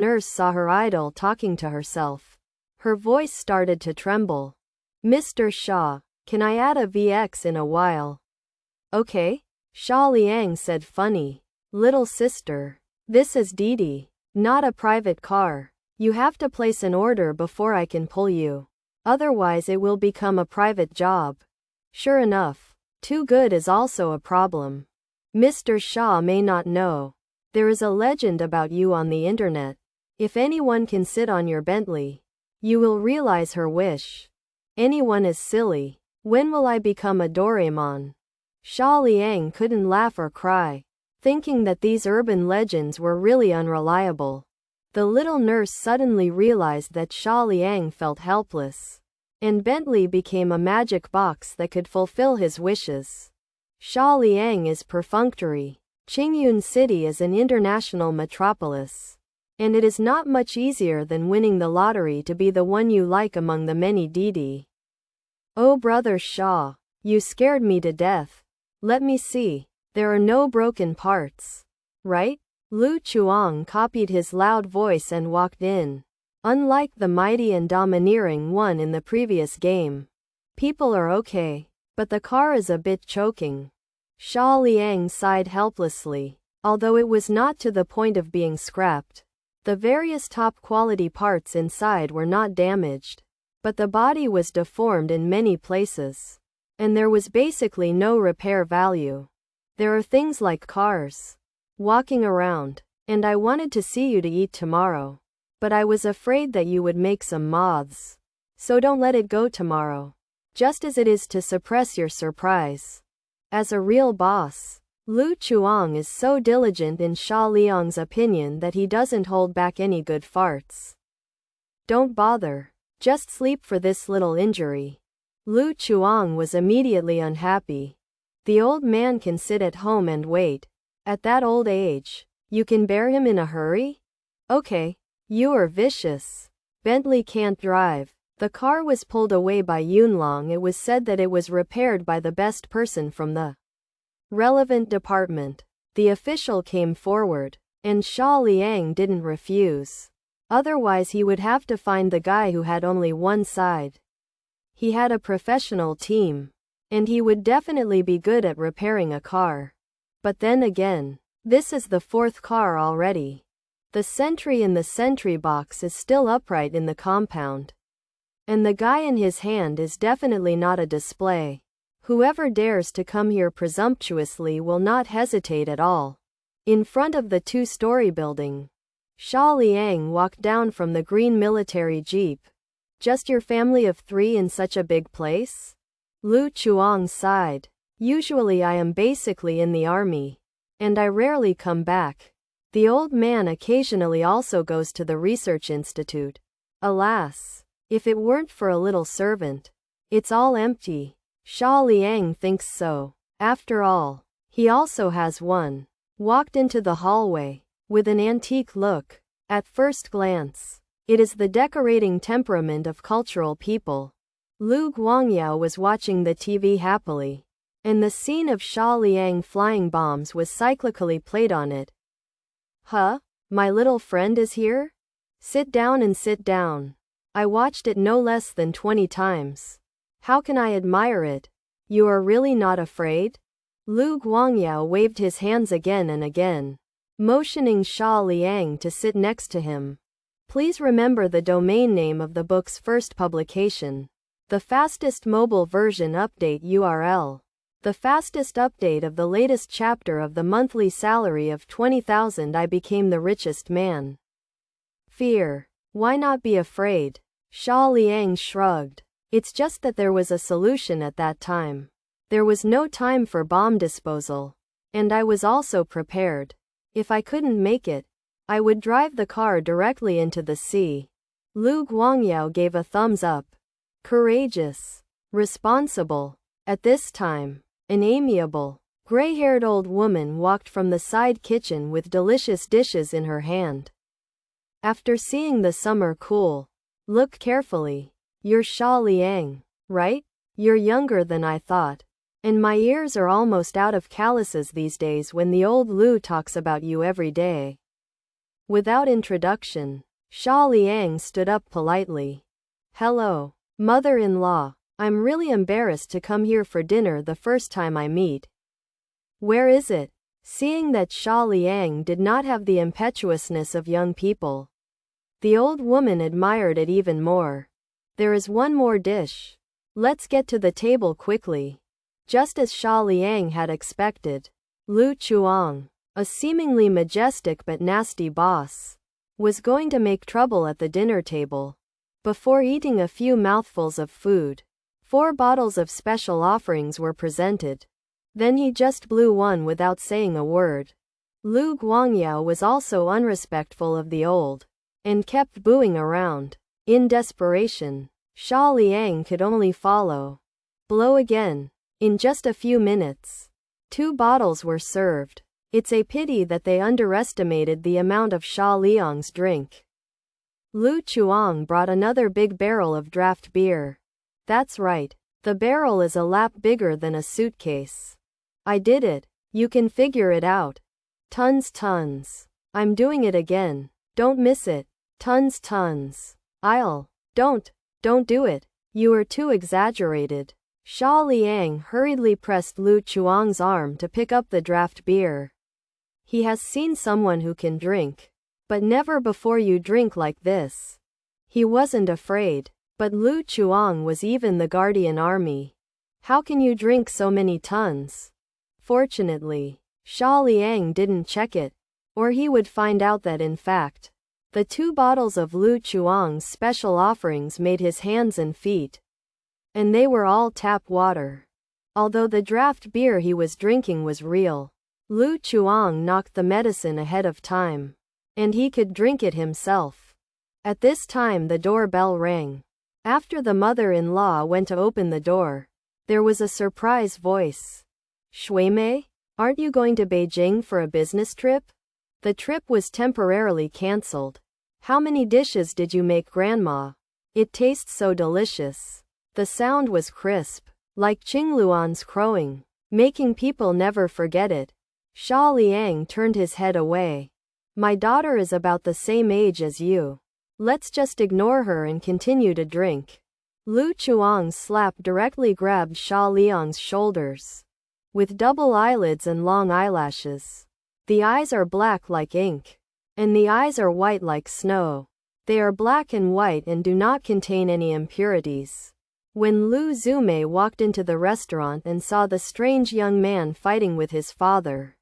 nurse saw her idol talking to herself. Her voice started to tremble. Mr. Xia, can I add a VX in a while? Okay? Xia Liang said funny. Little sister. This is Didi, not a private car. You have to place an order before I can pull you. Otherwise it will become a private job. Sure enough, too good is also a problem. Mr. Xia may not know. There is a legend about you on the internet. If anyone can sit on your Bentley, you will realize her wish. Anyone is silly. When will I become a Doraemon? Xia Liang couldn't laugh or cry, thinking that these urban legends were really unreliable. The little nurse suddenly realized that Xia Liang felt helpless, and Bentley became a magic box that could fulfill his wishes. Xia Liang is perfunctory. Qingyun City is an international metropolis, and it is not much easier than winning the lottery to be the one you like among the many Didi. Oh brother Xia, you scared me to death. Let me see. There are no broken parts, right? Lu Chuang copied his loud voice and walked in. Unlike the mighty and domineering one in the previous game, people are okay, but the car is a bit choking. Xia Liang sighed helplessly. Although it was not to the point of being scrapped, the various top-quality parts inside were not damaged, but the body was deformed in many places, and there was basically no repair value. There are things like cars walking around, and I wanted to see you to eat tomorrow, but I was afraid that you would make some moths. So don't let it go tomorrow, just as it is to suppress your surprise. As a real boss, Lu Chuang is so diligent in Xia Liang's opinion that he doesn't hold back any good farts. Don't bother. Just sleep for this little injury. Lu Chuang was immediately unhappy. The old man can sit at home and wait. At that old age, you can bear him in a hurry? Okay. You are vicious. Bentley can't drive. The car was pulled away by Yunlong. It was said that it was repaired by the best person from the relevant department. The official came forward, and Xia Liang didn't refuse. Otherwise he would have to find the guy who had only one side. He had a professional team, and he would definitely be good at repairing a car. But then again, this is the fourth car already. The sentry in the sentry box is still upright in the compound. And the guy in his hand is definitely not a display. Whoever dares to come here presumptuously will not hesitate at all. In front of the two-story building, Xia Liang walked down from the green military jeep. Just your family of 3 in such a big place? Lu Chuang sighed. Usually I am basically in the army, and I rarely come back. The old man occasionally also goes to the research institute. Alas, if it weren't for a little servant, it's all empty. Xia Liang thinks so. After all, he also has one. Walked into the hallway with an antique look. At first glance, it is the decorating temperament of cultural people. Lu Guangyao was watching the TV happily, and the scene of Xia Liang flying bombs was cyclically played on it. Huh? My little friend is here? Sit down and sit down. I watched it no less than 20 times. How can I admire it? You are really not afraid? Lu Guangyao waved his hands again and again, motioning Xia Liang to sit next to him. Please remember the domain name of the book's first publication. The fastest mobile version update URL. The fastest update of the latest chapter of the monthly salary of 20,000. I became the richest man. Fear. Why not be afraid? Xia Liang shrugged. It's just that there was a solution at that time. There was no time for bomb disposal. And I was also prepared. If I couldn't make it, I would drive the car directly into the sea. Lu Guangyao gave a thumbs up. Courageous. Responsible. At this time, an amiable, gray-haired old woman walked from the side kitchen with delicious dishes in her hand. After seeing the summer cool, look carefully. You're Xia Liang, right? You're younger than I thought. And my ears are almost out of calluses these days when the old Lu talks about you every day. Without introduction, Xia Liang stood up politely. Hello, mother-in-law. I'm really embarrassed to come here for dinner the first time I meet. Where is it? Seeing that Xia Liang did not have the impetuousness of young people, the old woman admired it even more. There is one more dish. Let's get to the table quickly. Just as Xia Liang had expected, Lu Chuang, a seemingly majestic but nasty boss, was going to make trouble at the dinner table. Before eating a few mouthfuls of food, 4 bottles of special offerings were presented. Then he just blew one without saying a word. Lu Guangyao was also unrespectful of the old, and kept booing around. In desperation, Xia Liang could only follow. Blow again. In just a few minutes, 2 bottles were served. It's a pity that they underestimated the amount of Xia Liang's drink. Lu Chuang brought another big barrel of draft beer. That's right. The barrel is a lap bigger than a suitcase. I did it. You can figure it out. Tons. I'm doing it again. Don't miss it. Tons. Don't do it. You are too exaggerated. Xia Liang hurriedly pressed Lu Chuang's arm to pick up the draft beer. He has seen someone who can drink, but never before you drink like this. He wasn't afraid, but Lu Chuang was even the guardian army. How can you drink so many tons? Fortunately, Xia Liang didn't check it, or he would find out that in fact, the 2 bottles of Lu Chuang's special offerings made his hands and feet. And they were all tap water. Although the draft beer he was drinking was real, Lu Chuang knocked the medicine ahead of time, and he could drink it himself. At this time the doorbell rang. After the mother-in-law went to open the door, there was a surprise voice. Shuimei, aren't you going to Beijing for a business trip? The trip was temporarily cancelled. How many dishes did you make, Grandma? It tastes so delicious. The sound was crisp, like Qingluan's crowing, making people never forget it. Xia Liang turned his head away. My daughter is about the same age as you. Let's just ignore her and continue to drink. Lu Chuang's slap directly grabbed Xia Liang's shoulders. With double eyelids and long eyelashes. The eyes are black like ink. And the eyes are white like snow. They are black and white and do not contain any impurities. When Lu Zumei walked into the restaurant and saw the strange young man fighting with his father,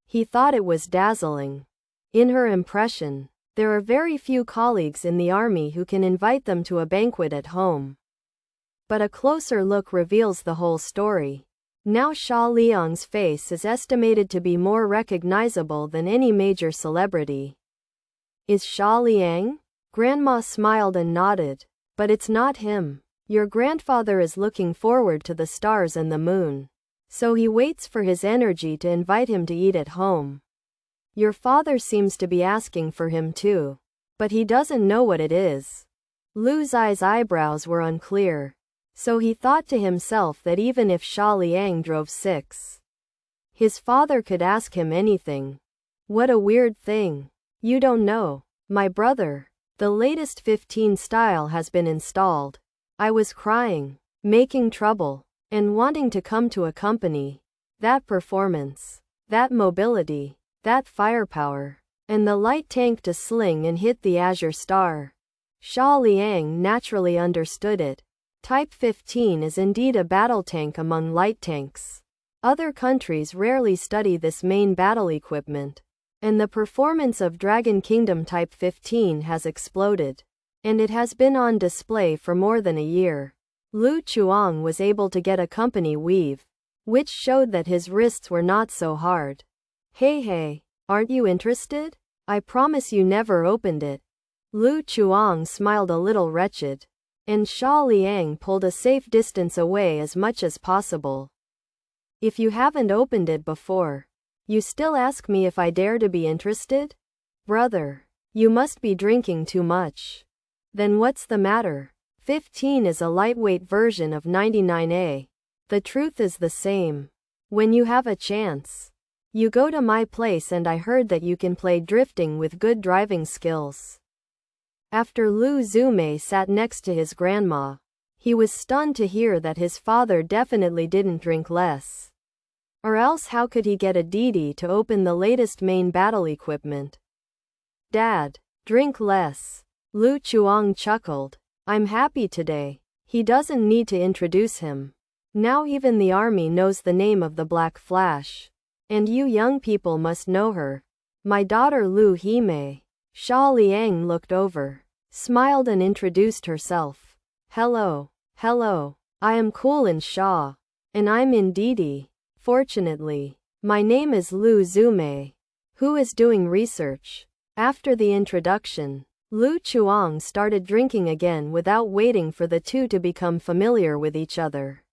he thought it was dazzling. In her impression, there are very few colleagues in the army who can invite them to a banquet at home. But a closer look reveals the whole story. Now Xia Liang's face is estimated to be more recognizable than any major celebrity. Is Xia Liang? Grandma smiled and nodded. But it's not him. Your grandfather is looking forward to the stars and the moon. So he waits for his energy to invite him to eat at home. Your father seems to be asking for him too. But he doesn't know what it is. Lu Zai's eyebrows were unclear. So he thought to himself that even if Xia Liang drove 6, his father could ask him anything. What a weird thing. You don't know. My brother. The latest 15 style has been installed. I was crying, making trouble, and wanting to come to a company. That performance, that mobility, that firepower, and the light tank to sling and hit the Azure Star. Xia Liang naturally understood it. Type 15 is indeed a battle tank among light tanks. Other countries rarely study this main battle equipment. And the performance of Dragon Kingdom Type 15 has exploded. And it has been on display for more than a year. Lu Chuang was able to get a company weave, which showed that his wrists were not so hard. Hey, aren't you interested? I promise you never opened it. Lu Chuang smiled a little wretched, and Xia Liang pulled a safe distance away as much as possible. If you haven't opened it before, you still ask me if I dare to be interested? Brother, you must be drinking too much. Then what's the matter? 15 is a lightweight version of 99A. The truth is the same. When you have a chance, You go to my place and I heard that you can play drifting with good driving skills. After Lu Zumei sat next to his grandma, he was stunned to hear that his father definitely didn't drink less. Or else how could he get a Didi to open the latest main battle equipment? Dad, drink less. Lu Chuang chuckled. I'm happy today. He doesn't need to introduce him. Now even the army knows the name of the Black Flash. And you young people must know her. My daughter Lu Hime. Xia Liang looked over, smiled and introduced herself. Hello. Hello. I am Cool and Xia. And I'm in Didi. Fortunately, my name is Lu Zumei, who is doing research. After the introduction, Lu Chuang started drinking again without waiting for the two to become familiar with each other.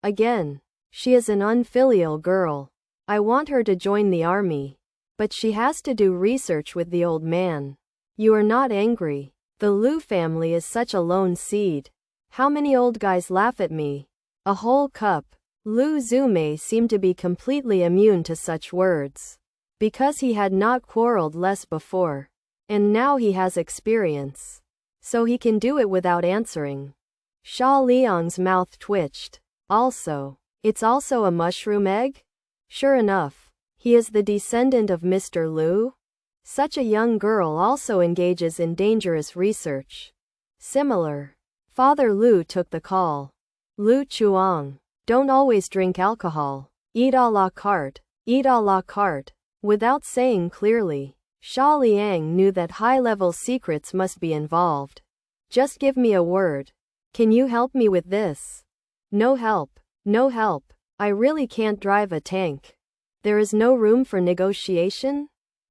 Again, she is an unfilial girl. I want her to join the army, but she has to do research with the old man. You are not angry. The Lu family is such a lone seed. How many old guys laugh at me? A whole cup. Lu Zumei seemed to be completely immune to such words, because he had not quarreled less before, and now he has experience, so he can do it without answering. Xia Liang's mouth twitched. Also, it's also a mushroom egg? Sure enough, he is the descendant of Mr. Lu? Such a young girl also engages in dangerous research. Similar. Father Lu took the call. Lu Chuang. Don't always drink alcohol. Eat à la carte. Eat à la carte. Without saying clearly, Xia Liang knew that high-level secrets must be involved. Just give me a word. Can you help me with this? No help. No help. I really can't drive a tank. There is no room for negotiation?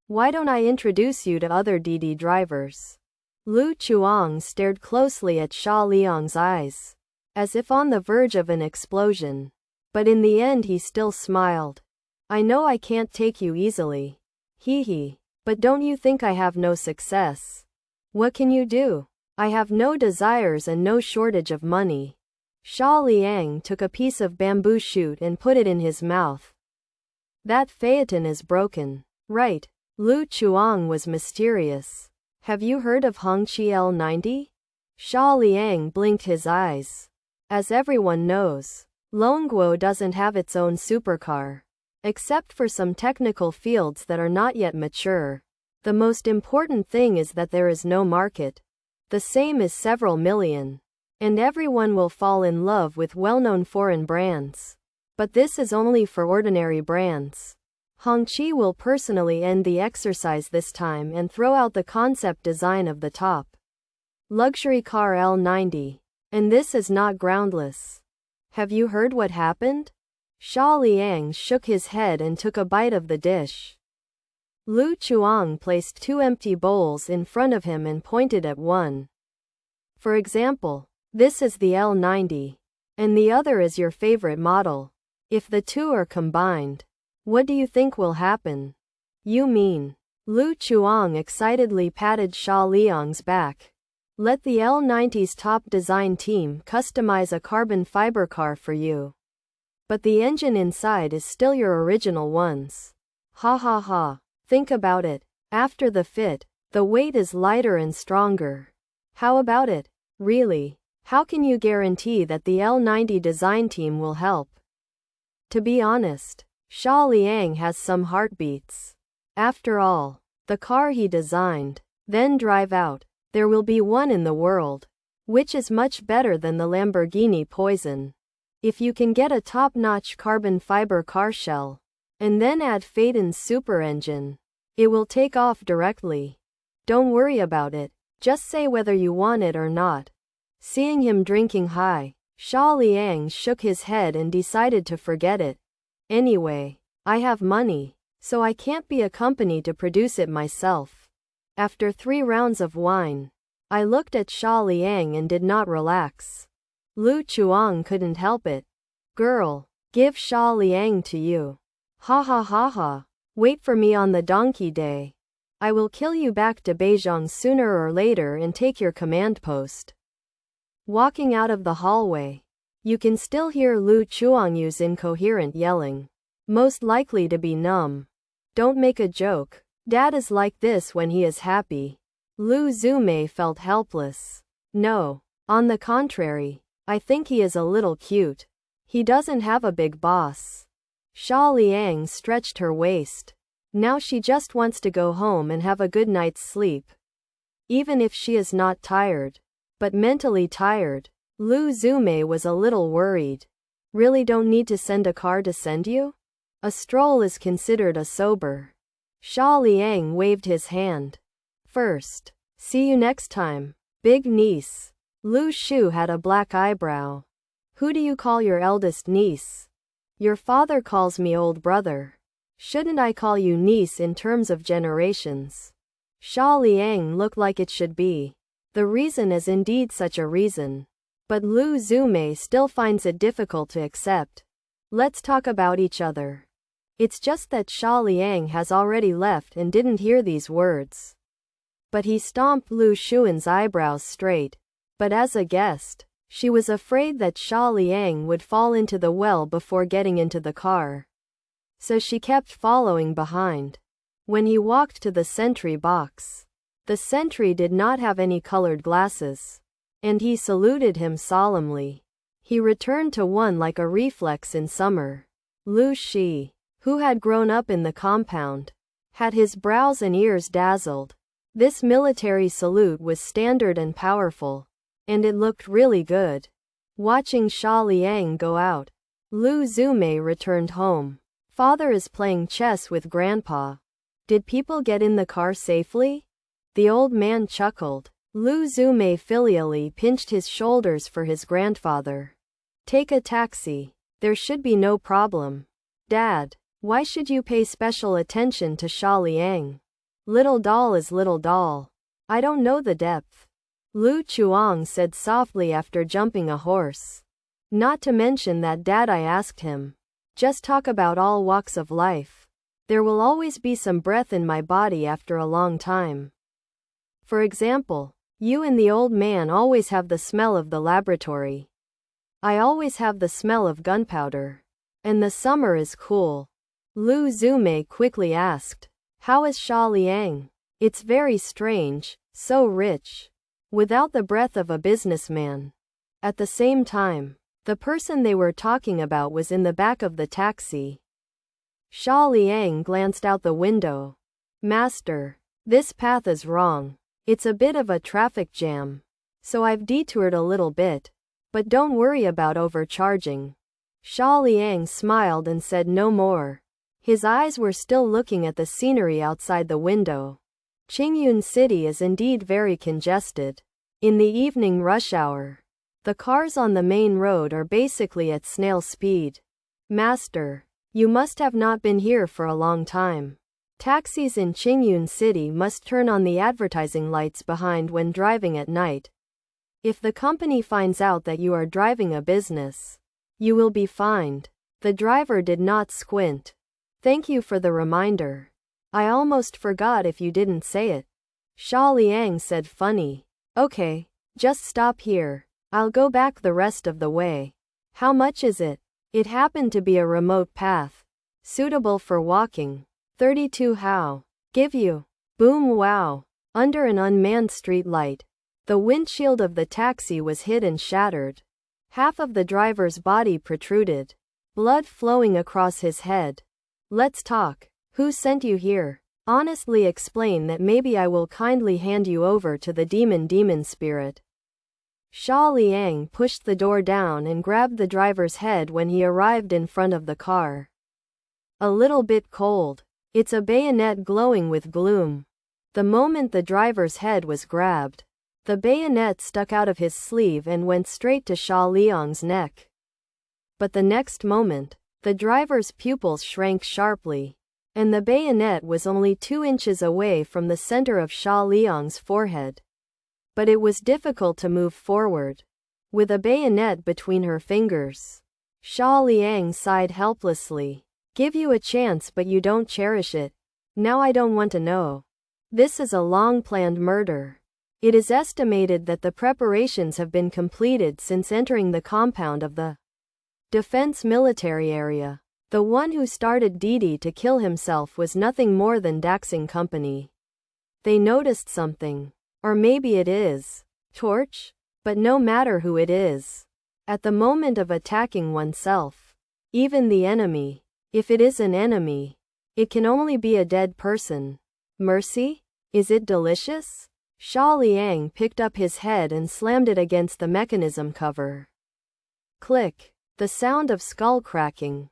Why don't I introduce you to other Didi drivers? Lu Chuang stared closely at Xia Liang's eyes, as if on the verge of an explosion. But in the end he still smiled. I know I can't take you easily. Hee hee. But don't you think I have no success? What can you do? I have no desires and no shortage of money. Xia Liang took a piece of bamboo shoot and put it in his mouth. That phaeton is broken. Right. Lu Chuang was mysterious. Have you heard of Hongqi L90? Xia Liang blinked his eyes. As everyone knows, Longguo doesn't have its own supercar. Except for some technical fields that are not yet mature. The most important thing is that there is no market. The same is several million. And everyone will fall in love with well-known foreign brands. But this is only for ordinary brands. Hongqi will personally end the exercise this time and throw out the concept design of the top luxury car L90. And this is not groundless. Have you heard what happened? Xia Liang shook his head and took a bite of the dish. Lu Chuang placed two empty bowls in front of him and pointed at one. For example, this is the L90. And the other is your favorite model. If the two are combined, what do you think will happen? You mean? Lu Chuang excitedly patted Xia Liang's back. Let the L90's top design team customize a carbon fiber car for you. But the engine inside is still your original one's. Ha ha ha. Think about it. After the fit, the weight is lighter and stronger. How about it? Really? How can you guarantee that the L90 design team will help? To be honest, Xia Liang has some heartbeats. After all, the car he designed, then drive out. There will be one in the world, which is much better than the Lamborghini Poison. If you can get a top-notch carbon fiber car shell, and then add Phaeton's super engine, it will take off directly. Don't worry about it, just say whether you want it or not. Seeing him drinking high, Xia Liang shook his head and decided to forget it. Anyway, I have money, so I can't be a company to produce it myself. After 3 rounds of wine, I looked at Xia Liang and did not relax. Lu Chuang couldn't help it. Girl, give Xia Liang to you. Ha ha ha ha. Wait for me on the donkey day. I will kill you back to Beijing sooner or later and take your command post. Walking out of the hallway, you can still hear Lu Chuang's incoherent yelling. Most likely to be numb. Don't make a joke. Dad is like this when he is happy. Lu Zumei felt helpless. No. On the contrary. I think he is a little cute. He doesn't have a big boss. Xia Liang stretched her waist. Now she just wants to go home and have a good night's sleep. Even if she is not tired. But mentally tired. Lu Zumei was a little worried. Really don't need to send a car to send you? A stroll is considered a sober. Xia Liang waved his hand. First. See you next time. Big niece. Lu Shu had a black eyebrow. Who do you call your eldest niece? Your father calls me old brother. Shouldn't I call you niece in terms of generations? Xia Liang looked like it should be. The reason is indeed such a reason. But Lu Zumei still finds it difficult to accept. Let's talk about each other. It's just that Xia Liang has already left and didn't hear these words. But he stomped Lu Xuan's eyebrows straight. But as a guest, she was afraid that Xia Liang would fall into the well before getting into the car. So she kept following behind. When he walked to the sentry box, the sentry did not have any colored glasses. And he saluted him solemnly. He returned to one like a reflex in summer. Lu Shi, who had grown up in the compound, had his brows and ears dazzled. This military salute was standard and powerful. And it looked really good. Watching Xia Liang go out, Lu Zumei returned home. Father is playing chess with Grandpa. Did people get in the car safely? The old man chuckled. Lu Zumei filially pinched his shoulders for his grandfather. Take a taxi. There should be no problem. Dad, why should you pay special attention to Xia Liang? Little doll is little doll. I don't know the depth. Lu Chuang said softly after jumping a horse. Not to mention that Dad, I asked him. Just talk about all walks of life. There will always be some breath in my body after a long time. For example, you and the old man always have the smell of the laboratory. I always have the smell of gunpowder. And the summer is cool. Lu Zumei quickly asked. How is Xia Liang? It's very strange, so rich. Without the breath of a businessman. At the same time, the person they were talking about was in the back of the taxi. Xia Liang glanced out the window. Master, this path is wrong. It's a bit of a traffic jam. So I've detoured a little bit. But don't worry about overcharging. Xia Liang smiled and said no more. His eyes were still looking at the scenery outside the window. Qingyun City is indeed very congested. In the evening rush hour, the cars on the main road are basically at snail speed. Master, you must have not been here for a long time. Taxis in Qingyun City must turn on the advertising lights behind when driving at night. If the company finds out that you are driving a business, you will be fined. The driver did not squint. Thank you for the reminder. I almost forgot if you didn't say it. Xia Liang said funny. Okay, just stop here. I'll go back the rest of the way. How much is it? It happened to be a remote path. Suitable for walking. 32 how. Give you. Boom wow. Under an unmanned street light. The windshield of the taxi was hit and shattered. Half of the driver's body protruded. Blood flowing across his head. Let's talk. Who sent you here? Honestly explain that maybe I will kindly hand you over to the demon spirit. Xia Liang pushed the door down and grabbed the driver's head when he arrived in front of the car. A little bit cold. It's a bayonet glowing with gloom. The moment the driver's head was grabbed, the bayonet stuck out of his sleeve and went straight to Xia Liang's neck. But the next moment, the driver's pupils shrank sharply, and the bayonet was only 2 inches away from the center of Xia Liang's forehead. But it was difficult to move forward. With a bayonet between her fingers, Xia Liang sighed helplessly. Give you a chance but you don't cherish it. Now I don't want to know. This is a long-planned murder. It is estimated that the preparations have been completed since entering the compound of the defense military area. The one who started Didi to kill himself was nothing more than Daxing Company. They noticed something. Or maybe it is torch? But no matter who it is, at the moment of attacking oneself, even the enemy, if it is an enemy, it can only be a dead person. Mercy? Is it delicious? Xia Liang picked up his head and slammed it against the mechanism cover. Click. The sound of skull cracking.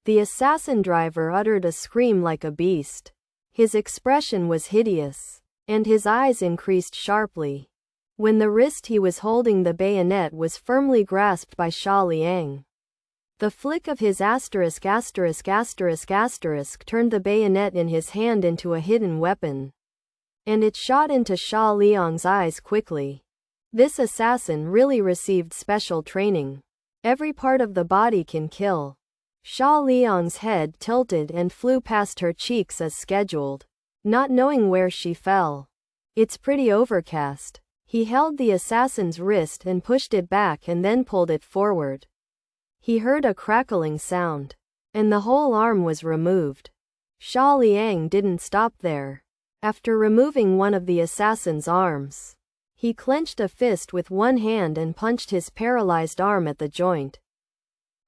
The assassin driver uttered a scream like a beast. His expression was hideous, and his eyes increased sharply. When the wrist he was holding the bayonet was firmly grasped by Xia Liang. The flick of his asterisk turned the bayonet in his hand into a hidden weapon. And it shot into Xia Liang's eyes quickly. This assassin really received special training. Every part of the body can kill. Xia Liang's head tilted and flew past her cheeks as scheduled, not knowing where she fell. It's pretty overcast. He held the assassin's wrist and pushed it back and then pulled it forward. He heard a crackling sound, and the whole arm was removed. Xia Liang didn't stop there. After removing one of the assassin's arms, he clenched a fist with one hand and punched his paralyzed arm at the joint.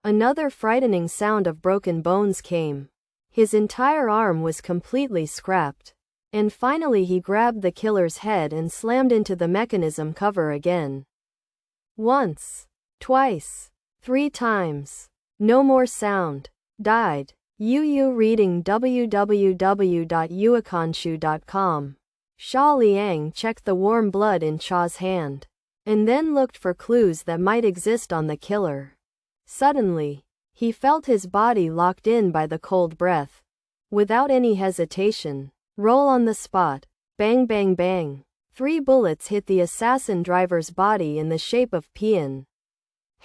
Another frightening sound of broken bones came. His entire arm was completely scrapped. And finally he grabbed the killer's head and slammed into the mechanism cover again. Once, twice, 3 times. No more sound. Died. Reading www.yuakanshu.com. Xia Liang checked the warm blood in Cha's hand, and then looked for clues that might exist on the killer. Suddenly, he felt his body locked in by the cold breath. Without any hesitation, roll on the spot. Bang bang bang. 3 bullets hit the assassin driver's body in the shape of peon.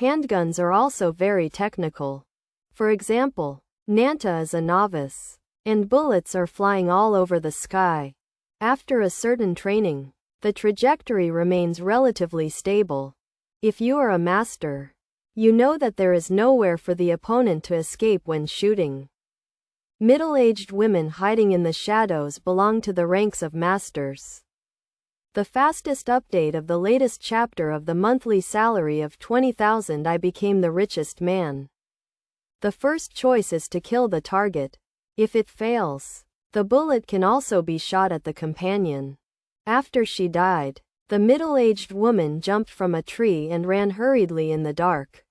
Handguns are also very technical. For example, Nanta is a novice, and bullets are flying all over the sky. After a certain training, the trajectory remains relatively stable. If you are a master, you know that there is nowhere for the opponent to escape when shooting. Middle-aged women hiding in the shadows belong to the ranks of masters. The fastest update of the latest chapter of the monthly salary of 20,000. I became the richest man. The first choice is to kill the target. If it fails, the bullet can also be shot at the companion. After she died, the middle-aged woman jumped from a tree and ran hurriedly in the dark,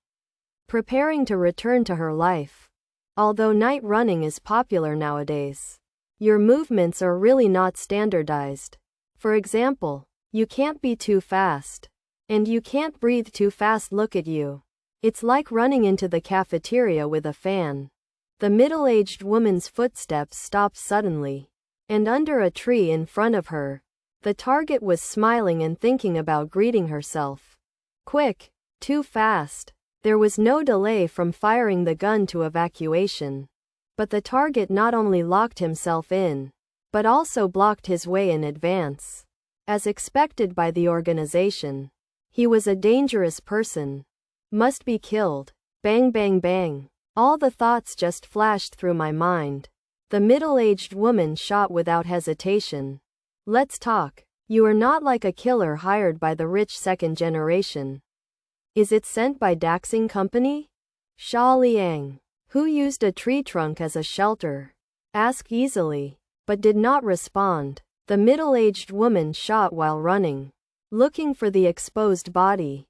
preparing to return to her life. Although night running is popular nowadays, your movements are really not standardized. For example, you can't be too fast, and you can't breathe too fast. Look at you. It's like running into the cafeteria with a fan. The middle-aged woman's footsteps stopped suddenly, and under a tree in front of her, the target was smiling and thinking about greeting herself. Quick, too fast. There was no delay from firing the gun to evacuation. But the target not only locked himself in, but also blocked his way in advance. As expected by the organization, he was a dangerous person. Must be killed. Bang bang bang. All the thoughts just flashed through my mind. The middle-aged woman shot without hesitation. Let's talk. You are not like a killer hired by the rich second generation. Is it sent by Daxing Company? Xia Liang, who used a tree trunk as a shelter, asked easily, but did not respond. The middle-aged woman shot while running, looking for the exposed body.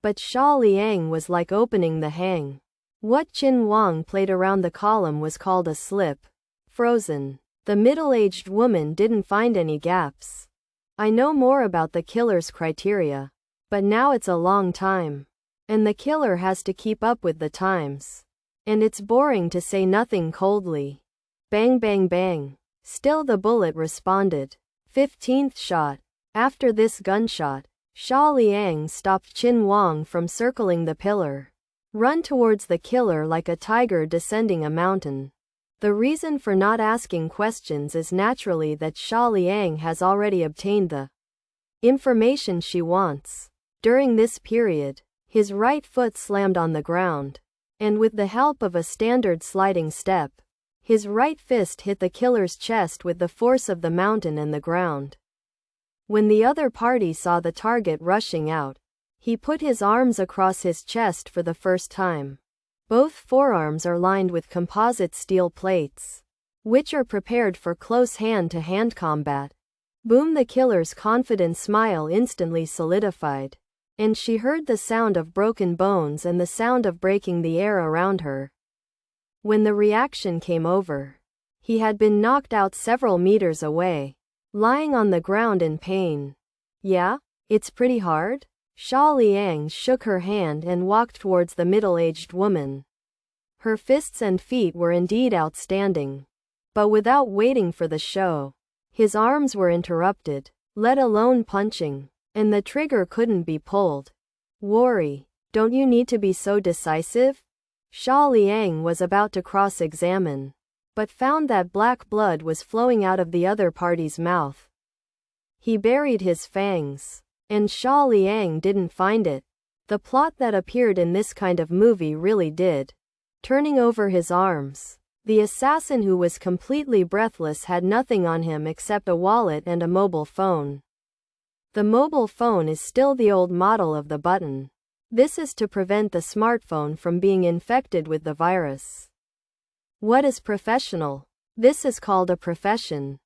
But Xia Liang was like opening the hang. What Qin Wang played around the column was called a slip. Frozen. The middle-aged woman didn't find any gaps. I know more about the killer's criteria, but now it's a long time, and the killer has to keep up with the times. And it's boring to say nothing coldly. Bang bang bang. Still the bullet responded. 15th shot. After this gunshot, Xia Liang stopped Qin Wang from circling the pillar. Run towards the killer like a tiger descending a mountain. The reason for not asking questions is naturally that Xia Liang has already obtained the information she wants. During this period, his right foot slammed on the ground, and with the help of a standard sliding step, his right fist hit the killer's chest with the force of the mountain and the ground. When the other party saw the target rushing out, he put his arms across his chest for the first time. Both forearms are lined with composite steel plates, which are prepared for close hand-to-hand combat. Boom! The killer's confident smile instantly solidified, and she heard the sound of broken bones and the sound of breaking the air around her. When the reaction came over, he had been knocked out several meters away, lying on the ground in pain. Yeah? It's pretty hard? Xia Liang shook her hand and walked towards the middle-aged woman. Her fists and feet were indeed outstanding. But without waiting for the show, his arms were interrupted, let alone punching, and the trigger couldn't be pulled. Worry, don't you need to be so decisive? Xia Liang was about to cross-examine, but found that black blood was flowing out of the other party's mouth. He buried his fangs, and Xia Liang didn't find it. The plot that appeared in this kind of movie really did. Turning over his arms, the assassin, who was completely breathless, had nothing on him except a wallet and a mobile phone. The mobile phone is still the old model of the button. This is to prevent the smartphone from being infected with the virus. What is professional? This is called a profession.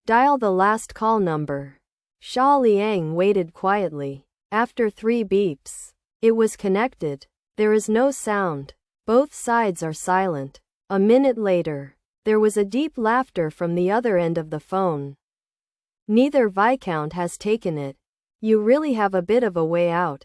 Dial the last call number. Xia Liang waited quietly. After 3 beeps, it was connected. There is no sound. Both sides are silent. A minute later, there was a deep laughter from the other end of the phone. Neither Viscount has taken it. You really have a bit of a way out.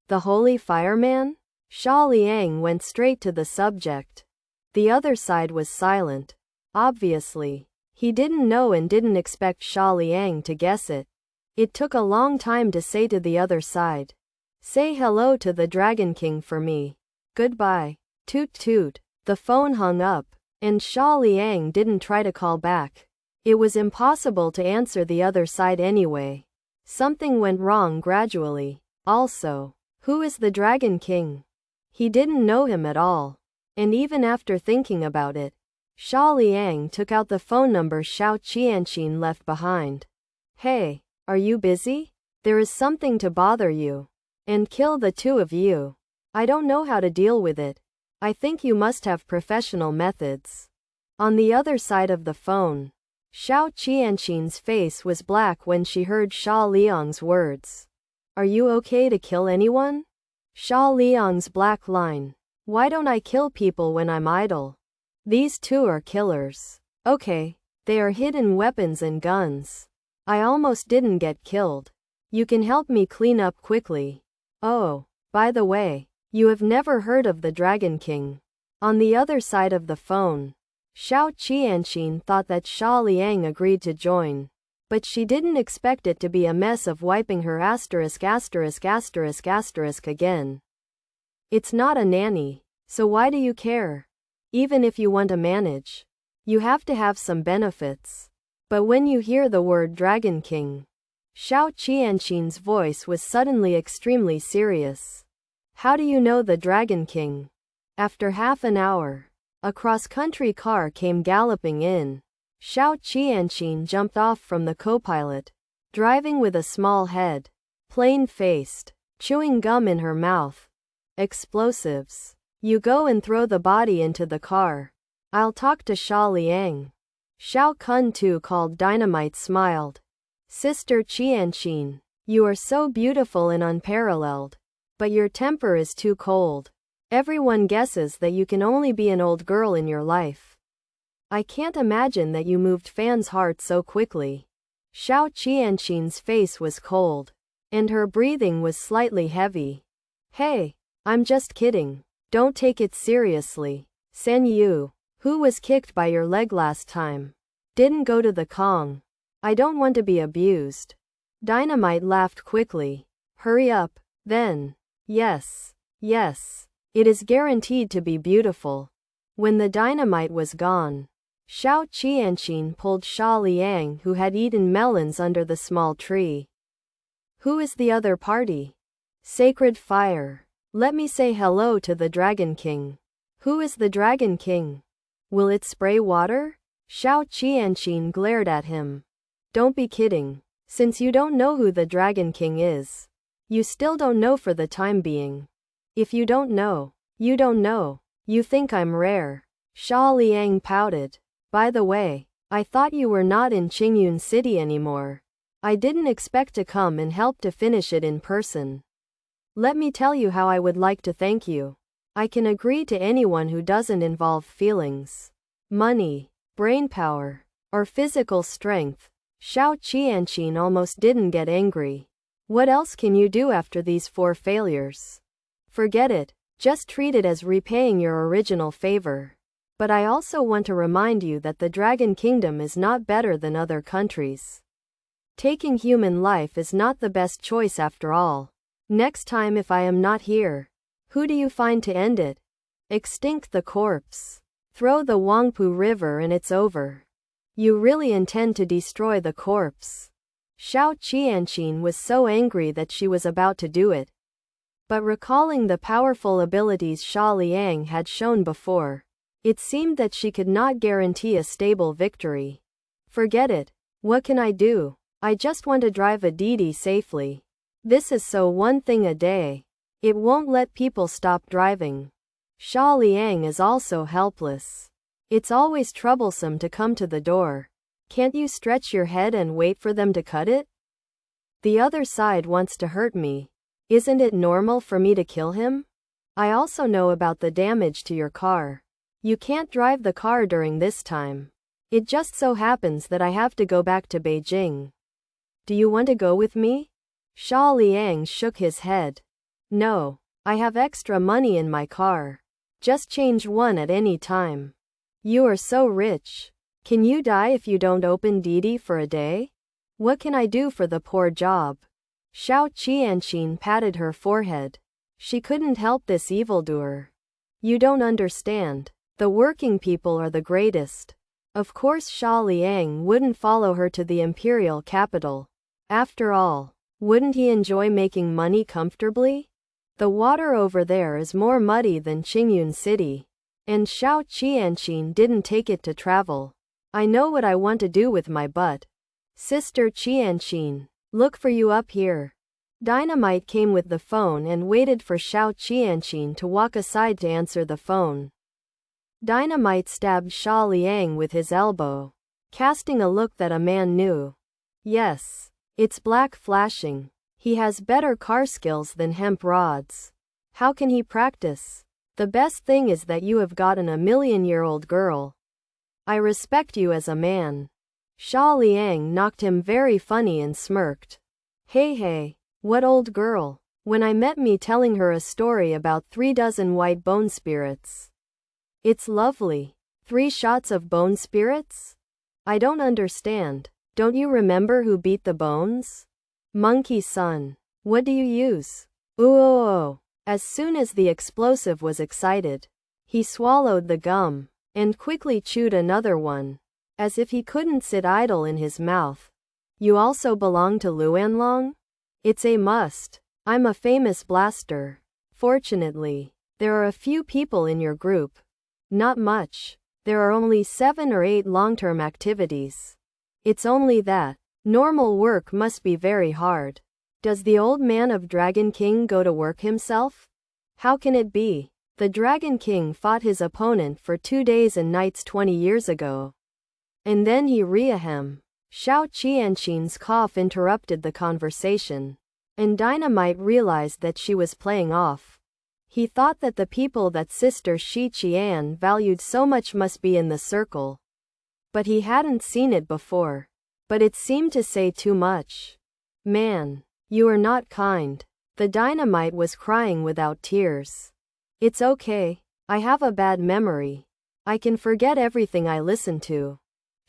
The Holy Fireman? Xia Liang went straight to the subject. The other side was silent. Obviously, he didn't know and didn't expect Xia Liang to guess it. It took a long time to say to the other side, "Say hello to the Dragon King for me. Goodbye." Toot toot. The phone hung up, and Xia Liang didn't try to call back. It was impossible to answer the other side anyway. Something went wrong gradually. Also, who is the Dragon King? He didn't know him at all. And even after thinking about it, Xia Liang took out the phone number Xiao Qianqin left behind. Hey, are you busy? There is something to bother you. And kill the two of you. I don't know how to deal with it. I think you must have professional methods. On the other side of the phone, Xiao Qianqin's face was black when she heard Xia Liang's words. Are you okay to kill anyone? Xia Liang's black line. Why don't I kill people when I'm idle? These two are killers. Okay, they are hidden weapons and guns. I almost didn't get killed. You can help me clean up quickly. Oh, by the way, you have never heard of the Dragon King. On the other side of the phone, Xiao Qianqin thought that Xia Liang agreed to join, but she didn't expect it to be a mess of wiping her ***** again. It's not a nanny, so why do you care? Even if you want to manage, you have to have some benefits. But when you hear the word Dragon King, Xiao Qianqin's voice was suddenly extremely serious. How do you know the Dragon King? After half an hour, a cross-country car came galloping in. Xiao Qianqin jumped off from the co-pilot, driving with a small head, plain-faced, chewing gum in her mouth. Explosives. You go and throw the body into the car. I'll talk to Xia Liang. Xiao Kun too, called Dynamite, smiled. Sister Qianqin, you are so beautiful and unparalleled. But your temper is too cold. Everyone guesses that you can only be an old girl in your life. I can't imagine that you moved fans' hearts so quickly. Xiao Qianqin's face was cold, and her breathing was slightly heavy. Hey, I'm just kidding. Don't take it seriously. Sen Yu, who was kicked by your leg last time, didn't go to the Kong. I don't want to be abused. Dynamite laughed quickly. Hurry up, then. Yes, yes. It is guaranteed to be beautiful. When the dynamite was gone, Xiao Qianqin pulled Xia Liang, who had eaten melons under the small tree. Who is the other party? Sacred Fire. Let me say hello to the Dragon King. Who is the Dragon King? Will it spray water? Xiao Qianqin glared at him. Don't be kidding. Since you don't know who the Dragon King is, you still don't know for the time being. If you don't know, you don't know. You think I'm rare. Xia Liang pouted. By the way, I thought you were not in Qingyun City anymore. I didn't expect to come and help to finish it in person. Let me tell you how I would like to thank you. I can agree to anyone who doesn't involve feelings, money, brainpower, or physical strength. Xiao Qianqin almost didn't get angry. What else can you do after these 4 failures? Forget it. Just treat it as repaying your original favor. But I also want to remind you that the Dragon Kingdom is not better than other countries. Taking human life is not the best choice after all. Next time if I am not here, who do you find to end it? Extinct the corpse. Throw the Huangpu River and it's over. You really intend to destroy the corpse? Xiao Qianqin was so angry that she was about to do it. But recalling the powerful abilities Xia Liang had shown before, it seemed that she could not guarantee a stable victory. Forget it. What can I do? I just want to drive a Didi safely. This is so one thing a day. It won't let people stop driving. Xia Liang is also helpless. It's always troublesome to come to the door. Can't you stretch your head and wait for them to cut it? The other side wants to hurt me. Isn't it normal for me to kill him? I also know about the damage to your car. You can't drive the car during this time. It just so happens that I have to go back to Beijing. Do you want to go with me? Xia Liang shook his head. No, I have extra money in my car. Just change one at any time. You are so rich. Can you die if you don't open Didi for a day? What can I do for the poor job? Xiao Qianqin patted her forehead. She couldn't help this evildoer. You don't understand. The working people are the greatest. Of course Xia Liang wouldn't follow her to the imperial capital. After all, wouldn't he enjoy making money comfortably? The water over there is more muddy than Qingyun City. And Xiao Qianqin didn't take it to travel. I know what I want to do with my butt. Sister Qianqin, look for you up here. Dynamite came with the phone and waited for Xiao Qianqin to walk aside to answer the phone. Dynamite stabbed Xia Liang with his elbow, casting a look that a man knew. Yes, it's black flashing. He has better car skills than hemp rods. How can he practice? The best thing is that you have gotten a million-year-old girl. I respect you as a man. Xia Liang knocked him very funny and smirked. Hey, what old girl? When I met me telling her a story about 3 dozen white bone spirits. It's lovely. 3 shots of bone spirits? I don't understand. Don't you remember who beat the bones? Monkey son. What do you use? Ooh. As soon as the explosive was excited, he swallowed the gum, and quickly chewed another one, as if he couldn't sit idle in his mouth. You also belong to Luanlong? It's a must. I'm a famous blaster. Fortunately, there are a few people in your group. Not much. There are only 7 or 8 long-term activities. It's only that. Normal work must be very hard. Does the old man of Dragon King go to work himself? How can it be? The Dragon King fought his opponent for 2 days and nights 20 years ago. And then he him. Xiao Qianqin's cough interrupted the conversation, and Dynamite realized that she was playing off. He thought that the people that Sister Shi Qian valued so much must be in the circle. But he hadn't seen it before. But it seemed to say too much. Man. You are not kind. The Dynamite was crying without tears. It's okay. I have a bad memory. I can forget everything I listen to.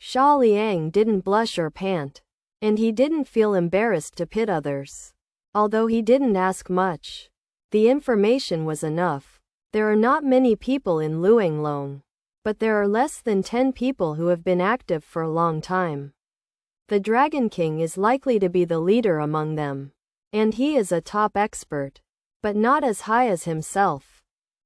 Xia Liang didn't blush or pant. And he didn't feel embarrassed to pit others. Although he didn't ask much. The information was enough. There are not many people in Luanglong. But there are less than 10 people who have been active for a long time. The Dragon King is likely to be the leader among them. And he is a top expert. But not as high as himself.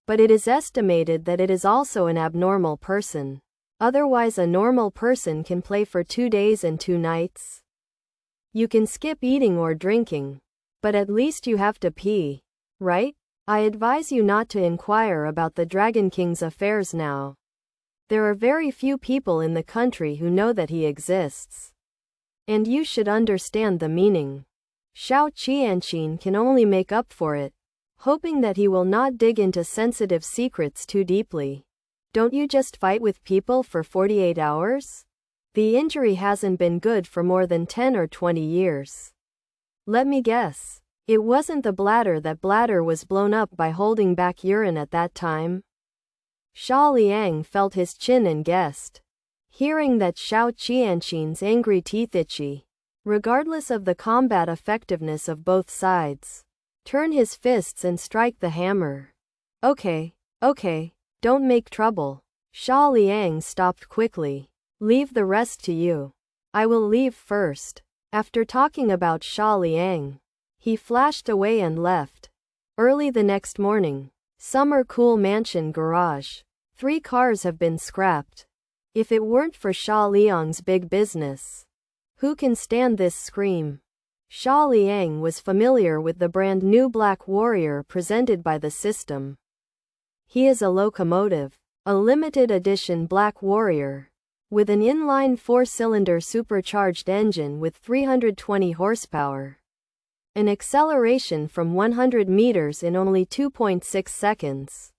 But it is estimated that it is also an abnormal person. Otherwise, a normal person can play for 2 days and 2 nights. You can skip eating or drinking. But at least you have to pee. Right? I advise you not to inquire about the Dragon King's affairs now. There are very few people in the country who know that he exists. And you should understand the meaning. Xiao Qianqin can only make up for it, hoping that he will not dig into sensitive secrets too deeply. Don't you just fight with people for 48 hours? The injury hasn't been good for more than 10 or 20 years. Let me guess. It wasn't the bladder. That bladder was blown up by holding back urine at that time. Xia Liang felt his chin and guessed. Hearing that, Xiao Qianqin's angry teeth itchy. Regardless of the combat effectiveness of both sides. Turn his fists and strike the hammer. Okay. Don't make trouble. Xia Liang stopped quickly. Leave the rest to you. I will leave first. After talking about Xia Liang, he flashed away and left. Early the next morning. Summer cool mansion garage. 3 cars have been scrapped. If it weren't for Xia Liang's big business. Who can stand this scream? Xia Liang was familiar with the brand new Black Warrior presented by the system. He is a locomotive, a limited edition Black Warrior, with an inline 4-cylinder supercharged engine with 320 horsepower, an acceleration from 100 meters in only 2.6 seconds,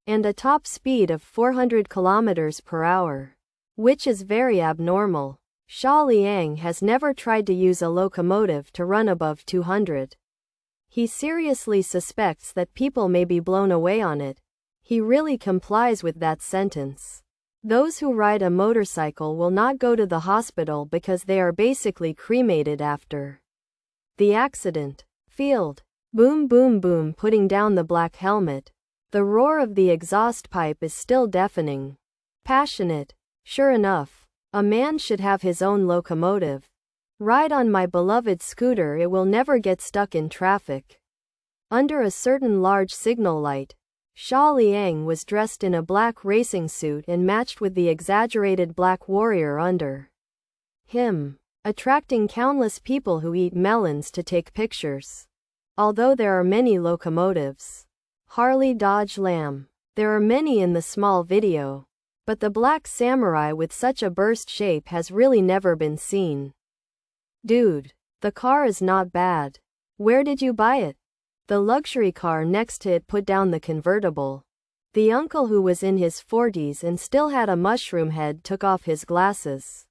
and a top speed of 400 kilometers per hour, which is very abnormal. Xia Liang has never tried to use a locomotive to run above 200. He seriously suspects that people may be blown away on it. He really complies with that sentence. Those who ride a motorcycle will not go to the hospital because they are basically cremated after the accident. Field. Boom boom boom, putting down the black helmet. The roar of the exhaust pipe is still deafening. Passionate. Sure enough, a man should have his own locomotive. Ride on my beloved scooter, it will never get stuck in traffic. Under a certain large signal light, Xia Liang was dressed in a black racing suit and matched with the exaggerated Black Warrior under him, attracting countless people who eat melons to take pictures. Although there are many locomotives, Harley, Dodge, Lam, there are many in the small video, but the Black Samurai with such a burst shape has really never been seen. Dude, the car is not bad. Where did you buy it? The luxury car next to it put down the convertible. The uncle, who was in his 40s and still had a mushroom head, took off his glasses.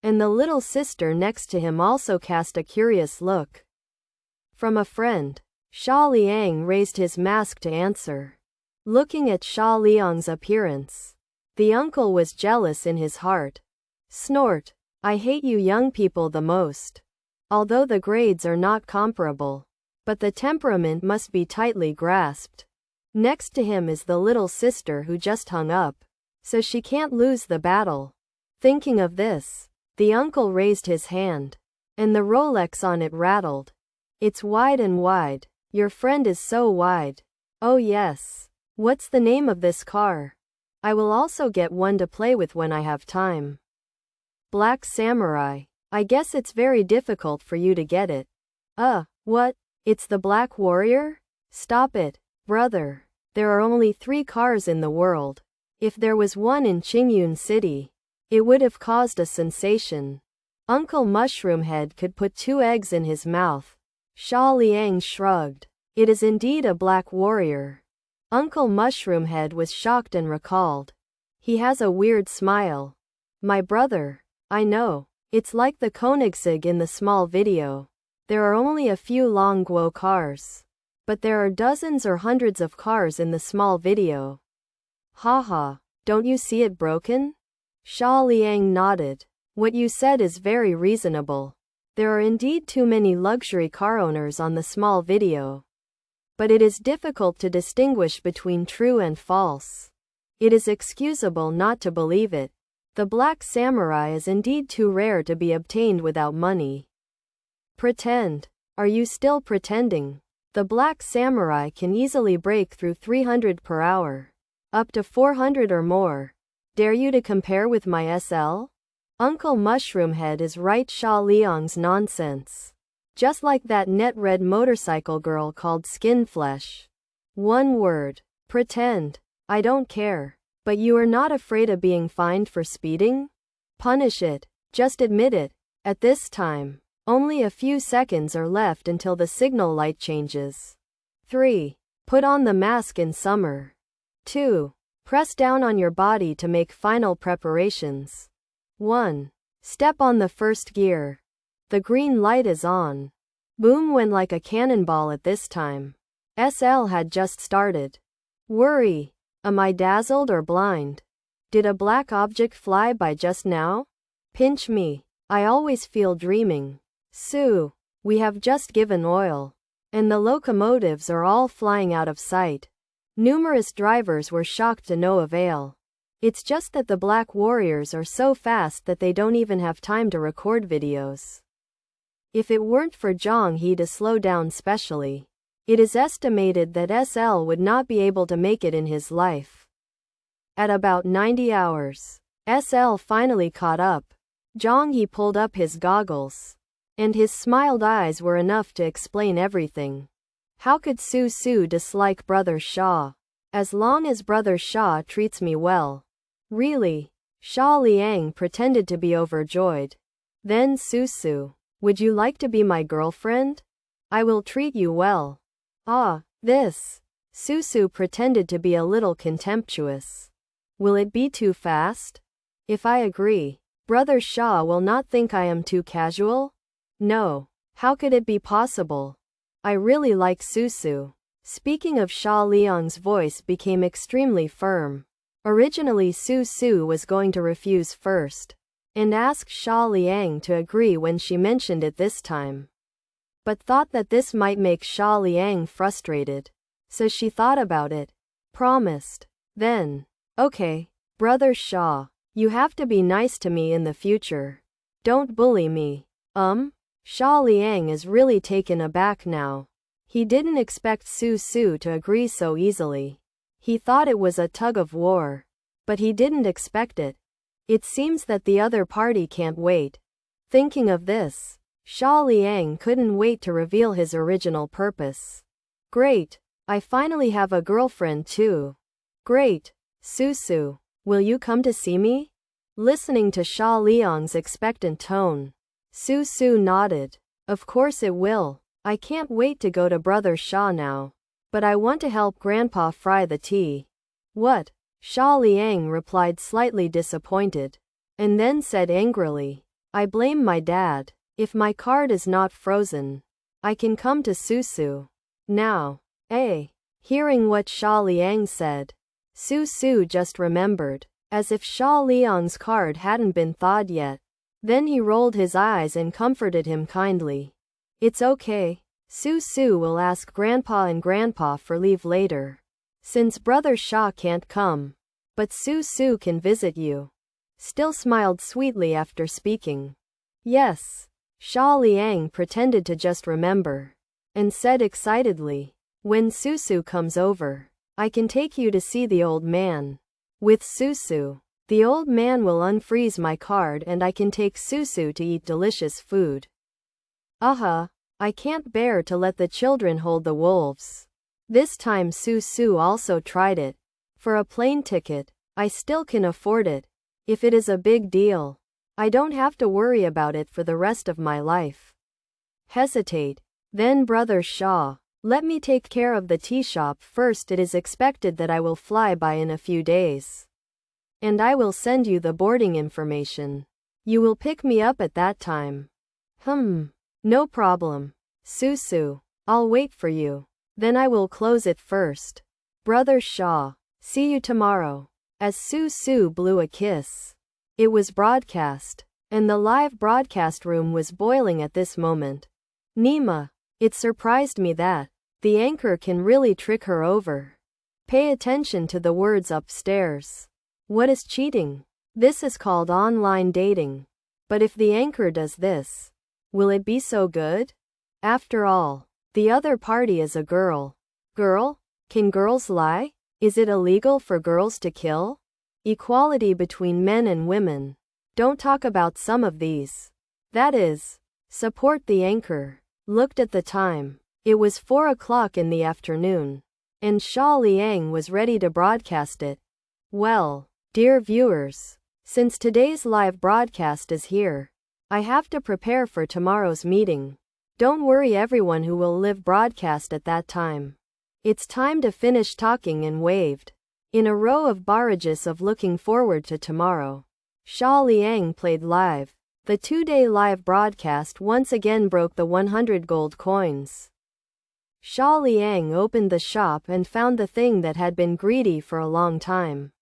And the little sister next to him also cast a curious look. From a friend. Xia Liang raised his mask to answer. Looking at Xia Liang's appearance, the uncle was jealous in his heart. Snort. I hate you young people the most. Although the grades are not comparable, but the temperament must be tightly grasped. Next to him is the little sister who just hung up, so she can't lose the battle. Thinking of this, the uncle raised his hand, and the Rolex on it rattled. It's wide and wide. Your friend is so wide. Oh yes. What's the name of this car? I will also get one to play with when I have time. Black Samurai. I guess it's very difficult for you to get it. What? It's the Black Warrior? Stop it, brother. There are only 3 cars in the world. If there was one in Qingyun City, it would have caused a sensation. Uncle Mushroomhead could put 2 eggs in his mouth. Xia Liang shrugged. It is indeed a Black Warrior. Uncle Mushroomhead was shocked and recalled. He has a weird smile. My brother. I know. It's like the Koenigsegg in the small video. There are only a few Longguo cars, but there are dozens or hundreds of cars in the small video. Haha, don't you see it broken? Xia Liang nodded. What you said is very reasonable. There are indeed too many luxury car owners on the small video. But it is difficult to distinguish between true and false. It is excusable not to believe it. The Black Samurai is indeed too rare to be obtained without money. Pretend. Are you still pretending? The black samurai can easily break through 300 per hour. Up to 400 or more. Dare you to compare with my SL? Uncle Mushroomhead is right. Xia Liang's nonsense. Just like that net red motorcycle girl called Skinflesh. One word. Pretend. I don't care. But you are not afraid of being fined for speeding? Punish it. Just admit it. At this time, only a few seconds are left until the signal light changes. 3. Put on the mask in summer. 2. Press down on your body to make final preparations. 1. Step on the first gear. The green light is on. Boom went like a cannonball at this time. SL had just started. Worry. Am I dazzled or blind? Did a black object fly by just now? Pinch me. I always feel dreaming. Sue. We have just given oil. And the locomotives are all flying out of sight. Numerous drivers were shocked to no avail. It's just that the Black Warriors are so fast that they don't even have time to record videos. If it weren't for Zhang He to slow down specially, it is estimated that SL would not be able to make it in his life. At about 90 hours, SL finally caught up. Zhang He pulled up his goggles, and his smiled eyes were enough to explain everything. How could Su dislike Brother Xia? As long as Brother Xia treats me well. Really? Xia Liang pretended to be overjoyed. Then Su, would you like to be my girlfriend? I will treat you well. Ah, this. Su pretended to be a little contemptuous. Will it be too fast? If I agree, Brother Xia will not think I am too casual? No. How could it be possible? I really like Su. Speaking of, Xia Liang's voice became extremely firm. Originally Su was going to refuse first, and ask Xia Liang to agree when she mentioned it this time. But thought that this might make Xia Liang frustrated. So she thought about it. Promised. Then. Okay, Brother Xia, you have to be nice to me in the future. Don't bully me. Xia Liang is really taken aback now. He didn't expect Su to agree so easily. He thought it was a tug of war. But he didn't expect it. It seems that the other party can't wait. Thinking of this, Xia Liang couldn't wait to reveal his original purpose. Great. I finally have a girlfriend too. Great. Su, will you come to see me? Listening to Xia Liang's expectant tone, Su nodded. Of course it will. I can't wait to go to Brother Xia now. But I want to help Grandpa fry the tea. What? Xia Liang replied, slightly disappointed, and then said angrily, I blame my dad. If my card is not frozen, I can come to Su now. Hearing what Xia Liang said, Su just remembered, as if Xia Liang's card hadn't been thawed yet. Then he rolled his eyes and comforted him kindly. It's okay. Su will ask Grandpa and Grandpa for leave later. Since Brother Xia can't come. But Su can visit you. Still smiled sweetly after speaking. Yes. Xia Liang pretended to just remember. And said excitedly, when Su comes over, I can take you to see the old man. With Su, the old man will unfreeze my card and I can take Su to eat delicious food. I can't bear to let the children hold the wolves. This time Su also tried it. For a plane ticket, I still can afford it. If it is a big deal, I don't have to worry about it for the rest of my life. Hesitate. Then Brother Xia, let me take care of the tea shop first. It is expected that I will fly by in a few days. And I will send you the boarding information. You will pick me up at that time. No problem. Su, I'll wait for you. Then I will close it first. Brother Xia, see you tomorrow. As Su blew a kiss. It was broadcast, and the live broadcast room was boiling at this moment. Nima, it surprised me that the anchor can really trick her over. Pay attention to the words upstairs. What is cheating? This is called online dating. But if the anchor does this, will it be so good? After all, The other party is a girl. Girl? Can girls lie? Is it illegal for girls to kill? Equality between men and women. Don't talk about some of these. That is. Support the anchor. Looked at the time. It was 4 o'clock in the afternoon. And Xia Liang was ready to broadcast it. Well, dear viewers, since today's live broadcast is here, I have to prepare for tomorrow's meeting. Don't worry everyone who will live broadcast at that time. It's time to finish talking and waved. In a row of barrages of looking forward to tomorrow. Xia Liang played live. The 2-day live broadcast once again broke the 100 gold coins. Xia Liang opened the shop and found the thing that had been greedy for a long time.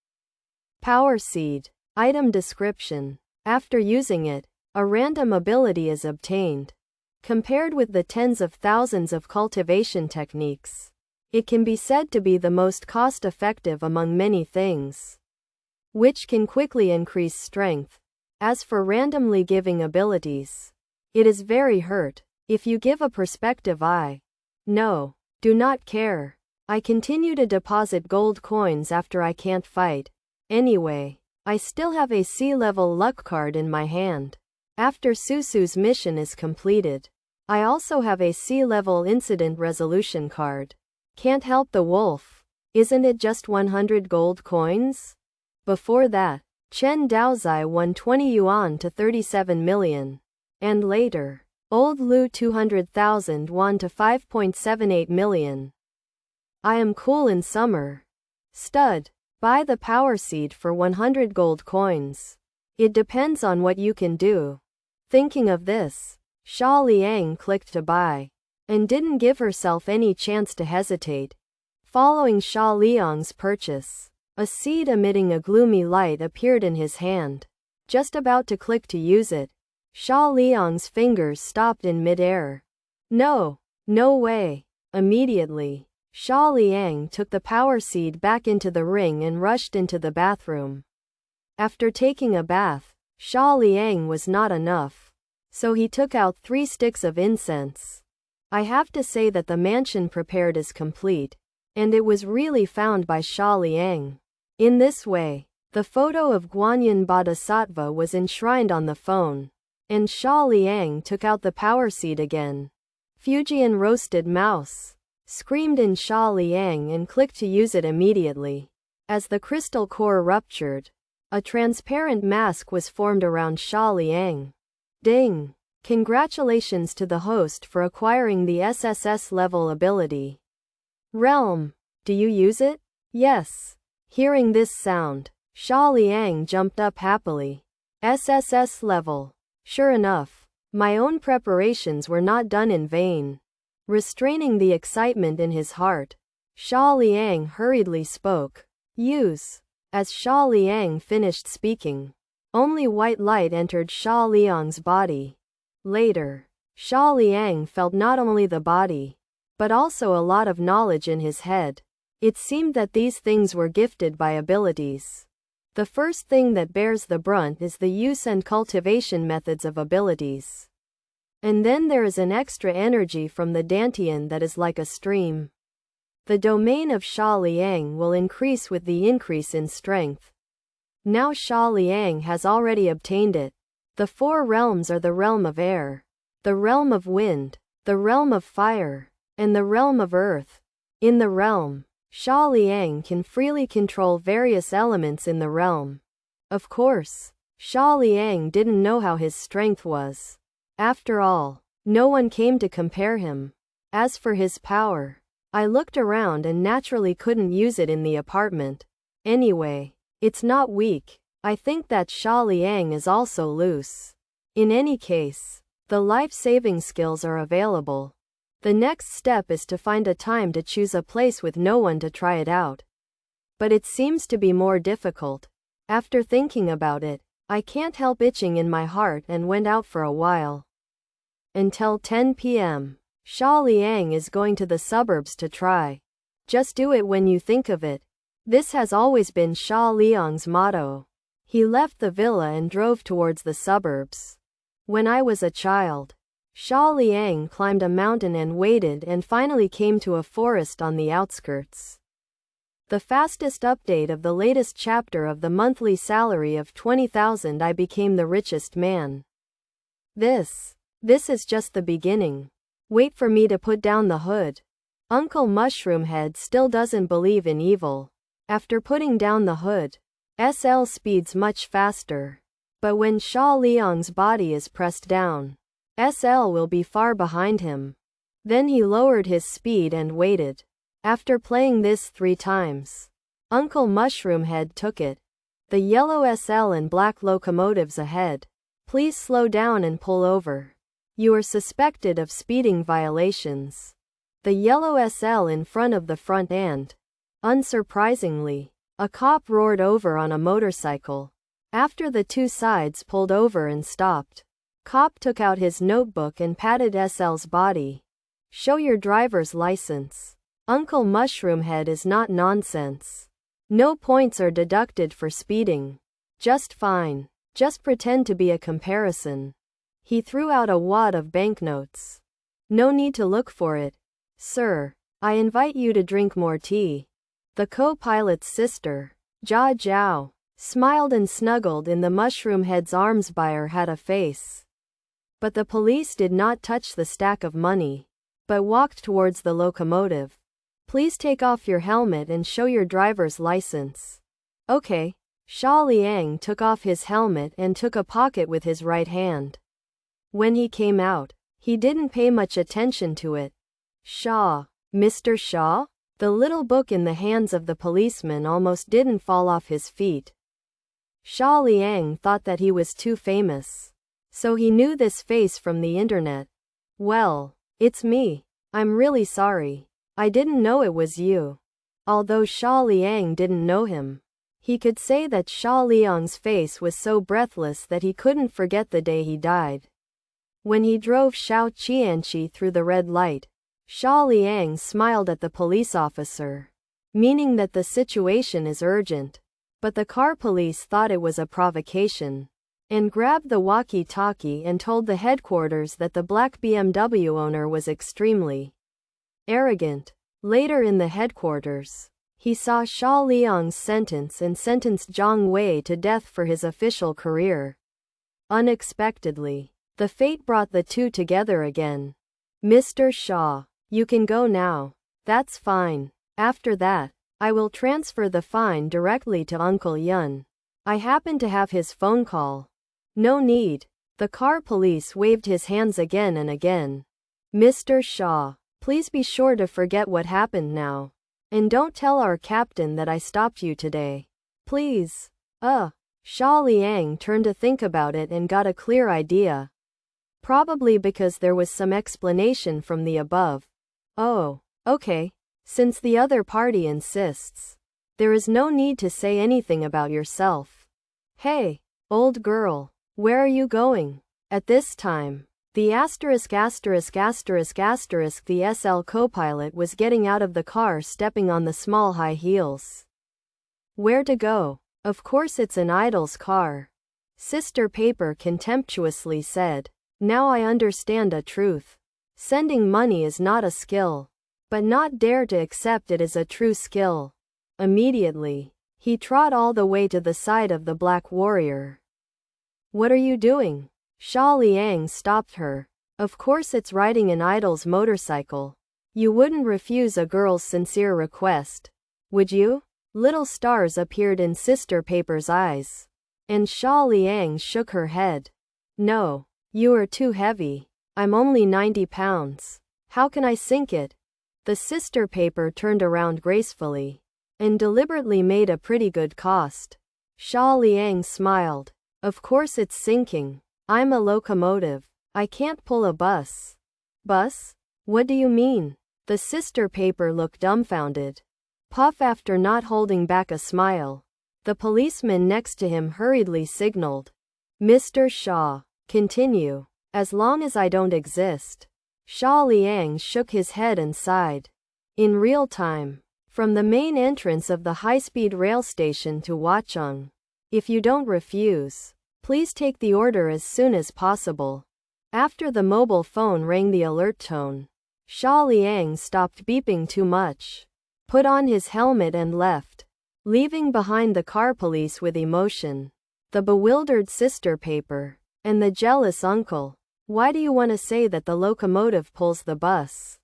Power seed. Item description. After using it, a random ability is obtained. Compared with the tens of thousands of cultivation techniques, it can be said to be the most cost-effective among many things, which can quickly increase strength. As for randomly giving abilities, it is very hurt. If you give a perspective no, do not care. I continue to deposit gold coins after I can't fight. Anyway, I still have a sea-level luck card in my hand. After Susu's mission is completed, I also have a sea-level incident resolution card. Can't help the wolf. Isn't it just 100 gold coins? Before that, Chen Daozai won 20 yuan to 37 million. And later, Old Lu 200,000 won to 5.78 million. I am cool in summer. Stud. Buy the power seed for 100 gold coins. It depends on what you can do. Thinking of this, Xia Liang clicked to buy, and didn't give herself any chance to hesitate. Following Xia Liang's purchase, a seed emitting a gloomy light appeared in his hand. Just about to click to use it, Xia Liang's fingers stopped in mid-air. No way. Immediately, Xia Liang took the power seed back into the ring and rushed into the bathroom. After taking a bath, Xia Liang was not enough, so he took out 3 sticks of incense. I have to say that the mansion prepared is complete, and it was really found by Xia Liang. In this way, the photo of Guanyin Bodhisattva was enshrined on the phone, and Xia Liang took out the power seed again. Fujian roasted mouse, screamed in Xia Liang and clicked to use it immediately. As the crystal core ruptured, a transparent mask was formed around Xia Liang. Ding! Congratulations to the host for acquiring the SSS level ability. Realm. Do you use it? Yes. Hearing this sound, Xia Liang jumped up happily. SSS level. Sure enough, my own preparations were not done in vain. Restraining the excitement in his heart, Xia Liang hurriedly spoke. Use. As Xia Liang finished speaking, only white light entered Xia Liang's body. Later, Xia Liang felt not only the body, but also a lot of knowledge in his head. It seemed that these things were gifted by abilities. The first thing that bears the brunt is the use and cultivation methods of abilities. And then there is an extra energy from the Dantian that is like a stream. The domain of Xia Liang will increase with the increase in strength. Now Xia Liang has already obtained it. The 4 realms are the realm of air, the realm of wind, the realm of fire, and the realm of earth. In the realm, Xia Liang can freely control various elements in the realm. Of course, Xia Liang didn't know how his strength was. After all, no one came to compare him. As for his power, I looked around and naturally couldn't use it in the apartment. Anyway, it's not weak. I think that Xia Liang is also loose. In any case, the life-saving skills are available. The next step is to find a time to choose a place with no one to try it out. But it seems to be more difficult. After thinking about it, I can't help itching in my heart and went out for a while. Until 10 p.m. Xia Liang is going to the suburbs to try. Just do it when you think of it. This has always been Xia Liang's motto. He left the villa and drove towards the suburbs. When I was a child, Xia Liang climbed a mountain and waited and finally came to a forest on the outskirts. The fastest update of the latest chapter of the monthly salary of 20,000. I became the richest man. This is just the beginning. Wait for me to put down the hood. Uncle Mushroomhead still doesn't believe in evil. After putting down the hood, SL speeds much faster. But when Xia Liang's body is pressed down, SL will be far behind him. Then he lowered his speed and waited. After playing this 3 times, Uncle Mushroomhead took it. The yellow SL and black locomotives ahead. Please slow down and pull over. You are suspected of speeding violations. The yellow SL in front of the front and, unsurprisingly, a cop roared over on a motorcycle. After the 2 sides pulled over and stopped, cop took out his notebook and patted SL's body. Show your driver's license. Uncle Mushroomhead is not nonsense. No points are deducted for speeding. Just fine. Just pretend to be a comparison. He threw out a wad of banknotes. No need to look for it. Sir, I invite you to drink more tea. The co-pilot's sister, Jia Jiao, smiled and snuggled in the Mushroomhead's arms. Buyer had a face. But the police did not touch the stack of money, but walked towards the locomotive. Please take off your helmet and show your driver's license. Okay. Xia Liang took off his helmet and took a pocket with his right hand. When he came out, he didn't pay much attention to it. Shaw, Mr. Shaw? The little book in the hands of the policeman almost didn't fall off his feet. Xia Liang thought that he was too famous, so he knew this face from the internet. Well, it's me. I'm really sorry. I didn't know it was you. Although Xia Liang didn't know him, he could say that Xia Liang's face was so breathless that he couldn't forget the day he died. When he drove Xiao Qianqi through the red light, Xia Liang smiled at the police officer, meaning that the situation is urgent. But the car police thought it was a provocation, and grabbed the walkie-talkie and told the headquarters that the black BMW owner was extremely arrogant. Later in the headquarters, he saw Xia Liang's sentence and sentenced Zhang Wei to death for his official career. Unexpectedly, the fate brought the two together again. Mr. Shaw, you can go now. That's fine. After that, I will transfer the fine directly to Uncle Yun. I happen to have his phone call. No need. The car police waved his hands again and again. Mr. Shaw, please be sure to forget what happened now. And don't tell our captain that I stopped you today. Please. Xia Liang turned to think about it and got a clear idea. Probably because there was some explanation from the above. Oh, okay. Since the other party insists, there is no need to say anything about yourself. Hey, old girl, where are you going? At this time, the the SL co-pilot was getting out of the car, stepping on the small high heels. Where to go? Of course it's an idol's car. Sister Paper contemptuously said. Now I understand a truth. Sending money is not a skill, but not dare to accept it as a true skill. Immediately, he trod all the way to the side of the black warrior. What are you doing? Xia Liang stopped her. Of course it's riding an idol's motorcycle. You wouldn't refuse a girl's sincere request, would you? Little stars appeared in Sister Paper's eyes. And Xia Liang shook her head. No, you are too heavy. I'm only 90 pounds. How can I sink it? The Sister Paper turned around gracefully and deliberately made a pretty good cost. Xia Liang smiled. Of course it's sinking. I'm a locomotive. I can't pull a bus. Bus? What do you mean? The Sister Paper looked dumbfounded. Puff after not holding back a smile. The policeman next to him hurriedly signaled. Mr. Shaw, continue. As long as I don't exist. Xia Liang shook his head and sighed. In real time. From the main entrance of the high-speed rail station to Huacheng. If you don't refuse, please take the order as soon as possible. After the mobile phone rang the alert tone, Xia Liang stopped beeping too much, put on his helmet and left, leaving behind the car police with emotion, the bewildered sister paper, and the jealous uncle. Why do you want to say that the locomotive pulls the bus?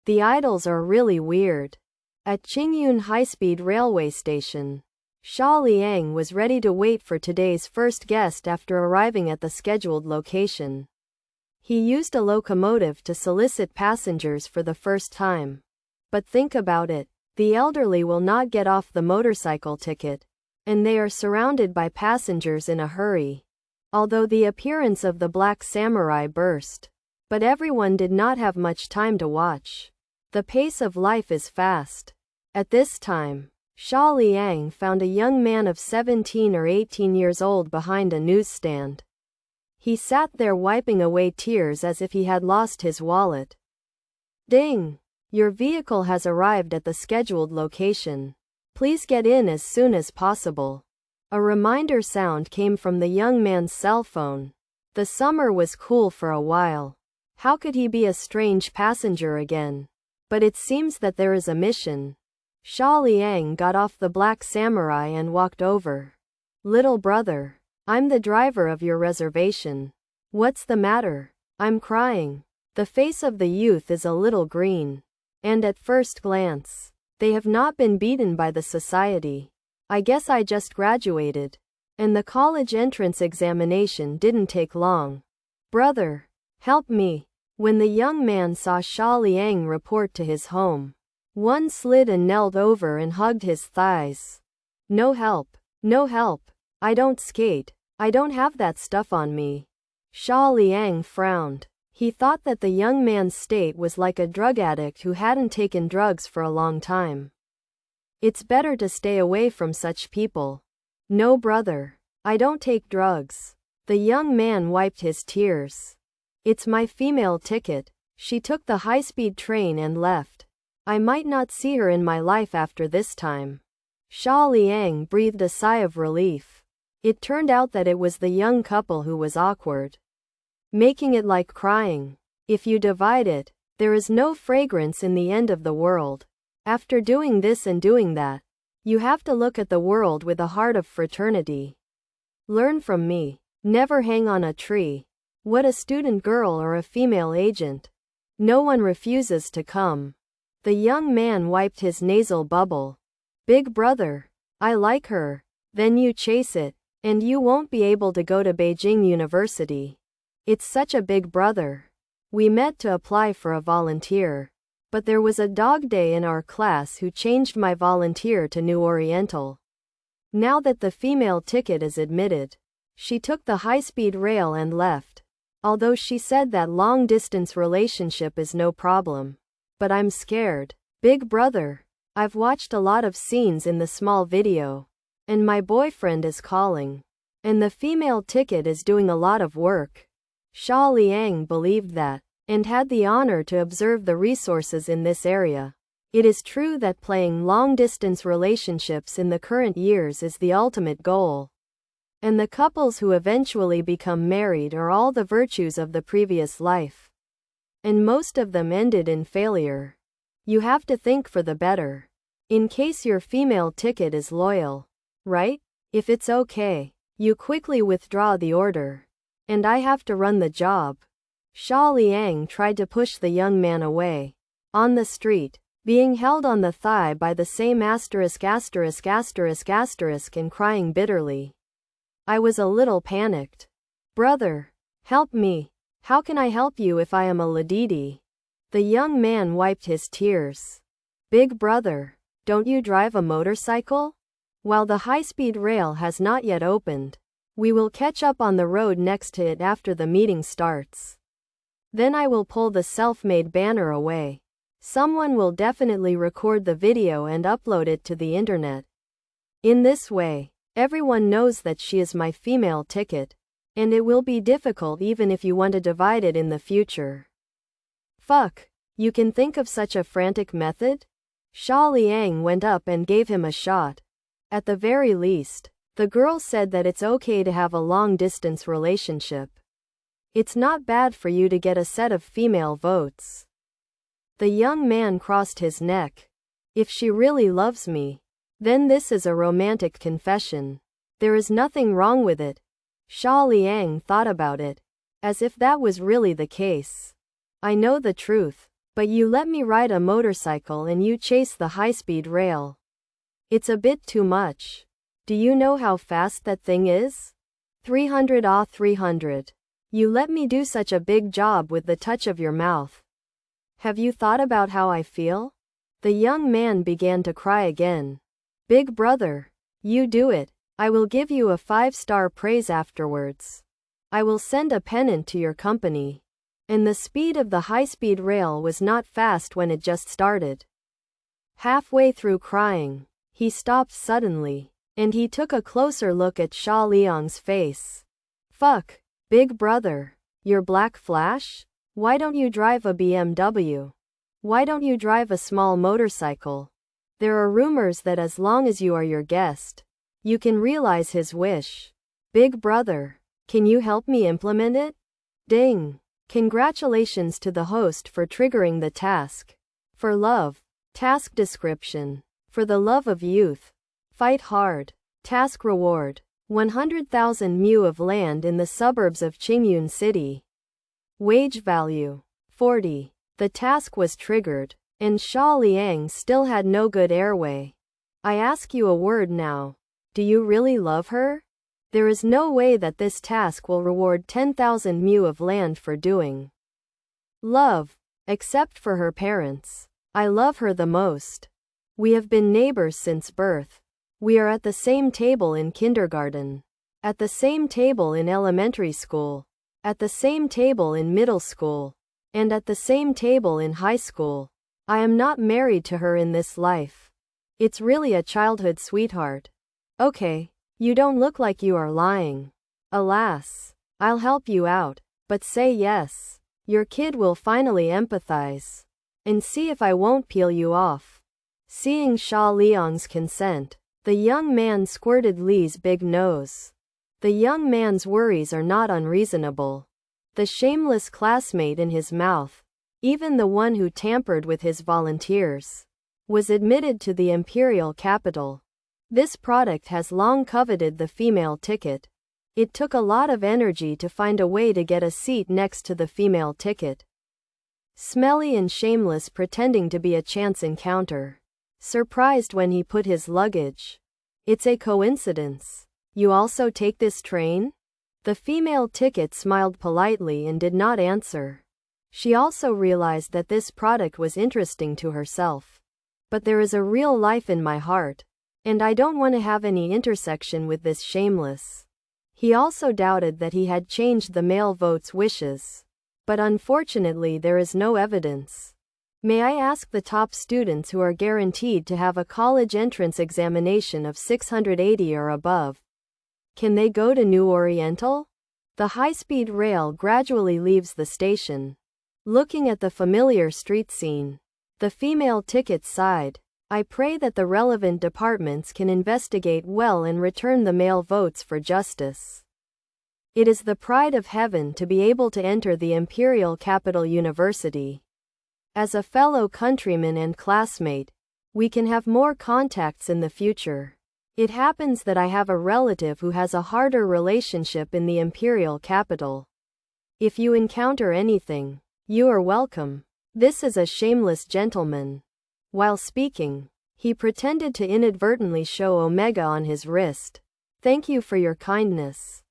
The idols are really weird. At Qingyun High-Speed Railway Station, Xia Liang was ready to wait for today's first guest after arriving at the scheduled location. He used a locomotive to solicit passengers for the first time. But think about it. The elderly will not get off the motorcycle ticket, and they are surrounded by passengers in a hurry. Although the appearance of the black samurai burst, but everyone did not have much time to watch. The pace of life is fast. At this time, Xia Liang found a young man of 17 or 18 years old behind a newsstand. He sat there wiping away tears as if he had lost his wallet. Ding! Your vehicle has arrived at the scheduled location. Please get in as soon as possible. A reminder sound came from the young man's cell phone. The summer was cool for a while. How could he be a strange passenger again? But it seems that there is a mission. Xia Liang got off the black samurai and walked over. Little brother, I'm the driver of your reservation. What's the matter? I'm crying. The face of the youth is a little green. And at first glance, they have not been beaten by the society. I guess I just graduated. And the college entrance examination didn't take long. Brother, help me. When the young man saw Xia Liang report to his home, one slid and knelt over and hugged his thighs. No help. No help. I don't skate. I don't have that stuff on me. Xia Liang frowned. He thought that the young man's state was like a drug addict who hadn't taken drugs for a long time. It's better to stay away from such people. No, brother. I don't take drugs. The young man wiped his tears. It's my female ticket. She took the high-speed train and left. I might not see her in my life after this time. Xia Liang breathed a sigh of relief. It turned out that it was the young couple who was awkward, making it like crying. If you divide it, there is no fragrance in the end of the world. After doing this and doing that, you have to look at the world with a heart of fraternity. Learn from me. Never hang on a tree. What a student girl or a female agent. No one refuses to come. The young man wiped his nasal bubble. Big brother, I like her. Then you chase it, and you won't be able to go to Beijing University. It's such a big brother. We met to apply for a volunteer. But there was a dog day in our class who changed my volunteer to New Oriental. Now that the female ticket is admitted, she took the high-speed rail and left. Although she said that long-distance relationship is no problem. But I'm scared. Big brother, I've watched a lot of scenes in the small video. And my boyfriend is calling. And the female ticket is doing a lot of work. Xia Liang believed that, and had the honor to observe the resources in this area. It is true that playing long-distance relationships in the current years is the ultimate goal. And the couples who eventually become married are all the virtues of the previous life. And most of them ended in failure. You have to think for the better. In case your female ticket is loyal, right? If it's okay, you quickly withdraw the order. And I have to run the job. Xia Liang tried to push the young man away. On the street, being held on the thigh by the same asterisk and crying bitterly. I was a little panicked. Brother, help me. How can I help you if I am a ladidi? The young man wiped his tears. Big brother, don't you drive a motorcycle? While the high-speed rail has not yet opened, we will catch up on the road next to it after the meeting starts. Then I will pull the self-made banner away. Someone will definitely record the video and upload it to the internet. In this way, everyone knows that she is my female ticket, and it will be difficult even if you want to divide it in the future. Fuck, you can think of such a frantic method? Xia Liang went up and gave him a shot. At the very least, the girl said that it's okay to have a long-distance relationship. It's not bad for you to get a set of female votes. The young man crossed his neck. If she really loves me, then this is a romantic confession. There is nothing wrong with it. Xia Liang thought about it, as if that was really the case. I know the truth, but you let me ride a motorcycle and you chase the high-speed rail. It's a bit too much. Do you know how fast that thing is? 300 300. You let me do such a big job with the touch of your mouth. Have you thought about how I feel? The young man began to cry again. Big brother, you do it. I will give you a 5-star praise afterwards. I will send a pennant to your company. And the speed of the high-speed rail was not fast when it just started. Halfway through crying, he stopped suddenly, and he took a closer look at Xia Liang's face. Fuck, big brother, you're Black Flash? Why don't you drive a BMW? Why don't you drive a small motorcycle? There are rumors that as long as you are your guest, you can realize his wish. Big brother, can you help me implement it? Ding. Congratulations to the host for triggering the task. For love. Task description. For the love of youth. Fight hard. Task reward. 100,000 mu of land in the suburbs of Qingyun City. Wage value. 40. The task was triggered, and Xia Liang still had no good airway. I ask you a word now. Do you really love her? There is no way that this task will reward 10,000 mu of land for doing. Love. Except for her parents. I love her the most. We have been neighbors since birth. We are at the same table in kindergarten. At the same table in elementary school. At the same table in middle school. And at the same table in high school. I am not married to her in this life. It's really a childhood sweetheart. Okay, you don't look like you are lying. Alas, I'll help you out, but say yes. Your kid will finally empathize. And see if I won't peel you off. Seeing Xia Liang's consent, the young man squirted Li's big nose. The young man's worries are not unreasonable. The shameless classmate in his mouth, even the one who tampered with his volunteers, was admitted to the imperial capital. This product has long coveted the female ticket. It took a lot of energy to find a way to get a seat next to the female ticket. Smelly and shameless pretending to be a chance encounter. Surprised when he put his luggage. It's a coincidence. You also take this train? The female ticket smiled politely and did not answer. She also realized that this product was interesting to herself. But there is a real life in my heart, and I don't want to have any intersection with this shameless. He also doubted that he had changed the male vote's wishes. But unfortunately there is no evidence. May I ask the top students who are guaranteed to have a college entrance examination of 680 or above? Can they go to New Oriental? The high-speed rail gradually leaves the station. Looking at the familiar street scene, the female ticket sighed. I pray that the relevant departments can investigate well and return the male votes for justice. It is the pride of heaven to be able to enter the Imperial Capital University. As a fellow countryman and classmate, we can have more contacts in the future. It happens that I have a relative who has a harder relationship in the imperial capital. If you encounter anything, you are welcome. This is a shameless gentleman. While speaking, he pretended to inadvertently show Omega on his wrist. Thank you for your kindness.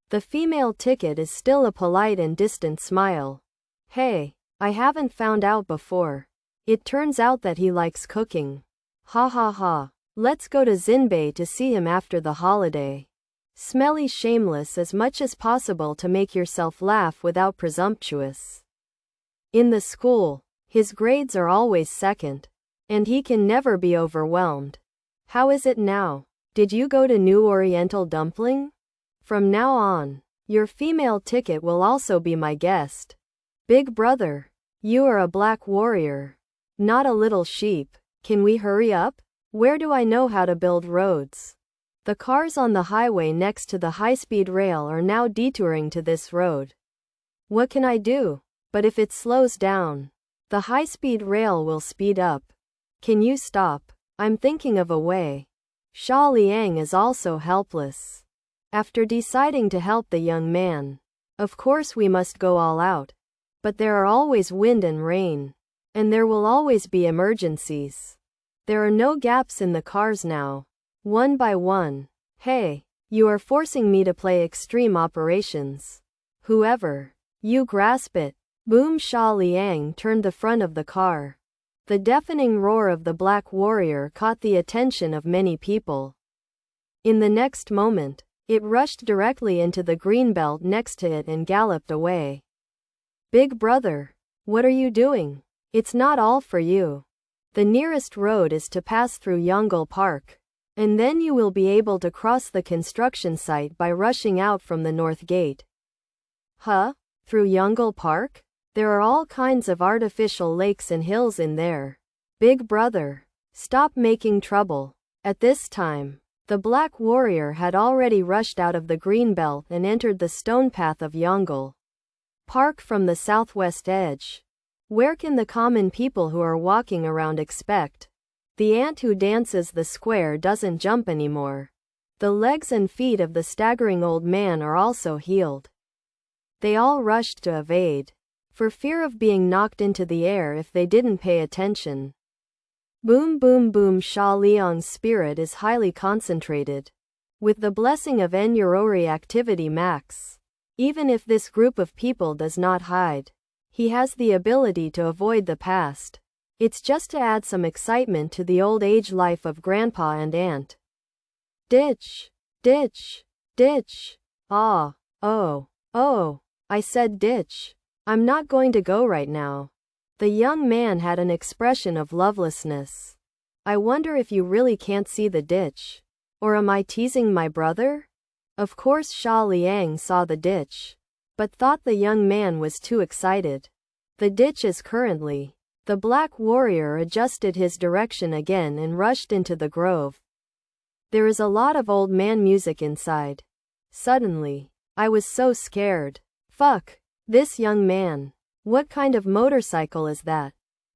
The female ticket is still a polite and distant smile. Hey, I haven't found out before. It turns out that he likes cooking. Ha ha ha. Let's go to Xinbei to see him after the holiday. Smelly shameless as much as possible to make yourself laugh without presumptuous. In the school, his grades are always second. And he can never be overwhelmed. How is it now? Did you go to New Oriental Dumpling? From now on, your female ticket will also be my guest. Big brother, you are a black warrior. Not a little sheep. Can we hurry up? Where do I know how to build roads? The cars on the highway next to the high-speed rail are now detouring to this road. What can I do? But if it slows down, the high-speed rail will speed up. Can you stop? I'm thinking of a way. Xia Liang is also helpless. After deciding to help the young man, of course we must go all out. But there are always wind and rain. And there will always be emergencies. There are no gaps in the cars now. One by one. Hey, you are forcing me to play extreme operations. Whoever. You grasp it. Boom! Xia Liang turned the front of the car. The deafening roar of the Black Warrior caught the attention of many people. In the next moment, it rushed directly into the green belt next to it and galloped away. Big brother, what are you doing? It's not all for you. The nearest road is to pass through Yongle Park. And then you will be able to cross the construction site by rushing out from the north gate. Huh? Through Yongle Park? There are all kinds of artificial lakes and hills in there. Big brother, stop making trouble. At this time, the Black Warrior had already rushed out of the green belt and entered the stone path of Yongle Park from the southwest edge. Where can the common people who are walking around expect? The ant who dances the square doesn't jump anymore. The legs and feet of the staggering old man are also healed. They all rushed to evade, for fear of being knocked into the air if they didn't pay attention. Boom boom boom! Xia Liang's spirit is highly concentrated. With the blessing of Enurori activity max. Even if this group of people does not hide, he has the ability to avoid the past. It's just to add some excitement to the old age life of grandpa and aunt. Ditch, ditch, ditch. Ah, oh, I said ditch. I'm not going to go right now. The young man had an expression of lovelessness. I wonder if you really can't see the ditch. Or am I teasing my brother? Of course Xia Liang saw the ditch, but thought the young man was too excited. The ditch is currently. The Black Warrior adjusted his direction again and rushed into the grove. There is a lot of old man music inside. Suddenly, I was so scared. Fuck, this young man. What kind of motorcycle is that?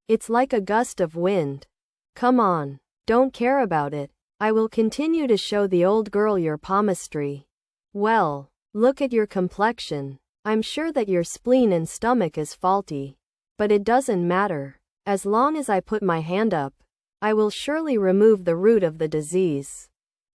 It's like a gust of wind. Come on, don't care about it. I will continue to show the old girl your palmistry. Well, look at your complexion. I'm sure that your spleen and stomach is faulty. But it doesn't matter. As long as I put my hand up, I will surely remove the root of the disease.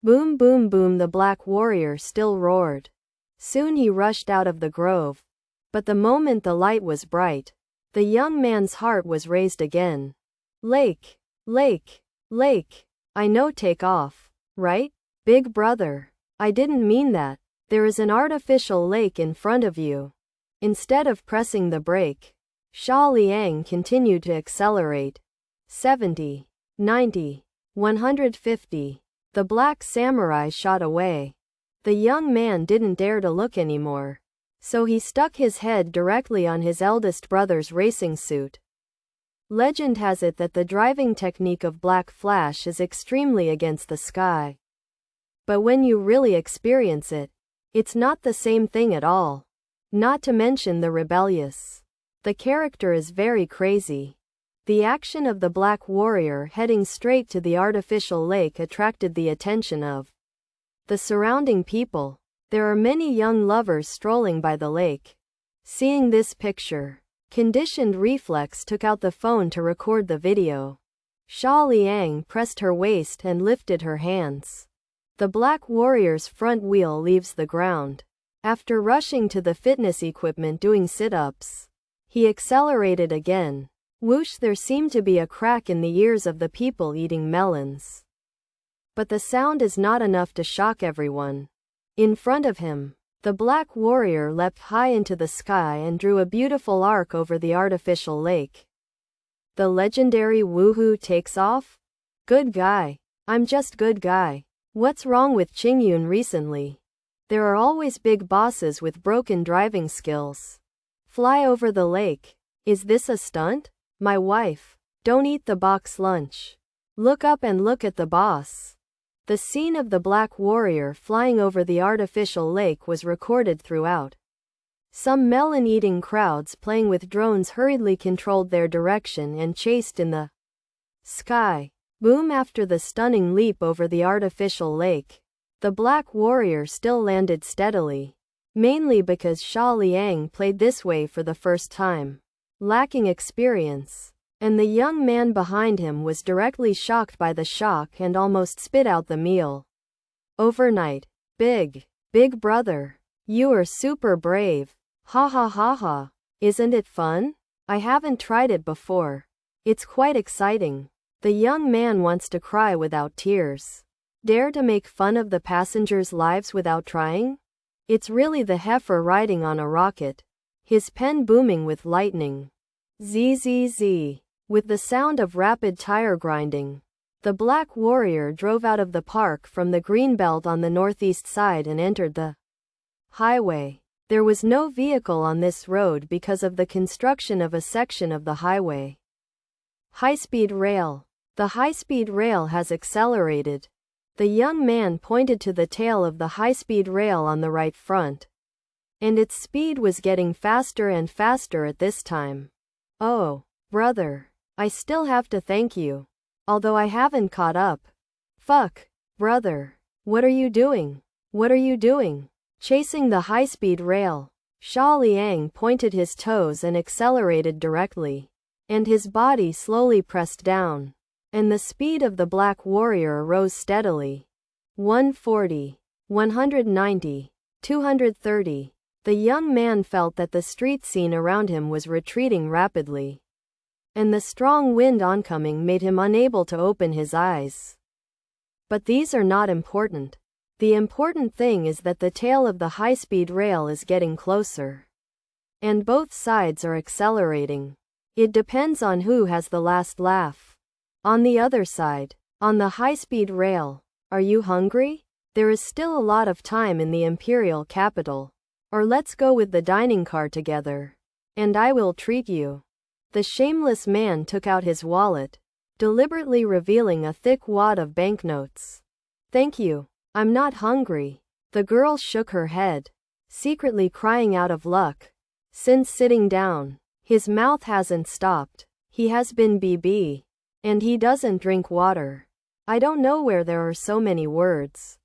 Boom boom boom! The Black Warrior still roared. Soon he rushed out of the grove. But the moment the light was bright, the young man's heart was raised again. Lake, lake, lake. I know, take off, right? Big brother. I didn't mean that. There is an artificial lake in front of you. Instead of pressing the brake, Xia Liang continued to accelerate. 70, 90, 150. The black samurai shot away. The young man didn't dare to look anymore, so he stuck his head directly on his eldest brother's racing suit. Legend has it that the driving technique of Black Flash is extremely against the sky. But when you really experience it, it's not the same thing at all. Not to mention the rebellious. The character is very crazy. The action of the Black Warrior heading straight to the artificial lake attracted the attention of the surrounding people. There are many young lovers strolling by the lake. Seeing this picture, Conditioned Reflex took out the phone to record the video. Xia Liang pressed her waist and lifted her hands. The Black Warrior's front wheel leaves the ground. After rushing to the fitness equipment doing sit-ups, he accelerated again. Whoosh! There seemed to be a crack in the ears of the people eating melons. But the sound is not enough to shock everyone. In front of him, the Black Warrior leapt high into the sky and drew a beautiful arc over the artificial lake. The legendary woohoo takes off? Good guy. I'm just good guy. What's wrong with Qingyun recently? There are always big bosses with broken driving skills. Fly over the lake. Is this a stunt? My wife. Don't eat the box lunch. Look up and look at the boss. The scene of the Black Warrior flying over the artificial lake was recorded throughout. Some melon-eating crowds playing with drones hurriedly controlled their direction and chased in the sky. Boom! After the stunning leap over the artificial lake, the black warrior still landed steadily, mainly because Xia Liang played this way for the first time, lacking experience. And the young man behind him was directly shocked by the shock and almost spit out the meal. Overnight. Big brother. You are super brave. Ha ha ha ha. Isn't it fun? I haven't tried it before. It's quite exciting. The young man wants to cry without tears. Dare to make fun of the passengers' lives without trying? It's really the heifer riding on a rocket. His pen booming with lightning. Zzz. With the sound of rapid tire grinding, the black warrior drove out of the park from the greenbelt on the northeast side and entered the highway. There was no vehicle on this road because of the construction of a section of the highway. High-speed rail. The high-speed rail has accelerated. The young man pointed to the tail of the high-speed rail on the right front. And its speed was getting faster and faster at this time. Oh, brother. I still have to thank you. Although I haven't caught up. Fuck, brother. What are you doing? What are you doing? Chasing the high-speed rail. Xia Liang pointed his toes and accelerated directly. And his body slowly pressed down. And the speed of the black warrior rose steadily. 140, 190, 230. The young man felt that the street scene around him was retreating rapidly. And the strong wind oncoming made him unable to open his eyes. But these are not important. The important thing is that the tail of the high-speed rail is getting closer. And both sides are accelerating. It depends on who has the last laugh. On the other side, on the high-speed rail, are you hungry? There is still a lot of time in the imperial capital. Or let's go with the dining car together. And I will treat you. The shameless man took out his wallet, deliberately revealing a thick wad of banknotes. Thank you. I'm not hungry. The girl shook her head, secretly crying out of luck. Since sitting down, his mouth hasn't stopped. He has been BB. And he doesn't drink water. I don't know where there are so many words.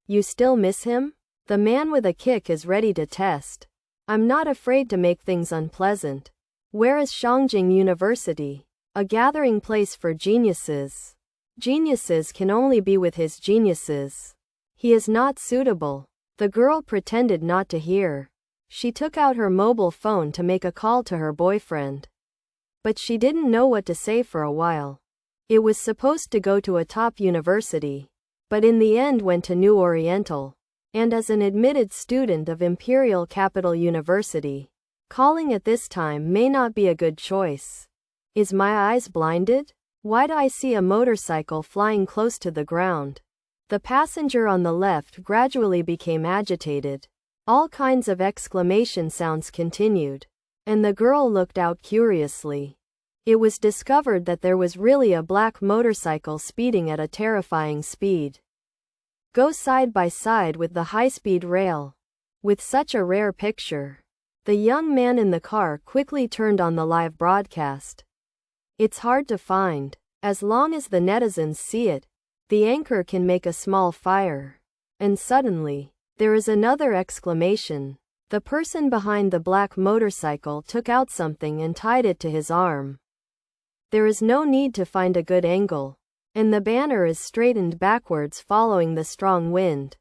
You still miss him? The man with a kick is ready to test. I'm not afraid to make things unpleasant. Where is Shangjing University? A gathering place for geniuses. Geniuses can only be with his geniuses. He is not suitable. The girl pretended not to hear. She took out her mobile phone to make a call to her boyfriend. But she didn't know what to say for a while. It was supposed to go to a top university, but in the end went to New Oriental. And as an admitted student of Imperial Capital University, calling at this time may not be a good choice. Is my eyes blinded? Why do I see a motorcycle flying close to the ground? The passenger on the left gradually became agitated. All kinds of exclamation sounds continued. And the girl looked out curiously. It was discovered that there was really a black motorcycle speeding at a terrifying speed. Go side by side with the high-speed rail. With such a rare picture. The young man in the car quickly turned on the live broadcast. It's hard to find. As long as the netizens see it, the anchor can make a small fire. And suddenly, there is another exclamation. The person behind the black motorcycle took out something and tied it to his arm. There is no need to find a good angle. And the banner is straightened backwards following the strong wind.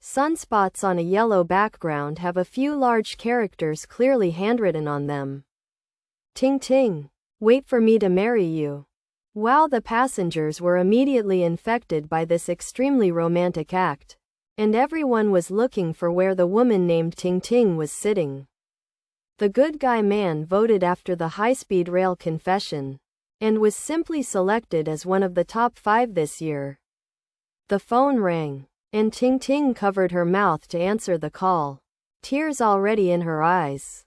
Sunspots on a yellow background have a few large characters clearly handwritten on them. Ting ting. Wait for me to marry you. Wow, the passengers were immediately infected by this extremely romantic act. And everyone was looking for where the woman named Ting Ting was sitting. The good guy man voted after the high-speed rail confession. And was simply selected as one of the top 5 this year. The phone rang. And Ting Ting covered her mouth to answer the call. Tears already in her eyes.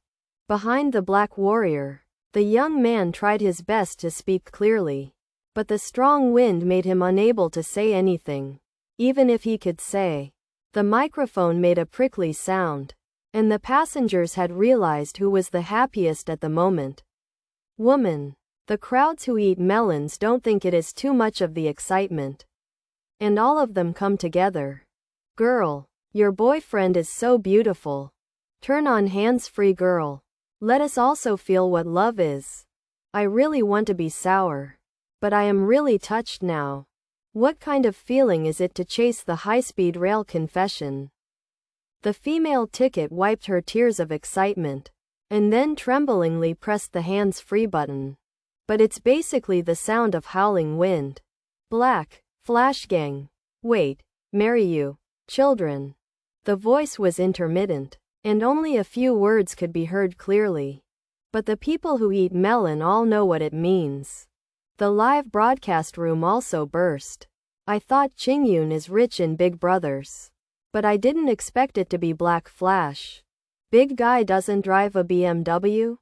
Behind the black warrior, the young man tried his best to speak clearly. But the strong wind made him unable to say anything. Even if he could say. The microphone made a prickly sound. and the passengers had realized who was the happiest at the moment. Woman. The crowds who eat melons don't think it is too much of the excitement. And all of them come together. Girl. Your boyfriend is so beautiful. Turn on hands-free girl. Let us also feel what love is. I really want to be sour. But I am really touched now. What kind of feeling is it to chase the high-speed rail confession? The female ticket wiped her tears of excitement, and then tremblingly pressed the hands-free button. But it's basically the sound of howling wind. Black, Flash Gang. Wait, marry you, children. The voice was intermittent, and only a few words could be heard clearly. But the people who eat melon all know what it means. The live broadcast room also burst. I thought Qingyun is rich in Big Brothers. But I didn't expect it to be Black Flash. Big guy doesn't drive a BMW?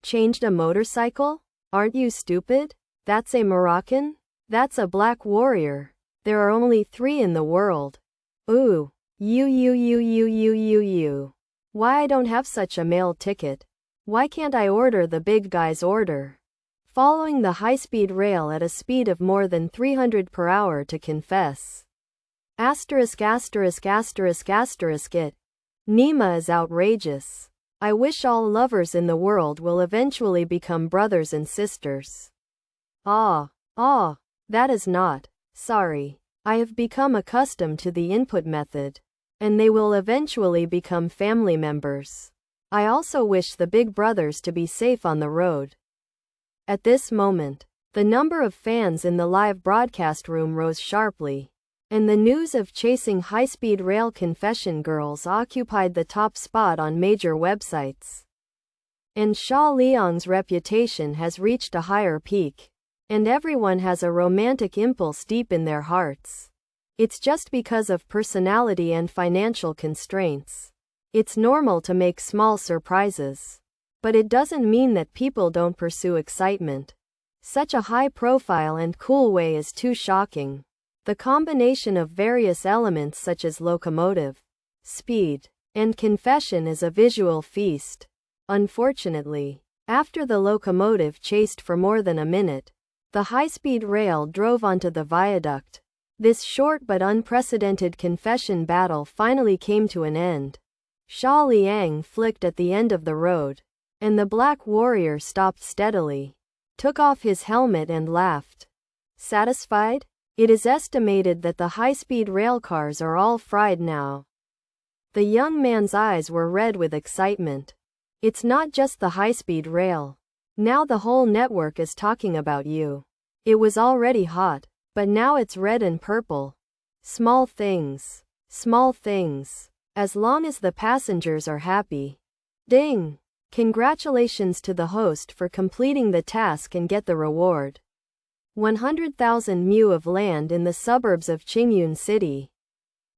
Changed a motorcycle? Aren't you stupid? That's a Moroccan? That's a black warrior. There are only 3 in the world. Ooh. You. Why I don't have such a male ticket? Why can't I order the big guy's order? Following the high-speed rail at a speed of more than 300 per hour to confess. Asterisk. It. Nima is outrageous. I wish all lovers in the world will eventually become brothers and sisters. That is not. Sorry. I have become accustomed to the input method. And they will eventually become family members. I also wish the big brothers to be safe on the road. At this moment, the number of fans in the live broadcast room rose sharply, and the news of chasing high-speed rail confession girls occupied the top spot on major websites. And Xia Liang's reputation has reached a higher peak, and everyone has a romantic impulse deep in their hearts. It's just because of personality and financial constraints. It's normal to make small surprises. But it doesn't mean that people don't pursue excitement. Such a high profile and cool way is too shocking. The combination of various elements such as locomotive, speed, and confession is a visual feast. Unfortunately, after the locomotive chased for more than a minute, the high-speed rail drove onto the viaduct. This short but unprecedented confession battle finally came to an end. Xia Liang flicked at the end of the road, and the black warrior stopped steadily, took off his helmet and laughed. Satisfied? It is estimated that the high-speed rail cars are all fried now. The young man's eyes were red with excitement. It's not just the high-speed rail. Now the whole network is talking about you. It was already hot, but now it's red and purple. Small things. As long as the passengers are happy. Ding! Congratulations to the host for completing the task and get the reward. 100,000 mu of land in the suburbs of Qingyun City.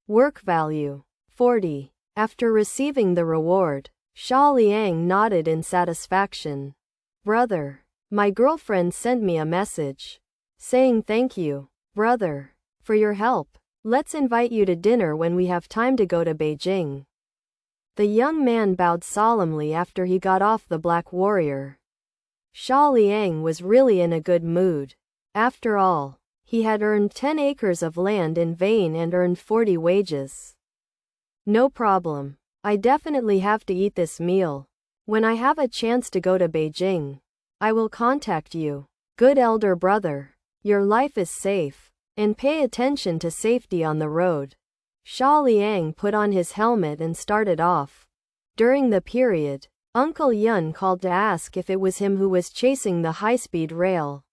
Work value. 40. After receiving the reward, Xia Liang nodded in satisfaction. Brother. My girlfriend sent me a message. Saying thank you, brother, for your help. Let's invite you to dinner when we have time to go to Beijing. The young man bowed solemnly after he got off the black warrior. Xia Liang was really in a good mood. After all, he had earned 10 acres of land in vain and earned 40 wages. No problem. I definitely have to eat this meal. When I have a chance to go to Beijing, I will contact you. Good elder brother. Your life is safe. And pay attention to safety on the road. Xia Liang put on his helmet and started off. During the period, Uncle Yun called to ask if it was him who was chasing the high-speed rail.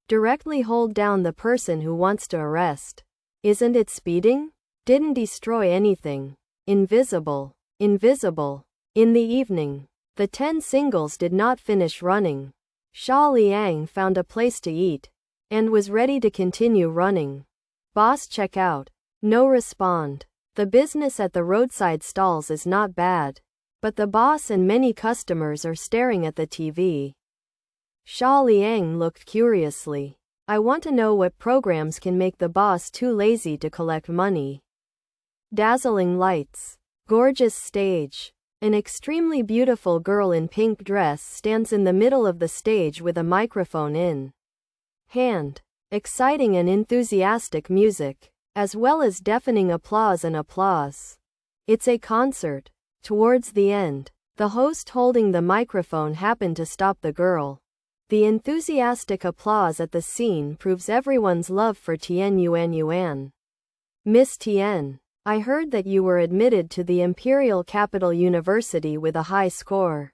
Directly hold down the person who wants to arrest. Isn't it speeding? Didn't destroy anything. Invisible. In the evening, the 10 singles did not finish running. Xia Liang found a place to eat, and was ready to continue running. Boss, check out. No respond. The business at the roadside stalls is not bad, but the boss and many customers are staring at the TV. Xia Liang looked curiously. I want to know what programs can make the boss too lazy to collect money. Dazzling lights. Gorgeous stage. An extremely beautiful girl in pink dress stands in the middle of the stage with a microphone in hand. Exciting and enthusiastic music, as well as deafening applause and applause. It's a concert. Towards the end, the host holding the microphone happened to stop the girl. The enthusiastic applause at the scene proves everyone's love for Yuan. Miss Tian, I heard that you were admitted to the Imperial Capital University with a high score.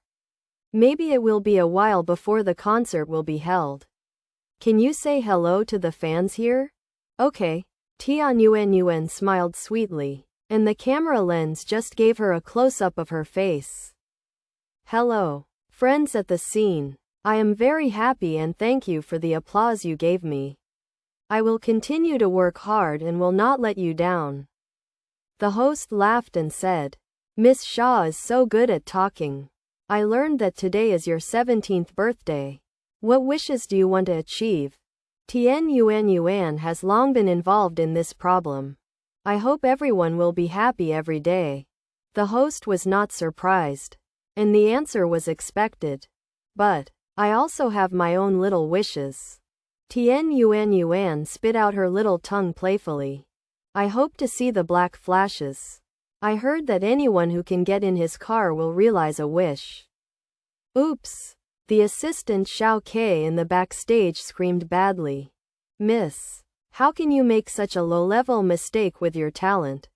Maybe it will be a while before the concert will be held. Can you say hello to the fans here? Okay. Yuan smiled sweetly, and the camera lens just gave her a close-up of her face. Hello, friends at the scene. I am very happy and thank you for the applause you gave me. I will continue to work hard and will not let you down. The host laughed and said, Miss Xia is so good at talking. I learned that today is your 17th birthday. What wishes do you want to achieve? Yuan has long been involved in this problem. I hope everyone will be happy every day. The host was not surprised, and the answer was expected. But I also have my own little wishes. Yuan spit out her little tongue playfully. I hope to see the black flashes. I heard that anyone who can get in his car will realize a wish. Oops. The assistant Xiao Ke in the backstage screamed badly. Miss, how can you make such a low-level mistake with your talent?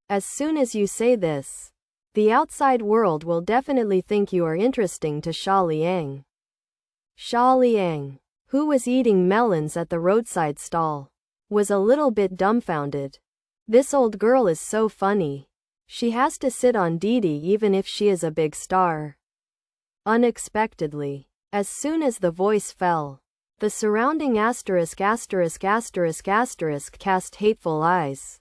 As soon as you say this, the outside world will definitely think you are interesting to Xia Liang. Xia Liang, who was eating melons at the roadside stall, was a little bit dumbfounded. This old girl is so funny. She has to sit on Didi even if she is a big star. Unexpectedly, as soon as the voice fell, the surrounding asterisk cast hateful eyes.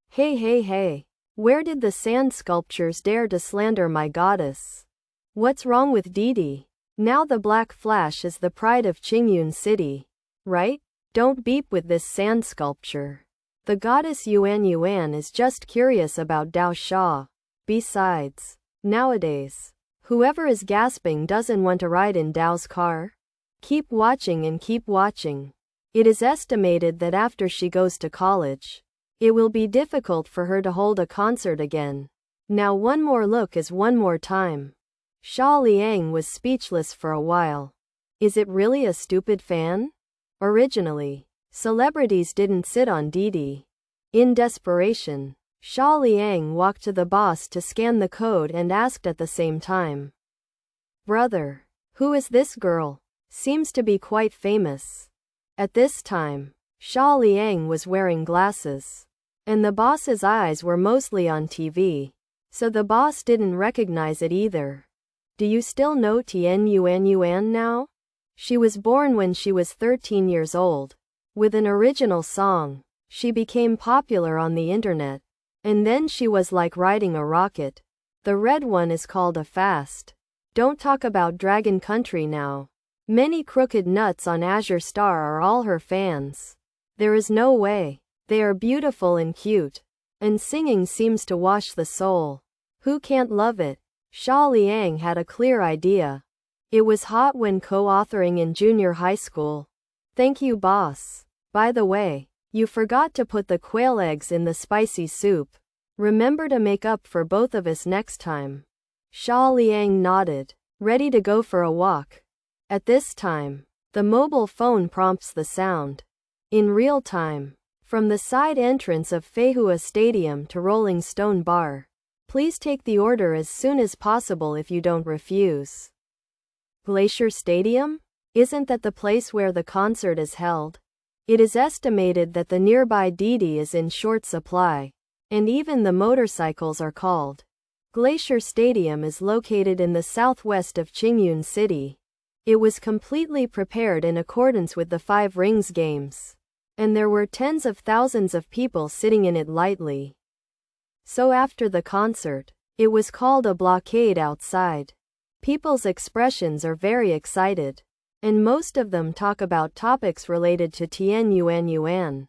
Hey, where did the sand sculptures dare to slander my goddess? What's wrong with Didi? Now the black flash is the pride of Qingyun City, right? Don't beep with this sand sculpture. The goddess Yuan is just curious about Dao Sha. Besides, nowadays, whoever is gasping doesn't want to ride in Dao's car. Keep watching and keep watching. It is estimated that after she goes to college, it will be difficult for her to hold a concert again. Now one more look is one more time. Xia Liang was speechless for a while. Is it really a stupid fan? Originally, celebrities didn't sit on Didi. In desperation, Xia Liang walked to the boss to scan the code and asked at the same time. Brother, who is this girl? Seems to be quite famous. At this time, Xia Liang was wearing glasses, and the boss's eyes were mostly on TV, so the boss didn't recognize it either. Do you still know Yuan now? She was born when she was 13 years old. With an original song, she became popular on the internet. And then she was like riding a rocket. The red one is called a fast. Don't talk about Dragon Country now. Many crooked nuts on Azure Star are all her fans. There is no way. They are beautiful and cute. And singing seems to wash the soul. Who can't love it? Xia Liang had a clear idea. It was hot when co-authoring in junior high school. Thank you, boss. By the way, you forgot to put the quail eggs in the spicy soup. Remember to make up for both of us next time. Xia Liang nodded, ready to go for a walk. At this time, the mobile phone prompts the sound. In real time, from the side entrance of Feihua Stadium to Rolling Stone Bar. Please take the order as soon as possible if you don't refuse. Glacier Stadium? Isn't that the place where the concert is held? It is estimated that the nearby Didi is in short supply, and even the motorcycles are called. Glacier Stadium is located in the southwest of Qingyun City. It was completely prepared in accordance with the Five Rings games, and there were tens of thousands of people sitting in it lightly. So after the concert, it was called a blockade outside. People's expressions are very excited, and most of them talk about topics related to Yuan.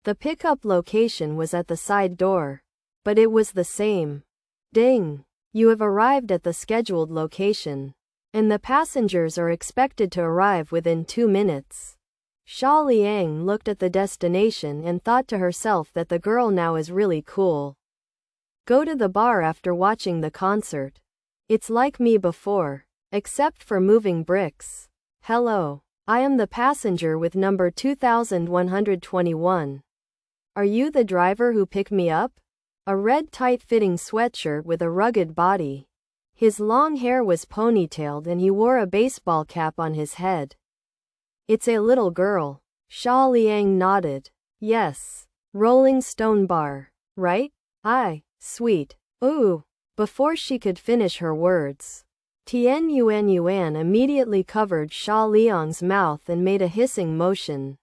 The pickup location was at the side door, but it was the same. Ding! You have arrived at the scheduled location, and the passengers are expected to arrive within 2 minutes. Xia Liang looked at the destination and thought to herself that the girl now is really cool. Go to the bar after watching the concert. It's like me before, except for moving bricks. Hello, I am the passenger with number 2121. Are you the driver who picked me up? A red tight-fitting sweatshirt with a rugged body. His long hair was ponytailed and he wore a baseball cap on his head. It's a little girl. Xia Liang nodded. Yes. Rolling Stone bar, right? Sweet. Ooh. Before she could finish her words, Yuan immediately covered Xia Liang's mouth and made a hissing motion.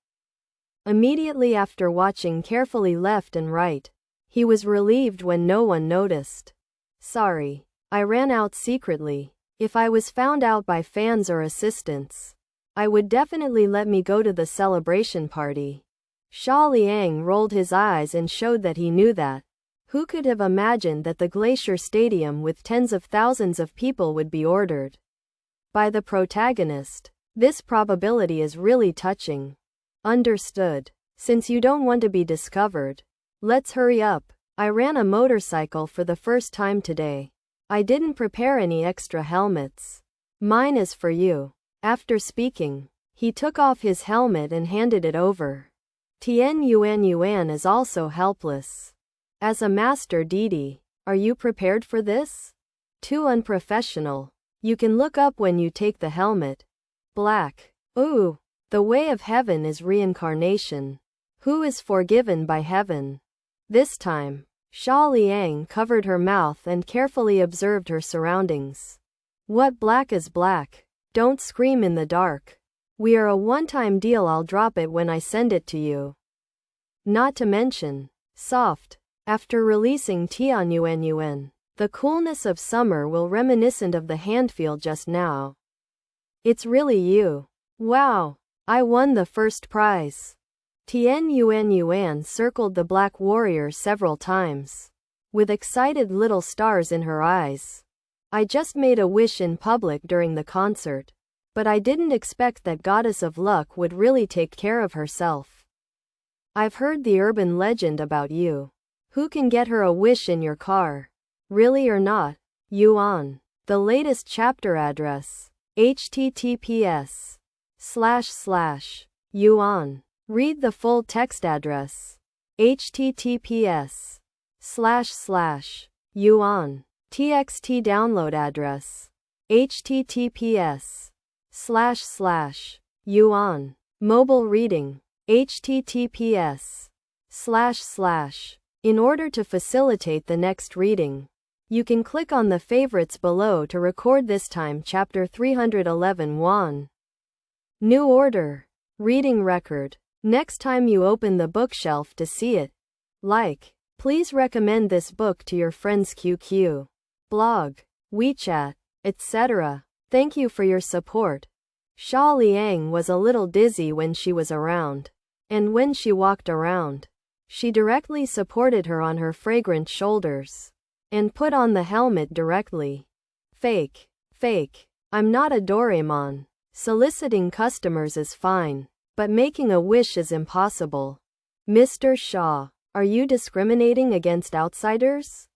Immediately after watching carefully left and right, he was relieved when no one noticed. Sorry, I ran out secretly. If I was found out by fans or assistants, I would definitely let me go to the celebration party. Xia Liang rolled his eyes and showed that he knew that. Who could have imagined that the Glacier Stadium with tens of thousands of people would be ordered by the protagonist? This probability is really touching. Understood. Since you don't want to be discovered, let's hurry up. I ran a motorcycle for the first time today. I didn't prepare any extra helmets. Mine is for you. After speaking, he took off his helmet and handed it over. Yuan is also helpless. As a master deity, are you prepared for this? Too unprofessional. You can look up when you take the helmet. Black. Ooh. The way of heaven is reincarnation. Who is forgiven by heaven? This time, Xia Liang covered her mouth and carefully observed her surroundings. What black is black? Don't scream in the dark. We are a one-time deal. I'll drop it when I send it to you. Not to mention, soft. After releasing Yuan, the coolness of summer will reminiscent of the handfeel just now. It's really you. Wow. I won the first prize. Yuan circled the Black Warrior several times, with excited little stars in her eyes. I just made a wish in public during the concert, but I didn't expect that Goddess of Luck would really take care of herself. I've heard the urban legend about you. Who can get her a wish in your car? Really or not? Yuan. The latest chapter address. https://yuan. Read the full text address. https://yuan. txt download address. https://yuan. Mobile reading. https:// In order to facilitate the next reading, you can click on the favorites below to record this time chapter 311 Yuan. New order. Reading record. Next time you open the bookshelf to see it. Like. Please recommend this book to your friends QQ, blog, WeChat, etc. Thank you for your support. Xia Liang was a little dizzy when she was around, and when she walked around, she directly supported her on her fragrant shoulders, and put on the helmet directly. Fake. I'm not a Doraemon. Soliciting customers is fine, but making a wish is impossible. Mr. Shaw, are you discriminating against outsiders?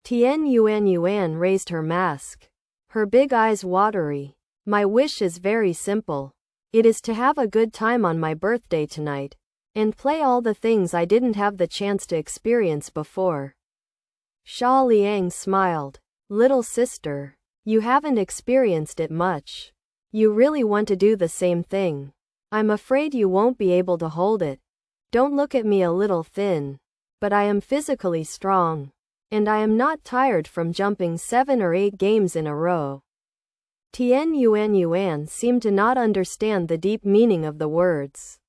Yuan raised her mask, her big eyes watery. My wish is very simple. It is to have a good time on my birthday tonight, and play all the things I didn't have the chance to experience before. Xia Liang smiled. Little sister, you haven't experienced it much. You really want to do the same thing. I'm afraid you won't be able to hold it. Don't look at me a little thin, but I am physically strong, and I am not tired from jumping 7 or 8 games in a row. Yuan seemed to not understand the deep meaning of the words.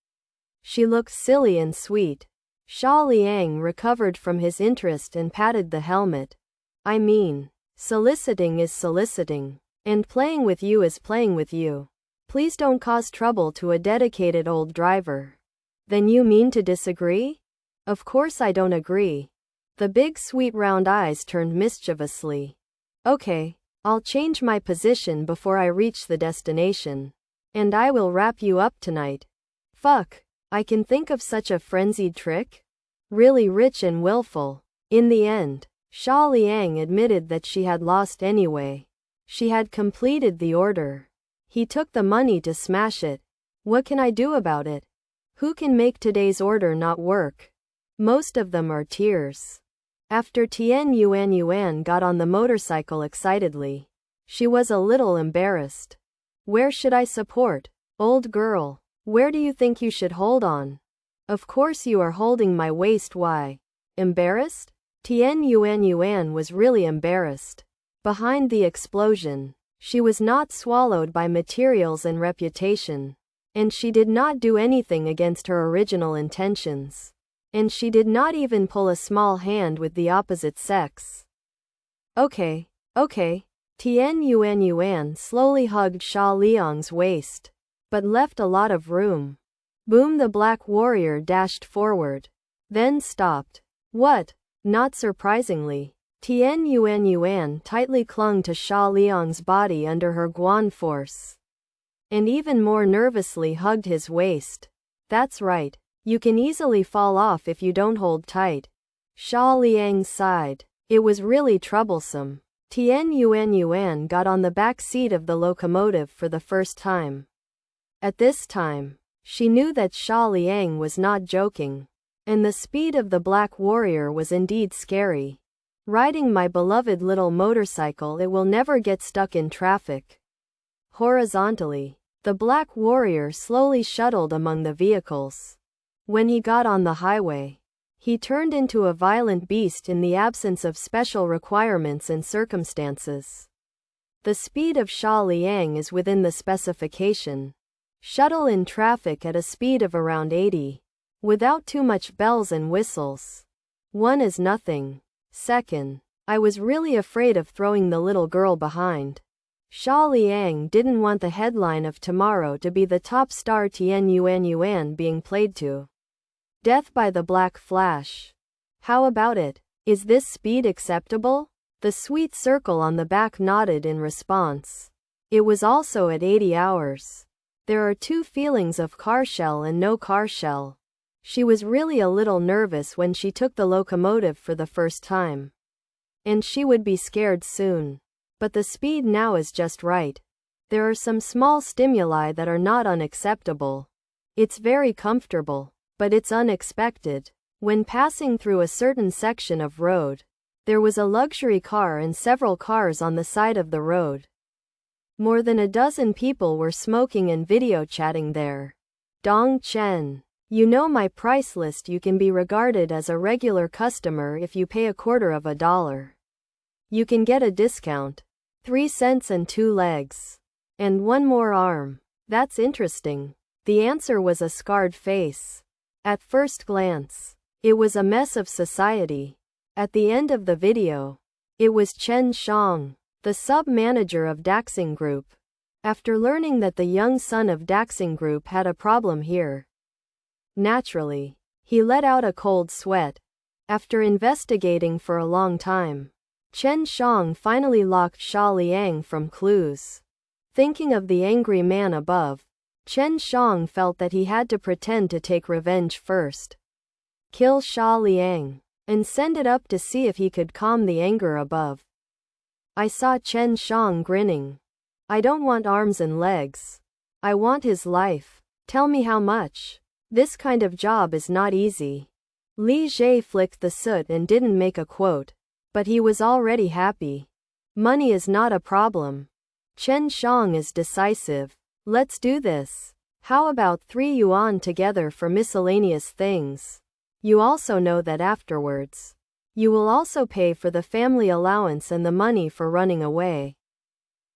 She looked silly and sweet. Xia Liang recovered from his interest and patted the helmet. I mean, soliciting is soliciting, and playing with you is playing with you. Please don't cause trouble to a dedicated old driver. Then you mean to disagree? Of course I don't agree. The big sweet round eyes turned mischievously. Okay, I'll change my position before I reach the destination. And I will wrap you up tonight. Fuck, I can think of such a frenzied trick? Really rich and willful. In the end, Xia Liang admitted that she had lost anyway. She had completed the order. He took the money to smash it. What can I do about it? Who can make today's order not work? Most of them are tears. After Yuan got on the motorcycle excitedly. She was a little embarrassed. Where should I support? Old girl, where do you think you should hold on? Of course you are holding my waist. Why? Embarrassed? Yuan was really embarrassed. Behind the explosion, she was not swallowed by materials and reputation. And she did not do anything against her original intentions. And she did not even pull a small hand with the opposite sex. Okay. Yuan slowly hugged Xia Liang's waist, but left a lot of room. Boom! The black warrior dashed forward, then stopped. What? Not surprisingly, Yuan tightly clung to Xia Liang's body under her guan force, and even more nervously hugged his waist. That's right. You can easily fall off if you don't hold tight. Xia Liang sighed. It was really troublesome. Yuan got on the back seat of the locomotive for the first time. At this time, she knew that Xia Liang was not joking. And the speed of the black warrior was indeed scary. Riding my beloved little motorcycle, it will never get stuck in traffic. Horizontally, the black warrior slowly shuttled among the vehicles. When he got on the highway, he turned into a violent beast in the absence of special requirements and circumstances. The speed of Xia Liang is within the specification. Shuttle in traffic at a speed of around 80. Without too much bells and whistles. 1 is nothing. Second, I was really afraid of throwing the little girl behind. Xia Liang didn't want the headline of tomorrow to be the top star Yuan being played to death by the Black Flash. How about it? Is this speed acceptable? The sweet circle on the back nodded in response. It was also at 80 hours. There are two feelings of car shell and no car shell. She was really a little nervous when she took the locomotive for the first time. And she would be scared soon. But the speed now is just right. There are some small stimuli that are not unacceptable. It's very comfortable, but it's unexpected. When passing through a certain section of road, there was a luxury car and several cars on the side of the road. More than a dozen people were smoking and video chatting there. Dong Chen. You know my price list. You can be regarded as a regular customer if you pay $0.25. You can get a discount. 3 cents and 2 legs. And 1 more arm. That's interesting. The answer was a scarred face. At first glance, it was a mess of society. At the end of the video, it was Chen Shang, the sub-manager of Daxing Group. After learning that the young son of Daxing Group had a problem here, naturally, he let out a cold sweat. After investigating for a long time, Chen Shang finally locked Xia Liang from clues. Thinking of the angry man above, Chen Shang felt that he had to pretend to take revenge first. Kill Xia Liang, and send it up to see if he could calm the anger above. I saw Chen Shang grinning. I don't want arms and legs. I want his life. Tell me how much. This kind of job is not easy. Li Jie flicked the soot and didn't make a quote. But he was already happy. Money is not a problem. Chen Shang is decisive. Let's do this. How about 3 yuan together for miscellaneous things? You also know that afterwards, you will also pay for the family allowance and the money for running away.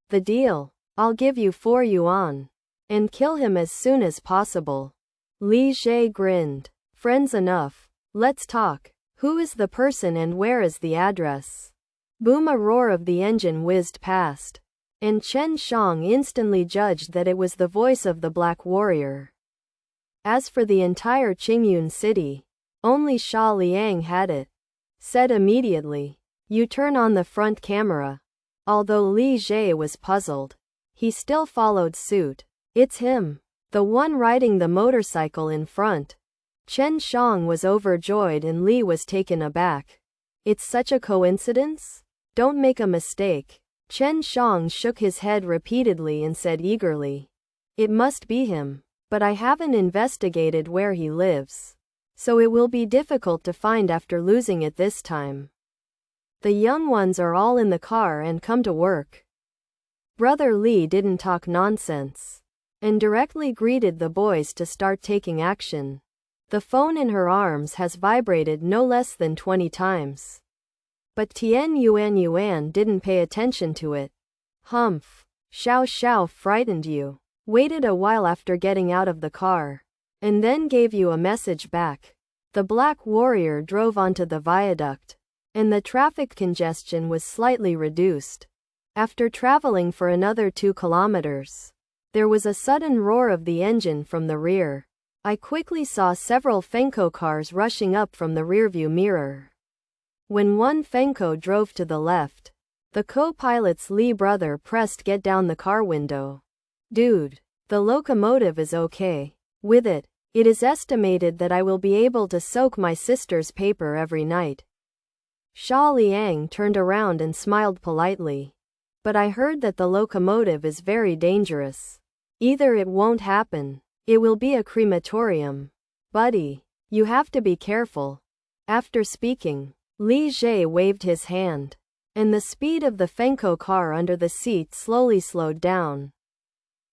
The deal. I'll give you 4 yuan. And kill him as soon as possible. Li Jie grinned. Friends enough. Let's talk. Who is the person and where is the address? Boom! A roar of the engine whizzed past. And Chen Shang instantly judged that it was the voice of the Black Warrior. As for the entire Qingyun city, only Xia Liang had it. Said immediately. You turn on the front camera. Although Li Jie was puzzled, he still followed suit. It's him. The one riding the motorcycle in front. Chen Shang was overjoyed and Li was taken aback. It's such a coincidence? Don't make a mistake. Chen Shang shook his head repeatedly and said eagerly. It must be him. But I haven't investigated where he lives. So it will be difficult to find after losing it this time. The young ones are all in the car and come to work. Brother Li didn't talk nonsense and directly greeted the boys to start taking action. The phone in her arms has vibrated no less than 20 times. But Yuan didn't pay attention to it. Humph. Xiao frightened you. Waited a while after getting out of the car. And then gave you a message back. The Black Warrior drove onto the viaduct. And the traffic congestion was slightly reduced. After traveling for another 2 kilometers, there was a sudden roar of the engine from the rear. I quickly saw several Fenko cars rushing up from the rearview mirror. When one Fenko drove to the left, the co-pilot's Li brother pressed get down the car window. Dude, the locomotive is okay. With it, it is estimated that I will be able to soak my sister's paper every night. Xia Liang turned around and smiled politely. But I heard that the locomotive is very dangerous. Either it won't happen. It will be a crematorium. Buddy, you have to be careful. After speaking, Li Jie waved his hand. And the speed of the Fenko car under the seat slowly slowed down.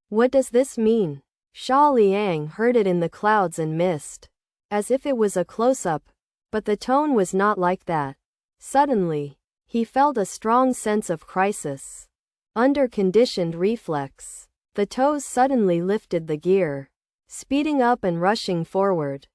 What does this mean? Xia Liang heard it in the clouds and mist. As if it was a close-up. But the tone was not like that. Suddenly, he felt a strong sense of crisis. Under conditioned reflex, the toes suddenly lifted the gear, speeding up and rushing forward.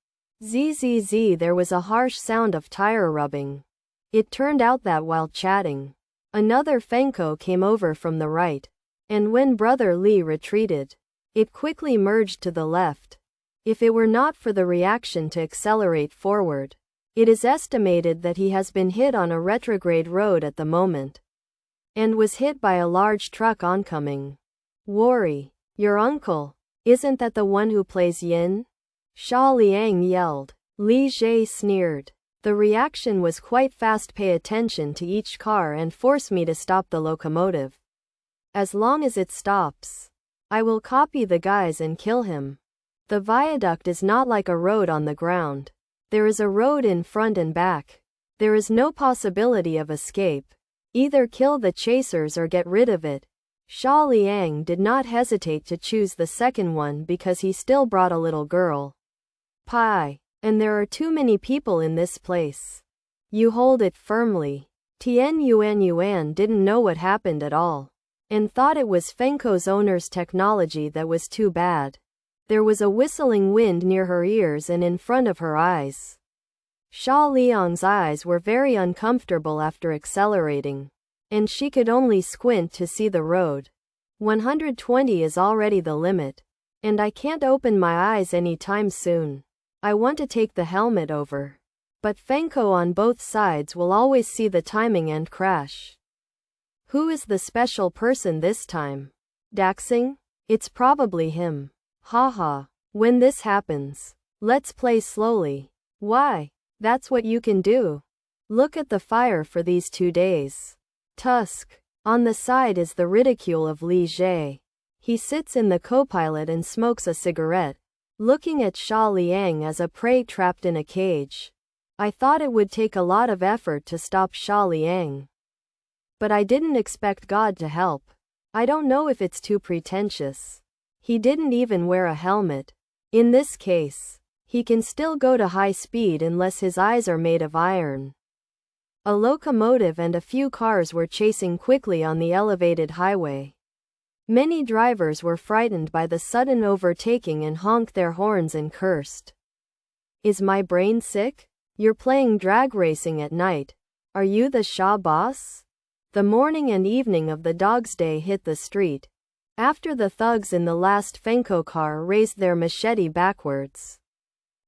Zzz, there was a harsh sound of tire rubbing. It turned out that while chatting, another Fenko came over from the right. And when Brother Li retreated, it quickly merged to the left. If it were not for the reaction to accelerate forward, it is estimated that he has been hit on a retrograde road at the moment. And was hit by a large truck oncoming. Worry. Your uncle. Isn't that the one who plays yin? Xia Liang yelled. Li Jie sneered. The reaction was quite fast. Pay attention to each car and force me to stop the locomotive. As long as it stops, I will copy the guys and kill him. The viaduct is not like a road on the ground. There is a road in front and back. There is no possibility of escape. Either kill the chasers or get rid of it. Xia Liang did not hesitate to choose the second one because he still brought a little girl. Pie. And there are too many people in this place. You hold it firmly. Yuan didn't know what happened at all. And thought it was Fenko's owner's technology that was too bad. There was a whistling wind near her ears and in front of her eyes. Xia Liang's eyes were very uncomfortable after accelerating. And she could only squint to see the road. 120 is already the limit. And I can't open my eyes anytime soon. I want to take the helmet over. But Fenko on both sides will always see the timing and crash. Who is the special person this time? Daxing? It's probably him. Haha. When this happens, let's play slowly. Why? That's what you can do. Look at the fire for these 2 days. Tusk. On the side is the ridicule of Li Jie. He sits in the co-pilot and smokes a cigarette, looking at Xia Liang as a prey trapped in a cage. I thought it would take a lot of effort to stop Xia Liang. But I didn't expect God to help. I don't know if it's too pretentious. He didn't even wear a helmet. In this case, he can still go to high speed unless his eyes are made of iron. A locomotive and a few cars were chasing quickly on the elevated highway. Many drivers were frightened by the sudden overtaking and honked their horns and cursed. Is my brain sick? You're playing drag racing at night. Are you the Xia boss? The morning and evening of the Dog's Day hit the street. After the thugs in the last Fenko car raised their machete backwards.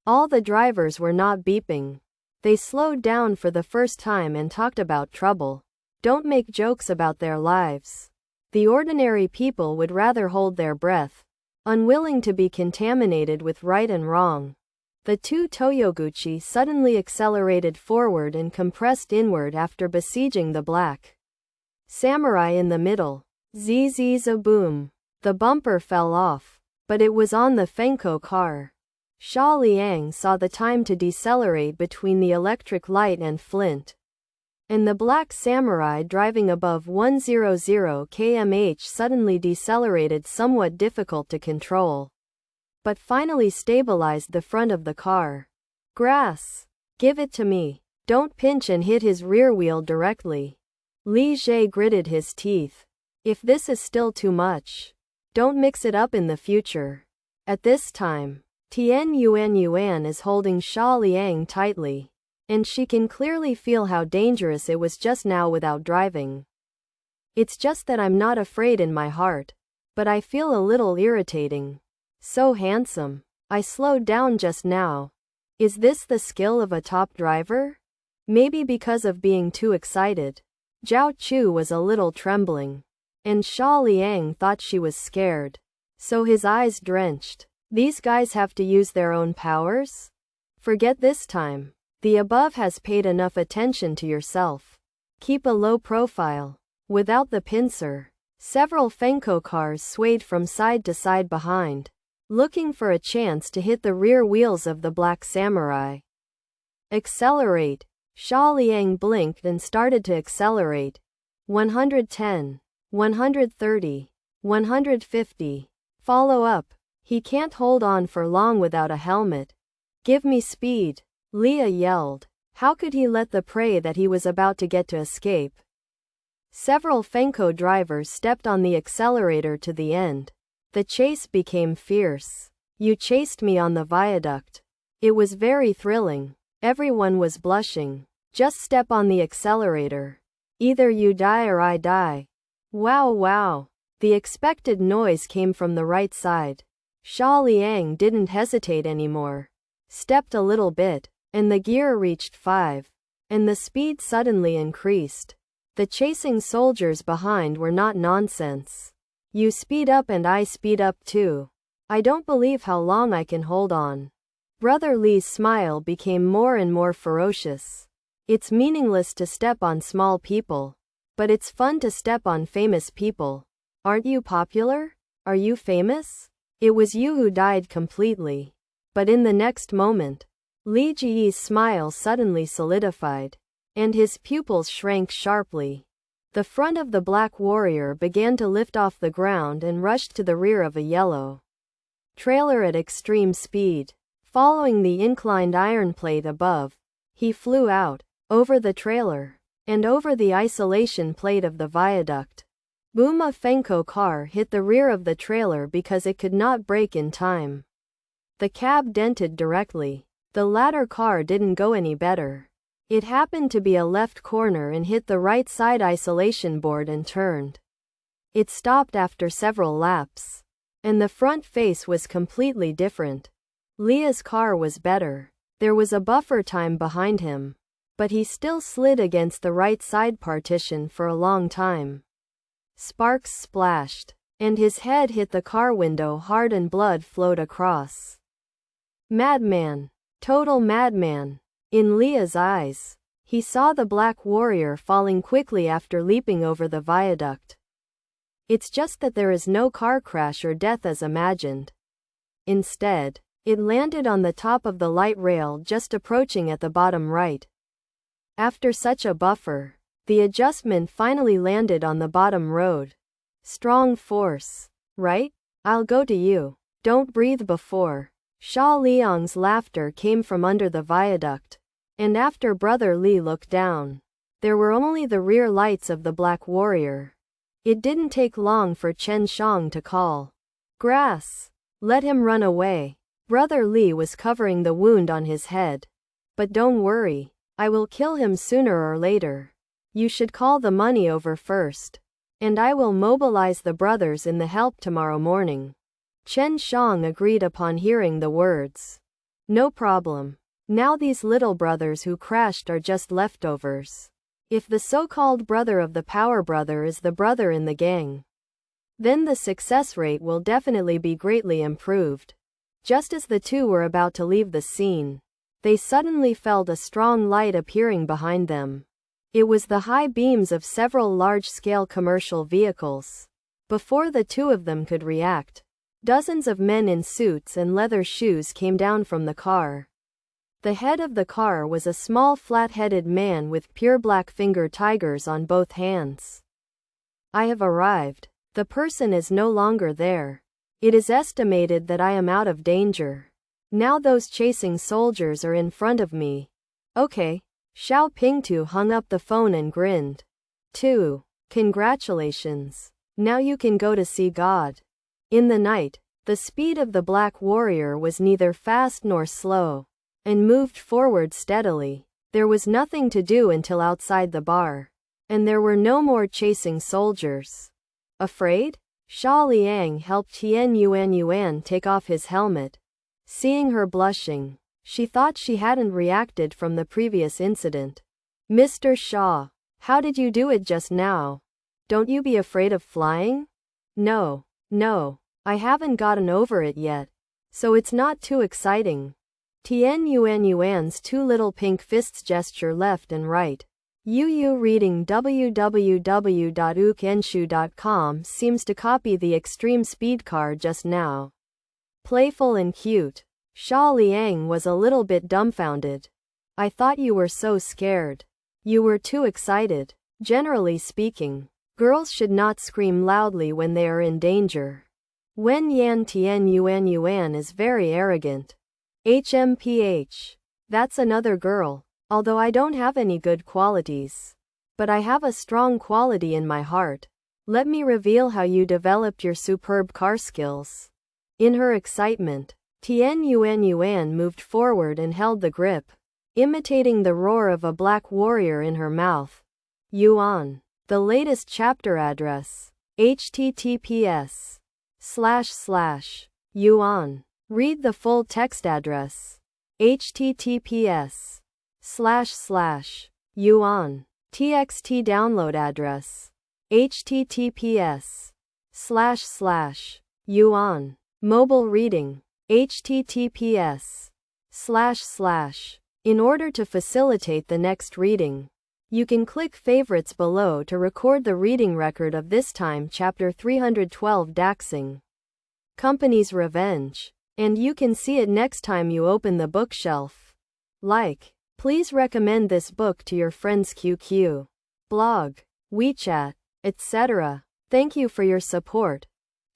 All the drivers were not beeping. They slowed down for the first time and talked about trouble. Don't make jokes about their lives. The ordinary people would rather hold their breath, unwilling to be contaminated with right and wrong. The two Toyoguchi suddenly accelerated forward and compressed inward after besieging the black samurai in the middle. Zzz-a-boom. The bumper fell off, but it was on the Fenko car. Xia Liang saw the time to decelerate between the electric light and flint, and the black samurai driving above 100 km/h suddenly decelerated, somewhat difficult to control, but finally stabilized the front of the car. Grass. Give it to me. Don't pinch and hit his rear wheel directly. Li Jie gritted his teeth. If this is still too much, don't mix it up in the future. At this time, Yuan is holding Xia Liang tightly, and she can clearly feel how dangerous it was just now without driving. It's just that I'm not afraid in my heart, but I feel a little irritating. So handsome. I slowed down just now. Is this the skill of a top driver? Maybe because of being too excited. Zhao Chu was a little trembling, and Xia Liang thought she was scared, so his eyes drenched. These guys have to use their own powers? Forget this time. The above has paid enough attention to yourself. Keep a low profile. Without the pincer, several Fenko cars swayed from side to side behind, looking for a chance to hit the rear wheels of the black samurai. Accelerate. Xia Liang blinked and started to accelerate. 110. 130. 150. Follow up. He can't hold on for long without a helmet. Give me speed. Leah yelled. How could he let the prey that he was about to get to escape? Several Fenko drivers stepped on the accelerator to the end. The chase became fierce. You chased me on the viaduct. It was very thrilling. Everyone was blushing. Just step on the accelerator. Either you die or I die. Wow, wow. The expected noise came from the right side. Xia Liang didn't hesitate anymore. Stepped a little bit, and the gear reached 5. And the speed suddenly increased. The chasing soldiers behind were not nonsense. You speed up and I speed up too. I don't believe how long I can hold on. Brother Li's smile became more and more ferocious. It's meaningless to step on small people, but it's fun to step on famous people. Aren't you popular? Are you famous? It was you who died completely. But in the next moment, Li Ji's smile suddenly solidified, and his pupils shrank sharply. The front of the black warrior began to lift off the ground and rushed to the rear of a yellow trailer at extreme speed. Following the inclined iron plate above, he flew out, over the trailer, and over the isolation plate of the viaduct. Boom! A Fenko car hit the rear of the trailer because it could not brake in time. The cab dented directly. The latter car didn't go any better. It happened to be a left corner and hit the right side isolation board and turned. It stopped after several laps, and the front face was completely different. Leah's car was better. There was a buffer time behind him, but he still slid against the right side partition for a long time. Sparks splashed, and his head hit the car window hard and blood flowed across. Madman. Total madman. In Leah's eyes, he saw the black warrior falling quickly after leaping over the viaduct. It's just that there is no car crash or death as imagined. Instead, it landed on the top of the light rail just approaching at the bottom right. After such a buffer, the adjustment finally landed on the bottom road. Strong force, right? I'll go to you. Don't breathe before. Xia Liang's laughter came from under the viaduct, and after Brother Li looked down, there were only the rear lights of the black warrior. It didn't take long for Chen Shang to call. Grass. Let him run away. Brother Li was covering the wound on his head. But don't worry, I will kill him sooner or later. You should call the money over first, and I will mobilize the brothers in the help tomorrow morning. Chen Shang agreed upon hearing the words. No problem. Now these little brothers who crashed are just leftovers. If the so-called brother of the power brother is the brother in the gang, then the success rate will definitely be greatly improved. Just as the two were about to leave the scene, they suddenly felt a strong light appearing behind them. It was the high beams of several large-scale commercial vehicles. Before the two of them could react, dozens of men in suits and leather shoes came down from the car. The head of the car was a small flat-headed man with pure black finger tigers on both hands. I have arrived. The person is no longer there. It is estimated that I am out of danger. Now those chasing soldiers are in front of me. Okay. Xiao Pingtu hung up the phone and grinned. 2. Congratulations. Now you can go to see God. In the night, the speed of the Black Warrior was neither fast nor slow, and moved forward steadily. There was nothing to do until outside the bar, and there were no more chasing soldiers. Afraid? Xia Liang helped Yuan take off his helmet. Seeing her blushing, she thought she hadn't reacted from the previous incident. Mr. Xia, how did you do it just now? Don't you be afraid of flying? No, I haven't gotten over it yet, so it's not too exciting. Yuan's two little pink fists gesture left and right. Yu reading www.ukenshu.com seems to copy the extreme speed car just now. Playful and cute. Xia Liang was a little bit dumbfounded. I thought you were so scared. You were too excited. Generally speaking, girls should not scream loudly when they are in danger. Wen Yan Yuan is very arrogant. HMPH. That's another girl. Although I don't have any good qualities, but I have a strong quality in my heart. Let me reveal how you developed your superb car skills. In her excitement, Yuan moved forward and held the grip, imitating the roar of a black warrior in her mouth. Yuan. The latest chapter address. https://yuan. Read the full text address. https://yuan. txt download address. https://yuan. Mobile reading. https:// In order to facilitate the next reading, you can click favorites below to record the reading record of this time chapter 312 Daxing Company's Revenge, and you can see it next time you open the bookshelf. Please recommend this book to your friends QQ, blog, WeChat, etc. Thank you for your support.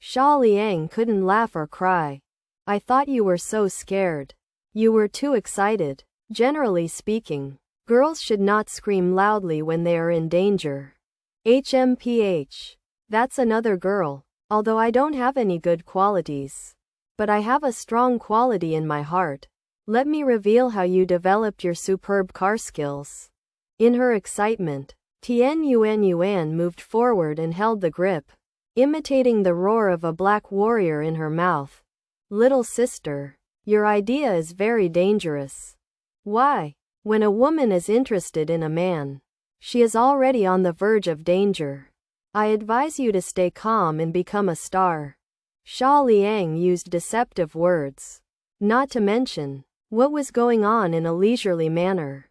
Xia Liang couldn't laugh or cry. I thought you were so scared. You were too excited. Generally speaking, girls should not scream loudly when they are in danger. HMPH. That's another girl. Although I don't have any good qualities, but I have a strong quality in my heart. Let me reveal how you developed your superb car skills. In her excitement, Yuan moved forward and held the grip, imitating the roar of a black warrior in her mouth. Little sister, your idea is very dangerous. Why? When a woman is interested in a man, she is already on the verge of danger. I advise you to stay calm and become a star. Xia Liang used deceptive words. Not to mention what was going on in a leisurely manner.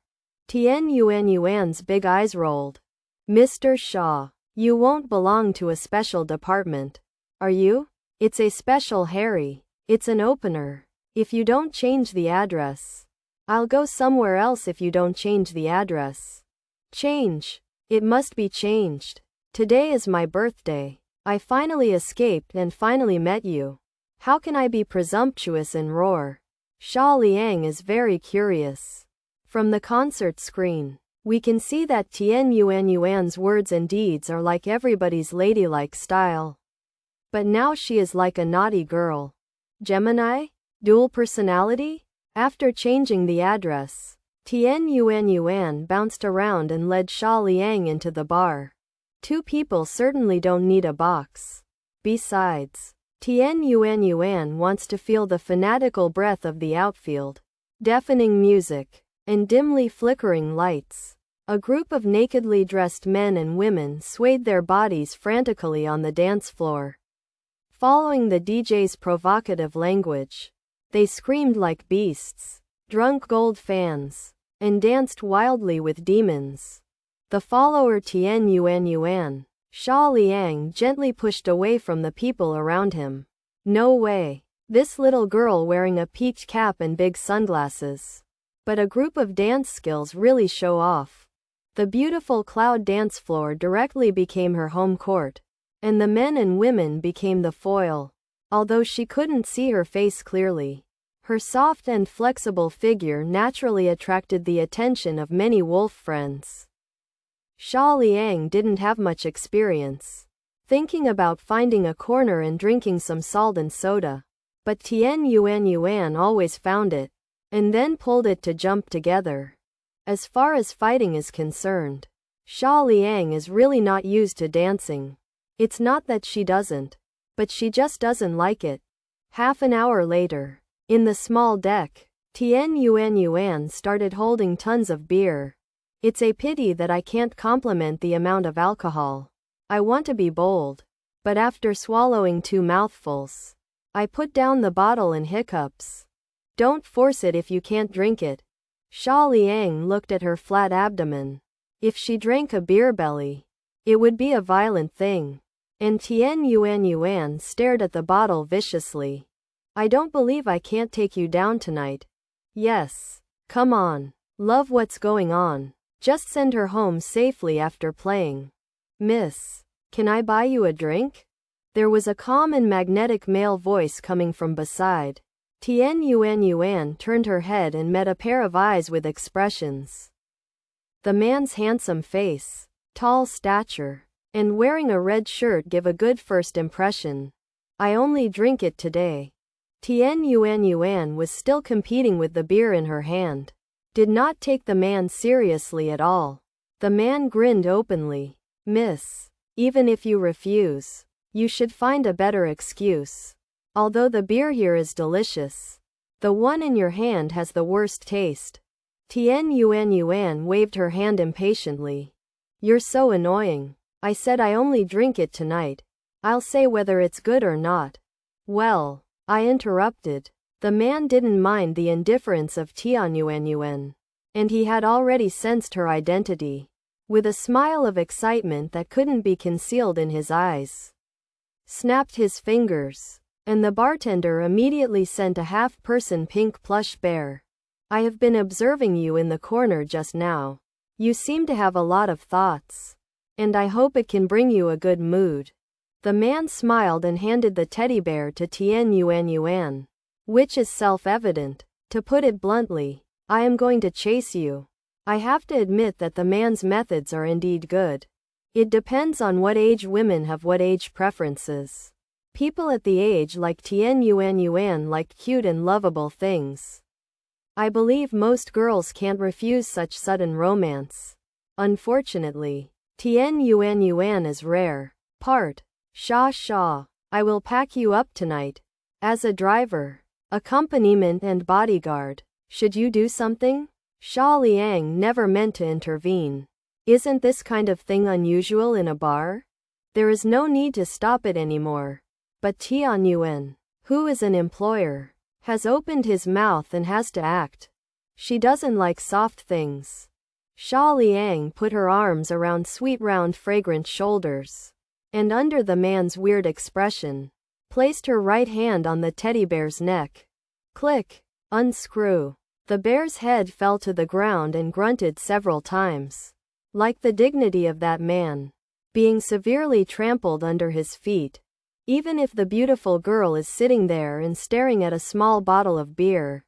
Yuan's big eyes rolled. Mr. Xia, you won't belong to a special department, are you? It's a special Harry. It's an opener. If you don't change the address, I'll go somewhere else if you don't change the address. Change. It must be changed. Today is my birthday. I finally escaped and finally met you. How can I be presumptuous and roar? Xia Liang is very curious. From the concert screen, we can see that Yuan's words and deeds are like everybody's ladylike style. But now she is like a naughty girl. Gemini? Dual personality? After changing the address, Yuan bounced around and led Xia Liang into the bar. Two people certainly don't need a box. Besides, Yuan wants to feel the fanatical breath of the outfield, deafening music, and dimly flickering lights. A group of nakedly dressed men and women swayed their bodies frantically on the dance floor. Following the DJ's provocative language, they screamed like beasts, drunk gold fans, and danced wildly with demons. The follower Yuan, Xia Liang, gently pushed away from the people around him. No way. This little girl wearing a peaked cap and big sunglasses. But a group of dance skills really show off. The beautiful cloud dance floor directly became her home court, and the men and women became the foil. Although she couldn't see her face clearly, her soft and flexible figure naturally attracted the attention of many wolf friends. Xia Liang didn't have much experience, thinking about finding a corner and drinking some salt and soda. But Yuan always found it, and then pulled it to jump together. As far as fighting is concerned, Xia Liang is really not used to dancing. It's not that she doesn't, but she just doesn't like it. Half an hour later, in the small deck, Yuan started holding tons of beer. It's a pity that I can't compliment the amount of alcohol. I want to be bold, but after swallowing 2 mouthfuls, I put down the bottle in hiccups. Don't force it if you can't drink it. Xia Liang looked at her flat abdomen. If she drank a beer belly, it would be a violent thing. And Yuan stared at the bottle viciously. I don't believe I can't take you down tonight. Yes. Come on. Love what's going on. Just send her home safely after playing. Miss, can I buy you a drink? There was a calm and magnetic male voice coming from beside. Yuan turned her head and met a pair of eyes with expressions. The man's handsome face, tall stature, and wearing a red shirt give a good first impression. I only drink it today. Yuan was still competing with the beer in her hand. Did not take the man seriously at all. The man grinned openly. Miss, even if you refuse, you should find a better excuse. Although the beer here is delicious, the one in your hand has the worst taste. Yuan waved her hand impatiently. You're so annoying. I said I only drink it tonight. I'll say whether it's good or not. Well, I interrupted. The man didn't mind the indifference of Yuan, and he had already sensed her identity. With a smile of excitement that couldn't be concealed in his eyes, snapped his fingers, and the bartender immediately sent a half-person pink plush bear. I have been observing you in the corner just now. You seem to have a lot of thoughts, and I hope it can bring you a good mood. The man smiled and handed the teddy bear to Yuan, which is self-evident. To put it bluntly, I am going to chase you. I have to admit that the man's methods are indeed good. It depends on what age women have, what age preferences. People at the age like Yuan like cute and lovable things. I believe most girls can't refuse such sudden romance. Unfortunately, Yuan is rare. Sha, I will pack you up tonight. As a driver, accompaniment and bodyguard, should you do something? Xia Liang never meant to intervene. Isn't this kind of thing unusual in a bar? There is no need to stop it anymore. But Yuan, who is an employer, has opened his mouth and has to act. She doesn't like soft things. Xia Liang put her arms around sweet round fragrant shoulders, and under the man's weird expression, placed her right hand on the teddy bear's neck. Click. Unscrew. The bear's head fell to the ground and grunted several times, like the dignity of that man being severely trampled under his feet. Even if the beautiful girl is sitting there and staring at a small bottle of beer,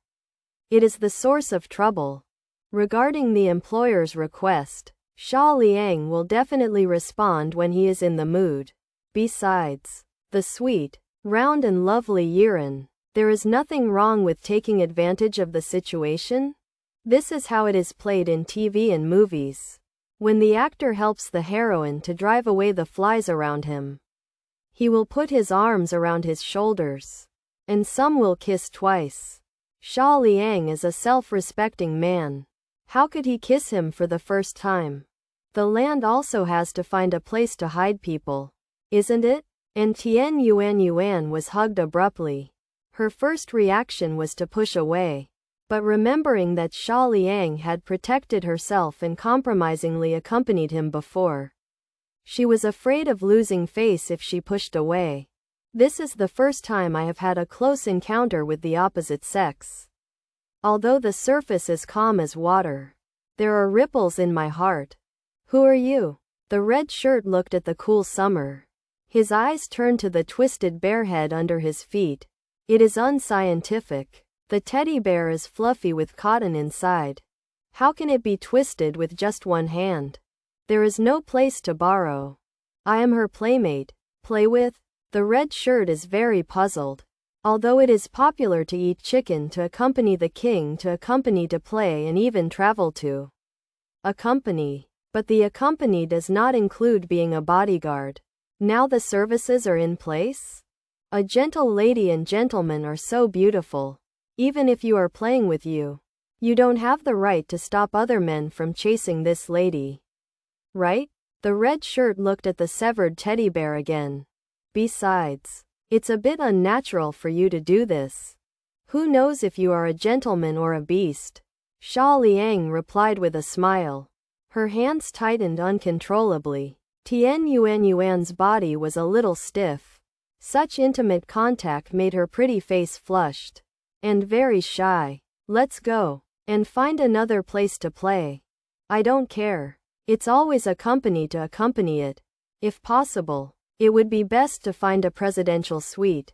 it is the source of trouble. Regarding the employer's request, Xia Liang will definitely respond when he is in the mood. Besides, the sweet, round and lovely Yuan, there is nothing wrong with taking advantage of the situation. This is how it is played in TV and movies. When the actor helps the heroine to drive away the flies around him, he will put his arms around his shoulders, and some will kiss twice. Xia Liang is a self-respecting man. How could he kiss him for the first time? The land also has to find a place to hide people, isn't it? And Tian Yuan was hugged abruptly. Her first reaction was to push away. But remembering that Xia Liang had protected herself and compromisingly accompanied him before, she was afraid of losing face if she pushed away. This is the first time I have had a close encounter with the opposite sex. Although the surface is calm as water, there are ripples in my heart. Who are you? The red shirt looked at the cool summer. His eyes turned to the twisted bear head under his feet. It is unscientific. The teddy bear is fluffy with cotton inside. How can it be twisted with just one hand? There is no place to borrow. I am her playmate. Play with? The red shirt is very puzzled. Although it is popular to eat chicken to accompany the king, to accompany to play, and even travel to accompany. But the accompany does not include being a bodyguard. Now the services are in place? A gentle lady and gentleman are so beautiful. Even if you are playing with you, you don't have the right to stop other men from chasing this lady. Right? The red shirt looked at the severed teddy bear again. Besides, it's a bit unnatural for you to do this. Who knows if you are a gentleman or a beast? Xia Liang replied with a smile. Her hands tightened uncontrollably. Tian Yuan's body was a little stiff. Such intimate contact made her pretty face flushed. And very shy. Let's go. And find another place to play. I don't care. It's always a company to accompany it. If possible, it would be best to find a presidential suite.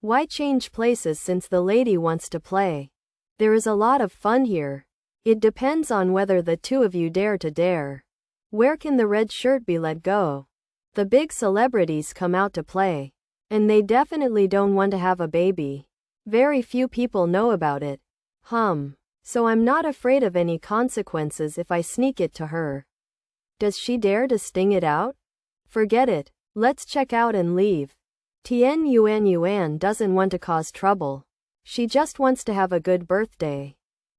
Why change places since the lady wants to play? There is a lot of fun here. It depends on whether the two of you dare to dare. Where can the red shirt be let go? The big celebrities come out to play. And they definitely don't want to have a baby. Very few people know about it. So I'm not afraid of any consequences if I sneak it to her. Does she dare to sting it out? Forget it. Let's check out and leave. Tian Yuan doesn't want to cause trouble. She just wants to have a good birthday.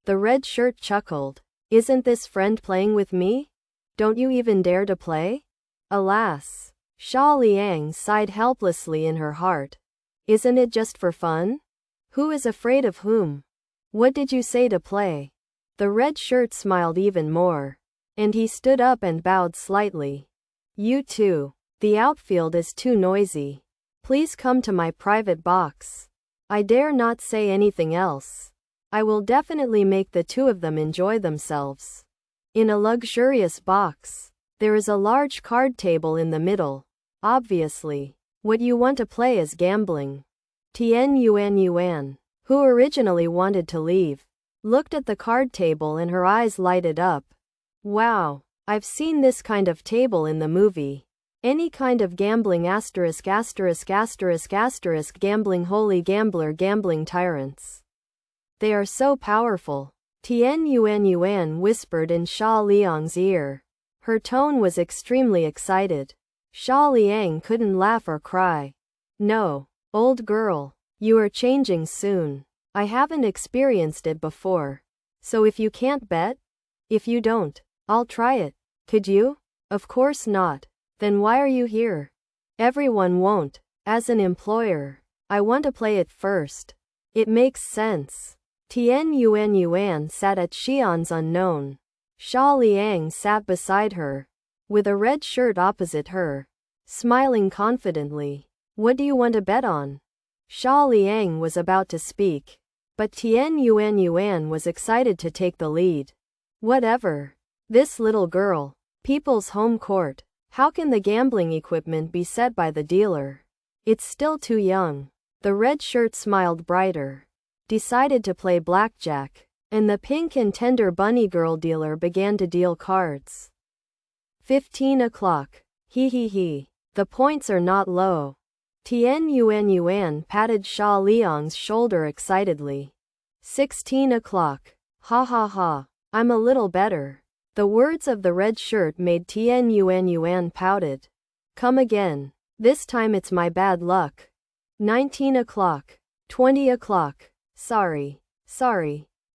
The red shirt chuckled. Isn't this friend playing with me? Don't you even dare to play? Alas. Xia Liang sighed helplessly in her heart. Isn't it just for fun? Who is afraid of whom? What did you say to play? The red shirt smiled even more. And he stood up and bowed slightly. You too. The outfield is too noisy. Please come to my private box. I dare not say anything else. I will definitely make the two of them enjoy themselves. In a luxurious box, there is a large card table in the middle. Obviously, what you want to play is gambling. Tian Yuan, who originally wanted to leave, looked at the card table and her eyes lighted up. Wow, I've seen this kind of table in the movie. Any kind of gambling ******** gambling holy gambler gambling tyrants. They are so powerful. Tian Yuan whispered in Xia Liang's ear. Her tone was extremely excited. Xia Liang couldn't laugh or cry. No, old girl, you are changing soon. I haven't experienced it before. So if you can't bet? If you don't, I'll try it. Could you? Of course not. Then why are you here? Everyone won't. As an employer, I want to play it first. It makes sense. Tian Yuan sat at Xian's unknown. Xia Liang sat beside her, with a red shirt opposite her, smiling confidently. What do you want to bet on? Xia Liang was about to speak, but Tian Yuan was excited to take the lead. Whatever. This little girl. People's home court. How can the gambling equipment be set by the dealer? It's still too young. The red shirt smiled brighter. Decided to play blackjack. And the pink and tender bunny girl dealer began to deal cards. 15 o'clock. He. The points are not low. Tian Yuan patted Xia Liang's shoulder excitedly. 16 o'clock. Ha. I'm a little better. The words of the red shirt made Tian Yuan pouted. Come again. This time it's my bad luck. 19 o'clock. 20 o'clock. Sorry.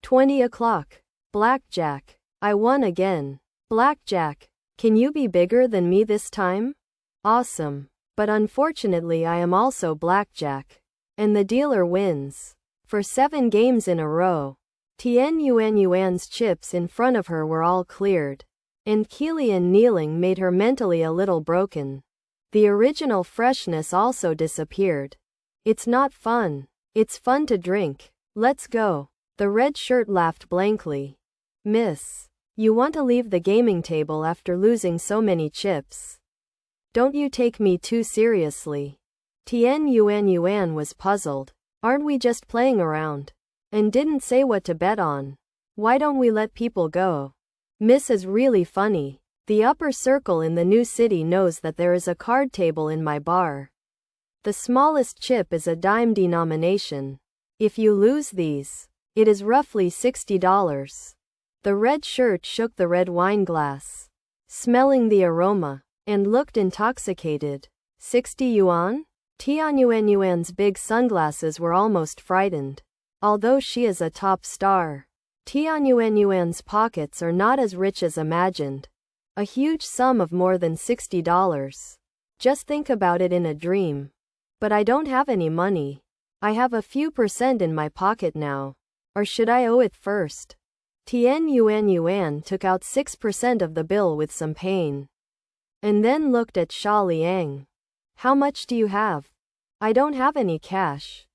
20 o'clock. Blackjack. I won again. Blackjack. Can you be bigger than me this time? Awesome. But unfortunately I am also blackjack. And the dealer wins. For 7 games in a row. Yuan's chips in front of her were all cleared. And Xia Liang kneeling made her mentally a little broken. The original freshness also disappeared. It's not fun. It's fun to drink. Let's go. The red shirt laughed blankly. Miss, you want to leave the gaming table after losing so many chips? Don't you take me too seriously. Yuan was puzzled. Aren't we just playing around? And didn't say what to bet on. Why don't we let people go? Miss is really funny. The upper circle in the new city knows that there is a card table in my bar. The smallest chip is a dime denomination. If you lose these, it is roughly $60. The red shirt shook the red wine glass, smelling the aroma, and looked intoxicated. 60 yuan? Yuan's big sunglasses were almost frightened. Although she is a top star, Yuan's pockets are not as rich as imagined. A huge sum of more than $60. Just think about it in a dream. But I don't have any money. I have a few percent in my pocket now. Or should I owe it first? Yuan took out 6% of the bill with some pain. And then looked at Xia Liang. How much do you have? I don't have any cash.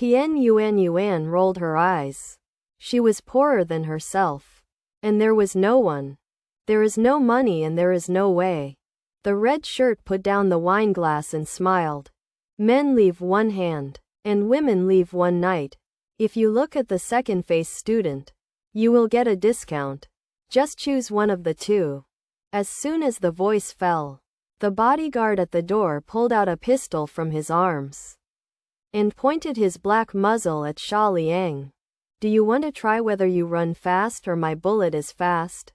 Yuan rolled her eyes. She was poorer than herself. And there was no one. There is no money and there is no way. The red shirt put down the wine glass and smiled. Men leave one hand, and women leave one night. If you look at the second-face student, you will get a discount. Just choose one of the two. As soon as the voice fell, the bodyguard at the door pulled out a pistol from his arms and pointed his black muzzle at Xia Liang. Do you want to try whether you run fast or my bullet is fast?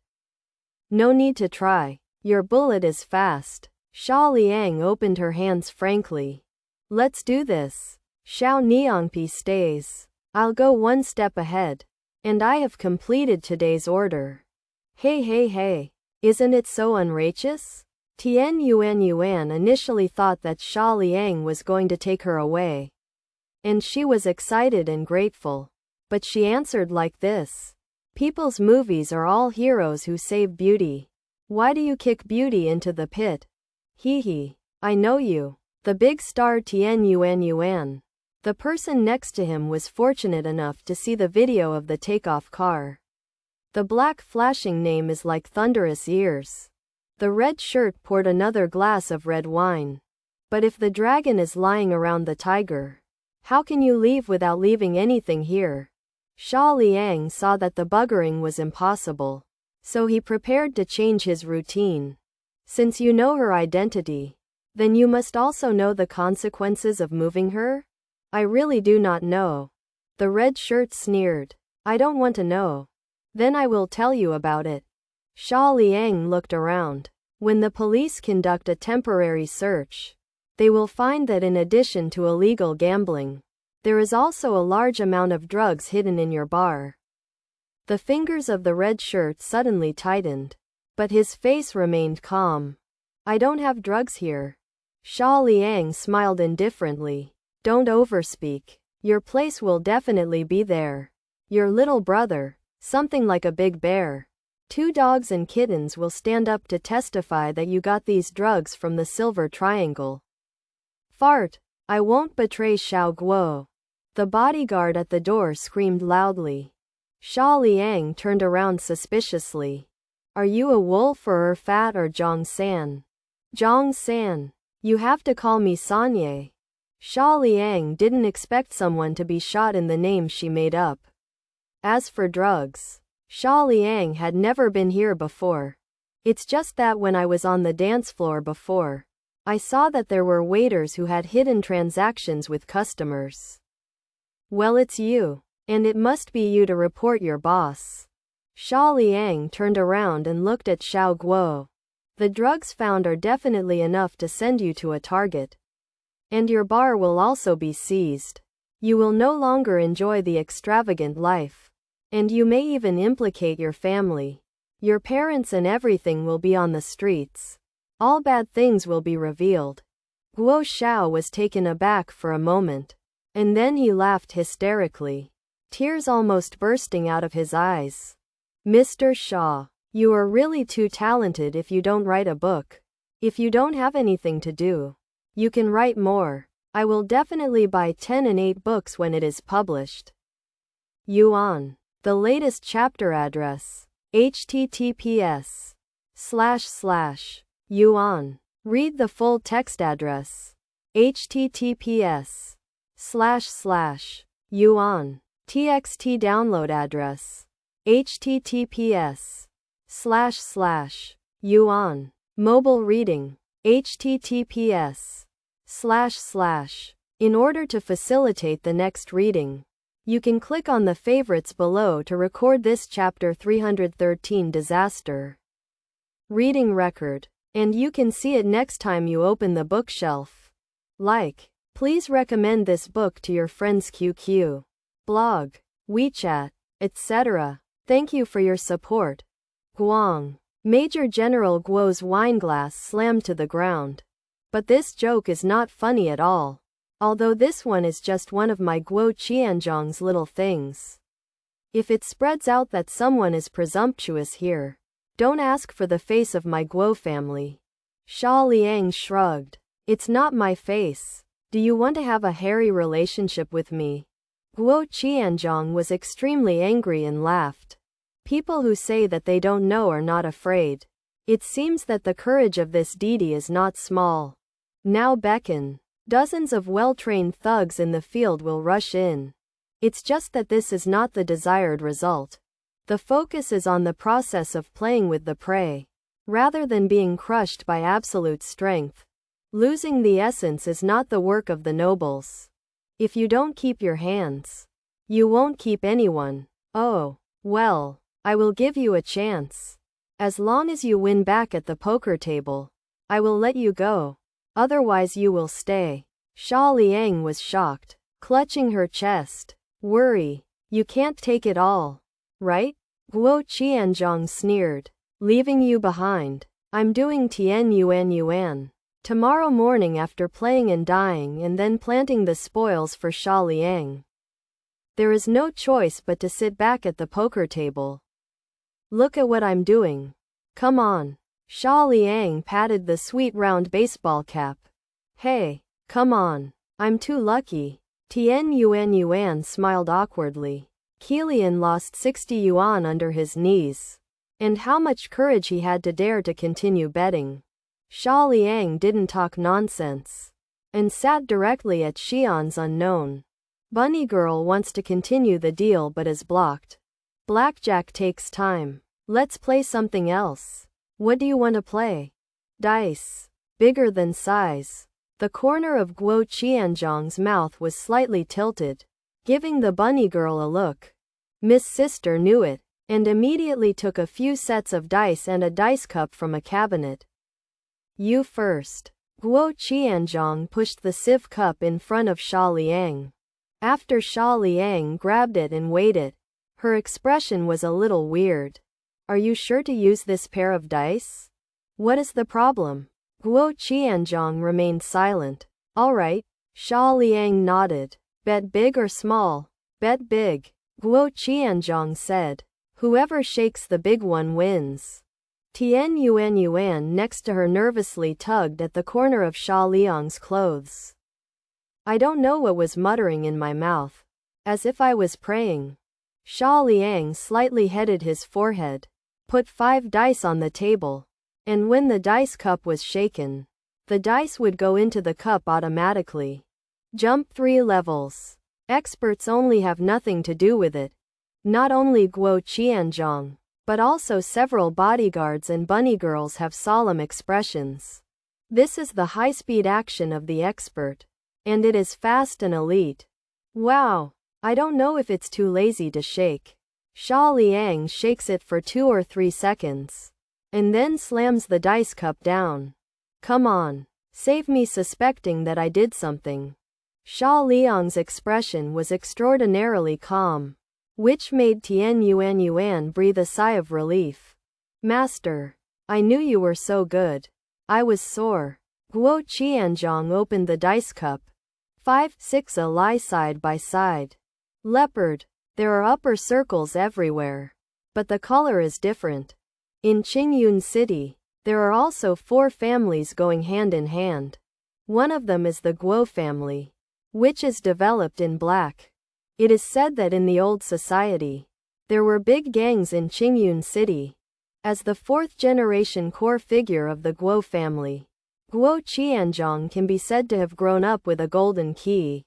No need to try. Your bullet is fast. Xia Liang opened her hands frankly. Let's do this. Xiao Niangpi stays. I'll go one step ahead. And I have completed today's order. Hey. Isn't it so unrighteous? Yuan initially thought that Xia Liang was going to take her away. And she was excited and grateful. But she answered like this. People's movies are all heroes who save beauty. Why do you kick beauty into the pit? Hee. I know you. The big star Yuan. The person next to him was fortunate enough to see the video of the takeoff car. The black flashing name is like thunderous ears. The red shirt poured another glass of red wine. But if the dragon is lying around the tiger, how can you leave without leaving anything here? Xia Liang saw that the buggering was impossible. So he prepared to change his routine. Since you know her identity, then you must also know the consequences of moving her? I really do not know. The red shirt sneered. I don't want to know. Then I will tell you about it. Xia Liang looked around. When the police conduct a temporary search, they will find that in addition to illegal gambling, there is also a large amount of drugs hidden in your bar. The fingers of the red shirt suddenly tightened, but his face remained calm. I don't have drugs here. Xia Liang smiled indifferently. Don't overspeak. Your place will definitely be there. Your little brother, something like a big bear. 2 dogs and kittens will stand up to testify that you got these drugs from the Silver Triangle. Fart. I won't betray Xiao Guo. The bodyguard at the door screamed loudly. Xia Liang turned around suspiciously. Are you a wolf or fat or Zhang San? Zhang San. You have to call me Sanye. Xia Liang didn't expect someone to be shot in the name she made up. As for drugs, Xia Liang had never been here before. It's just that when I was on the dance floor before, I saw that there were waiters who had hidden transactions with customers. Well, it's you. And it must be you to report your boss. Xia Liang turned around and looked at Xiao Guo. The drugs found are definitely enough to send you to a target. And your bar will also be seized. You will no longer enjoy the extravagant life. And you may even implicate your family. Your parents and everything will be on the streets. All bad things will be revealed. Guo Xiao was taken aback for a moment. And then he laughed hysterically, tears almost bursting out of his eyes. Mr. Xia, you are really too talented if you don't write a book. If you don't have anything to do, you can write more. I will definitely buy 10 and 8 books when it is published. Yuan. The latest chapter address. https://yuan. Read the full text address. https://yuan. txt download address. https://yuan. Mobile reading. https:// In order to facilitate the next reading, you can click on the favorites below to record this chapter 313 disaster reading record, and you can see it next time you open the bookshelf. Please recommend this book to your friends QQ, blog, WeChat, etc. Thank you for your support. Guang. Major General Guo's wineglass slammed to the ground. But this joke is not funny at all. Although this one is just one of my Guo Qianzhong's little things. If it spreads out that someone is presumptuous here, don't ask for the face of my Guo family. Xia Liang shrugged. It's not my face. Do you want to have a hairy relationship with me? Guo Qianzhong was extremely angry and laughed. People who say that they don't know are not afraid. It seems that the courage of this deity is not small. Now beckon. Dozens of well-trained thugs in the field will rush in. It's just that this is not the desired result. The focus is on the process of playing with the prey, rather than being crushed by absolute strength. Losing the essence is not the work of the nobles. If you don't keep your hands, you won't keep anyone. Oh, well, I will give you a chance. As long as you win back at the poker table, I will let you go. Otherwise you will stay. Xia Liang was shocked, clutching her chest. Worry. You can't take it all, right? Guo Qianzhong sneered. Leaving you behind. I'm doing Tian Yuan. Tomorrow morning after playing and dying and then planting the spoils for Xia Liang. There is no choice but to sit back at the poker table. Look at what I'm doing. Come on. Xia Liang patted the sweet round baseball cap. Hey, come on. I'm too lucky. Tian Yuan smiled awkwardly. Qilian lost 60 yuan under his knees. And how much courage he had to dare to continue betting. Xia Liang didn't talk nonsense. And sat directly at Xian's unknown. Bunny girl wants to continue the deal but is blocked. Blackjack takes time. Let's play something else. What do you want to play? Dice. Bigger than size. The corner of Guo Qianzhong's mouth was slightly tilted, giving the bunny girl a look. Miss Sister knew it, and immediately took a few sets of dice and a dice cup from a cabinet. You first. Guo Qianzhong pushed the sieve cup in front of Xia Liang. After Xia Liang grabbed it and weighed it, her expression was a little weird. Are you sure to use this pair of dice? What is the problem? Guo Qianzhong remained silent. All right. Xia Liang nodded. Bet big or small? Bet big. Guo Qianzhong said. Whoever shakes the big one wins. Tian Yuan next to her nervously tugged at the corner of Xia Liang's clothes. I don't know what was muttering in my mouth. As if I was praying. Xia Liang slightly headed his forehead. Put 5 dice on the table. And when the dice cup was shaken, the dice would go into the cup automatically. Jump 3 levels. Experts only have nothing to do with it. Not only Guo Qianzhong, but also several bodyguards and bunny girls have solemn expressions. This is the high-speed action of the expert. And it is fast and elite. Wow. I don't know if it's too lazy to shake. Xia Liang shakes it for 2 or 3 seconds. And then slams the dice cup down. Come on. Save me suspecting that I did something. Xia Liang's expression was extraordinarily calm, which made Tian Yuan breathe a sigh of relief. Master, I knew you were so good. I was sore. Guo Qianzhong opened the dice cup. 5, 6 a lie side by side. Leopard, there are upper circles everywhere. But the color is different. In Qingyun City, there are also 4 families going hand in hand. One of them is the Guo family, which is developed in black. It is said that in the old society, there were big gangs in Qingyun City. As the 4th generation core figure of the Guo family, Guo Qianzhong can be said to have grown up with a golden key.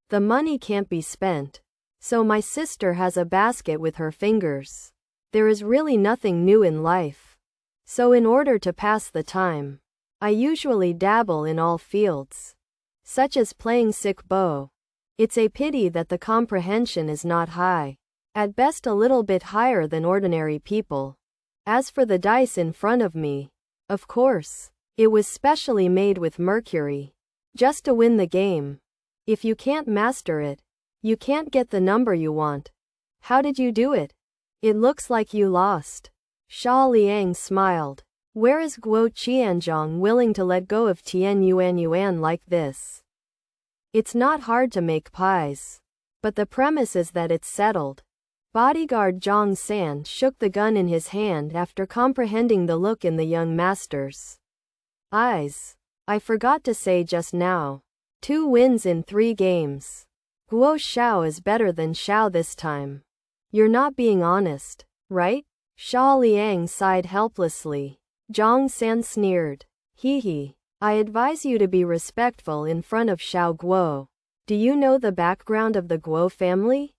The money can't be spent. So my sister has a basket with her fingers. There is really nothing new in life. So in order to pass the time, I usually dabble in all fields, such as playing sick bow. It's a pity that the comprehension is not high. At best a little bit higher than ordinary people. As for the dice in front of me, of course, it was specially made with mercury. Just to win the game. If you can't master it, you can't get the number you want. How did you do it? It looks like you lost. Xia Liang smiled. Where is Guo Qianzhong willing to let go of Tian Yuan like this? It's not hard to make pies. But the premise is that it's settled. Bodyguard Zhang San shook the gun in his hand after comprehending the look in the young master's eyes. I forgot to say just now. 2 wins in 3 games. Guo Xiao is better than Xiao this time. You're not being honest, right? Xia Liang sighed helplessly. Zhang San sneered. Hee. I advise you to be respectful in front of Xiao Guo. Do you know the background of the Guo family?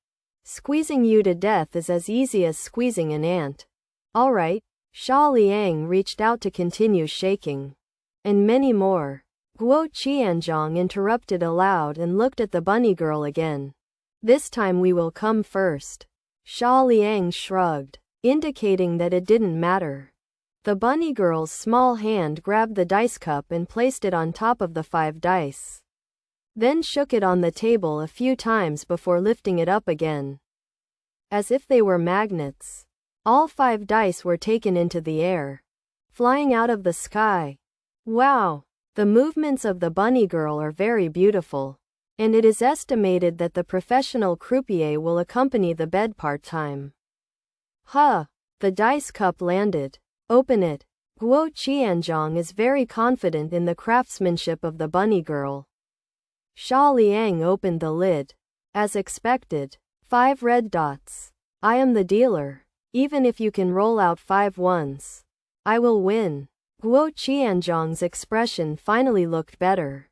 Squeezing you to death is as easy as squeezing an ant. All right. Xia Liang reached out to continue shaking. And many more. Guo Qianzhong interrupted aloud and looked at the bunny girl again. This time we will come first. Xia Liang shrugged, indicating that it didn't matter. The bunny girl's small hand grabbed the dice cup and placed it on top of the 5 dice. Then shook it on the table a few times before lifting it up again. As if they were magnets. All 5 dice were taken into the air, flying out of the sky. Wow! The movements of the bunny girl are very beautiful. And it is estimated that the professional croupier will accompany the bed part-time. Huh! The dice cup landed. Open it. Guo Qianzhong is very confident in the craftsmanship of the bunny girl. Xia Liang opened the lid. As expected. 5 red dots. I am the dealer. Even if you can roll out 5 ones, I will win. Guo Qianzhong's expression finally looked better.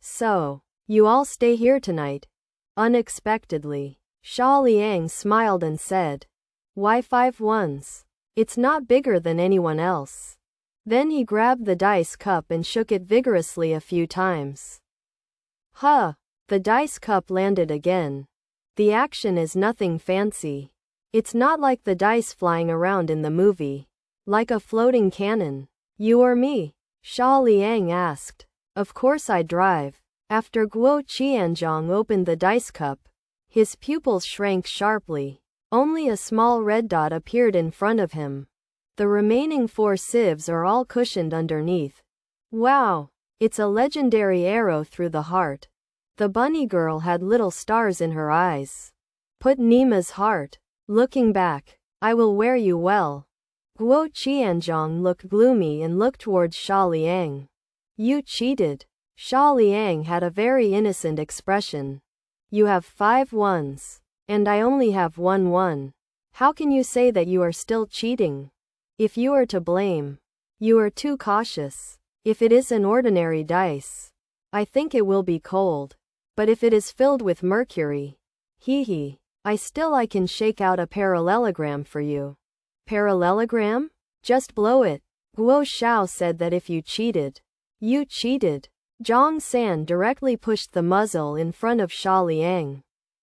So, you all stay here tonight? Unexpectedly, Xia Liang smiled and said, Why 5 ones? It's not bigger than anyone else. Then he grabbed the dice cup and shook it vigorously a few times. Huh! The dice cup landed again. The action is nothing fancy. It's not like the dice flying around in the movie. Like a floating cannon. You or me? Xia Liang asked. Of course I drive. After Guo Qianzhong opened the dice cup, his pupils shrank sharply. Only a small red dot appeared in front of him. The remaining 4 sieves are all cushioned underneath. Wow! It's a legendary arrow through the heart. The bunny girl had little stars in her eyes. Put Nima's heart. Looking back, I will wear you well. Guo Qianzhong looked gloomy and looked towards Xia Liang. You cheated. Xia Liang had a very innocent expression. You have 5 ones. And I only have 1 one. How can you say that you are still cheating? If you are to blame, you are too cautious. If it is an ordinary dice, I think it will be cold. But if it is filled with mercury, I can shake out a parallelogram for you. Parallelogram? Just blow it. Guo Xiao said that if you cheated, you cheated. Zhang San directly pushed the muzzle in front of Xia Liang.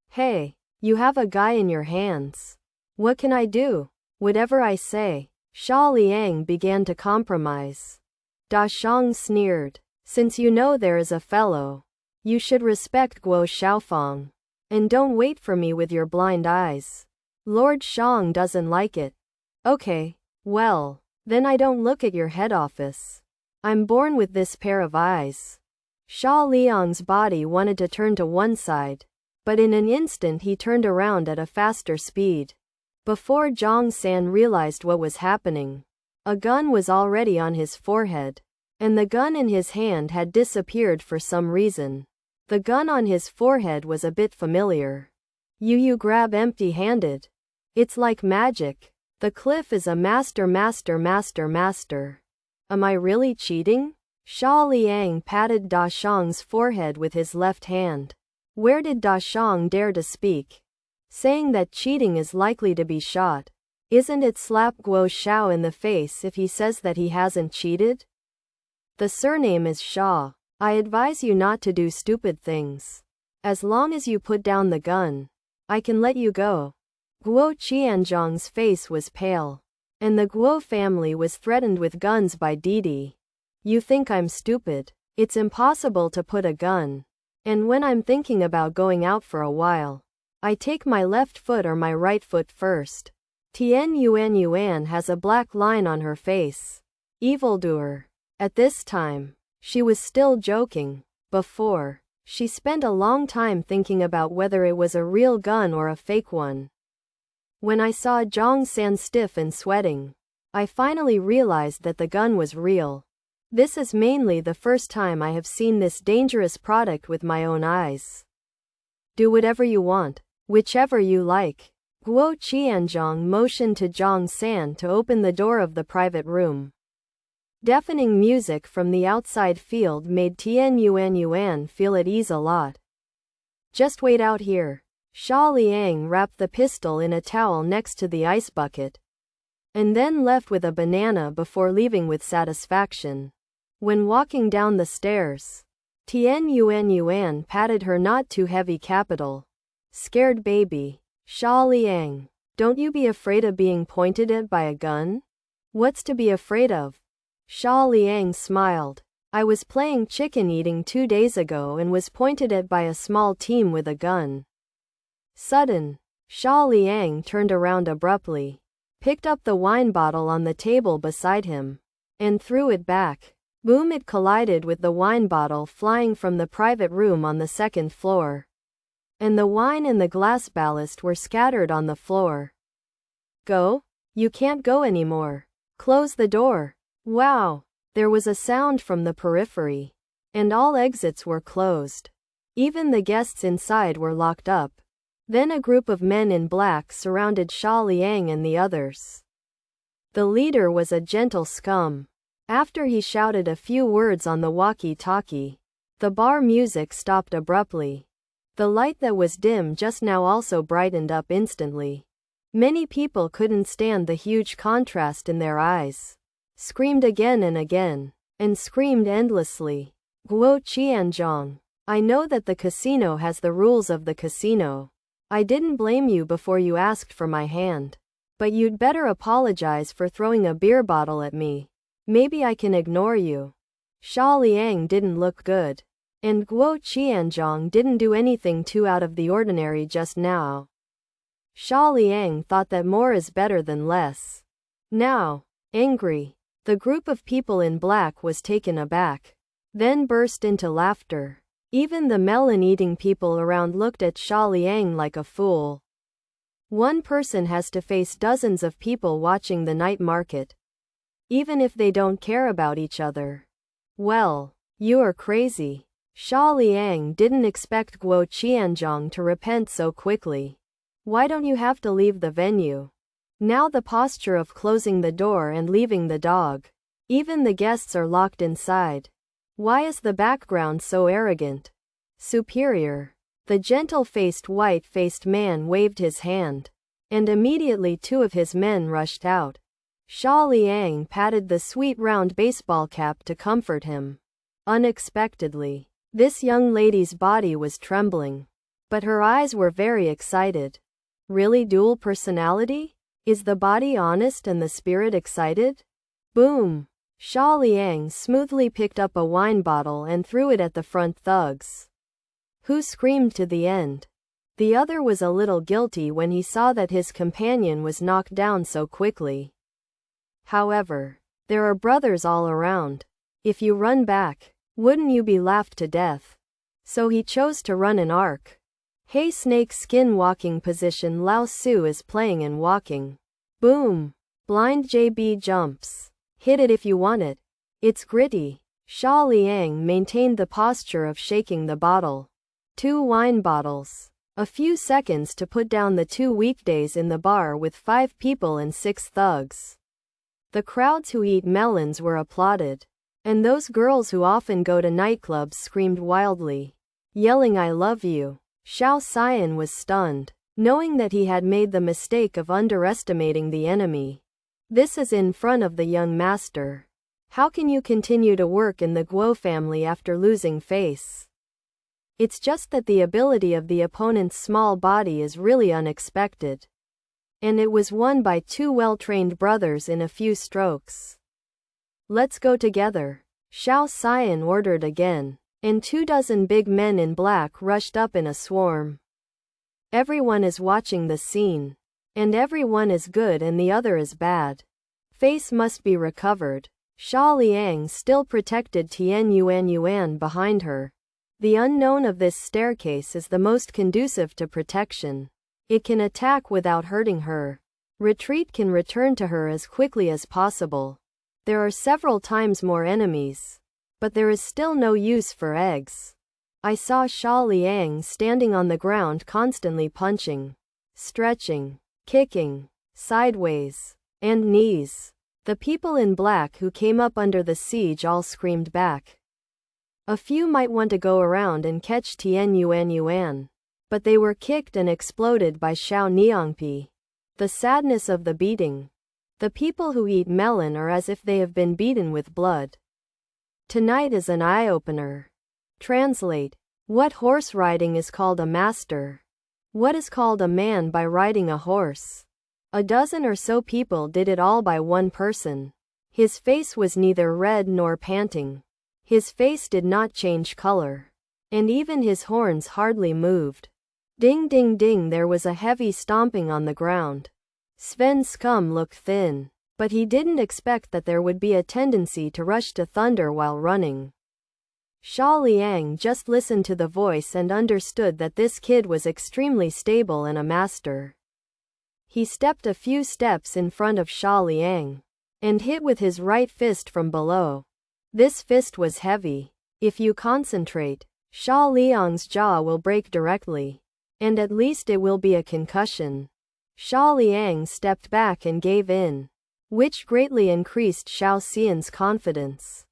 Hey, you have a guy in your hands. What can I do? Whatever I say. Xia Liang began to compromise. Da Shang sneered. Since you know there is a fellow, you should respect Guo Xiaofang. And don't wait for me with your blind eyes. Lord Shang doesn't like it. Okay, Well, then I don't look at your head office. I'm born with this pair of eyes. Xia Liang's body wanted to turn to one side, but in an instant he turned around at a faster speed. Before Zhang San realized what was happening, a gun was already on his forehead, and the gun in his hand had disappeared for some reason. The gun on his forehead was a bit familiar. You grab empty-handed. It's like magic. The cliff is a master. Am I really cheating? Xia Liang patted Da Shang's forehead with his left hand. Where did Da Shang dare to speak? Saying that cheating is likely to be shot. Isn't it slap Guo Xiao in the face if he says that he hasn't cheated? The surname is Xia. I advise you not to do stupid things. As long as you put down the gun, I can let you go. Guo Qianzhang's face was pale, and the Guo family was threatened with guns by Didi. You think I'm stupid? It's impossible to put a gun. And when I'm thinking about going out for a while, I take my left foot or my right foot first. Tian Yuan has a black line on her face. Evildoer. At this time, she was still joking. Before, she spent a long time thinking about whether it was a real gun or a fake one. When I saw Zhang San stiff and sweating, I finally realized that the gun was real. This is mainly the first time I have seen this dangerous product with my own eyes. Do whatever you want, whichever you like. Guo Qianzhang motioned to Zhang San to open the door of the private room. Deafening music from the outside field made Tian Yuan feel at ease a lot. Just wait out here. Xia Liang wrapped the pistol in a towel next to the ice bucket, and then left with a banana before leaving with satisfaction. When walking down the stairs, Tian Yuan patted her not too heavy capital. Scared baby. Xia Liang, don't you be afraid of being pointed at by a gun? What's to be afraid of? Xia Liang smiled. I was playing chicken eating 2 days ago and was pointed at by a small team with a gun. Sudden. Xia Liang turned around abruptly, picked up the wine bottle on the table beside him, and threw it back. Boom! It collided with the wine bottle flying from the private room on the second floor, and the wine and the glass ballast were scattered on the floor. Go? You can't go anymore. Close the door. Wow! There was a sound from the periphery, and all exits were closed. Even the guests inside were locked up. Then a group of men in black surrounded Xia Liang and the others. The leader was a gentle scum. After he shouted a few words on the walkie-talkie, the bar music stopped abruptly. The light that was dim just now also brightened up instantly. Many people couldn't stand the huge contrast in their eyes. Screamed again and again, and screamed endlessly. Guo Qianzhang, I know that the casino has the rules of the casino. I didn't blame you before you asked for my hand. But you'd better apologize for throwing a beer bottle at me. Maybe I can ignore you. Xia Liang didn't look good, and Guo Qianzhang didn't do anything too out of the ordinary just now. Xia Liang thought that more is better than less. Now, angry, the group of people in black was taken aback, then burst into laughter. Even the melon-eating people around looked at Xia Liang like a fool. One person has to face dozens of people watching the night market, even if they don't care about each other. Well, you are crazy. Xia Liang didn't expect Guo Qianzhang to repent so quickly. Why don't you have to leave the venue? Now the posture of closing the door and leaving the dog. Even the guests are locked inside. Why is the background so arrogant? Superior. The gentle-faced white-faced man waved his hand, and immediately 2 of his men rushed out. Xia Liang patted the sweet round baseball cap to comfort him. Unexpectedly, this young lady's body was trembling, but her eyes were very excited. Really dual personality? Is the body honest and the spirit excited? Boom! Xia Liang smoothly picked up a wine bottle and threw it at the front thugs, who screamed to the end. The other was a little guilty when he saw that his companion was knocked down so quickly. However, there are brothers all around. If you run back, wouldn't you be laughed to death? So he chose to run an arc. Hey, snake skin walking position. Lao Su is playing and walking. Boom. Blind JB jumps. Hit it if you want it. It's gritty. Xia Liang maintained the posture of shaking the bottle. 2 wine bottles. A few seconds to put down the 2 weekdays in the bar with 5 people and 6 thugs. The crowds who eat melons were applauded. And those girls who often go to nightclubs screamed wildly, yelling I love you. Xiao Xian was stunned, knowing that he had made the mistake of underestimating the enemy. This is in front of the young master. How can you continue to work in the Guo family after losing face? It's just that the ability of the opponent's small body is really unexpected. And it was won by 2 well-trained brothers in a few strokes. Let's go together. Xiao Xian ordered again, and 24 big men in black rushed up in a swarm. Everyone is watching the scene. And everyone is good and the other is bad. Face must be recovered. Xia Liang still protected Tian Yuan behind her. The unknown of this staircase is the most conducive to protection. It can attack without hurting her. Retreat can return to her as quickly as possible. There are several times more enemies. But there is still no use for eggs. I saw Xia Liang standing on the ground constantly punching, stretching, kicking, sideways, and knees. The people in black who came up under the siege all screamed back. A few might want to go around and catch Tian Yuan, but they were kicked and exploded by Xiao Niangpi. The sadness of the beating. The people who eat melon are as if they have been beaten with blood. Tonight is an eye-opener. Translate. What horse riding is called a master? What is called a man by riding a horse? A dozen or so people did it all by one person. His face was neither red nor panting. His face did not change color. And even his horns hardly moved. Ding ding ding, there was a heavy stomping on the ground. Sven Scum looked thin, but he didn't expect that there would be a tendency to rush to thunder while running. Xia Liang just listened to the voice and understood that this kid was extremely stable and a master. He stepped a few steps in front of Xia Liang and hit with his right fist from below. This fist was heavy. If you concentrate, Xia Liang's jaw will break directly, and at least it will be a concussion. Xia Liang stepped back and gave in, which greatly increased Xiao Xian's confidence.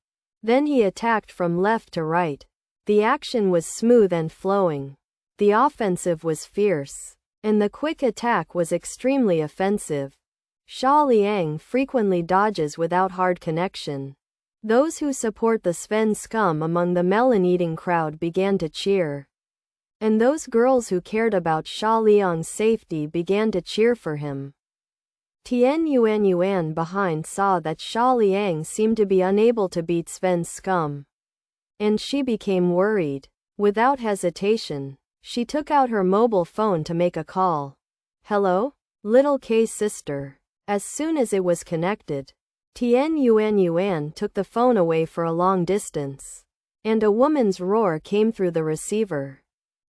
Then he attacked from left to right. The action was smooth and flowing. The offensive was fierce, and the quick attack was extremely offensive. Xia Liang frequently dodges without hard connection. Those who support the Sven Scum among the melon-eating crowd began to cheer. And those girls who cared about Xia Liang's safety began to cheer for him. Tian Yuan behind saw that Xia Liang seemed to be unable to beat Sven's Scum. And she became worried. Without hesitation, she took out her mobile phone to make a call. Hello? Little K's sister. As soon as it was connected, Tian Yuan took the phone away for a long distance. And a woman's roar came through the receiver.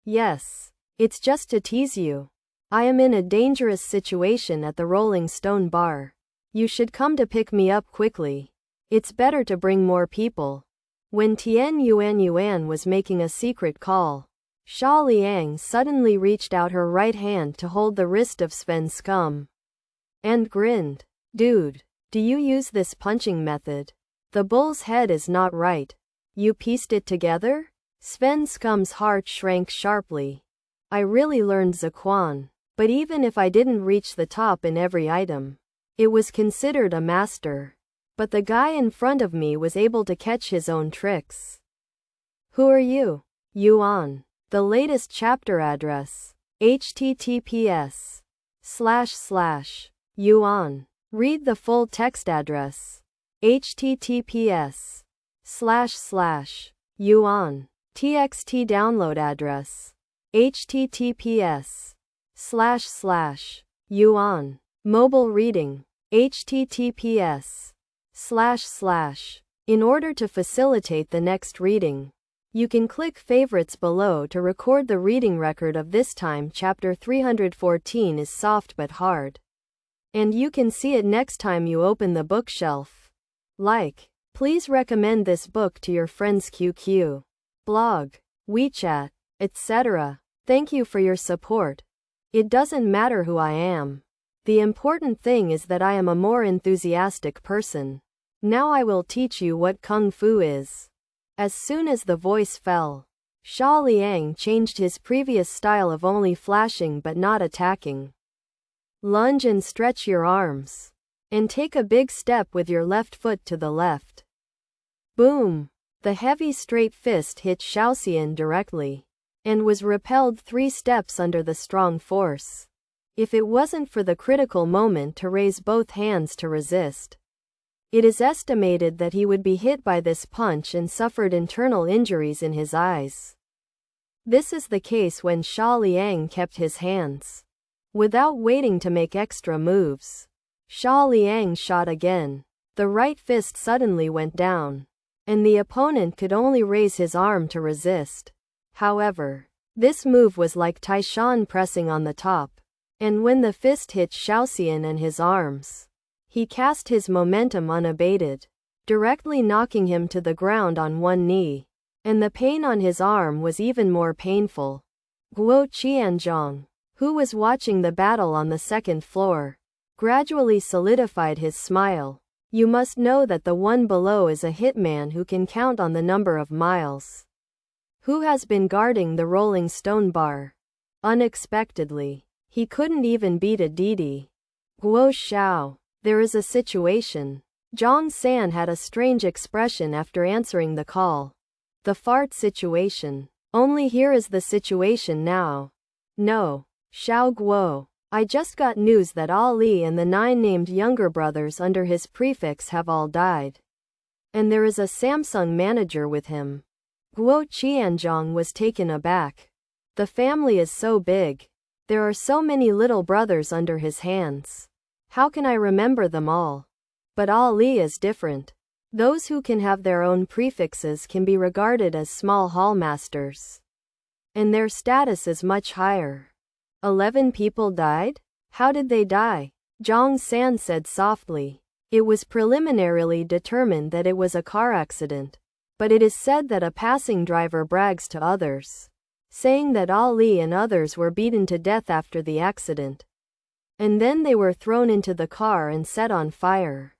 Yes. It's just to tease you. I am in a dangerous situation at the Rolling Stone bar. You should come to pick me up quickly. It's better to bring more people. When Tian Yuan was making a secret call, Xia Liang suddenly reached out her right hand to hold the wrist of Sven Scum. And grinned. Dude, do you use this punching method? The bull's head is not right. You pieced it together? Sven Scum's heart shrank sharply. I really learned Zhequan. But even if I didn't reach the top in every item, it was considered a master. But the guy in front of me was able to catch his own tricks. Who are you? Yuan. The latest chapter address. https://yuan. Read the full text address. https://yuan. txt download address. https://yuan. Mobile reading. https:// In order to facilitate the next reading, you can click favorites below to record the reading record of this time. Chapter 314 is soft but hard, and you can see it next time you open the bookshelf. Please recommend this book to your friends, QQ, blog, WeChat, etc. Thank you for your support. It doesn't matter who I am. The important thing is that I am a more enthusiastic person. Now I will teach you what Kung Fu is. As soon as the voice fell, Xia Liang changed his previous style of only flashing but not attacking. Lunge and stretch your arms. And take a big step with your left foot to the left. Boom! The heavy straight fist hit Xiaoxian directly, and was repelled 3 steps under the strong force. If it wasn't for the critical moment to raise both hands to resist, it is estimated that he would be hit by this punch and suffered internal injuries in his eyes. This is the case when Xia Liang kept his hands. Without waiting to make extra moves, Xia Liang shot again. The right fist suddenly went down, and the opponent could only raise his arm to resist. However, this move was like Taishan pressing on the top, and when the fist hit Xiaoxian and his arms, he cast his momentum unabated, directly knocking him to the ground on one knee, and the pain on his arm was even more painful. Guo Qianzhong, who was watching the battle on the second floor, gradually solidified his smile. You must know that the one below is a hitman who can count on the number of miles. Who has been guarding the rolling stone bar? Unexpectedly, he couldn't even beat a Didi. Guo Xiao, there is a situation. Zhang San had a strange expression after answering the call. The fart situation. Only here is the situation now. No. Xiao Guo. I just got news that Ali and the 9 named younger brothers under his prefix have all died. And there is a Samsung manager with him. Guo Qianzhong was taken aback. The family is so big. There are so many little brothers under his hands. How can I remember them all? But Ali is different. Those who can have their own prefixes can be regarded as small hallmasters, and their status is much higher. 11 people died? How did they die? Zhang San said softly. It was preliminarily determined that it was a car accident, but it is said that a passing driver brags to others, saying that Ali and others were beaten to death after the accident, and then they were thrown into the car and set on fire.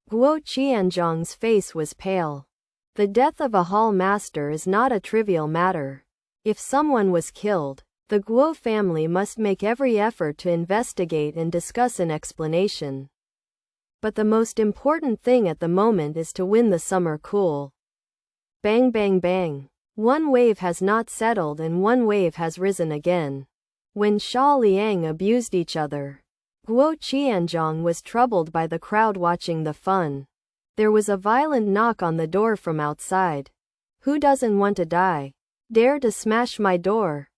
Guo Qianzhong's face was pale. The death of a hall master is not a trivial matter. If someone was killed, the Guo family must make every effort to investigate and discuss an explanation. But the most important thing at the moment is to win the summer cool. Bang bang bang. One wave has not settled and one wave has risen again. When Xia Liang abused each other, Guo Qianzhong was troubled by the crowd watching the fun. There was a violent knock on the door from outside. Who doesn't want to die? Dare to smash my door?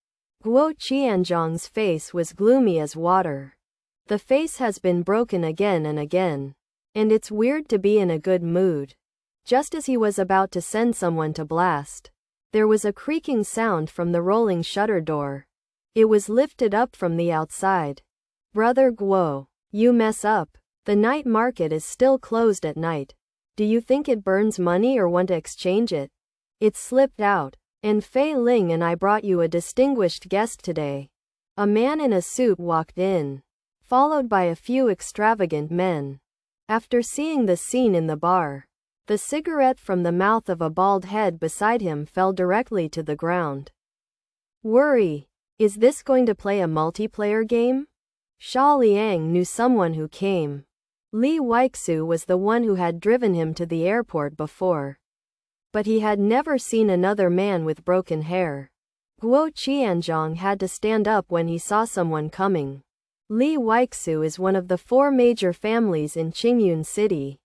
Guo Qianzhong's face was gloomy as water. The face has been broken again and again, and it's weird to be in a good mood. Just as he was about to send someone to blast, there was a creaking sound from the rolling shutter door. It was lifted up from the outside. Brother Guo, you mess up. The night market is still closed at night. Do you think it burns money or want to exchange it? It slipped out. And Fei Ling and I brought you a distinguished guest today. A man in a suit walked in, followed by a few extravagant men. After seeing the scene in the bar, the cigarette from the mouth of a bald head beside him fell directly to the ground. Worry. Is this going to play a multiplayer game? Xia Liang knew someone who came. Li Weixu was the one who had driven him to the airport before, but he had never seen another man with broken hair. Guo Qianzhong had to stand up when he saw someone coming. Li Weixu is one of the 4 major families in Qingyun City.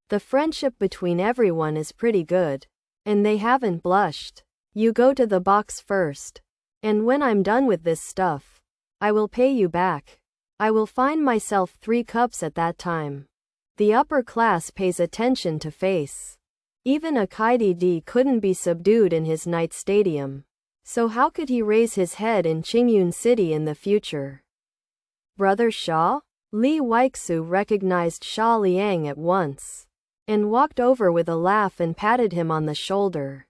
The friendship between everyone is pretty good, and they haven't blushed. You go to the box first, and when I'm done with this stuff, I will pay you back. I will find myself 3 cups at that time. The upper class pays attention to face. Even a Kaidi couldn't be subdued in his night stadium. So how could he raise his head in Qingyun City in the future? Brother Xia? Li Weixu recognized Xia Liang at once, and walked over with a laugh and patted him on the shoulder.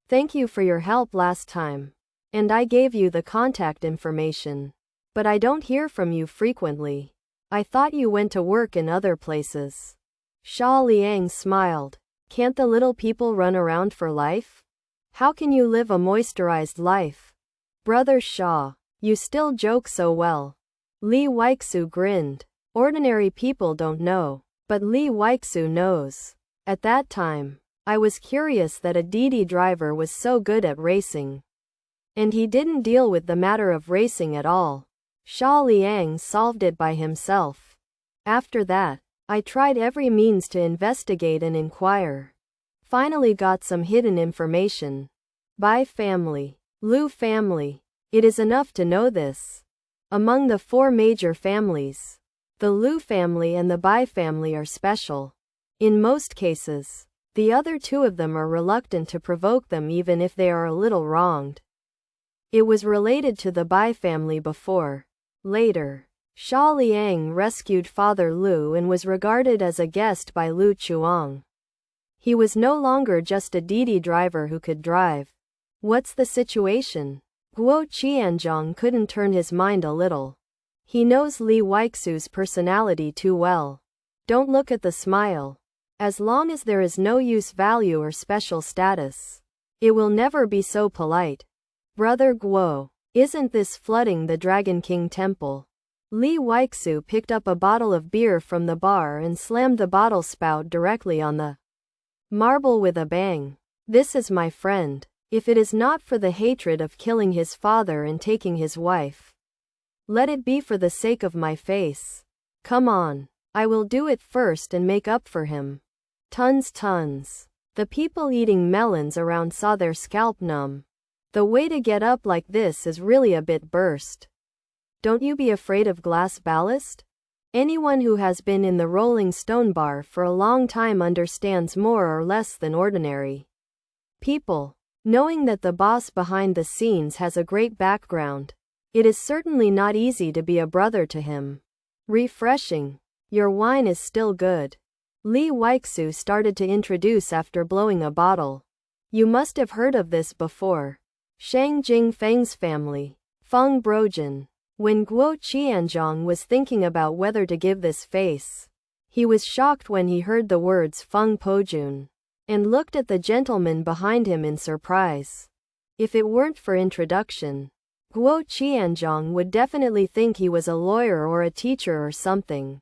Thank you for your help last time. And I gave you the contact information. But I don't hear from you frequently. I thought you went to work in other places. Xia Liang smiled. Can't the little people run around for life? How can you live a moisturized life? Brother Xia, you still joke so well. Li Weixu grinned. Ordinary people don't know, but Li Weixu knows. At that time, I was curious that a Didi driver was so good at racing. And he didn't deal with the matter of racing at all. Xia Liang solved it by himself. After that, I tried every means to investigate and inquire. Finally got some hidden information. Bai family, Lu family. It is enough to know this. Among the 4 major families, the Lu family and the Bai family are special. In most cases, the other 2 of them are reluctant to provoke them even if they are a little wronged. It was related to the Bai family before. Later, Xia Liang rescued Father Lu and was regarded as a guest by Lu Chuang. He was no longer just a Didi driver who could drive. What's the situation? Guo Qianzhong couldn't turn his mind a little. He knows Li Weixu's personality too well. Don't look at the smile. As long as there is no use value or special status, it will never be so polite. Brother Guo, isn't this flooding the Dragon King temple? Li Weixu picked up a bottle of beer from the bar and slammed the bottle spout directly on the marble with a bang. This is my friend. If it is not for the hatred of killing his father and taking his wife, let it be for the sake of my face. Come on. I will do it first and make up for him. Tons. The people eating melons around saw their scalp numb. The way to get up like this is really a bit burst. Don't you be afraid of glass ballast? Anyone who has been in the Rolling Stone bar for a long time understands more or less than ordinary people. Knowing that the boss behind the scenes has a great background, it is certainly not easy to be a brother to him. Refreshing. Your wine is still good. Li Weixu started to introduce after blowing a bottle. You must have heard of this before. Shang Jingfeng's family, Feng Brojin. When Guo Qianzhong was thinking about whether to give this face, he was shocked when he heard the words Feng Pojun, and looked at the gentleman behind him in surprise. If it weren't for introduction, Guo Qianzhong would definitely think he was a lawyer or a teacher or something.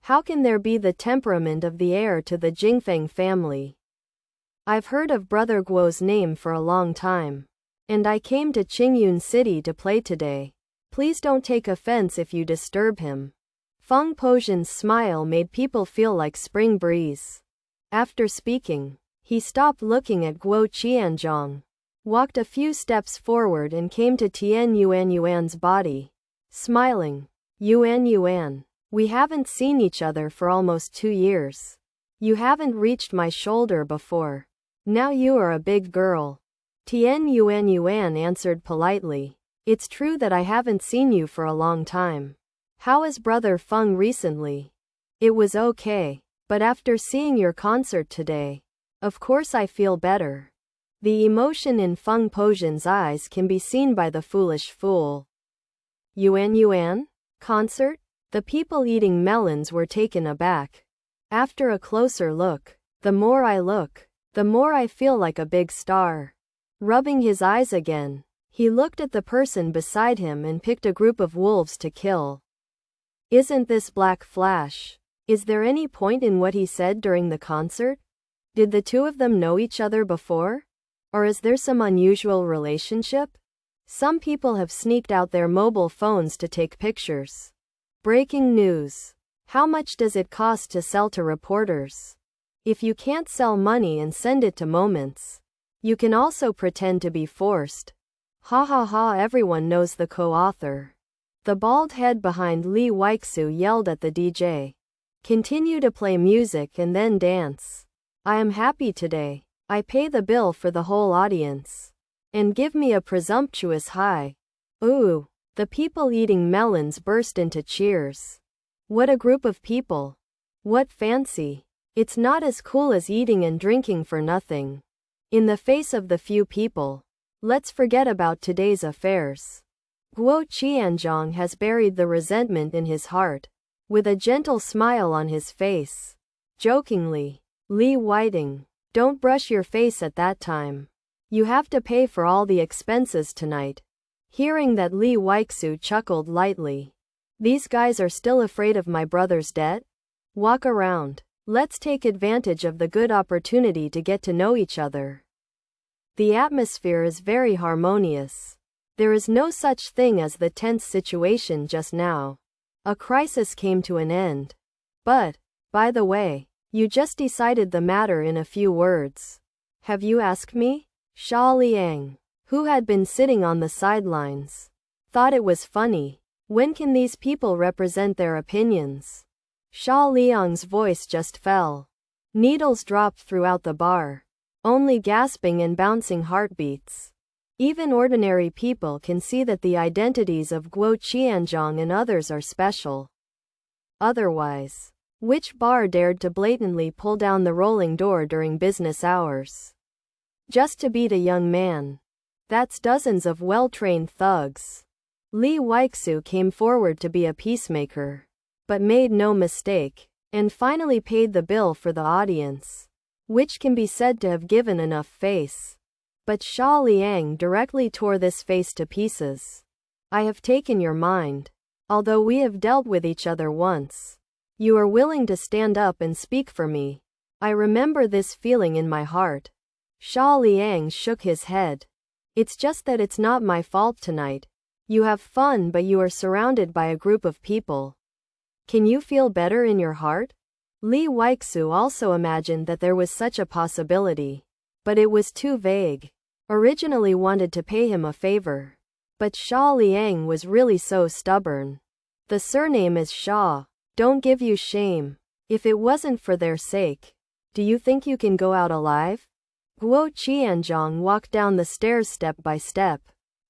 How can there be the temperament of the heir to the Jingfeng family? I've heard of Brother Guo's name for a long time, and I came to Qingyun City to play today. Please don't take offense if you disturb him. Feng Pojin's smile made people feel like spring breeze. After speaking, he stopped looking at Guo Qianzhong, walked a few steps forward and came to Tian Yuan's body, smiling. Yuan, we haven't seen each other for almost 2 years. You haven't reached my shoulder before. Now you are a big girl. Tian Yuan answered politely. It's true that I haven't seen you for a long time. How is Brother Feng recently? It was okay, but after seeing your concert today, of course I feel better. The emotion in Feng Pojin's eyes can be seen by the foolish fool. Yuan? Concert? The people eating melons were taken aback. After a closer look, the more I look, the more I feel like a big star. Rubbing his eyes again, he looked at the person beside him and picked a group of wolves to kill. Isn't this Black Flash? Is there any point in what he said during the concert? Did the 2 of them know each other before? Or is there some unusual relationship? Some people have sneaked out their mobile phones to take pictures. Breaking news. How much does it cost to sell to reporters? If you can't sell money and send it to Moments, you can also pretend to be forced. Ha, everyone knows the co-author. The bald head behind Li Weixu yelled at the DJ. Continue to play music and then dance. I am happy today. I pay the bill for the whole audience. And give me a presumptuous high. Ooh. The people eating melons burst into cheers. What a group of people. What fancy. It's not as cool as eating and drinking for nothing. In the face of the few people. Let's forget about today's affairs. Guo Qianzhong has buried the resentment in his heart. With a gentle smile on his face. Jokingly. Li Whiting. Don't brush your face at that time. You have to pay for all the expenses tonight. Hearing that, Li Weixu chuckled lightly. These guys are still afraid of my brother's debt? Walk around. Let's take advantage of the good opportunity to get to know each other. The atmosphere is very harmonious. There is no such thing as the tense situation just now. A crisis came to an end. But, by the way, you just decided the matter in a few words. Have you asked me? Xia Liang, who had been sitting on the sidelines, thought it was funny. When can these people represent their opinions? Xia Liang's voice just fell. Needles dropped throughout the bar. Only gasping and bouncing heartbeats. Even ordinary people can see that the identities of Guo Qianzhong and others are special. Otherwise, which bar dared to blatantly pull down the rolling door during business hours? Just to beat a young man. That's dozens of well-trained thugs. Li Weixu came forward to be a peacemaker, but made no mistake, and finally paid the bill for the audience, which can be said to have given enough face. But Xia Liang directly tore this face to pieces. I have taken your mind. Although we have dealt with each other once, you are willing to stand up and speak for me. I remember this feeling in my heart. Xia Liang shook his head. It's just that it's not my fault tonight. You have fun, but you are surrounded by a group of people. Can you feel better in your heart? Li Weixu also imagined that there was such a possibility. But it was too vague. Originally wanted to pay him a favor. But Xia Liang was really so stubborn. The surname is Xia. Don't give you shame. If it wasn't for their sake, do you think you can go out alive? Guo Qianzhong walked down the stairs step by step,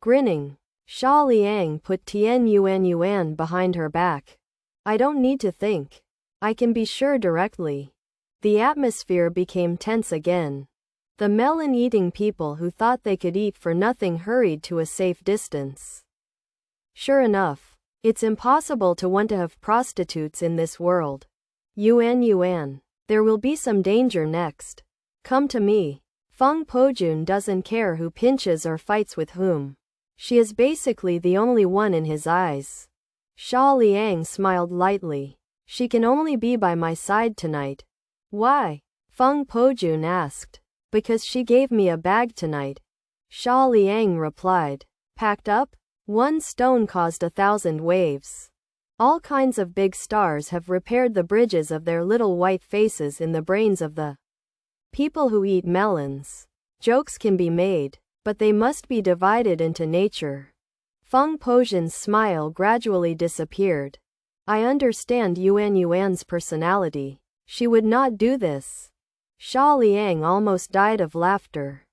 grinning. Xia Liang put Yuan behind her back. I don't need to think. I can be sure directly. The atmosphere became tense again. The melon-eating people who thought they could eat for nothing hurried to a safe distance. Sure enough, it's impossible to want to have prostitutes in this world. Yuan, there will be some danger next. Come to me. Feng Pojun doesn't care who pinches or fights with whom. She is basically the only one in his eyes. Xia Liang smiled lightly. She can only be by my side tonight. Why? Feng Pojun asked. Because she gave me a bag tonight. Xia Liang replied. Packed up? One stone caused 1,000 waves. All kinds of big stars have repaired the bridges of their little white faces in the brains of the people who eat melons. Jokes can be made, but they must be divided into nature. Feng Pojun's smile gradually disappeared. I understand Yuan's personality. She would not do this. Xia Liang almost died of laughter.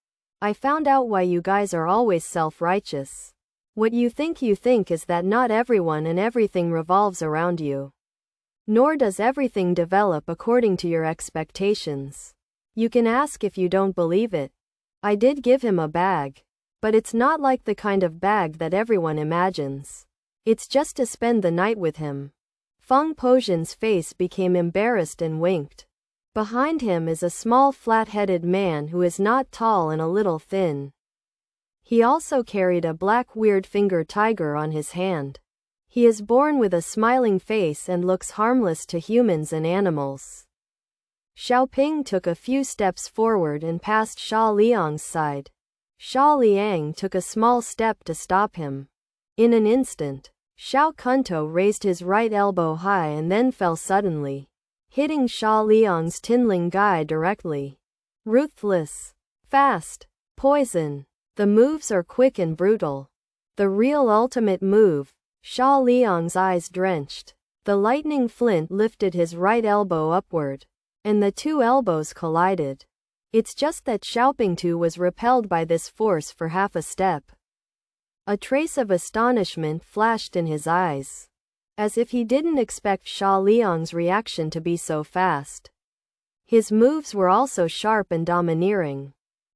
I found out why you guys are always self-righteous. What you think is that not everyone and everything revolves around you. Nor does everything develop according to your expectations. You can ask if you don't believe it. I did give him a bag. But it's not like the kind of bag that everyone imagines. It's just to spend the night with him. Feng Pojun's face became embarrassed and winked. Behind him is a small flat-headed man who is not tall and a little thin. He also carried a black weird-finger tiger on his hand. He is born with a smiling face and looks harmless to humans and animals. Xiaoping took a few steps forward and passed Xia Liang's side. Xia Liang took a small step to stop him. In an instant, Xiao Kunto raised his right elbow high and then fell suddenly, hitting Xia Liang's tinling guy directly. Ruthless. Fast. Poison. The moves are quick and brutal. The real ultimate move. Xia Liang's eyes drenched. The lightning flint lifted his right elbow upward, and the two elbows collided. It's just that Xiaopingtu was repelled by this force for half a step. A trace of astonishment flashed in his eyes, as if he didn't expect Xia Liang's reaction to be so fast. His moves were also sharp and domineering.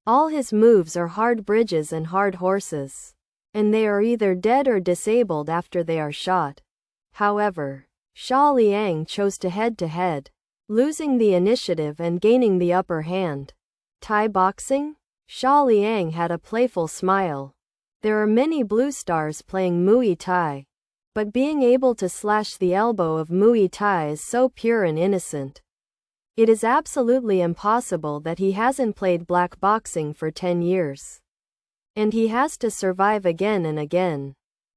All his moves are hard bridges and hard horses, and they are either dead or disabled after they are shot. However, Xia Liang chose to head, losing the initiative and gaining the upper hand. Thai boxing? Xia Liang had a playful smile. There are many blue stars playing Muay Thai, but being able to slash the elbow of Muay Thai is so pure and innocent. It is absolutely impossible that he hasn't played black boxing for 10 years. And he has to survive again and again.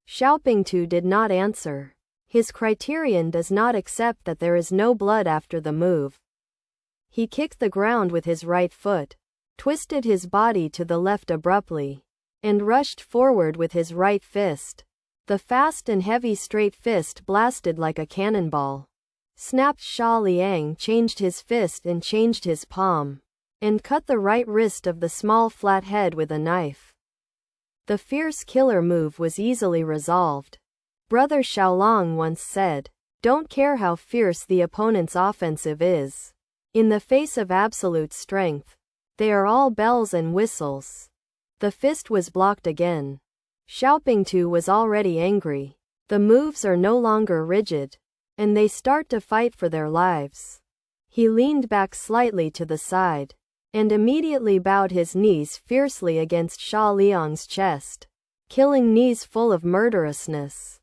Xiaopingtu did not answer. His criterion does not accept that there is no blood after the move. He kicked the ground with his right foot, twisted his body to the left abruptly, and rushed forward with his right fist. The fast and heavy straight fist blasted like a cannonball. Snapped. Xia Liang changed his fist and changed his palm, and cut the right wrist of the small flat head with a knife. The fierce killer move was easily resolved. Brother Xiaolong once said, "Don't care how fierce the opponent's offensive is. In the face of absolute strength, they are all bells and whistles." The fist was blocked again. Xiaopingtu was already angry. The moves are no longer rigid, and they start to fight for their lives. He leaned back slightly to the side, and immediately bowed his knees fiercely against Xia Liang's chest. Killing knees full of murderousness.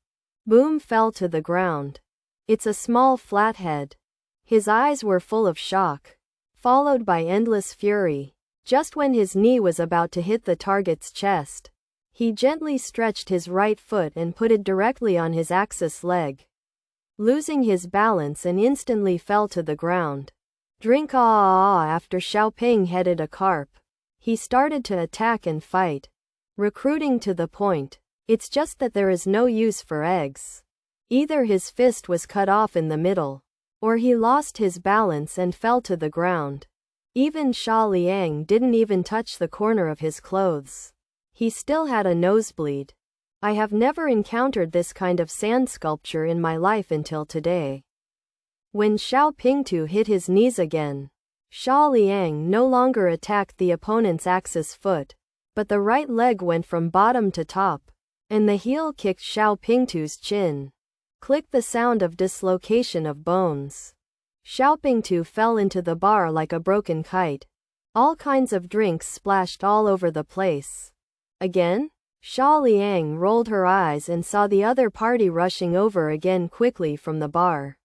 Boom fell to the ground. It's a small flathead. His eyes were full of shock, followed by endless fury. Just when his knee was about to hit the target's chest, he gently stretched his right foot and put it directly on his axis leg, losing his balance and instantly fell to the ground. Drink. After Xiaoping headed a carp, he started to attack and fight, recruiting to the point. It's just that there is no use for eggs. Either his fist was cut off in the middle, or he lost his balance and fell to the ground. Even Xia Liang didn't even touch the corner of his clothes. He still had a nosebleed. I have never encountered this kind of sand sculpture in my life until today. When Xiaopingtu hit his knees again, Xia Liang no longer attacked the opponent's axis foot, but the right leg went from bottom to top, and the heel kicked Xiaopingtu's chin. Click. The sound of dislocation of bones. Xiaopingtu fell into the bar like a broken kite. All kinds of drinks splashed all over the place. Again? Xia Liang rolled her eyes and saw the other party rushing over again quickly from the bar.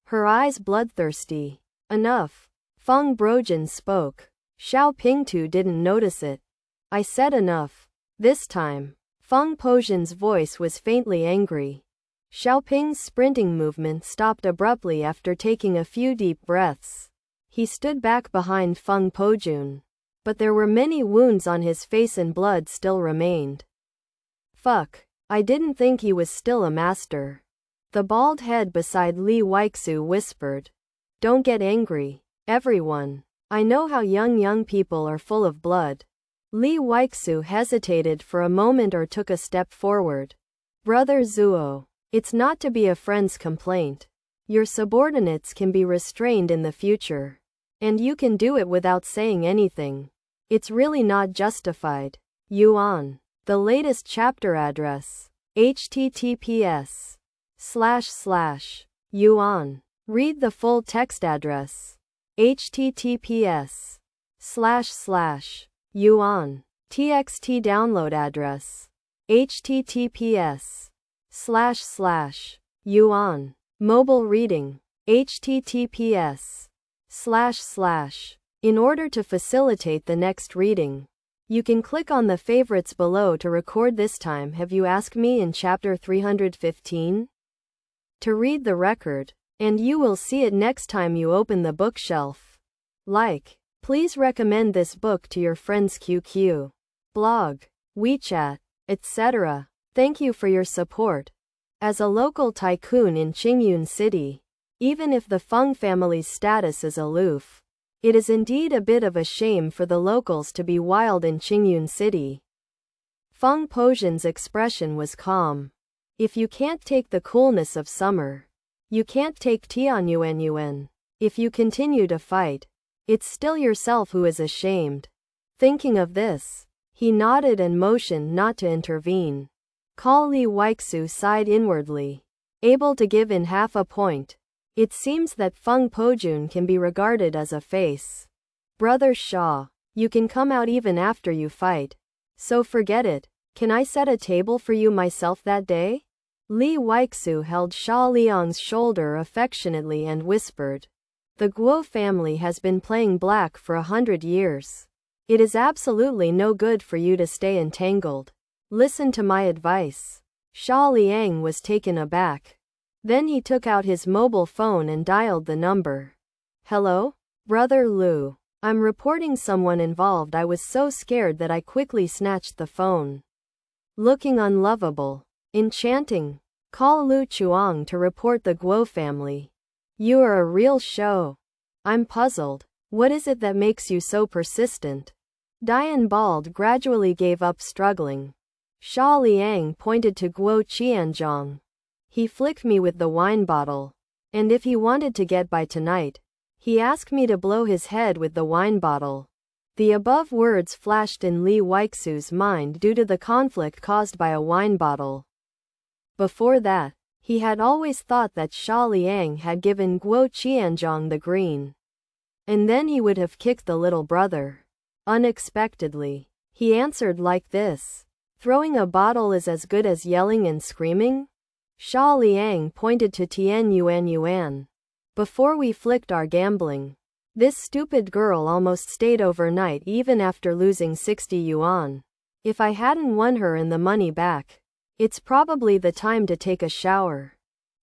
Her eyes bloodthirsty. Enough. Feng Brojin spoke. Xiaopingtu didn't notice it. I said enough. This time. Feng Pojin's voice was faintly angry. Xiaoping's sprinting movement stopped abruptly after taking a few deep breaths. He stood back behind Feng Pojun, but there were many wounds on his face and blood still remained. Fuck. I didn't think he was still a master. The bald head beside Li Weixu whispered. Don't get angry, everyone. I know how young people are full of blood. Li Weixu hesitated for a moment or took a step forward. Brother Zuo, it's not to be a friend's complaint. Your subordinates can be restrained in the future, and you can do it without saying anything. It's really not justified. Yuan. The latest chapter address. https://yuan. Read the full text address. https://yuan. txt download address. https://yuan. Mobile reading. https:// In order to facilitate the next reading, you can click on the favorites below to record this time. Have you asked me in chapter 315? To read the record, and you will see it next time you open the bookshelf. Please recommend this book to your friends QQ, blog, WeChat, etc. Thank you for your support. As a local tycoon in Qingyun City, even if the Feng family's status is aloof, it is indeed a bit of a shame for the locals to be wild in Qingyun City. Feng Pojian's expression was calm. If you can't take the coolness of summer, you can't take Tianyuanyuan. If you continue to fight, it's still yourself who is ashamed. Thinking of this, he nodded and motioned not to intervene. Call Li Weixu sighed inwardly, able to give in half a point. It seems that Feng Pojun can be regarded as a face. Brother Xia, you can come out even after you fight. So forget it. Can I set a table for you myself that day? Li Weixu held Xia Liang's shoulder affectionately and whispered. The Guo family has been playing black for 100 years. It is absolutely no good for you to stay entangled. Listen to my advice. Xia Liang was taken aback. Then he took out his mobile phone and dialed the number. Hello? Brother Lu. I'm reporting someone involved. I was so scared that I quickly snatched the phone. Looking unlovable. Enchanting. Call Lu Chuang to report the Guo family. You are a real show. I'm puzzled. What is it that makes you so persistent? Dian Bald gradually gave up struggling. Xia Liang pointed to Guo Qianzhong. He flicked me with the wine bottle. And if he wanted to get by tonight, he asked me to blow his head with the wine bottle. The above words flashed in Li Weixu's mind due to the conflict caused by a wine bottle. Before that, he had always thought that Xia Liang had given Guo Qianzhong the green. And then he would have kicked the little brother. Unexpectedly, he answered like this. Throwing a bottle is as good as yelling and screaming? Xia Liang pointed to Tianyuanyuan. Before we flicked our gambling, this stupid girl almost stayed overnight even after losing 60 yuan. If I hadn't won her and the money back, it's probably the time to take a shower.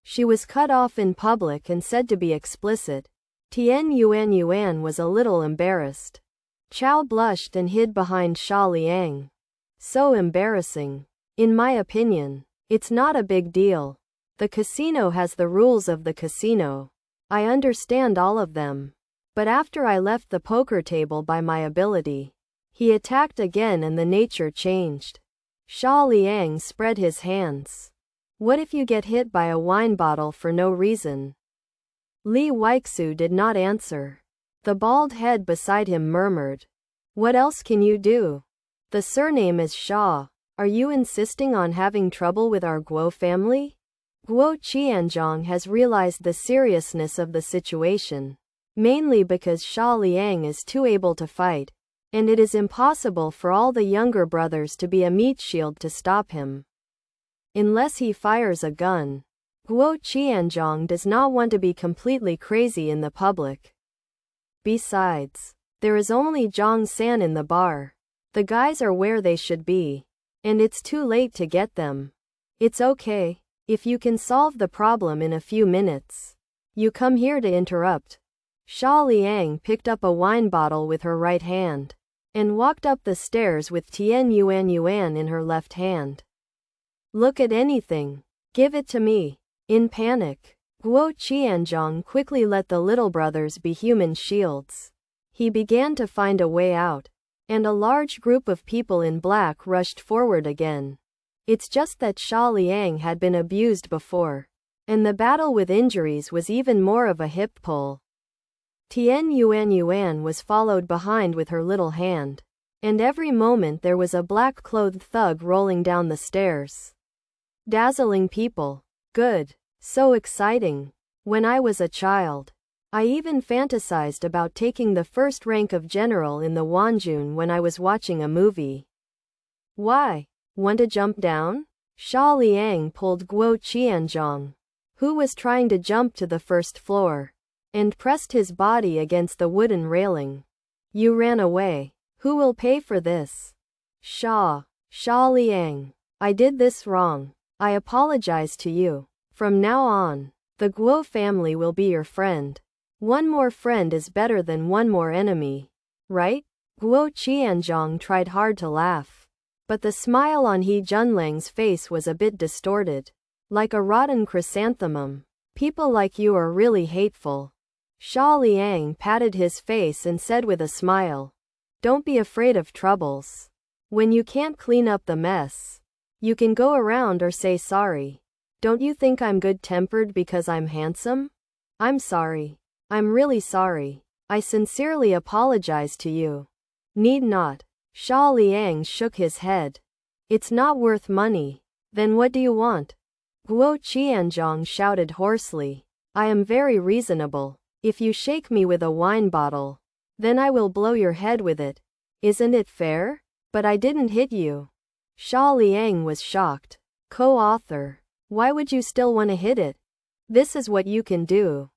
She was cut off in public and said to be explicit. Tianyuanyuan was a little embarrassed. Chao blushed and hid behind Xia Liang. So embarrassing. In my opinion, it's not a big deal. The casino has the rules of the casino. I understand all of them. But after I left the poker table by my ability, he attacked again and the nature changed. Xia Liang spread his hands. What if you get hit by a wine bottle for no reason? Li Weixu did not answer. The bald head beside him murmured. What else can you do? The surname is Xia. Are you insisting on having trouble with our Guo family? Guo Qianzhong has realized the seriousness of the situation, mainly because Xia Liang is too able to fight, and it is impossible for all the younger brothers to be a meat shield to stop him. Unless he fires a gun, Guo Qianzhong does not want to be completely crazy in the public. Besides, there is only Zhang San in the bar. The guys are where they should be. And it's too late to get them. It's okay, if you can solve the problem in a few minutes. You come here to interrupt. Xia Liang picked up a wine bottle with her right hand, and walked up the stairs with Tianyuanyuan in her left hand. Look at anything. Give it to me. In panic, Guo Qianzhong quickly let the little brothers be human shields. He began to find a way out. And a large group of people in black rushed forward again. It's just that Xia Liang had been abused before, and the battle with injuries was even more of a hip pull. Tianyuanyuan was followed behind with her little hand, and every moment there was a black-clothed thug rolling down the stairs. Dazzling people. Good. So exciting. When I was a child, I even fantasized about taking the first rank of general in the Wanjun when I was watching a movie. Why? Want to jump down? Xia Liang pulled Guo Qianzhong, who was trying to jump to the first floor, and pressed his body against the wooden railing. You ran away. Who will pay for this? Xia Liang. I did this wrong. I apologize to you. From now on, the Guo family will be your friend. One more friend is better than one more enemy. Right? Guo Qianzhong tried hard to laugh, but the smile on He Junlang's face was a bit distorted. Like a rotten chrysanthemum. People like you are really hateful. Xia Liang patted his face and said with a smile. Don't be afraid of troubles. When you can't clean up the mess, you can go around or say sorry. Don't you think I'm good-tempered because I'm handsome? I'm sorry. I'm really sorry. I sincerely apologize to you. Need not. Xia Liang shook his head. It's not worth money. Then what do you want? Guo Qianzhong shouted hoarsely. I am very reasonable. If you shake me with a wine bottle, then I will blow your head with it. Isn't it fair? But I didn't hit you. Xia Liang was shocked. Co-author. Why would you still want to hit it? This is what you can do.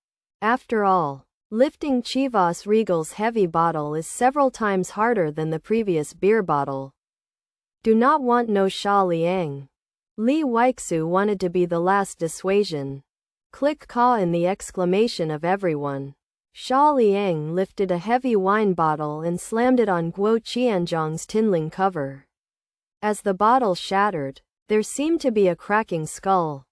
After all, lifting Chivas Regal's heavy bottle is several times harder than the previous beer bottle. Do not want no Xia Liang. Li Weixu wanted to be the last dissuasion. Click caw in the exclamation of everyone. Xia Liang lifted a heavy wine bottle and slammed it on Guo Qianzhong's tinling cover. As the bottle shattered, there seemed to be a cracking skull.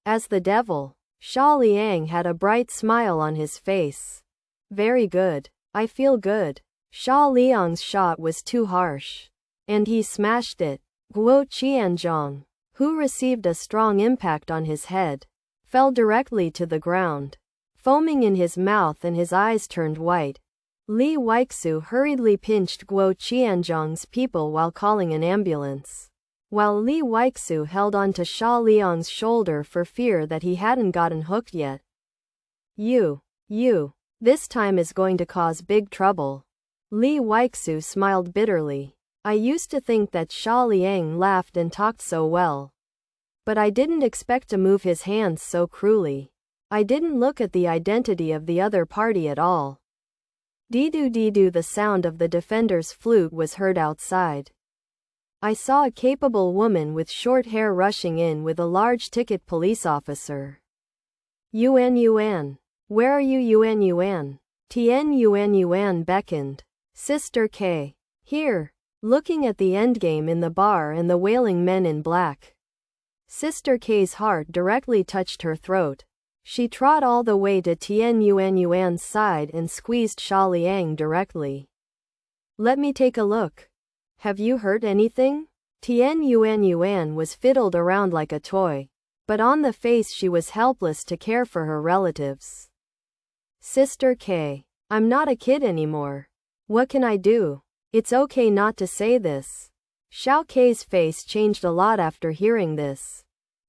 As the devil, Xia Liang had a bright smile on his face. Very good. I feel good. Xia Liang's shot was too harsh. And he smashed it. Guo Qianzhong, who received a strong impact on his head, fell directly to the ground, foaming in his mouth and his eyes turned white. Li Weixu hurriedly pinched Guo Qianzhong's people while calling an ambulance, while Li Weixu held on to Xia Liang's shoulder for fear that he hadn't gotten hooked yet. You, this time is going to cause big trouble. Li Weixu smiled bitterly. I used to think that Xia Liang laughed and talked so well. But I didn't expect to move his hands so cruelly. I didn't look at the identity of the other party at all. Dee-doo, the sound of the defender's flute was heard outside. I saw a capable woman with short hair rushing in with a large-ticket police officer. Yuan. Where are you, Yuan? Tian Yuan beckoned. Sister K. Here. Looking at the endgame in the bar and the wailing men in black. Sister K's heart directly touched her throat. She trod all the way to Tian Yuan's side and squeezed Xia Liang directly. Let me take a look. Have you hurt anything? Tian Yuan was fiddled around like a toy, but on the face she was helpless to care for her relatives. Sister K. I'm not a kid anymore. What can I do? It's okay not to say this. Xiao K's face changed a lot after hearing this.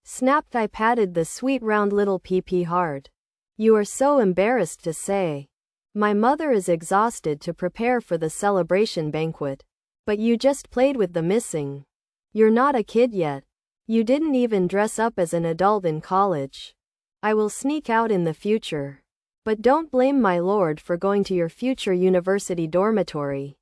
Snapped. I patted the sweet round little PP hard. You are so embarrassed to say. My mother is exhausted to prepare for the celebration banquet. But you just played with the missing. You're not a kid yet. You didn't even dress up as an adult in college. I will sneak out in the future. But don't blame my lord for going to your future university dormitory.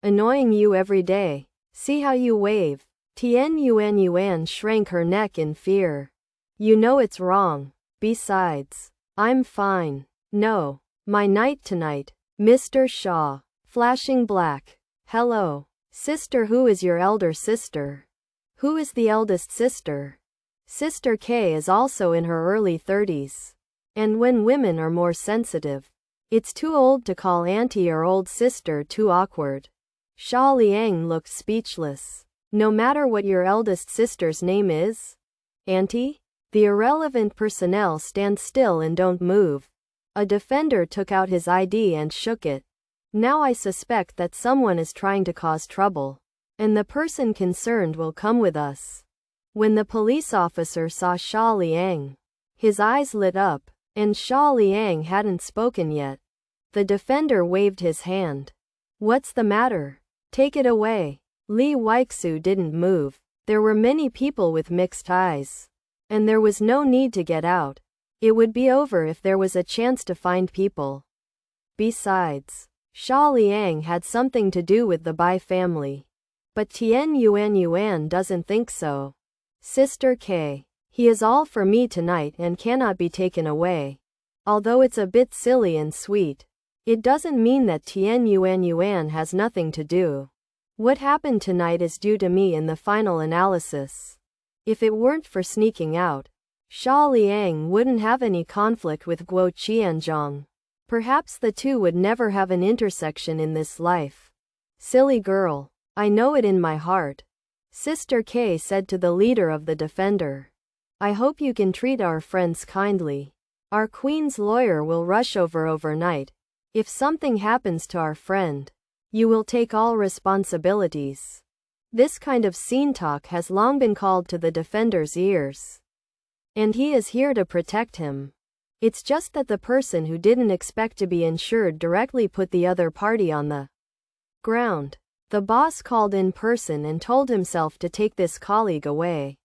Annoying you every day. See how you wave. Tian Yuan shrank her neck in fear. You know it's wrong. Besides, I'm fine. No. My night tonight. Mr. Shaw. Flashing black. Hello. Sister, who is your elder sister? Who is the eldest sister? Sister K is also in her early 30s. And when women are more sensitive, it's too old to call auntie or old sister, too awkward. Xia Liang looked speechless. No matter what your eldest sister's name is? Auntie? The irrelevant personnel stand still and don't move. A defender took out his ID and shook it. Now I suspect that someone is trying to cause trouble. And the person concerned will come with us. When the police officer saw Xia Liang, his eyes lit up, and Xia Liang hadn't spoken yet. The defender waved his hand. What's the matter? Take it away. Li Weixu didn't move. There were many people with mixed eyes. And there was no need to get out. It would be over if there was a chance to find people. Besides, Xia Liang had something to do with the Bai family. But Tian Yuan doesn't think so. Sister K. He is all for me tonight and cannot be taken away. Although it's a bit silly and sweet, it doesn't mean that Tian Yuan has nothing to do. What happened tonight is due to me in the final analysis. If it weren't for sneaking out, Xia Liang wouldn't have any conflict with Guo Qianzhong. Perhaps the two would never have an intersection in this life. Silly girl. I know it in my heart. Sister K said to the leader of the defender. I hope you can treat our friends kindly. Our queen's lawyer will rush over overnight. If something happens to our friend, you will take all responsibilities. This kind of scene talk has long been called to the defender's ears. And he is here to protect him. It's just that the person who didn't expect to be insured directly put the other party on the ground. The boss called in person and told himself to take this colleague away.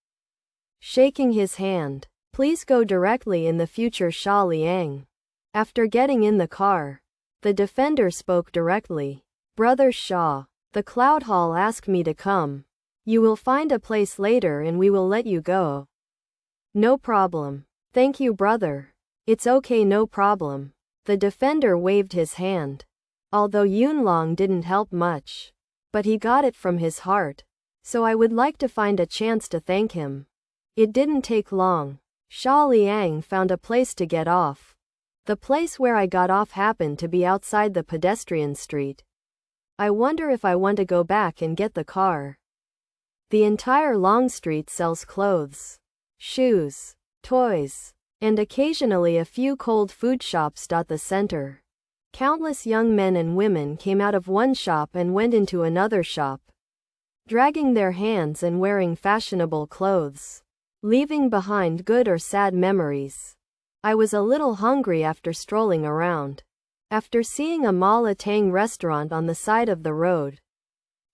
Shaking his hand. Please go directly in the future, Xia Liang. After getting in the car, the defender spoke directly. Brother Xia, the Cloud Hall asked me to come. You will find a place later and we will let you go. No problem. Thank you, brother. It's okay, no problem. The defender waved his hand. Although Yunlong didn't help much, but he got it from his heart. So I would like to find a chance to thank him. It didn't take long. Xia Liang found a place to get off. The place where I got off happened to be outside the pedestrian street. I wonder if I want to go back and get the car. The entire long street sells clothes, shoes, toys, and occasionally a few cold food shops dot the center. Countless young men and women came out of one shop and went into another shop, dragging their hands and wearing fashionable clothes, leaving behind good or sad memories. I was a little hungry after strolling around. After seeing a plummeting restaurant on the side of the road,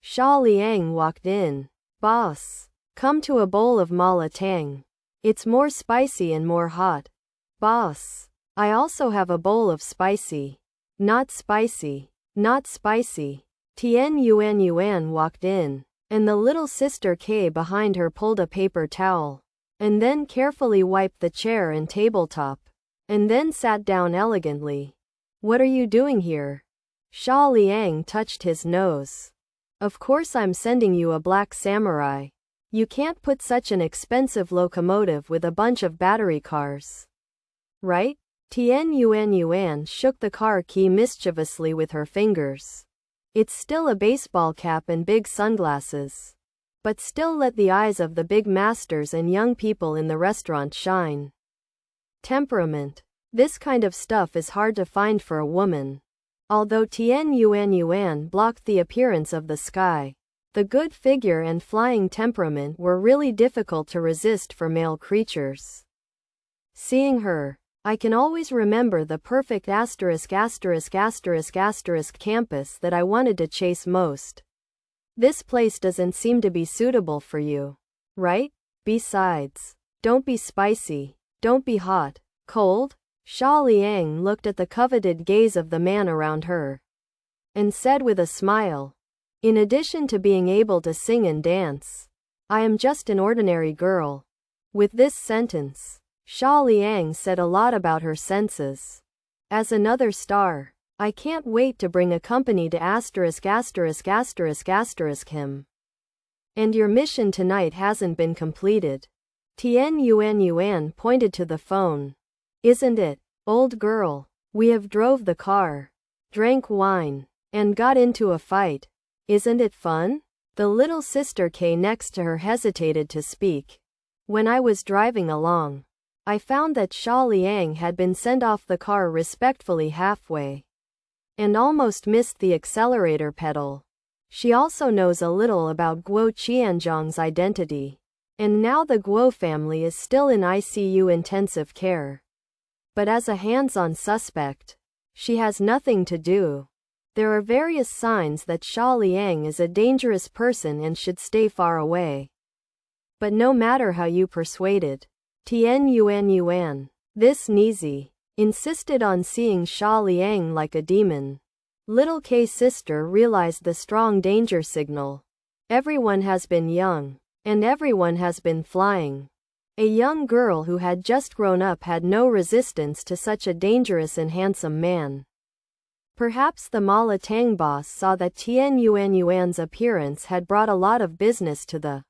Xia Liang walked in. Boss, come to a bowl of plummeting. It's more spicy and more hot. Boss, I also have a bowl of spicy. Not spicy. Not spicy. Yuan walked in, and the little sister K behind her pulled a paper towel, and then carefully wiped the chair and tabletop, and then sat down elegantly. What are you doing here? Xia Liang touched his nose. Of course I'm sending you a black samurai. You can't put such an expensive locomotive with a bunch of battery cars. Right? Yuan shook the car key mischievously with her fingers. It's still a baseball cap and big sunglasses. But still let the eyes of the big masters and young people in the restaurant shine. Temperament. This kind of stuff is hard to find for a woman. Although Yuan blocked the appearance of the sky, the good figure and flying temperament were really difficult to resist for male creatures. Seeing her, I can always remember the perfect campus that I wanted to chase most. This place doesn't seem to be suitable for you, right? Besides, don't be spicy, don't be hot, cold. Xia Liang looked at the coveted gaze of the man around her, and said with a smile, in addition to being able to sing and dance, I am just an ordinary girl. With this sentence, Xia Liang said a lot about her senses. As another star, I can't wait to bring a company to **** him. And your mission tonight hasn't been completed. Yuan pointed to the phone. Isn't it, old girl? We have drove the car, drank wine, and got into a fight. Isn't it fun? The little sister K next to her hesitated to speak. When I was driving along, I found that Xia Liang had been sent off the car respectfully halfway, and almost missed the accelerator pedal. She also knows a little about Guo Qianzhong's identity, and now the Guo family is still in ICU intensive care. But as a hands-on suspect, she has nothing to do. There are various signs that Xia Liang is a dangerous person and should stay far away. But no matter how you persuaded Yuan, this Nizi, insisted on seeing Xia Liang like a demon. Little K's sister realized the strong danger signal. Everyone has been young, and everyone has been flying. A young girl who had just grown up had no resistance to such a dangerous and handsome man. Perhaps the plummeting boss saw that Yuan's appearance had brought a lot of business to the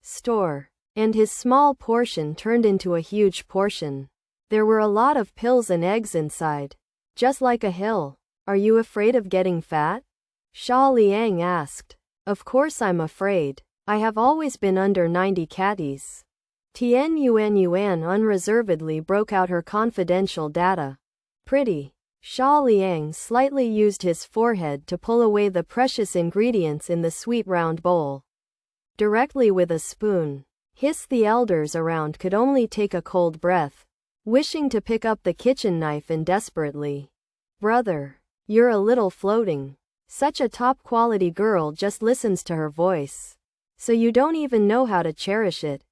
store. and his small portion turned into a huge portion. There were a lot of pills and eggs inside. Just like a hill. Are you afraid of getting fat? Xia Liang asked. Of course I'm afraid. I have always been under 90 kgs. Yuan unreservedly broke out her confidential data. Pretty. Xia Liang slightly used his forehead to pull away the precious ingredients in the sweet round bowl. Directly with a spoon. The elders around could only take a cold breath, wishing to pick up the kitchen knife indesperately. Brother, you're a little floating. Such a top-quality girl just listens to her voice. So you don't even know how to cherish it.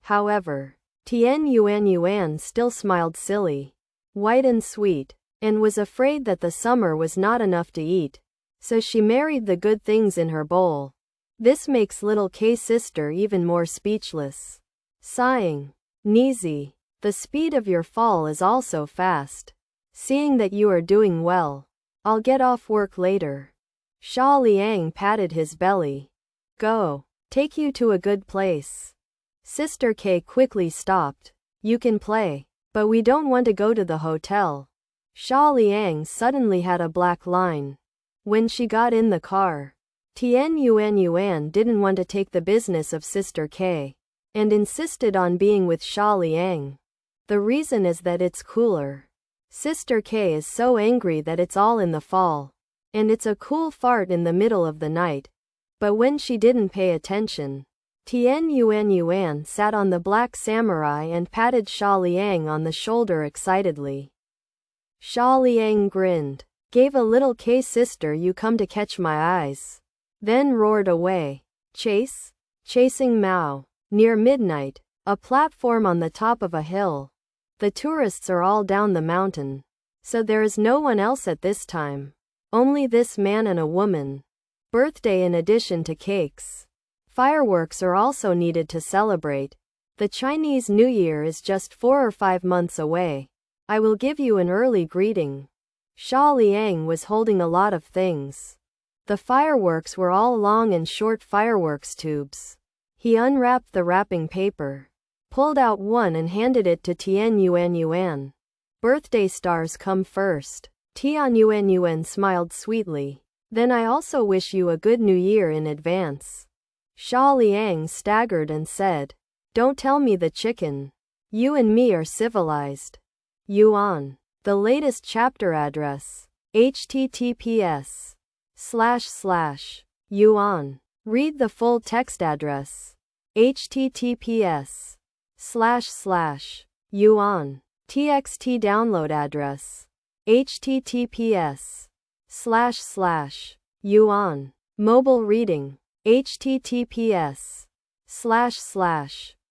However, Yuan still smiled silly, white and sweet, and was afraid that the summer was not enough to eat. So she married the good things in her bowl. This makes little K's sister even more speechless. Sighing. Nizi, the speed of your fall is also fast. Seeing that you are doing well, I'll get off work later. Xia Liang patted his belly. Go. Take you to a good place. Sister K quickly stopped. You can play, but we don't want to go to the hotel. Xia Liang suddenly had a black line. When she got in the car, Yuan didn't want to take the business of Sister K, and insisted on being with Xia Liang. The reason is that it's cooler. Sister K is so angry that it's all in the fall, and it's a cool fart in the middle of the night. But when she didn't pay attention, Yuan sat on the black samurai and patted Xia Liang on the shoulder excitedly. Xia Liang grinned, gave a little K sister you come to catch my eyes. Then roared away. Chasing Mao. Near midnight, a platform on the top of a hill. The tourists are all down the mountain. So there is no one else at this time. Only this man and a woman. Birthday in addition to cakes. Fireworks are also needed to celebrate. The Chinese New Year is just 4 or 5 months away. I will give you an early greeting. Xia Liang was holding a lot of things. The fireworks were all long and short fireworks tubes. He unwrapped the wrapping paper, pulled out one and handed it to Yuan. Birthday stars come first. Yuan smiled sweetly. Then I also wish you a good new year in advance. Xia Liang staggered and said, Don't tell me the chicken. You and me are civilized. Yuan. The latest chapter address. https://yuan. Read the full text address. https://yuan. txt download address. https://yuan. Mobile reading. https://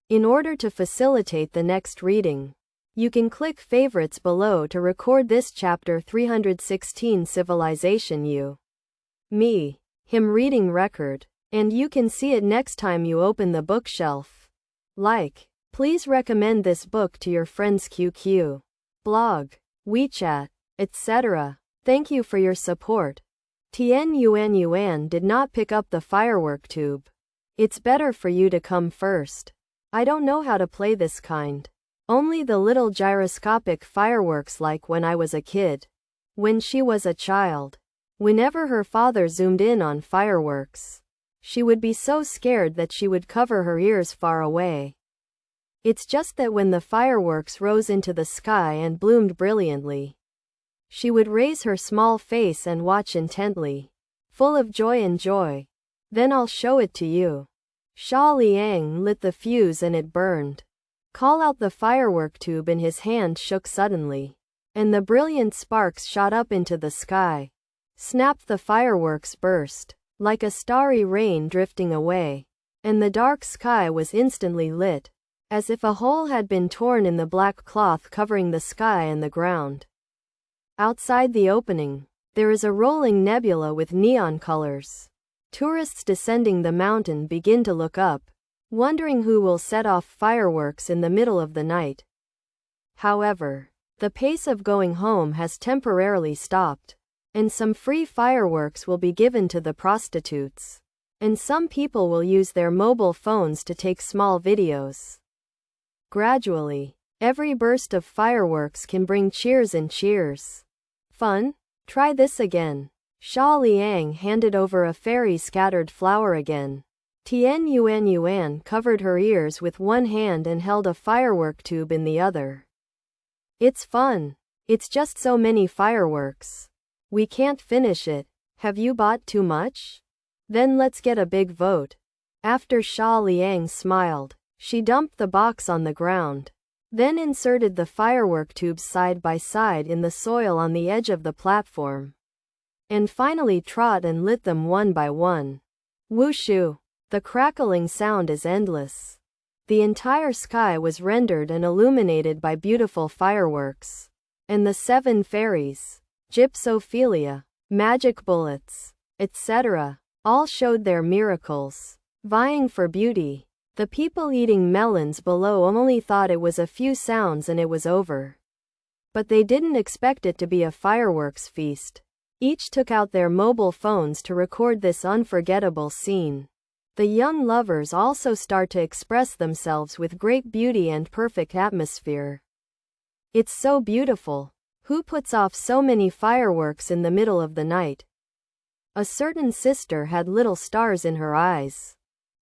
In order to facilitate the next reading, you can click favorites below to record this chapter 316 Civilization You. Me. Him reading record. And you can see it next time you open the bookshelf. Please recommend this book to your friends QQ, blog, WeChat, etc. Thank you for your support. Yuan did not pick up the firework tube. It's better for you to come first. I don't know how to play this kind. Only the little gyroscopic fireworks like when I was a kid. When she was a child. Whenever her father zoomed in on fireworks, she would be so scared that she would cover her ears far away. It's just that when the fireworks rose into the sky and bloomed brilliantly, she would raise her small face and watch intently, full of joy and joy. Then I'll show it to you. Xia Liang lit the fuse and it burned. Call out the firework tube in his hand shook suddenly, and the brilliant sparks shot up into the sky. Snapped the fireworks burst, like a starry rain drifting away, and the dark sky was instantly lit, as if a hole had been torn in the black cloth covering the sky and the ground. Outside the opening, there is a rolling nebula with neon colors. Tourists descending the mountain begin to look up, wondering who will set off fireworks in the middle of the night. However, the pace of going home has temporarily stopped, and some free fireworks will be given to the prostitutes. And some people will use their mobile phones to take small videos. Gradually, every burst of fireworks can bring cheers and cheers. Fun? Try this again. Xia Liang handed over a fairy scattered flower again. Yuan covered her ears with one hand and held a firework tube in the other. It's fun. It's just so many fireworks. We can't finish it. Have you bought too much? Then let's get a big vote. After Xia Liang smiled, she dumped the box on the ground. Then inserted the firework tubes side by side in the soil on the edge of the platform. And finally trod and lit them one by one. Whooshu! The crackling sound is endless. The entire sky was rendered and illuminated by beautiful fireworks. And the 7 fairies, gypsophilia, magic bullets, etc., all showed their miracles, vying for beauty. The people eating melons below only thought it was a few sounds and it was over. But they didn't expect it to be a fireworks feast. Each took out their mobile phones to record this unforgettable scene. The young lovers also start to express themselves with great beauty and perfect atmosphere. It's so beautiful. Who puts off so many fireworks in the middle of the night? A certain sister had little stars in her eyes.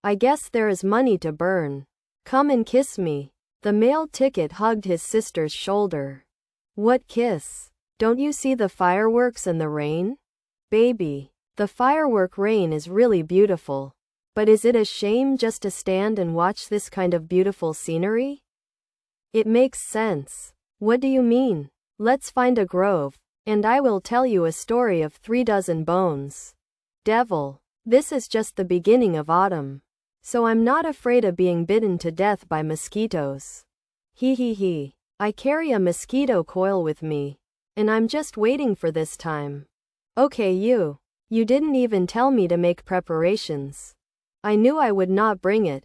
I guess there is money to burn. Come and kiss me. The male ticket hugged his sister's shoulder. What kiss? Don't you see the fireworks and the rain? Baby, the firework rain is really beautiful. But is it a shame just to stand and watch this kind of beautiful scenery? It makes sense. What do you mean? Let's find a grove, and I will tell you a story of 36 bones. Devil, this is just the beginning of autumn. So I'm not afraid of being bitten to death by mosquitoes. He. I carry a mosquito coil with me. And I'm just waiting for this time. Okay, you didn't even tell me to make preparations. I knew I would not bring it.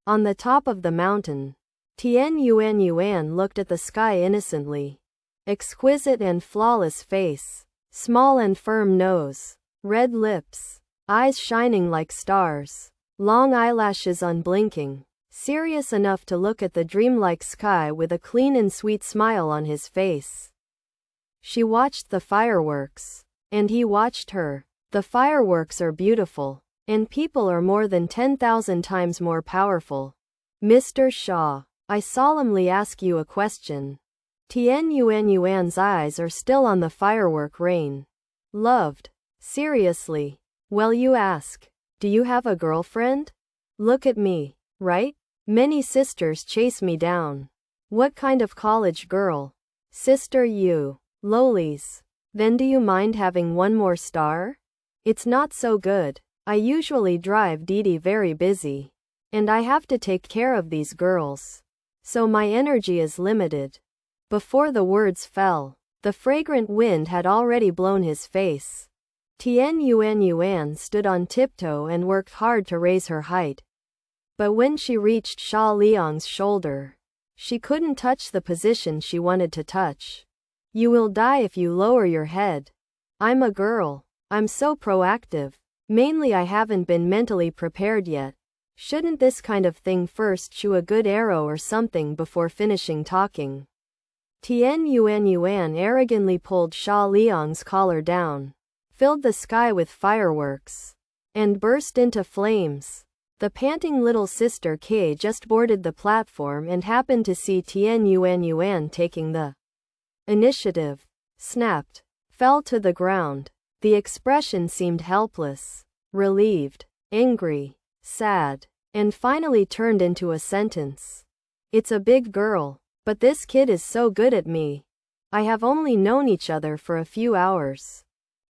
On the top of the mountain, Yuan looked at the sky innocently. Exquisite and flawless face, small and firm nose, red lips, eyes shining like stars, long eyelashes unblinking, serious enough to look at the dreamlike sky with a clean and sweet smile on his face. She watched the fireworks, and he watched her. The fireworks are beautiful, and people are more than 10,000 times more powerful. Mr. Shaw, I solemnly ask you a question. Yuan's eyes are still on the firework rain. Loved? Seriously? Well, you ask. Do you have a girlfriend? Look at me, right? Many sisters chase me down. What kind of college girl? Sister you. Lolies. Then do you mind having one more star? It's not so good. I usually drive Didi very busy. And I have to take care of these girls. So my energy is limited. Before the words fell, the fragrant wind had already blown his face. Yuan stood on tiptoe and worked hard to raise her height. But when she reached Xia Liang's shoulder, she couldn't touch the position she wanted to touch. You will die if you lower your head. I'm a girl. I'm so proactive. Mainly I haven't been mentally prepared yet. Shouldn't this kind of thing first chew a good arrow or something before finishing talking? Yuan arrogantly pulled Xia Liang's collar down, filled the sky with fireworks, and burst into flames. The panting little sister Kay just boarded the platform and happened to see Yuan taking the initiative. Snapped, fell to the ground. The expression seemed helpless, relieved, angry, sad, and finally turned into a sentence. It's a big girl, but this kid is so good at me. I have only known each other for a few hours.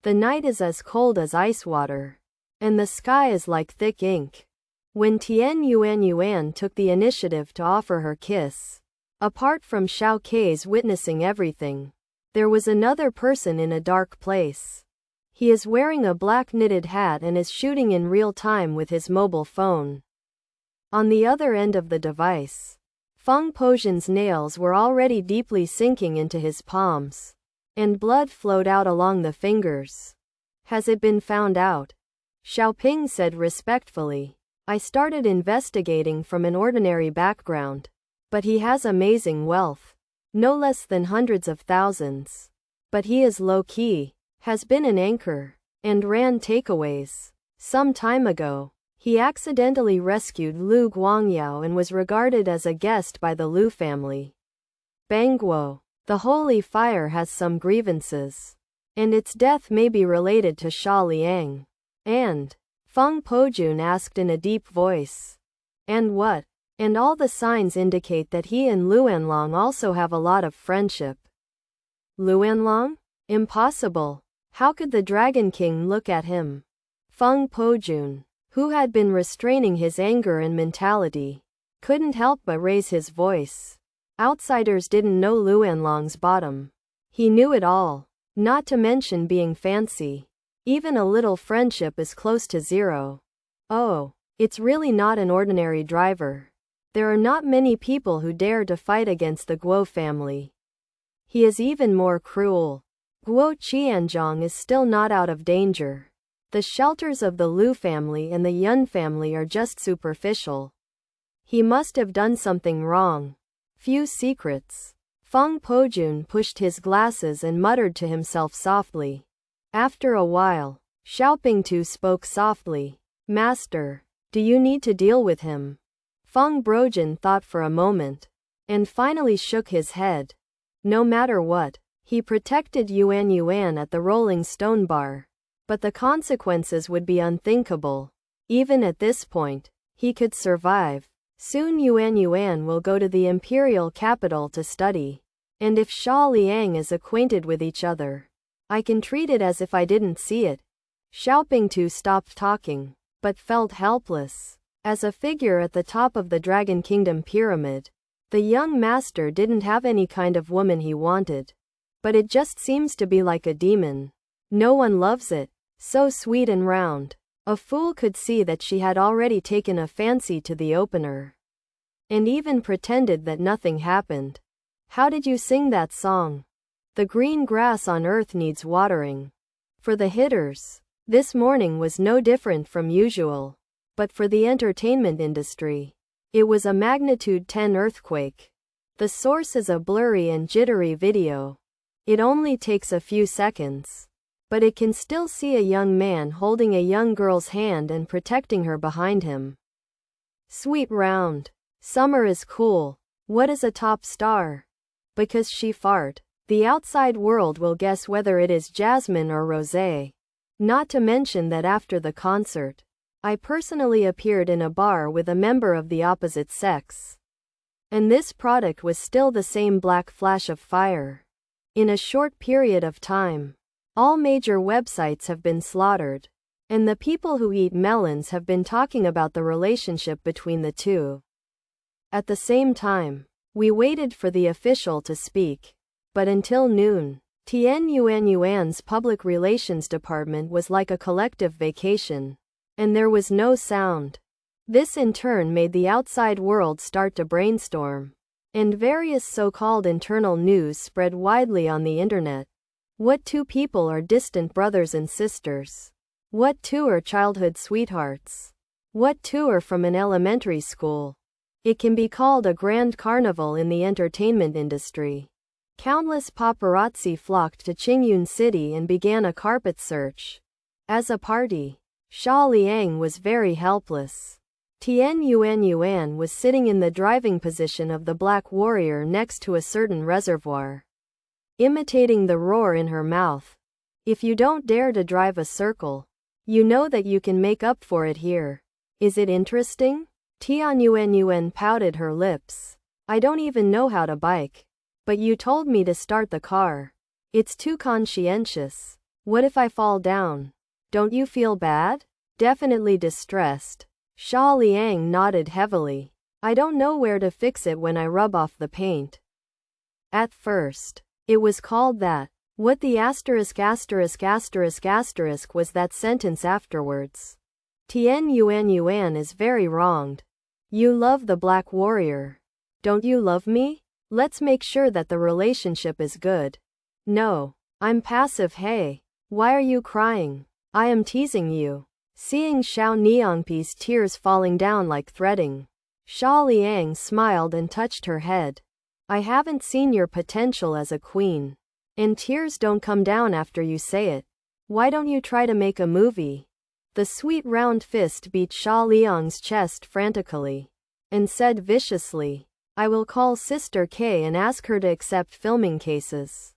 The night is as cold as ice water, and the sky is like thick ink. When Yuan took the initiative to offer her kiss, apart from Xiao Kei's witnessing everything, there was another person in a dark place. He is wearing a black knitted hat and is shooting in real time with his mobile phone. On the other end of the device, Feng Pojian's nails were already deeply sinking into his palms, and blood flowed out along the fingers. Has it been found out? Xiaoping said respectfully. I started investigating from an ordinary background. But he has amazing wealth. No less than hundreds of thousands. But he is low-key, has been an anchor, and ran takeaways. Some time ago, he accidentally rescued Lu Guangyao and was regarded as a guest by the Lu family. Bangguo, the holy fire has some grievances. And its death may be related to Xia Liang. And Feng Pojun asked in a deep voice. And what? And all the signs indicate that he and Luanlong also have a lot of friendship. Luanlong? Impossible. How could the Dragon King look at him? Feng Pojun, who had been restraining his anger and mentality, couldn't help but raise his voice. Outsiders didn't know Luanlong's bottom. He knew it all, not to mention being fancy. Even a little friendship is close to zero. Oh, it's really not an ordinary driver. There are not many people who dare to fight against the Guo family. He is even more cruel. Guo Qianzhong is still not out of danger. The shelters of the Lu family and the Yun family are just superficial. He must have done something wrong. Few secrets. Feng Pojun pushed his glasses and muttered to himself softly. After a while, Xiaoping Tu spoke softly. Master, do you need to deal with him? Feng Brojun thought for a moment, and finally shook his head. No matter what, he protected Yuan at the Rolling Stone Bar. But the consequences would be unthinkable. Even at this point, he could survive. Soon Yuan will go to the imperial capital to study. And if Xia Liang is acquainted with each other, I can treat it as if I didn't see it. Xiaoping Tu stopped talking, but felt helpless. As a figure at the top of the Dragon Kingdom pyramid, the young master didn't have any kind of woman he wanted. But it just seems to be like a demon. No one loves it. So sweet and round. A fool could see that she had already taken a fancy to the opener. And even pretended that nothing happened. How did you sing that song? The green grass on earth needs watering. For the hitters, this morning was no different from usual. But for the entertainment industry, it was a magnitude 10 earthquake. The source is a blurry and jittery video. It only takes a few seconds. But it can still see a young man holding a young girl's hand and protecting her behind him. Sweet round. Summer is cool. What is a top star? Because she fart. The outside world will guess whether it is Jasmine or Rosé. Not to mention that after the concert, I personally appeared in a bar with a member of the opposite sex. And this product was still the same black flash of fire. In a short period of time, all major websites have been slaughtered, and the people who eat melons have been talking about the relationship between the two. At the same time, we waited for the official to speak, but until noon, Yuan's public relations department was like a collective vacation, and there was no sound. This in turn made the outside world start to brainstorm, and various so-called internal news spread widely on the internet. What two people are distant brothers and sisters? What two are childhood sweethearts? What two are from an elementary school? It can be called a grand carnival in the entertainment industry. Countless paparazzi flocked to Qingyun City and began a carpet search. As a party, Xia Liang was very helpless. Yuan was sitting in the driving position of the Black Warrior next to a certain reservoir, imitating the roar in her mouth. If you don't dare to drive a circle, you know that you can make up for it here. Is it interesting? Yuan pouted her lips. I don't even know how to bike. But you told me to start the car. It's too conscientious. What if I fall down? Don't you feel bad? Definitely distressed. Xia Liang nodded heavily. I don't know where to fix it when I rub off the paint. At first, it was called that. What the asterisk was that sentence afterwards? Yuan is very wronged. You love the Black Warrior. Don't you love me? Let's make sure that the relationship is good. No, I'm passive. Hey, why are you crying? I am teasing you. Seeing Xiao Niangpi's tears falling down like threading, Xia Liang smiled and touched her head. I haven't seen your potential as a queen. And tears don't come down after you say it. Why don't you try to make a movie? The sweet round fist beat Xia Liang's chest frantically, and said viciously, I will call Sister K and ask her to accept filming cases.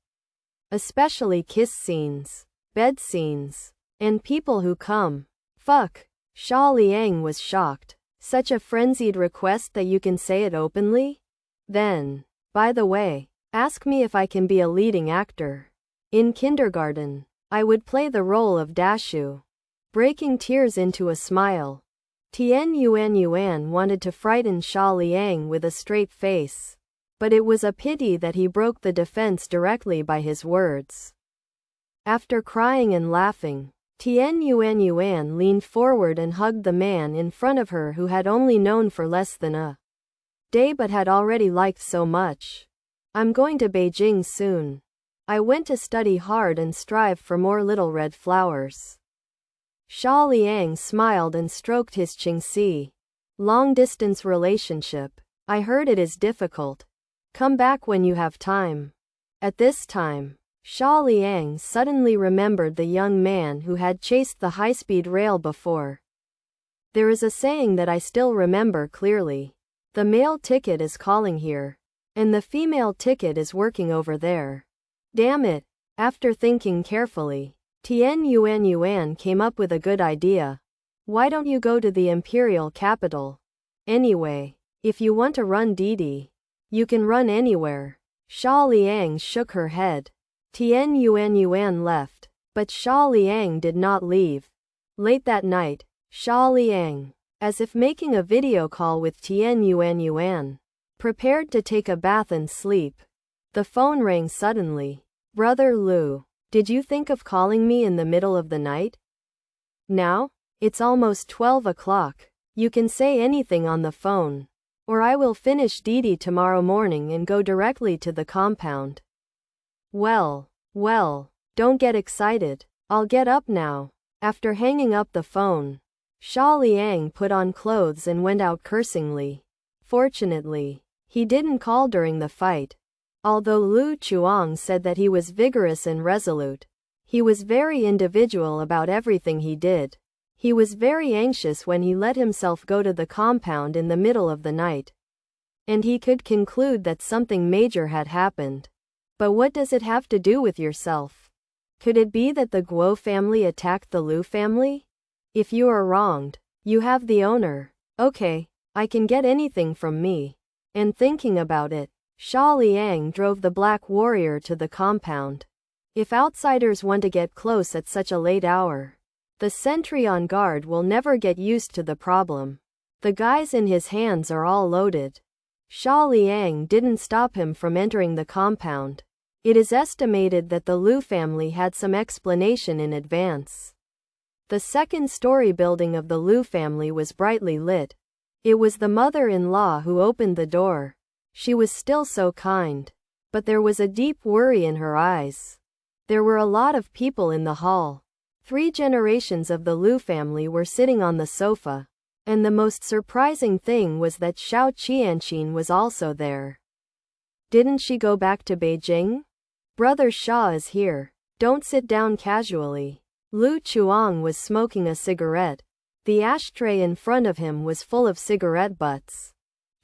Especially kiss scenes, bed scenes, and people who come. Fuck. Xia Liang was shocked. Such a frenzied request that you can say it openly? Then, by the way, ask me if I can be a leading actor. In kindergarten, I would play the role of Dashu. Breaking tears into a smile. Yuan wanted to frighten Xia Liang with a straight face. But it was a pity that he broke the defense directly by his words. After crying and laughing, Yuan leaned forward and hugged the man in front of her who had only known for less than a day but had already liked so much. I'm going to Beijing soon. I went to study hard and strive for more little red flowers. Xia Liang smiled and stroked his Qingxi. Long-distance relationship. I heard it is difficult. Come back when you have time. At this time, Xia Liang suddenly remembered the young man who had chased the high-speed rail before. There is a saying that I still remember clearly. The male ticket is calling here, and the female ticket is working over there. Damn it. After thinking carefully, Yuan came up with a good idea. Why don't you go to the imperial capital? Anyway, if you want to run Didi, you can run anywhere. Xia Liang shook her head. Yuan left, but Xia Liang did not leave. Late that night, Xia Liang, as if making a video call with Yuan, prepared to take a bath and sleep. The phone rang suddenly. Brother Lu, did you think of calling me in the middle of the night? Now? It's almost 12 o'clock. You can say anything on the phone. Or I will finish Didi tomorrow morning and go directly to the compound. Well, don't get excited. I'll get up now. After hanging up the phone, Xia Liang put on clothes and went out cursingly. Fortunately, he didn't call during the fight. Although Lu Chuang said that he was vigorous and resolute, he was very individual about everything he did. He was very anxious when he let himself go to the compound in the middle of the night. And he could conclude that something major had happened. But what does it have to do with yourself? Could it be that the Guo family attacked the Lu family? If you are wronged, you have the owner. Okay, I can get anything from me. And thinking about it, Xia Liang drove the Black Warrior to the compound. If outsiders want to get close at such a late hour, the sentry on guard will never get used to the problem. The guys in his hands are all loaded. Xia Liang didn't stop him from entering the compound. It is estimated that the Lu family had some explanation in advance. The second-story building of the Lu family was brightly lit. It was the mother-in-law who opened the door. She was still so kind. But there was a deep worry in her eyes. There were a lot of people in the hall. 3 generations of the Lu family were sitting on the sofa. And the most surprising thing was that Xiao Qianqin was also there. Didn't she go back to Beijing? Brother Xia is here. Don't sit down casually. Lu Chuang was smoking a cigarette. The ashtray in front of him was full of cigarette butts.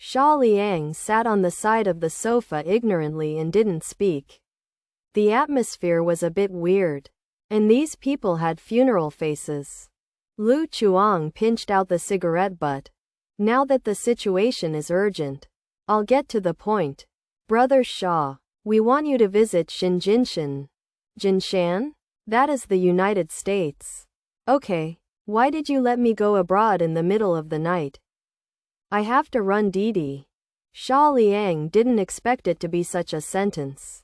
Xia Liang sat on the side of the sofa ignorantly and didn't speak. The atmosphere was a bit weird. And these people had funeral faces. Lu Chuang pinched out the cigarette butt. Now that the situation is urgent, I'll get to the point. Brother Xia, we want you to visit Xinjinshan. Jinshan? That is the United States. Okay, why did you let me go abroad in the middle of the night? I have to run Didi. Xia Liang didn't expect it to be such a sentence.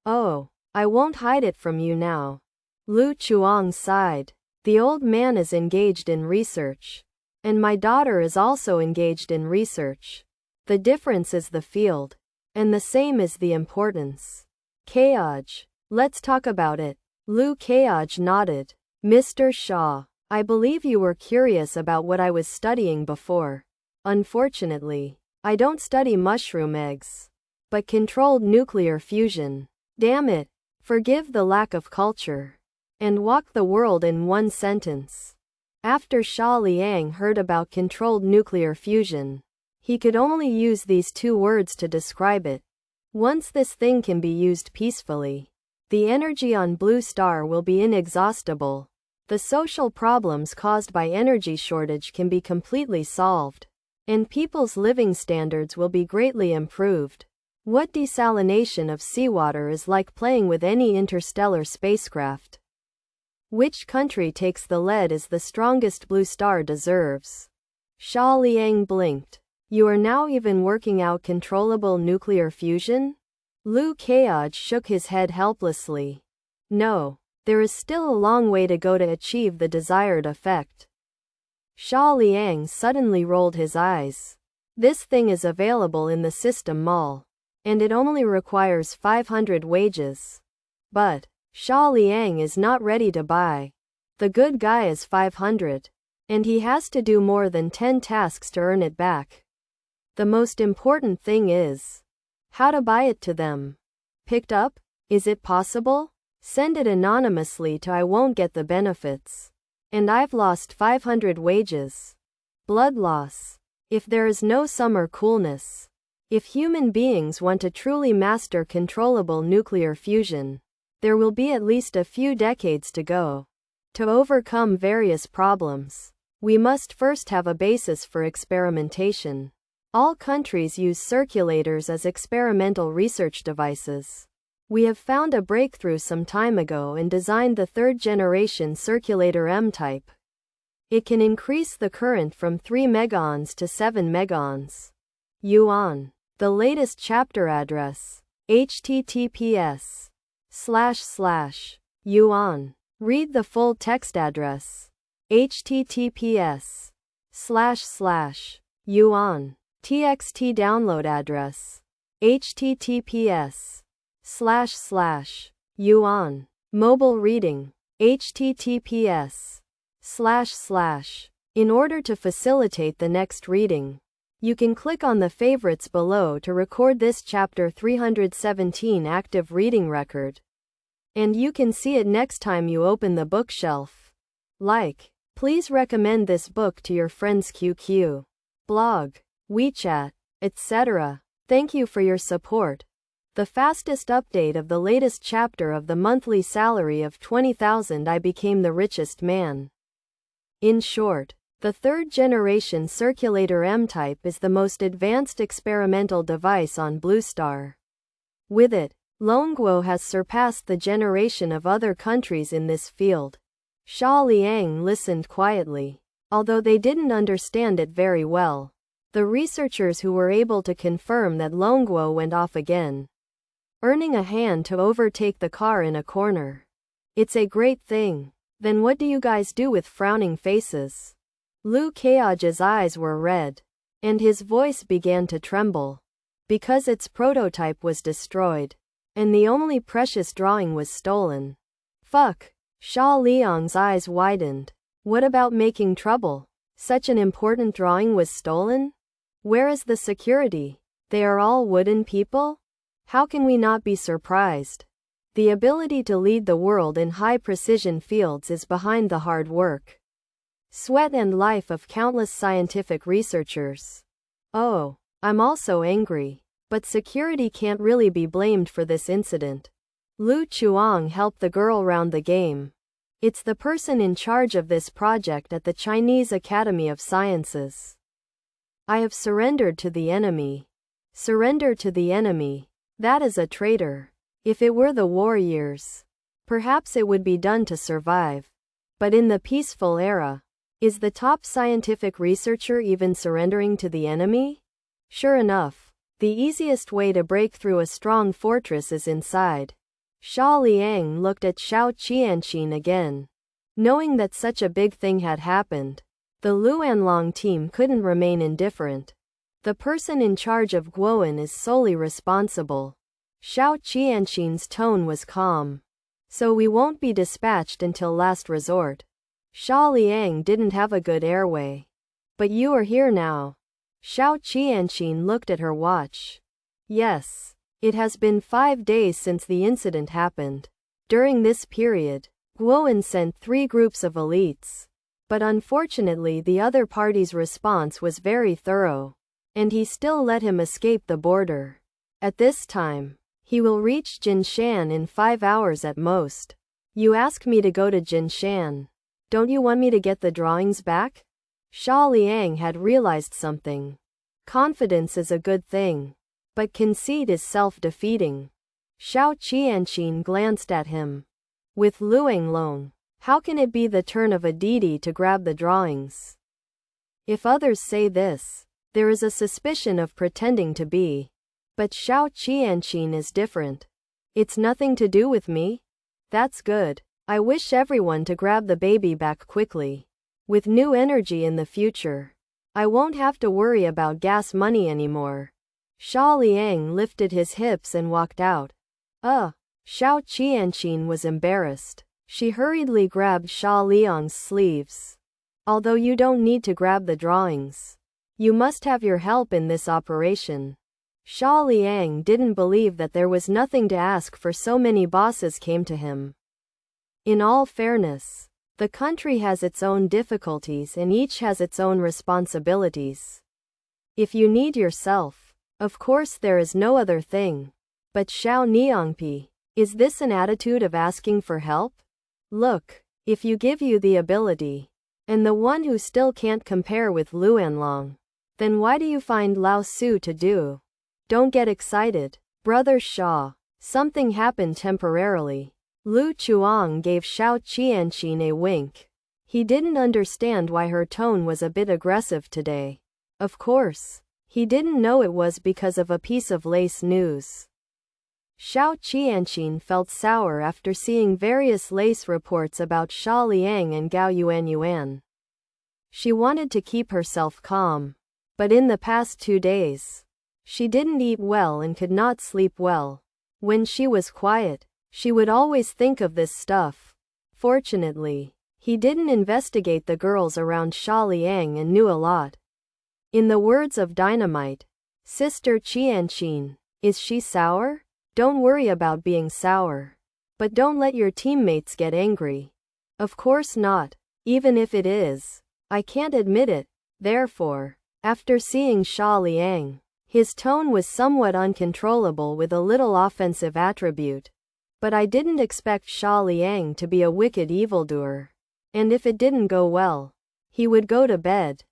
Oh, I won't hide it from you now. Lu Chuang sighed. The old man is engaged in research. And my daughter is also engaged in research. The difference is the field. And the same is the importance. Kayaj, let's talk about it. Lu Kayaj nodded. Mr. Xia, I believe you were curious about what I was studying before. Unfortunately, I don't study mushroom eggs, but controlled nuclear fusion. Damn it. Forgive the lack of culture. And walk the world in one sentence. After Xia Liang heard about controlled nuclear fusion, he could only use these two words to describe it. Once this thing can be used peacefully, the energy on Blue Star will be inexhaustible. The social problems caused by energy shortage can be completely solved, and people's living standards will be greatly improved. What desalination of seawater is like playing with any interstellar spacecraft. Which country takes the lead is the strongest Blue Star deserves. Xia Liang blinked. You are now even working out controllable nuclear fusion? Liu Kaioj shook his head helplessly. No, there is still a long way to go to achieve the desired effect. Xia Liang suddenly rolled his eyes. This thing is available in the system mall, and it only requires 500 wages. But Xia Liang is not ready to buy. The good guy is 500, and he has to do more than 10 tasks to earn it back. The most important thing is how to buy it to them. Picked up? Is it possible? Send it anonymously to I won't get the benefits. And I've lost 500 wages. Blood loss. If there is no summer coolness. If human beings want to truly master controllable nuclear fusion, there will be at least a few decades to go. To overcome various problems, we must first have a basis for experimentation. All countries use circulators as experimental research devices. We have found a breakthrough some time ago and designed the third-generation circulator M-type. It can increase the current from 3 megaons to 7 megaons. Yuan. The latest chapter address. https://yuan. Read the full text address. https://yuan. TXT download address. https://yuan. Mobile reading. https:// In order to facilitate the next reading, you can click on the favorites below to record this chapter 317 active reading record. And you can see it next time you open the bookshelf. Please recommend this book to your friends QQ, blog, WeChat, etc. Thank you for your support. The fastest update of the latest chapter of the monthly salary of 20,000 I became the richest man. In short, the third-generation circulator M-type is the most advanced experimental device on Blue Star. With it, Longguo has surpassed the generation of other countries in this field. Xia Liang listened quietly, although they didn't understand it very well. The researchers who were able to confirm that Longguo went off again, earning a hand to overtake the car in a corner. It's a great thing. Then what do you guys do with frowning faces? Liu Kaioj's eyes were red, and his voice began to tremble. Because its prototype was destroyed, and the only precious drawing was stolen. Fuck. Xia Liang's eyes widened. What about making trouble? Such an important drawing was stolen? Where is the security? They are all wooden people? How can we not be surprised? The ability to lead the world in high-precision fields is behind the hard work, sweat and life of countless scientific researchers. Oh, I'm also angry. But security can't really be blamed for this incident. Lu Chuang helped the girl round the game. It's the person in charge of this project at the Chinese Academy of Sciences. I have surrendered to the enemy. Surrender to the enemy. That is a traitor. If it were the war years, perhaps it would be done to survive. But in the peaceful era, is the top scientific researcher even surrendering to the enemy? Sure enough, the easiest way to break through a strong fortress is inside. Xia Liang looked at Xiao Qianqin again. Knowing that such a big thing had happened, the Luanlong team couldn't remain indifferent. The person in charge of Guoan is solely responsible. Xiao Qianqin's tone was calm. So we won't be dispatched until last resort. Xia Liang didn't have a good airway. But you are here now. Xiao Qianqin looked at her watch. Yes. It has been 5 days since the incident happened. During this period, Guoan sent 3 groups of elites. But unfortunately the other party's response was very thorough. And he still let him escape the border. At this time, he will reach Jinshan in 5 hours at most. You ask me to go to Jinshan. Don't you want me to get the drawings back? Xia Liang had realized something. Confidence is a good thing. But conceit is self-defeating. Xiao Qianqin glanced at him. With Luanglong, how can it be the turn of a deity to grab the drawings? If others say this, there is a suspicion of pretending to be. But Xiao Qianqin is different. It's nothing to do with me? That's good. I wish everyone to grab the baby back quickly. With new energy in the future, I won't have to worry about gas money anymore. Xia Liang lifted his hips and walked out. Xiao Qianqin was embarrassed. She hurriedly grabbed Xia Liang's sleeves. Although you don't need to grab the drawings, you must have your help in this operation. Xia Liang didn't believe that there was nothing to ask, for so many bosses came to him. In all fairness, the country has its own difficulties and each has its own responsibilities. If you need yourself, of course there is no other thing. But Xiao Niangpi, is this an attitude of asking for help? Look, if you give you the ability, and the one who still can't compare with Luanlong, then why do you find Lao Su to do? Don't get excited, Brother Xia. Something happened temporarily. Lu Chuang gave Xiao Qianqin a wink. He didn't understand why her tone was a bit aggressive today. Of course, he didn't know it was because of a piece of lace news. Xiao Qianqin felt sour after seeing various lace reports about Xia Liang and Gao Yuan. She wanted to keep herself calm. But in the past 2 days, she didn't eat well and could not sleep well. When she was quiet, she would always think of this stuff. Fortunately, he didn't investigate the girls around Xia Liang and knew a lot. In the words of Dynamite, Sister Qianqin, is she sour? Don't worry about being sour. But don't let your teammates get angry. Of course not. Even if it is, I can't admit it. Therefore, after seeing Xia Liang, his tone was somewhat uncontrollable with a little offensive attribute. But I didn't expect Xia Liang to be a wicked evildoer. And if it didn't go well, he would go to bed.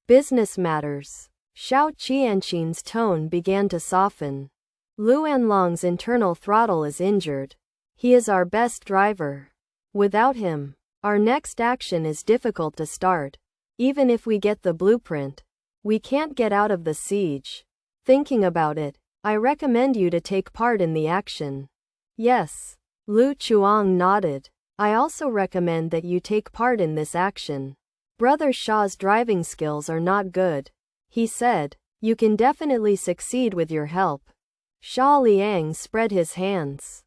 Business matters. Xiao Qianqin's tone began to soften. Luanlong's internal throttle is injured. He is our best driver. Without him, our next action is difficult to start. Even if we get the blueprint, we can't get out of the siege. Thinking about it, I recommend you to take part in the action. Yes. Lu Chuang nodded. I also recommend that you take part in this action. Brother Xia's driving skills are not good, he said. You can definitely succeed with your help. Xia Liang spread his hands.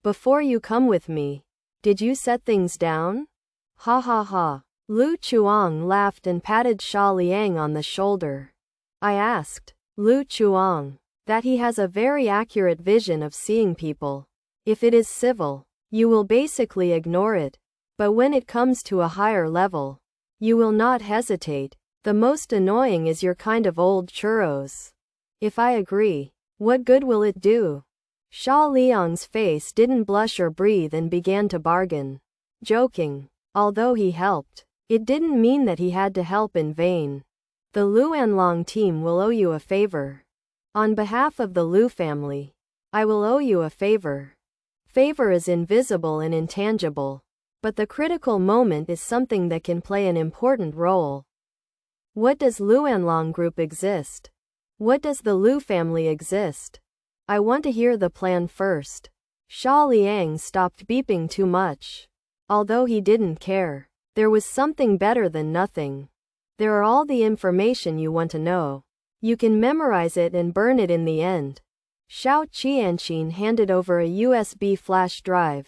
Before you come with me, did you set things down? Ha ha ha. Lu Chuang laughed and patted Xia Liang on the shoulder. I asked Lu Chuang that he has a very accurate vision of seeing people. If it is civil, you will basically ignore it. But when it comes to a higher level, you will not hesitate. The most annoying is your kind of old churros. If I agree, what good will it do? Xia Liang's face didn't blush or breathe and began to bargain. Joking. Although he helped, it didn't mean that he had to help in vain. The Luanlong team will owe you a favor. On behalf of the Lu family, I will owe you a favor. Favor is invisible and intangible. But the critical moment is something that can play an important role. What does Luanlong Group exist? What does the Lu family exist? I want to hear the plan first. Xia Liang stopped beeping too much. Although he didn't care, there was something better than nothing. There are all the information you want to know. You can memorize it and burn it in the end. Xiao Qianqin handed over a USB flash drive.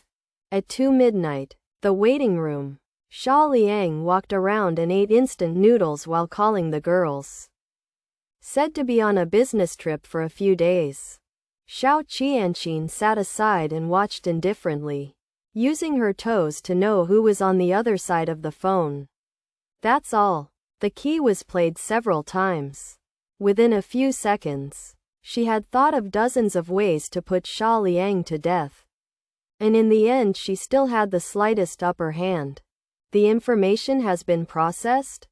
At 2 midnight, the waiting room. Xia Liang walked around and ate instant noodles while calling the girls. Said to be on a business trip for a few days. Xiao Qianqin sat aside and watched indifferently, using her toes to know who was on the other side of the phone. That's all. The key was played several times. Within a few seconds, she had thought of dozens of ways to put Xia Liang to death. And in the end she still had the slightest upper hand. The information has been processed,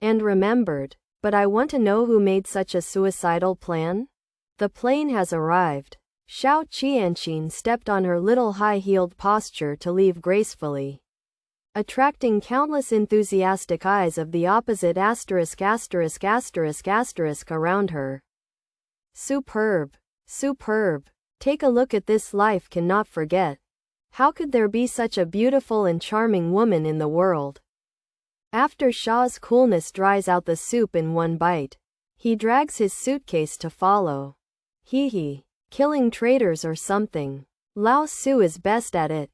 and remembered. But I want to know who made such a suicidal plan? The plane has arrived. Xiao Qianqin stepped on her little high-heeled posture to leave gracefully, attracting countless enthusiastic eyes of the opposite **** around her. Superb. Superb. Take a look at this life cannot forget. How could there be such a beautiful and charming woman in the world? After Shah's coolness dries out the soup in one bite, he drags his suitcase to follow. Hee. Killing traitors or something. Lao Su is best at it.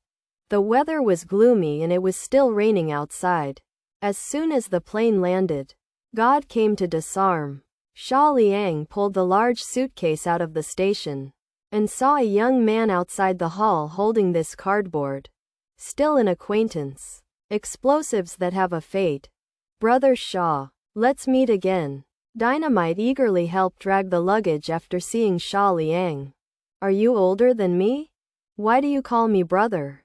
The weather was gloomy and it was still raining outside. As soon as the plane landed, God came to disarm. Xia Liang pulled the large suitcase out of the station and saw a young man outside the hall holding this cardboard. Still an acquaintance. Explosives that have a fate. Brother Xia, let's meet again. Dynamite eagerly helped drag the luggage after seeing Xia Liang. Are you older than me? Why do you call me brother?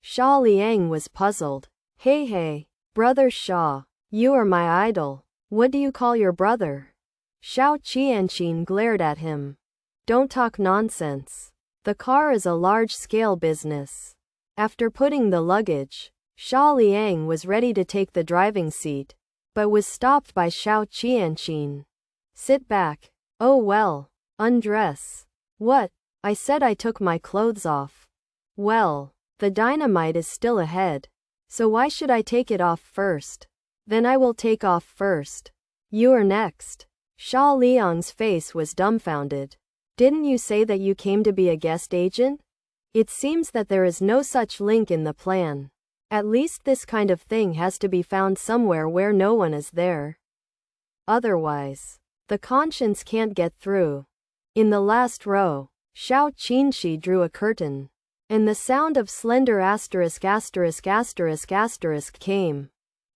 Xia Liang was puzzled. Hey, Brother Xia, you are my idol. What do you call your brother? Xiao Qianqin glared at him. Don't talk nonsense. The car is a large-scale business. After putting the luggage, Xia Liang was ready to take the driving seat, but was stopped by Xiao Qianqin. Sit back. Oh well. Undress. What? I said I took my clothes off. Well, the dynamite is still ahead. So why should I take it off first? Then I will take off first. You are next. Xia Liang's face was dumbfounded. Didn't you say that you came to be a guest agent? It seems that there is no such link in the plan. At least this kind of thing has to be found somewhere where no one is there. Otherwise, the conscience can't get through. In the last row, Xiao Qinshi drew a curtain, and the sound of slender **** came.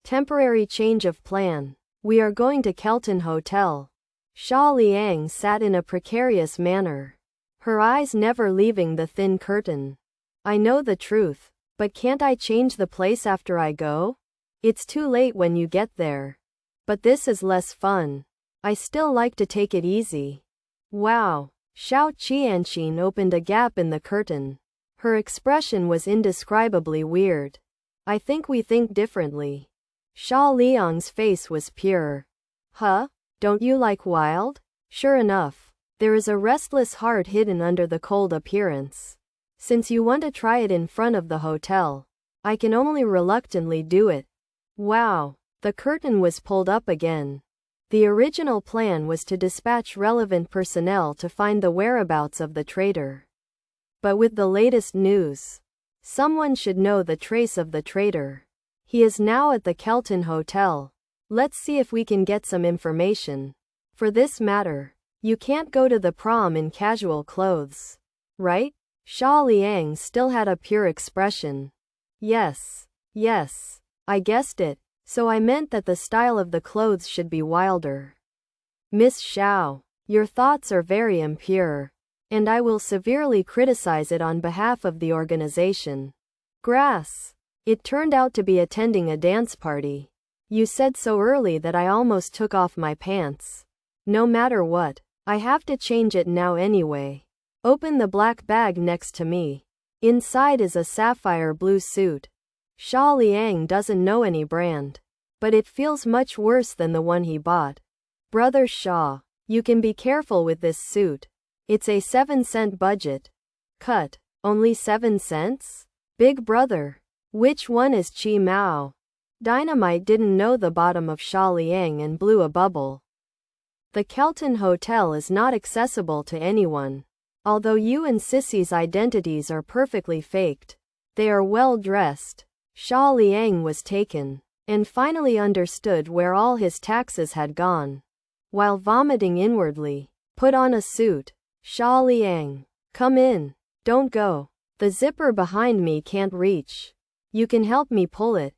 Temporary change of plan. We are going to Kelton Hotel. Xia Liang sat in a precarious manner, her eyes never leaving the thin curtain. I know the truth. But can't I change the place after I go? It's too late when you get there. But this is less fun. I still like to take it easy. Wow. Xiao Qianqin opened a gap in the curtain. Her expression was indescribably weird. I think we think differently. Xia Liang's face was pure. Huh? Don't you like wild? Sure enough, there is a restless heart hidden under the cold appearance. Since you want to try it in front of the hotel, I can only reluctantly do it. Wow. The curtain was pulled up again. The original plan was to dispatch relevant personnel to find the whereabouts of the traitor. But with the latest news, someone should know the trace of the traitor. He is now at the Kelton Hotel. Let's see if we can get some information. For this matter, you can't go to the prom in casual clothes, right? Xia Liang still had a pure expression. Yes, I guessed it, so I meant that the style of the clothes should be wilder. Miss Xiao, your thoughts are very impure, and I will severely criticize it on behalf of the organization. Grass. It turned out to be attending a dance party. You said so early that I almost took off my pants. No matter what, I have to change it now anyway. Open the black bag next to me. Inside is a sapphire blue suit. Xia Liang doesn't know any brand, but it feels much worse than the one he bought. Brother Xia, you can be careful with this suit. It's a 7-cent budget. Cut. Only 7 cents? Big brother. Which one is Chi Mao? Dynamite didn't know the bottom of Xia Liang and blew a bubble. The Kelton Hotel is not accessible to anyone. Although you and Sissy's identities are perfectly faked, they are well dressed. Xia Liang was taken, and finally understood where all his taxes had gone. While vomiting inwardly, put on a suit. Xia Liang, come in. Don't go. The zipper behind me can't reach. You can help me pull it.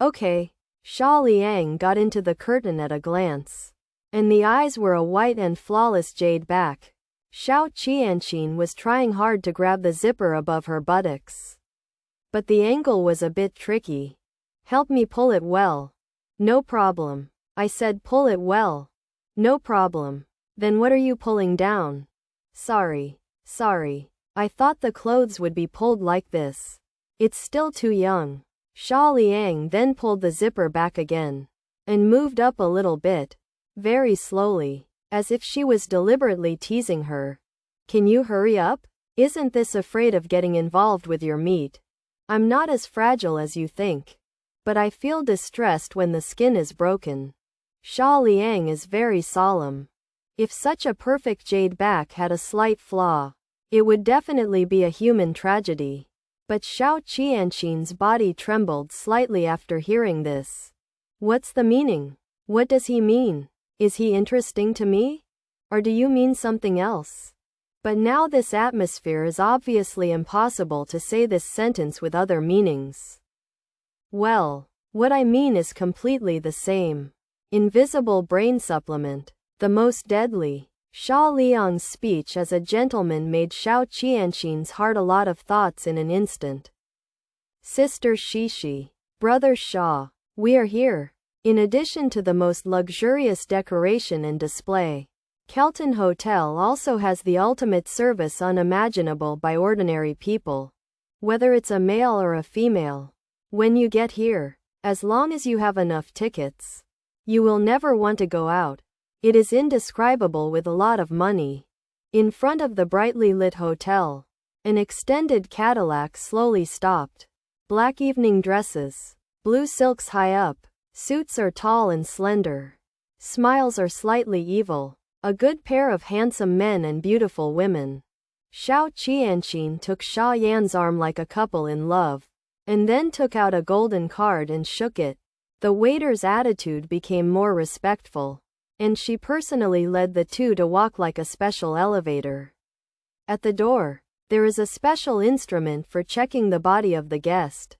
Okay. Xia Liang got into the curtain at a glance, and the eyes were a white and flawless jade back. Xiao Qianqin was trying hard to grab the zipper above her buttocks, but the angle was a bit tricky. Help me pull it well. No problem. I said pull it well. No problem. Then what are you pulling down? Sorry. I thought the clothes would be pulled like this. It's still too young. Xia Liang then pulled the zipper back again, and moved up a little bit, very slowly, as if she was deliberately teasing her. Can you hurry up? Isn't this afraid of getting involved with your meat? I'm not as fragile as you think, but I feel distressed when the skin is broken. Xia Liang is very solemn. If such a perfect jade back had a slight flaw, it would definitely be a human tragedy. But Xiao Qianqin's body trembled slightly after hearing this. What's the meaning? What does he mean? Is he interesting to me? Or do you mean something else? But now this atmosphere is obviously impossible to say this sentence with other meanings. Well, what I mean is completely the same. Invisible brain supplement. The most deadly. Xia Liang's speech as a gentleman made Xiao Qianqin's heart a lot of thoughts in an instant. Sister Shishi. Brother Xia. We are here. In addition to the most luxurious decoration and display, Kelton Hotel also has the ultimate service unimaginable by ordinary people. Whether it's a male or a female. When you get here, as long as you have enough tickets, you will never want to go out. It is indescribable with a lot of money. In front of the brightly lit hotel, an extended Cadillac slowly stopped. Black evening dresses, blue silks high up, suits are tall and slender. Smiles are slightly evil. A good pair of handsome men and beautiful women. Xiao Qianqin took Xia Yan's arm like a couple in love, and then took out a golden card and shook it. The waiter's attitude became more respectful, and she personally led the two to walk like a special elevator. At the door, there is a special instrument for checking the body of the guest.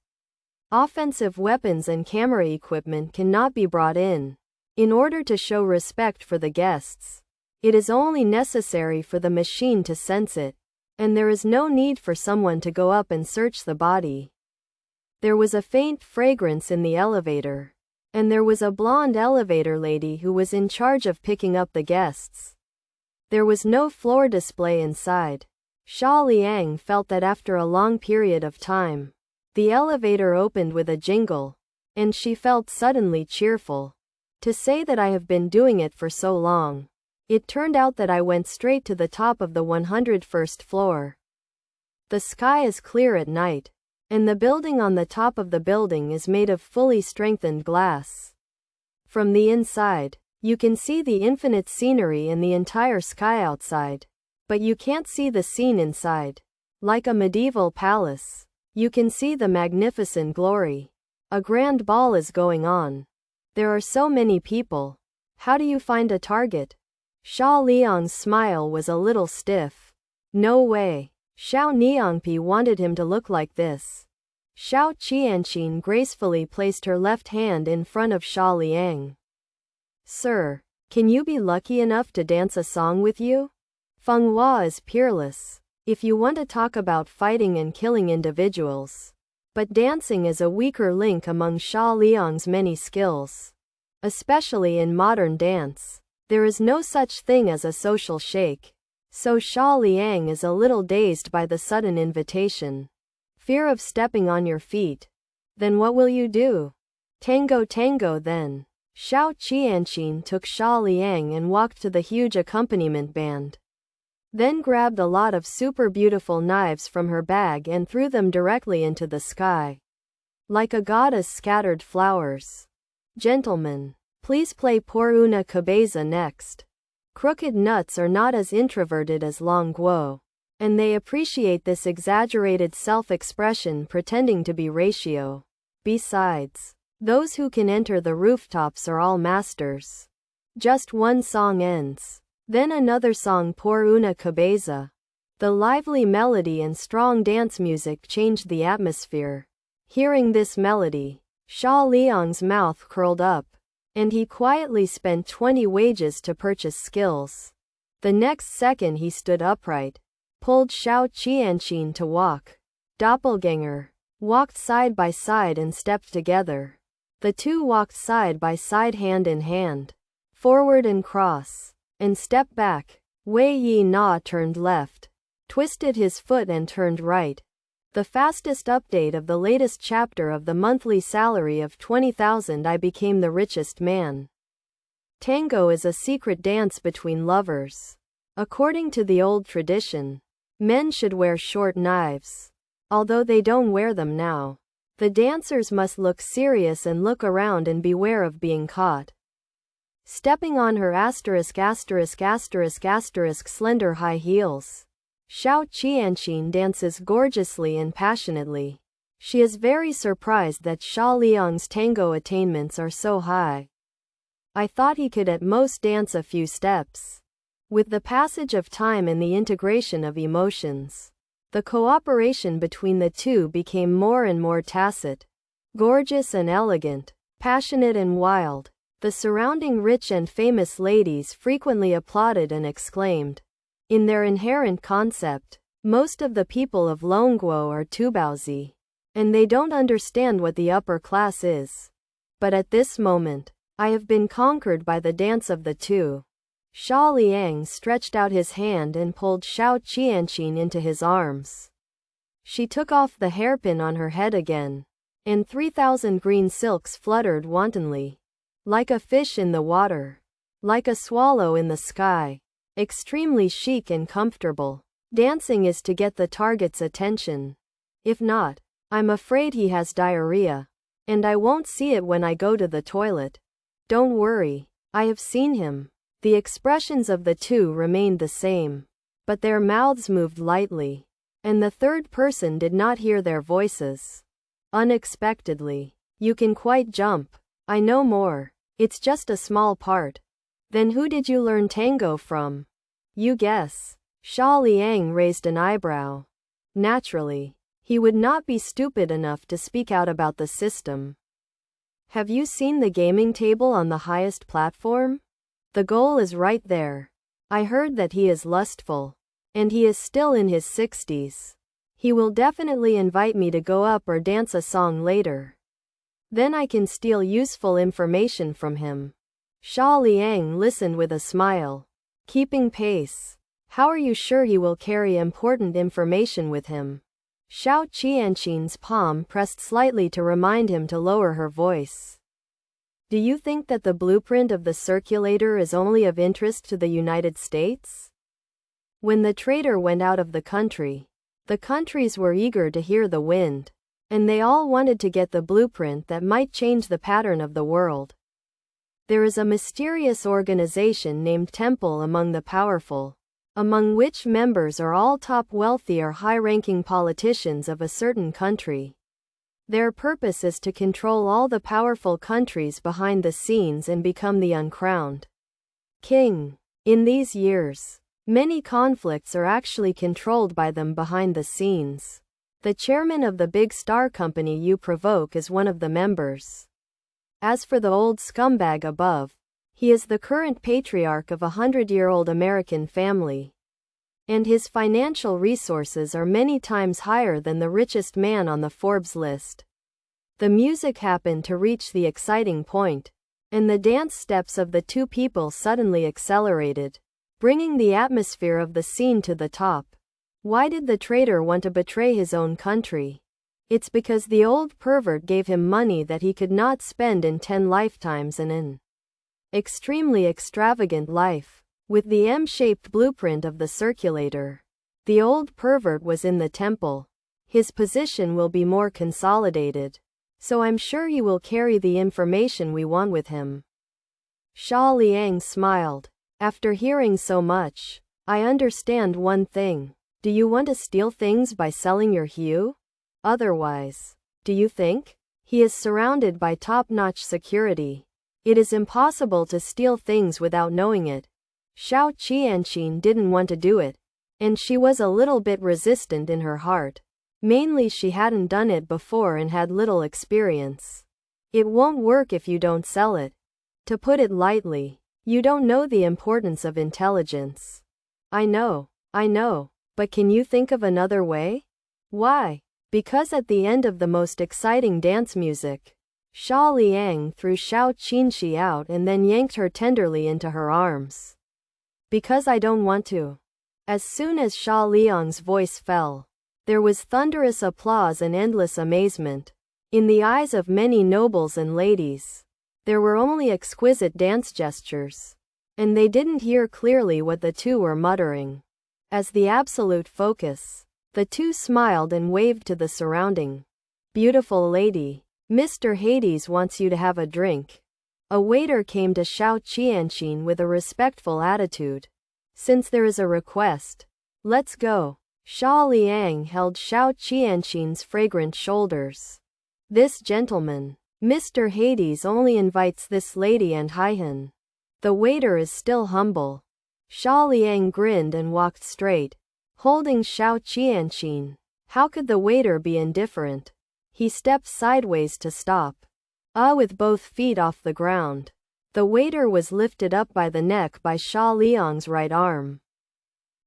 Offensive weapons and camera equipment cannot be brought in. In order to show respect for the guests, it is only necessary for the machine to sense it, and there is no need for someone to go up and search the body. There was a faint fragrance in the elevator, and there was a blonde elevator lady who was in charge of picking up the guests. There was no floor display inside. Xia Liang felt that after a long period of time, the elevator opened with a jingle, and she felt suddenly cheerful. To say that I have been doing it for so long. It turned out that I went straight to the top of the 101st floor. The sky is clear at night, and the building on the top of the building is made of fully strengthened glass. From the inside, you can see the infinite scenery and the entire sky outside, but you can't see the scene inside. Like a medieval palace, you can see the magnificent glory. A grand ball is going on. There are so many people. How do you find a target? Xia Liang's smile was a little stiff. No way. Xiao Niangpi wanted him to look like this. Xiao Qianqin gracefully placed her left hand in front of Xia Liang. Sir, can you be lucky enough to dance a song with you? Feng Hua is peerless. If you want to talk about fighting and killing individuals. But dancing is a weaker link among Xia Liang's many skills. Especially in modern dance. There is no such thing as a social shake. So Xia Liang is a little dazed by the sudden invitation. Fear of stepping on your feet. Then what will you do? Tango then. Xiao Qianqin took Xia Liang and walked to the huge accompaniment band. Then grabbed a lot of super beautiful knives from her bag and threw them directly into the sky. Like a goddess scattered flowers. Gentlemen, please play Por una cabeza next. Crooked nuts are not as introverted as Long Guo, and they appreciate this exaggerated self-expression pretending to be ratio. Besides, those who can enter the rooftops are all masters. Just one song ends. Then another song por una cabeza. The lively melody and strong dance music changed the atmosphere. Hearing this melody, Xia Liang's mouth curled up, and he quietly spent 20 wages to purchase skills. The next second he stood upright, pulled Xiao Qianqin to walk. Doppelganger. Walked side by side and stepped together. The two walked side by side, hand in hand, forward and cross, and stepped back. Wei Yi Na turned left, twisted his foot and turned right. The fastest update of the latest chapter of the monthly salary of 20,000. I became the richest man. Tango is a secret dance between lovers. According to the old tradition, men should wear short knives. Although they don't wear them now, the dancers must look serious and look around and beware of being caught. Stepping on her slender high heels, Xiao Qianqin dances gorgeously and passionately. She is very surprised that Xia Liang's tango attainments are so high. I thought he could at most dance a few steps. With the passage of time and the integration of emotions, the cooperation between the two became more and more tacit, gorgeous and elegant, passionate and wild. The surrounding rich and famous ladies frequently applauded and exclaimed. In their inherent concept, most of the people of Longguo are tubaozi, and they don't understand what the upper class is. But at this moment, I have been conquered by the dance of the two. Xia Liang stretched out his hand and pulled Xiao Qianqin into his arms. She took off the hairpin on her head again, and 3,000 green silks fluttered wantonly. Like a fish in the water, like a swallow in the sky, extremely chic and comfortable. Dancing is to get the target's attention. If not, I'm afraid he has diarrhea, and I won't see it when I go to the toilet. Don't worry, I have seen him. The expressions of the two remained the same, but their mouths moved lightly, and the third person did not hear their voices. Unexpectedly, you can quite jump. I know more. It's just a small part. Then who did you learn tango from? You guess. Xia Liang raised an eyebrow. Naturally, he would not be stupid enough to speak out about the system. Have you seen the gaming table on the highest platform? The goal is right there. I heard that he is lustful, and he is still in his 60s. He will definitely invite me to go up or dance a song later. Then I can steal useful information from him. Xia Liang listened with a smile. Keeping pace. How are you sure he will carry important information with him? Xiao Qianqin's palm pressed slightly to remind him to lower her voice. Do you think that the blueprint of the circulator is only of interest to the United States? When the trader went out of the country, the countries were eager to hear the wind, and they all wanted to get the blueprint that might change the pattern of the world. There is a mysterious organization named Temple among the powerful, among which members are all top wealthy or high-ranking politicians of a certain country. Their purpose is to control all the powerful countries behind the scenes and become the uncrowned king. In these years, many conflicts are actually controlled by them behind the scenes. The chairman of the big star company you provoke is one of the members. As for the old scumbag above, he is the current patriarch of a 100-year-old American family, and his financial resources are many times higher than the richest man on the Forbes list. The music happened to reach the exciting point, and the dance steps of the two people suddenly accelerated, bringing the atmosphere of the scene to the top. Why did the traitor want to betray his own country? It's because the old pervert gave him money that he could not spend in 10 lifetimes and an extremely extravagant life. With the M-shaped blueprint of the circulator, the old pervert was in the temple. His position will be more consolidated, so I'm sure he will carry the information we want with him. Xia Liang smiled. After hearing so much, I understand one thing. Do you want to steal things by selling your hue? Otherwise, do you think? He is surrounded by top-notch security. It is impossible to steal things without knowing it. Xiao Qianqin didn't want to do it, and she was a little bit resistant in her heart. Mainly she hadn't done it before and had little experience. It won't work if you don't sell it. To put it lightly, you don't know the importance of intelligence. I know, but can you think of another way? Why? Because at the end of the most exciting dance music, Xia Liang threw Xiao Qinshi out and then yanked her tenderly into her arms. Because I don't want to. As soon as Xia Liang's voice fell, there was thunderous applause and endless amazement. In the eyes of many nobles and ladies, there were only exquisite dance gestures, and they didn't hear clearly what the two were muttering. As the absolute focus, the two smiled and waved to the surrounding. Beautiful lady, Mr. Hades wants you to have a drink. A waiter came to Xiao Qianqin with a respectful attitude. Since there is a request, let's go. Xia Liang held Xiao Qianqin's fragrant shoulders. This gentleman, Mr. Hades, only invites this lady and Haihan. The waiter is still humble. Xia Liang grinned and walked straight, holding Xiao Qianqin. How could the waiter be indifferent? He stepped sideways to stop. With both feet off the ground. The waiter was lifted up by the neck by Xia Liang's right arm.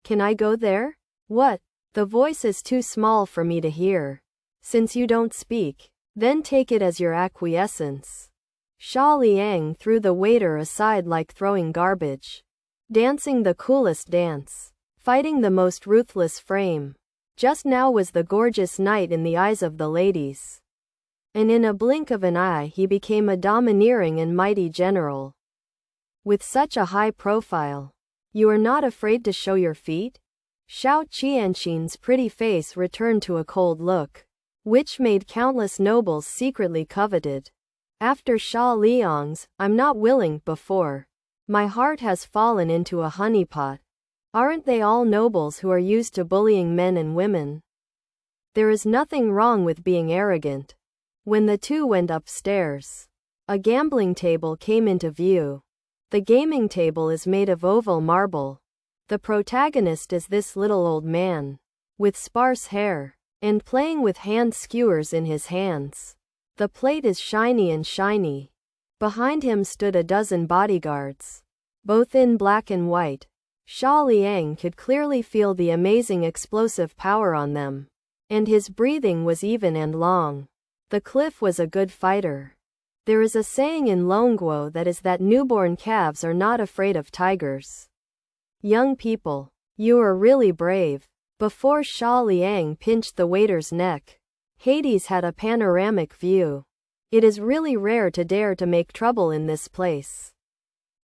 Can I go there? What? The voice is too small for me to hear. Since you don't speak, then take it as your acquiescence. Xia Liang threw the waiter aside like throwing garbage. Dancing the coolest dance. Fighting the most ruthless frame. Just now was the gorgeous knight in the eyes of the ladies. And in a blink of an eye he became a domineering and mighty general. With such a high profile, you are not afraid to show your feet? Xiao Qianqin's pretty face returned to a cold look, which made countless nobles secretly coveted. After Xia Liang's, I'm not willing, before. My heart has fallen into a honeypot. Aren't they all nobles who are used to bullying men and women? There is nothing wrong with being arrogant. When the two went upstairs, a gambling table came into view. The gaming table is made of oval marble. The protagonist is this little old man, with sparse hair, and playing with hand skewers in his hands. The plate is shiny and shiny. Behind him stood a dozen bodyguards, both in black and white. Xia Liang could clearly feel the amazing explosive power on them, and his breathing was even and long. The cliff was a good fighter. There is a saying in Longguo that is that newborn calves are not afraid of tigers. Young people, you are really brave. Before Xia Liang pinched the waiter's neck, Hades had a panoramic view. It is really rare to dare to make trouble in this place.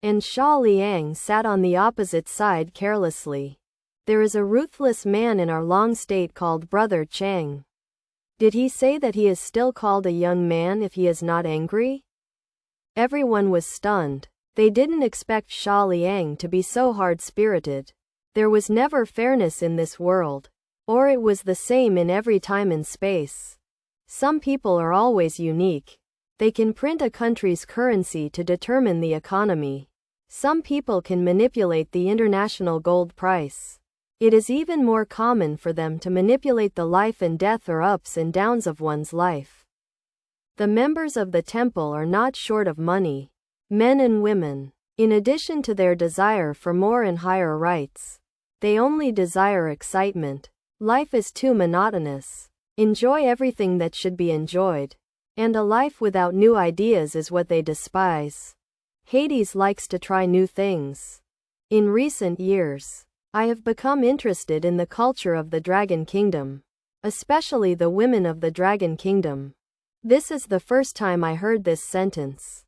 And Xia Liang sat on the opposite side carelessly. There is a ruthless man in our long state called Brother Chang. Did he say that he is still called a young man if he is not angry? Everyone was stunned. They didn't expect Xia Liang to be so hard-spirited. There was never fairness in this world, or it was the same in every time and space. Some people are always unique. They can print a country's currency to determine the economy. Some people can manipulate the international gold price. It is even more common for them to manipulate the life and death or ups and downs of one's life. The members of the temple are not short of money, men and women. In addition to their desire for more and higher rights, they only desire excitement. Life is too monotonous. Enjoy everything that should be enjoyed. And a life without new ideas is what they despise. Hades likes to try new things. In recent years, I have become interested in the culture of the Dragon Kingdom, especially the women of the Dragon Kingdom. This is the first time I heard this sentence.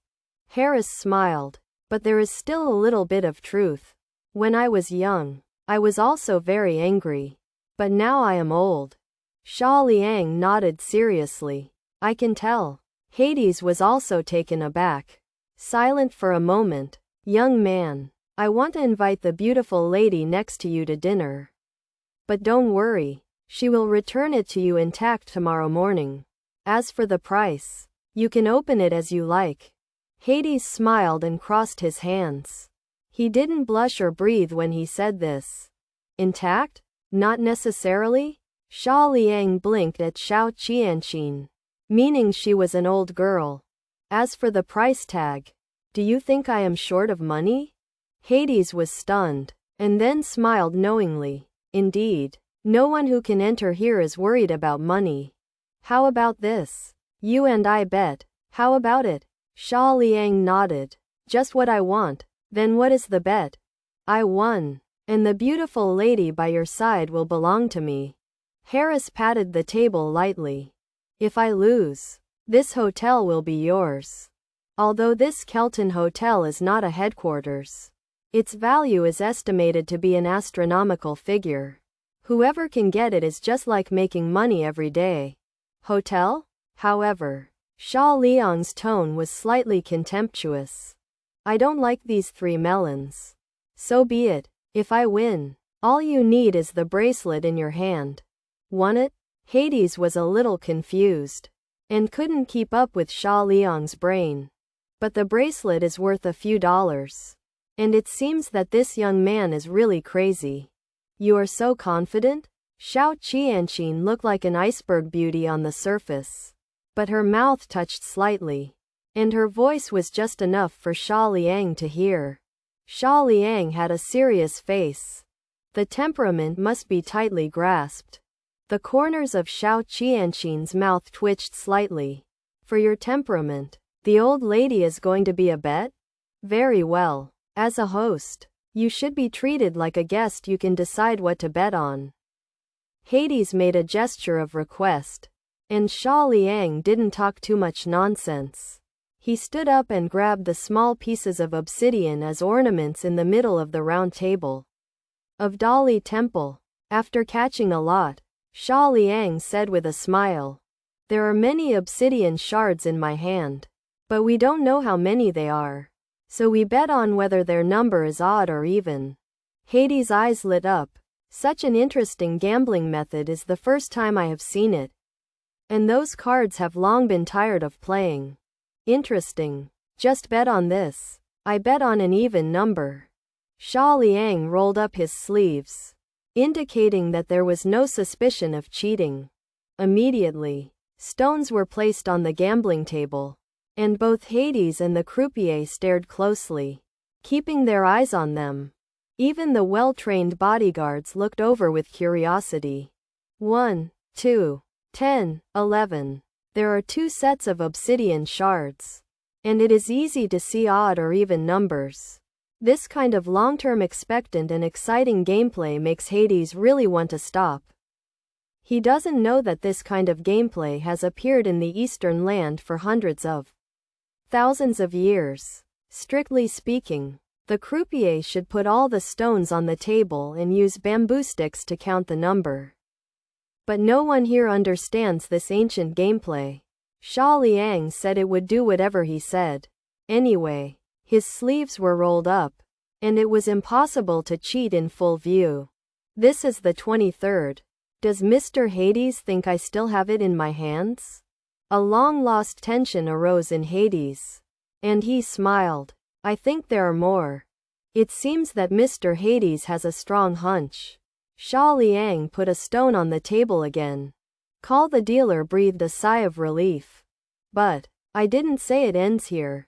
Harris smiled, but there is still a little bit of truth. When I was young, I was also very angry. But now I am old. Xia Liang nodded seriously. I can tell. Hades was also taken aback. Silent for a moment. Young man, I want to invite the beautiful lady next to you to dinner. But don't worry, she will return it to you intact tomorrow morning. As for the price, You can open it as you like. Hades smiled and crossed his hands. He didn't blush or breathe when he said this. Intact? Not necessarily? Xia Liang blinked at Xiao Qianqin, meaning she was an old girl. As for the price tag, do you think I am short of money? Hades was stunned, and then smiled knowingly. Indeed, no one who can enter here is worried about money. How about this? You and I bet. How about it? Xia Liang nodded. Just what I want. Then what is the bet? I won. And the beautiful lady by your side will belong to me. Harris patted the table lightly. If I lose, this hotel will be yours. Although this Kelton hotel is not a headquarters, its value is estimated to be an astronomical figure. Whoever can get it is just like making money every day. Hotel? However, Xia Liang's tone was slightly contemptuous. I don't like these 3 melons. So be it. If I win, all you need is the bracelet in your hand. Want it? Hades was a little confused and couldn't keep up with Xia Liang's brain. But the bracelet is worth a few dollars. And it seems that this young man is really crazy. You are so confident? Xiao Qianqin looked like an iceberg beauty on the surface. But her mouth touched slightly, and her voice was just enough for Xia Liang to hear. Xia Liang had a serious face. The temperament must be tightly grasped. The corners of Xiao Qianqin's mouth twitched slightly. For your temperament, the old lady is going to be a bet? Very well. As a host, you should be treated like a guest you can decide what to bet on. Hades made a gesture of request, and Xia Liang didn't talk too much nonsense. He stood up and grabbed the small pieces of obsidian as ornaments in the middle of the round table of Dali Temple. After catching a lot, Xia Liang said with a smile, there are many obsidian shards in my hand, but we don't know how many they are. So we bet on whether their number is odd or even. Hades' eyes lit up. Such an interesting gambling method is the first time I have seen it. And those cards have long been tired of playing. Interesting. Just bet on this. I bet on an even number. Xia Liang rolled up his sleeves, indicating that there was no suspicion of cheating. Immediately, stones were placed on the gambling table, and both Hades and the croupier stared closely, keeping their eyes on them. Even the well-trained bodyguards looked over with curiosity. 1, 2, 10, 11. There are 2 sets of obsidian shards, and it is easy to see odd or even numbers. This kind of long-term expectant and exciting gameplay makes Hades really want to stop. He doesn't know that this kind of gameplay has appeared in the Eastern land for hundreds of thousands of years. Strictly speaking, the croupier should put all the stones on the table and use bamboo sticks to count the number. But no one here understands this ancient gameplay. Xia Liang said it would do whatever he said. Anyway, his sleeves were rolled up, and it was impossible to cheat in full view. This is the 23rd. Does Mr. Hades think I still have it in my hands? A long-lost tension arose in Hades, and he smiled. I think there are more. It seems that Mr. Hades has a strong hunch. Xia Liang put a stone on the table again. Call the dealer breathed a sigh of relief. But I didn't say it ends here.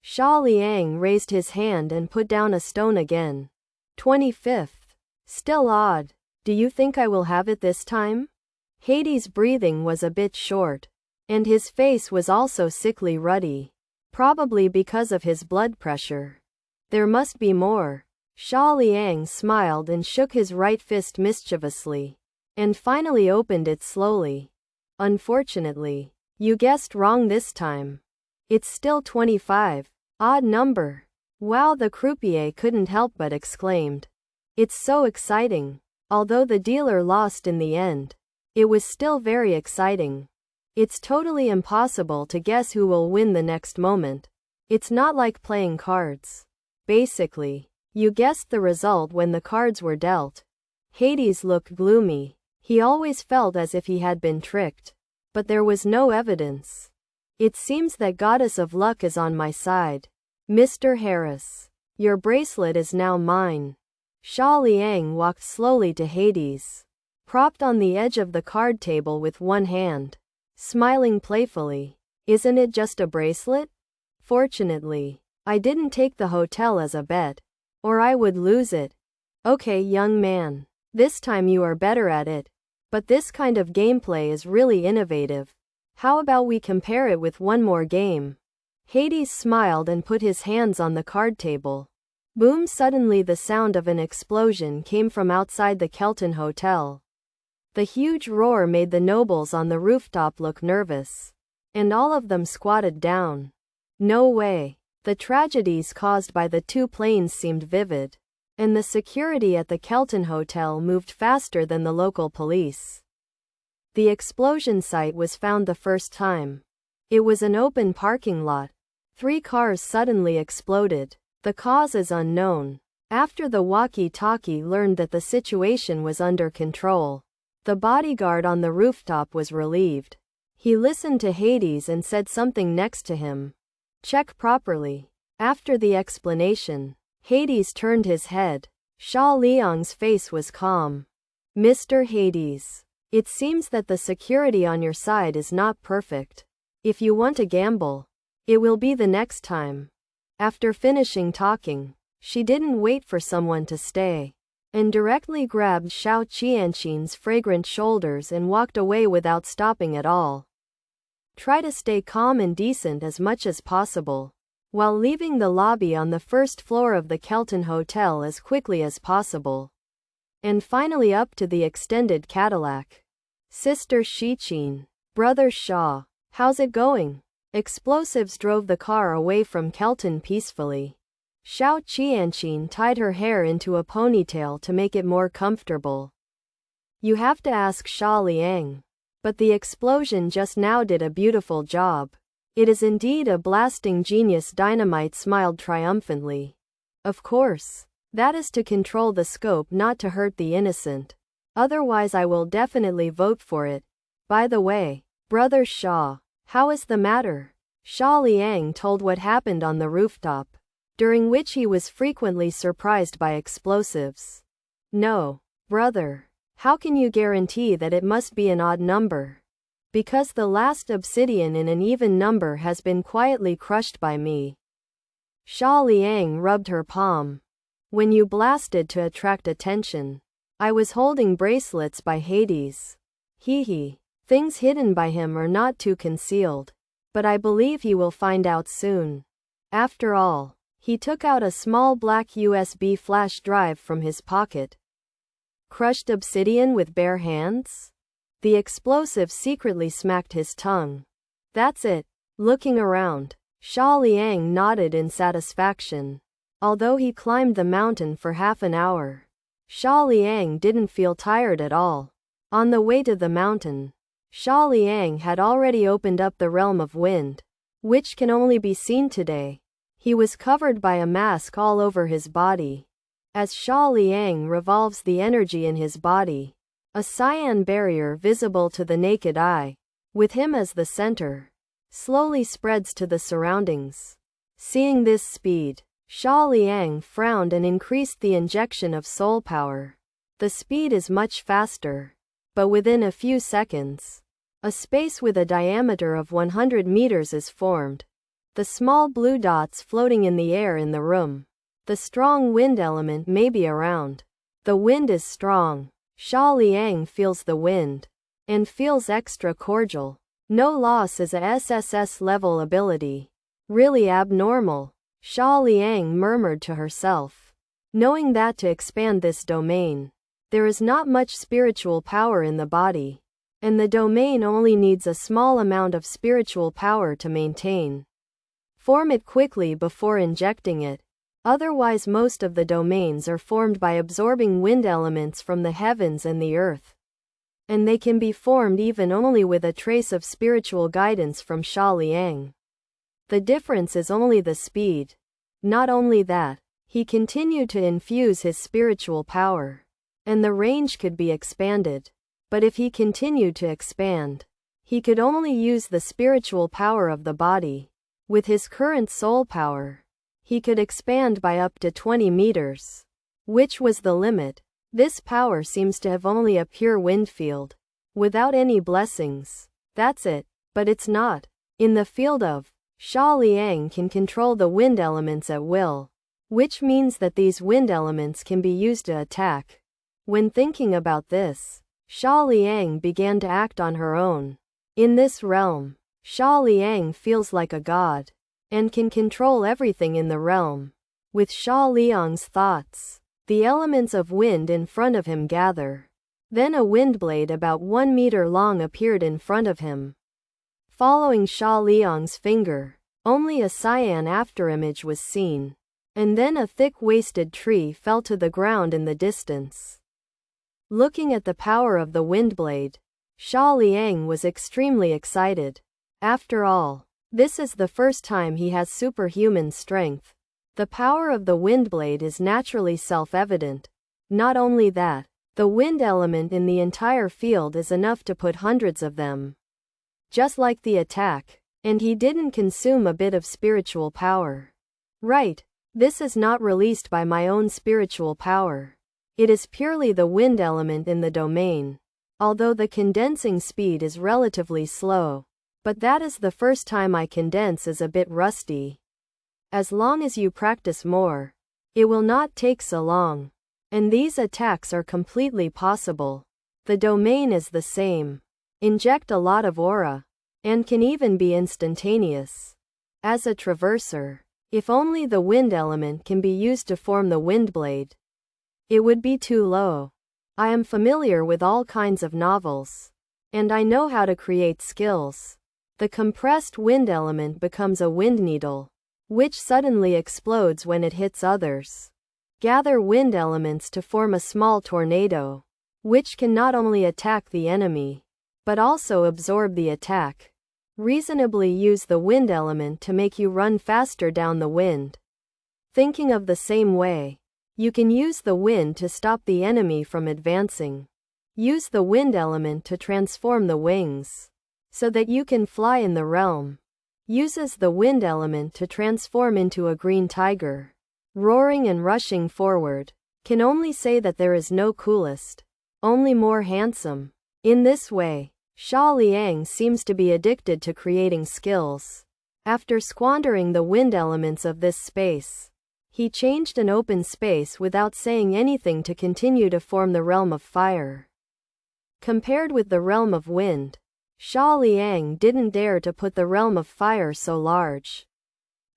Xia Liang raised his hand and put down a stone again. 25th. Still odd. Do you think I will have it this time? Hades' breathing was a bit short, and his face was also sickly ruddy. Probably because of his blood pressure. There must be more. Xia Liang smiled and shook his right fist mischievously, and finally opened it slowly. Unfortunately, you guessed wrong this time. It's still 25. Odd number. Wow, the croupier couldn't help but exclaimed. It's so exciting. Although the dealer lost in the end, it was still very exciting. It's totally impossible to guess who will win the next moment. It's not like playing cards. Basically, you guessed the result when the cards were dealt. Hades looked gloomy. He always felt as if he had been tricked. But there was no evidence. It seems that goddess of luck is on my side. Mr. Harris, your bracelet is now mine. Xia Liang walked slowly to Hades, propped on the edge of the card table with one hand, smiling playfully. Isn't it just a bracelet? Fortunately, I didn't take the hotel as a bet, or I would lose it. Okay, young man. This time you are better at it. But this kind of gameplay is really innovative. How about we compare it with one more game? Hades smiled and put his hands on the card table. Boom! Suddenly the sound of an explosion came from outside the Kelton Hotel. The huge roar made the nobles on the rooftop look nervous. And all of them squatted down. No way. The tragedies caused by the two planes seemed vivid. And the security at the Kelton Hotel moved faster than the local police. The explosion site was found the first time. It was an open parking lot. 3 cars suddenly exploded. The cause is unknown. After the walkie-talkie learned that the situation was under control, the bodyguard on the rooftop was relieved. He listened to Hades and said something next to him. Check properly. After the explanation, Hades turned his head. Xia Liang's face was calm. Mr. Hades, it seems that the security on your side is not perfect. If you want to gamble, it will be the next time. After finishing talking, she didn't wait for someone to stay, and directly grabbed Xiao Qianqin's fragrant shoulders and walked away without stopping at all. Try to stay calm and decent as much as possible, while leaving the lobby on the first floor of the Kelton Hotel as quickly as possible. And finally up to the extended Cadillac. Sister Xiqin, Brother Xia, how's it going? Explosives drove the car away from Kelton peacefully. Xiao Qianqin tied her hair into a ponytail to make it more comfortable. You have to ask Xia Liang. But the explosion just now did a beautiful job. It is indeed a blasting genius. Dynamite smiled triumphantly. Of course. That is to control the scope, not to hurt the innocent. Otherwise I will definitely vote for it. By the way, Brother Xia, how is the matter? Xia Liang told what happened on the rooftop, during which he was frequently surprised by explosives. No, brother. How can you guarantee that it must be an odd number? Because the last obsidian in an even number has been quietly crushed by me. Xia Liang rubbed her palm. When you blasted to attract attention, I was holding bracelets by Hades. Hee. Things hidden by him are not too concealed. But I believe he will find out soon. After all, he took out a small black USB flash drive from his pocket. Crushed obsidian with bare hands? The explosive secretly smacked his tongue. That's it. Looking around, Xia Liang nodded in satisfaction. Although he climbed the mountain for half an hour, Xia Liang didn't feel tired at all. On the way to the mountain, Xia Liang had already opened up the realm of wind, which can only be seen today. He was covered by a mask all over his body. As Xia Liang revolves the energy in his body, a cyan barrier visible to the naked eye, with him as the center, slowly spreads to the surroundings. Seeing this speed, Xia Liang frowned and increased the injection of soul power. The speed is much faster, but within a few seconds, a space with a diameter of 100 meters is formed. The small blue dots floating in the air in the room. The strong wind element may be around. The wind is strong. Xia Liang feels the wind, and feels extra cordial. No loss is a SSS level ability. Really abnormal. Xia Liang murmured to herself, knowing that to expand this domain, there is not much spiritual power in the body, and the domain only needs a small amount of spiritual power to maintain. Form it quickly before injecting it. Otherwise most of the domains are formed by absorbing wind elements from the heavens and the earth. And they can be formed even only with a trace of spiritual guidance from Xia Liang. The difference is only the speed. Not only that, he continued to infuse his spiritual power, and the range could be expanded. But if he continued to expand, He could only use the spiritual power of the body. With his current soul power, he could expand by up to 20 meters, which was the limit. This power seems to have only a pure wind field, without any blessings. That's it. But it's not. In the field of Xia Liang can control the wind elements at will, which means that these wind elements can be used to attack. When thinking about this, Xia Liang began to act on her own. In this realm, Xia Liang feels like a god, and can control everything in the realm. With Xia Liang's thoughts, the elements of wind in front of him gather. Then a wind blade about 1 meter long appeared in front of him. Following Xia Liang's finger, only a cyan afterimage was seen. And then a thick-waisted tree fell to the ground in the distance. Looking at the power of the wind blade, Xia Liang was extremely excited. After all, this is the first time he has superhuman strength. The power of the wind blade is naturally self-evident. Not only that, the wind element in the entire field is enough to put hundreds of them. Just like the attack, and he didn't consume a bit of spiritual power. Right, this is not released by my own spiritual power. It is purely the wind element in the domain. Although the condensing speed is relatively slow. But that is the first time I condense is a bit rusty. As long as you practice more, it will not take so long. And these attacks are completely possible. The domain is the same. Inject a lot of aura, and can even be instantaneous. As a traverser, if only the wind element can be used to form the wind blade, it would be too low. I am familiar with all kinds of novels, and I know how to create skills. The compressed wind element becomes a wind needle, which suddenly explodes when it hits others. Gather wind elements to form a small tornado, which can not only attack the enemy, but also absorb the attack. Reasonably use the wind element to make you run faster down the wind. Thinking of the same way, you can use the wind to stop the enemy from advancing. Use the wind element to transform the wings, so that you can fly in the realm. Uses the wind element to transform into a green tiger, roaring and rushing forward. Can only say that there is no coolest, only more handsome. In this way, Xia Liang seems to be addicted to creating skills. After squandering the wind elements of this space, he changed an open space without saying anything to continue to form the realm of fire. Compared with the realm of wind, Xia Liang didn't dare to put the realm of fire so large.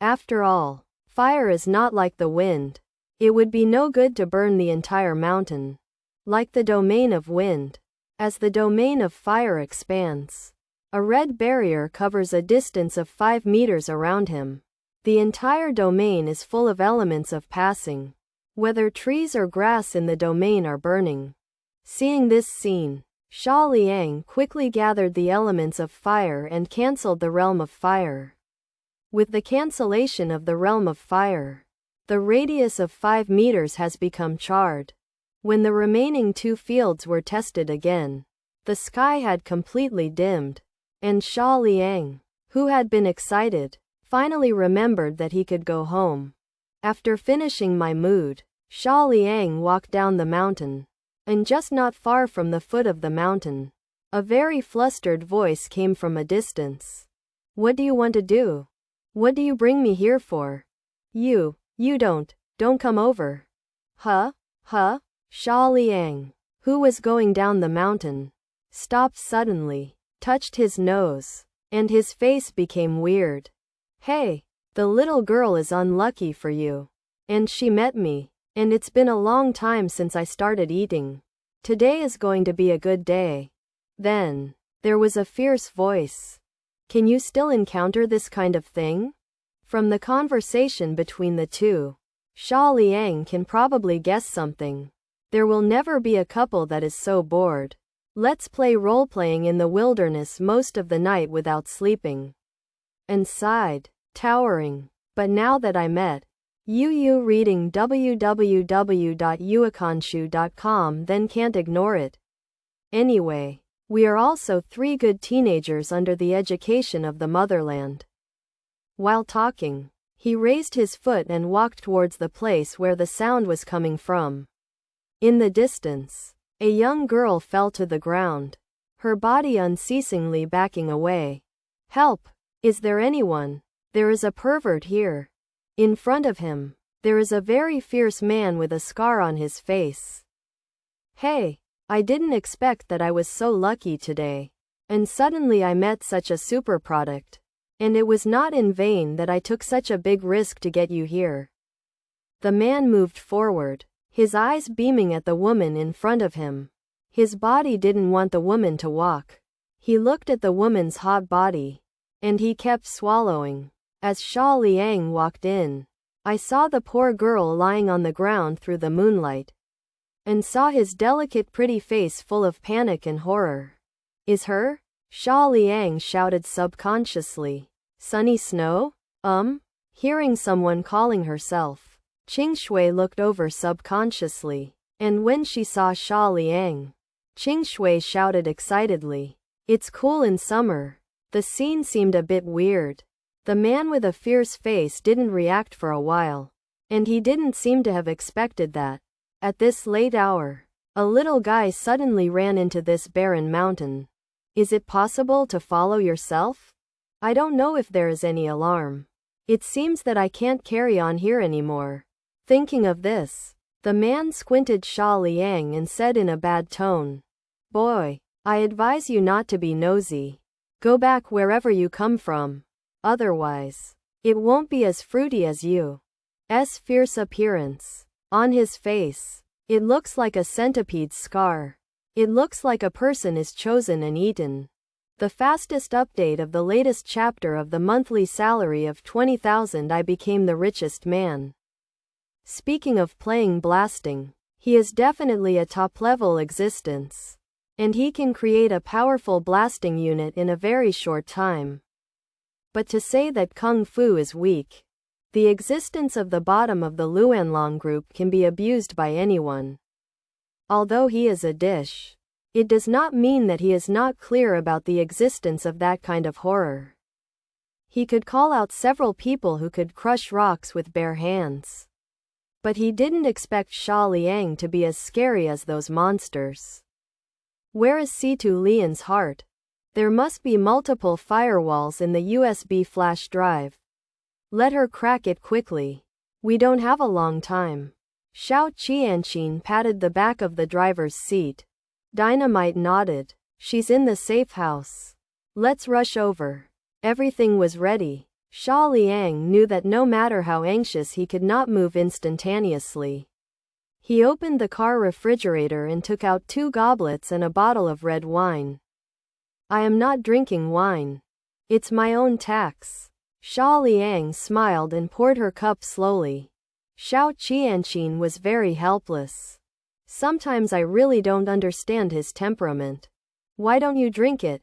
After all, fire is not like the wind. It would be no good to burn the entire mountain. Like the domain of wind, as the domain of fire expands, a red barrier covers a distance of 5 meters around him. The entire domain is full of elements of passing, whether trees or grass in the domain are burning. Seeing this scene, Xia Liang quickly gathered the elements of fire and cancelled the realm of fire. With the cancellation of the realm of fire, the radius of 5 meters has become charred. When the remaining 2 fields were tested again, the sky had completely dimmed, and Xia Liang, who had been excited, finally remembered that he could go home. After finishing my mood, Xia Liang walked down the mountain. And just not far from the foot of the mountain, a very flustered voice came from a distance. What do you want to do? What do you bring me here for? You don't come over. Huh? Xia Liang, who was going down the mountain, stopped suddenly, touched his nose, and his face became weird. Hey, the little girl is unlucky for you. And she met me. And it's been a long time since I started eating. Today is going to be a good day. Then, there was a fierce voice. Can you still encounter this kind of thing? From the conversation between the two, Xia Liang can probably guess something. There will never be a couple that is so bored. Let's play role-playing in the wilderness most of the night without sleeping. And sighed, towering. But now that I met you reading www.yuakanshu.com then can't ignore it. Anyway, We are also 3 good teenagers under the education of the motherland. While talking, he raised his foot and walked towards the place where the sound was coming from. In the distance, a young girl fell to the ground, her body unceasingly backing away. Help! Is there anyone? There is a pervert here. In front of him, there is a very fierce man with a scar on his face. Hey! I didn't expect that I was so lucky today. And suddenly I met such a super product. And it was not in vain that I took such a big risk to get you here. The man moved forward, his eyes beaming at the woman in front of him. His body didn't want the woman to walk. He looked at the woman's hot body. And he kept swallowing. As Xia Liang walked in, I saw the poor girl lying on the ground through the moonlight. And saw his delicate pretty face full of panic and horror. Is her? Xia Liang shouted subconsciously. Sunny snow? Hearing someone calling herself. Qingshui looked over subconsciously. And when she saw Xia Liang, Qingshui shouted excitedly. It's cool in summer. The scene seemed a bit weird. The man with a fierce face didn't react for a while. And he didn't seem to have expected that. At this late hour, a little guy suddenly ran into this barren mountain. Is it possible to follow yourself? I don't know if there is any alarm. It seems that I can't carry on here anymore. Thinking of this, the man squinted Xia Liang and said in a bad tone. Boy, I advise you not to be nosy. Go back wherever you come from. Otherwise, it won't be as fruity as you's fierce appearance. On his face, it looks like a centipede's scar. It looks like a person is chosen and eaten. The fastest update of the latest chapter of the monthly salary of 20,000. I became the richest man. Speaking of playing blasting, he is definitely a top-level existence. And he can create a powerful blasting unit in a very short time. But to say that Kung Fu is weak, the existence of the bottom of the Luanlong group can be abused by anyone. Although he is a dish, it does not mean that he is not clear about the existence of that kind of horror. He could call out several people who could crush rocks with bare hands. But he didn't expect Xia Liang to be as scary as those monsters. Where is Situ Lian's heart? There must be multiple firewalls in the USB flash drive. Let her crack it quickly. We don't have a long time. Xiao Qianqin patted the back of the driver's seat. Dynamite nodded. She's in the safe house. Let's rush over. Everything was ready. Xia Liang knew that no matter how anxious he could not move instantaneously. He opened the car refrigerator and took out 2 goblets and a bottle of red wine. I am not drinking wine. It's my own tax. Xia Liang smiled and poured her cup slowly. Xiao Qianqin was very helpless. Sometimes I really don't understand his temperament. Why don't you drink it?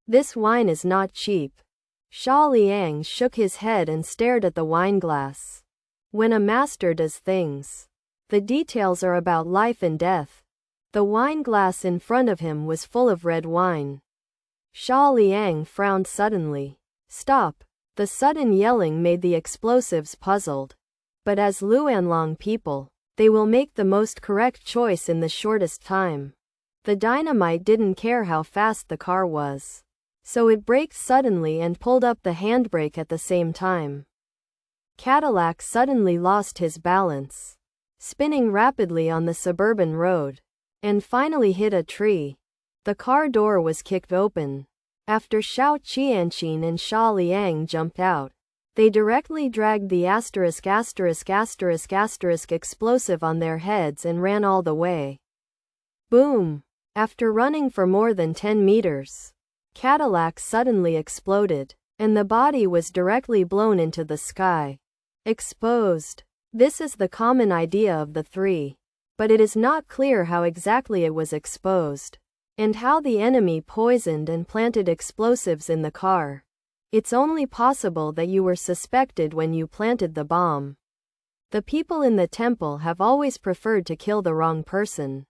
This wine is not cheap. Xia Liang shook his head and stared at the wineglass. When a master does things, the details are about life and death. The wineglass in front of him was full of red wine. Xia Liang frowned suddenly. Stop. The sudden yelling made the explosives puzzled. But as Luanlong people, they will make the most correct choice in the shortest time. The dynamite didn't care how fast the car was. So it braked suddenly and pulled up the handbrake at the same time. Cadillac suddenly lost his balance, spinning rapidly on the suburban road, and finally hit a tree. The car door was kicked open. After Xiao Qianqin and Xia Liang jumped out, they directly dragged the **** explosive on their heads and ran all the way. Boom! After running for more than 10 meters, Cadillac suddenly exploded, and the body was directly blown into the sky. Exposed. This is the common idea of the 3. But it is not clear how exactly it was exposed, and how the enemy poisoned and planted explosives in the car. It's only possible that you were suspected when you planted the bomb. The people in the temple have always preferred to kill the wrong person.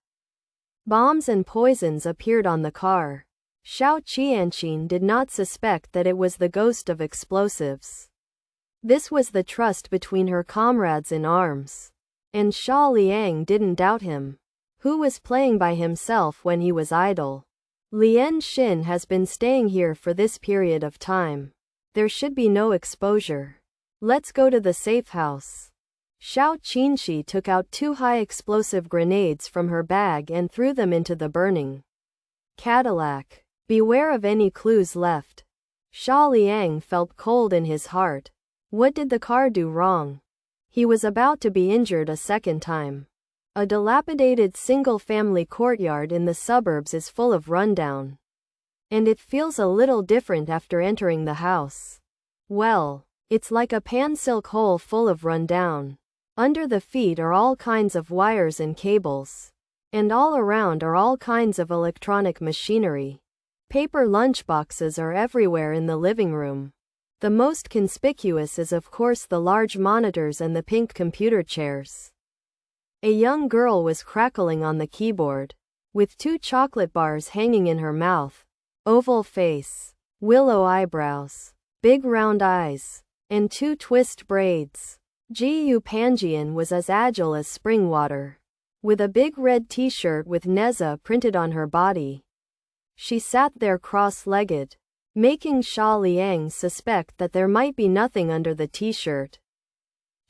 Bombs and poisons appeared on the car. Xiao Qianqin did not suspect that it was the ghost of explosives. This was the trust between her comrades in arms. And Xia Liang didn't doubt him. Who was playing by himself when he was idle? Lian Xin has been staying here for this period of time. There should be no exposure. Let's go to the safe house. Xiao Qinshi took out 2 high-explosive grenades from her bag and threw them into the burning Cadillac. Beware of any clues left. Xia Liang felt cold in his heart. What did the car do wrong? He was about to be injured a second time. A dilapidated single-family courtyard in the suburbs is full of rundown. And it feels a little different after entering the house. Well, it's like a pan-silk hole full of rundown. Under the feet are all kinds of wires and cables. And all around are all kinds of electronic machinery. Paper lunchboxes are everywhere in the living room. The most conspicuous is of course the large monitors and the pink computer chairs. A young girl was crackling on the keyboard, with 2 chocolate bars hanging in her mouth, oval face, willow eyebrows, big round eyes, and 2 twist braids. Jiu Panjian was as agile as spring water, with a big red t-shirt with Neza printed on her body. She sat there cross-legged, making Xia Liang suspect that there might be nothing under the t-shirt.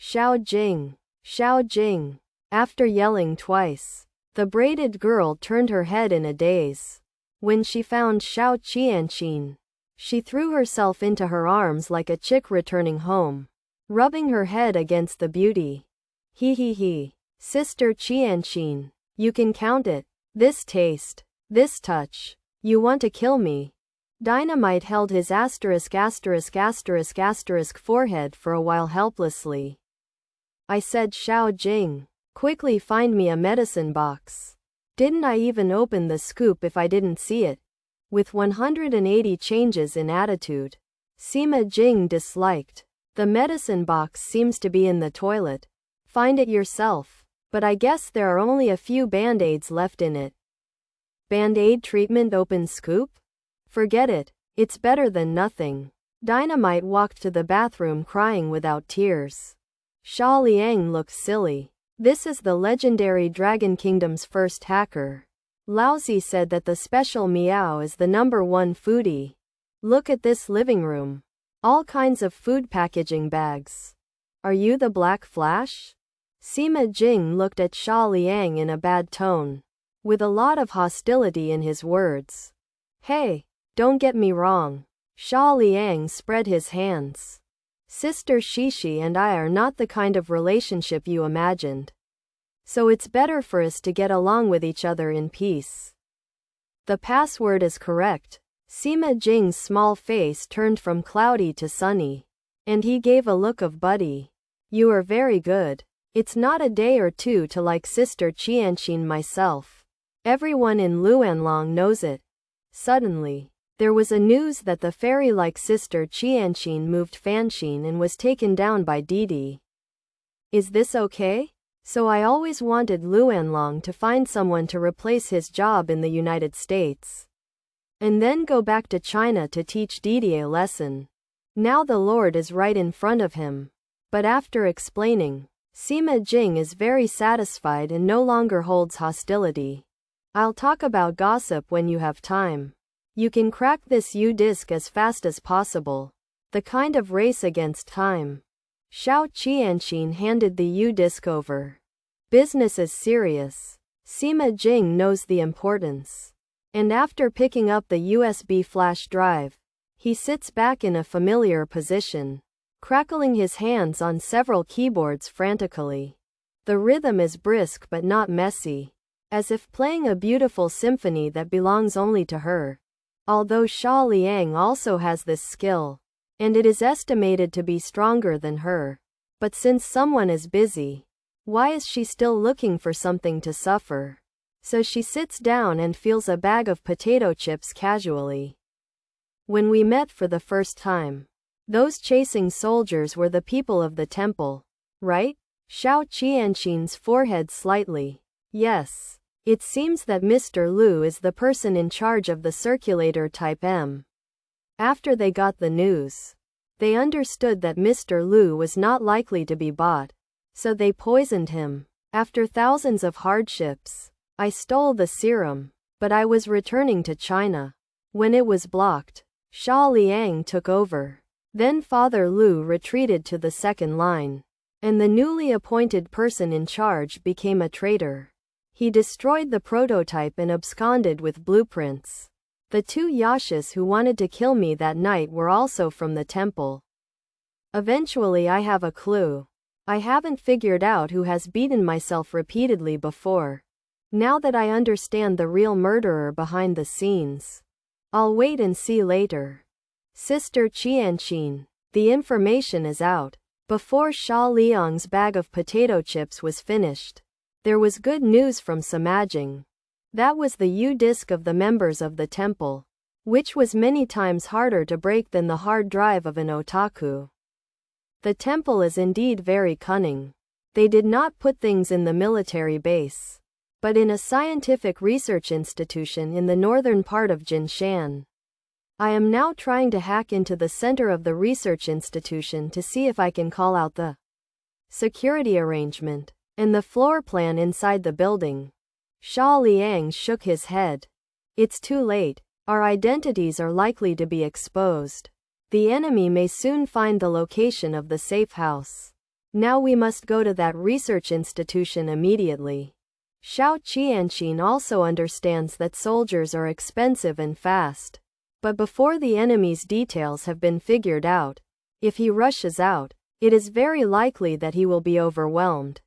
Xiao Jing, Xiao Jing. After yelling twice, the braided girl turned her head in a daze. When she found Xiao Qianqin, she threw herself into her arms like a chick returning home, rubbing her head against the beauty. He. Sister Qianqin, you can count it. This taste, this touch. You want to kill me. Dynamite held his asterisk forehead for a while helplessly. I said, Xiao Jing, quickly find me a medicine box. Didn't I even open the scoop if I didn't see it? With 180 changes in attitude, Sima Jing disliked. The medicine box seems to be in the toilet. Find it yourself. But I guess there are only a few band-aids left in it. Band-aid treatment open scoop? Forget it. It's better than nothing. Dynamite walked to the bathroom crying without tears. Xia Liang looked silly. This is the legendary Dragon Kingdom's first hacker. Laozi said that the special meow is the #1 foodie. Look at this living room. All kinds of food packaging bags. Are you the Black Flash? Sima Jing looked at Xia Liang in a bad tone, with a lot of hostility in his words. Hey, don't get me wrong. Xia Liang spread his hands. Sister Shishi and I are not the kind of relationship you imagined. So it's better for us to get along with each other in peace. The password is correct. Sima Jing's small face turned from cloudy to sunny, and he gave a look of buddy. You are very good. It's not a day or two to like Sister Qianqin myself. Everyone in Luanlong knows it. Suddenly, there was a news that the fairy-like Sister Qianqin moved Fanxin and was taken down by Didi. Is this okay? So I always wanted Luanlong to find someone to replace his job in the United States. And then go back to China to teach Didi a lesson. Now the Lord is right in front of him. But after explaining, Sima Jing is very satisfied and no longer holds hostility. I'll talk about gossip when you have time. You can crack this U-disc as fast as possible. The kind of race against time. Xiao Qianqin handed the U-disc over. Business is serious. Sima Jing knows the importance. And after picking up the USB flash drive, he sits back in a familiar position, crackling his hands on several keyboards frantically. The rhythm is brisk but not messy, as if playing a beautiful symphony that belongs only to her. Although Xia Liang also has this skill, and it is estimated to be stronger than her. But since someone is busy, why is she still looking for something to suffer? So she sits down and feels a bag of potato chips casually. When we met for the first time, those chasing soldiers were the people of the temple, right? Xiao Qianqin's forehead slightly. Yes. It seems that Mr. Liu is the person in charge of the circulator type M. After they got the news, they understood that Mr. Liu was not likely to be bought, so they poisoned him. After thousands of hardships, I stole the serum, but I was returning to China. When it was blocked, Xia Liang took over. Then Father Liu retreated to the second line, and the newly appointed person in charge became a traitor. He destroyed the prototype and absconded with blueprints. The two Yashas who wanted to kill me that night were also from the temple. Eventually I have a clue. I haven't figured out who has beaten myself repeatedly before. Now that I understand the real murderer behind the scenes, I'll wait and see later. Sister Qianqin, the information is out. Before Xia Liang's bag of potato chips was finished, there was good news from Samajing. That was the U-disk of the members of the temple, which was many times harder to break than the hard drive of an otaku. The temple is indeed very cunning. They did not put things in the military base, but in a scientific research institution in the northern part of Jinshan. I am now trying to hack into the center of the research institution to see if I can call out the security arrangement and the floor plan inside the building. Xia Liang shook his head. It's too late. Our identities are likely to be exposed. The enemy may soon find the location of the safe house. Now we must go to that research institution immediately. Xiao Qianqin also understands that soldiers are expensive and fast. But before the enemy's details have been figured out, if he rushes out, it is very likely that he will be overwhelmed.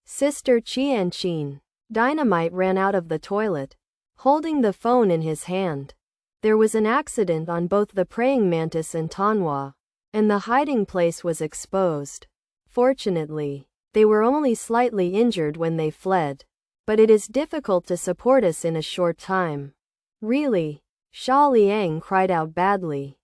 Sister Qianqin. Dynamite ran out of the toilet, holding the phone in his hand. There was an accident on both the praying mantis and Tanhua, and the hiding place was exposed. Fortunately, they were only slightly injured when they fled. But it is difficult to support us in a short time. Really? Xia Liang cried out badly.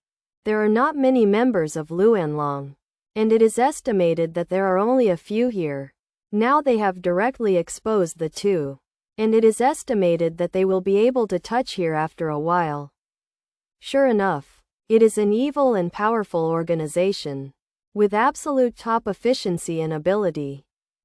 There are not many members of Luanlong, and it is estimated that there are only a few here. Now they have directly exposed the two, and it is estimated that they will be able to touch here after a while. Sure enough, it is an evil and powerful organization, with absolute top efficiency and ability.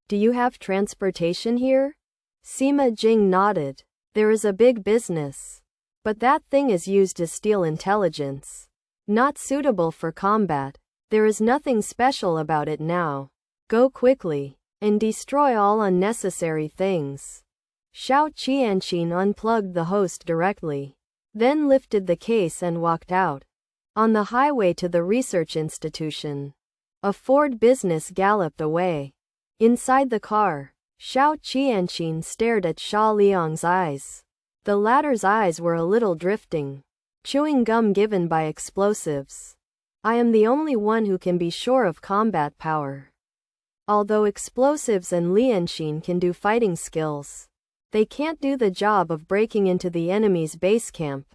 Do you have transportation here? Sima Jing nodded. There is a big business. But that thing is used to steal intelligence. Not suitable for combat. There is nothing special about it now. Go quickly, and destroy all unnecessary things. Xiao Qianqin unplugged the host directly, then lifted the case and walked out. On the highway to the research institution, a Ford business galloped away. Inside the car, Xiao Qianqin stared at Xia Liang's eyes. The latter's eyes were a little drifting. Chewing gum given by explosives. I am the only one who can be sure of combat power. Although explosives and Lianxin can do fighting skills, they can't do the job of breaking into the enemy's base camp.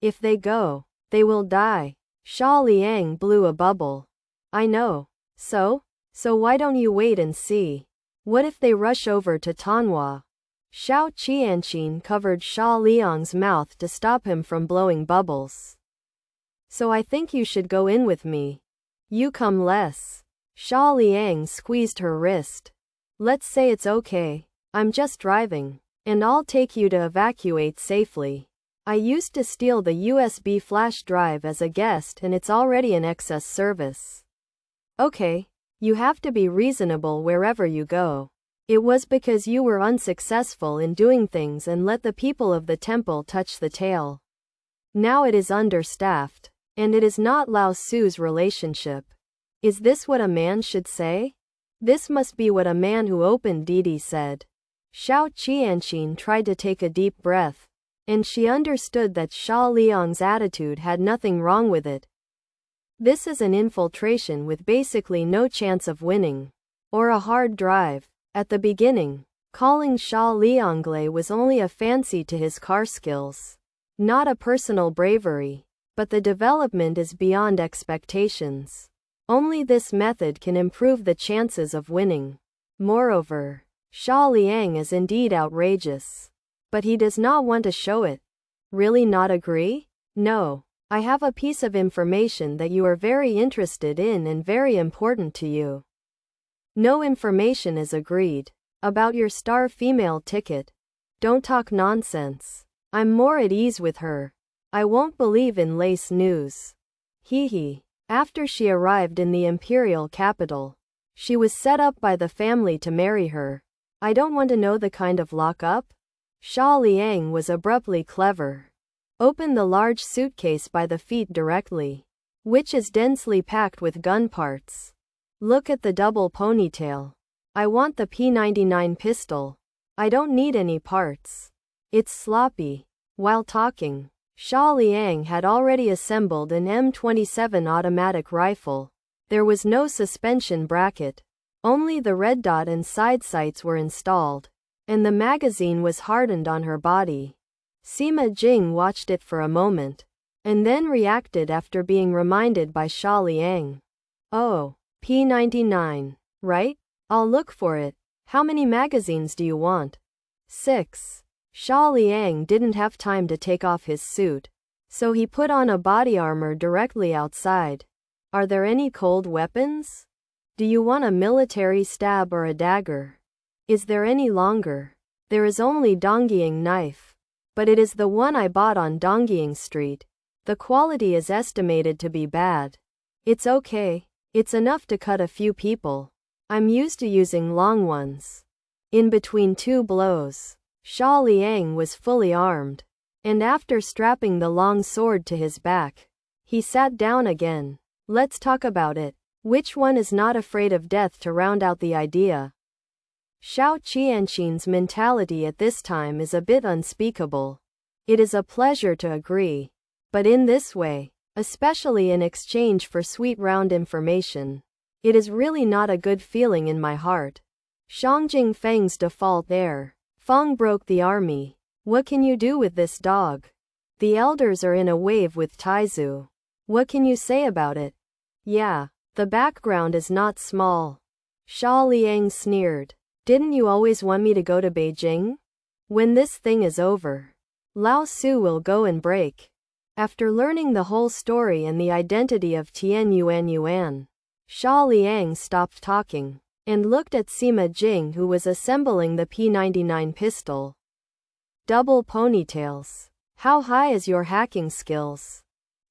If they go, they will die. Xia Liang blew a bubble. I know. So why don't you wait and see? What if they rush over to Tanhua? Xiao Qianqin covered Xia Liang's mouth to stop him from blowing bubbles. So I think you should go in with me. You come less. Xia Liang squeezed her wrist. Let's say it's okay. I'm just driving, and I'll take you to evacuate safely. I used to steal the USB flash drive as a guest and it's already an excess service. Okay, you have to be reasonable wherever you go. It was because you were unsuccessful in doing things and let the people of the temple touch the tail. Now it is understaffed, and it is not Lao Su's relationship. Is this what a man should say? This must be what a man who opened Didi said. Xiao Qianqin tried to take a deep breath, and she understood that Xia Liang's attitude had nothing wrong with it. This is an infiltration with basically no chance of winning. Or a hard drive. At the beginning, calling Xia Liangle was only a fancy to his car skills. Not a personal bravery. But the development is beyond expectations. Only this method can improve the chances of winning. Moreover, Xia Liang is indeed outrageous. But he does not want to show it. Really not agree? No. I have a piece of information that you are very interested in and very important to you. No information is agreed. About your star female ticket. Don't talk nonsense. I'm more at ease with her. I won't believe in lace news. Hee hee. After she arrived in the imperial capital, she was set up by the family to marry her. I don't want to know the kind of lock-up. Xia Liang was abruptly clever. Open the large suitcase by the feet directly, which is densely packed with gun parts. Look at the double ponytail. I want the P99 pistol. I don't need any parts. It's sloppy. While talking, Xia Liang had already assembled an M27 automatic rifle. There was no suspension bracket. Only the red dot and side sights were installed, and the magazine was hardened on her body. Sima Jing watched it for a moment, and then reacted after being reminded by Xia Liang. Oh, P99, right? I'll look for it. How many magazines do you want? 6. Xia Liang didn't have time to take off his suit, so he put on a body armor directly outside. Are there any cold weapons? Do you want a military stab or a dagger? Is there any longer? There is only Dongying knife. But it is the one I bought on Dongying Street. The quality is estimated to be bad. It's okay. It's enough to cut a few people. I'm used to using long ones. In between 2 blows, Xia Liang was fully armed, and after strapping the long sword to his back, he sat down again. Let's talk about it. Which one is not afraid of death to round out the idea? Xiao Qianqin's mentality at this time is a bit unspeakable. It is a pleasure to agree. But in this way, especially in exchange for sweet round information, it is really not a good feeling in my heart. Shangjing Feng's default heir. Feng broke the army. What can you do with this dog? The elders are in a wave with Taizu. What can you say about it? Yeah, the background is not small. Xia Liang sneered. Didn't you always want me to go to Beijing? When this thing is over, Lao Su will go and break. After learning the whole story and the identity of Tian Yuan, Xia Liang stopped talking and looked at Sima Jing, who was assembling the P99 pistol. Double ponytails. How high is your hacking skills?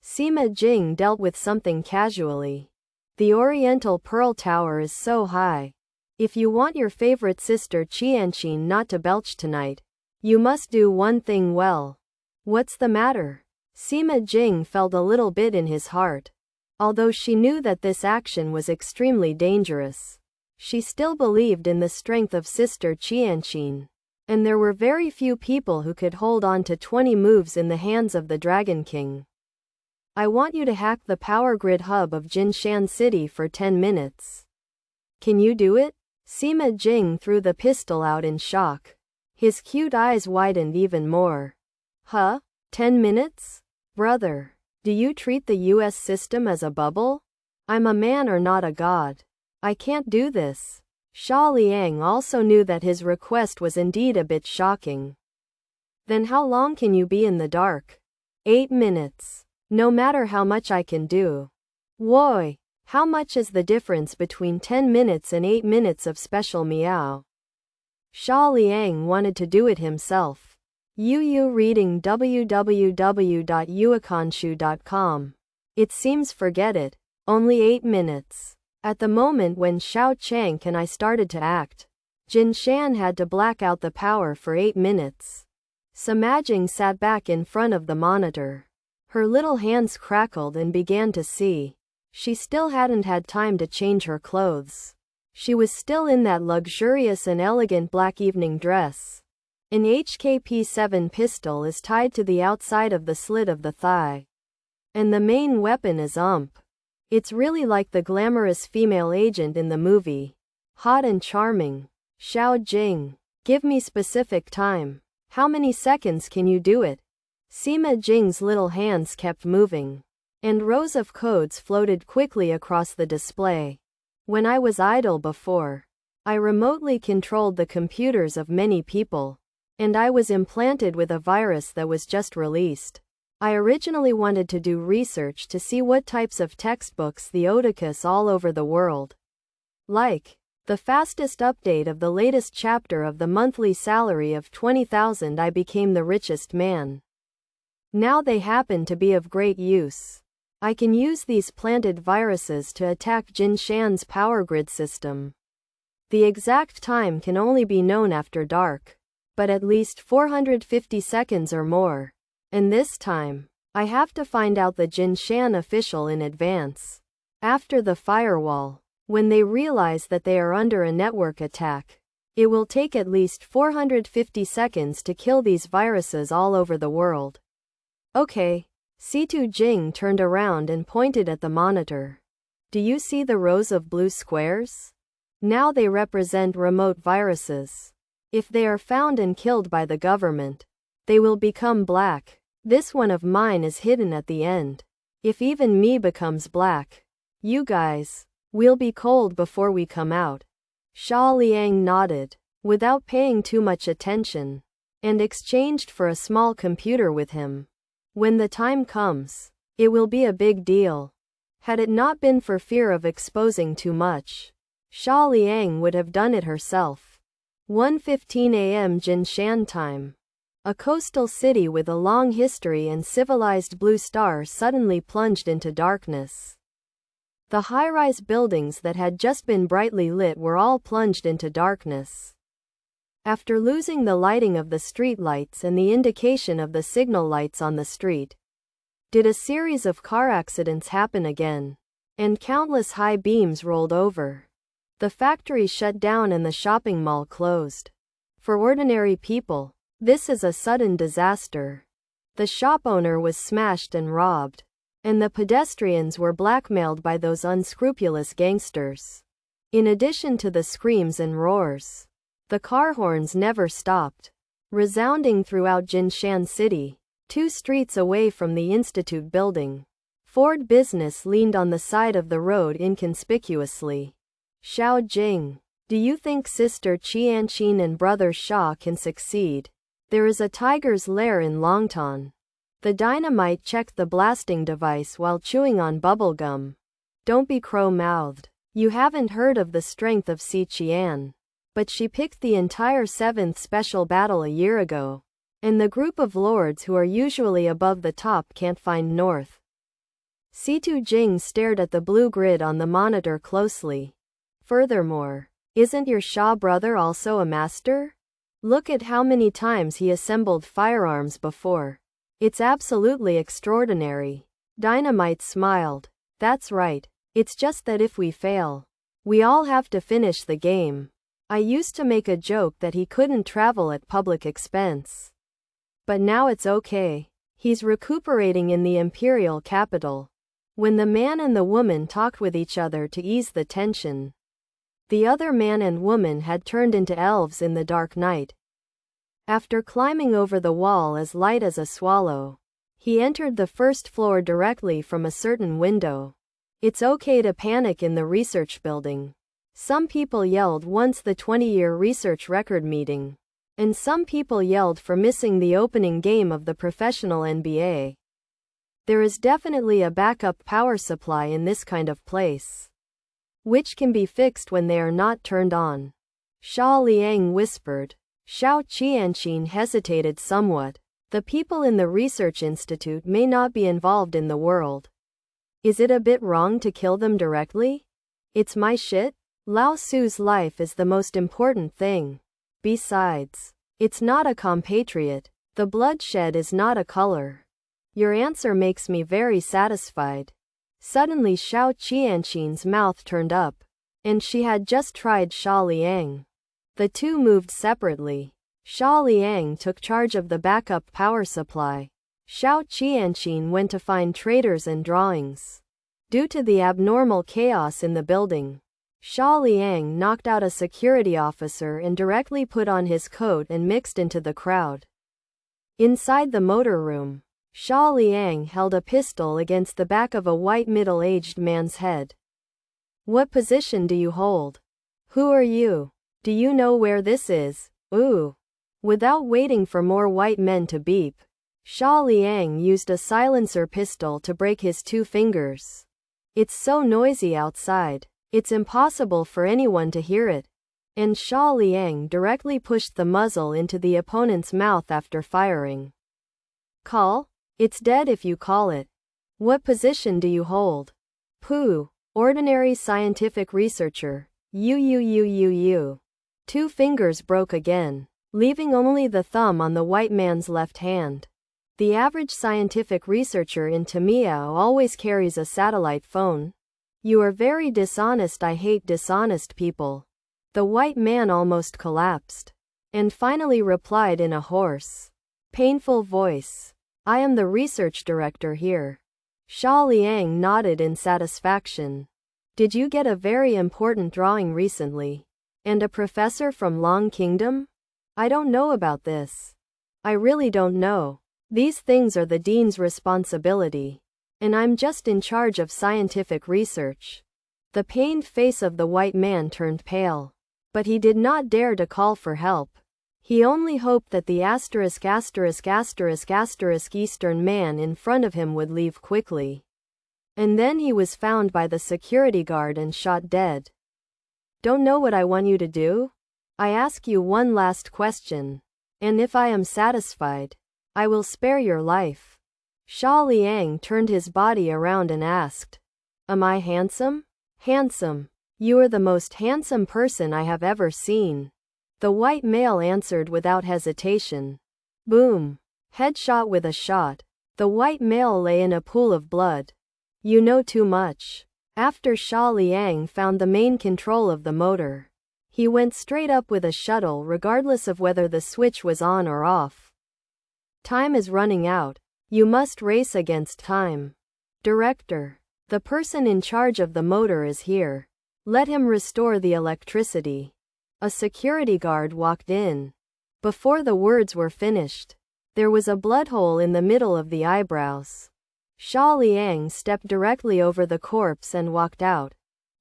Sima Jing dealt with something casually. The Oriental Pearl Tower is so high. If you want your favorite sister Qianqin not to belch tonight, you must do one thing well. What's the matter? Sima Jing felt a little bit in his heart. Although she knew that this action was extremely dangerous, she still believed in the strength of sister Qianqin. And there were very few people who could hold on to 20 moves in the hands of the Dragon King. I want you to hack the power grid hub of Jinshan City for 10 minutes. Can you do it? Sima Jing threw the pistol out in shock. His cute eyes widened even more. Huh? 10 minutes? Brother, do you treat the US system as a bubble? I'm a man or not a god. I can't do this. Xia Liang also knew that his request was indeed a bit shocking. Then how long can you be in the dark? 8 minutes. No matter how much I can do. Woi! How much is the difference between 10 minutes and 8 minutes of special meow? Xia Liang wanted to do it himself. Yu reading www.yuakanshu.com. It seems forget it. Only 8 minutes. At the moment when Xiao Chang and I started to act, Jin Shan had to black out the power for 8 minutes. Sima Jing sat back in front of the monitor. Her little hands crackled and began to see. She still hadn't had time to change her clothes. She was still in that luxurious and elegant black evening dress. An HKP-7 pistol is tied to the outside of the slit of the thigh. And the main weapon is It's really like the glamorous female agent in the movie. Hot and charming. Xiao Jing. Give me specific time. How many seconds can you do it? Sima Jing's little hands kept moving, and rows of codes floated quickly across the display. When I was idle before, I remotely controlled the computers of many people. And I was implanted with a virus that was just released. I originally wanted to do research to see what types of textbooks the Oedicus all over the world. Like the fastest update of the latest chapter of the monthly salary of 20,000, I became the richest man. Now they happen to be of great use. I can use these planted viruses to attack Jin Shan's power grid system. The exact time can only be known after dark, but at least 450 seconds or more. And this time, I have to find out the Jin Shan official in advance. After the firewall, when they realize that they are under a network attack, it will take at least 450 seconds to kill these viruses all over the world. Okay. Situ Jing turned around and pointed at the monitor. Do you see the rows of blue squares? Now they represent remote viruses. If they are found and killed by the government, they will become black. This one of mine is hidden at the end. If even me becomes black, you guys will be cold before we come out. Xia Liang nodded, without paying too much attention, and exchanged for a small computer with him. When the time comes, it will be a big deal. Had it not been for fear of exposing too much, Xia Liang would have done it herself. 1:15 a.m. Jinshan time. A coastal city with a long history and civilized blue star suddenly plunged into darkness. The high-rise buildings that had just been brightly lit were all plunged into darkness. After losing the lighting of the streetlights and the indication of the signal lights on the street, did a series of car accidents happen again, and countless high beams rolled over. The factory shut down and the shopping mall closed. For ordinary people, this is a sudden disaster. The shop owner was smashed and robbed, and the pedestrians were blackmailed by those unscrupulous gangsters. In addition to the screams and roars, the car horns never stopped, resounding throughout Jinshan City. 2 streets away from the Institute building, Ford Business leaned on the side of the road inconspicuously. Xiao Jing, do you think Sister Qianqin and Brother Xia can succeed? There is a tiger's lair in Longtan. The dynamite checked the blasting device while chewing on bubblegum. Don't be crow-mouthed. You haven't heard of the strength of Si Qian. But she picked the entire 7th special battle a year ago. And the group of lords who are usually above the top can't find north. Situ Jing stared at the blue grid on the monitor closely. Furthermore, isn't your Xia brother also a master? Look at how many times he assembled firearms before. It's absolutely extraordinary. Dynamite smiled. That's right. It's just that if we fail, we all have to finish the game. I used to make a joke that he couldn't travel at public expense. But now it's okay. He's recuperating in the imperial capital. When the man and the woman talked with each other to ease the tension, the other man and woman had turned into elves in the dark night. After climbing over the wall as light as a swallow, he entered the first floor directly from a certain window. It's okay to panic in the research building. Some people yelled once the 20-year research record meeting, and some people yelled for missing the opening game of the professional NBA. There is definitely a backup power supply in this kind of place, which can be fixed when they are not turned on. Xia Liang whispered. Xiao Qianqin hesitated somewhat. The people in the research institute may not be involved in the world. Is it a bit wrong to kill them directly? It's my shit? Lao Su's life is the most important thing. Besides, it's not a compatriot. The bloodshed is not a color. Your answer makes me very satisfied. Suddenly Xiao Qianqin's mouth turned up, and she had just tried Xia Liang. The two moved separately. Xia Liang took charge of the backup power supply. Xiao Qianqin went to find traders and drawings. Due to the abnormal chaos in the building, Xia Liang knocked out a security officer and directly put on his coat and mixed into the crowd. Inside the motor room, Xia Liang held a pistol against the back of a white middle-aged man's head. What position do you hold? Who are you? Do you know where this is? Ooh. Without waiting for more white men to beep, Xia Liang used a silencer pistol to break his 2 fingers. It's so noisy outside, it's impossible for anyone to hear it. And Xia Liang directly pushed the muzzle into the opponent's mouth after firing. Call? It's dead if you call it. What position do you hold? Pooh. Ordinary scientific researcher. You. 2 fingers broke again, leaving only the thumb on the white man's left hand. The average scientific researcher in Tamiao always carries a satellite phone. You are very dishonest. I hate dishonest people. The white man almost collapsed, and finally replied in a hoarse, painful voice. I am the research director here. Xia Liang nodded in satisfaction. Did you get a very important drawing recently? And a professor from Long Kingdom? I don't know about this. I really don't know. These things are the dean's responsibility, and I'm just in charge of scientific research. The pained face of the white man turned pale, but he did not dare to call for help. He only hoped that the Eastern man in front of him would leave quickly. And then he was found by the security guard and shot dead. Don't know what I want you to do? I ask you one last question, and if I am satisfied, I will spare your life. Xia Liang turned his body around and asked, Am I handsome? Handsome. You are the most handsome person I have ever seen. The white male answered without hesitation. Boom. Headshot with a shot. The white male lay in a pool of blood. You know too much. After Xia Liang found the main control of the motor, he went straight up with a shuttle regardless of whether the switch was on or off. Time is running out. You must race against time. Director. The person in charge of the motor is here. Let him restore the electricity. A security guard walked in. Before the words were finished, there was a blood hole in the middle of the eyebrows. Xia Liang stepped directly over the corpse and walked out.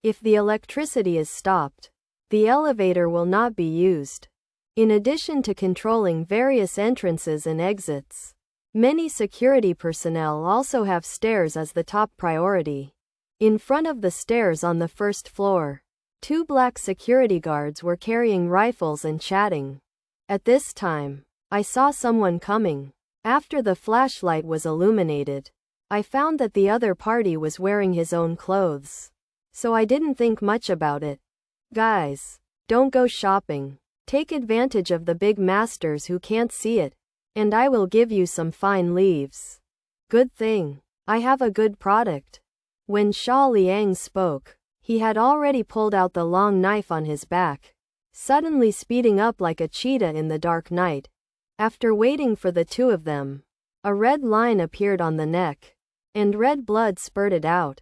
If the electricity is stopped, the elevator will not be used. In addition to controlling various entrances and exits, many security personnel also have stairs as the top priority. In front of the stairs on the first floor, 2 black security guards were carrying rifles and chatting. At this time, I saw someone coming. After the flashlight was illuminated, I found that the other party was wearing his own clothes. So I didn't think much about it. Guys, don't go shopping. Take advantage of the big masters who can't see it, and I will give you some fine leaves. Good thing I have a good product. When Xia Liang spoke, he had already pulled out the long knife on his back, suddenly speeding up like a cheetah in the dark night. After waiting for the 2 of them, a red line appeared on the neck, and red blood spurted out.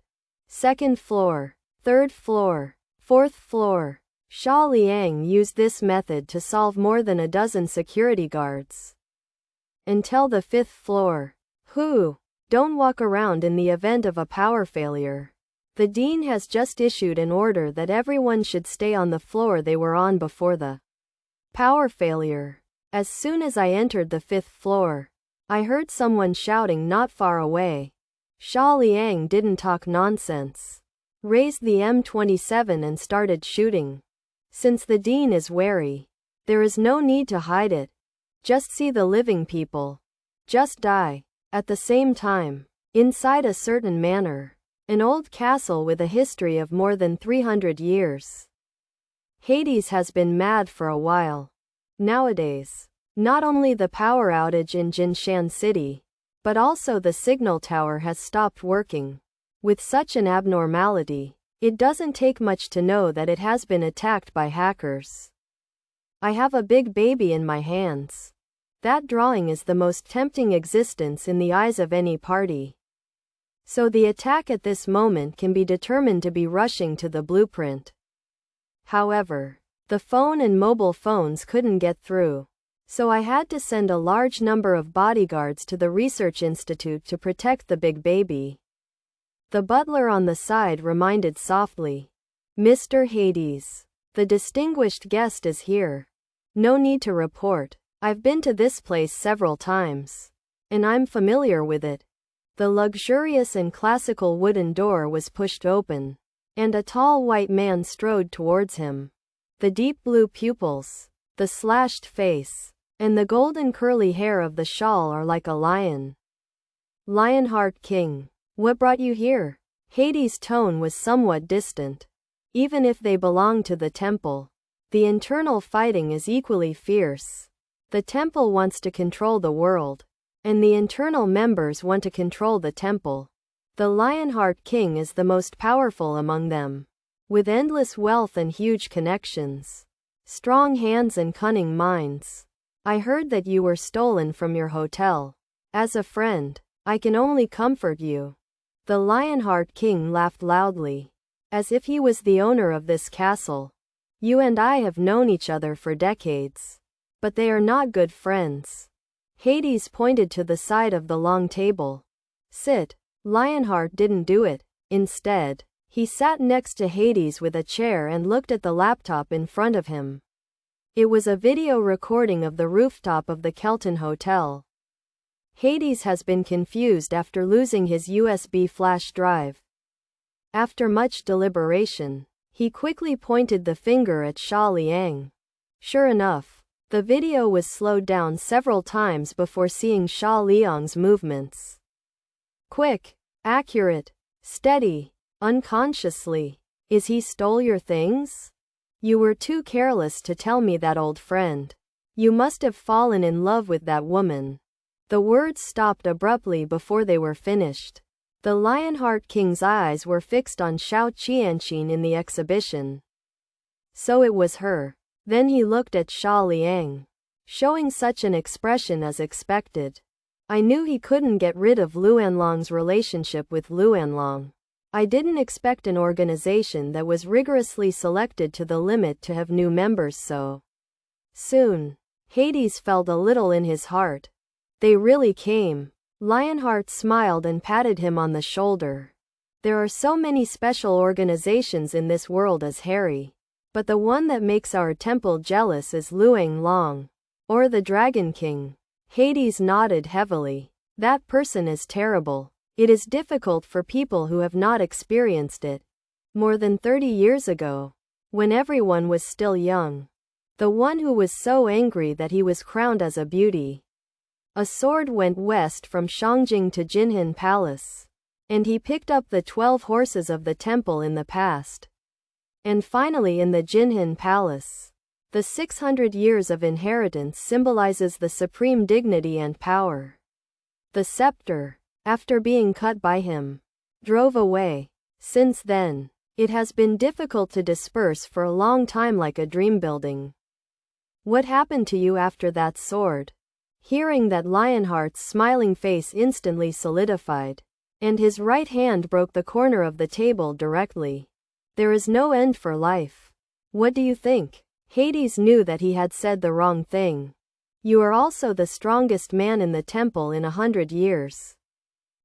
2nd floor, 3rd floor, 4th floor. Xia Liang used this method to solve more than a dozen security guards. Until the 5th floor. Don't walk around in the event of a power failure. The dean has just issued an order that everyone should stay on the floor they were on before the power failure. As soon as I entered the 5th floor, I heard someone shouting not far away. Xia Liang didn't talk nonsense. Raised the M27 and started shooting. Since the dean is wary, there is no need to hide it. Just see the living people. Just die. At the same time, inside a certain manor, an old castle with a history of more than 300 years. Hades has been mad for a while. Nowadays, not only the power outage in Jinshan City, but also the signal tower has stopped working. With such an abnormality, it doesn't take much to know that it has been attacked by hackers. I have a big baby in my hands. That drawing is the most tempting existence in the eyes of any party. So the attack at this moment can be determined to be rushing to the blueprint. However, the phone and mobile phones couldn't get through. So I had to send a large number of bodyguards to the research institute to protect the big baby. The butler on the side reminded softly, Mr. Hades, the distinguished guest is here. No need to report. I've been to this place several times, and I'm familiar with it. The luxurious and classical wooden door was pushed open, and a tall white man strode towards him. The deep blue pupils, the slashed face, and the golden curly hair of the shawl are like a lion. Lionheart King, what brought you here? Hades' tone was somewhat distant. Even if they belong to the temple, the internal fighting is equally fierce. The temple wants to control the world, and the internal members want to control the temple. The Lionheart King is the most powerful among them, with endless wealth and huge connections, strong hands and cunning minds. I heard that you were stolen from your hotel. As a friend, I can only comfort you. The Lionheart King laughed loudly, as if he was the owner of this castle. You and I have known each other for decades, but they are not good friends. Hades pointed to the side of the long table. Sit. Lionheart didn't do it. Instead, he sat next to Hades with a chair and looked at the laptop in front of him. It was a video recording of the rooftop of the Kelton Hotel. Hades has been confused after losing his USB flash drive. After much deliberation, he quickly pointed the finger at Xia Liang. Sure enough, the video was slowed down several times before seeing Xia Liang's movements. Quick, accurate, steady, unconsciously. Is he stole your things? You were too careless to tell me that, old friend. You must have fallen in love with that woman. The words stopped abruptly before they were finished. The Lionheart King's eyes were fixed on Xiao Qianqin in the exhibition. So it was her. Then he looked at Xia Liang, showing such an expression as expected. I knew he couldn't get rid of Luanlong's relationship with Luanlong. I didn't expect an organization that was rigorously selected to the limit to have new members so soon. Hades felt a little in his heart. They really came. Lionheart smiled and patted him on the shoulder. There are so many special organizations in this world as Harry. But the one that makes our temple jealous is Luanlong, or the Dragon King. Hades nodded heavily. That person is terrible. It is difficult for people who have not experienced it. More than 30 years ago, when everyone was still young. The one who was so angry that he was crowned as a beauty. A sword went west from Shangjing to Jinhan Palace, and he picked up the 12 horses of the temple in the past. And finally in the Jinhan Palace, the 600 years of inheritance symbolizes the supreme dignity and power. The scepter, after being cut by him, drove away. Since then, it has been difficult to disperse for a long time like a dream building. What happened to you after that sword? Hearing that, Lionheart's smiling face instantly solidified, and his right hand broke the corner of the table directly. There is no end for life. What do you think? Hades knew that he had said the wrong thing. You are also the strongest man in the temple in 100 years.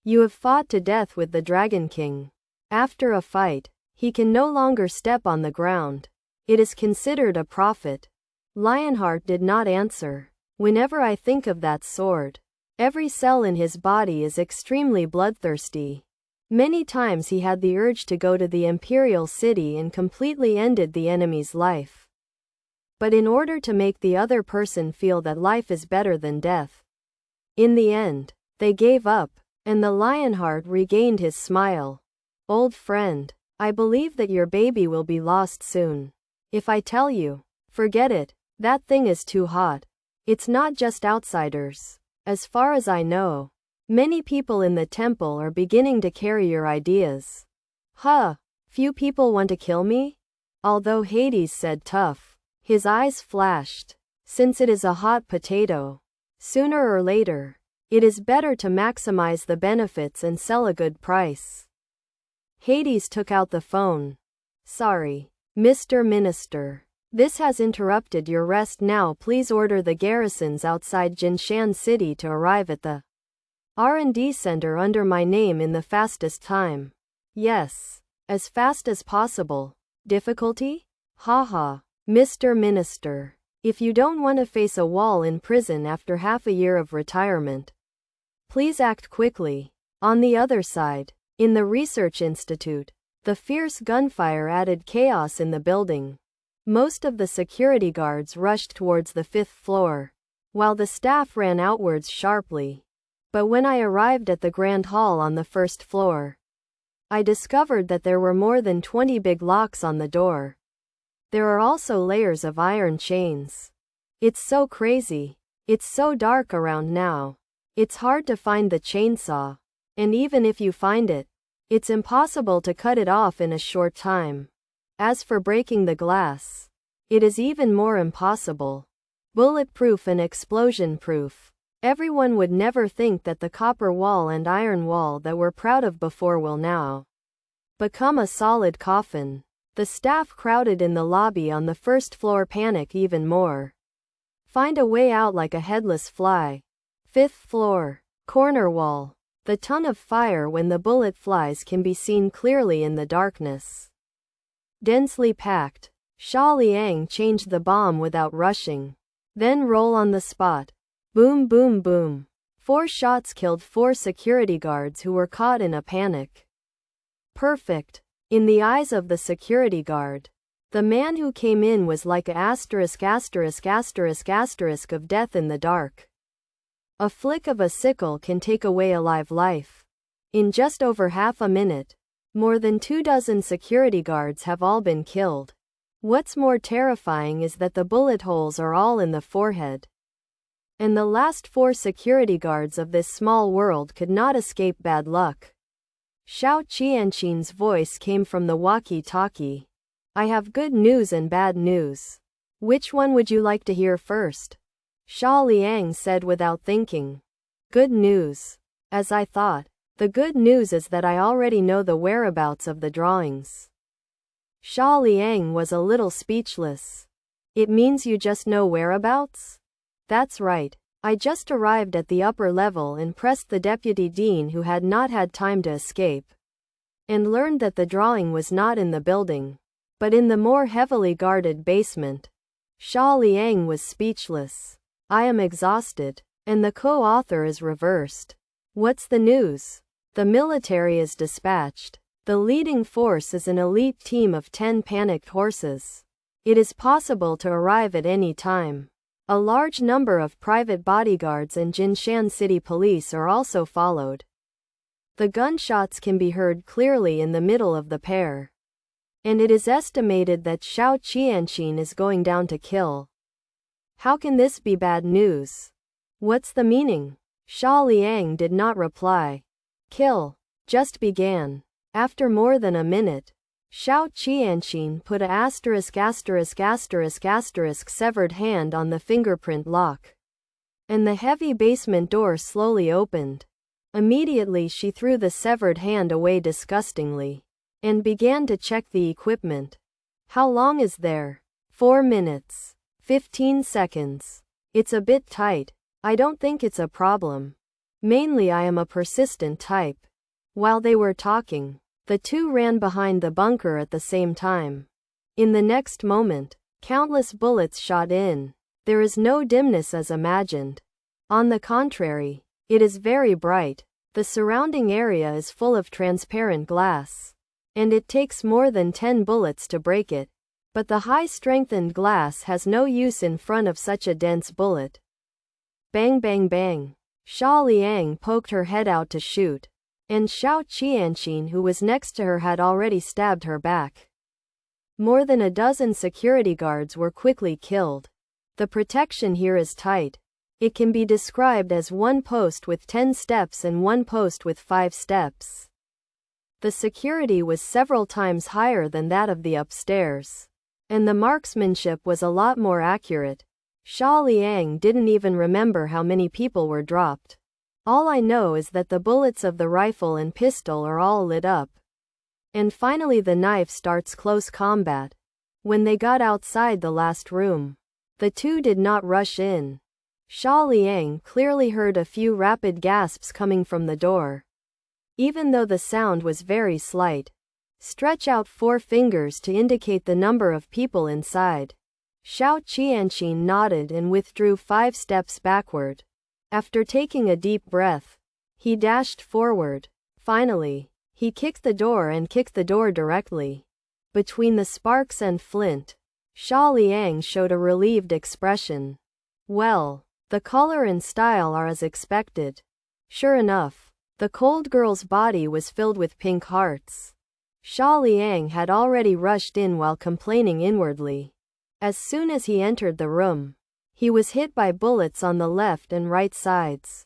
You have fought to death with the Dragon King. After a fight, he can no longer step on the ground. It is considered a prophet. Lionheart did not answer. Whenever I think of that sword, every cell in his body is extremely bloodthirsty. Many times he had the urge to go to the imperial city and completely ended the enemy's life. But in order to make the other person feel that life is better than death. In the end, they gave up, and the Lionheart regained his smile. Old friend, I believe that your baby will be lost soon. If I tell you, forget it, that thing is too hot. It's not just outsiders. As far as I know, many people in the temple are beginning to carry your ideas. Huh, few people want to kill me? Although Hades said tough, his eyes flashed. Since it is a hot potato, sooner or later, it is better to maximize the benefits and sell a good price. Hades took out the phone. Sorry, Mr. Minister. This has interrupted your rest now. Please order the garrisons outside Jinshan City to arrive at the R&D center under my name in the fastest time. Yes, as fast as possible. Difficulty? Haha, Mr. Minister. If you don't want to face a wall in prison after half a year of retirement, please act quickly. On the other side, in the research institute, the fierce gunfire added chaos in the building. Most of the security guards rushed towards the 5th floor, while the staff ran outwards sharply. But when I arrived at the grand hall on the 1st floor, I discovered that there were more than 20 big locks on the door. There are also layers of iron chains. It's so crazy. It's so dark around now. It's hard to find the chainsaw. And even if you find it, it's impossible to cut it off in a short time. As for breaking the glass, it is even more impossible. Bulletproof and explosion-proof. Everyone would never think that the copper wall and iron wall that we're proud of before will now become a solid coffin. The staff crowded in the lobby on the 1st floor panic even more. Find a way out like a headless fly. 5th floor. Corner wall. The tongue of fire when the bullet flies can be seen clearly in the darkness. Densely packed. Xia Liang changed the bomb without rushing. Then roll on the spot. Boom boom boom. 4 shots killed 4 security guards who were caught in a panic. Perfect. In the eyes of the security guard, the man who came in was like a asterisk of death in the dark. A flick of a sickle can take away a live life. In just over half a minute, more than 24 security guards have all been killed. What's more terrifying is that the bullet holes are all in the forehead. And the last 4 security guards of this small world could not escape bad luck. Xiao Qianqin's voice came from the walkie-talkie. I have good news and bad news. Which one would you like to hear first? Xia Liang said without thinking. Good news. As I thought. The good news is that I already know the whereabouts of the drawings. Xia Liang was a little speechless. It means you just know whereabouts? That's right. I just arrived at the upper level and pressed the deputy dean who had not had time to escape, and learned that the drawing was not in the building, but in the more heavily guarded basement. Xia Liang was speechless. I am exhausted, and the co-author is reversed. What's the news? The military is dispatched. The leading force is an elite team of 10 panicked horses. It is possible to arrive at any time. A large number of private bodyguards and Jinshan City Police are also followed. The gunshots can be heard clearly in the middle of the pair. And it is estimated that Xiao Qianqin is going down to kill. How can this be bad news? What's the meaning? Xia Liang did not reply. Kill just began. After more than a minute, Xiao Qianqin put a **** severed hand on the fingerprint lock. And the heavy basement door slowly opened. Immediately she threw the severed hand away disgustingly, and began to check the equipment. How long is there? 4 minutes. 15 seconds. It's a bit tight. I don't think it's a problem. Mainly I am a persistent type. While they were talking, the two ran behind the bunker at the same time. In the next moment, countless bullets shot in. There is no dimness as imagined. On the contrary, it is very bright. The surrounding area is full of transparent glass, and it takes more than 10 bullets to break it. But the high-strengthened glass has no use in front of such a dense bullet. Bang bang bang. Xia Liang poked her head out to shoot, and Xiao Qianqin, who was next to her, had already stabbed her back. More than a dozen security guards were quickly killed. The protection here is tight. It can be described as one post with 10 steps and one post with 5 steps. The security was several times higher than that of the upstairs, and the marksmanship was a lot more accurate. Xia Liang didn't even remember how many people were dropped. All I know is that the bullets of the rifle and pistol are all lit up. And finally the knife starts close combat. When they got outside the last room, the two did not rush in. Xia Liang clearly heard a few rapid gasps coming from the door, even though the sound was very slight. Stretch out 4 fingers to indicate the number of people inside. Xiao Qianqin nodded and withdrew 5 steps backward. After taking a deep breath, he dashed forward. Finally, he kicked the door and kicked the door directly. Between the sparks and flint, Xia Liang showed a relieved expression. Well, the color and style are as expected. Sure enough, the cold girl's body was filled with pink hearts. Xia Liang had already rushed in while complaining inwardly. As soon as he entered the room, he was hit by bullets on the left and right sides.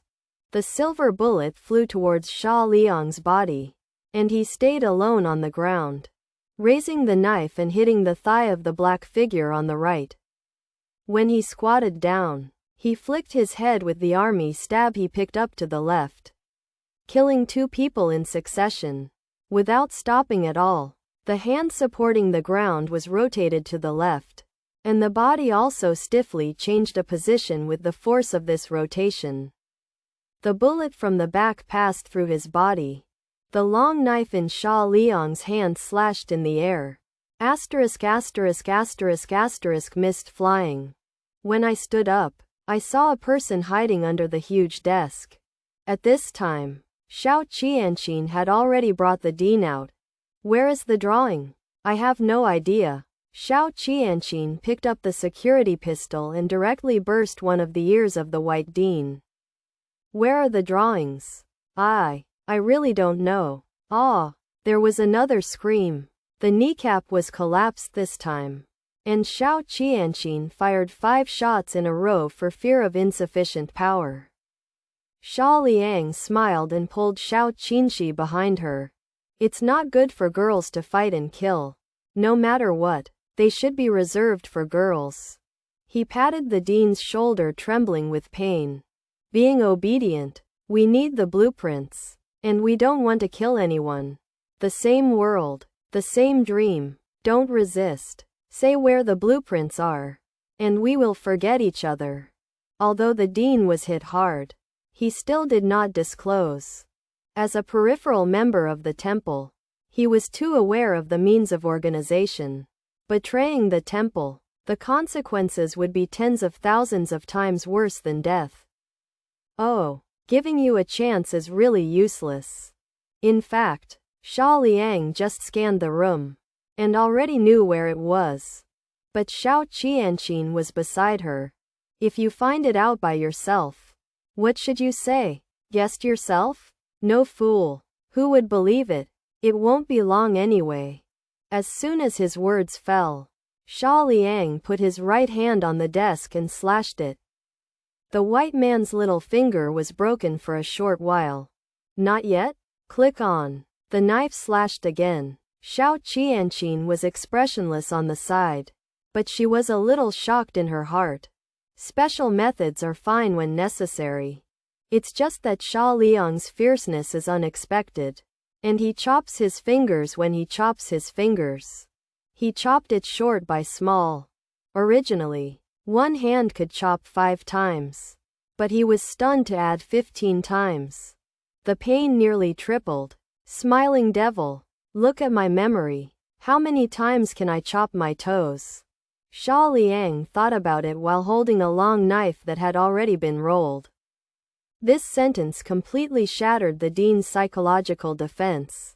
The silver bullet flew towards Xia Liang's body, and he stayed alone on the ground, raising the knife and hitting the thigh of the black figure on the right. When he squatted down, he flicked his head with the army stab he picked up to the left, killing 2 people in succession. Without stopping at all, the hand supporting the ground was rotated to the left, and the body also stiffly changed a position with the force of this rotation. The bullet from the back passed through his body. The long knife in Xia Liang's hand slashed in the air. Asterisk asterisk asterisk asterisk missed flying. When I stood up, I saw a person hiding under the huge desk. At this time, Xiao Qianqin had already brought the dean out. Where is the drawing? I have no idea. Xiao Qianqin picked up the security pistol and directly burst one of the ears of the white dean. Where are the drawings? I really don't know. Ah! There was another scream. The kneecap was collapsed this time, and Xiao Qianqin fired 5 shots in a row for fear of insufficient power. Xia Liang smiled and pulled Xiao Qinshi behind her. It's not good for girls to fight and kill. No matter what, they should be reserved for girls. He patted the dean's shoulder, trembling with pain. Being obedient, we need the blueprints. And we don't want to kill anyone. The same world, the same dream. Don't resist. Say where the blueprints are, and we will forget each other. Although the dean was hit hard, he still did not disclose. As a peripheral member of the temple, he was too aware of the means of organization. Betraying the temple, the consequences would be tens of thousands of times worse than death. Oh, giving you a chance is really useless. In fact, Xia Liang just scanned the room, and already knew where it was. But Xiao Qianqin was beside her. If you find it out by yourself, what should you say? Guessed yourself? No fool. Who would believe it? It won't be long anyway. As soon as his words fell, Xia Liang put his right hand on the desk and slashed it. The white man's little finger was broken for a short while. Not yet? Click on. The knife slashed again. Xiao Qianqin was expressionless on the side, but she was a little shocked in her heart. Special methods are fine when necessary. It's just that Xia Liang's fierceness is unexpected. And he chops his fingers when he chops his fingers. He chopped it short by small. Originally, one hand could chop 5 times. But he was stunned to add 15 times. The pain nearly tripled. Smiling devil, look at my memory. How many times can I chop my toes? Xia Liang thought about it while holding a long knife that had already been rolled. This sentence completely shattered the dean's psychological defense.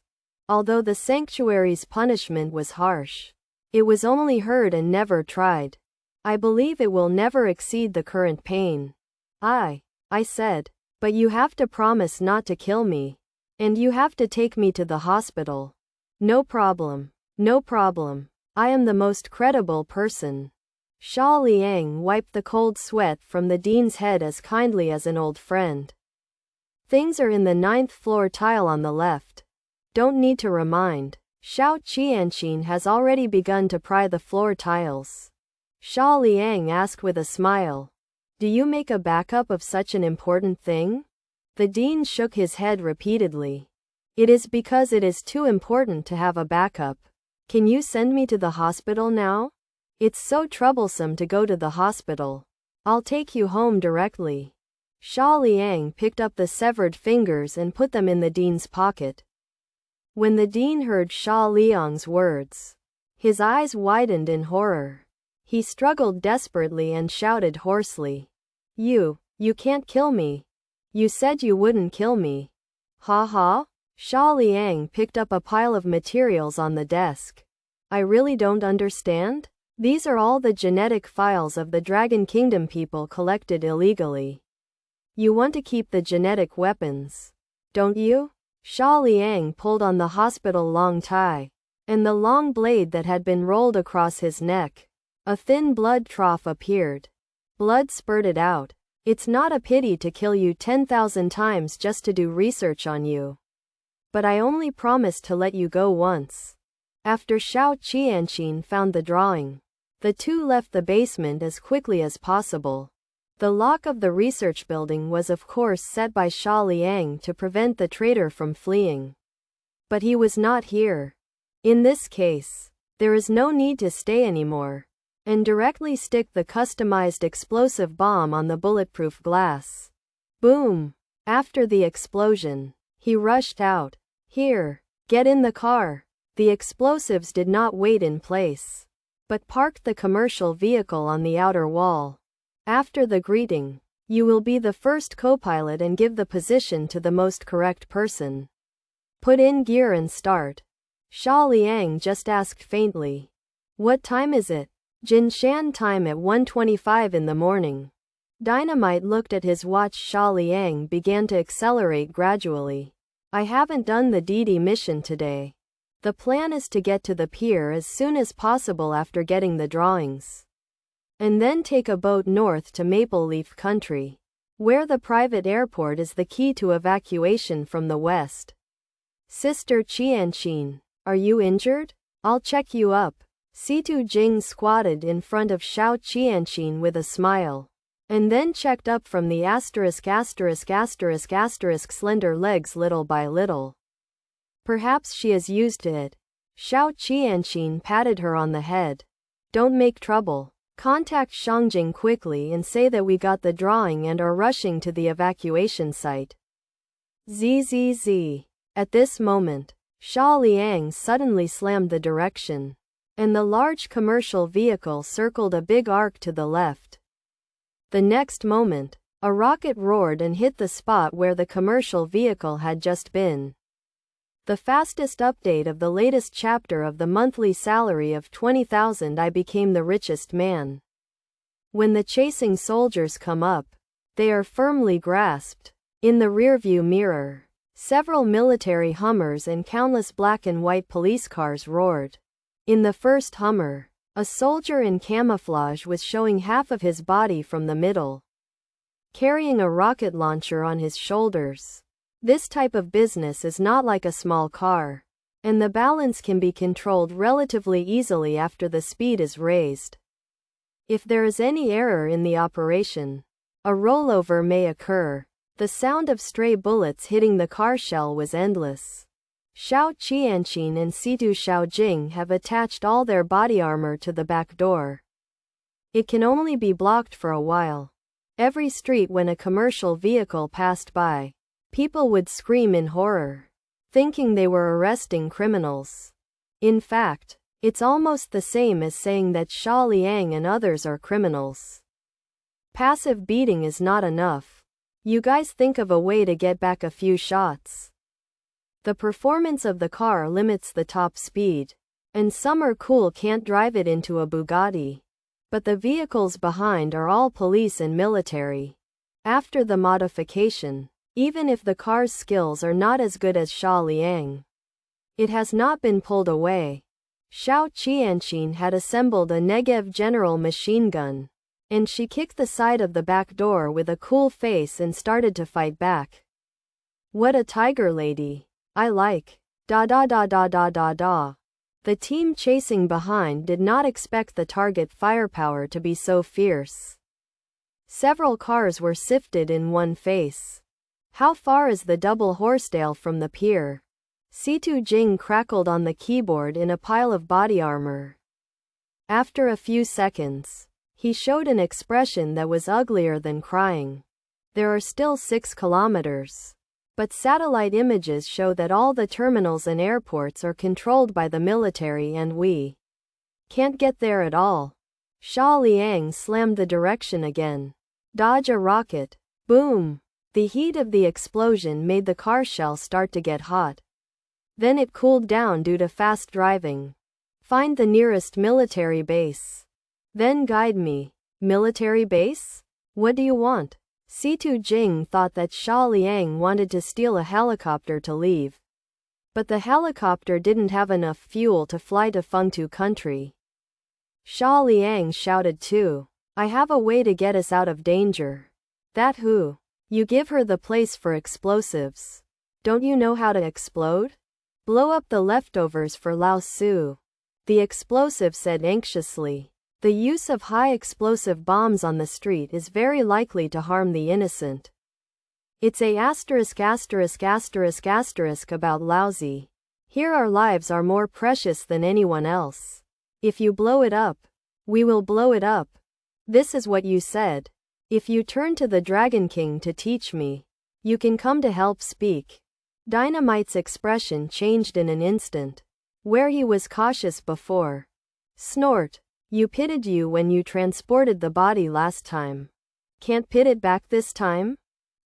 Although the sanctuary's punishment was harsh, it was only heard and never tried. I believe it will never exceed the current pain. I said, but you have to promise not to kill me. And you have to take me to the hospital. No problem. No problem. I am the most credible person. Xia Liang wiped the cold sweat from the dean's head as kindly as an old friend. Things are in the 9th floor tile on the left. Don't need to remind. Xiao Qianqin has already begun to pry the floor tiles. Xia Liang asked with a smile. Do you make a backup of such an important thing? The dean shook his head repeatedly. It is because it is too important to have a backup. Can you send me to the hospital now? It's so troublesome to go to the hospital. I'll take you home directly. Xia Liang picked up the severed fingers and put them in the dean's pocket. When the dean heard Xia Liang's words, his eyes widened in horror. He struggled desperately and shouted hoarsely. You can't kill me. You said you wouldn't kill me. Ha ha? Xia Liang picked up a pile of materials on the desk. I really don't understand? These are all the genetic files of the Dragon Kingdom people collected illegally. You want to keep the genetic weapons, don't you? Xia Liang pulled on the hospital long tie, and the long blade that had been rolled across his neck. A thin blood trough appeared. Blood spurted out. It's not a pity to kill you 10,000 times just to do research on you. But I only promised to let you go once. After Xiao Qianqin found the drawing, the two left the basement as quickly as possible. The lock of the research building was of course set by Xia Liang to prevent the traitor from fleeing. But he was not here. In this case, there is no need to stay anymore, and directly stick the customized explosive bomb on the bulletproof glass. Boom! After the explosion, he rushed out. Here, get in the car. The explosives did not wait in place, but parked the commercial vehicle on the outer wall. After the greeting, you will be the first co-pilot and give the position to the most correct person. Put in gear and start. Xia Liang just asked faintly. What time is it? Jinshan time at 1:25 in the morning. Dynamite looked at his watch. Xia Liang began to accelerate gradually. I haven't done the DD mission today. The plan is to get to the pier as soon as possible after getting the drawings, and then take a boat north to Maple Leaf Country, where the private airport is the key to evacuation from the west. Sister Qianqin, are you injured? I'll check you up. Situ Jing squatted in front of Xiao Qianqin with a smile, and then checked up from the slender legs little by little. Perhaps she is used to it. Xiao Qianqin patted her on the head. Don't make trouble. Contact Shangjing quickly and say that we got the drawing and are rushing to the evacuation site. Zzz. At this moment, Xia Liang suddenly slammed the direction, and the large commercial vehicle circled a big arc to the left. The next moment, a rocket roared and hit the spot where the commercial vehicle had just been. The fastest update of the latest chapter of the monthly salary of 20,000. I became the richest man. When the chasing soldiers come up, they are firmly grasped. In the rearview mirror, several military Hummers and countless black and white police cars roared. In the first Hummer, a soldier in camouflage was showing half of his body from the middle, carrying a rocket launcher on his shoulders. This type of business is not like a small car, and the balance can be controlled relatively easily after the speed is raised. If there is any error in the operation, a rollover may occur. The sound of stray bullets hitting the car shell was endless. Xiao Qianqin and Situ Xiaojing have attached all their body armor to the back door. It can only be blocked for a while. Every street when a commercial vehicle passed by, people would scream in horror, thinking they were arresting criminals. In fact, it's almost the same as saying that Xia Liang and others are criminals. Passive beating is not enough. You guys think of a way to get back a few shots. The performance of the car limits the top speed, and Summer Cool can't drive it into a Bugatti. But the vehicles behind are all police and military. After the modification, even if the car's skills are not as good as Xia Liang, it has not been pulled away. Xiao Qianqin had assembled a Negev General machine gun, and she kicked the side of the back door with a cool face and started to fight back. What a tiger lady. I like. Da da da da da da da. The team chasing behind did not expect the target firepower to be so fierce. Several cars were sifted in one face. How far is the double Horsedale from the pier? Situ Jing crackled on the keyboard in a pile of body armor. After a few seconds, he showed an expression that was uglier than crying. There are still 6 kilometers. But satellite images show that all the terminals and airports are controlled by the military and we can't get there at all. Xia Liang slammed the direction again. Dodge a rocket. Boom! The heat of the explosion made the car shell start to get hot. Then it cooled down due to fast driving. Find the nearest military base. Then guide me. Military base? What do you want? Situ Jing thought that Xia Liang wanted to steal a helicopter to leave. But the helicopter didn't have enough fuel to fly to Fengtu country. Xia Liang shouted too. I have a way to get us out of danger. That who? You give her the place for explosives. Don't you know how to explode? Blow up the leftovers for Lao Su. The explosive said anxiously. The use of high explosive bombs on the street is very likely to harm the innocent. It's a **** about lousy. Here our lives are more precious than anyone else. If you blow it up, we will blow it up. This is what you said. If you turn to the Dragon King to teach me, you can come to help speak. Dynamite's expression changed in an instant. Where he was cautious before. Snort. You pitted you when you transported the body last time. Can't pit it back this time?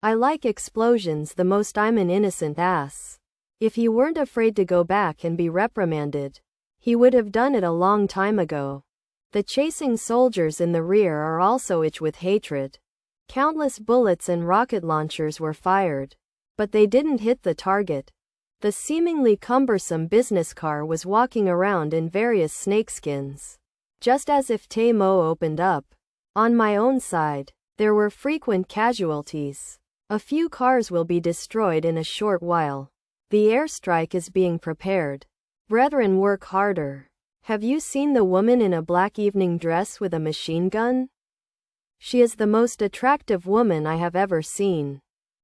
I like explosions the most. I'm an innocent ass. If he weren't afraid to go back and be reprimanded, he would have done it a long time ago. The chasing soldiers in the rear are also itch with hatred. Countless bullets and rocket launchers were fired, but they didn't hit the target. The seemingly cumbersome business car was walking around in various snakeskins. Just as if Mo opened up. On my own side, there were frequent casualties. A few cars will be destroyed in a short while. The airstrike is being prepared. Brethren, work harder. Have you seen the woman in a black evening dress with a machine gun? She is the most attractive woman I have ever seen.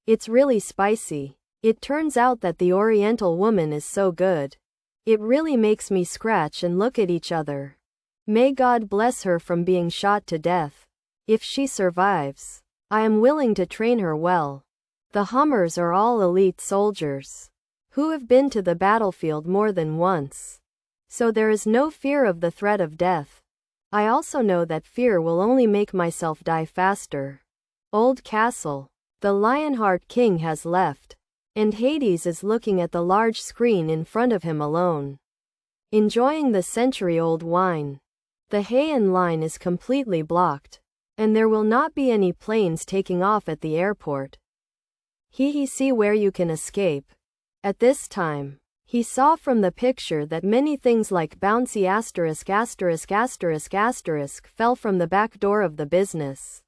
It's really spicy. It turns out that the Oriental woman is so good. It really makes me scratch and look at each other. May God bless her from being shot to death. If she survives, I am willing to train her well. The Hummers are all elite soldiers who have been to the battlefield more than once. So there is no fear of the threat of death. I also know that fear will only make myself die faster. Old castle. The Lionheart King has left, and Hades is looking at the large screen in front of him alone, enjoying the century-old wine. The Heian line is completely blocked, and there will not be any planes taking off at the airport. See where you can escape. At this time, he saw from the picture that many things like bouncy **** fell from the back door of the business,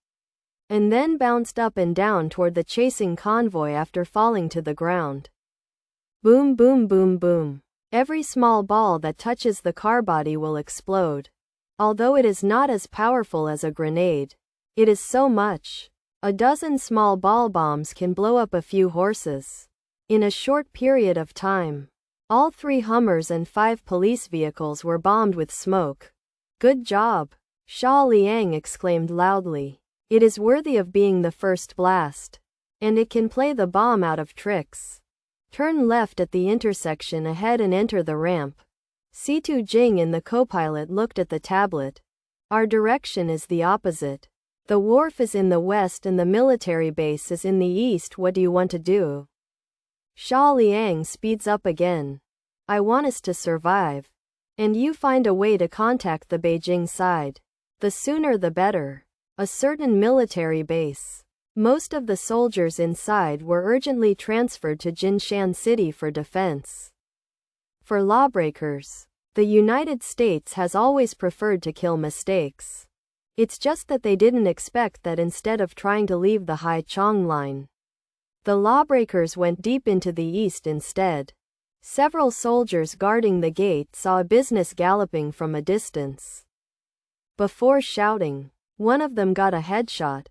and then bounced up and down toward the chasing convoy after falling to the ground. Boom, boom, boom, boom. Every small ball that touches the car body will explode. Although it is not as powerful as a grenade, it is so much. A dozen small ball bombs can blow up a few horses. In a short period of time, all 3 Hummers and 5 police vehicles were bombed with smoke. Good job! Xia Liang exclaimed loudly. It is worthy of being the first blast. And it can play the bomb out of tricks. Turn left at the intersection ahead and enter the ramp. Situ Jing and the co-pilot looked at the tablet. Our direction is the opposite. The wharf is in the west and the military base is in the east. What do you want to do? Xia Liang speeds up again. I want us to survive. And you find a way to contact the Beijing side. The sooner the better. A certain military base. Most of the soldiers inside were urgently transferred to Jinshan City for defense. For lawbreakers, the United States has always preferred to kill mistakes. It's just that they didn't expect that instead of trying to leave the Haichong line, the lawbreakers went deep into the east instead. Several soldiers guarding the gate saw a business galloping from a distance. Before shouting, one of them got a headshot.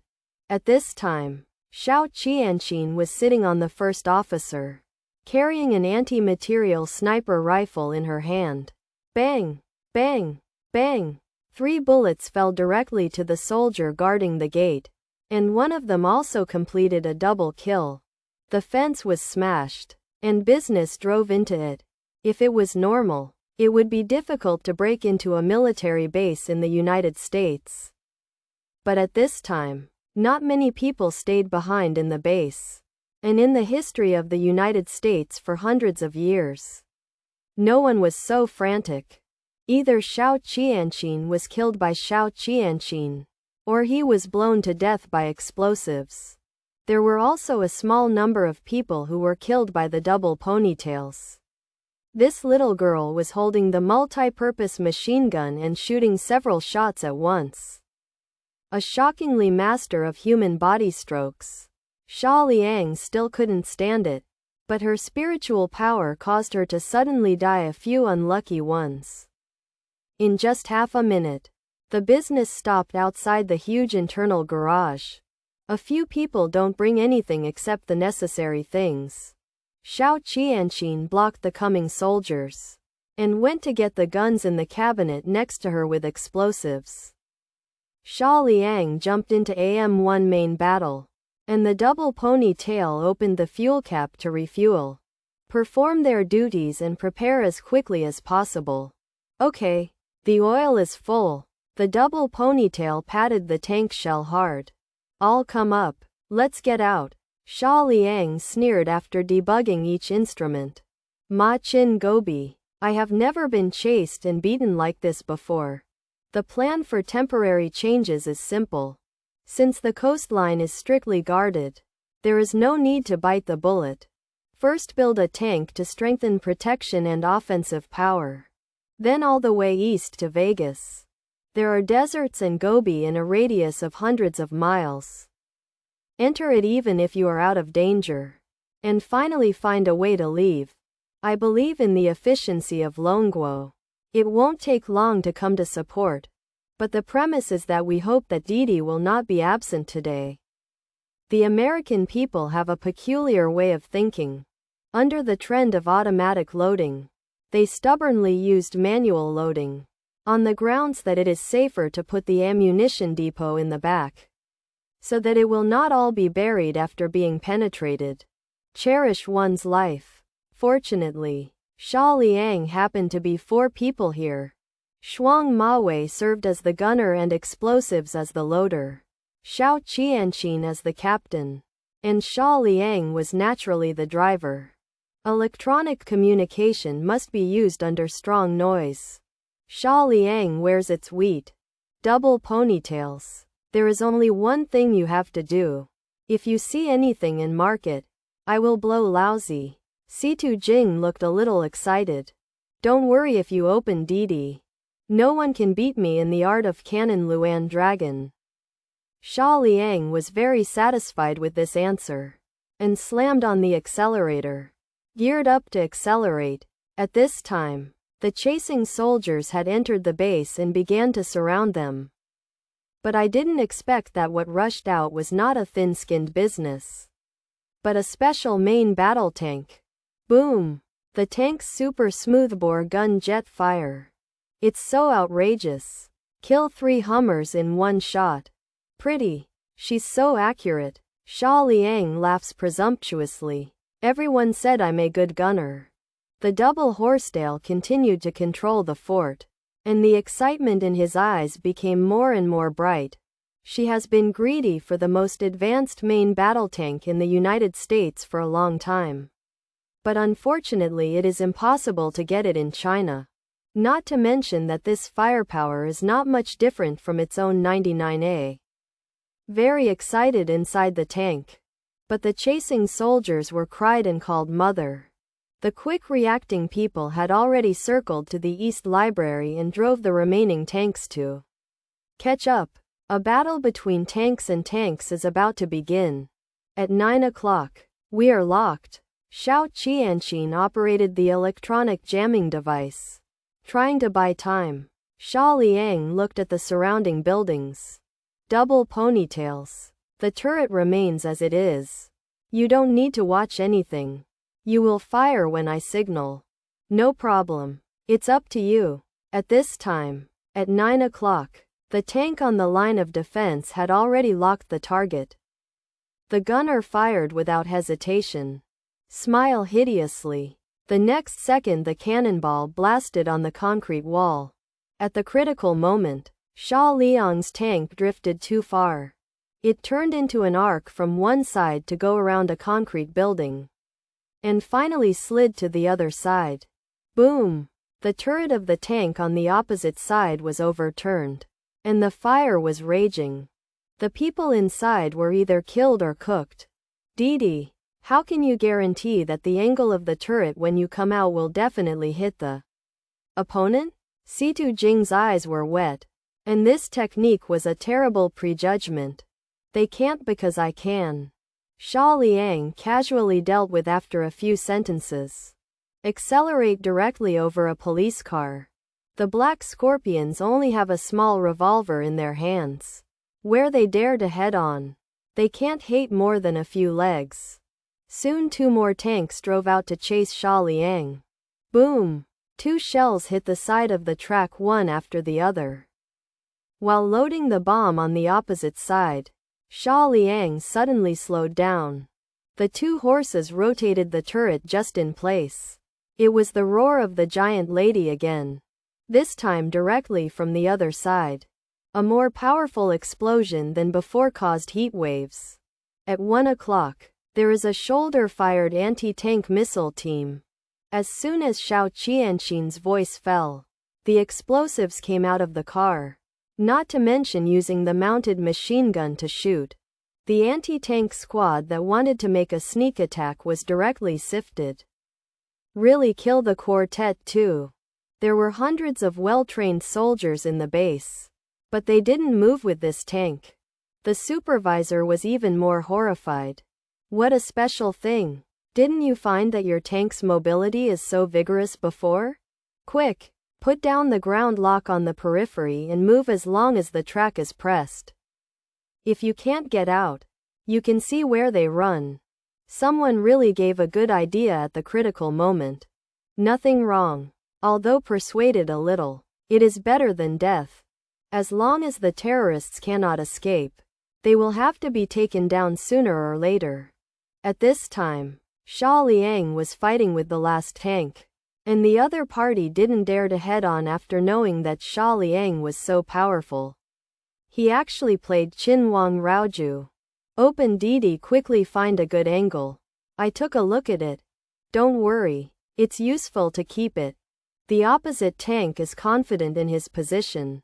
At this time, Xiao Qianqin was sitting on the first officer, carrying an anti-material sniper rifle in her hand. Bang! Bang! Bang! 3 bullets fell directly to the soldier guarding the gate, and one of them also completed a double kill. The fence was smashed, and business drove into it. If it was normal, It would be difficult to break into a military base in the United States. But at this time, not many people stayed behind in the base. And in the history of the United States for hundreds of years, no one was so frantic. Either Shao Qianqin was killed by Shao Qianqin, or he was blown to death by explosives. There were also a small number of people who were killed by the double ponytails. This little girl was holding the multi-purpose machine gun and shooting several shots at once. A shockingly master of human body strokes. Xia Liang still couldn't stand it, but her spiritual power caused her to suddenly die a few unlucky ones. In just half a minute, the business stopped outside the huge internal garage. A few people don't bring anything except the necessary things. Shao Qianqin blocked the coming soldiers and went to get the guns in the cabinet next to her with explosives. Xia Liang jumped into AM1 main battle, and the double ponytail opened the fuel cap to refuel, perform their duties and prepare as quickly as possible. Okay, the oil is full. The double ponytail patted the tank shell hard. All come up. Let's get out. Xia Liang sneered after debugging each instrument. Ma Chin Gobi, I have never been chased and beaten like this before. The plan for temporary changes is simple. Since the coastline is strictly guarded, there is no need to bite the bullet. First build a tank to strengthen protection and offensive power. Then all the way east to Vegas. There are deserts and Gobi in a radius of hundreds of miles. Enter it even if you are out of danger. And finally find a way to leave. I believe in the efficiency of Longguo. It won't take long to come to support. But the premise is that we hope that Didi will not be absent today. The American people have a peculiar way of thinking. Under the trend of automatic loading, they stubbornly used manual loading, on the grounds that it is safer to put the ammunition depot in the back, so that it will not all be buried after being penetrated. Cherish one's life. Fortunately, Xia Liang happened to be 4 people here. Shuang Mawei served as the gunner and explosives as the loader, Shao Qianqin as the captain, and Xia Liang was naturally the driver. Electronic communication must be used under strong noise. Xia Liang wears its wheat. Double ponytails. There is only one thing you have to do. If you see anything and mark it, I will blow lousy. Situ Jing looked a little excited. Don't worry if you open Didi. No one can beat me in the art of cannon Luan Dragon. Xia Liang was very satisfied with this answer, and slammed on the accelerator. Geared up to accelerate. At this time, the chasing soldiers had entered the base and began to surround them. But I didn't expect that what rushed out was not a thin-skinned business, but a special main battle tank. Boom! The tank's super smoothbore gun jet fire. It's so outrageous. Kill 3 Hummers in one shot. Pretty. She's so accurate. Xia Liang laughs presumptuously. Everyone said I'm a good gunner. The double horsetail continued to control the fort, and the excitement in his eyes became more and more bright. She has been greedy for the most advanced main battle tank in the United States for a long time. But unfortunately it is impossible to get it in China. Not to mention that this firepower is not much different from its own 99A. Very excited inside the tank. But the chasing soldiers were cried and called mother. The quick reacting people had already circled to the East Library and drove the remaining tanks to catch up. A battle between tanks and tanks is about to begin. At 9 o'clock, we are locked. Shao Qianqin operated the electronic jamming device, trying to buy time. Xia Liang looked at the surrounding buildings. Double ponytails. The turret remains as it is. You don't need to watch anything. You will fire when I signal. No problem. It's up to you. At this time, at 9 o'clock, the tank on the line of defense had already locked the target. The gunner fired without hesitation. Smile hideously. The next second the cannonball blasted on the concrete wall. At the critical moment, Xia Liang's tank drifted too far. It turned into an arc from one side to go around a concrete building, and finally slid to the other side. Boom! The turret of the tank on the opposite side was overturned, and the fire was raging. The people inside were either killed or cooked. Didi, how can you guarantee that the angle of the turret when you come out will definitely hit the opponent? Situ Jing's eyes were wet. And this technique was a terrible prejudgment. They can't because I can. Xia Liang casually dealt with after a few sentences. Accelerate directly over a police car. The Black Scorpions only have a small revolver in their hands. Where they dare to head on. They can't hate more than a few legs. Soon 2 more tanks drove out to chase Xia Liang. Boom! 2 shells hit the side of the track one after the other. While loading the bomb on the opposite side, Xia Liang suddenly slowed down. The 2 horses rotated the turret just in place. It was the roar of the giant lady again. This time directly from the other side. A more powerful explosion than before caused heat waves. At 1 o'clock, there is a shoulder-fired anti-tank missile team. As soon as Xiao Qianxin's voice fell, the explosives came out of the car. Not to mention using the mounted machine gun to shoot. The anti-tank squad that wanted to make a sneak attack was directly sifted. Really kill the quartet too. There were hundreds of well-trained soldiers in the base. But they didn't move with this tank. The supervisor was even more horrified. What a special thing. Didn't you find that your tank's mobility is so vigorous before? Quick! Put down the ground lock on the periphery and move as long as the track is pressed. If you can't get out, you can see where they run. Someone really gave a good idea at the critical moment. Nothing wrong. Although persuaded a little, it is better than death. As long as the terrorists cannot escape, they will have to be taken down sooner or later. At this time, Xia Liang was fighting with the last tank. And the other party didn't dare to head on after knowing that Xia Liang was so powerful. He actually played Qin Wang Raoju. Open Didi quickly find a good angle. I took a look at it. Don't worry, it's useful to keep it. The opposite tank is confident in his position.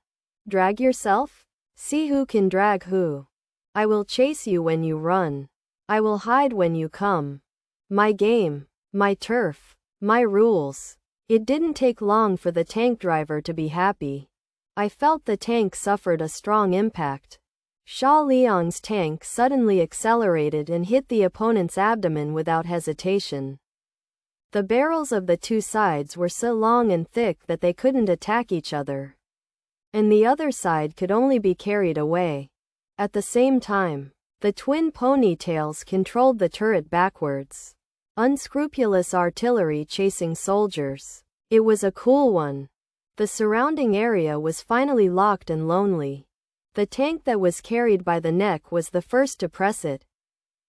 Drag yourself? See who can drag who. I will chase you when you run. I will hide when you come. My game, my turf. My rules. It didn't take long for the tank driver to be happy. I felt the tank suffered a strong impact. Xia Liang's tank suddenly accelerated and hit the opponent's abdomen without hesitation. The barrels of the 2 sides were so long and thick that they couldn't attack each other. And the other side could only be carried away. At the same time, the twin ponytails controlled the turret backwards. Unscrupulous artillery chasing soldiers. It was a cool one. The surrounding area was finally locked and lonely. The tank that was carried by the neck was the first to press it.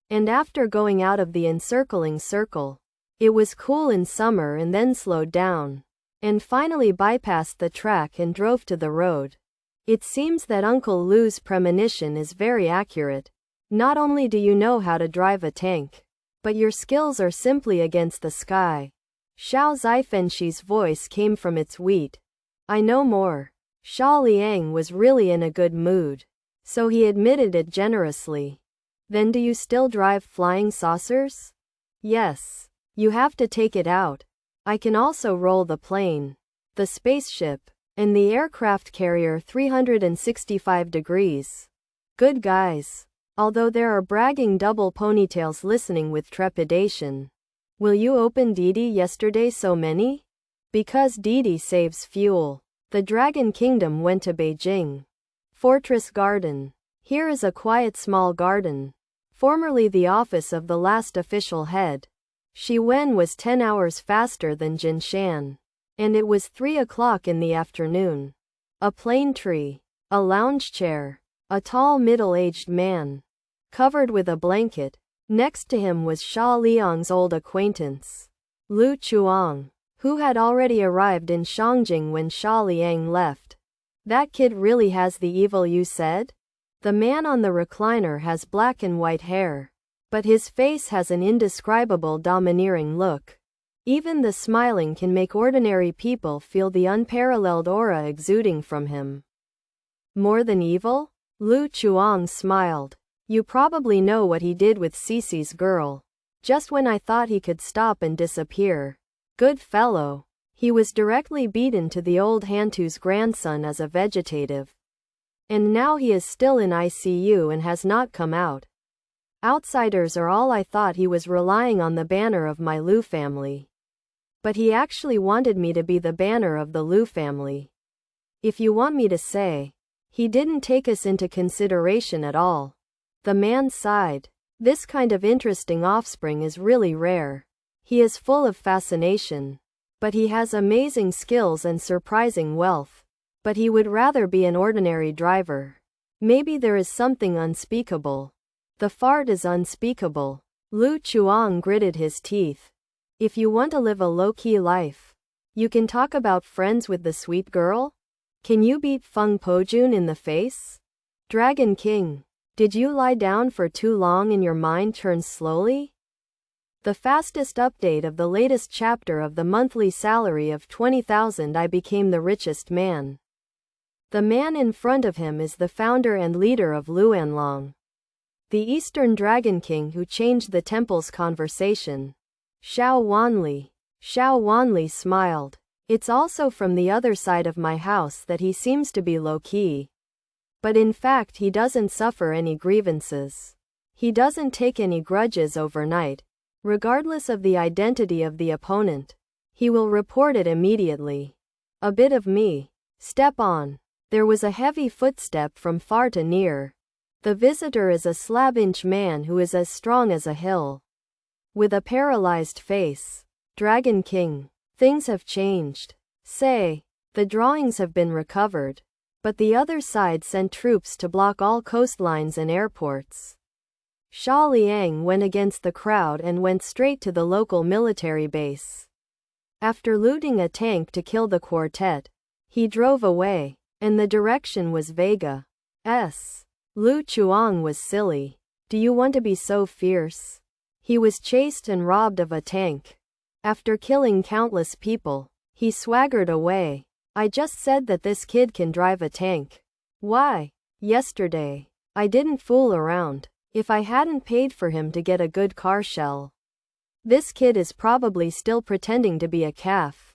And after going out of the encircling circle, it was cool in summer and then slowed down. And finally bypassed the track and drove to the road. It seems that Uncle Lu's premonition is very accurate. Not only do you know how to drive a tank, but your skills are simply against the sky. Xiao Zifenshi's voice came from its wheat. I know more. Xia Liang was really in a good mood, so he admitted it generously. Then do you still drive flying saucers? Yes. You have to take it out. I can also roll the plane, the spaceship, and the aircraft carrier 365 degrees. Good guys. Although there are bragging double ponytails listening with trepidation. Will you open Didi yesterday so many? Because Didi saves fuel. The Dragon Kingdom went to Beijing. Fortress Garden. Here is a quiet small garden. Formerly the office of the last official head. Shi Wen was 10 hours faster than Jin Shan. And it was 3 o'clock in the afternoon. A plane tree. A lounge chair. A tall middle-aged man, covered with a blanket. Next to him was Xia Liang's old acquaintance. Lu Chuang, who had already arrived in Shangjing when Xia Liang left. That kid really has the evil you said? The man on the recliner has black and white hair, but his face has an indescribable domineering look. Even the smiling can make ordinary people feel the unparalleled aura exuding from him. More than evil? Lu Chuang smiled. You probably know what he did with Cece's girl. Just when I thought he could stop and disappear. Good fellow. He was directly beaten to the old Hantu's grandson as a vegetative. And now he is still in ICU and has not come out. Outsiders are all I thought. He was relying on the banner of my Lu family. But he actually wanted me to be the banner of the Lu family. If you want me to say, he didn't take us into consideration at all. The man sighed. This kind of interesting offspring is really rare. He is full of fascination. But he has amazing skills and surprising wealth. But he would rather be an ordinary driver. Maybe there is something unspeakable. The fart is unspeakable. Lu Chuang gritted his teeth. If you want to live a low-key life, you can talk about friends with the sweet girl? Can you beat Feng Pojun in the face? Dragon King, did you lie down for too long and your mind turns slowly? The fastest update of the latest chapter of the monthly salary of 20,000. I became the richest man. The man in front of him is the founder and leader of Luanlong, the Eastern Dragon King who changed the temple's conversation. Xiao Wanli. Xiao Wanli smiled. It's also from the other side of my house that he seems to be low-key. But in fact he doesn't suffer any grievances. He doesn't take any grudges overnight. Regardless of the identity of the opponent, he will report it immediately. A bit of me. Step on. There was a heavy footstep from far to near. The visitor is a slab-inch man who is as strong as a hill. With a paralyzed face. Dragon King. Things have changed. Say, the drawings have been recovered. But the other side sent troops to block all coastlines and airports. Xia Liang went against the crowd and went straight to the local military base. After looting a tank to kill the quartet, he drove away, and the direction was Vega. Lu Chuang was silly. Do you want to be so fierce? He was chased and robbed of a tank. After killing countless people, he swaggered away. I just said that this kid can drive a tank. Why? Yesterday, I didn't fool around. If I hadn't paid for him to get a good car shell. This kid is probably still pretending to be a calf.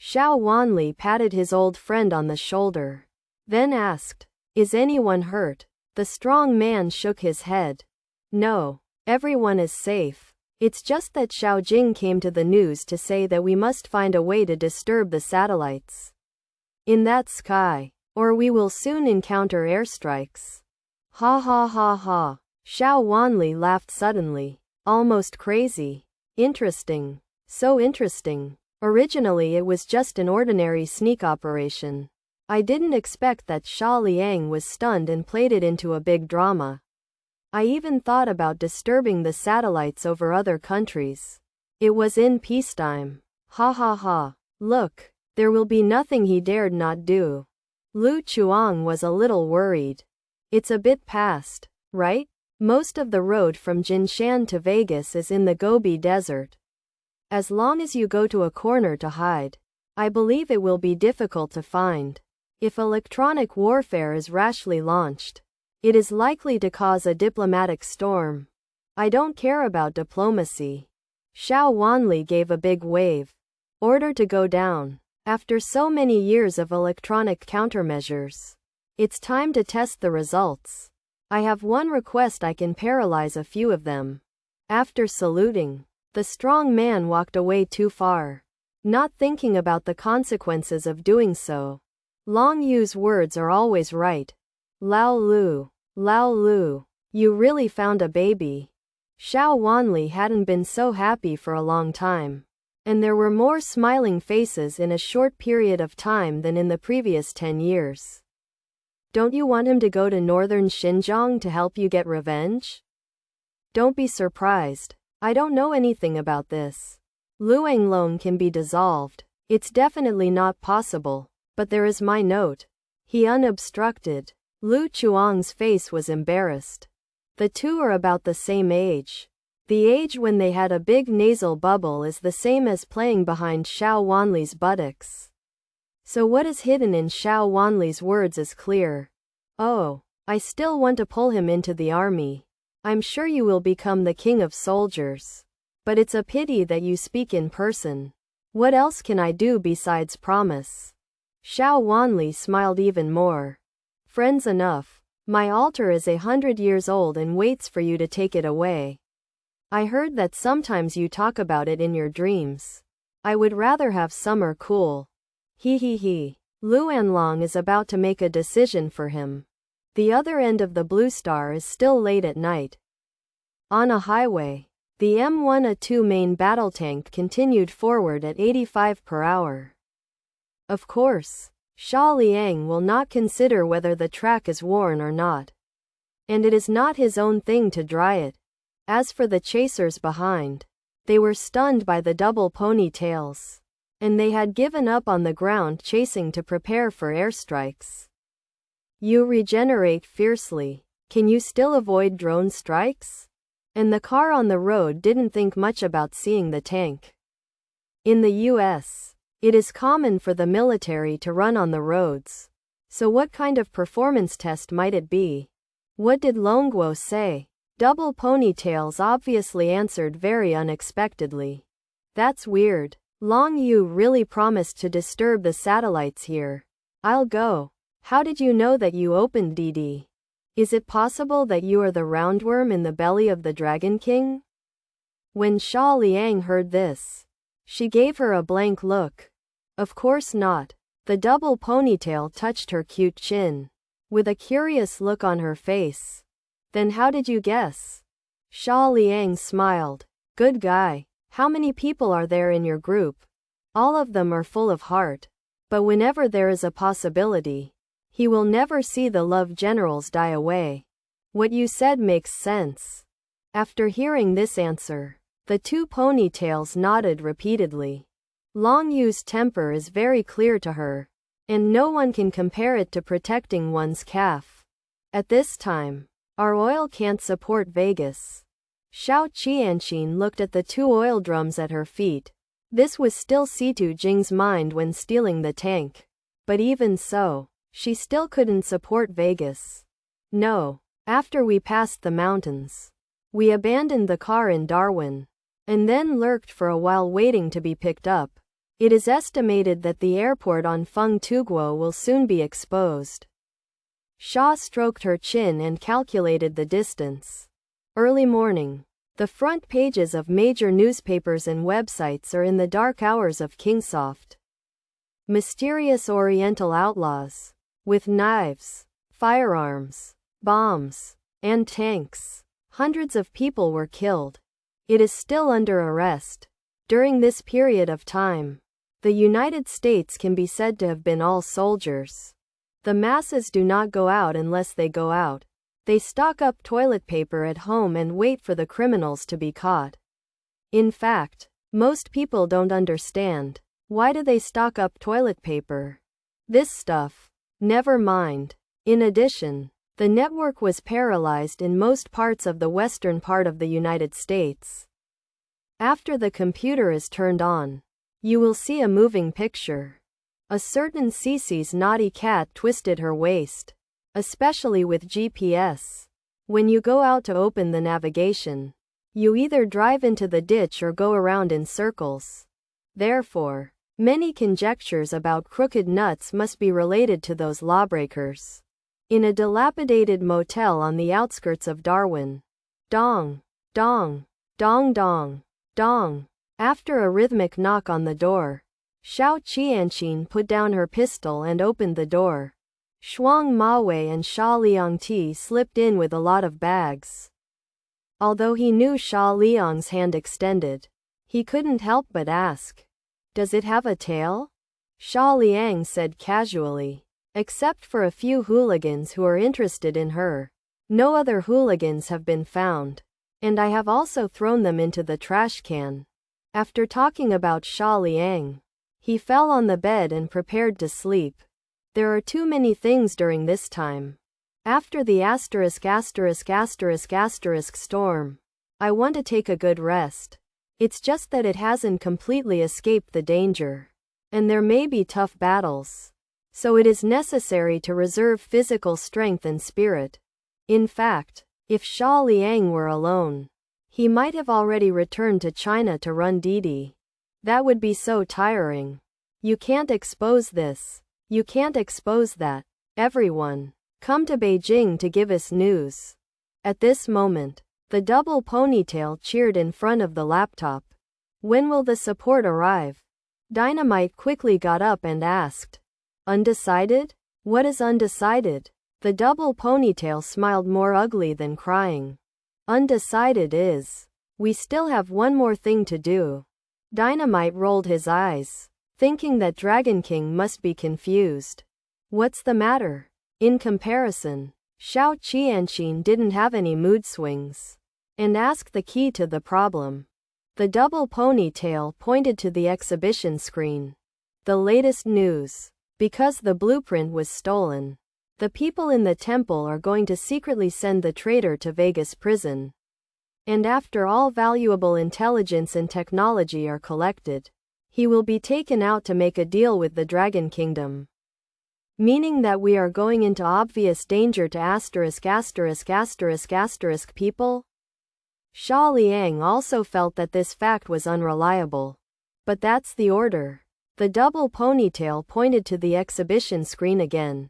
Xiao Wanli patted his old friend on the shoulder. Then asked, is anyone hurt? The strong man shook his head. No, everyone is safe. It's just that Xiao Jing came to the news to say that we must find a way to disturb the satellites in that sky, or we will soon encounter airstrikes. Ha ha ha ha. Xiao Wanli laughed suddenly. Almost crazy. Interesting. So interesting. Originally it was just an ordinary sneak operation. I didn't expect that Xia Liang was stunned and played it into a big drama. I even thought about disturbing the satellites over other countries. It was in peacetime. Ha ha ha. Look, there will be nothing he dared not do. Lu Chuang was a little worried. It's a bit past, right? Most of the road from Jinshan to Vegas is in the Gobi Desert. As long as you go to a corner to hide, I believe it will be difficult to find. If electronic warfare is rashly launched, it is likely to cause a diplomatic storm. I don't care about diplomacy. Xiao Wanli gave a big wave. Order to go down. After so many years of electronic countermeasures, it's time to test the results. I have one request. I can paralyze a few of them. After saluting, the strong man walked away too far, not thinking about the consequences of doing so. Long Yu's words are always right. Lao Lu, you really found a baby. Xiao Wanli hadn't been so happy for a long time. And there were more smiling faces in a short period of time than in the previous 10 years. Don't you want him to go to northern Xinjiang to help you get revenge? Don't be surprised. I don't know anything about this. Luanglong can be dissolved. It's definitely not possible. But there is my note. He unobstructed. Lu Chuang's face was embarrassed. The two are about the same age. The age when they had a big nasal bubble is the same as playing behind Xiao Wanli's buttocks. So what is hidden in Xiao Wanli's words is clear. Oh, I still want to pull him into the army. I'm sure you will become the king of soldiers. But it's a pity that you speak in person. What else can I do besides promise? Xiao Wanli smiled even more. Friends enough. My altar is 100 years old and waits for you to take it away. I heard that sometimes you talk about it in your dreams. I would rather have summer cool. He. Luanlong is about to make a decision for him. The other end of the Blue Star is still late at night. On a highway, the M1A2 main battle tank continued forward at 85 per hour. Of course, Xia Liang will not consider whether the track is worn or not. And it is not his own thing to dry it. As for the chasers behind, they were stunned by the double ponytails. And they had given up on the ground chasing to prepare for airstrikes. You regenerate fiercely. Can you still avoid drone strikes? And the car on the road didn't think much about seeing the tank. In the US, it is common for the military to run on the roads. So what kind of performance test might it be? What did Longguo say? Double ponytails obviously answered very unexpectedly. That's weird. Long Yu really promised to disturb the satellites here. I'll go. How did you know that you opened DD? Is it possible that you are the roundworm in the belly of the Dragon King? When Xia Liang heard this, she gave her a blank look. Of course not. The double ponytail touched her cute chin, with a curious look on her face. Then how did you guess? Xia Liang smiled. Good guy. How many people are there in your group? All of them are full of heart. But whenever there is a possibility, he will never see the love generals die away. What you said makes sense. After hearing this answer, the two ponytails nodded repeatedly. Long Yu's temper is very clear to her, and no one can compare it to protecting one's calf. At this time, our oil can't support Vegas. Xiao Qianqin looked at the two oil drums at her feet. This was still Situ Jing's mind when stealing the tank. But even so, she still couldn't support Vegas. No. After we passed the mountains, we abandoned the car in Darwin, and then lurked for a while waiting to be picked up. It is estimated that the airport on Feng Tuguo will soon be exposed. Xia stroked her chin and calculated the distance. Early morning. The front pages of major newspapers and websites are in the dark hours of Kingsoft. Mysterious Oriental outlaws. With knives, firearms, bombs, and tanks. Hundreds of people were killed. It is still under arrest. During this period of time, the United States can be said to have been all soldiers. The masses do not go out unless they go out. They stock up toilet paper at home and wait for the criminals to be caught. In fact, most people don't understand. Why do they stock up toilet paper? This stuff. Never mind. In addition, the network was paralyzed in most parts of the western part of the United States. After the computer is turned on, you will see a moving picture. A certain Cece's naughty cat twisted her waist. Especially with GPS. When you go out to open the navigation, you either drive into the ditch or go around in circles. Therefore, many conjectures about crooked nuts must be related to those lawbreakers. In a dilapidated motel on the outskirts of Darwin. Dong, dong, dong dong, dong. After a rhythmic knock on the door, Xiao Qianqin put down her pistol and opened the door. Shuang Mawei and Xia Liang slipped in with a lot of bags. Although he knew Xia Liang's hand extended, he couldn't help but ask, "Does it have a tail?" Xia Liang said casually. Except for a few hooligans who are interested in her, no other hooligans have been found. And I have also thrown them into the trash can. After talking about Xia Liang, he fell on the bed and prepared to sleep. There are too many things during this time. After the storm, I want to take a good rest. It's just that it hasn't completely escaped the danger. And there may be tough battles. So it is necessary to reserve physical strength and spirit. In fact, if Xia Liang were alone, he might have already returned to China to run Didi. That would be so tiring. You can't expose this. You can't expose that. Everyone, come to Beijing to give us news. At this moment, the double ponytail cheered in front of the laptop. When will the support arrive? Dynamite quickly got up and asked. Undecided? What is undecided? The double ponytail smiled more ugly than crying. Undecided is, we still have one more thing to do. Dynamite rolled his eyes, thinking that Dragon King must be confused. What's the matter? In comparison, Xiao Qianqin didn't have any mood swings, and asked the key to the problem. The double ponytail pointed to the exhibition screen. The latest news. Because the blueprint was stolen, the people in the temple are going to secretly send the traitor to Vegas prison. And after all valuable intelligence and technology are collected, he will be taken out to make a deal with the Dragon Kingdom. Meaning that we are going into obvious danger to people? Xia Liang also felt that this fact was unreliable. But that's the order. The double ponytail pointed to the exhibition screen again.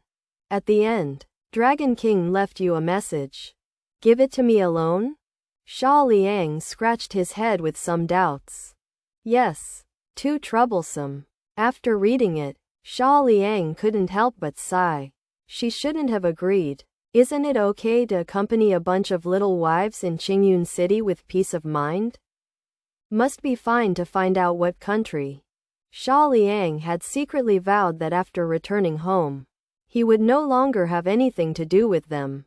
At the end, Dragon King left you a message. Give it to me alone? Xia Liang scratched his head with some doubts. Yes. Too troublesome. After reading it, Xia Liang couldn't help but sigh. She shouldn't have agreed. Isn't it okay to accompany a bunch of little wives in Qingyun City with peace of mind? Must be fine to find out what country. Xia Liang had secretly vowed that after returning home, he would no longer have anything to do with them.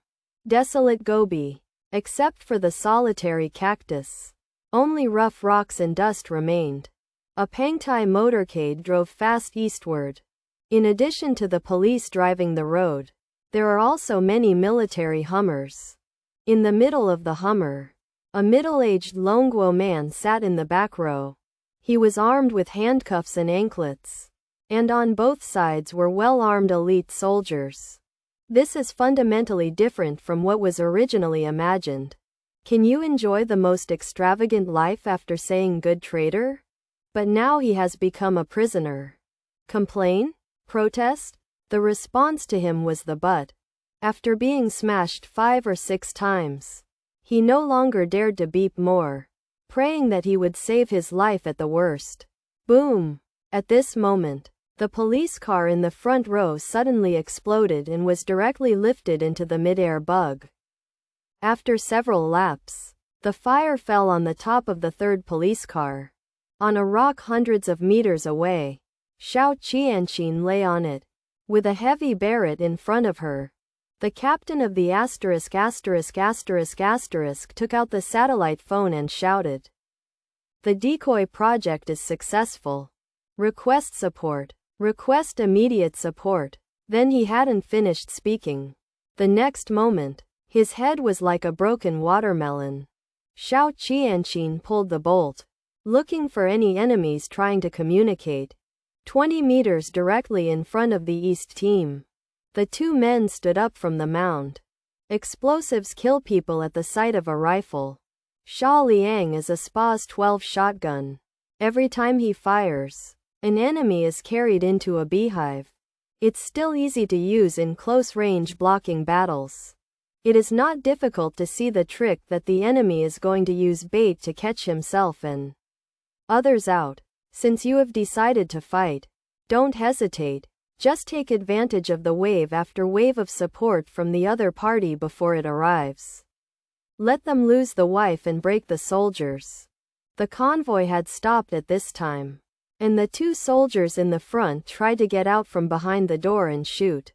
Desolate Gobi. Except for the solitary cactus. Only rough rocks and dust remained. A Pengtai motorcade drove fast eastward. In addition to the police driving the road, there are also many military Hummers. In the middle of the Hummer, a middle-aged Longguo man sat in the back row. He was armed with handcuffs and anklets. And on both sides were well-armed elite soldiers. This is fundamentally different from what was originally imagined. Can you enjoy the most extravagant life after saying good traitor? But now he has become a prisoner. Complain? Protest? The response to him was the butt. After being smashed 5 or 6 times, he no longer dared to beep more, praying that he would save his life at the worst. Boom! At this moment, the police car in the front row suddenly exploded and was directly lifted into the mid-air bug. After several laps, the fire fell on the top of the third police car. On a rock hundreds of meters away, Xiao Qianqin lay on it, with a heavy barret in front of her. The captain of the took out the satellite phone and shouted. The decoy project is successful. Request support. Request immediate support. Then he hadn't finished speaking. The next moment, his head was like a broken watermelon. Xiao Qianqin pulled the bolt, looking for any enemies trying to communicate. 20 meters directly in front of the East team. The 2 men stood up from the mound. Explosives kill people at the sight of a rifle. Xia Liang is a SPAS 12 shotgun. Every time he fires, an enemy is carried into a beehive. It's still easy to use in close-range blocking battles. It is not difficult to see the trick that the enemy is going to use bait to catch himself and others out. Since you have decided to fight, don't hesitate. Just take advantage of the wave after wave of support from the other party before it arrives. Let them lose the wife and break the soldiers. The convoy had stopped at this time, and the 2 soldiers in the front tried to get out from behind the door and shoot.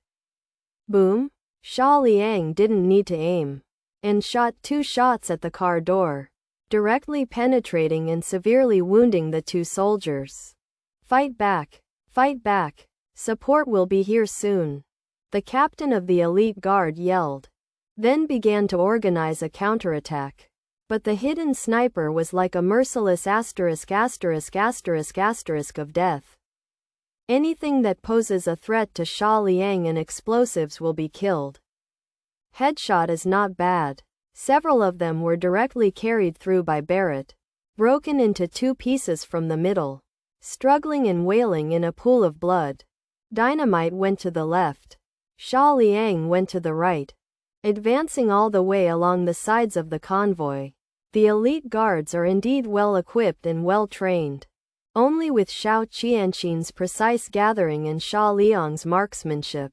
Boom! Xia Liang didn't need to aim, and shot 2 shots at the car door. directly penetrating and severely wounding the two soldiers. Fight back! Fight back! Support will be here soon, the captain of the elite guard yelled, then began to organize a counterattack. But the hidden sniper was like a merciless asterisk of death. Anything that poses a threat to Xia Liang and explosives will be killed. Headshot is not bad. Several of them were directly carried through by Barrett, broken into two pieces from the middle, struggling and wailing in a pool of blood. Dynamite went to the left. Xia Liang went to the right, advancing all the way along the sides of the convoy. The elite guards are indeed well equipped and well trained. Only with Xiao Qianqin's precise gathering and Xia Liang's marksmanship,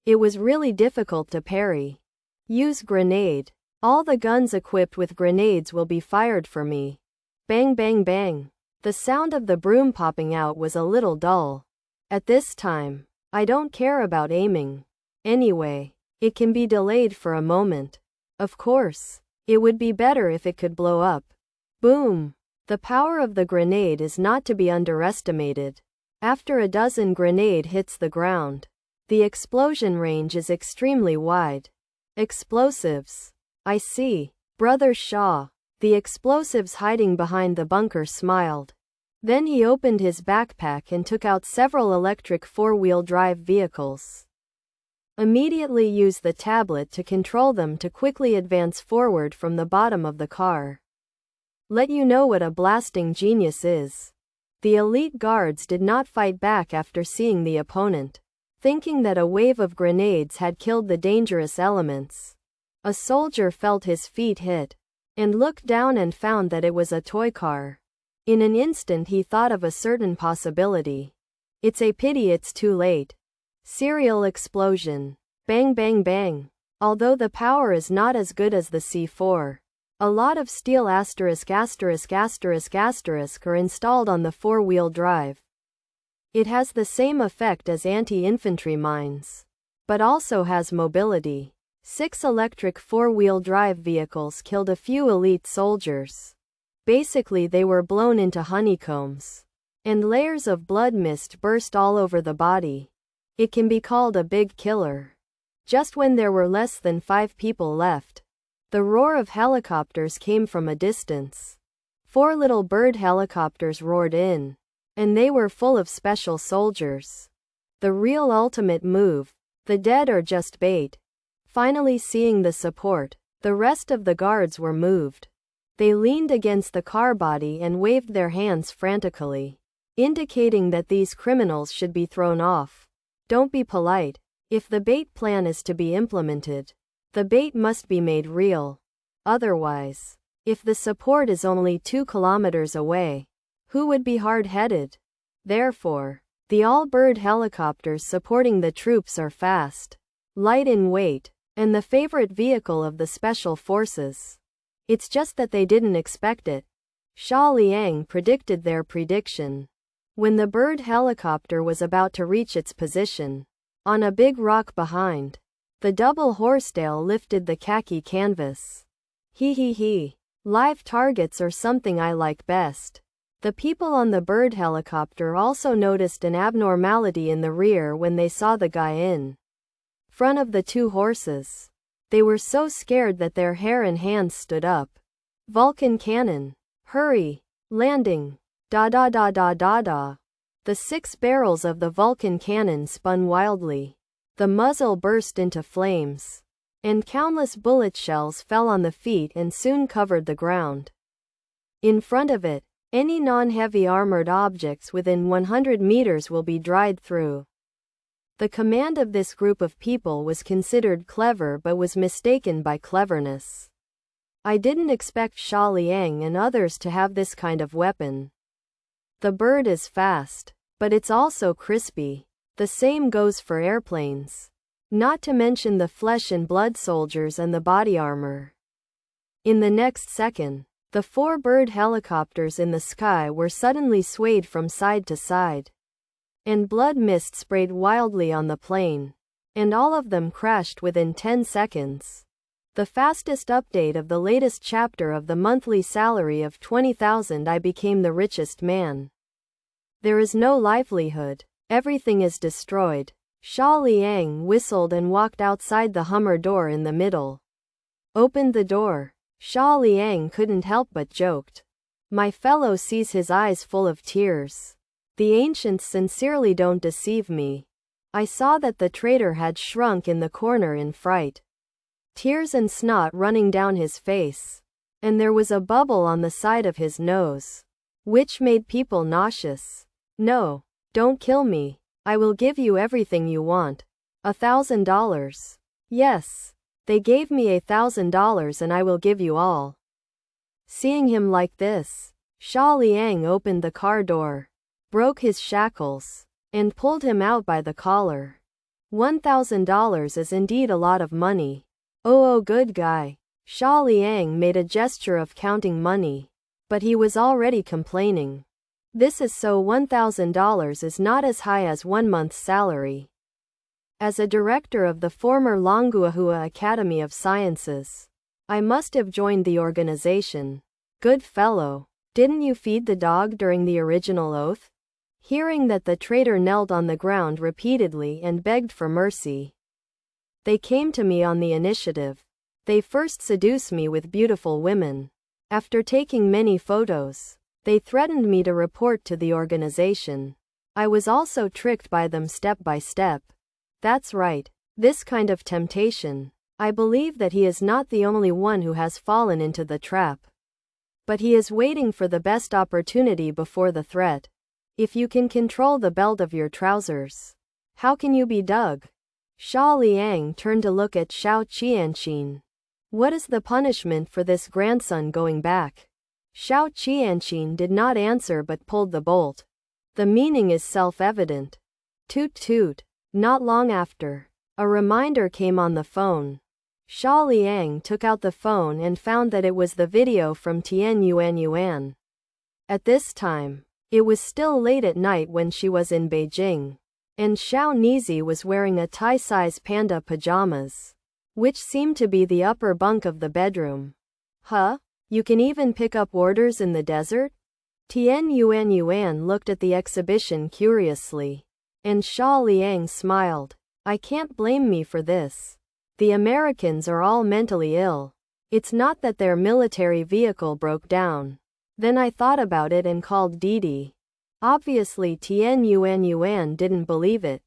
it was really difficult to parry. Use grenade. All the guns equipped with grenades will be fired for me. Bang bang bang. The sound of the broom popping out was a little dull. At this time, I don't care about aiming. Anyway, it can be delayed for a moment. Of course, it would be better if it could blow up. Boom! The power of the grenade is not to be underestimated. After a dozen grenade hits the ground, the explosion range is extremely wide. Explosives. I see. Brother Xia. The explosives hiding behind the bunker smiled. Then he opened his backpack and took out several electric four-wheel drive vehicles. Immediately use the tablet to control them to quickly advance forward from the bottom of the car. Let you know what a blasting genius is. The elite guards did not fight back after seeing the opponent, thinking that a wave of grenades had killed the dangerous elements. A soldier felt his feet hit, and looked down and found that it was a toy car. In an instant he thought of a certain possibility. It's a pity it's too late. Serial explosion. Bang bang bang. Although the power is not as good as the C4, a lot of steel are installed on the four-wheel drive. It has the same effect as anti-infantry mines, but also has mobility. 6 electric four-wheel drive vehicles killed a few elite soldiers. Basically they were blown into honeycombs, and layers of blood mist burst all over the body. It can be called a big killer. Just when there were less than 5 people left, the roar of helicopters came from a distance. 4 little bird helicopters roared in, and they were full of special soldiers. The real ultimate move. The dead are just bait. Finally seeing the support, the rest of the guards were moved. They leaned against the car body and waved their hands frantically, indicating that these criminals should be thrown off. Don't be polite. If the bait plan is to be implemented, the bait must be made real. Otherwise, if the support is only 2 kilometers away, who would be hard-headed? Therefore, the all-bird helicopters supporting the troops are fast, light in weight, and the favorite vehicle of the special forces. It's just that they didn't expect it. Xia Liang predicted their prediction. When the bird helicopter was about to reach its position, on a big rock behind, the double horsetail lifted the khaki canvas. He. Live targets are something I like best. The people on the bird helicopter also noticed an abnormality in the rear when they saw the guy in front of the 2 horses. They were so scared that their hair and hands stood up. Vulcan cannon. Hurry. Landing. Da. The 6 barrels of the Vulcan cannon spun wildly. The muzzle burst into flames, and countless bullet shells fell on the feet and soon covered the ground. In front of it, any non-heavy armored objects within 100 meters will be dried through. The command of this group of people was considered clever but was mistaken by cleverness. I didn't expect Xia Liang and others to have this kind of weapon. The bird is fast, but it's also crispy. The same goes for airplanes. Not to mention the flesh and blood soldiers and the body armor. In the next second, the 4 bird helicopters in the sky were suddenly swayed from side to side, and blood mist sprayed wildly on the plane, and all of them crashed within 10 seconds. The fastest update of the latest chapter of the monthly salary of 20,000. I became the richest man. There is no livelihood. Everything is destroyed. Xia Liang whistled and walked outside the Hummer door in the middle. Opened the door. Xia Liang couldn't help but joked. My fellow sees his eyes full of tears. The ancients sincerely don't deceive me. I saw that the traitor had shrunk in the corner in fright. Tears and snot running down his face. And there was a bubble on the side of his nose, which made people nauseous. No, don't kill me. I will give you everything you want. $1,000. Yes. They gave me $1,000 and I will give you all. Seeing him like this, Xia Liang opened the car door, broke his shackles, and pulled him out by the collar. $1,000 is indeed a lot of money. Oh, good guy. Xia Liang made a gesture of counting money, but he was already complaining. This is so $1,000 is not as high as 1 month's salary. As a director of the former Longuahua Academy of Sciences, I must have joined the organization. Good fellow. Didn't you feed the dog during the original oath? Hearing that the traitor knelt on the ground repeatedly and begged for mercy. They came to me on the initiative. They first seduced me with beautiful women. After taking many photos, they threatened me to report to the organization. I was also tricked by them step by step. That's right. This kind of temptation. I believe that he is not the only one who has fallen into the trap. But he is waiting for the best opportunity before the threat. If you can control the belt of your trousers, how can you be dug? Xia Liang turned to look at Xiao Qianqin. What is the punishment for this grandson going back? Xiao Qianqin did not answer but pulled the bolt. The meaning is self-evident. Toot toot. Not long after, a reminder came on the phone. Xia Liang took out the phone and found that it was the video from Yuan. At this time, it was still late at night when she was in Beijing, and Xiao Nizi was wearing a tie-size panda pajamas, which seemed to be the upper bunk of the bedroom. Huh? You can even pick up orders in the desert? Yuan looked at the exhibition curiously, and Xia Liang smiled. I can't blame me for this. The Americans are all mentally ill. It's not that their military vehicle broke down. Then I thought about it and called Didi. Obviously Yuan didn't believe it.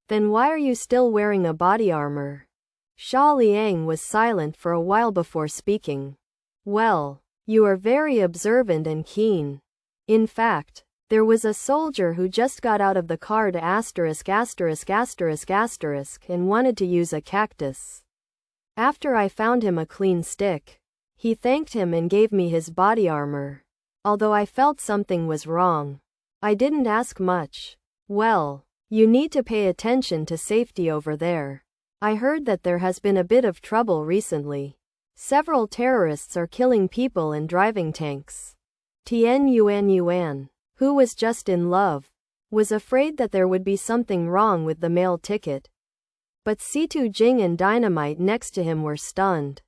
Then why are you still wearing a body armor? Xia Liang was silent for a while before speaking. Well, you are very observant and keen. In fact, there was a soldier who just got out of the car to ***** and wanted to use a cactus. After I found him a clean stick, he thanked him and gave me his body armor. Although I felt something was wrong, I didn't ask much. Well, you need to pay attention to safety over there. I heard that there has been a bit of trouble recently. Several terrorists are killing people and driving tanks. Yuan, who was just in love, was afraid that there would be something wrong with the mail ticket. But Situ Jing and Dynamite next to him were stunned.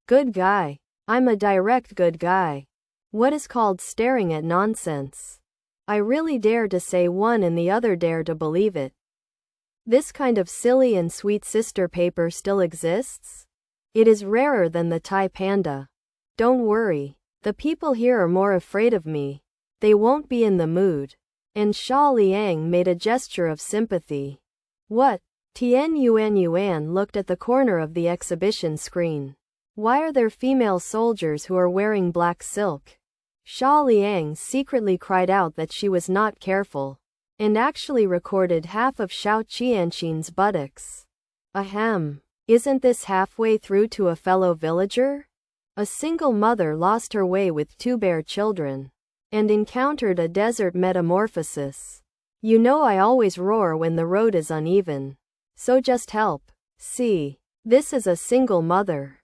Good guy. I'm a direct good guy. What is called staring at nonsense? I really dare to say one and the other dare to believe it. This kind of silly and sweet sister paper still exists? It is rarer than the Thai panda. Don't worry. The people here are more afraid of me. They won't be in the mood. And Xia Liang made a gesture of sympathy. What? Yuan looked at the corner of the exhibition screen. Why are there female soldiers who are wearing black silk? Xia Liang secretly cried out that she was not careful, and actually recorded half of Xiao Qianqin's buttocks. Ahem. Isn't this halfway through to a fellow villager? A single mother lost her way with 2 bear children, and encountered a desert metamorphosis. You know I always roar when the road is uneven. So just help. See. This is a single mother.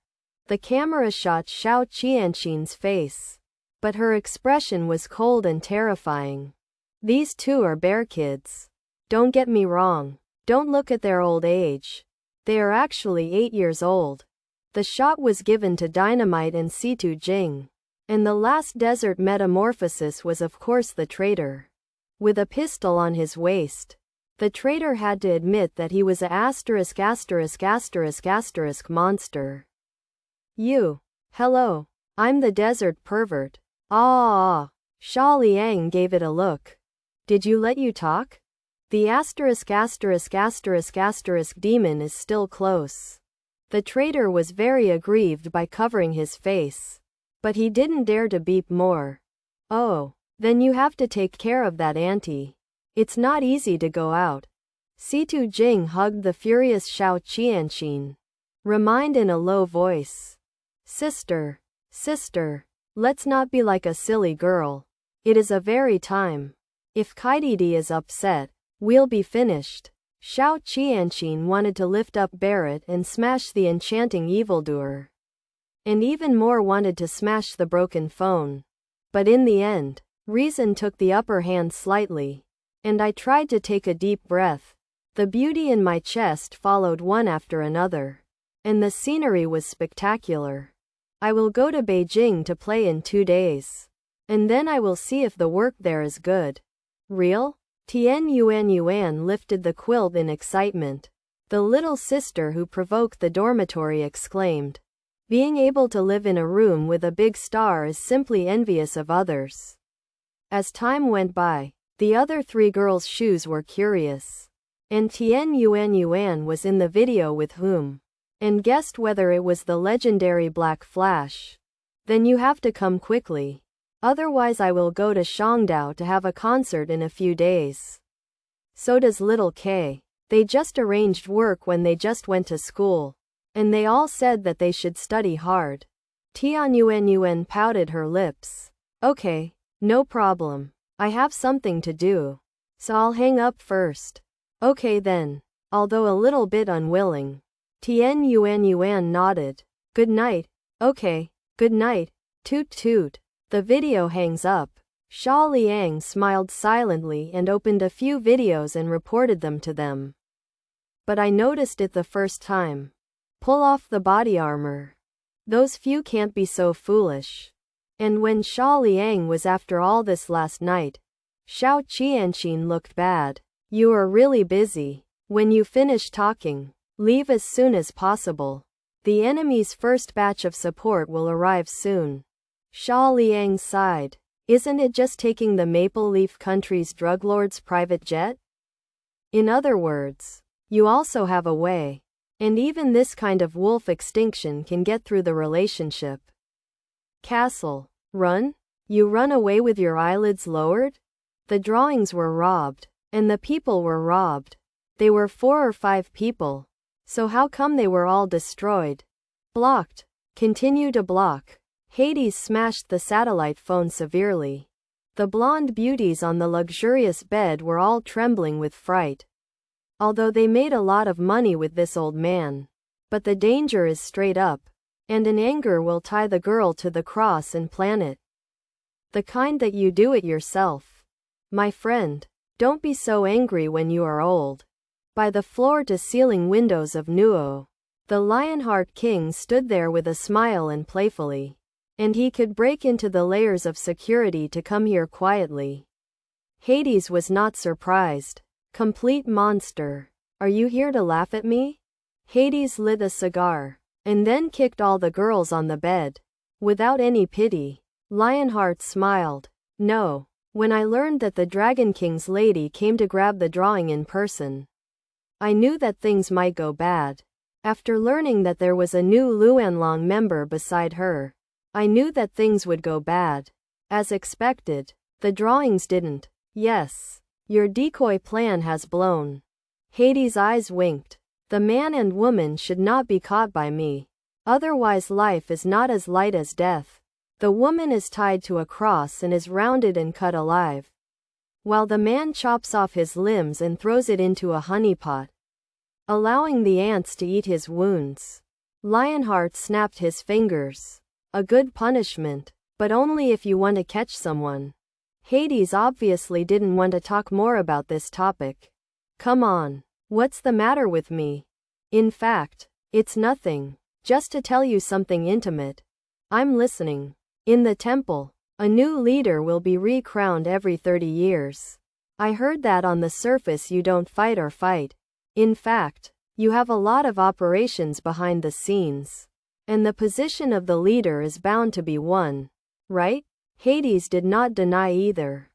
The camera shot Xiao Qianqin's face, but her expression was cold and terrifying. These 2 are bear kids. Don't get me wrong. Don't look at their old age. They are actually 8 years old. The shot was given to Dynamite and Situ Jing. And the last desert metamorphosis was of course the traitor. With a pistol on his waist. The traitor had to admit that he was a ***** monster. Hello. I'm the desert pervert. Ah. Xia Liang gave it a look. Did you let you talk? The ***** demon is still close. The traitor was very aggrieved by covering his face. But he didn't dare to beep more. Oh. Then you have to take care of that auntie. It's not easy to go out. Situ Jing hugged the furious Xiao Qianxin. Remind in a low voice. Sister. Let's not be like a silly girl. It is a very time. If Kaididi is upset, we'll be finished. Xiao Qianxin wanted to lift up Barrett and smash the enchanting evildoer. And even more wanted to smash the broken phone. But in the end, reason took the upper hand slightly. And I tried to take a deep breath. The beauty in my chest followed one after another. And the scenery was spectacular. I will go to Beijing to play in 2 days. And then I will see if the work there is good. Real? Yuan lifted the quilt in excitement. The little sister who provoked the dormitory exclaimed. Being able to live in a room with a big star is simply envious of others. As time went by, the other 3 girls' shoes were curious. And Yuan was in the video with whom? And guessed whether it was the legendary Black Flash. Then you have to come quickly. Otherwise I will go to Shangdao to have a concert in a few days. So does little K. They just arranged work when they just went to school. And they all said that they should study hard. Yuan pouted her lips. Okay, no problem. I have something to do. So I'll hang up first. Okay then. Although a little bit unwilling. Yuan nodded. Good night. Okay, good night. Toot toot. The video hangs up. Xia Liang smiled silently and opened a few videos and reported them to them. But I noticed it the first time. Pull off the body armor. Those few can't be so foolish. And when Xia Liang was after all this last night, Xiao Qianxin looked bad. You are really busy. When you finish talking, leave as soon as possible. The enemy's first batch of support will arrive soon. Xia Liang sighed. Isn't it just taking the Maple Leaf Country's drug lord's private jet? In other words, you also have a way. And even this kind of wolf extinction can get through the relationship. Castle. Run? You run away with your eyelids lowered? The drawings were robbed. And the people were robbed. They were 4 or 5 people. So how come they were all destroyed? Blocked. Continue to block. Hades smashed the satellite phone severely. The blonde beauties on the luxurious bed were all trembling with fright. Although they made a lot of money with this old man. But the danger is straight up. And in anger will tie the girl to the cross and plan it. The kind that you do it yourself. My friend, don't be so angry when you are old. By the floor-to-ceiling windows of Nuo, the Lionheart King stood there with a smile and playfully. And he could break into the layers of security to come here quietly. Hades was not surprised. Complete monster. Are you here to laugh at me? Hades lit a cigar. And then kicked all the girls on the bed. Without any pity. Lionheart smiled. No. When I learned that the Dragon King's lady came to grab the drawing in person, I knew that things might go bad. After learning that there was a new Luanlong member beside her, I knew that things would go bad. As expected, the drawings didn't. Yes. Your decoy plan has blown. Hades' eyes winked. The man and woman should not be caught by me. Otherwise life is not as light as death. The woman is tied to a cross and is rounded and cut alive, while the man chops off his limbs and throws it into a honeypot, allowing the ants to eat his wounds. Lionheart snapped his fingers. A good punishment, but only if you want to catch someone. Hades obviously didn't want to talk more about this topic. Come on. What's the matter with me? In fact, it's nothing. Just to tell you something intimate. I'm listening. In the temple, a new leader will be recrowned every 30 years. I heard that on the surface you don't fight or fight. In fact, you have a lot of operations behind the scenes. And the position of the leader is bound to be won. Right? Hades did not deny either.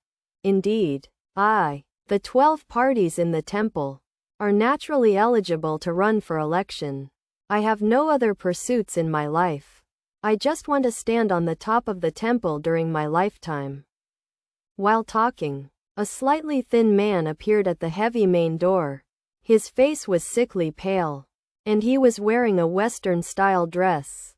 Indeed, the 12 parties in the temple, are naturally eligible to run for election. I have no other pursuits in my life. I just want to stand on the top of the temple during my lifetime. While talking, a slightly thin man appeared at the heavy main door. His face was sickly pale, and he was wearing a Western-style dress.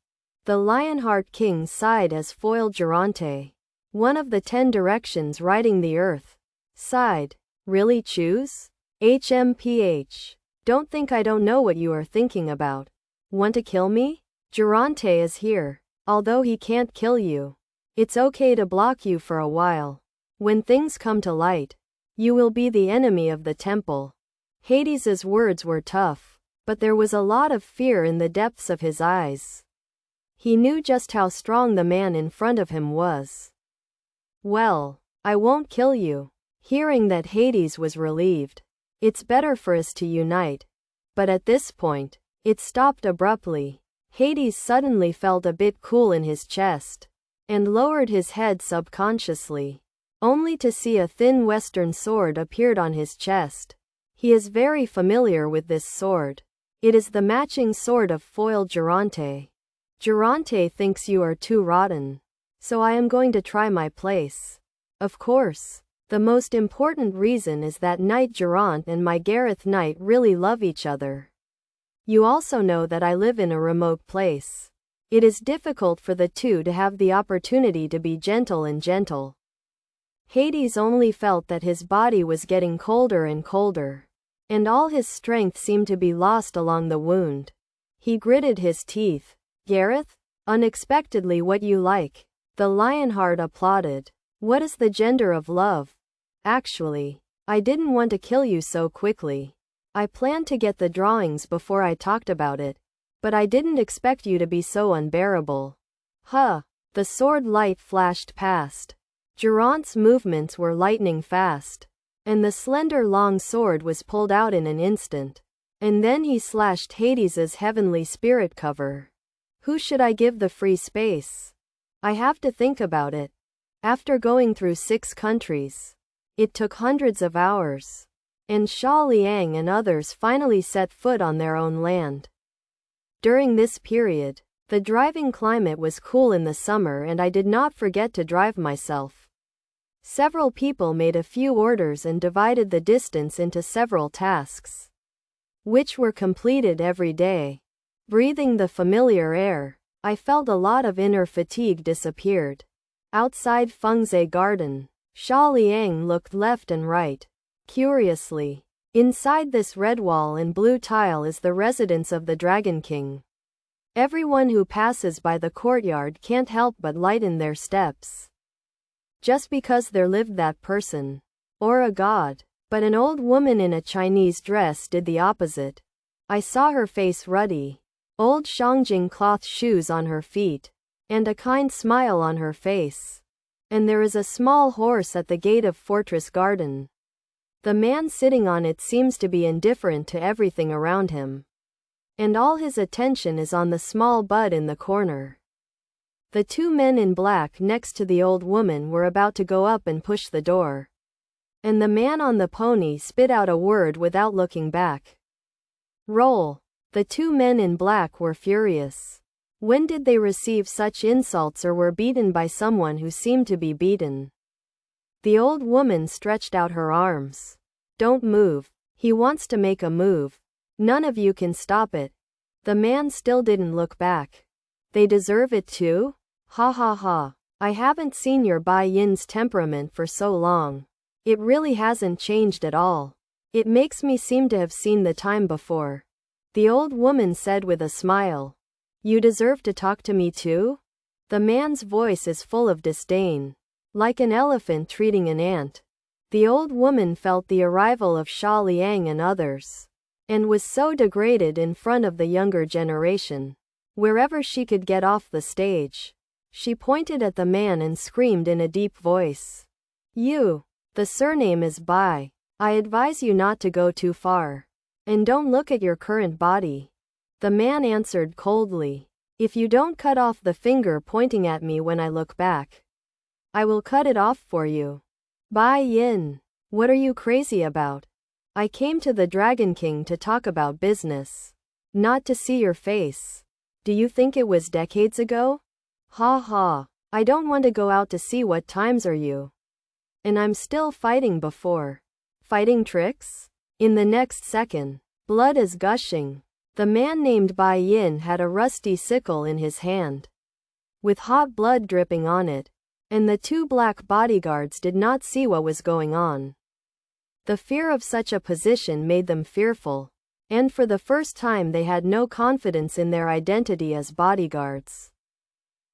The Lionheart King sighed as foiled Durante, one of the 10 directions riding the earth, sighed. Really choose? HMPH. Don't think I don't know what you are thinking about. Want to kill me? Durante is here. Although he can't kill you, it's okay to block you for a while. When things come to light, you will be the enemy of the temple. Hades's words were tough, but there was a lot of fear in the depths of his eyes. He knew just how strong the man in front of him was. Well, I won't kill you. Hearing that, Hades was relieved. It's better for us to unite. But at this point, it stopped abruptly. Hades suddenly felt a bit cool in his chest, and lowered his head subconsciously, only to see a thin Western sword appeared on his chest. He is very familiar with this sword. It is the matching sword of foiled Durante. Durante thinks you are too rotten, so I am going to try my place. Of course, the most important reason is that Knight Durant and my Gareth Knight really love each other. You also know that I live in a remote place. It is difficult for the two to have the opportunity to be gentle and gentle. Hades only felt that his body was getting colder and colder, and all his strength seemed to be lost along the wound. He gritted his teeth. Gareth? Unexpectedly what you like. The Lionheart applauded. What is the gender of love? Actually, I didn't want to kill you so quickly. I planned to get the drawings before I talked about it, but I didn't expect you to be so unbearable. Huh. The sword light flashed past. Durant's movements were lightning fast, and the slender long sword was pulled out in an instant. And then he slashed Hades's heavenly spirit cover. Who should I give the free space? I have to think about it. After going through 6 countries, it took hundreds of hours, and Xia Liang and others finally set foot on their own land. During this period, the driving climate was cool in the summer, and I did not forget to drive myself. Several people made a few orders and divided the distance into several tasks, which were completed every day. Breathing the familiar air, I felt a lot of inner fatigue disappeared. Outside Fengze Garden, Xia Liang looked left and right, curiously. Inside this red wall and blue tile is the residence of the Dragon King. Everyone who passes by the courtyard can't help but lighten their steps. Just because there lived that person, or a god. But an old woman in a Chinese dress did the opposite. I saw her face ruddy, old Shangjing cloth shoes on her feet, and a kind smile on her face. And there is a small horse at the gate of Fortress Garden. The man sitting on it seems to be indifferent to everything around him, and all his attention is on the small bud in the corner. The 2 men in black next to the old woman were about to go up and push the door, and the man on the pony spit out a word without looking back. Roll. The 2 men in black were furious. When did they receive such insults or were beaten by someone who seemed to be beaten? The old woman stretched out her arms. Don't move. He wants to make a move. None of you can stop it. The man still didn't look back. They deserve it too? Ha ha ha. I haven't seen your Bai Yin's temperament for so long. It really hasn't changed at all. It makes me seem to have seen the time before. The old woman said with a smile. You deserve to talk to me too? The man's voice is full of disdain, like an elephant treating an ant. The old woman felt the arrival of Xia Liang and others, and was so degraded in front of the younger generation. wherever she could get off the stage. She pointed at the man and screamed in a deep voice. You. The surname is Bai. I advise you not to go too far. And don't look at your current body. The man answered coldly. If you don't cut off the finger pointing at me when I look back, I will cut it off for you. Bai Yin. What are you crazy about? I came to the Dragon King to talk about business. Not to see your face. Do you think it was decades ago? Ha ha. I don't want to go out to see what times are you. And I'm still fighting before. Fighting tricks? In the next second, blood is gushing. The man named Bai Yin had a rusty sickle in his hand, with hot blood dripping on it, and the two black bodyguards did not see what was going on. The fear of such a position made them fearful, and for the first time they had no confidence in their identity as bodyguards.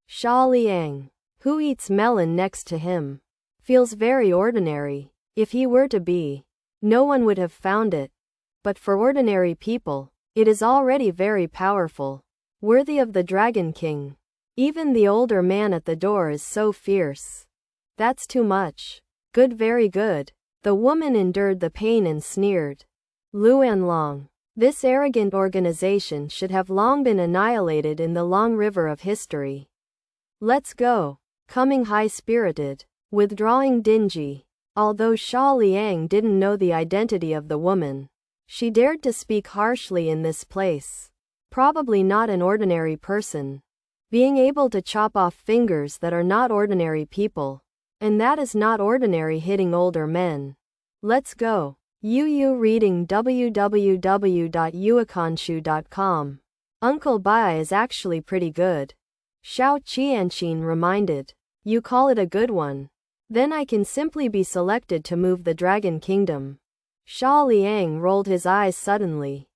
Xia Liang, who eats melon next to him, feels very ordinary. If he were to be, no one would have found it. But for ordinary people, it is already very powerful, worthy of the Dragon King. Even the older man at the door is so fierce. That's too much. Good, very good. The woman endured the pain and sneered. Luan Long. This arrogant organization should have long been annihilated in the long river of history. Let's go. Coming high-spirited. Withdrawing dingy. Although Xia Liang didn't know the identity of the woman, she dared to speak harshly in this place. Probably not an ordinary person. Being able to chop off fingers that are not ordinary people. And that is not ordinary hitting older men. Let's go. Yu reading www.yuakanshu.com. Uncle Bai is actually pretty good. Xiao Qianqin reminded. You call it a good one? Then I can simply be selected to move the Dragon Kingdom. Xia Liang rolled his eyes suddenly.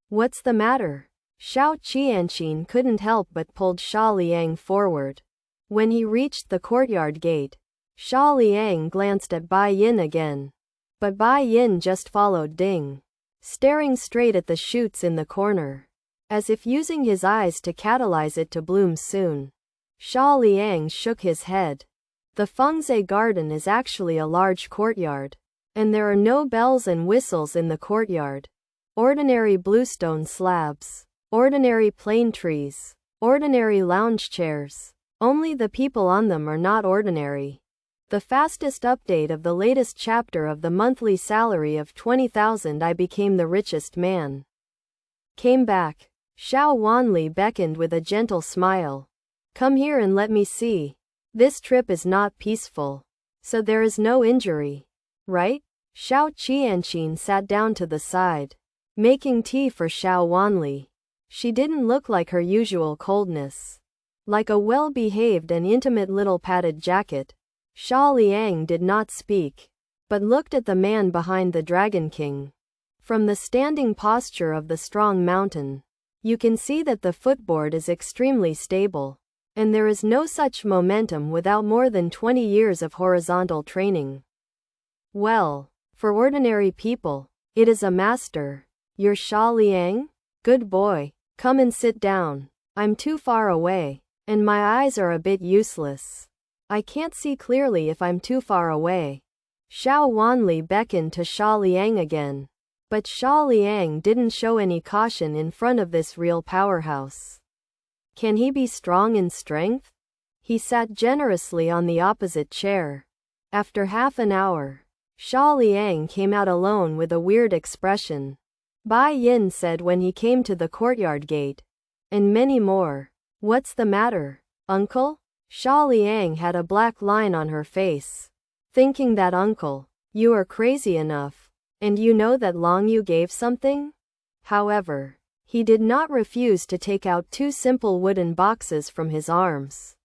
What's the matter? Xiao Qianqin couldn't help but pulled Xia Liang forward. When he reached the courtyard gate, Xia Liang glanced at Bai Yin again. But Bai Yin just followed Ding, staring straight at the shoots in the corner, as if using his eyes to catalyze it to bloom soon. Xia Liang shook his head. The Fengzhe Garden is actually a large courtyard, and there are no bells and whistles in the courtyard. Ordinary bluestone slabs, ordinary plane trees, ordinary lounge chairs. Only the people on them are not ordinary. The fastest update of the latest chapter of the monthly salary of 20,000 I became the richest man. Came back. Xiao Wanli beckoned with a gentle smile. Come here and let me see. This trip is not peaceful. So there is no injury, right? Xiao Qianqin sat down to the side, making tea for Xiao Wanli. She didn't look like her usual coldness. Like a well-behaved and intimate little padded jacket. Xia Liang did not speak, but looked at the man behind the Dragon King. From the standing posture of the strong mountain, you can see that the footboard is extremely stable, and there is no such momentum without more than 20 years of horizontal training. Well, for ordinary people, it is a master. You're Xia Liang? Good boy. Come and sit down. I'm too far away, and my eyes are a bit useless. I can't see clearly if I'm too far away. Xiao Wanli beckoned to Xia Liang again. But Xia Liang didn't show any caution in front of this real powerhouse. Can he be strong in strength? He sat generously on the opposite chair. After half an hour, Xia Liang came out alone with a weird expression. Bai Yin said when he came to the courtyard gate. And many more. What's the matter, uncle? Xia Liang had a black line on her face. Thinking that uncle, you are crazy enough. And you know that Long Yu gave something? However, he did not refuse to take out two simple wooden boxes from his arms.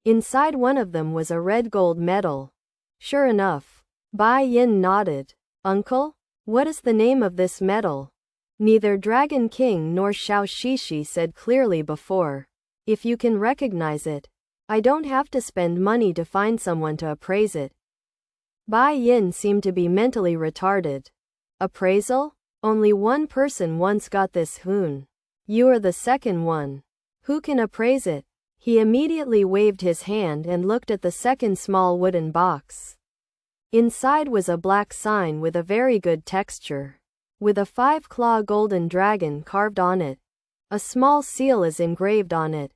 Inside one of them was a red gold medal. Sure enough. Bai Yin nodded. Uncle? What is the name of this medal? Neither Dragon King nor Xiao Shishi said clearly before. If you can recognize it, I don't have to spend money to find someone to appraise it. Bai Yin seemed to be mentally retarded. Appraisal? Only one person once got this hoon. You are the second one. Who can appraise it? He immediately waved his hand and looked at the second small wooden box. Inside was a black sign with a very good texture, with a 5-claw golden dragon carved on it. A small seal is engraved on it.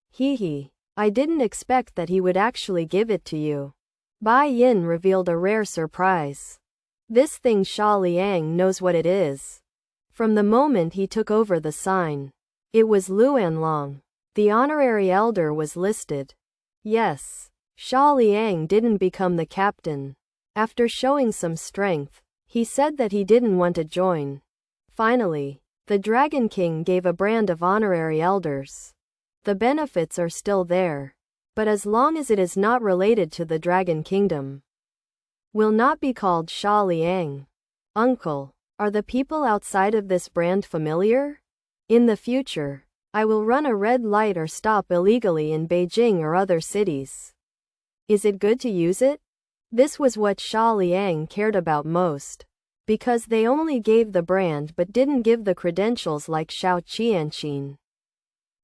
Hee. I didn't expect that he would actually give it to you. Bai Yin revealed a rare surprise. This thing Xia Liang knows what it is. From the moment he took over the sign. It was Luanlong. The honorary elder was listed. Yes. Xia Liang didn't become the captain. After showing some strength, he said that he didn't want to join. Finally, the Dragon King gave a brand of honorary elders. The benefits are still there, but as long as it is not related to the Dragon Kingdom, will not be called Xia Liang. Uncle, are the people outside of this brand familiar? In the future, I will run a red light or stop illegally in Beijing or other cities. Is it good to use it? This was what Xia Liang cared about most, because they only gave the brand but didn't give the credentials like Shao Qianqin.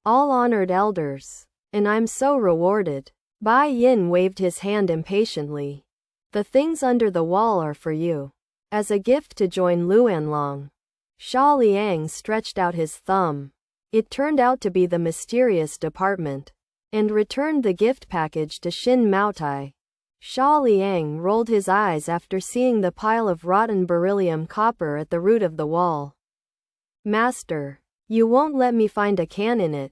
All honored elders, and I'm so rewarded. Bai Yin waved his hand impatiently. The things under the wall are for you, as a gift to join Luanlong. Xia Liang stretched out his thumb. It turned out to be the mysterious department, and returned the gift package to Xin Maotai. Xia Liang rolled his eyes after seeing the pile of rotten beryllium copper at the root of the wall. Master, you won't let me find a can in it.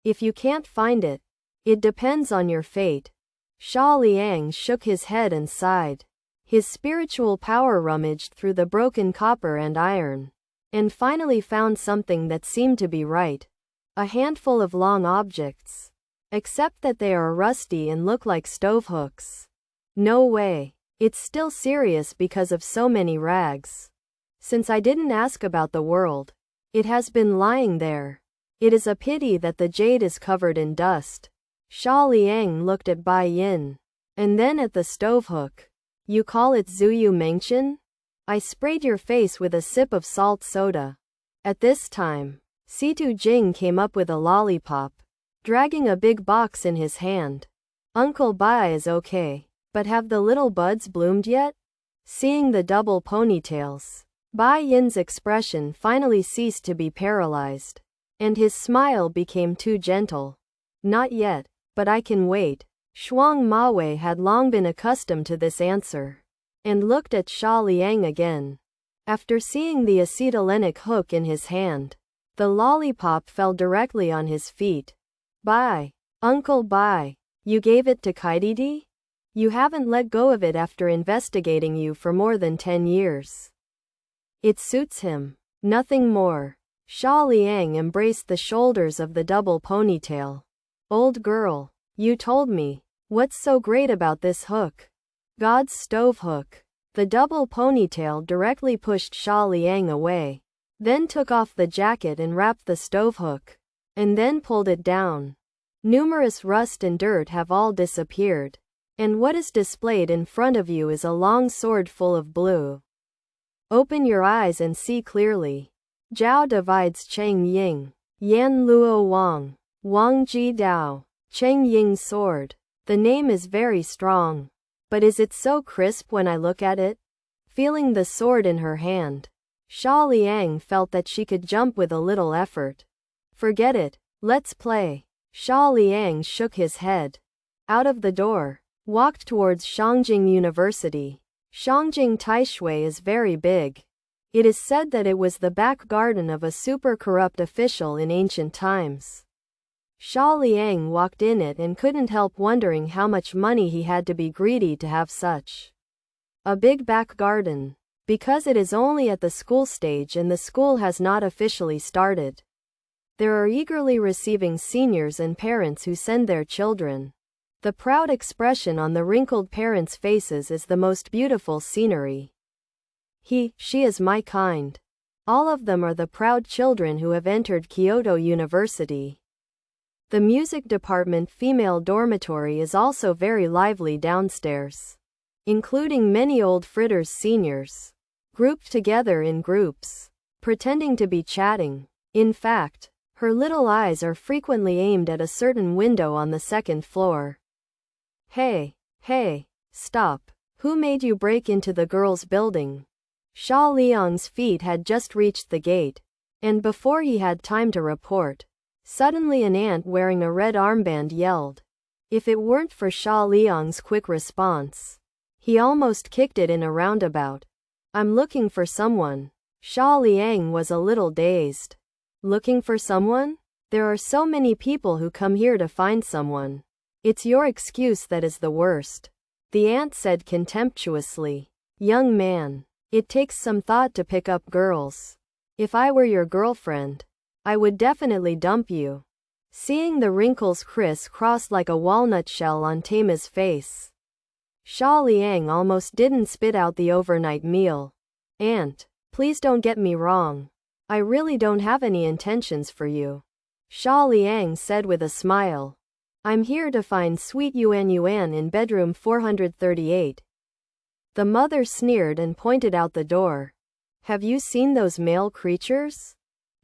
If you can't find it, it depends on your fate. Xia Liang shook his head and sighed. His spiritual power rummaged through the broken copper and iron, and finally found something that seemed to be right. A handful of long objects, except that they are rusty and look like stove hooks. No way. It's still serious because of so many rags. Since I didn't ask about the world, it has been lying there. It is a pity that the jade is covered in dust. Xia Liang looked at Bai Yin, and then at the stove hook. You call it Zuyu Mengchen? I sprayed your face with a sip of salt soda. At this time, Situ Jing came up with a lollipop, dragging a big box in his hand. Uncle Bai is okay. But have the little buds bloomed yet? Seeing the double ponytails, Bai Yin's expression finally ceased to be paralyzed, and his smile became too gentle. Not yet, but I can wait. Shuang Mawei had long been accustomed to this answer, and looked at Xia Liang again. After seeing the acetylenic hook in his hand, the lollipop fell directly on his feet. Bai, Uncle Bai, you gave it to Kaididi? You haven't let go of it after investigating you for more than 10 years. It suits him. Nothing more. Xia Liang embraced the shoulders of the double ponytail. Old girl, you told me. What's so great about this hook? God's stove hook. The double ponytail directly pushed Xia Liang away, then took off the jacket and wrapped the stove hook, and then pulled it down. Numerous rust and dirt have all disappeared. And what is displayed in front of you is a long sword full of blue. Open your eyes and see clearly. Zhao divides Cheng Ying, Yan Luo Wang, Wang Ji Dao, Cheng Ying's sword. The name is very strong. But is it so crisp when I look at it? Feeling the sword in her hand, Xia Liang felt that she could jump with a little effort. Forget it, let's play. Xia Liang shook his head. Out of the door, walked towards Shangjing University. Shangjing Taishui is very big. It is said that it was the back garden of a super corrupt official in ancient times. Xia Liang walked in it and couldn't help wondering how much money he had to be greedy to have such a big back garden, because it is only at the school stage and the school has not officially started. There are eagerly receiving seniors and parents who send their children. The proud expression on the wrinkled parents' faces is the most beautiful scenery. She is my kind. All of them are the proud children who have entered Kyoto University. The music department female dormitory is also very lively downstairs, including many old fritters seniors, grouped together in groups, pretending to be chatting. In fact, Her little eyes are frequently aimed at a certain window on the second floor. Hey, stop. Who made you break into the girls' building? Xia Liang's feet had just reached the gate, and before he had time to report, suddenly an ant wearing a red armband yelled. If it weren't for Xia Liang's quick response, he almost kicked it in a roundabout. I'm looking for someone. Xia Liang was a little dazed. Looking for someone? There are so many people who come here to find someone. It's your excuse that is the worst. The ant said contemptuously. Young man, it takes some thought to pick up girls. If I were your girlfriend, I would definitely dump you. Seeing the wrinkles criss-cross like a walnut shell on Tama's face, Xia Liang almost didn't spit out the overnight meal. Ant, please don't get me wrong. I really don't have any intentions for you. Xia Liang said with a smile. I'm here to find sweet Yuan in bedroom 438. The mother sneered and pointed out the door. Have you seen those male creatures?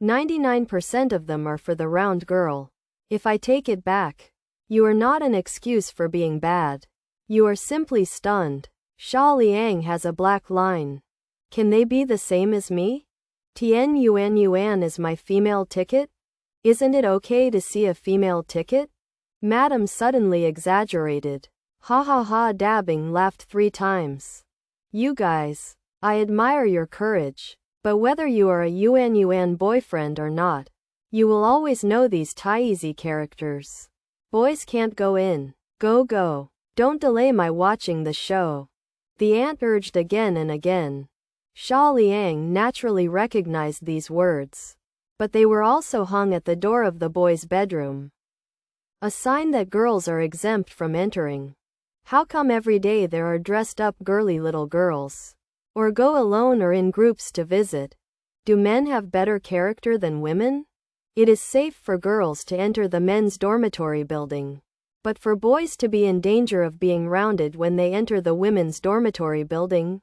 99% of them are for the round girl. If I take it back, you are not an excuse for being bad. You are simply stunned. Xia Liang has a black line. Can they be the same as me? Tian Yuan is my female ticket? Isn't it okay to see a female ticket? Madam suddenly exaggerated. Ha ha ha, dabbing laughed 3 times. You guys, I admire your courage, but whether you are a Yuan boyfriend or not, you will always know these Taizi characters. Boys can't go in. Go. Don't delay my watching the show. The ant urged again and again. Xia Liang naturally recognized these words, but they were also hung at the door of the boys' bedroom. A sign that girls are exempt from entering. How come every day there are dressed up girly little girls? Or go alone or in groups to visit? Do men have better character than women? It is safe for girls to enter the men's dormitory building, but for boys to be in danger of being rounded when they enter the women's dormitory building?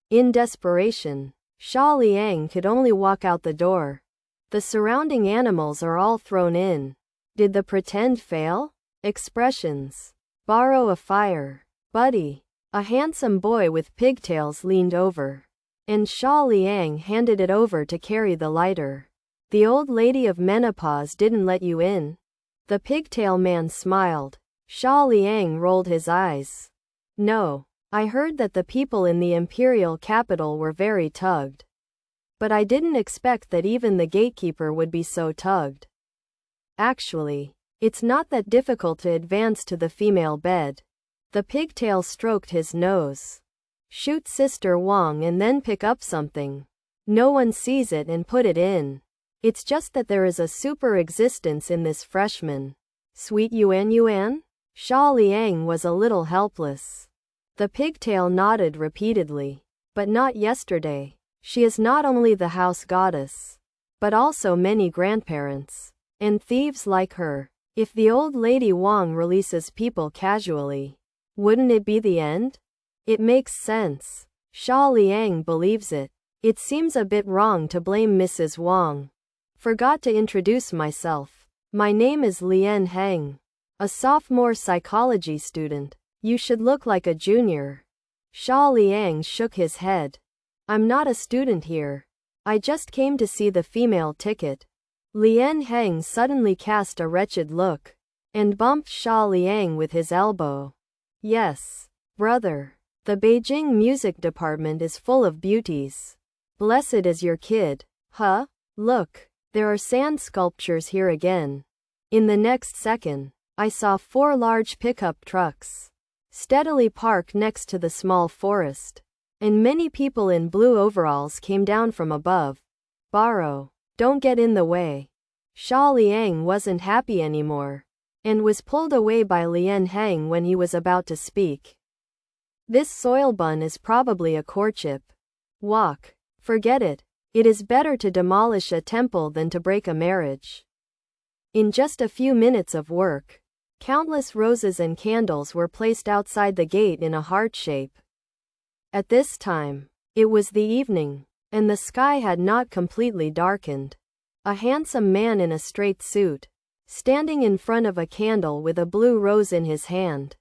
In desperation, Xia Liang could only walk out the door. The surrounding animals are all thrown in. Did the pretend fail? Expressions. Borrow a fire. Buddy. A handsome boy with pigtails leaned over, and Xia Liang handed it over to carry the lighter. The old lady of menopause didn't let you in? The pigtail man smiled. Xia Liang rolled his eyes. No. I heard that the people in the imperial capital were very tugged. But I didn't expect that even the gatekeeper would be so tugged. Actually, it's not that difficult to advance to the female bed. The pigtail stroked his nose. Shoot Sister Wang and then pick up something. No one sees it and put it in. It's just that there is a super existence in this freshman. Sweet Yuan? Xia Liang was a little helpless. The pigtail nodded repeatedly. But not yesterday. She is not only the house goddess, but also many grandparents. And thieves like her. If the old lady Wang releases people casually, wouldn't it be the end? It makes sense. Xia Liang believes it. It seems a bit wrong to blame Mrs. Wang. Forgot to introduce myself. My name is Lian Heng. A sophomore psychology student. You should look like a junior. Xia Liang shook his head. I'm not a student here. I just came to see the female ticket. Lian Heng suddenly cast a wretched look, and bumped Xia Liang with his elbow. Yes, brother. The Beijing music department is full of beauties. Blessed is your kid. Huh? Look, there are sand sculptures here again. In the next second, I saw 4 large pickup trucks steadily parked next to the small forest, and many people in blue overalls came down from above. Borrow. Don't get in the way. Xia Liang wasn't happy anymore, and was pulled away by Lian Heng when he was about to speak. This soil bun is probably a courtship. Walk. Forget it. It is better to demolish a temple than to break a marriage. In just a few minutes of work, countless roses and candles were placed outside the gate in a heart shape. At this time, it was the evening, and the sky had not completely darkened. A handsome man in a straight suit, standing in front of a candle with a blue rose in his hand.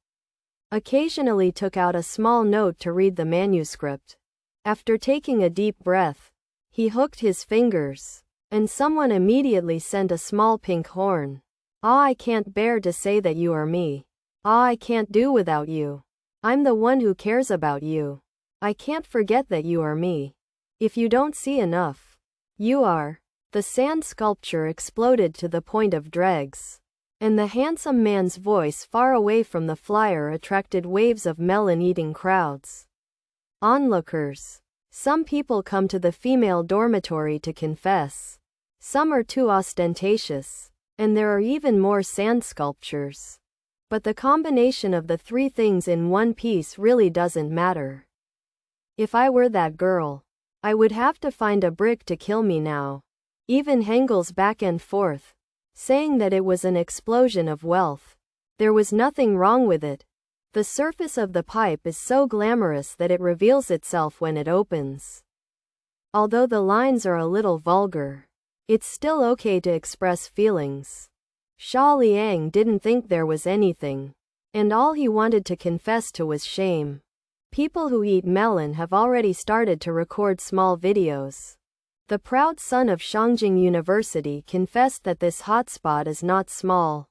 Occasionally took out a small note to read the manuscript. After taking a deep breath, he hooked his fingers, and someone immediately sent a small pink horn. Ah, I can't bear to say that you are me. Ah, I can't do without you. I'm the one who cares about you. I can't forget that you are me. If you don't see enough, you are. The sand sculpture exploded to the point of dregs, and the handsome man's voice far away from the flyer attracted waves of melon-eating crowds. Onlookers. Some people come to the female dormitory to confess. Some are too ostentatious, and there are even more sand sculptures. But the combination of the three things in one piece really doesn't matter. If I were that girl, I would have to find a brick to kill me now. Even Hengel's back and forth, saying that it was an explosion of wealth. There was nothing wrong with it. The surface of the pipe is so glamorous that it reveals itself when it opens. Although the lines are a little vulgar, it's still okay to express feelings. Xia Liang didn't think there was anything, and all he wanted to confess to was shame. People who eat melon have already started to record small videos. The proud son of Shangjing University confessed that this hotspot is not small.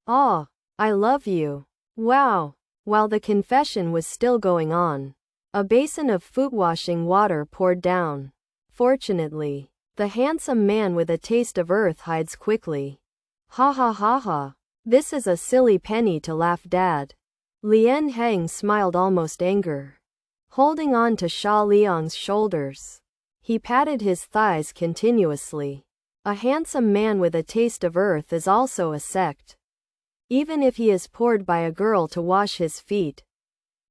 Ah, I love you. Wow. While the confession was still going on, a basin of foot-washing water poured down. Fortunately, the handsome man with a taste of earth hides quickly. Ha ha ha ha. This is a silly penny to laugh, Dad. Lien Heng smiled almost anger. Holding on to Xia Liang's shoulders, he patted his thighs continuously. A handsome man with a taste of earth is also a sect. Even if he is poured by a girl to wash his feet,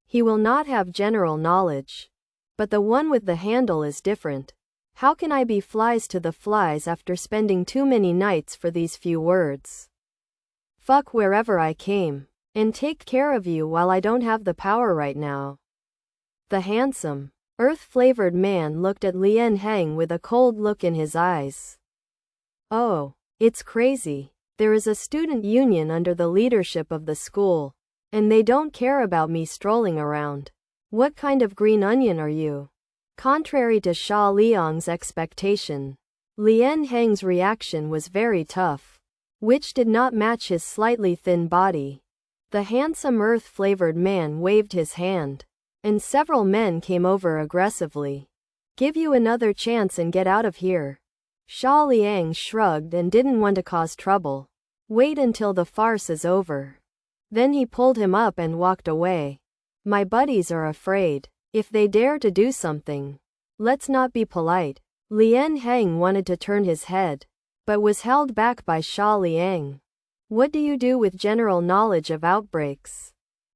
he will not have general knowledge. But the one with the handle is different. How can I be flies to the flies after spending too many nights for these few words? Fuck wherever I came, and take care of you while I don't have the power right now. The handsome, earth-flavored man looked at Lien Heng with a cold look in his eyes. Oh, it's crazy. There is a student union under the leadership of the school, and they don't care about me strolling around. What kind of green onion are you? Contrary to Xia Liang's expectation, Lien Heng's reaction was very tough, which did not match his slightly thin body. The handsome earth-flavored man waved his hand, and several men came over aggressively. Give you another chance and get out of here. Xia Liang shrugged and didn't want to cause trouble. Wait until the farce is over. Then he pulled him up and walked away. My buddies are afraid. If they dare to do something, let's not be polite. Lien Heng wanted to turn his head, but was held back by Xia Liang. What do you do with general knowledge of outbreaks?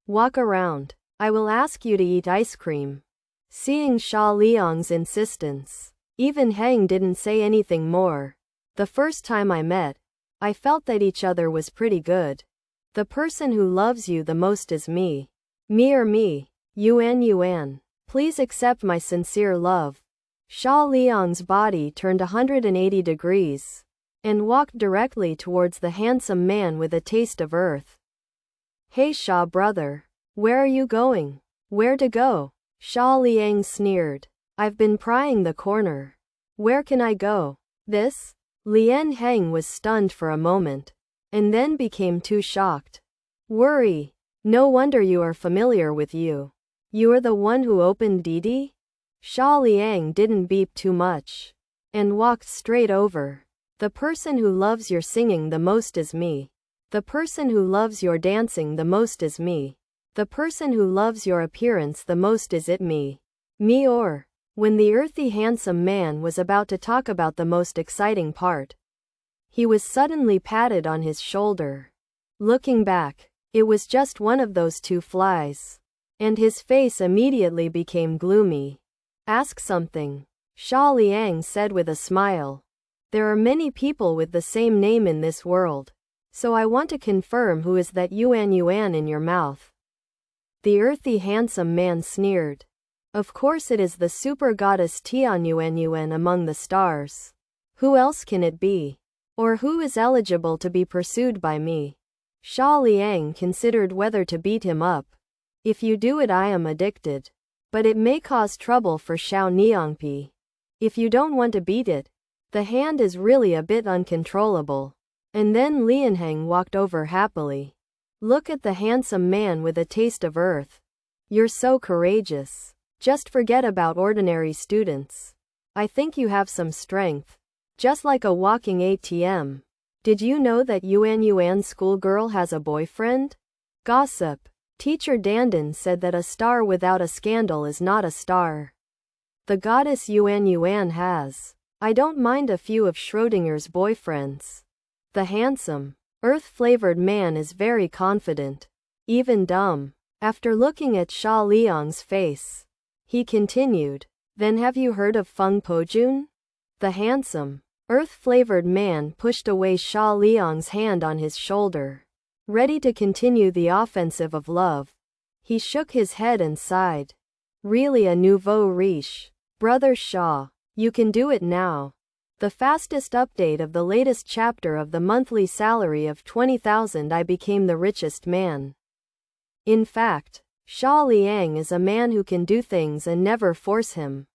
Walk around. I will ask you to eat ice cream. Seeing Xia Liang's insistence, even Heng didn't say anything more. The first time I met, I felt that each other was pretty good. The person who loves you the most is me. Me or me. Yuan. Please accept my sincere love. Xia Liang's body turned 180 degrees, and walked directly towards the handsome man with a taste of earth. Hey Xia brother. Where are you going? Where to go? Xia Liang sneered. I've been prying the corner. Where can I go? This? Lien Heng was stunned for a moment, and then became too shocked. Worry. No wonder you are familiar with you. You are the one who opened Didi? Xia Liang didn't beep too much, and walked straight over. The person who loves your singing the most is me. The person who loves your dancing the most is me. The person who loves your appearance the most is it me. Me or. When the earthy handsome man was about to talk about the most exciting part, he was suddenly patted on his shoulder. Looking back, it was just one of those two flies, and his face immediately became gloomy. Ask something, Xia Liang said with a smile. There are many people with the same name in this world, so I want to confirm who is that Yuan in your mouth. The earthy handsome man sneered. Of course it is the super goddess Tianyuan among the stars. Who else can it be? Or who is eligible to be pursued by me? Xia Liang considered whether to beat him up. If you do it, I am addicted. But it may cause trouble for Xiao Niangpi. If you don't want to beat it, the hand is really a bit uncontrollable. And then Lianheng walked over happily. Look at the handsome man with a taste of earth. You're so courageous. Just forget about ordinary students. I think you have some strength. Just like a walking ATM. Did you know that Yuan schoolgirl has a boyfriend? Gossip. Teacher Dandan said that a star without a scandal is not a star. The goddess Yuan has. I don't mind a few of Schrodinger's boyfriends. The handsome, earth-flavored man is very confident. Even dumb. After looking at Xia Liang's face, he continued, then have you heard of Feng Pojun? The handsome, earth-flavored man pushed away Xia Liang's hand on his shoulder. Ready to continue the offensive of love. He shook his head and sighed. Really a nouveau riche. Brother Xia, you can do it now. The fastest update of the latest chapter of the monthly salary of 20,000, I became the richest man. In fact, Xia Liang is a man who can do things and never force him.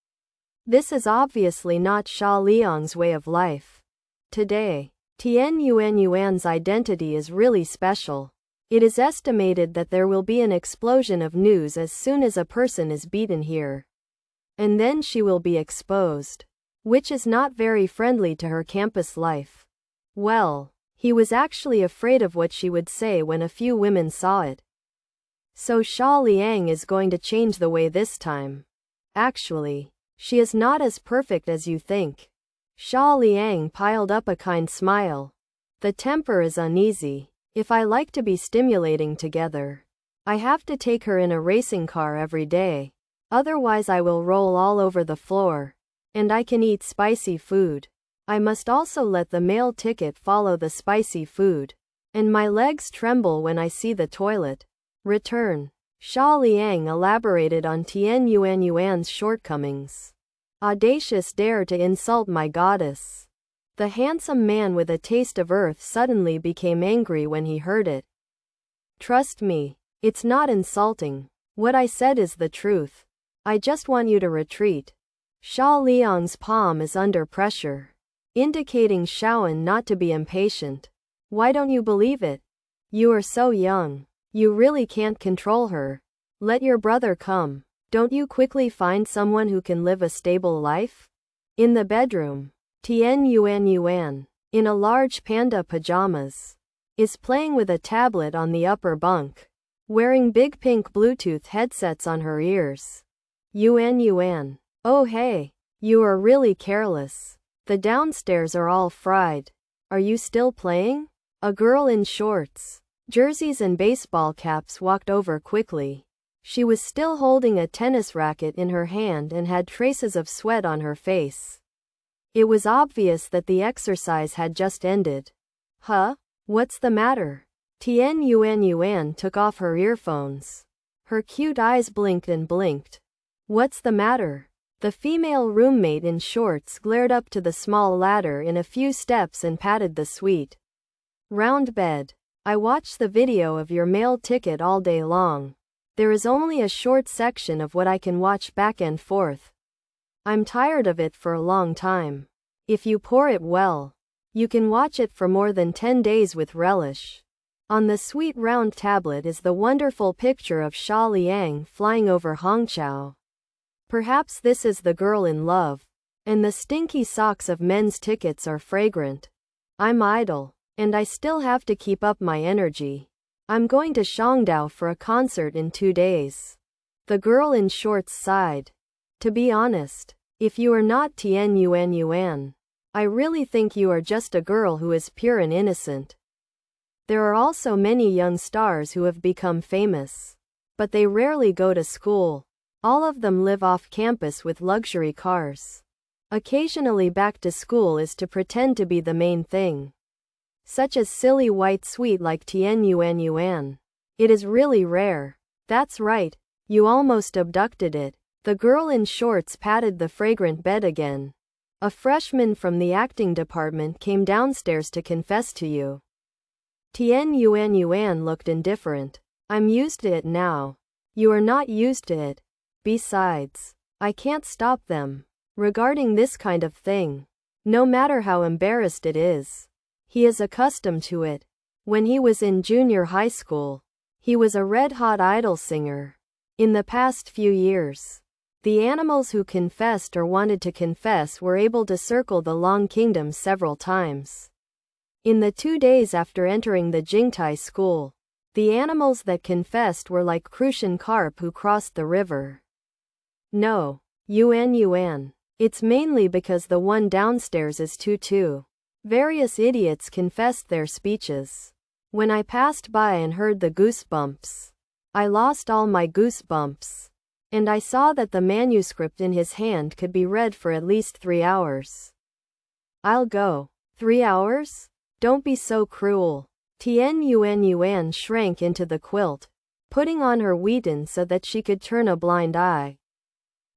This is obviously not Xia Liang's way of life. Today, Tian Yuan's identity is really special. It is estimated that there will be an explosion of news as soon as a person is beaten here. And then she will be exposed. Which is not very friendly to her campus life. Well, he was actually afraid of what she would say when a few women saw it. So Xia Liang is going to change the way this time. Actually, she is not as perfect as you think. Xia Liang piled up a kind smile. The temper is uneasy. If I like to be stimulating together, I have to take her in a racing car every day. Otherwise I will roll all over the floor. And I can eat spicy food. I must also let the mail ticket follow the spicy food. And my legs tremble when I see the toilet. Return. Xia Liang elaborated on Tian Yuan's shortcomings. Audacious dare to insult my goddess. The handsome man with a taste of earth suddenly became angry when he heard it. Trust me, it's not insulting. What I said is the truth. I just want you to retreat. Xia Liang's palm is under pressure, indicating Shaoan not to be impatient. Why don't you believe it? You are so young. You really can't control her. Let your brother come. Don't you quickly find someone who can live a stable life? In the bedroom, Tian Yuan, in a large panda pajamas, is playing with a tablet on the upper bunk, wearing big pink Bluetooth headsets on her ears. Yuan. Oh hey, you are really careless. The downstairs are all fried. Are you still playing? A girl in shorts, jerseys and baseball caps walked over quickly. She was still holding a tennis racket in her hand and had traces of sweat on her face. It was obvious that the exercise had just ended. Huh? What's the matter? Tian Yuan took off her earphones. Her cute eyes blinked and blinked. What's the matter? The female roommate in shorts glared up to the small ladder in a few steps and patted the sweet, round bed. I watched the video of your mail ticket all day long. There is only a short section of what I can watch back and forth. I'm tired of it for a long time. If you pour it well, you can watch it for more than 10 days with relish. On the sweet round tablet is the wonderful picture of Xia Liang flying over Hongqiao. Perhaps this is the girl in love. And the stinky socks of men's tickets are fragrant. I'm idle. And I still have to keep up my energy. I'm going to Shangdao for a concert in 2 days. The girl in shorts sighed. To be honest, if you are not Tian Yuan, I really think you are just a girl who is pure and innocent. There are also many young stars who have become famous. But they rarely go to school. All of them live off campus with luxury cars. Occasionally back to school is to pretend to be the main thing. Such as silly white sweet like Tian Yuan. It is really rare. That's right, you almost abducted it. The girl in shorts patted the fragrant bed again. A freshman from the acting department came downstairs to confess to you. Yuan looked indifferent. I'm used to it now. You are not used to it. Besides, I can't stop them. Regarding this kind of thing, no matter how embarrassed it is, he is accustomed to it. When he was in junior high school, he was a red-hot idol singer. In the past few years, the animals who confessed or wanted to confess were able to circle the Long Kingdom several times. In the 2 days after entering the Jingtai school, the animals that confessed were like crucian carp who crossed the river. No, Yuan. It's mainly because the one downstairs is too. Various idiots confessed their speeches. When I passed by and heard the goosebumps, I lost all my goosebumps. And I saw that the manuscript in his hand could be read for at least 3 hours. I'll go. 3 hours? Don't be so cruel. Yuan shrank into the quilt, putting on her wheaton so that she could turn a blind eye.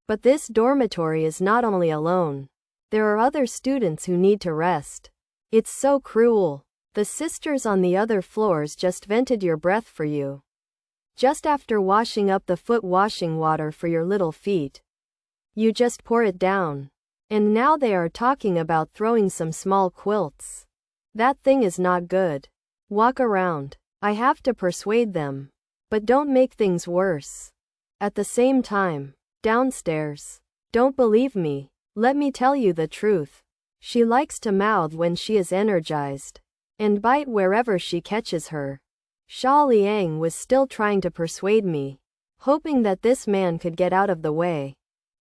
But this dormitory is not only alone. There are other students who need to rest. It's so cruel. The sisters on the other floors just vented your breath for you. Just after washing up the foot washing water for your little feet. You just pour it down. And now they are talking about throwing some small quilts. That thing is not good. Walk around. I have to persuade them. But don't make things worse. At the same time, downstairs. Don't believe me. Let me tell you the truth. She likes to mouth when she is energized. And bite wherever she catches her. Xia Liang was still trying to persuade me, hoping that this man could get out of the way.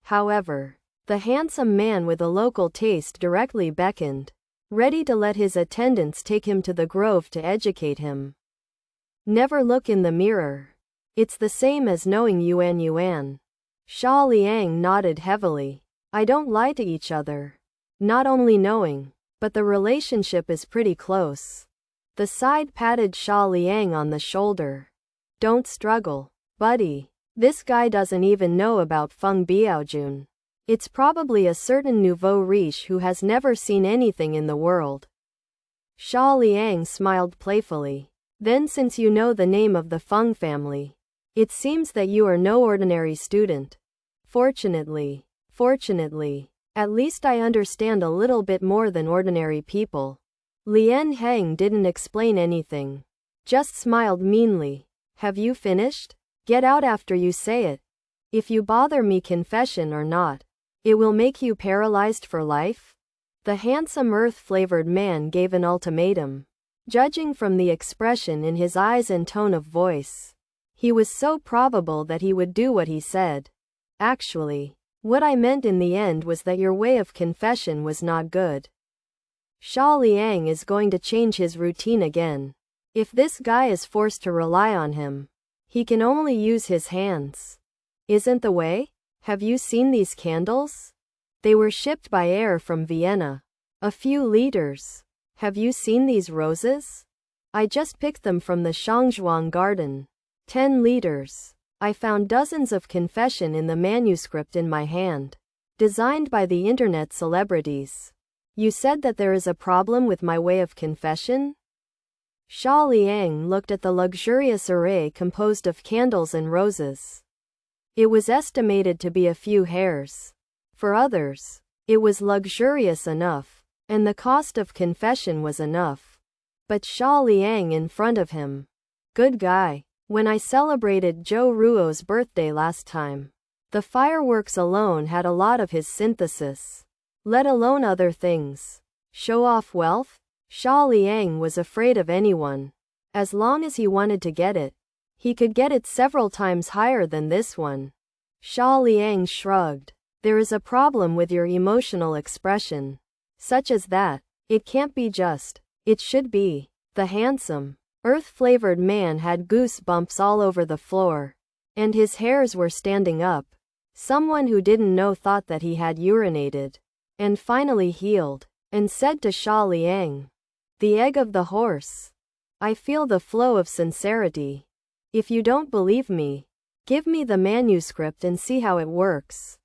However, the handsome man with a local taste directly beckoned, ready to let his attendants take him to the grove to educate him. Never look in the mirror. It's the same as knowing Yuan. Xia Liang nodded heavily. I don't lie to each other. Not only knowing, but the relationship is pretty close. The side patted Xia Liang on the shoulder. Don't struggle, buddy. This guy doesn't even know about Feng Biaojun. It's probably a certain nouveau riche who has never seen anything in the world. Xia Liang smiled playfully. Then since you know the name of the Feng family, it seems that you are no ordinary student. Fortunately, at least I understand a little bit more than ordinary people. Lien Heng didn't explain anything. Just smiled meanly. Have you finished? Get out after you say it. If you bother me confession or not, it will make you paralyzed for life? The handsome earth-flavored man gave an ultimatum. Judging from the expression in his eyes and tone of voice, he was so probable that he would do what he said. Actually, what I meant in the end was that your way of confession was not good. Xia Liang is going to change his routine again. If this guy is forced to rely on him, he can only use his hands. Isn't the way? Have you seen these candles? They were shipped by air from Vienna. A few liters. Have you seen these roses? I just picked them from the Shangzhuang garden. 10 liters. I found dozens of confession in the manuscript in my hand. Designed by the internet celebrities. You said that there is a problem with my way of confession? Xia Liang looked at the luxurious array composed of candles and roses. It was estimated to be a few hairs. For others, it was luxurious enough, and the cost of confession was enough. But Xia Liang in front of him. Good guy. When I celebrated Zhou Ruo's birthday last time, the fireworks alone had a lot of his synthesis. Let alone other things. Show off wealth? Xia Liang was afraid of anyone. As long as he wanted to get it, he could get it several times higher than this one. Xia Liang shrugged. There is a problem with your emotional expression. Such as that. It can't be just. It should be. The handsome, earth-flavored man had goosebumps all over the floor. And his hairs were standing up. Someone who didn't know thought that he had urinated. And finally healed, and said to Xia Liang, the egg of the horse. I feel the flow of sincerity. If you don't believe me, give me the manuscript and see how it works.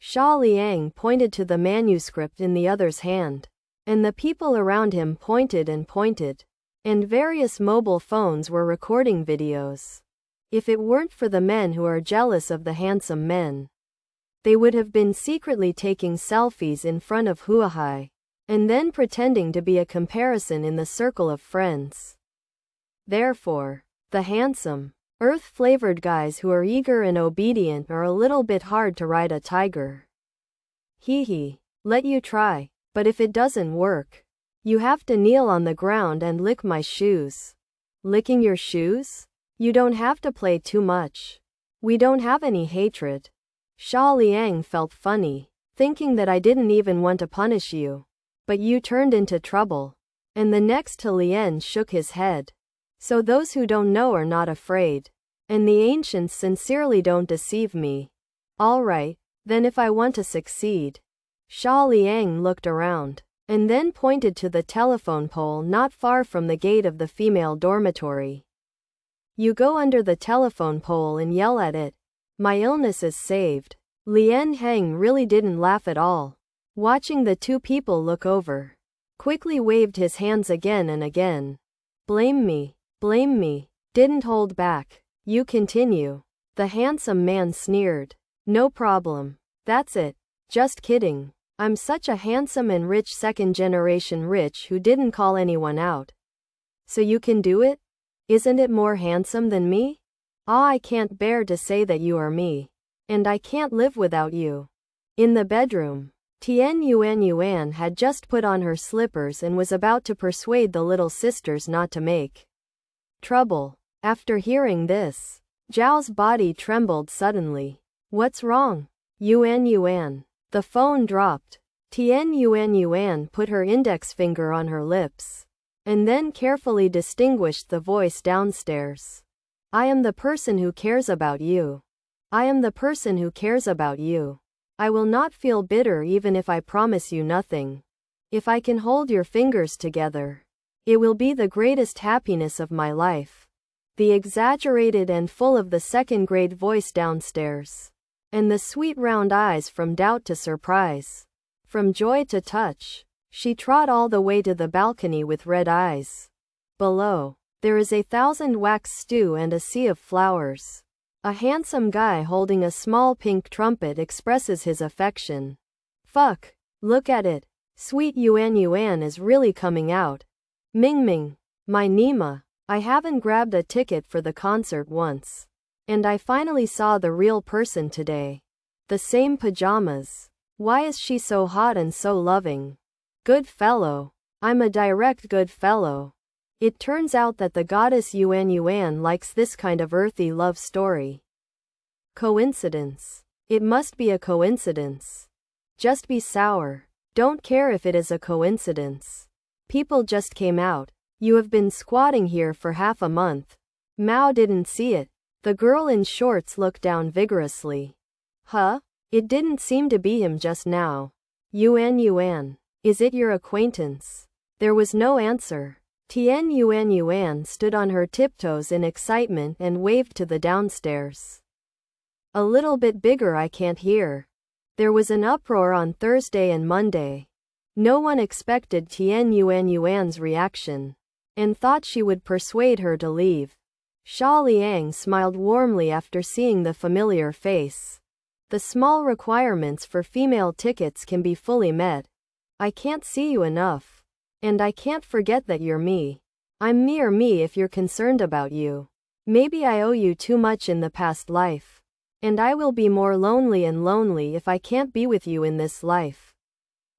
Xia Liang pointed to the manuscript in the other's hand. And the people around him pointed and pointed. And various mobile phones were recording videos. If it weren't for the men who are jealous of the handsome men, they would have been secretly taking selfies in front of Huahai, and then pretending to be a comparison in the circle of friends. Therefore, the handsome, earth-flavored guys who are eager and obedient are a little bit hard to ride a tiger. Hee, let you try, but if it doesn't work, you have to kneel on the ground and lick my shoes. Licking your shoes? You don't have to play too much. We don't have any hatred. Xia Liang felt funny, thinking that I didn't even want to punish you. But you turned into trouble. And the next to Lien shook his head. So those who don't know are not afraid. And the ancients sincerely don't deceive me. All right, then if I want to succeed. Xia Liang looked around, and then pointed to the telephone pole not far from the gate of the female dormitory. You go under the telephone pole and yell at it. My illness is saved. Lien Heng really didn't laugh at all. Watching the two people look over, quickly waved his hands again and again. Blame me, didn't hold back. You continue. The handsome man sneered. No problem. That's it. Just kidding. I'm such a handsome and rich second-generation rich who didn't call anyone out. So you can do it? Isn't it more handsome than me? Ah, I can't bear to say that you are me. And I can't live without you. In the bedroom, Tian Yuan had just put on her slippers and was about to persuade the little sisters not to make trouble. After hearing this, Zhao's body trembled suddenly. What's wrong? Yuan. The phone dropped. Tian Yuan put her index finger on her lips, and then carefully distinguished the voice downstairs. I am the person who cares about you. I am the person who cares about you. I will not feel bitter even if I promise you nothing. If I can hold your fingers together, it will be the greatest happiness of my life. The exaggerated and full of the second-grade voice downstairs. And the sweet round eyes from doubt to surprise. From joy to touch. She trod all the way to the balcony with red eyes. Below, there is 1,000 wax stew and a sea of flowers. A handsome guy holding a small pink trumpet expresses his affection. Fuck. Look at it. Sweet Yuan is really coming out. Ming, my Nima. I haven't grabbed a ticket for the concert once. And I finally saw the real person today. The same pajamas. Why is she so hot and so loving? Good fellow. I'm a direct good fellow. It turns out that the goddess Yuan likes this kind of earthy love story. Coincidence. It must be a coincidence. Just be sour. Don't care if it is a coincidence. People just came out. You have been squatting here for half a month. Mao didn't see it. The girl in shorts looked down vigorously. Huh? It didn't seem to be him just now. Yuan. Is it your acquaintance? There was no answer. Tian Yuan stood on her tiptoes in excitement and waved to the downstairs. A little bit bigger, I can't hear. There was an uproar on Thursday and Monday. No one expected Tian Yuan's reaction, and thought she would persuade her to leave. Xia Liang smiled warmly after seeing the familiar face. The small requirements for female tickets can be fully met. I can't see you enough. And I can't forget that you're me. I'm me if you're concerned about you. Maybe I owe you too much in the past life. And I will be more lonely if I can't be with you in this life.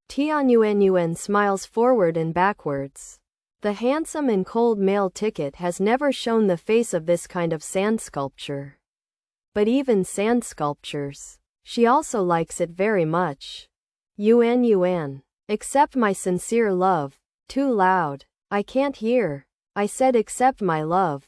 Tian Yuan smiles forward and backwards. The handsome and cold male ticket has never shown the face of this kind of sand sculpture. But even sand sculptures, she also likes it very much. Yuan. Accept my sincere love. Too loud. I can't hear. I said accept my love.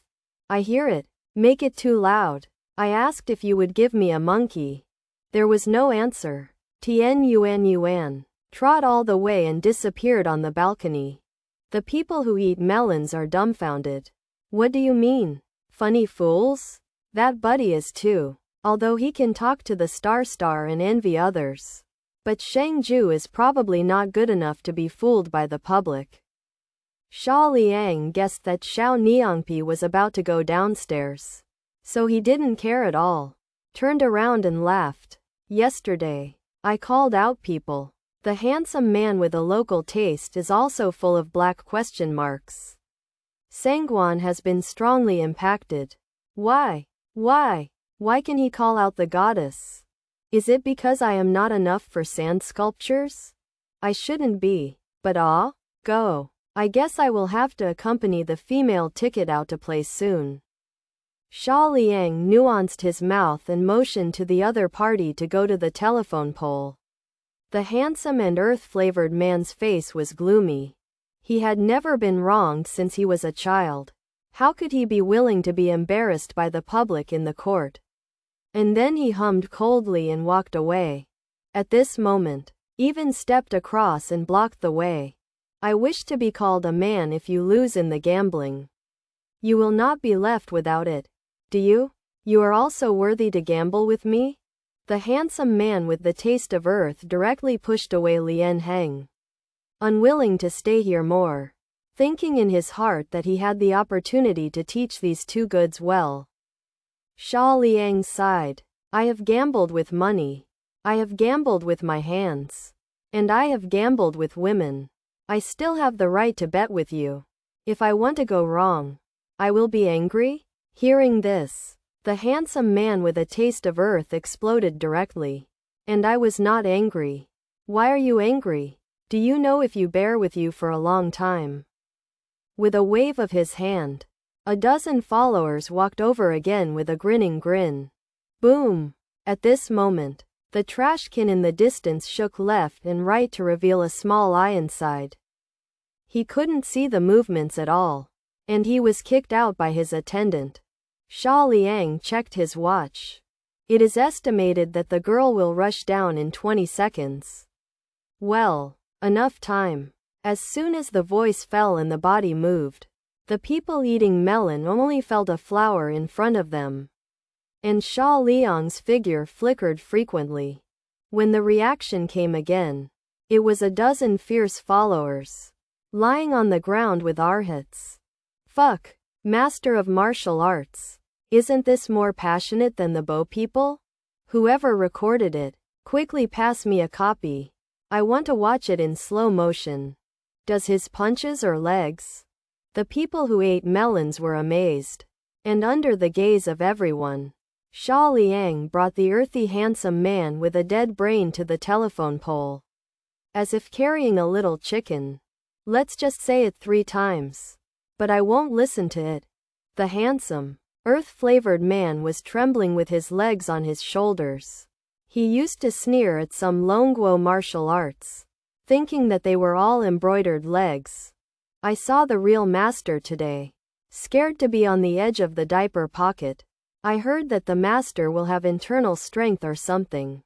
I hear it. Make it too loud. I asked if you would give me a monkey. There was no answer. Tian Yuan trod all the way and disappeared on the balcony. The people who eat melons are dumbfounded. What do you mean? Funny fools? That buddy is too. although he can talk to the star and envy others. But Shangju is probably not good enough to be fooled by the public. Xia Liang guessed that Xiao Niangpi was about to go downstairs. So he didn't care at all. Turned around and laughed. Yesterday, I called out people. The handsome man with a local taste is also full of black question marks. Sangwon has been strongly impacted. Why? Why can he call out the goddess? Is it because I am not enough for sand sculptures? I shouldn't be, but go. I guess I will have to accompany the female ticket out to play soon. Xia Liang nuanced his mouth and motioned to the other party to go to the telephone pole. The handsome and earth-flavored man's face was gloomy. He had never been wronged since he was a child. How could he be willing to be embarrassed by the public in the court? And then he hummed coldly and walked away. At this moment, even stepped across and blocked the way. I wish to be called a man if you lose in the gambling. You will not be left without it. Do you? You are also worthy to gamble with me? The handsome man with the taste of earth directly pushed away Lian Heng. Unwilling to stay here more. Thinking in his heart that he had the opportunity to teach these two goods well. Xia Liang sighed. I have gambled with money. I have gambled with my hands. And I have gambled with women. I still have the right to bet with you. If I want to go wrong, I will be angry? Hearing this, the handsome man with a taste of earth exploded directly. And I was not angry. Why are you angry? Do you know if you bear with you for a long time? With a wave of his hand, a dozen followers walked over again with a grinning grin. Boom! At this moment, the trash can in the distance shook left and right to reveal a small eye inside. He couldn't see the movements at all, and he was kicked out by his attendant. Xia Liang checked his watch. It is estimated that the girl will rush down in 20 seconds. Well, enough time. As soon as the voice fell and the body moved, the people eating melon only felt a flower in front of them. And Xia Liang's figure flickered frequently. When the reaction came again, it was a dozen fierce followers, lying on the ground with arhats. Fuck, master of martial arts. Isn't this more passionate than the Bo people? Whoever recorded it, quickly pass me a copy. I want to watch it in slow motion. Does his punches or legs? The people who ate melons were amazed. And under the gaze of everyone, Xia Liang brought the earthy handsome man with a dead brain to the telephone pole. As if carrying a little chicken. Let's just say it 3 times. But I won't listen to it. The handsome, earth-flavored man was trembling with his legs on his shoulders. He used to sneer at some Longguo martial arts, thinking that they were all embroidered legs. I saw the real master today. Scared to be on the edge of the diaper pocket. I heard that the master will have internal strength or something.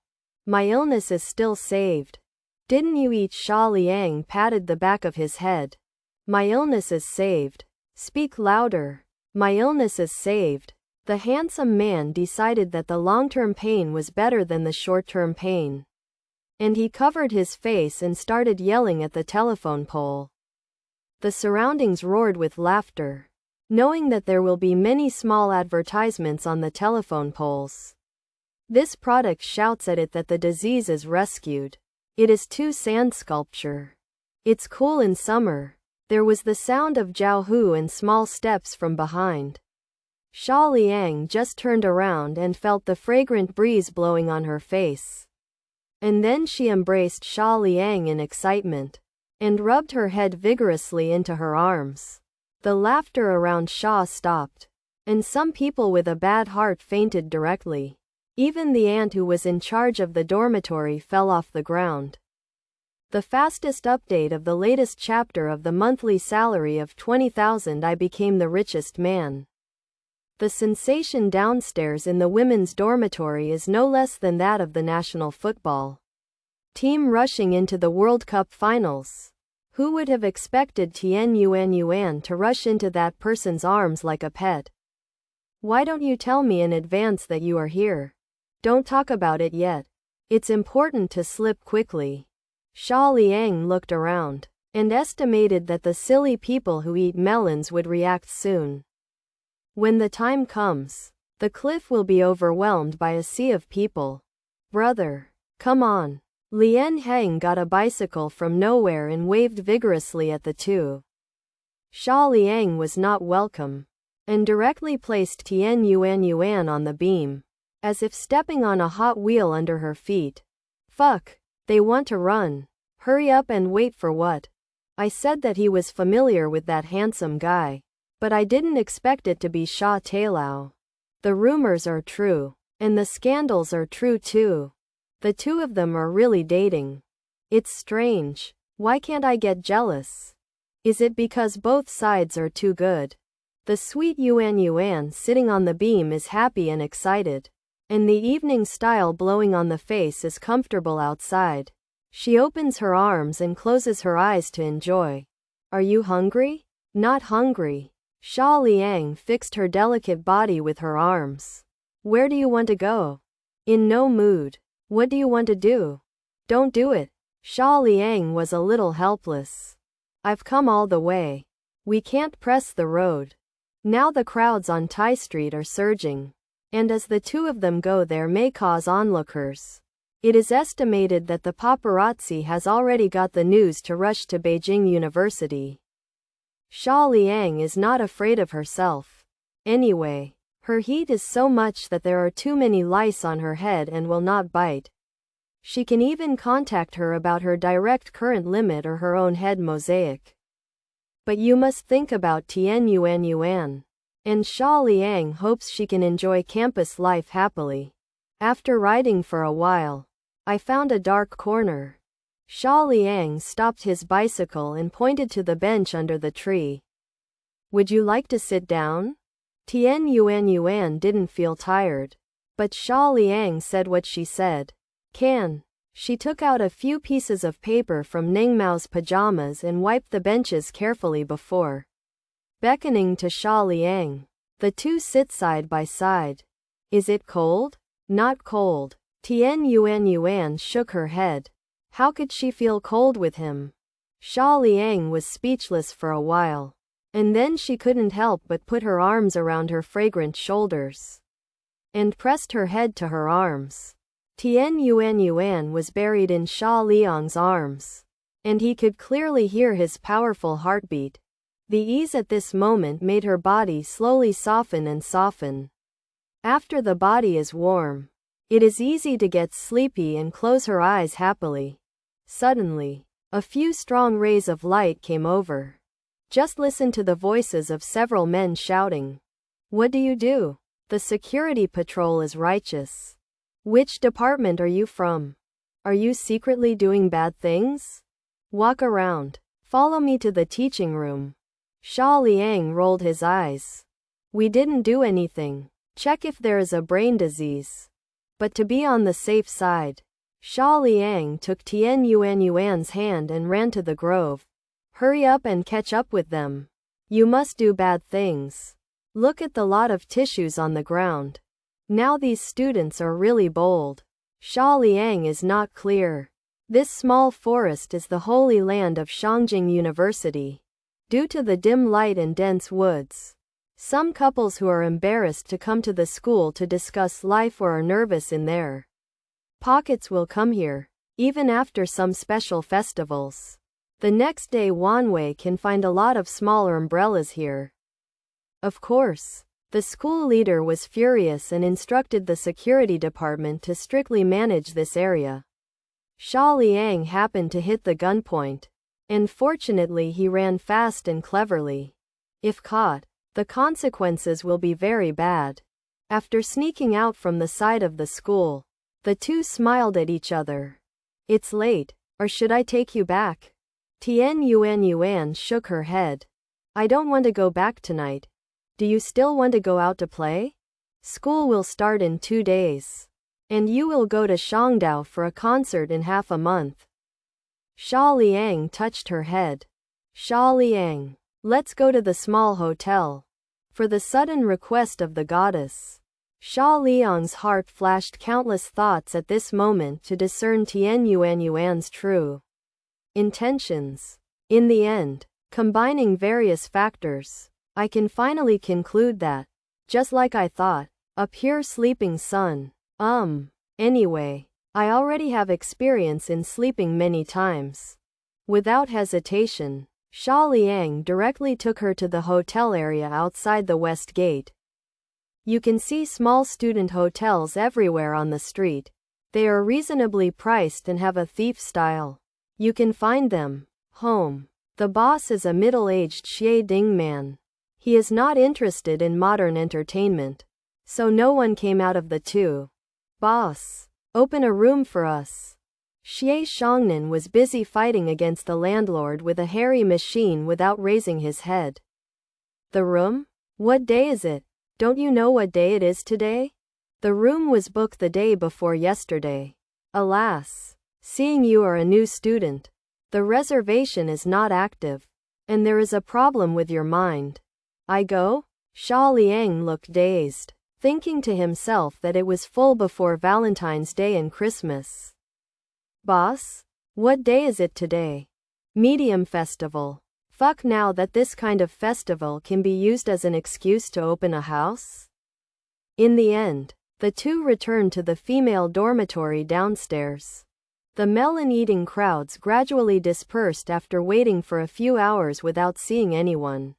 My illness is still saved. Didn't you eat? Xia Liang patted the back of his head. My illness is saved. Speak louder. My illness is saved. The handsome man decided that the long-term pain was better than the short-term pain. And he covered his face and started yelling at the telephone pole. The surroundings roared with laughter, knowing that there will be many small advertisements on the telephone poles. This product shouts at it that the disease is rescued. It is too sand sculpture. It's cool in summer. There was the sound of Jiao Hu and small steps from behind. Xia Liang just turned around and felt the fragrant breeze blowing on her face. And then she embraced Xia Liang in excitement, and rubbed her head vigorously into her arms. The laughter around Xia stopped, and some people with a bad heart fainted directly. Even the aunt who was in charge of the dormitory fell off the ground. The fastest update of the latest chapter of the monthly salary of 20,000. I became the richest man. The sensation downstairs in the women's dormitory is no less than that of the national football team rushing into the World Cup finals. Who would have expected Yuan to rush into that person's arms like a pet? Why don't you tell me in advance that you are here? Don't talk about it yet. It's important to slip quickly. Xia Liang looked around and estimated that the silly people who eat melons would react soon. When the time comes, the cliff will be overwhelmed by a sea of people. Brother, come on. Lian Heng got a bicycle from nowhere and waved vigorously at the two. Xia Liang was not welcome and directly placed Yuan on the beam, as if stepping on a hot wheel under her feet. Fuck, they want to run. Hurry up and wait for what? I said that he was familiar with that handsome guy, but I didn't expect it to be Xia Tailao. The rumors are true, and the scandals are true too. The two of them are really dating. It's strange. Why can't I get jealous? Is it because both sides are too good? The sweet Yuan sitting on the beam is happy and excited, and the evening style blowing on the face is comfortable outside. She opens her arms and closes her eyes to enjoy. Are you hungry? Not hungry. Xia Liang fixed her delicate body with her arms. Where do you want to go? In no mood. What do you want to do? Don't do it. Xia Liang was a little helpless. I've come all the way. We can't press the road. Now the crowds on Tai Street are surging, and as the two of them go there may cause onlookers. It is estimated that the paparazzi has already got the news to rush to Beijing University. Xia Liang is not afraid of herself. Anyway, her heat is so much that there are too many lice on her head and will not bite. She can even contact her about her direct current limit or her own head mosaic. But you must think about Yuan. And Xia Liang hopes she can enjoy campus life happily. After riding for a while, I found a dark corner. Xia Liang stopped his bicycle and pointed to the bench under the tree. Would you like to sit down? Yuan didn't feel tired, but Xia Liang said what she said. Can. She took out a few pieces of paper from Ningmao's pajamas and wiped the benches carefully before beckoning to Xia Liang. The two sit side by side. Is it cold? Not cold. Yuan shook her head. How could she feel cold with him? Xia Liang was speechless for a while, and then she couldn't help but put her arms around her fragrant shoulders and pressed her head to her arms. Yuan was buried in Xia Liang's arms, and he could clearly hear his powerful heartbeat. The ease at this moment made her body slowly soften and soften. After the body is warm, it is easy to get sleepy and close her eyes happily. Suddenly, a few strong rays of light came over. Just listen to the voices of several men shouting. What do you do? The security patrol is righteous. Which department are you from? Are you secretly doing bad things? Walk around. Follow me to the teaching room. Xia Liang rolled his eyes. We didn't do anything. Check if there is a brain disease. But to be on the safe side, Xia Liang took Yuan's hand and ran to the grove. Hurry up and catch up with them. You must do bad things. Look at the lot of tissues on the ground. Now these students are really bold. Xia Liang is not clear. This small forest is the holy land of Shangjing University. Due to the dim light and dense woods, some couples who are embarrassed to come to the school to discuss life or are nervous in their pockets will come here, even after some special festivals. The next day Wanwei can find a lot of smaller umbrellas here. Of course, the school leader was furious and instructed the security department to strictly manage this area. Xia Liang happened to hit the gunpoint, and fortunately he ran fast and cleverly. If caught, the consequences will be very bad. After sneaking out from the side of the school, the two smiled at each other. It's late, or should I take you back? Yuan shook her head. I don't want to go back tonight. Do you still want to go out to play? School will start in 2 days. And you will go to Shangdao for a concert in half a month. Xia Liang touched her head. Xia Liang, let's go to the small hotel. For the sudden request of the goddess, Xia Liang's heart flashed countless thoughts at this moment to discern Tian Yuan's true intentions. In the end, combining various factors, I can finally conclude that, just like I thought, a pure sleeping son. Anyway, I already have experience in sleeping many times. Without hesitation, Xia Liang directly took her to the hotel area outside the West Gate. You can see small student hotels everywhere on the street. They are reasonably priced and have a thief style. You can find them. Home. The boss is a middle-aged Xie man. He is not interested in modern entertainment. So no one came out of the two. Boss, open a room for us. Xie Shangnan was busy fighting against the landlord with a hairy machine without raising his head. The room? What day is it? Don't you know what day it is today? The room was booked the day before yesterday. Alas, seeing you are a new student, the reservation is not active, and there is a problem with your mind. I go? Xia Liang looked dazed, thinking to himself that it was full before Valentine's Day and Christmas. Boss? What day is it today? Medium festival. Fuck now that this kind of festival can be used as an excuse to open a house? In the end, the two returned to the female dormitory downstairs. The melon-eating crowds gradually dispersed after waiting for a few hours without seeing anyone.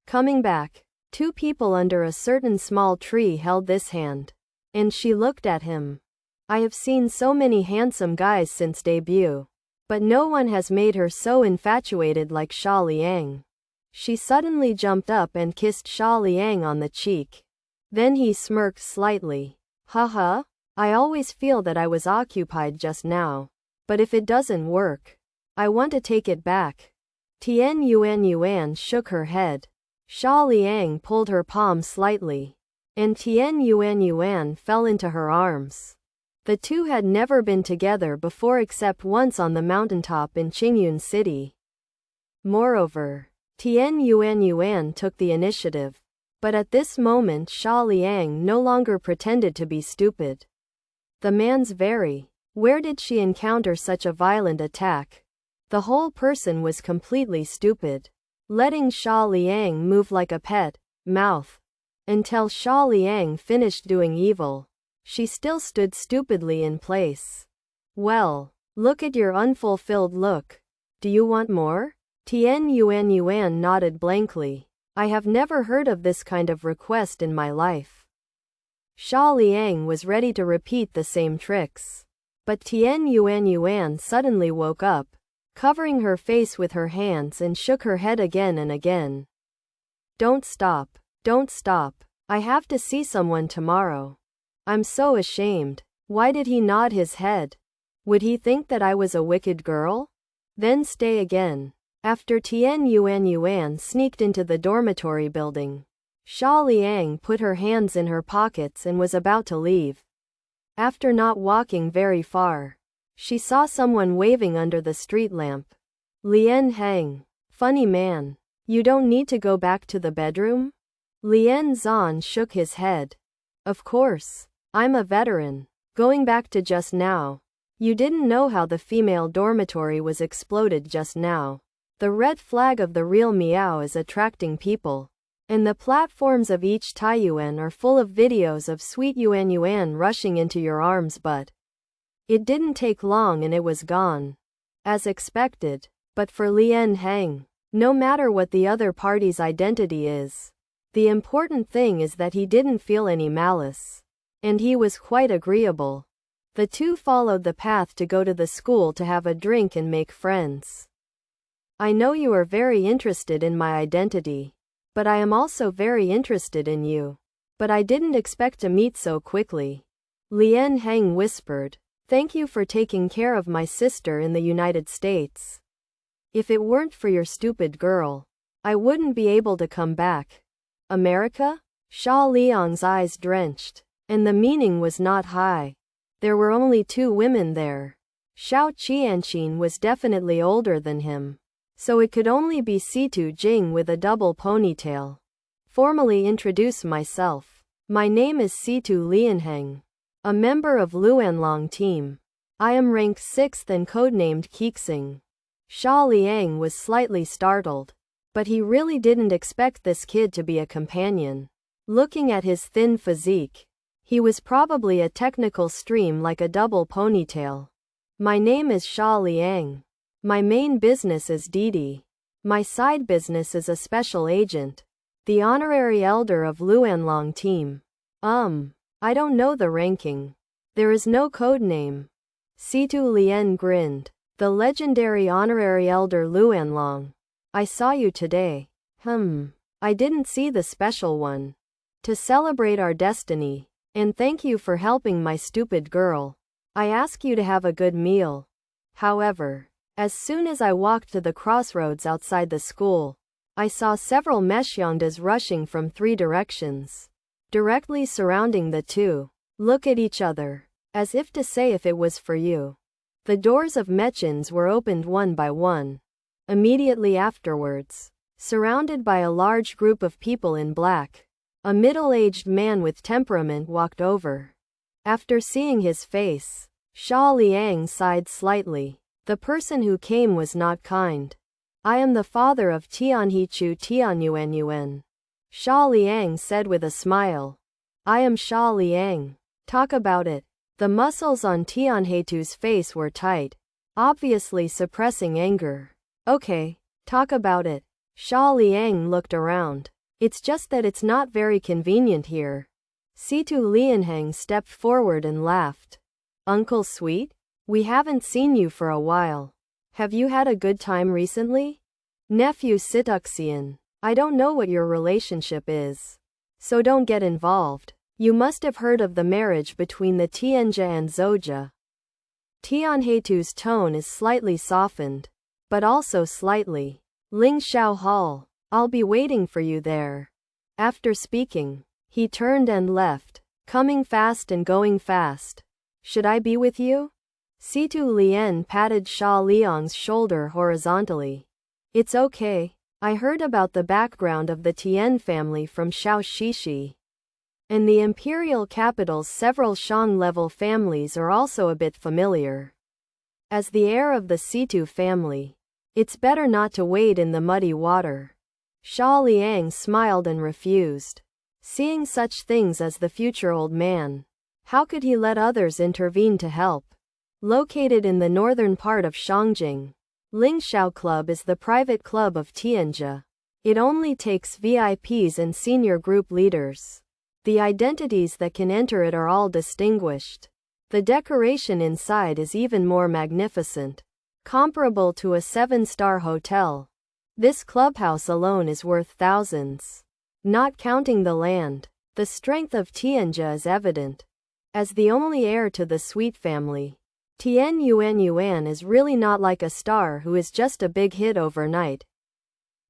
Coming back, two people under a certain small tree held this hand. And she looked at him. I have seen so many handsome guys since debut. But no one has made her so infatuated like Xia Liang. She suddenly jumped up and kissed Xia Liang on the cheek. Then he smirked slightly. Haha, I always feel that I was occupied just now. But if it doesn't work, I want to take it back. Tian Yuan shook her head. Xia Liang pulled her palm slightly. And Tian Yuan fell into her arms. The two had never been together before except once on the mountaintop in Qingyun City. Moreover, Tian Yuan took the initiative. But at this moment Xia Liang no longer pretended to be stupid. The man's very. Where did she encounter such a violent attack? The whole person was completely stupid. Letting Xia Liang move like a pet mouth. Until Xia Liang finished doing evil. She still stood stupidly in place. Well, look at your unfulfilled look. Do you want more? Tian Yuan nodded blankly. I have never heard of this kind of request in my life. Xia Liang was ready to repeat the same tricks. But Tian Yuan suddenly woke up, covering her face with her hands and shook her head again and again. Don't stop. Don't stop. I have to see someone tomorrow. I'm so ashamed. Why did he nod his head? Would he think that I was a wicked girl? Then stay again. After Tian Yuan sneaked into the dormitory building, Xia Liang put her hands in her pockets and was about to leave. After not walking very far, she saw someone waving under the street lamp. Lian Heng. Funny man. You don't need to go back to the bedroom? Lian Zhan shook his head. Of course. I'm a veteran. Going back to just now. You didn't know how the female dormitory was exploded just now. The red flag of the real Miao is attracting people. And the platforms of each Taiyuan are full of videos of sweet Yuan rushing into your arms, but it didn't take long and it was gone. As expected. But for Lian Heng, no matter what the other party's identity is, the important thing is that he didn't feel any malice. And he was quite agreeable. The two followed the path to go to the school to have a drink and make friends. I know you are very interested in my identity. But I am also very interested in you. But I didn't expect to meet so quickly. Lian Heng whispered. Thank you for taking care of my sister in the United States. If it weren't for your stupid girl, I wouldn't be able to come back. America? Xia Liang's eyes drenched. And the meaning was not high. There were only two women there. Xiao Qianqin was definitely older than him. So it could only be Situ Jing with a double ponytail. Formally introduce myself. My name is Xia Liang, a member of Luanlong team. I am ranked 6th and codenamed Keexing. Xia Liang was slightly startled, but he really didn't expect this kid to be a companion. Looking at his thin physique, he was probably a technical stream like a double ponytail. My name is Xia Liang. My main business is Didi. My side business is a special agent, the honorary elder of Luanlong team. I don't know the ranking. There is no code name. Xia Liang grinned. The legendary honorary elder Luanlong. I saw you today. I didn't see the special one. To celebrate our destiny, and thank you for helping my stupid girl, I ask you to have a good meal. However, as soon as I walked to the crossroads outside the school, I saw several Meshyondas rushing from 3 directions, directly surrounding the two. Look at each other, as if to say if it was for you. The doors of Mechins were opened one by one. Immediately afterwards, surrounded by a large group of people in black, a middle-aged man with temperament walked over. After seeing his face, Xia Liang sighed slightly. The person who came was not kind. I am the father of Tianhechu Tianyuan. Xia Liang said with a smile. I am Xia Liang. Talk about it. The muscles on Tianhechu's face were tight, obviously suppressing anger. Okay, talk about it. Xia Liang looked around. It's just that it's not very convenient here. Xia Liang stepped forward and laughed. Uncle Sweet? We haven't seen you for a while. Have you had a good time recently? Nephew Situxian. I don't know what your relationship is, so don't get involved. You must have heard of the marriage between the Tianjia and Zoja. Tianheitu's tone is slightly softened, but also slightly. Ling Xiao Hall. I'll be waiting for you there. After speaking, he turned and left, coming fast and going fast. Should I be with you? Xia Liang patted Xia Liang's shoulder horizontally. It's okay. I heard about the background of the Tian family from Xiao Shishi. In the imperial capital's several Shang-level families are also a bit familiar. As the heir of the Xia family, it's better not to wade in the muddy water. Xia Liang smiled and refused. Seeing such things as the future old man, how could he let others intervene to help? Located in the northern part of Shangjing, Lingxiao Club is the private club of Tianjia. It only takes VIPs and senior group leaders. The identities that can enter it are all distinguished. The decoration inside is even more magnificent, comparable to a 7-star hotel. This clubhouse alone is worth thousands. Not counting the land, the strength of Tianjia is evident. As the only heir to the Sweet family, Tian Yuan is really not like a star who is just a big hit overnight.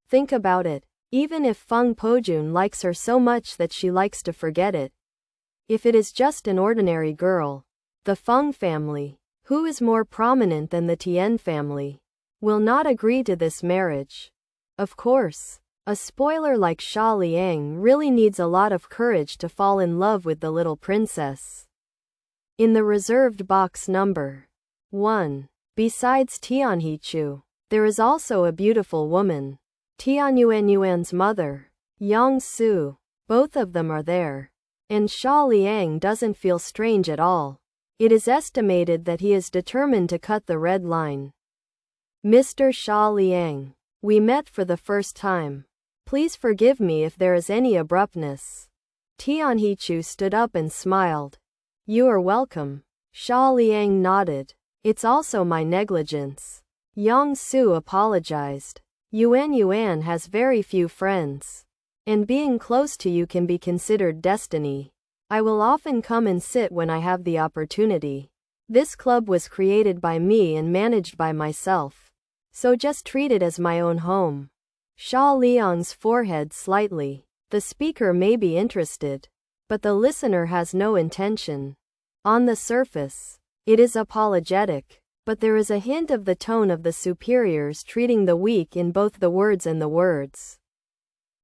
Think about it. Even if Feng Pojun likes her so much that she likes to forget it. If it is just an ordinary girl, the Feng family, who is more prominent than the Tian family, will not agree to this marriage. Of course, a spoiler like Xia Liang really needs a lot of courage to fall in love with the little princess. In the reserved box number 1, besides Tianhechu, there is also a beautiful woman, Tianyuan's mother, Yang Su. Both of them are there. And Xia Liang doesn't feel strange at all. It is estimated that he is determined to cut the red line. Mr. Xia Liang, we met for the first time. Please forgive me if there is any abruptness. Tianhechu stood up and smiled. You are welcome. Xia Liang nodded. It's also my negligence. Yang Su apologized. Yuan has very few friends. And being close to you can be considered destiny. I will often come and sit when I have the opportunity. This club was created by me and managed by myself. So just treat it as my own home. Xia Liang's forehead slightly. The speaker may be interested, but the listener has no intention. On the surface, it is apologetic, but there is a hint of the tone of the superiors treating the weak in both the words and the words.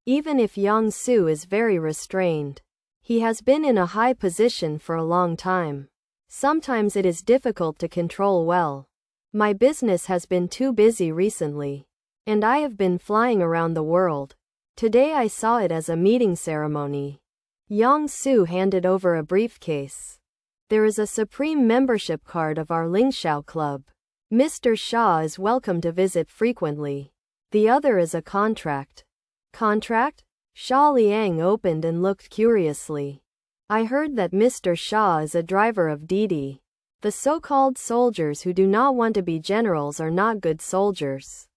Even if Yang Su is very restrained, He has been in a high position for a long time. Sometimes it is difficult to control well. My business has been too busy recently, and I have been flying around the world. Today I saw it as a meeting ceremony. Yang Su handed over a briefcase. There is a supreme membership card of our Lingxiao Club. Mr. Xia is welcome to visit frequently. The other is a contract. Contract? Xia Liang opened and looked curiously. I heard that Mr. Xia is a driver of Didi. The so-called soldiers who do not want to be generals are not good soldiers.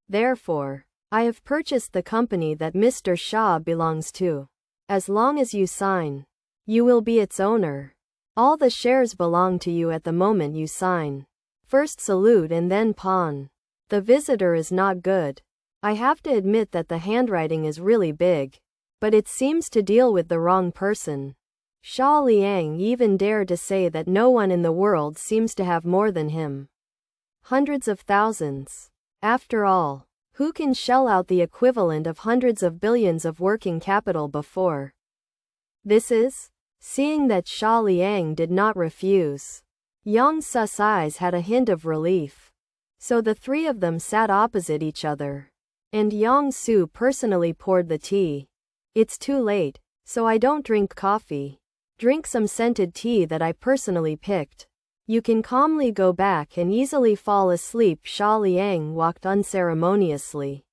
Therefore, I have purchased the company that Mr. Xia belongs to. As long as you sign, you will be its owner. All the shares belong to you at the moment you sign. First salute and then pawn. The visitor is not good. I have to admit that the handwriting is really big, but it seems to deal with the wrong person. Xia Liang even dared to say that no one in the world seems to have more than him. Hundreds of thousands. After all, who can shell out the equivalent of hundreds of billions of working capital before? This is? Seeing that Xia Liang did not refuse, Yang Su's eyes had a hint of relief. So the three of them sat opposite each other, and Yang Su personally poured the tea. It's too late, so I don't drink coffee. Drink some scented tea that I personally picked. You can calmly go back and easily fall asleep. Xia Liang walked unceremoniously.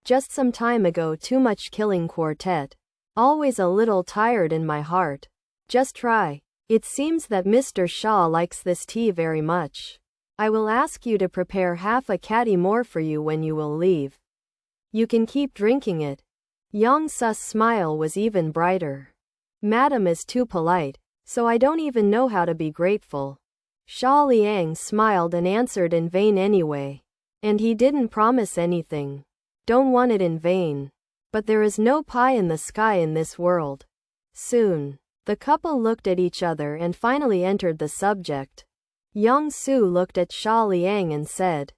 Just some time ago, too much killing quartet. Always a little tired in my heart. Just try. It seems that Mr. Xia likes this tea very much. I will ask you to prepare half a caddy more for you when you will leave. You can keep drinking it. Yang Su's smile was even brighter. Madam is too polite, so I don't even know how to be grateful. Xia Liang smiled and answered in vain anyway. And he didn't promise anything. Don't want it in vain. But there is no pie in the sky in this world. Soon, the couple looked at each other and finally entered the subject. Yang Su looked at Xia Liang and said,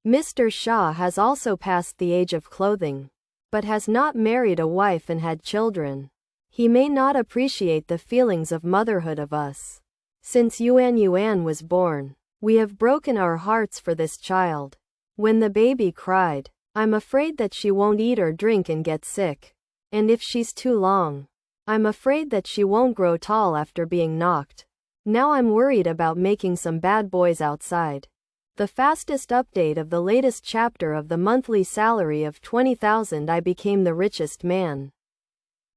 Mr. Xia has also passed the age of clothing, but has not married a wife and had children. He may not appreciate the feelings of motherhood of us. Since Yuan was born, we have broken our hearts for this child. When the baby cried, I'm afraid that she won't eat or drink and get sick. And if she's too long, I'm afraid that she won't grow tall after being knocked. Now I'm worried about making some bad boys outside. The fastest update of the latest chapter of the monthly salary of 20,000. I became the richest man.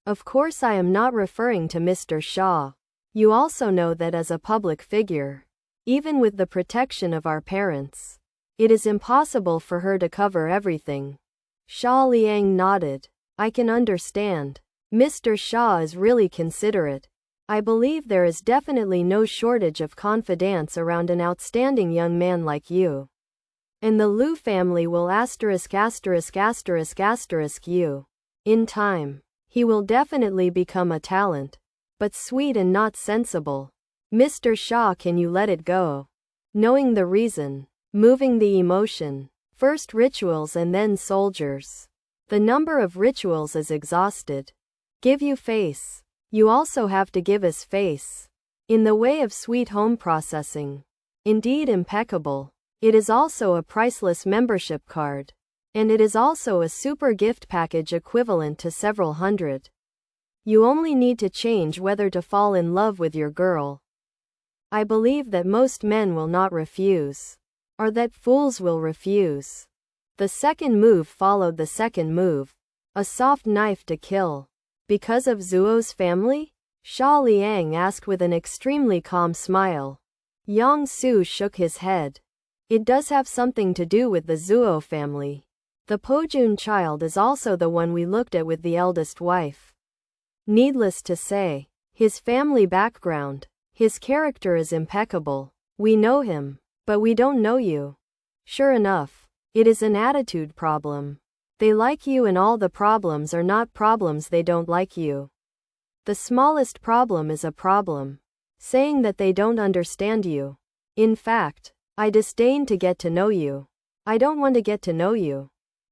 Of course I am not referring to Mr. Xia. You also know that as a public figure, even with the protection of our parents, it is impossible for her to cover everything. Xia Liang nodded. I can understand. Mr. Xia is really considerate. I believe there is definitely no shortage of confidence around an outstanding young man like you. And the Lu family will ***** you. In time, he will definitely become a talent. But sweet and not sensible. Mr. Xia, can you let it go? Knowing the reason. Moving the emotion. First rituals and then soldiers. The number of rituals is exhausted. Give you face. You also have to give us face. In the way of sweet home processing. Indeed impeccable. It is also a priceless membership card. And it is also a super gift package equivalent to several hundred. You only need to change whether to fall in love with your girl. I believe that most men will not refuse. Or that fools will refuse. The second move followed the second move. A soft knife to kill. Because of Zuo's family? Xia Liang asked with an extremely calm smile. Yang Su shook his head. It does have something to do with the Zuo family. The Pojun child is also the one we looked at with the eldest wife. Needless to say, his family background, his character is impeccable. We know him, but we don't know you. Sure enough, it is an attitude problem. They like you and all the problems are not problems, they don't like you. The smallest problem is a problem. Saying that they don't understand you. In fact, I disdain to get to know you. I don't want to get to know you.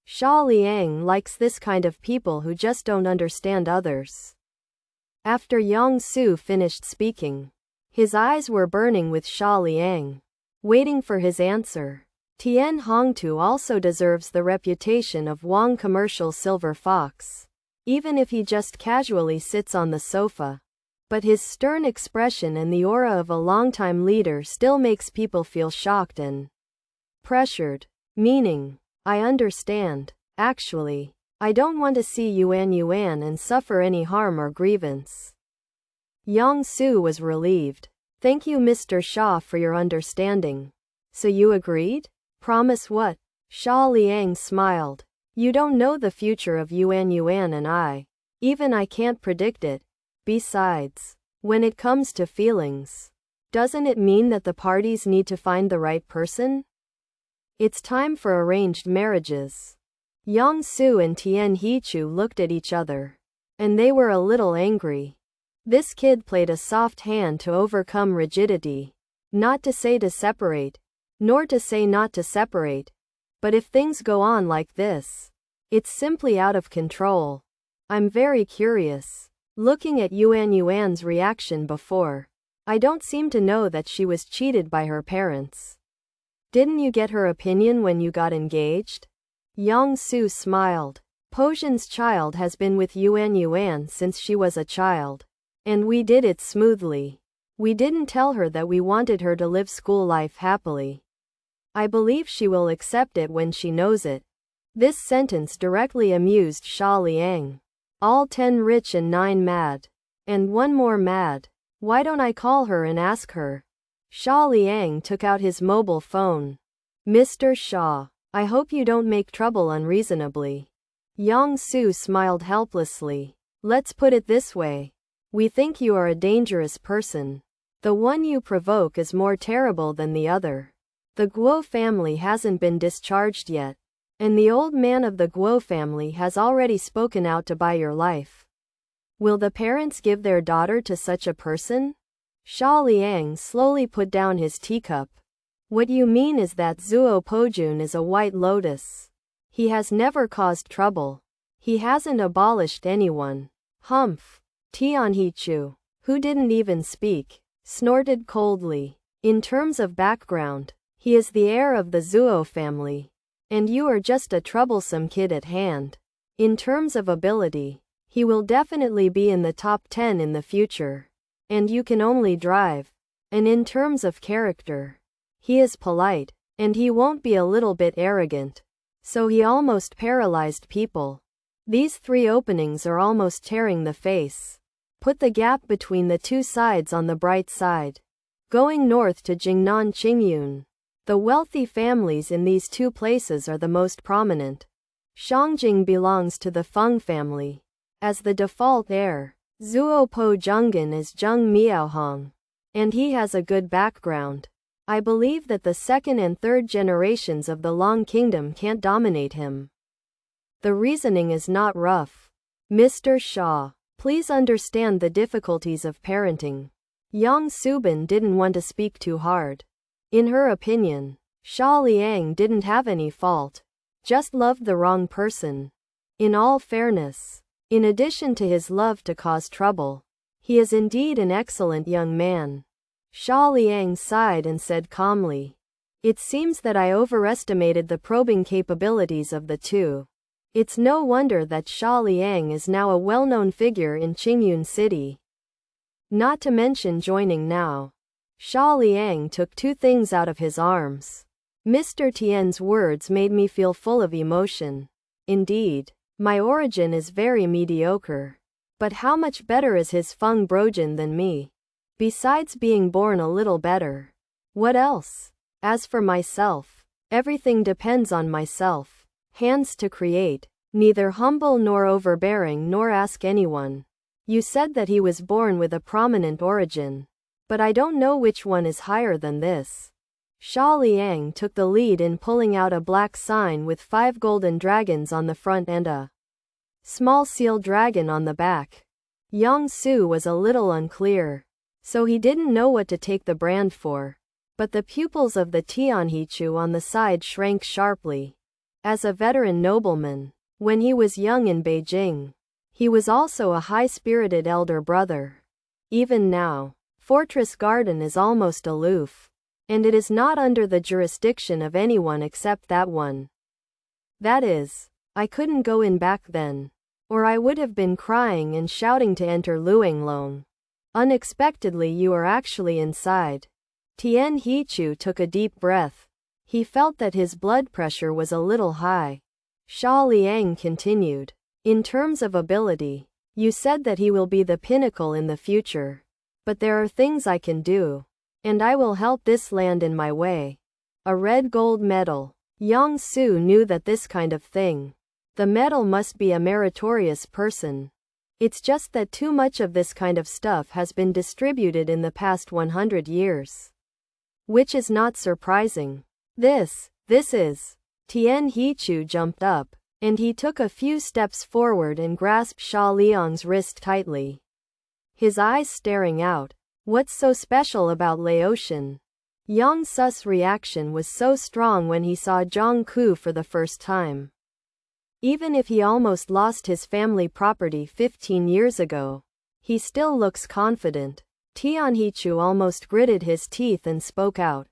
Xia Liang likes this kind of people who just don't understand others. After Yang Su finished speaking, his eyes were burning with Xia Liang, waiting for his answer. Tian Hongtu also deserves the reputation of Wang commercial silver fox, even if he just casually sits on the sofa. But his stern expression and the aura of a longtime leader still makes people feel shocked and pressured. Meaning, I understand. Actually, I don't want to see Yuan and suffer any harm or grievance. Yang Su was relieved. Thank you, Mr. Xia, for your understanding. So you agreed? Promise what? Xia Liang smiled. You don't know the future of Yuan and I. Even I can't predict it. Besides, when it comes to feelings, doesn't it mean that the parties need to find the right person? It's time for arranged marriages. Yang Su and Tian Hichu looked at each other, and they were a little angry. This kid played a soft hand to overcome rigidity. Not to say to separate, nor to say not to separate. But if things go on like this, it's simply out of control. I'm very curious. Looking at Yuan's reaction before, I don't seem to know that she was cheated by her parents. Didn't you get her opinion when you got engaged? Yang Su smiled. Posion's child has been with Yuan since she was a child. And we did it smoothly. We didn't tell her that we wanted her to live school life happily. I believe she will accept it when she knows it. This sentence directly amused Xia Liang. All 10 rich and 9 mad. And 1 more mad. Why don't I call her and ask her? Xia Liang took out his mobile phone. Mr. Xia, I hope you don't make trouble unreasonably. Yang Su smiled helplessly. Let's put it this way. We think you are a dangerous person. The one you provoke is more terrible than the other. The Guo family hasn't been discharged yet. And the old man of the Guo family has already spoken out to buy your life. Will the parents give their daughter to such a person? Xia Liang slowly put down his teacup. What you mean is that Zuo Pojun is a white lotus. He has never caused trouble. He hasn't abolished anyone. Humph. Tianhichu, who didn't even speak, snorted coldly. In terms of background, he is the heir of the Zuo family. And you are just a troublesome kid at hand. In terms of ability, he will definitely be in the top 10 in the future. And you can only drive. And in terms of character, he is polite, and he won't be a little bit arrogant. So he almost paralyzed people. These 3 openings are almost tearing the face. Put the gap between the 2 sides on the bright side. Going north to Jingnan Qingyun. The wealthy families in these 2 places are the most prominent. Shangjing belongs to the Feng family. As the default heir, Zuo Po Zhenggan is Zheng Miaohong. And he has a good background. I believe that the 2nd and 3rd generations of the Long Kingdom can't dominate him. The reasoning is not rough. Mr. Xia, please understand the difficulties of parenting. Yang Subin didn't want to speak too hard. In her opinion, Xia Liang didn't have any fault. Just loved the wrong person. In all fairness, in addition to his love to cause trouble, he is indeed an excellent young man. Xia Liang sighed and said calmly, "It seems that I overestimated the probing capabilities of the 2. It's no wonder that Xia Liang is now a well-known figure in Qingyun City. Not to mention joining now." Xia Liang took 2 things out of his arms. Mr. Tian's words made me feel full of emotion. Indeed, my origin is very mediocre. But how much better is his Feng Brojin than me? Besides being born a little better. What else? As for myself, everything depends on myself. Hands to create. Neither humble nor overbearing nor ask anyone. You said that he was born with a prominent origin. But I don't know which one is higher than this. Xia Liang took the lead in pulling out a black sign with 5 golden dragons on the front and a small seal dragon on the back. Yang Su was a little unclear. So he didn't know what to take the brand for. But the pupils of the Tianhichu on the side shrank sharply. As a veteran nobleman, when he was young in Beijing, He was also a high-spirited elder brother. Even now, Fortress Garden is almost aloof, and it is not under the jurisdiction of anyone except that one. That is, I couldn't go in back then, or I would have been crying and shouting to enter Luanglong. Unexpectedly you are actually inside. Tian Hichu took a deep breath. He felt that his blood pressure was a little high. Xia Liang continued. In terms of ability, you said that he will be the pinnacle in the future. But there are things I can do. And I will help this land in my way. A red gold medal. Yang Su knew that this kind of thing. The medal must be a meritorious person. It's just that too much of this kind of stuff has been distributed in the past 100 years. Which is not surprising. This is. Tian Hichu jumped up, and he took a few steps forward and grasped Xia Liang's wrist tightly. His eyes staring out. What's so special about Laotian? Yang Su's reaction was so strong when he saw Zhang Ku for the first time. Even if he almost lost his family property 15 years ago, he still looks confident. Tian Hichu almost gritted his teeth and spoke out.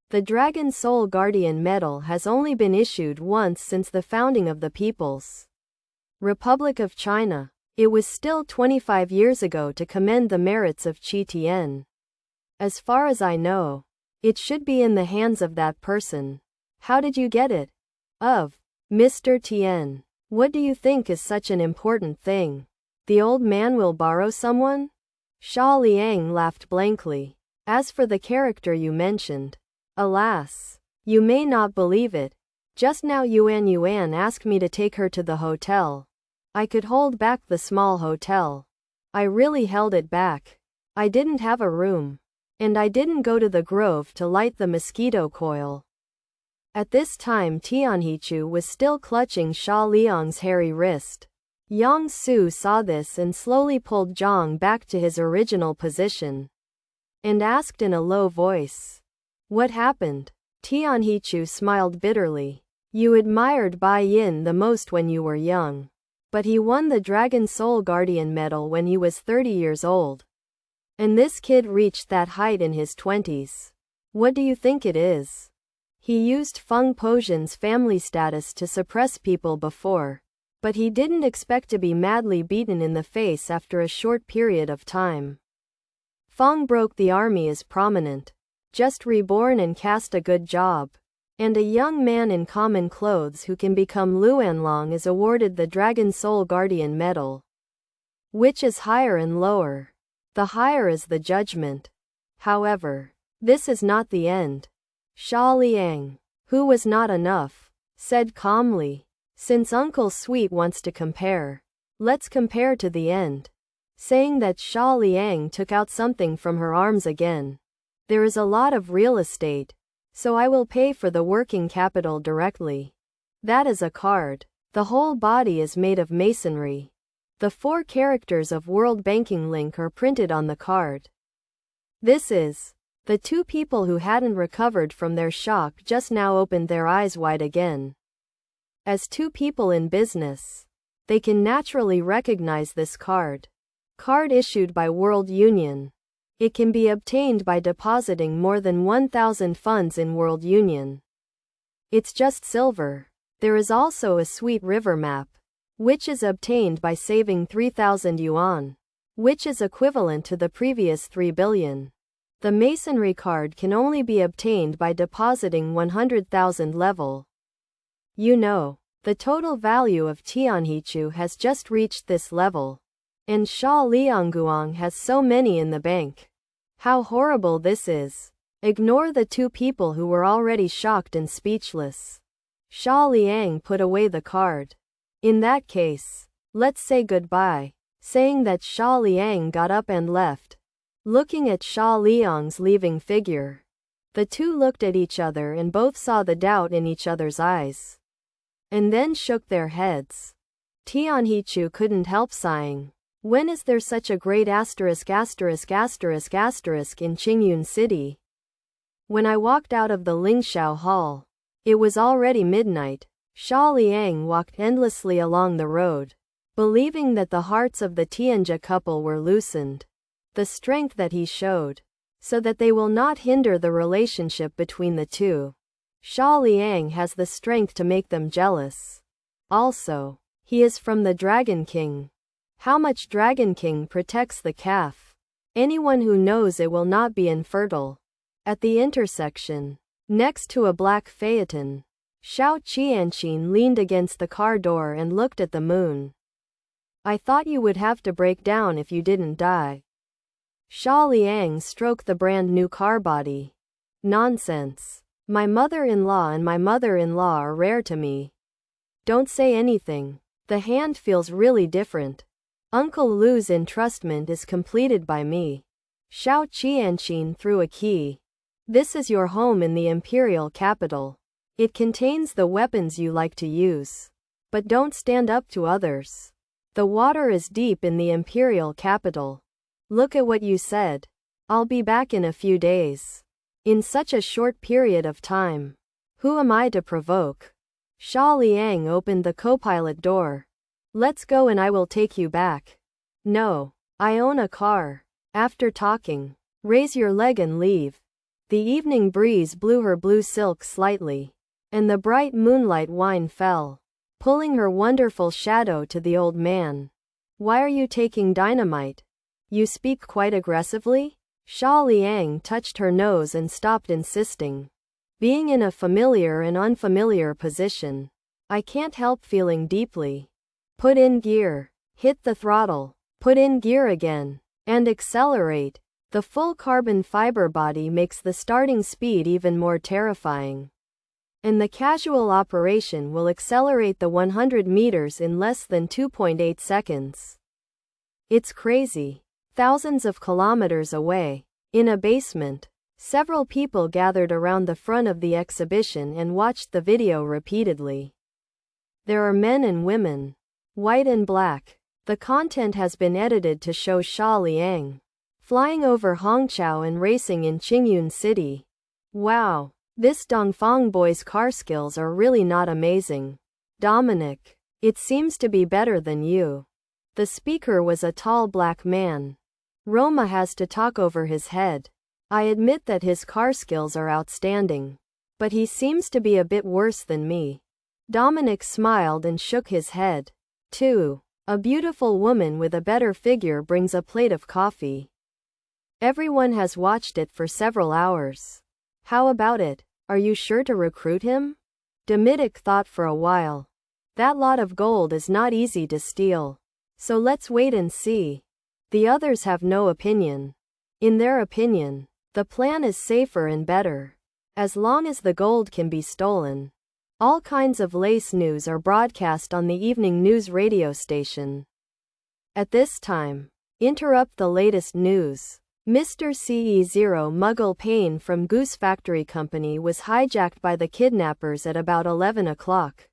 The Dragon Soul Guardian Medal has only been issued once since the founding of the People's Republic of China. It was still 25 years ago to commend the merits of Qi Tian. As far as I know, it should be in the hands of that person. How did you get it? Of Mr. Tian. What do you think is such an important thing? The old man will borrow someone? Xia Liang laughed blankly. As for the character you mentioned, alas, you may not believe it. Just now Yuan asked me to take her to the hotel. I could hold back the small hotel. I really held it back. I didn't have a room. And I didn't go to the grove to light the mosquito coil. At this time Tian Hichu was still clutching Xia Liang's hairy wrist. Yang Su saw this and slowly pulled Zhang back to his original position. And asked in a low voice. What happened? Tian Hichu smiled bitterly. You admired Bai Yin the most when you were young. But he won the Dragon Soul Guardian Medal when he was 30 years old. And this kid reached that height in his 20s. What do you think it is? He used Feng Poxian's family status to suppress people before. But he didn't expect to be madly beaten in the face after a short period of time. Feng broke the army is prominent. Just reborn and cast a good job. And a young man in common clothes who can become Luanlong is awarded the Dragon Soul Guardian Medal. Which is higher and lower. The higher is the judgment. However, this is not the end. Xia Liang, who was not enough, said calmly. Since Uncle Sweet wants to compare, let's compare to the end. Saying that Xia Liang took out something from her arms again. There is a lot of real estate. So I will pay for the working capital directly. That is a card. The whole body is made of masonry. The 4 characters of World Banking Link are printed on the card. This is. The 2 people who hadn't recovered from their shock just now opened their eyes wide again. As 2 people in business, they can naturally recognize this card. Card issued by World Union. It can be obtained by depositing more than 1,000 funds in World Union. It's just silver. There is also a sweet river map, which is obtained by saving 3,000 yuan, which is equivalent to the previous 3 billion. The masonry card can only be obtained by depositing 100,000 level. You know, the total value of Tian Hichu has just reached this level. And Xia Liangguang has so many in the bank. How horrible this is. Ignore the 2 people who were already shocked and speechless. Xia Liang put away the card. In that case, let's say goodbye. Saying that Xia Liang got up and left. Looking at Xia Liang's leaving figure. The 2 looked at each other and both saw the doubt in each other's eyes. And then shook their heads. Tian Hichu couldn't help sighing. When is there such a great asterisk in Qingyun City? When I walked out of the Lingxiao Hall, it was already midnight. Xia Liang walked endlessly along the road. believing that the hearts of the Tianjia couple were loosened. The strength that he showed, so that they will not hinder the relationship between the two. Xia Liang has the strength to make them jealous. Also, he is from the Dragon King. How much Dragon King protects the calf? Anyone who knows it will not be infertile. At the intersection, next to a black phaeton, Xiao Qianqin leaned against the car door and looked at the moon. I thought you would have to break down if you didn't die. Xia Liang stroked the brand new car body. Nonsense. My mother-in-law and my mother-in-law are rare to me. Don't say anything. The hand feels really different. Uncle Lu's entrustment is completed by me. Xiao Qianqin threw a key. This is your home in the imperial capital. It contains the weapons you like to use. But don't stand up to others. The water is deep in the imperial capital. Look at what you said. I'll be back in a few days. In such a short period of time. Who am I to provoke? Xia Liang opened the co-pilot door. Let's go and I will take you back. No, I own a car. After talking, raise your leg and leave. The evening breeze blew her blue silk slightly, and the bright moonlight wine fell, pulling her wonderful shadow to the old man. Why are you taking dynamite? You speak quite aggressively? Xia Liang touched her nose and stopped insisting. Being in a familiar and unfamiliar position, I can't help feeling deeply. Put in gear. Hit the throttle. Put in gear again. And accelerate. The full carbon fiber body makes the starting speed even more terrifying. And the casual operation will accelerate the 100 meters in less than 2.8 seconds. It's crazy. Thousands of kilometers away, in a basement, several people gathered around the front of the exhibition and watched the video repeatedly. There are men and women, white and black. The content has been edited to show Xia Liang flying over Hongqiao and racing in Qingyun City. Wow, this Dongfang boy's car skills are really not amazing. Dominic, it seems to be better than you. The speaker was a tall black man. Roma has to talk over his head. I admit that his car skills are outstanding. But he seems to be a bit worse than me. Dominic smiled and shook his head. 2. A beautiful woman with a better figure brings a plate of coffee. Everyone has watched it for several hours. How about it? Are you sure to recruit him? Dominic thought for a while. That lot of gold is not easy to steal. So let's wait and see. The others have no opinion. In their opinion, the plan is safer and better. As long as the gold can be stolen. All kinds of lace news are broadcast on the evening news radio station. At this time, interrupt the latest news. Mr. CE0 Muggle Payne from Goose Factory Company was hijacked by the kidnappers at about 11 o'clock.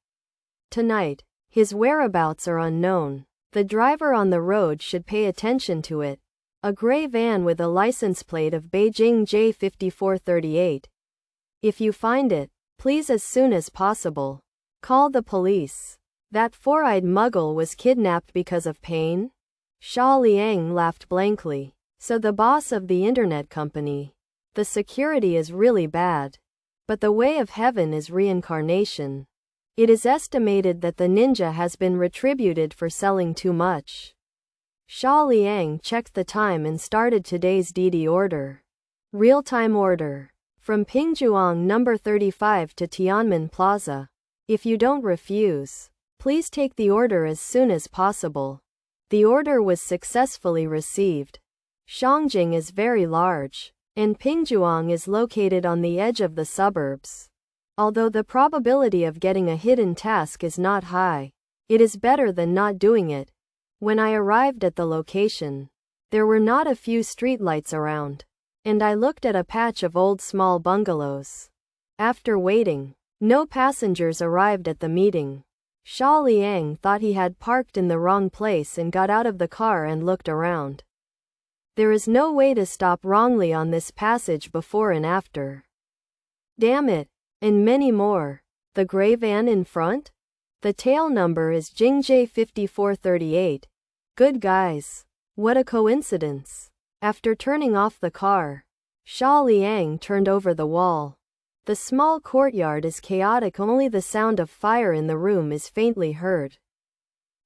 Tonight, his whereabouts are unknown. The driver on the road should pay attention to it. A gray van with a license plate of Beijing J5438. If you find it, please as soon as possible. Call the police. That four-eyed muggle was kidnapped because of pain? Xia Liang laughed blankly. So the boss of the internet company. The security is really bad. But the way of heaven is reincarnation. It is estimated that the ninja has been retributed for selling too much. Xia Liang checked the time and started today's DD order. Real-time order. From Pingjuang number 35 to Tiananmen Plaza. If you don't refuse, please take the order as soon as possible. The order was successfully received. Shangjing is very large, and Pingjuang is located on the edge of the suburbs. Although the probability of getting a hidden task is not high, it is better than not doing it. When I arrived at the location, there were not a few streetlights around, and I looked at a patch of old small bungalows. After waiting, no passengers arrived at the meeting. Xia Liang thought he had parked in the wrong place and got out of the car and looked around. There is no way to stop wrongly on this passage before and after. Damn it! And many more. The gray van in front? The tail number is Jingj5438. Good guys. What a coincidence. After turning off the car, Xia Liang turned over the wall. The small courtyard is chaotic, only the sound of fire in the room is faintly heard.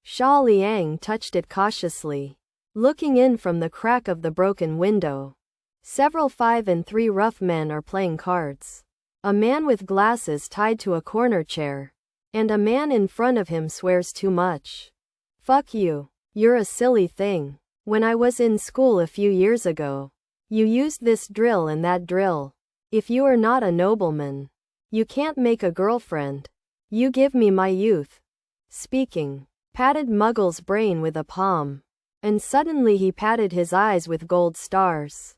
Xia Liang touched it cautiously, looking in from the crack of the broken window. Several 5 and 3 rough men are playing cards. A man with glasses tied to a corner chair, and a man in front of him swears too much. Fuck you. You're a silly thing. When I was in school a few years ago, you used this drill and that drill. If you are not a nobleman, you can't make a girlfriend. You give me my youth. Speaking, patted Muggle's brain with a palm, and suddenly he patted his eyes with gold stars.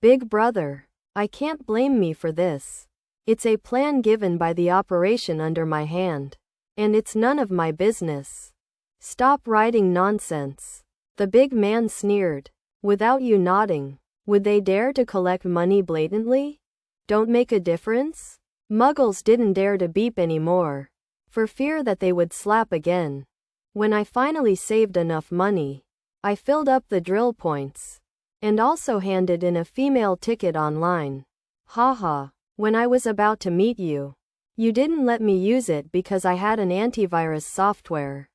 Big brother, I can't blame me for this. It's a plan given by the operation under my hand, and it's none of my business. Stop writing nonsense. The big man sneered. Without you nodding, would they dare to collect money blatantly? Don't make a difference? Muggles didn't dare to beep anymore, for fear that they would slap again. When I finally saved enough money, I filled up the drill points, and also handed in a female ticket online. Haha, when I was about to meet you, you didn't let me use it because I had an antivirus software.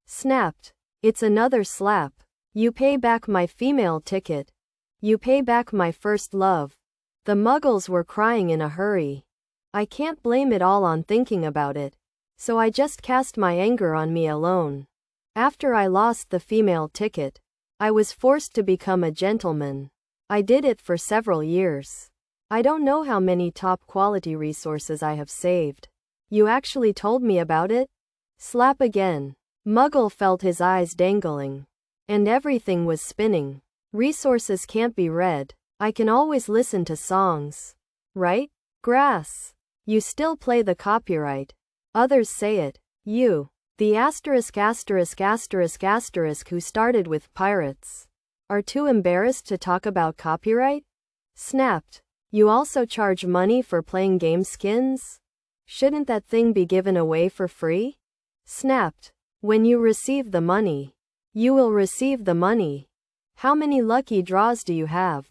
Snapped. It's another slap. You pay back my female ticket. You pay back my first love. The Muggles were crying in a hurry. I can't blame it all on thinking about it, so I just cast my anger on me alone. After I lost the female ticket, I was forced to become a gentleman. I did it for several years. I don't know how many top quality resources I have saved. You actually told me about it? Slap again. Muggle felt his eyes dangling, and everything was spinning. Resources can't be read. I can always listen to songs. Right? Grass. You still play the copyright. Others say it. You. The ***** who started with pirates, are too embarrassed to talk about copyright? Snapped. You also charge money for playing game skins? Shouldn't that thing be given away for free? Snapped. When you receive the money, you will receive the money. How many lucky draws do you have?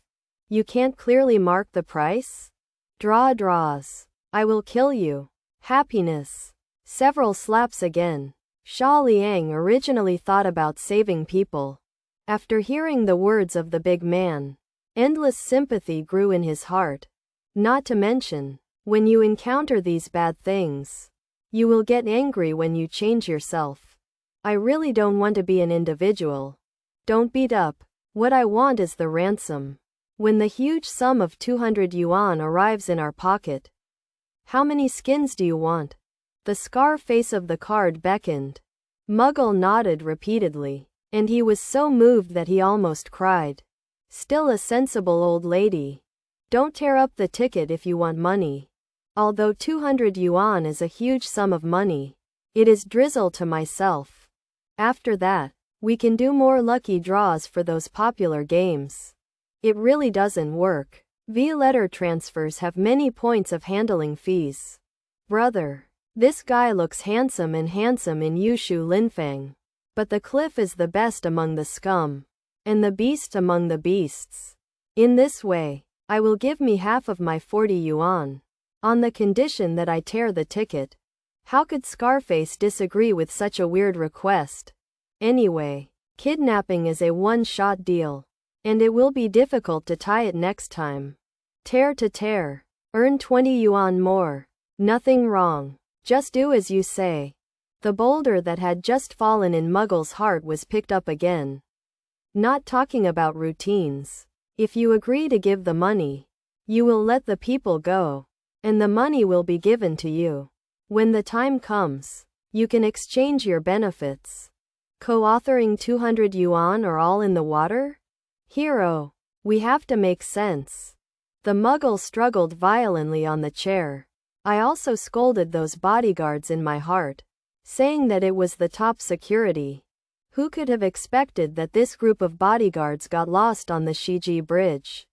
You can't clearly mark the price? Draw draws. I will kill you. Happiness. Several slaps again. Xia Liang originally thought about saving people. After hearing the words of the big man, endless sympathy grew in his heart. Not to mention, when you encounter these bad things, you will get angry when you change yourself. I really don't want to be an individual. Don't beat up. What I want is the ransom. When the huge sum of 200 yuan arrives in our pocket. How many skins do you want? The scar face of the card beckoned. Muggle nodded repeatedly, and he was so moved that he almost cried. Still a sensible old lady. Don't tear up the ticket if you want money. Although 200 yuan is a huge sum of money, it is drizzle to myself. After that, we can do more lucky draws for those popular games. It really doesn't work. V-letter transfers have many points of handling fees. Brother, this guy looks handsome in Yushu Linfang. But the cliff is the best among the scum, and the beast among the beasts. In this way, I will give me half of my 40 yuan, on the condition that I tear the ticket. How could Scarface disagree with such a weird request? Anyway, kidnapping is a one-shot deal, and it will be difficult to tie it next time. Tear to tear. Earn 20 yuan more. Nothing wrong. Just do as you say. The boulder that had just fallen in Muggle's heart was picked up again. Not talking about routines. If you agree to give the money, you will let the people go, and the money will be given to you. When the time comes, you can exchange your benefits. Co-authoring 200 yuan or all in the water? Hero, we have to make sense. The Muggle struggled violently on the chair. I also scolded those bodyguards in my heart, saying that it was the top security. Who could have expected that this group of bodyguards got lost on the Shiji Bridge,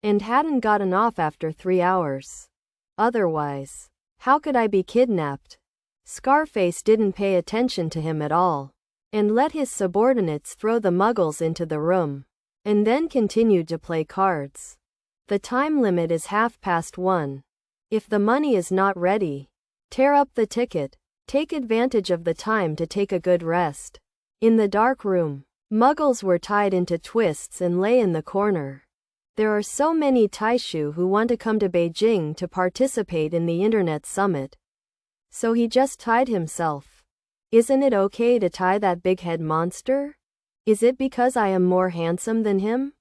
and hadn't gotten off after 3 hours? Otherwise, how could I be kidnapped? Scarface didn't pay attention to him at all, and let his subordinates throw the muggles into the room, and then continued to play cards. The time limit is 1:30. If the money is not ready, tear up the ticket. Take advantage of the time to take a good rest. In the dark room, muggles were tied into twists and lay in the corner. There are so many Taishu who want to come to Beijing to participate in the internet summit. So he just tied himself. Isn't it okay to tie that big-head monster? Is it because I am more handsome than him?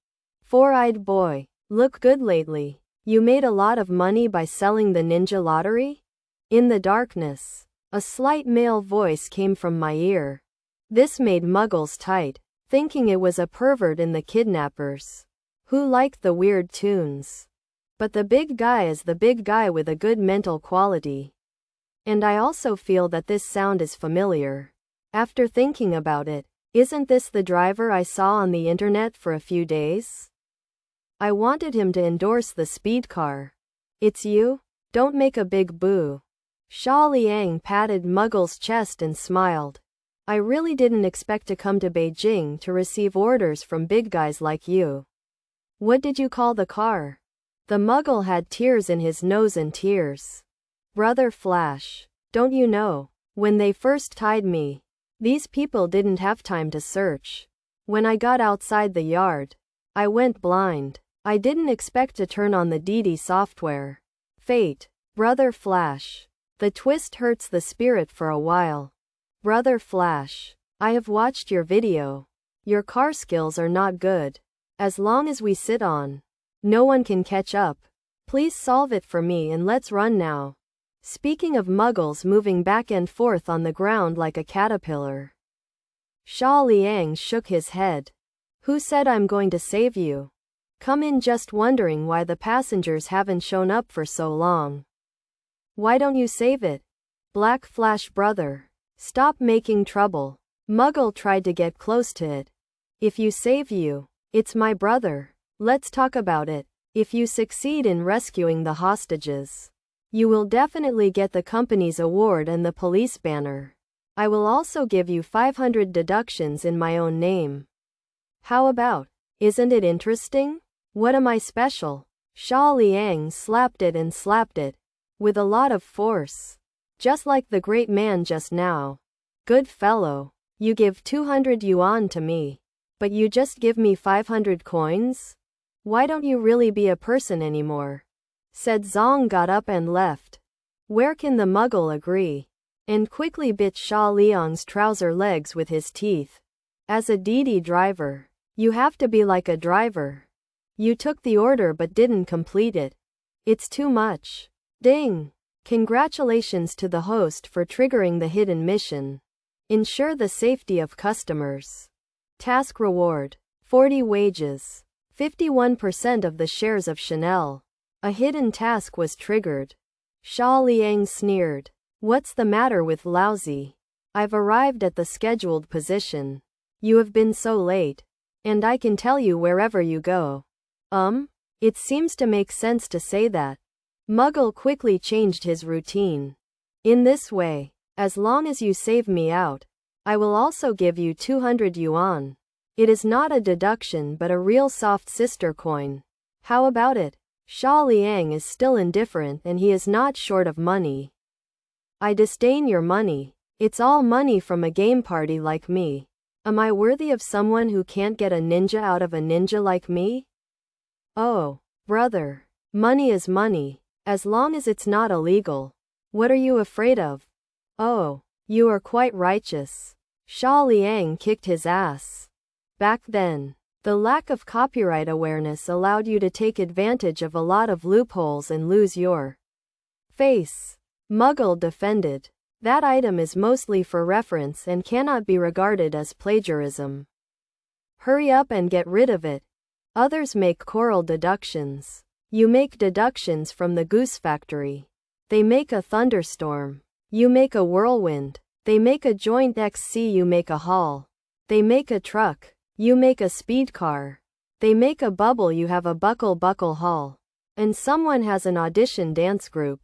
Four-eyed boy, look good lately. You made a lot of money by selling the ninja lottery? In the darkness, a slight male voice came from my ear. This made muggles tight, thinking it was a pervert in the kidnappers, who liked the weird tunes. But the big guy is the big guy with a good mental quality. And I also feel that this sound is familiar. After thinking about it, isn't this the driver I saw on the internet for a few days? I wanted him to endorse the speed car. It's you? Don't make a big boo. Xia Liang patted Muggle's chest and smiled. I really didn't expect to come to Beijing to receive orders from big guys like you. What did you call the car? The Muggle had tears in his nose and tears. Brother Flash, don't you know, when they first tied me, these people didn't have time to search. When I got outside the yard, I went blind. I didn't expect to turn on the DD software. Fate, Brother Flash. The twist hurts the spirit for a while. Brother Flash, I have watched your video. Your car skills are not good. As long as we sit on, no one can catch up. Please solve it for me and let's run now. Speaking of muggles moving back and forth on the ground like a caterpillar. Xia Liang shook his head. Who said I'm going to save you? Come in just wondering why the passengers haven't shown up for so long. Why don't you save it? Black Flash brother. Stop making trouble. Muggle tried to get close to it. If you save you, it's my brother. Let's talk about it. If you succeed in rescuing the hostages, you will definitely get the company's award and the police banner. I will also give you 500 deductions in my own name. How about? Isn't it interesting? What am I special? Xia Liang slapped it and slapped it, with a lot of force. Just like the great man just now. Good fellow. You give 200 yuan to me, but you just give me 500 coins? Why don't you really be a person anymore? Said Zong got up and left. Where can the Muggle agree? And quickly bit Xia Liang's trouser legs with his teeth. As a DD driver, you have to be like a driver. You took the order but didn't complete it. It's too much. Ding! Congratulations to the host for triggering the hidden mission. Ensure the safety of customers. Task reward: 40 wages. 51% of the shares of Chanel. A hidden task was triggered. Xia Liang sneered. What's the matter with lousy? I've arrived at the scheduled position. You have been so late. And I can tell you wherever you go. It seems to make sense to say that. Muggle quickly changed his routine. In this way, as long as you save me out, I will also give you 200 yuan. It is not a deduction but a real soft sister coin. How about it? Xia Liang is still indifferent and he is not short of money. I disdain your money. It's all money from a game party like me. Am I worthy of someone who can't get a ninja out of a ninja like me? Oh, brother. Money is money. As long as it's not illegal. What are you afraid of? Oh, you are quite righteous. Xia Liang kicked his ass. Back then, the lack of copyright awareness allowed you to take advantage of a lot of loopholes and lose your face. Muggle defended. That item is mostly for reference and cannot be regarded as plagiarism. Hurry up and get rid of it. Others make choral deductions. You make deductions from the goose factory. They make a thunderstorm. You make a whirlwind. They make a joint XC. You make a hall. They make a truck. You make a speed car. They make a bubble. You have a buckle hall. And someone has an audition dance group.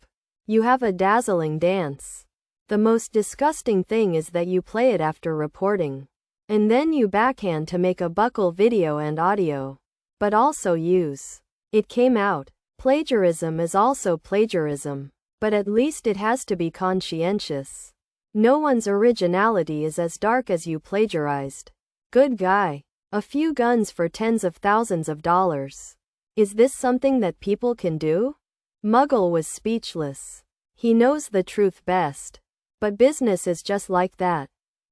You have a dazzling dance. The most disgusting thing is that you play it after reporting. And then you backhand to make a buckle video and audio. But also use. It came out. Plagiarism is also plagiarism. But at least it has to be conscientious. No one's originality is as dark as you plagiarized. Good guy. A few guns for tens of thousands of dollars. Is this something that people can do? Muggle was speechless. He knows the truth best. But business is just like that.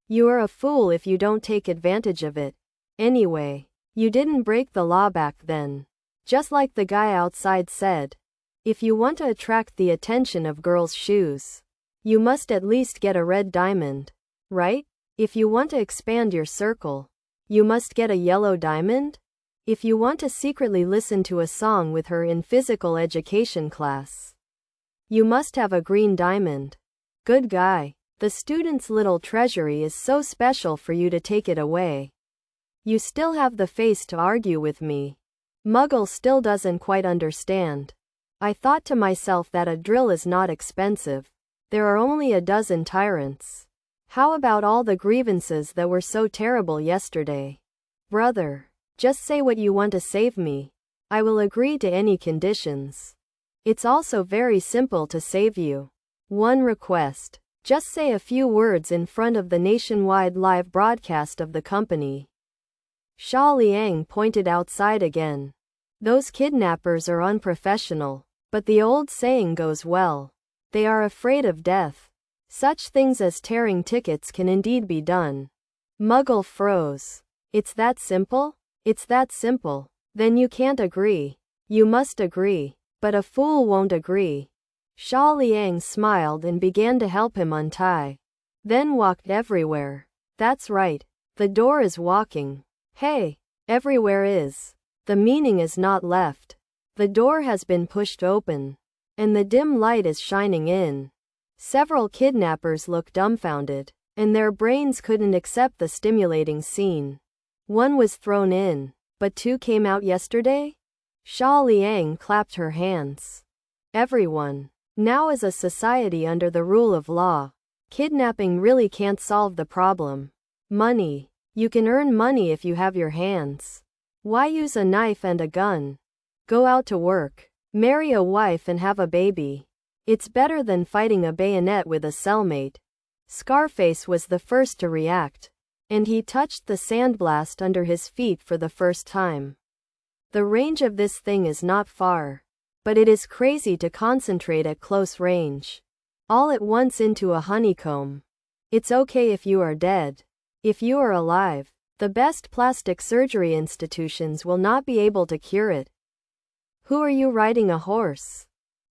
You are a fool if you don't take advantage of it. Anyway, you didn't break the law back then. Just like the guy outside said. If you want to attract the attention of girls' shoes, you must at least get a red diamond. Right? If you want to expand your circle, you must get a yellow diamond? If you want to secretly listen to a song with her in physical education class, you must have a green diamond. Good guy. The student's little treasury is so special for you to take it away. You still have the face to argue with me. Muggle still doesn't quite understand. I thought to myself that a drill is not expensive. There are only a dozen tyrants. How about all the grievances that were so terrible yesterday? Brother, just say what you want to save me. I will agree to any conditions. It's also very simple to save you. One request. Just say a few words in front of the nationwide live broadcast of the company. Xia Liang pointed outside again. Those kidnappers are unprofessional. But the old saying goes well. They are afraid of death. Such things as tearing tickets can indeed be done. Muggle froze. It's that simple? It's that simple. Then you can't agree. You must agree. But a fool won't agree. Xia Liang smiled and began to help him untie. Then walked everywhere. That's right. The door is walking. Hey, everywhere is. The meaning is not left. The door has been pushed open. And the dim light is shining in. Several kidnappers looked dumbfounded. And their brains couldn't accept the stimulating scene. One was thrown in. But two came out yesterday? Xia Liang clapped her hands. Everyone. Now as a society under the rule of law, kidnapping really can't solve the problem. Money. You can earn money if you have your hands. Why use a knife and a gun? Go out to work. Marry a wife and have a baby. It's better than fighting a bayonet with a cellmate. Scarface was the first to react. And he touched the sandblast under his feet for the first time. The range of this thing is not far. But it is crazy to concentrate at close range. All at once into a honeycomb. It's okay if you are dead. If you are alive, the best plastic surgery institutions will not be able to cure it. Who are you riding a horse?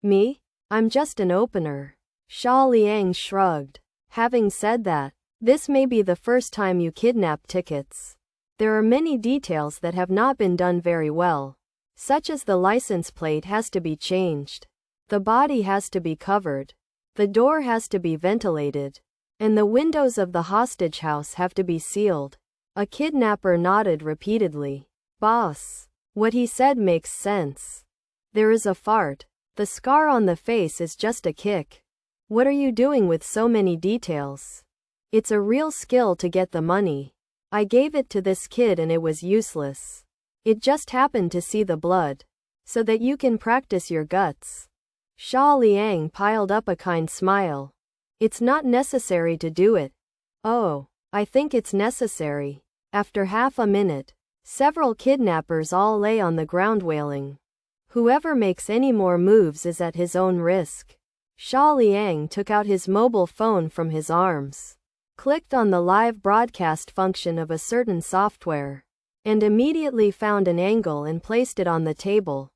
Me? I'm just an opener. Xia Liang shrugged. Having said that, this may be the first time you kidnap tickets. There are many details that have not been done very well. Such as the license plate has to be changed. The body has to be covered. The door has to be ventilated. And the windows of the hostage house have to be sealed. A kidnapper nodded repeatedly. Boss. What he said makes sense. There is a fart. The scar on the face is just a kick. What are you doing with so many details? It's a real skill to get the money. I gave it to this kid and it was useless. It just happened to see the blood. So that you can practice your guts. Xia Liang piled up a kind smile. It's not necessary to do it. Oh, I think it's necessary. After half a minute, several kidnappers all lay on the ground wailing. Whoever makes any more moves is at his own risk. Xia Liang took out his mobile phone from his arms, clicked on the live broadcast function of a certain software, and immediately found an angle and placed it on the table.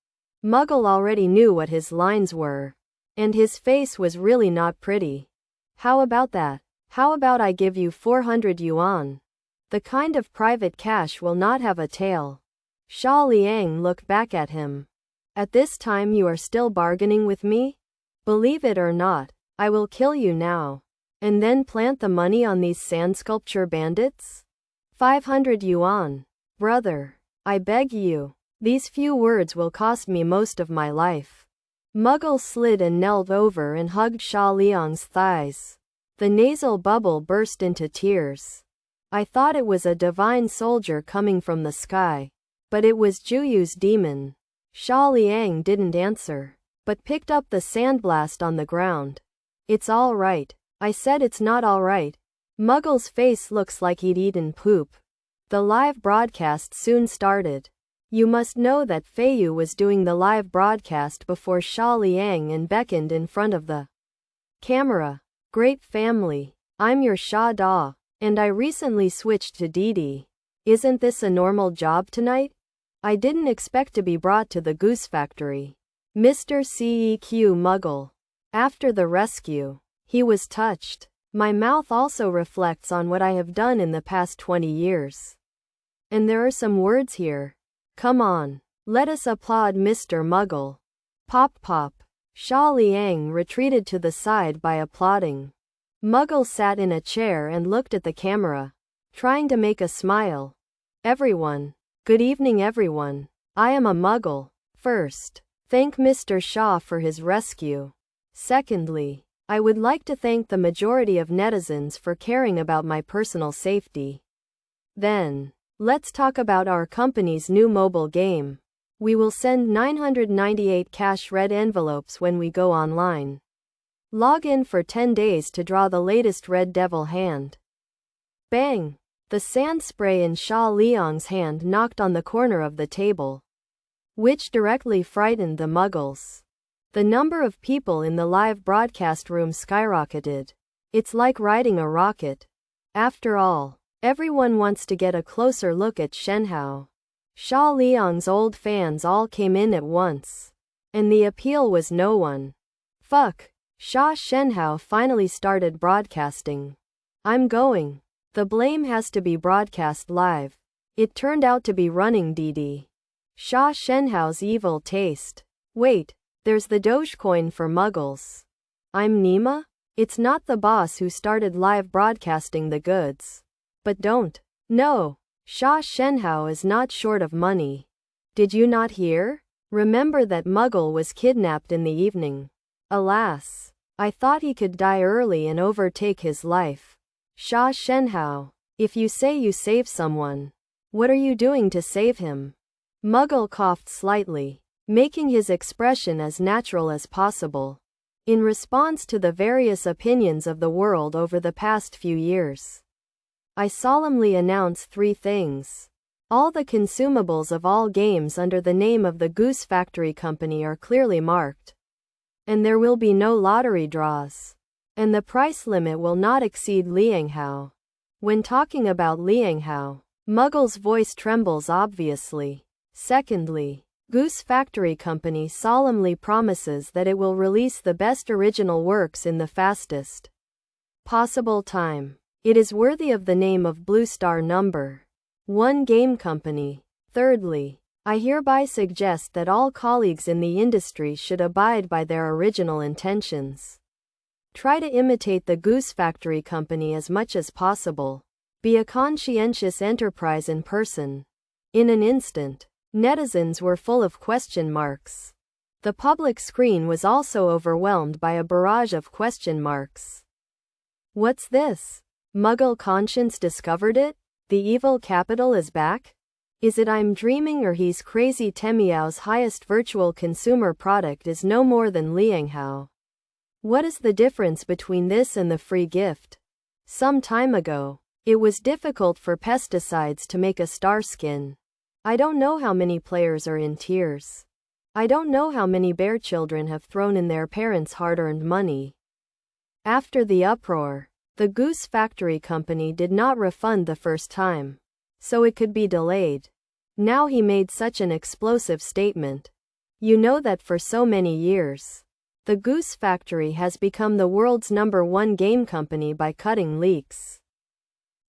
Muggle already knew what his lines were, and his face was really not pretty. How about that? How about I give you 400 yuan? The kind of private cash will not have a tail. Xia Liang looked back at him. At this time you are still bargaining with me? Believe it or not, I will kill you now. And then plant the money on these sand sculpture bandits? 500 yuan. Brother, I beg you. These few words will cost me most of my life. Muggle slid and knelt over and hugged Xia Liang's thighs. The nasal bubble burst into tears. I thought it was a divine soldier coming from the sky. But it was Juyu's demon. Xia Liang didn't answer, but picked up the sandblast on the ground. It's all right. I said it's not all right. Muggle's face looks like he'd eaten poop. The live broadcast soon started. You must know that Feiyu was doing the live broadcast before Xia Liang and beckoned in front of the camera. Great family. I'm your Xia Da, and I recently switched to Didi. Isn't this a normal job tonight? I didn't expect to be brought to the goose factory. Mr. CEQ Muggle. After the rescue, he was touched. My mouth also reflects on what I have done in the past 20 years. And there are some words here. Come on. Let us applaud Mr. Muggle. Pop pop. Xia Liang retreated to the side by applauding. Muggle sat in a chair and looked at the camera, trying to make a smile. Everyone. Good evening everyone. I am a Muggle. First, thank Mr. Xia for his rescue. Secondly, I would like to thank the majority of netizens for caring about my personal safety. Then, let's talk about our company's new mobile game. We will send 998 cash red envelopes when we go online. Log in for 10 days to draw the latest Red Devil hand. Bang! The sand spray in Xia Liang's hand knocked on the corner of the table, which directly frightened the Muggles. The number of people in the live broadcast room skyrocketed. It's like riding a rocket. After all, everyone wants to get a closer look at Shenhao. Xia Liang's old fans all came in at once. And the appeal was no one. Fuck. Shenhao finally started broadcasting. I'm going. The blame has to be broadcast live. It turned out to be running Didi. Shenhao's evil taste. Wait, there's the Dogecoin for Muggles. I'm Nima? It's not the boss who started live broadcasting the goods. But don't. No. Shenhao is not short of money. Did you not hear? Remember that Muggle was kidnapped in the evening. Alas. I thought he could die early and overtake his life. Shenhao, if you say you save someone, what are you doing to save him? Muggle coughed slightly, making his expression as natural as possible. In response to the various opinions of the world over the past few years, I solemnly announce 3 things. All the consumables of all games under the name of the Goose Factory Company are clearly marked. And there will be no lottery draws. And the price limit will not exceed Lianghao. When talking about Lianghao, Muggle's voice trembles obviously. Secondly, Goose Factory Company solemnly promises that it will release the best original works in the fastest possible time. It is worthy of the name of Blue Star Number 1 Game Company. Thirdly, I hereby suggest that all colleagues in the industry should abide by their original intentions. Try to imitate the Goose Factory Company as much as possible. Be a conscientious enterprise in person. In an instant, netizens were full of question marks. The public screen was also overwhelmed by a barrage of question marks. What's this? Muggle conscience discovered it? The evil capital is back? Is it I'm dreaming or he's crazy? Temiao's highest virtual consumer product is no more than Lianghao. What is the difference between this and the free gift? Some time ago, it was difficult for pesticides to make a star skin. I don't know how many players are in tears. I don't know how many bear children have thrown in their parents' hard-earned money. After the uproar, the Goose Factory Company did not refund the first time, so it could be delayed. Now he made such an explosive statement. You know that for so many years, the Goose Factory has become the world's #1 game company by cutting leaks.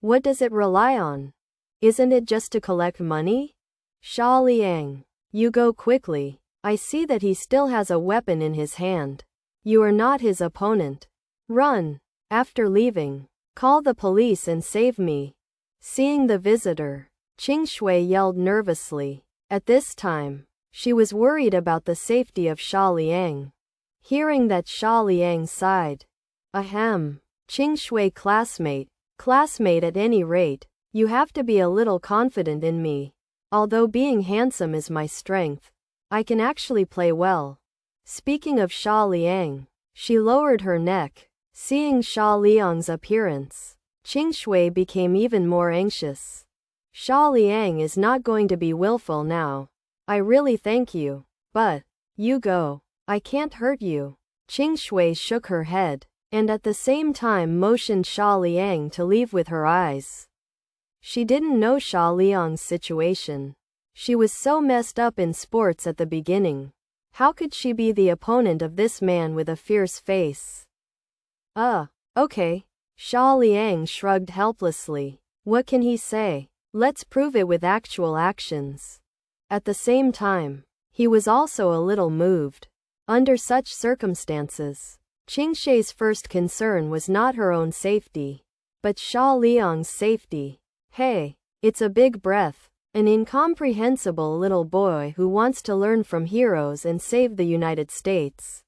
What does it rely on? Isn't it just to collect money? Xia Liang, you go quickly. I see that he still has a weapon in his hand. You are not his opponent. Run. After leaving, call the police and save me. Seeing the visitor, Qingshui yelled nervously. At this time, she was worried about the safety of Xia Liang. Hearing that, Xia Liang sighed. Ahem. Shui classmate. Classmate at any rate. You have to be a little confident in me. Although being handsome is my strength, I can actually play well. Speaking of Xia Liang, she lowered her neck. Seeing Xia Liang's appearance, Shui became even more anxious. Xia Liang is not going to be willful now. I really thank you. But, you go. I can't hurt you. Shui shook her head, and at the same time motioned Xia Liang to leave with her eyes. She didn't know Xia Liang's situation. She was so messed up in sports at the beginning. How could she be the opponent of this man with a fierce face? Okay. Xia Liang shrugged helplessly. What can he say? Let's prove it with actual actions. At the same time, he was also a little moved. Under such circumstances, Shui's first concern was not her own safety, but Xia Liang's safety. Hey, it's a big breath. An incomprehensible little boy who wants to learn from heroes and save the United States.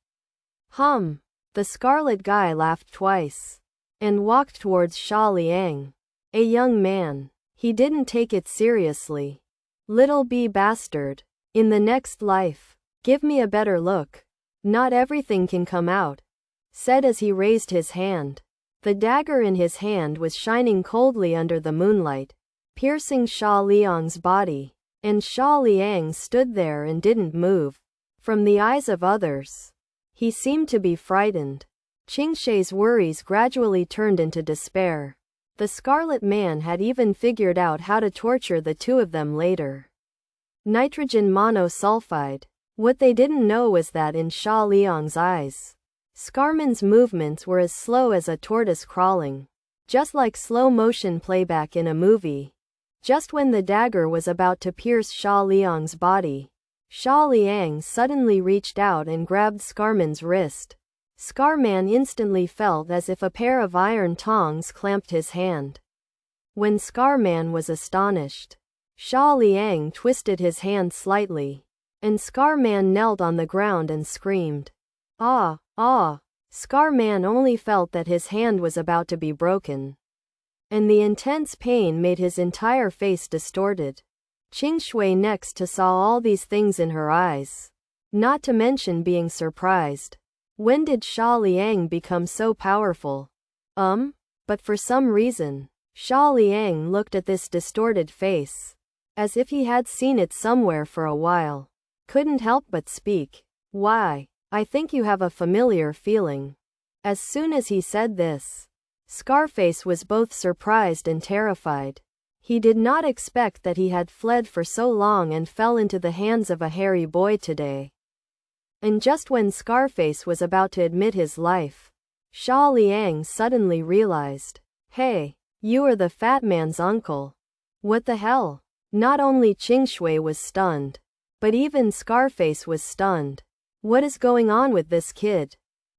The scarlet guy laughed twice and walked towards Xia Liang. A young man. He didn't take it seriously. Little b bastard. In the next life, give me a better look. Not everything can come out, said as he raised his hand. The dagger in his hand was shining coldly under the moonlight, piercing Xia Liang's body, and Xia Liang stood there and didn't move. From the eyes of others, he seemed to be frightened. Shui's worries gradually turned into despair. The Scarlet Man had even figured out how to torture the two of them later. Nitrogen monosulfide. What they didn't know was that in Xia Liang's eyes, Scarman's movements were as slow as a tortoise crawling. Just like slow-motion playback in a movie. Just when the dagger was about to pierce Xia Liang's body, Xia Liang suddenly reached out and grabbed Scarman's wrist. Scarman instantly felt as if a pair of iron tongs clamped his hand. When Scarman was astonished, Xia Liang twisted his hand slightly, and Scarman knelt on the ground and screamed. Ah! Scarman only felt that his hand was about to be broken, and the intense pain made his entire face distorted. Shui next saw all these things in her eyes, not to mention being surprised. When did Xia Liang become so powerful? But for some reason, Xia Liang looked at this distorted face, as if he had seen it somewhere for a while. Couldn't help but speak. Why, I think you have a familiar feeling. As soon as he said this, Scarface was both surprised and terrified. He did not expect that he had fled for so long and fell into the hands of a hairy boy today. And just when Scarface was about to admit his life, Xia Liang suddenly realized, hey, you are the fat man's uncle. What the hell? Not only Shui was stunned, but even Scarface was stunned. What is going on with this kid?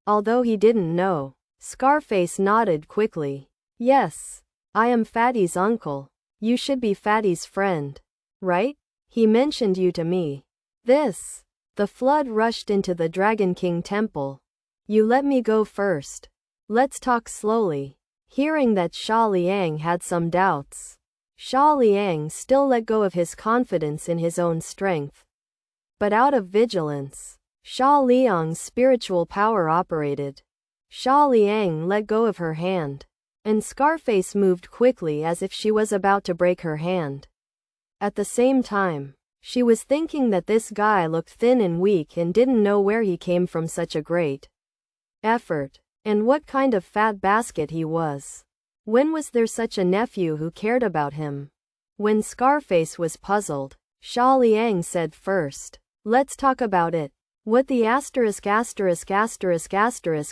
Although he didn't know, Scarface nodded quickly. Yes, I am Fatty's uncle. You should be Fatty's friend, right? He mentioned you to me. The flood rushed into the Dragon King temple. You let me go first. Let's talk slowly. Hearing that Xia Liang had some doubts, Xia Liang still let go of his confidence in his own strength. But out of vigilance, Xia Liang's spiritual power operated. Xia Liang let go of her hand, and Scarface moved quickly as if she was about to break her hand. At the same time, she was thinking that this guy looked thin and weak and didn't know where he came from such a great effort, and what kind of fat basket he was. When was there such a nephew who cared about him? When Scarface was puzzled, Xia Liang said first, let's talk about it. What the asterisk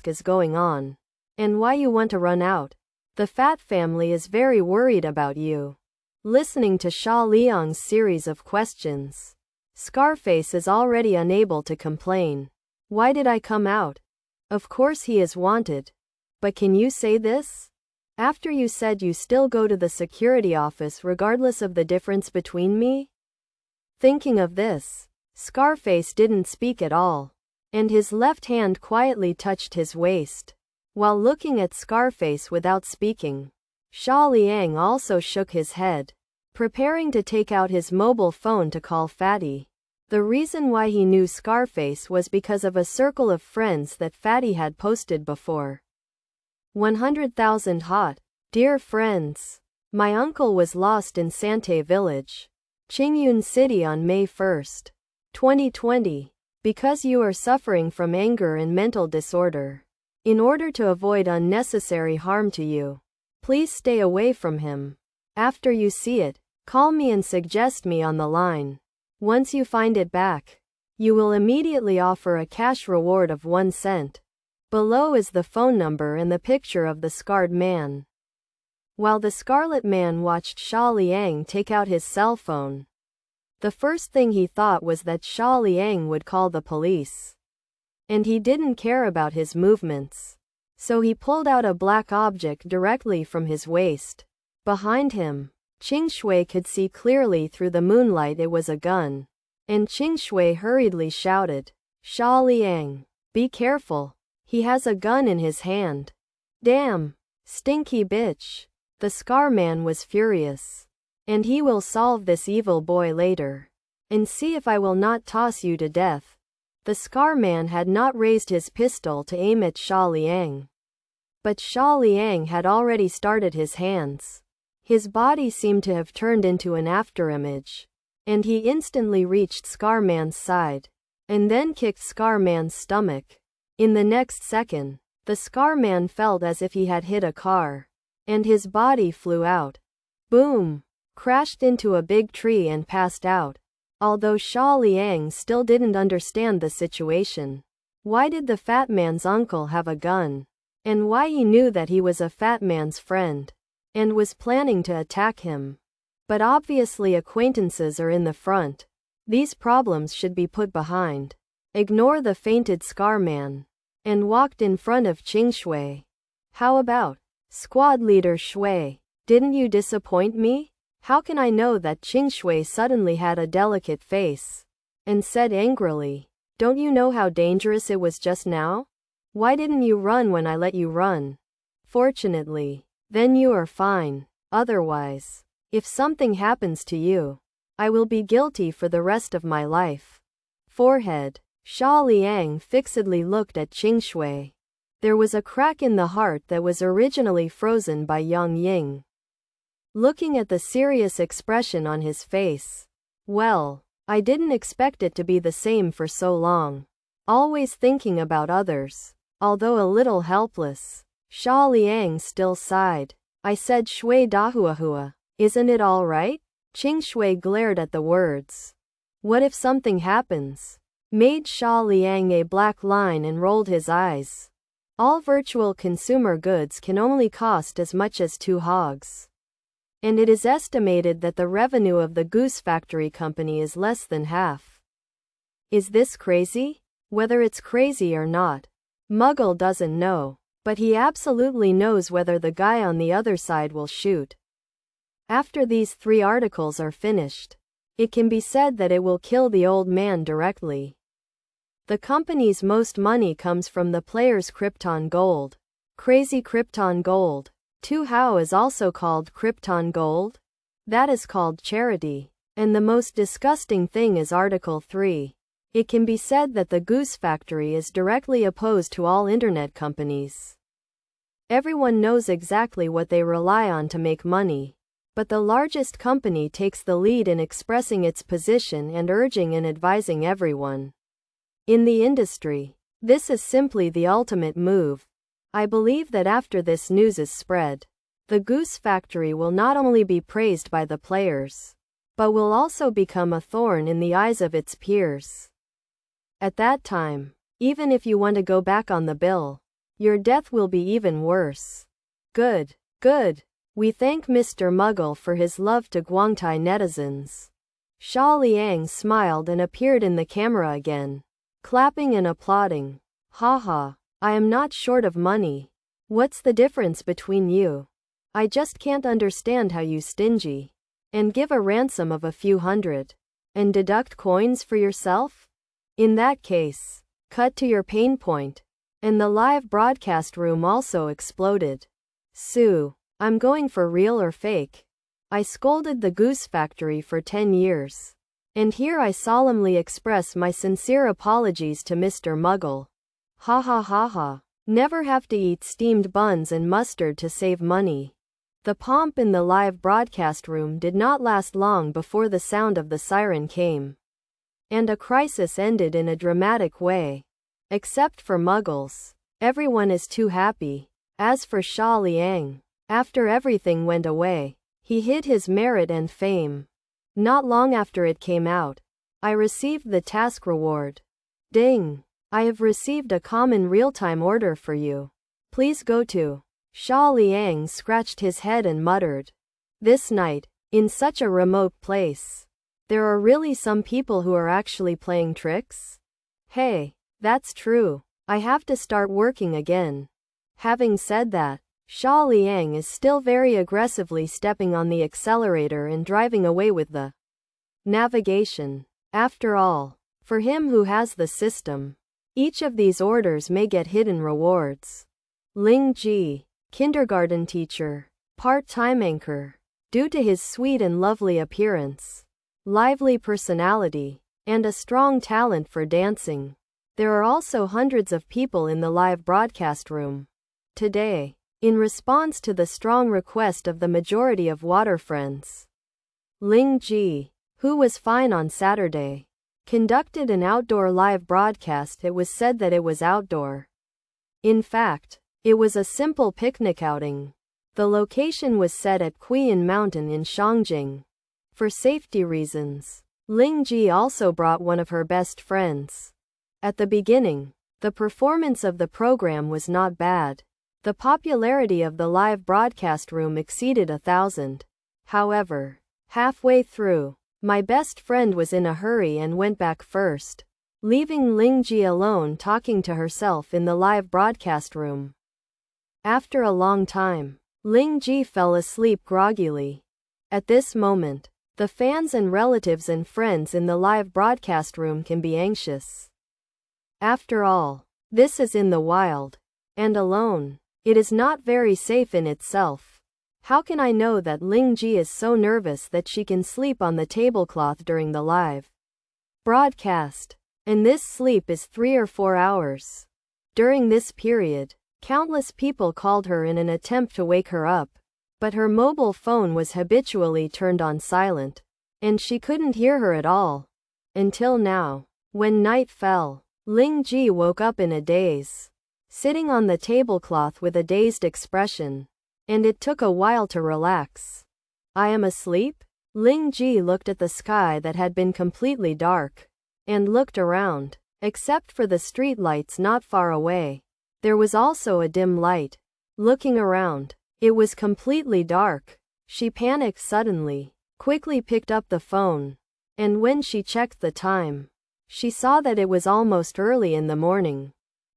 is going on, and why you want to run out. The Fat family is very worried about you. Listening to Xia Liang's series of questions, Scarface is already unable to complain. Why did I come out? Of course he is wanted. But can you say this? After you said you still go to the security office regardless of the difference between me? Thinking of this, Scarface didn't speak at all, and his left hand quietly touched his waist. while looking at Scarface without speaking. Xia Liang also shook his head, preparing to take out his mobile phone to call Fatty. The reason why he knew Scarface was because of a circle of friends that Fatty had posted before. 100,000 hot. Dear friends, my uncle was lost in Sante Village, Qingyun City on May 1st, 2020. Because you are suffering from anger and mental disorder. In order to avoid unnecessary harm to you, please stay away from him. After you see it, call me and suggest me on the line. Once you find it back, you will immediately offer a cash reward of 1 cent. Below is the phone number and the picture of the scarred man. While the Scarlet Man watched Xia Liang take out his cell phone, the first thing he thought was that Xia Liang would call the police. And he didn't care about his movements. So he pulled out a black object directly from his waist. Behind him, Qingshui could see clearly through the moonlight it was a gun. And Qingshui hurriedly shouted, Xia Liang, be careful. He has a gun in his hand. Damn, stinky bitch. The Scar Man was furious. And he will solve this evil boy later. And see if I will not toss you to death. The Scar Man had not raised his pistol to aim at Xia Liang. But Xia Liang had already started his hands. His body seemed to have turned into an afterimage. And he instantly reached Scar Man's side. And then kicked Scar Man's stomach. In the next second, the Scar Man felt as if he had hit a car. And his body flew out. Boom! Crashed into a big tree and passed out. Although Xia Liang still didn't understand the situation. Why did the fat man's uncle have a gun? And why he knew that he was a fat man's friend. And was planning to attack him. But obviously acquaintances are in the front. These problems should be put behind. Ignore the fainted Scar Man. And walked in front of Qingshui. How about, squad leader Shui, didn't you disappoint me? How can I know that Qingshui suddenly had a delicate face? And said angrily, don't you know how dangerous it was just now? Why didn't you run when I let you run? Fortunately, then you are fine. Otherwise, if something happens to you, I will be guilty for the rest of my life. Forehead. Xia Liang fixedly looked at Qingshui. There was a crack in the heart that was originally frozen by Yang Ying. Looking at the serious expression on his face. Well, I didn't expect it to be the same for so long. Always thinking about others. Although a little helpless, Xia Liang still sighed. I said Shui dahuahua, isn't it all right? Qingshui glared at the words. What if something happens? Made Xia Liang a black line and rolled his eyes. All virtual consumer goods can only cost as much as 2 hogs. And it is estimated that the revenue of the Goose Factory Company is less than half. Is this crazy? Whether it's crazy or not, Muggle doesn't know, but he absolutely knows whether the guy on the other side will shoot. After these 3 articles are finished, it can be said that it will kill the old man directly. The company's most money comes from the players' Krypton Gold. Crazy Krypton Gold. 2 How is also called Krypton Gold? That is called charity. And the most disgusting thing is Article 3. It can be said that the Goose Factory is directly opposed to all internet companies. Everyone knows exactly what they rely on to make money. But the largest company takes the lead in expressing its position and urging and advising everyone. In the industry, this is simply the ultimate move. I believe that after this news is spread, the Goose Factory will not only be praised by the players, but will also become a thorn in the eyes of its peers. At that time, even if you want to go back on the bill, your death will be even worse. Good, good. We thank Mr. Muggle for his love to Guangtai netizens. Xia Liang smiled and appeared in the camera again, clapping and applauding. Haha. I am not short of money. What's the difference between you? I just can't understand how you stingy. And give a ransom of a few hundred. And deduct coins for yourself? In that case, cut to your pain point. and the live broadcast room also exploded. Sue, I'm going for real or fake? I scolded the goose factory for 10 years. And here I solemnly express my sincere apologies to Mr. Muggle. Ha ha ha ha. Never have to eat steamed buns and mustard to save money. The pomp in the live broadcast room did not last long before the sound of the siren came. And a crisis ended in a dramatic way. Except for Muggles. Everyone is too happy. As for Xia Liang, after everything went away, he hid his merit and fame. Not long after it came out, I received the task reward. Ding! I have received a common real-time order for you. Please go to. Xia Liang scratched his head and muttered. This night, in such a remote place. There are really some people who are actually playing tricks? Hey, that's true. I have to start working again. Having said that, Xia Liang is still very aggressively stepping on the accelerator and driving away with the navigation. After all, for him who has the system, each of these orders may get hidden rewards. Ling Ji, kindergarten teacher, part-time anchor. Due to his sweet and lovely appearance, lively personality, and a strong talent for dancing, there are also hundreds of people in the live broadcast room. Today, in response to the strong request of the majority of water friends, Ling Ji, who was fine on Saturday, conducted an outdoor live broadcast. It was said that it was outdoor. In fact, it was a simple picnic outing. The location was set at Qian Mountain in Shangjing. For safety reasons, Ling Ji also brought one of her best friends. At the beginning, the performance of the program was not bad. The popularity of the live broadcast room exceeded 1,000. However, halfway through, my best friend was in a hurry and went back first, leaving Ling Ji alone talking to herself in the live broadcast room. After a long time, Ling Ji fell asleep groggily. At this moment, the fans and relatives and friends in the live broadcast room can be anxious. After all, this is in the wild, and alone. It is not very safe in itself. How can I know that Ling Ji is so nervous that she can sleep on the tablecloth during the live broadcast? And this sleep is 3 or 4 hours. During this period, countless people called her in an attempt to wake her up, but her mobile phone was habitually turned on silent, and she couldn't hear her at all. Until now, when night fell, Ling Ji woke up in a daze, sitting on the tablecloth with a dazed expression, and it took a while to relax. I am asleep? Ling Ji looked at the sky that had been completely dark, and looked around. Except for the street lights not far away, there was also a dim light. Looking around, it was completely dark. She panicked suddenly, quickly picked up the phone, and when she checked the time, she saw that it was almost early in the morning.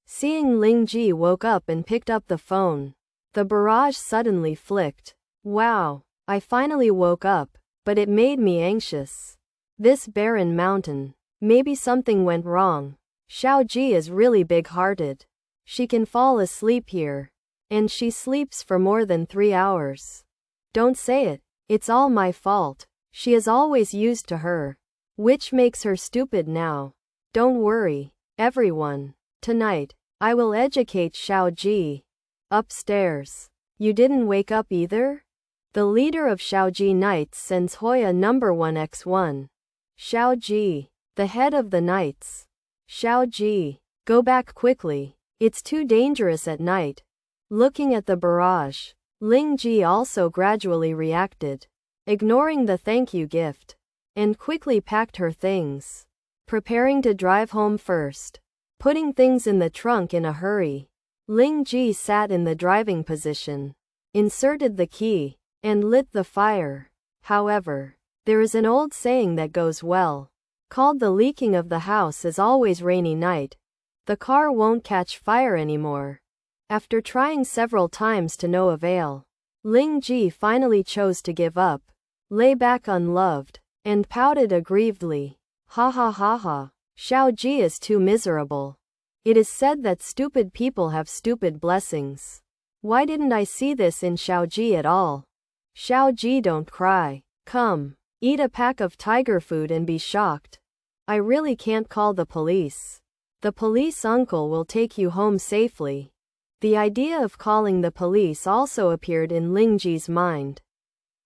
Seeing Ling Ji woke up and picked up the phone, the barrage suddenly flicked. Wow, I finally woke up, but it made me anxious. This barren mountain, maybe something went wrong. Xiao Ji is really big-hearted. She can fall asleep here, and she sleeps for more than 3 hours. Don't say it, it's all my fault. She is always used to her, which makes her stupid now. Don't worry, everyone. Tonight, I will educate Xiao Ji. Upstairs. You didn't wake up either? The leader of Xiao Ji Knights sends Hoya number 1x1. Xiao Ji, the head of the Knights. Xiao Ji, go back quickly. It's too dangerous at night. Looking at the barrage, Ling Ji also gradually reacted, ignoring the thank you gift, and quickly packed her things, preparing to drive home first. Putting things in the trunk in a hurry, Ling Ji sat in the driving position, inserted the key, and lit the fire. However, there is an old saying that goes well, called the leaking of the house is always rainy night. The car won't catch fire anymore. After trying several times to no avail, Ling Ji finally chose to give up, lay back unloved, and pouted aggrievedly. Ha ha ha ha. Xiao Ji is too miserable. It is said that stupid people have stupid blessings. Why didn't I see this in Xiaoji at all? Xiaoji, don't cry. Come, eat a pack of tiger food and be shocked. I really can't call the police. The police uncle will take you home safely. The idea of calling the police also appeared in Lingji's mind.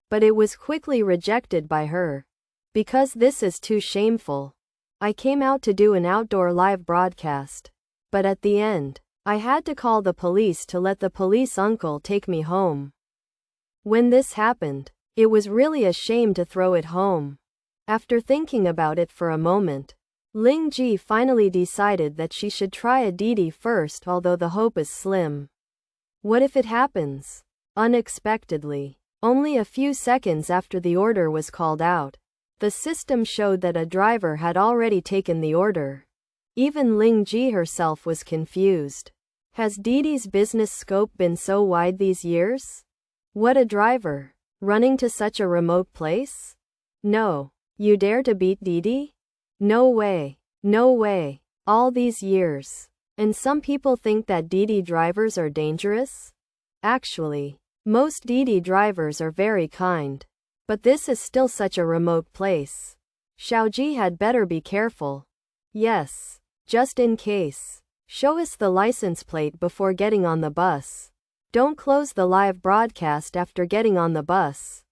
But it was quickly rejected by her. Because this is too shameful. I came out to do an outdoor live broadcast. But at the end, I had to call the police to let the police uncle take me home. When this happened, it was really a shame to throw it home. After thinking about it for a moment, Lingji finally decided that she should try a Didi first, although the hope is slim. What if it happens? Unexpectedly, only a few seconds after the order was called out, the system showed that a driver had already taken the order. Even Lingji herself was confused. Has Didi's business scope been so wide these years? What a driver! Running to such a remote place? No. You dare to beat Didi? No way. No way. All these years. And some people think that Didi drivers are dangerous? Actually, most Didi drivers are very kind. But this is still such a remote place. Xiaoji had better be careful. Yes. Just in case. Show us the license plate before getting on the bus. Don't close the live broadcast after getting on the bus.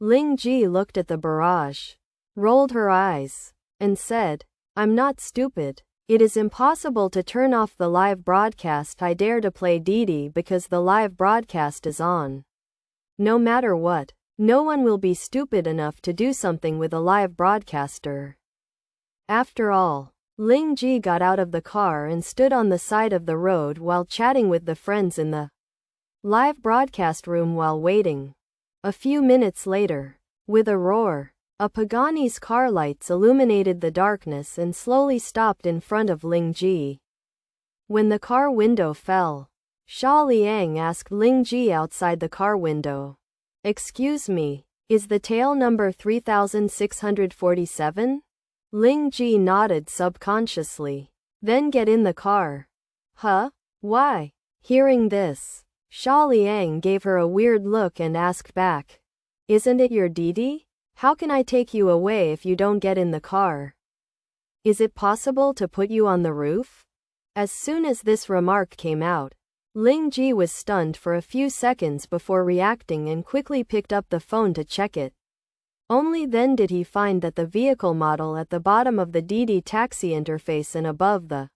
Lingji looked at the barrage, rolled her eyes, and said, I'm not stupid. It is impossible to turn off the live broadcast. I dare to play Didi because the live broadcast is on. No matter what, no one will be stupid enough to do something with a live broadcaster. After all, Lingji got out of the car and stood on the side of the road while chatting with the friends in the live broadcast room while waiting. A few minutes later, with a roar, a Pagani's car lights illuminated the darkness and slowly stopped in front of Lingji. When the car window fell, Xia Liang asked Lingji outside the car window, Excuse me, is the tail number 3647? Lingji nodded subconsciously. Then get in the car. Huh? Why? Hearing this, Xia Liang gave her a weird look and asked back, Isn't it your Didi? How can I take you away if you don't get in the car? Is it possible to put you on the roof? As soon as this remark came out, Lingji was stunned for a few seconds before reacting and quickly picked up the phone to check it. Only then did he find that the vehicle model at the bottom of the Didi taxi interface and above the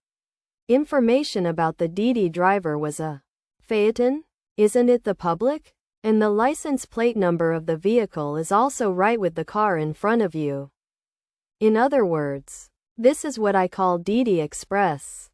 information about the Didi driver was a Phaeton? Isn't it the public? And the license plate number of the vehicle is also right with the car in front of you. In other words, this is what I call Didi Express.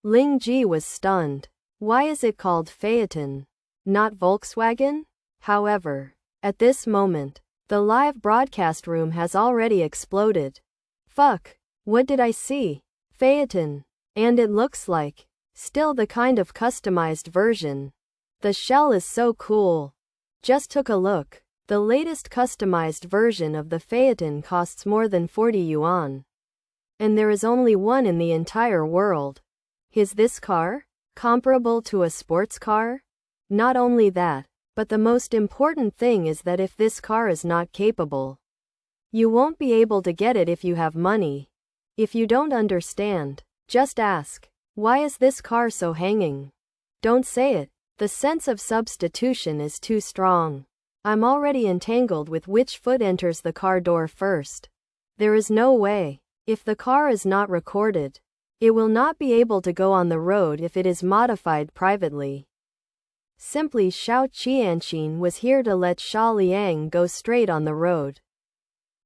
Lingji was stunned. Why is it called Phaeton, not Volkswagen? However, at this moment, the live broadcast room has already exploded. Fuck, what did I see? Phaeton. And it looks like, still the kind of customized version. The shell is so cool. Just took a look. The latest customized version of the Phaeton costs more than 40 yuan. And there is only one in the entire world. Is this car comparable to a sports car? Not only that, but the most important thing is that if this car is not capable, you won't be able to get it if you have money. If you don't understand, just ask, why is this car so hanging? Don't say it. The sense of substitution is too strong. I'm already entangled with which foot enters the car door first. There is no way. If the car is not recorded, it will not be able to go on the road if it is modified privately. Simply Xiao Qianqin was here to let Xia Liang go straight on the road.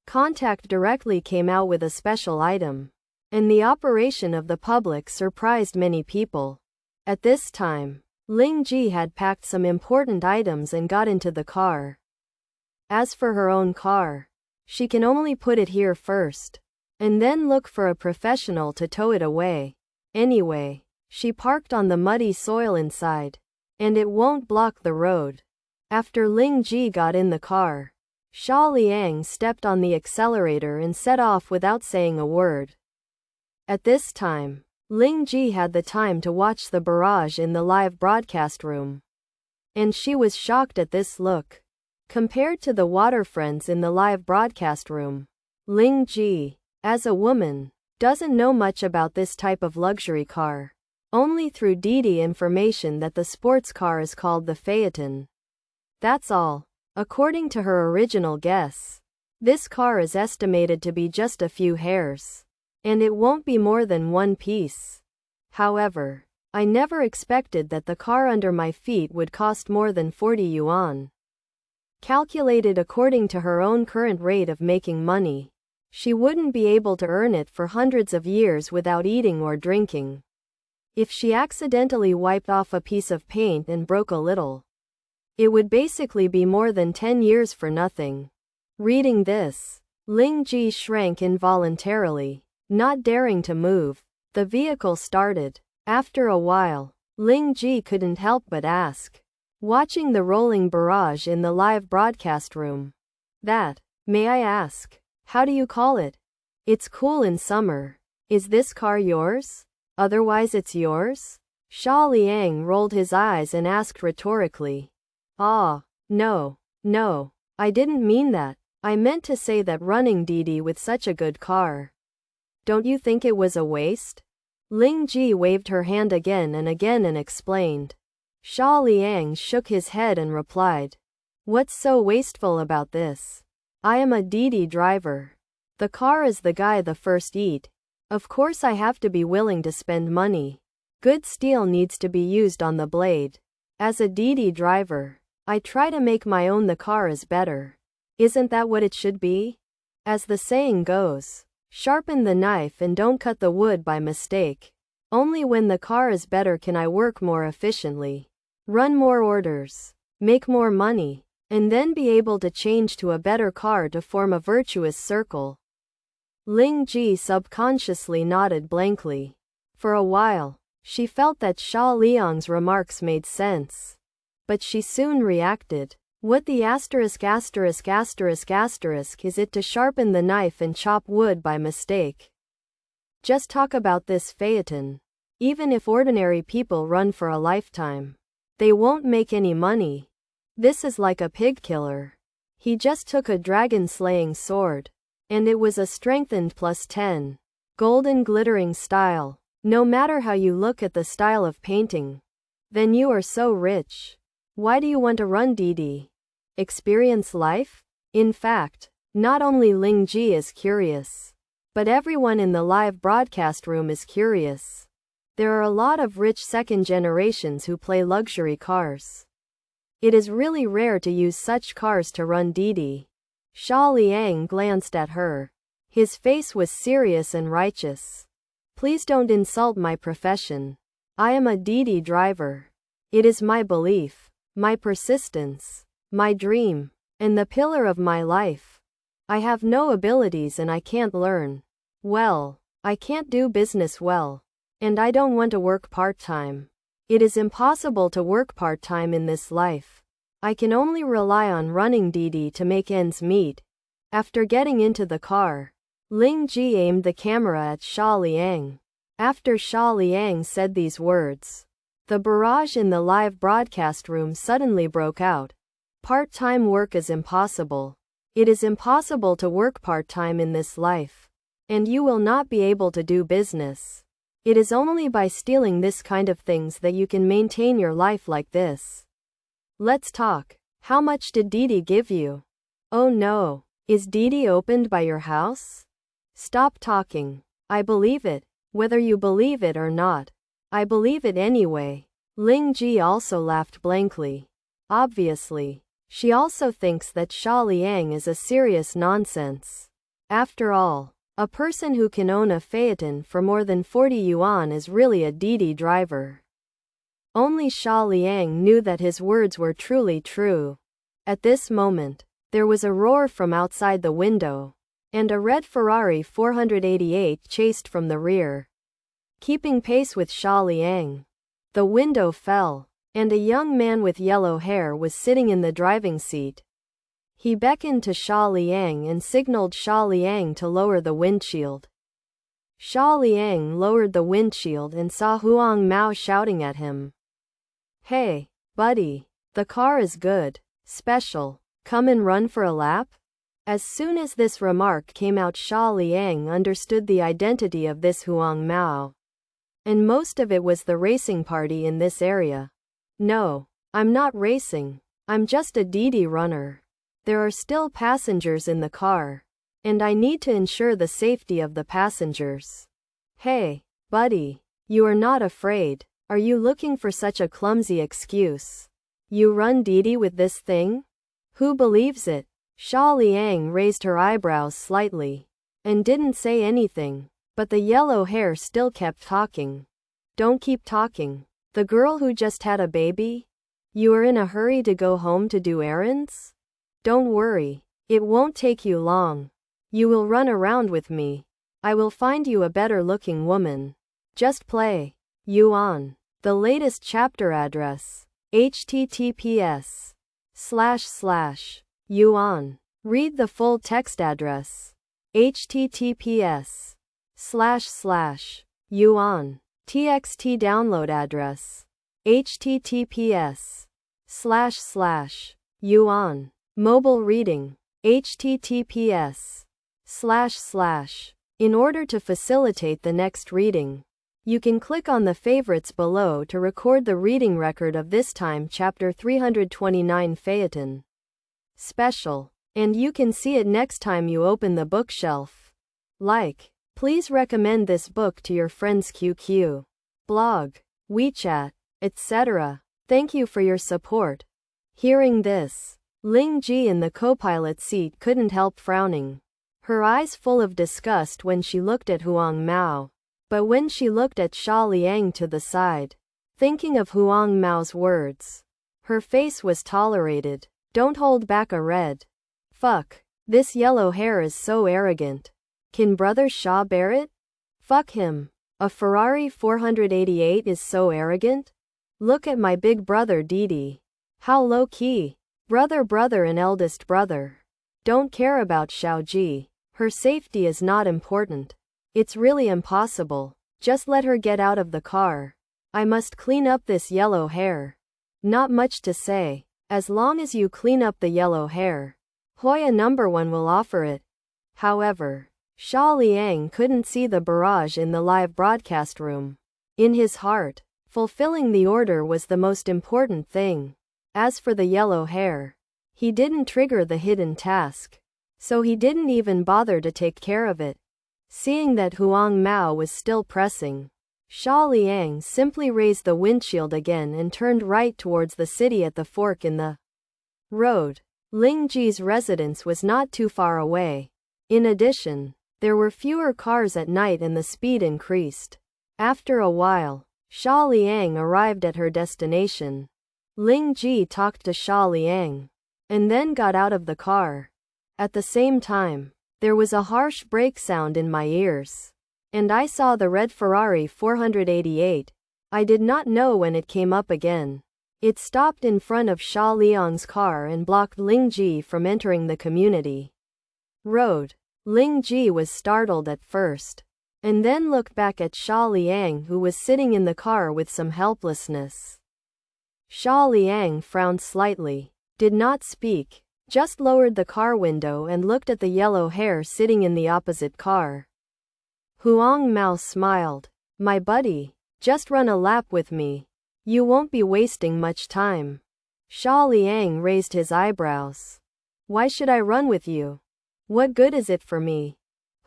Contact directly came out with a special item, and the operation of the public surprised many people. At this time, Lingji had packed some important items and got into the car. As for her own car, she can only put it here first, and then look for a professional to tow it away. Anyway, she parked on the muddy soil inside, and it won't block the road. After Lingji got in the car, Xia Liang stepped on the accelerator and set off without saying a word. At this time, Ling Ji had the time to watch the barrage in the live broadcast room. And she was shocked at this look. Compared to the water friends in the live broadcast room, Ling Ji, as a woman, doesn't know much about this type of luxury car. Only through Didi information that the sports car is called the Phaeton. That's all. According to her original guess, this car is estimated to be just a few hairs. And it won't be more than one piece. However, I never expected that the car under my feet would cost more than 40 yuan. Calculated according to her own current rate of making money, she wouldn't be able to earn it for hundreds of years without eating or drinking. If she accidentally wiped off a piece of paint and broke a little, it would basically be more than 10 years for nothing. Reading this, Ling Ji shrank involuntarily, not daring to move. The vehicle started. After a while, Ling Ji couldn't help but ask, watching the rolling barrage in the live broadcast room. That, may I ask, how do you call it? It's cool in summer. Is this car yours? Otherwise it's yours? Xia Liang rolled his eyes and asked rhetorically. No, I didn't mean that. I meant to say that running Didi with such a good car. Don't you think it was a waste? Ling Ji waved her hand again and explained. Xia Liang shook his head and replied. What's so wasteful about this? I am a Didi driver. The car is the guy the first eat. Of course I have to be willing to spend money. Good steel needs to be used on the blade. As a Didi driver, I try to make my own the car is better. Isn't that what it should be? As the saying goes, sharpen the knife and don't cut the wood by mistake. Only when the car is better can I work more efficiently, run more orders, make more money, and then be able to change to a better car to form a virtuous circle. Ling Ji subconsciously nodded blankly. For a while, she felt that Xia Liang's remarks made sense. But she soon reacted. What the asterisk is it to sharpen the knife and chop wood by mistake? Just talk about this Phaeton. Even if ordinary people run for a lifetime, they won't make any money. This is like a pig killer. He just took a dragon-slaying sword. And it was a strengthened +10. Golden glittering style. No matter how you look at the style of painting. Then you are so rich. Why do you want to run Didi? Experience life? In fact, not only Ling Ji is curious, but everyone in the live broadcast room is curious. There are a lot of rich second generations who play luxury cars. It is really rare to use such cars to run Didi. Xia Liang glanced at her. His face was serious and righteous. Please don't insult my profession. I am a Didi driver. It is my belief, my persistence, my dream, and the pillar of my life. I have no abilities and I can't learn. Well, I can't do business well. And I don't want to work part-time. It is impossible to work part-time in this life. I can only rely on running Didi to make ends meet. After getting into the car, Ling Ji aimed the camera at Xia Liang. After Xia Liang said these words, the barrage in the live broadcast room suddenly broke out. Part-time work is impossible. It is impossible to work part-time in this life. And you will not be able to do business. It is only by stealing this kind of things that you can maintain your life like this. Let's talk. How much did Didi give you? Oh no. Is Didi opened by your house? Stop talking. I believe it. Whether you believe it or not. I believe it anyway. Ling Ji also laughed blankly. Obviously, she also thinks that Xia Liang is a serious nonsense. After all, a person who can own a Phaeton for more than 40 yuan is really a Didi driver. Only Xia Liang knew that his words were truly true. At this moment, there was a roar from outside the window, and a red Ferrari 488 chased from the rear, keeping pace with Xia Liang. The window fell, and a young man with yellow hair was sitting in the driving seat. He beckoned to Xia Liang and signaled Xia Liang to lower the windshield. Xia Liang lowered the windshield and saw Huang Mao shouting at him. Hey, buddy. The car is good. Special. Come and run for a lap? As soon as this remark came out, Xia Liang understood the identity of this Huang Mao. And most of it was the racing party in this area. No, I'm not racing. I'm just a Didi runner. There are still passengers in the car. And I need to ensure the safety of the passengers. Hey, buddy. You are not afraid. Are you looking for such a clumsy excuse? You run Didi with this thing? Who believes it? Xia Liang raised her eyebrows slightly. And didn't say anything. But the yellow hair still kept talking. Don't keep talking. The girl who just had a baby? You are in a hurry to go home to do errands? Don't worry. It won't take you long. You will run around with me. I will find you a better looking woman. Just play. Yuan. The latest chapter address. https://yuan. Read the full text address. https://yuan. txt download address. https://yuan. Mobile reading. https:// In order to facilitate the next reading, you can click on the favorites below to record the reading record of this time chapter 329 Phaeton Special. And you can see it next time you open the bookshelf. Please recommend this book to your friends QQ, blog, WeChat, etc. Thank you for your support. Hearing this, Ling Ji in the co-pilot seat couldn't help frowning. Her eyes full of disgust when she looked at Huang Mao. But when she looked at Xia Liang to the side, thinking of Huang Mao's words, her face was tolerated. Don't hold back a red. Fuck. This yellow hair is so arrogant. Can Brother Xia bear it? Fuck him. A Ferrari 488 is so arrogant? Look at my big brother Didi. How low-key. Brother and eldest brother. Don't care about Xiaoji. Her safety is not important. It's really impossible. Just let her get out of the car. I must clean up this yellow hair. Not much to say. As long as you clean up the yellow hair, Hoya #1 will offer it. However, Xia Liang couldn't see the barrage in the live broadcast room. In his heart, fulfilling the order was the most important thing. As for the yellow hair, he didn't trigger the hidden task. So he didn't even bother to take care of it. Seeing that Huang Mao was still pressing, Xia Liang simply raised the windshield again and turned right towards the city at the fork in the road. Ling Ji's residence was not too far away. In addition, there were fewer cars at night and the speed increased. After a while, Xia Liang arrived at her destination. Ling Ji talked to Xia Liang, and then got out of the car. At the same time, there was a harsh brake sound in my ears. And I saw the red Ferrari 488. I did not know when it came up again. It stopped in front of Xia Liang's car and blocked Ling Ji from entering the community road. Ling Ji was startled at first, and then looked back at Xia Liang, who was sitting in the car with some helplessness. Xia Liang frowned slightly, did not speak, just lowered the car window and looked at the yellow hair sitting in the opposite car. Huang Mao smiled. My buddy, just run a lap with me. You won't be wasting much time. Xia Liang raised his eyebrows. Why should I run with you? What good is it for me?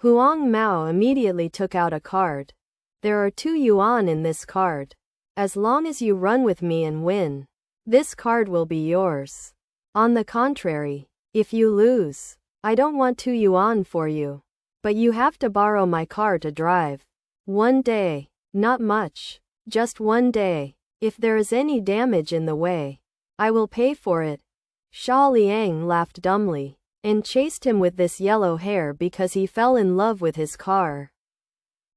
Huang Mao immediately took out a card. There are 2 yuan in this card. As long as you run with me and win, this card will be yours. On the contrary, if you lose, I don't want 2 yuan for you. But you have to borrow my car to drive. 1 day. Not much. Just 1 day. If there is any damage in the way, I will pay for it. Xia Liang laughed dumbly, and chased him with this yellow hair because he fell in love with his car.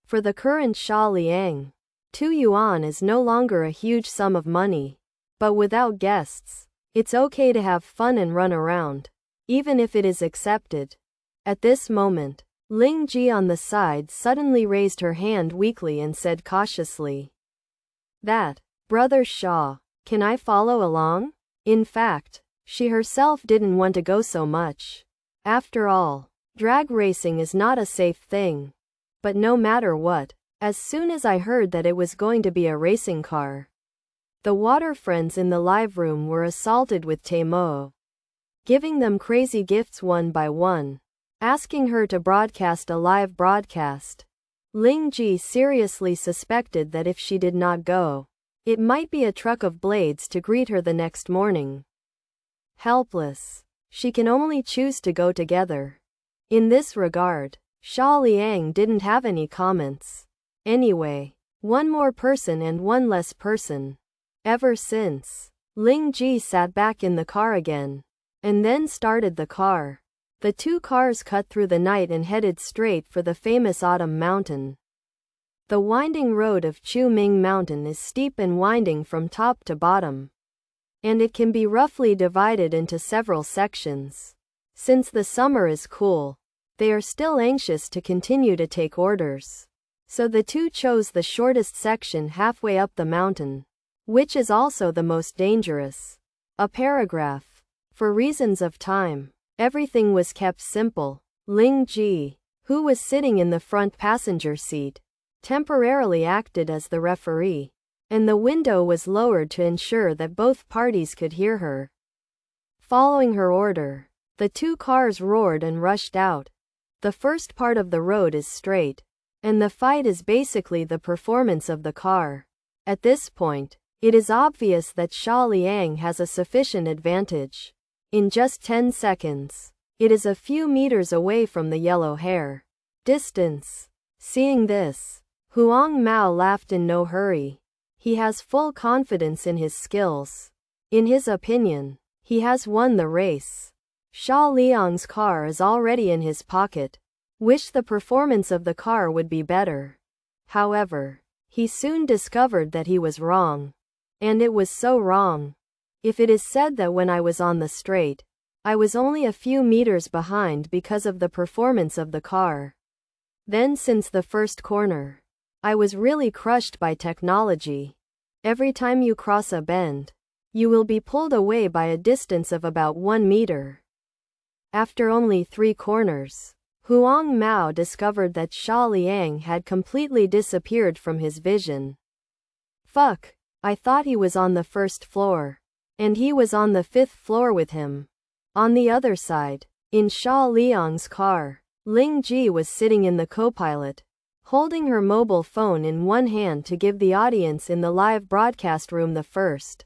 For the current Xia Liang, 2 yuan is no longer a huge sum of money. But without guests, it's okay to have fun and run around, even if it is accepted. At this moment, Ling Ji on the side suddenly raised her hand weakly and said cautiously, "That, Brother Xia, can I follow along?" In fact, she herself didn't want to go so much. After all, drag racing is not a safe thing. But no matter what, as soon as I heard that it was going to be a racing car, the water friends in the live room were assaulted with Taimo, giving them crazy gifts one by one, asking her to broadcast a live broadcast. Ling Ji seriously suspected that if she did not go, it might be a truck of blades to greet her the next morning. Helpless, she can only choose to go together. In this regard, Xia Liang didn't have any comments. Anyway, one more person and one less person. Ever since, Ling Ji sat back in the car again, and then started the car. The two cars cut through the night and headed straight for the famous Autumn Mountain. The winding road of Chu Ming Mountain is steep and winding from top to bottom, and it can be roughly divided into several sections. Since the summer is cool, they are still anxious to continue to take orders. So the two chose the shortest section halfway up the mountain, which is also the most dangerous. A paragraph. For reasons of time, everything was kept simple. Ling Ji, who was sitting in the front passenger seat, temporarily acted as the referee, and the window was lowered to ensure that both parties could hear her. Following her order, the two cars roared and rushed out. The first part of the road is straight, and the fight is basically the performance of the car. At this point, it is obvious that Xia Liang has a sufficient advantage. In just 10 seconds, it is a few meters away from the yellow hair. Distance. Seeing this, Huang Mao laughed in no hurry. He has full confidence in his skills. In his opinion, he has won the race. Xia Liang's car is already in his pocket. Wish the performance of the car would be better. However, he soon discovered that he was wrong. And it was so wrong. If it is said that when I was on the straight, I was only a few meters behind because of the performance of the car, then since the first corner, I was really crushed by technology. Every time you cross a bend, you will be pulled away by a distance of about 1 meter. After only 3 corners, Huang Mao discovered that Xia Liang had completely disappeared from his vision. Fuck, I thought he was on the first floor. And he was on the 5th floor with him. On the other side, in Xia Liang's car, Ling Ji was sitting in the co-pilot, holding her mobile phone in one hand to give the audience in the live broadcast room the first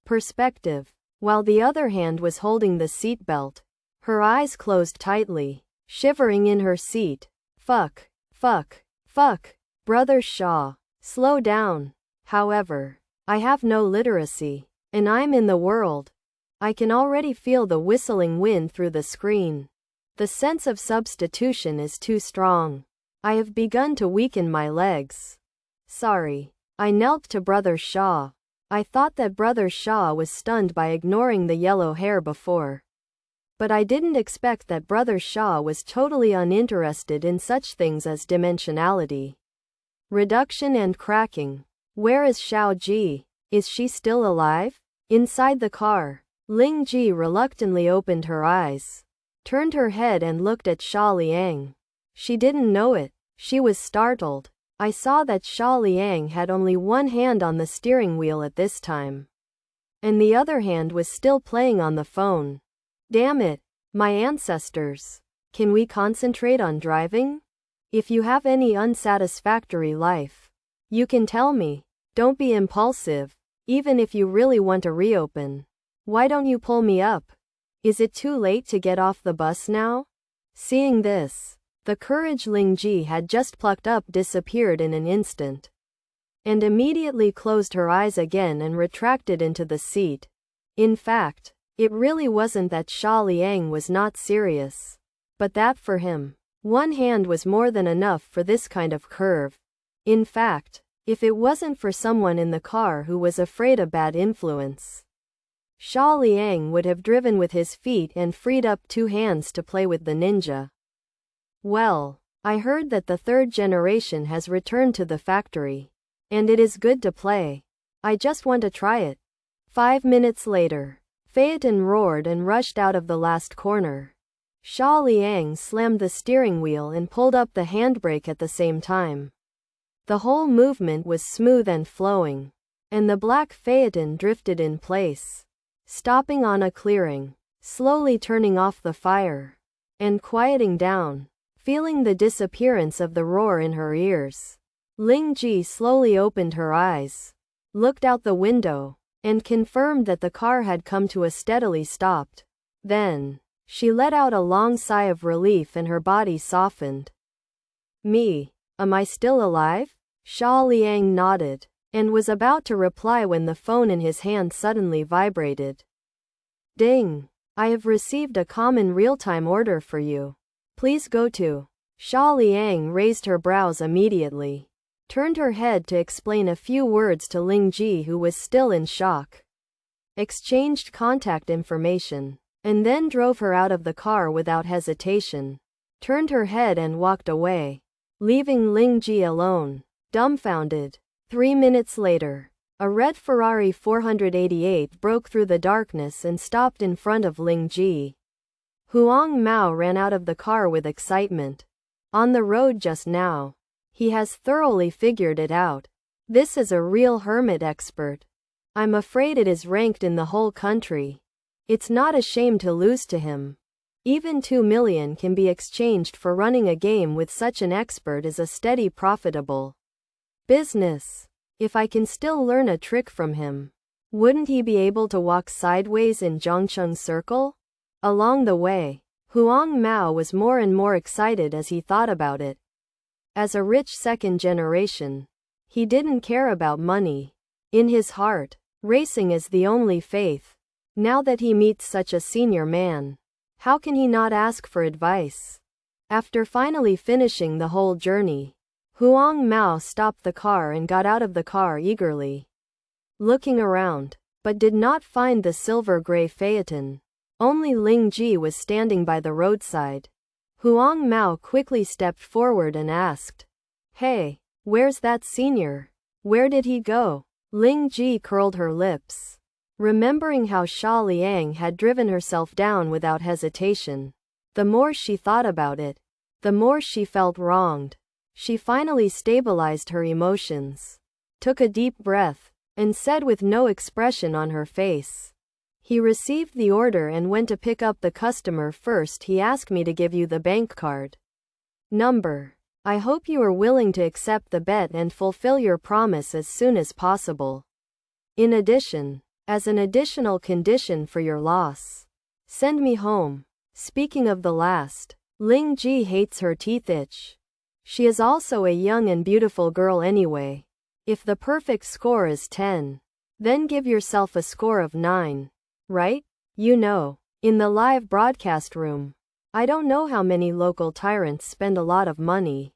perspective, while the other hand was holding the seat belt. Her eyes closed tightly, shivering in her seat. Fuck, fuck, fuck. Brother Xia, slow down. However, I have no literacy. And I'm in the world. I can already feel the whistling wind through the screen. The sense of substitution is too strong. I have begun to weaken my legs. Sorry. I knelt to Brother Xia. I thought that Brother Xia was stunned by ignoring the yellow hair before. But I didn't expect that Brother Xia was totally uninterested in such things as dimensionality, reduction and cracking. Where is Xiao Ji? Is she still alive? Inside the car, Ling Ji reluctantly opened her eyes, turned her head and looked at Xia Liang. She didn't know it. She was startled. I saw that Xia Liang had only one hand on the steering wheel at this time, and the other hand was still playing on the phone. Damn it, my ancestors. Can we concentrate on driving? If you have any unsatisfactory life, you can tell me. Don't be impulsive. Even if you really want to reopen, why don't you pull me up? Is it too late to get off the bus now? Seeing this, the courage Ling Ji had just plucked up disappeared in an instant, and immediately closed her eyes again and retracted into the seat. In fact, it really wasn't that Xia Liang was not serious, but that for him, one hand was more than enough for this kind of curve. In fact, if it wasn't for someone in the car who was afraid of bad influence, Xia Liang would have driven with his feet and freed up 2 hands to play with the ninja. Well, I heard that the third generation has returned to the factory. And it is good to play. I just want to try it. 5 minutes later, Phaeton roared and rushed out of the last corner. Xia Liang slammed the steering wheel and pulled up the handbrake at the same time. The whole movement was smooth and flowing, and the black Phaeton drifted in place, stopping on a clearing, slowly turning off the fire, and quieting down, feeling the disappearance of the roar in her ears. Ling Ji slowly opened her eyes, looked out the window, and confirmed that the car had come to a steadily stopped. Then, she let out a long sigh of relief and her body softened. Me, am I still alive? Xia Liang nodded, and was about to reply when the phone in his hand suddenly vibrated. Ding! I have received a common real-time order for you. Please go to. Xia Liang raised her brows immediately, turned her head to explain a few words to Ling Ji, who was still in shock. Exchanged contact information, and then drove her out of the car without hesitation, turned her head and walked away, leaving Ling Ji alone, dumbfounded. 3 minutes later, a red Ferrari 488 broke through the darkness and stopped in front of Ling Ji. Huang Mao ran out of the car with excitement. On the road just now. He has thoroughly figured it out. This is a real hermit expert. I'm afraid it is ranked in the whole country. It's not a shame to lose to him. Even 2 million can be exchanged for running a game with such an expert is a steady profitable business. If I can still learn a trick from him, wouldn't he be able to walk sideways in Zhongcheng Circle? Along the way, Huang Mao was more and more excited as he thought about it. As a rich second generation, he didn't care about money. In his heart, racing is the only faith. Now that he meets such a senior man, how can he not ask for advice? After finally finishing the whole journey, Huang Mao stopped the car and got out of the car eagerly, looking around, but did not find the silver-gray Phaeton. Only Ling Ji was standing by the roadside. Huang Mao quickly stepped forward and asked, "Hey, where's that senior? Where did he go?" Ling Ji curled her lips, remembering how Xia Liang had driven herself down without hesitation. The more she thought about it, the more she felt wronged. She finally stabilized her emotions, took a deep breath, and said with no expression on her face, "He received the order and went to pick up the customer first. He asked me to give you the bank card number. I hope you are willing to accept the bet and fulfill your promise as soon as possible. In addition, as an additional condition for your loss, send me home." Speaking of the last, Ling Ji hates her teeth itch. She is also a young and beautiful girl anyway. If the perfect score is 10, then give yourself a score of 9. Right? You know, in the live broadcast room, I don't know how many local tyrants spend a lot of money.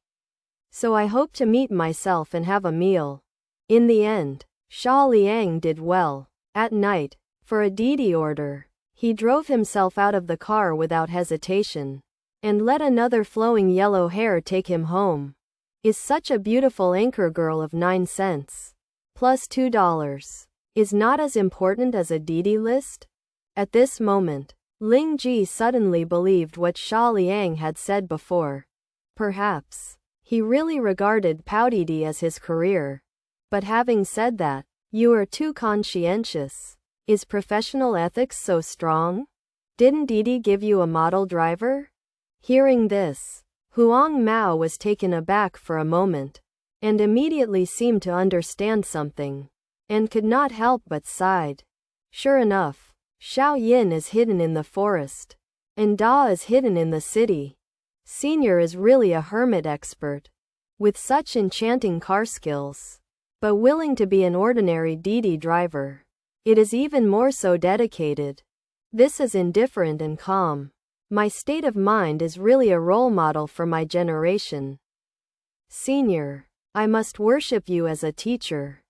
So I hope to meet myself and have a meal. In the end, Xia Liang did well. At night, for a deity order, he drove himself out of the car without hesitation, and let another flowing yellow hair take him home. Is such a beautiful anchor girl of 9 cents plus $2 is not as important as a deity list? At this moment, Ling Ji suddenly believed what Xia Liang had said before. Perhaps he really regarded Powdidi as his career. But having said that, you are too conscientious. Is professional ethics so strong? Didn't Didi give you a model driver? Hearing this, Huang Mao was taken aback for a moment, and immediately seemed to understand something, and could not help but sighed. Sure enough, Xiao Yin is hidden in the forest, and Da is hidden in the city. Senior is really a hermit expert, with such enchanting car skills, but willing to be an ordinary deity driver. It is even more so dedicated. This is indifferent and calm. My state of mind is really a role model for my generation. Senior, I must worship you as a teacher.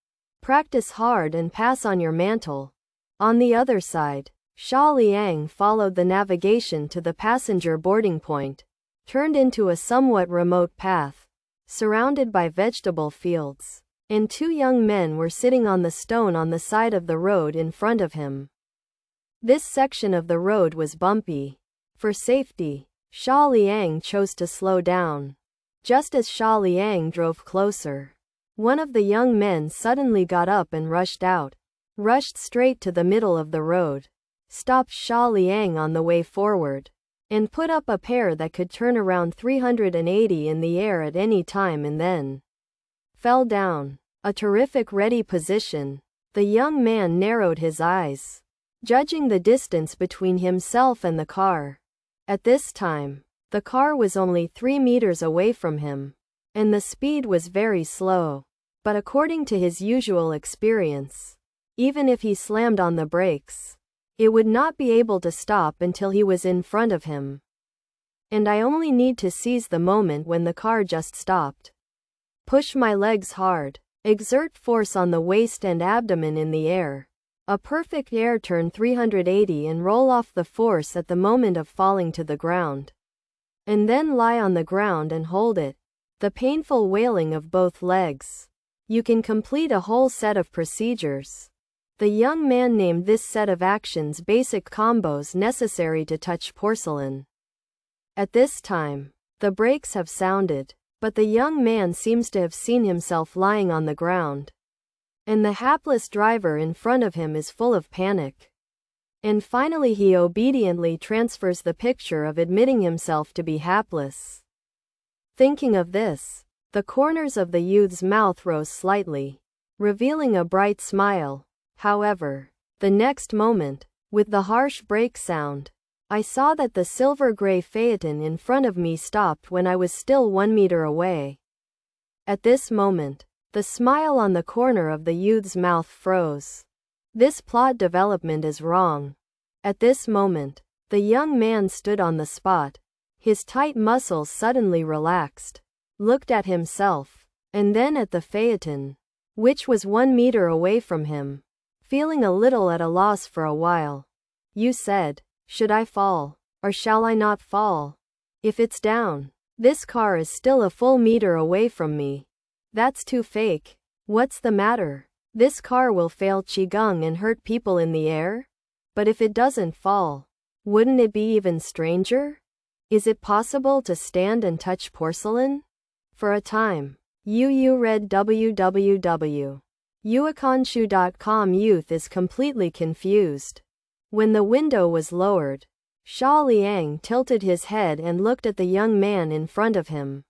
Practice hard and pass on your mantle. On the other side, Xia Liang followed the navigation to the passenger boarding point, turned into a somewhat remote path, surrounded by vegetable fields, and two young men were sitting on the stone on the side of the road in front of him. This section of the road was bumpy. For safety, Xia Liang chose to slow down. Just as Xia Liang drove closer, one of the young men suddenly got up and rushed straight to the middle of the road, stopped Xia Liang on the way forward, and put up a pair that could turn around 380 in the air at any time and then fell down. A terrific ready position. The young man narrowed his eyes, judging the distance between himself and the car. At this time, the car was only 3 meters away from him, and the speed was very slow. But according to his usual experience, even if he slammed on the brakes, it would not be able to stop until he was in front of him. And I only need to seize the moment when the car just stopped. Push my legs hard. Exert force on the waist and abdomen in the air. A perfect air turn 380 and roll off the force at the moment of falling to the ground. And then lie on the ground and hold it. The painful wailing of both legs. You can complete a whole set of procedures. The young man named this set of actions basic combos necessary to touch porcelain. At this time, the brakes have sounded. But the young man seems to have seen himself lying on the ground. And the hapless driver in front of him is full of panic. And finally he obediently transfers the picture of admitting himself to be hapless. Thinking of this, the corners of the youth's mouth rose slightly, revealing a bright smile. However, the next moment, with the harsh brake sound, I saw that the silver-gray phaeton in front of me stopped when I was still 1 meter away. At this moment, the smile on the corner of the youth's mouth froze. This plot development is wrong. At this moment, the young man stood on the spot. His tight muscles suddenly relaxed, looked at himself, and then at the phaeton, which was 1 meter away from him, feeling a little at a loss for a while. You said, should I fall, or shall I not fall? If it's down, this car is still a full meter away from me. That's too fake. What's the matter? This car will fail qigong and hurt people in the air? But if it doesn't fall, wouldn't it be even stranger? Is it possible to stand and touch porcelain? For a time, Yu read www.yuakanshu.com. Youth is completely confused. When the window was lowered, Xia Liang tilted his head and looked at the young man in front of him,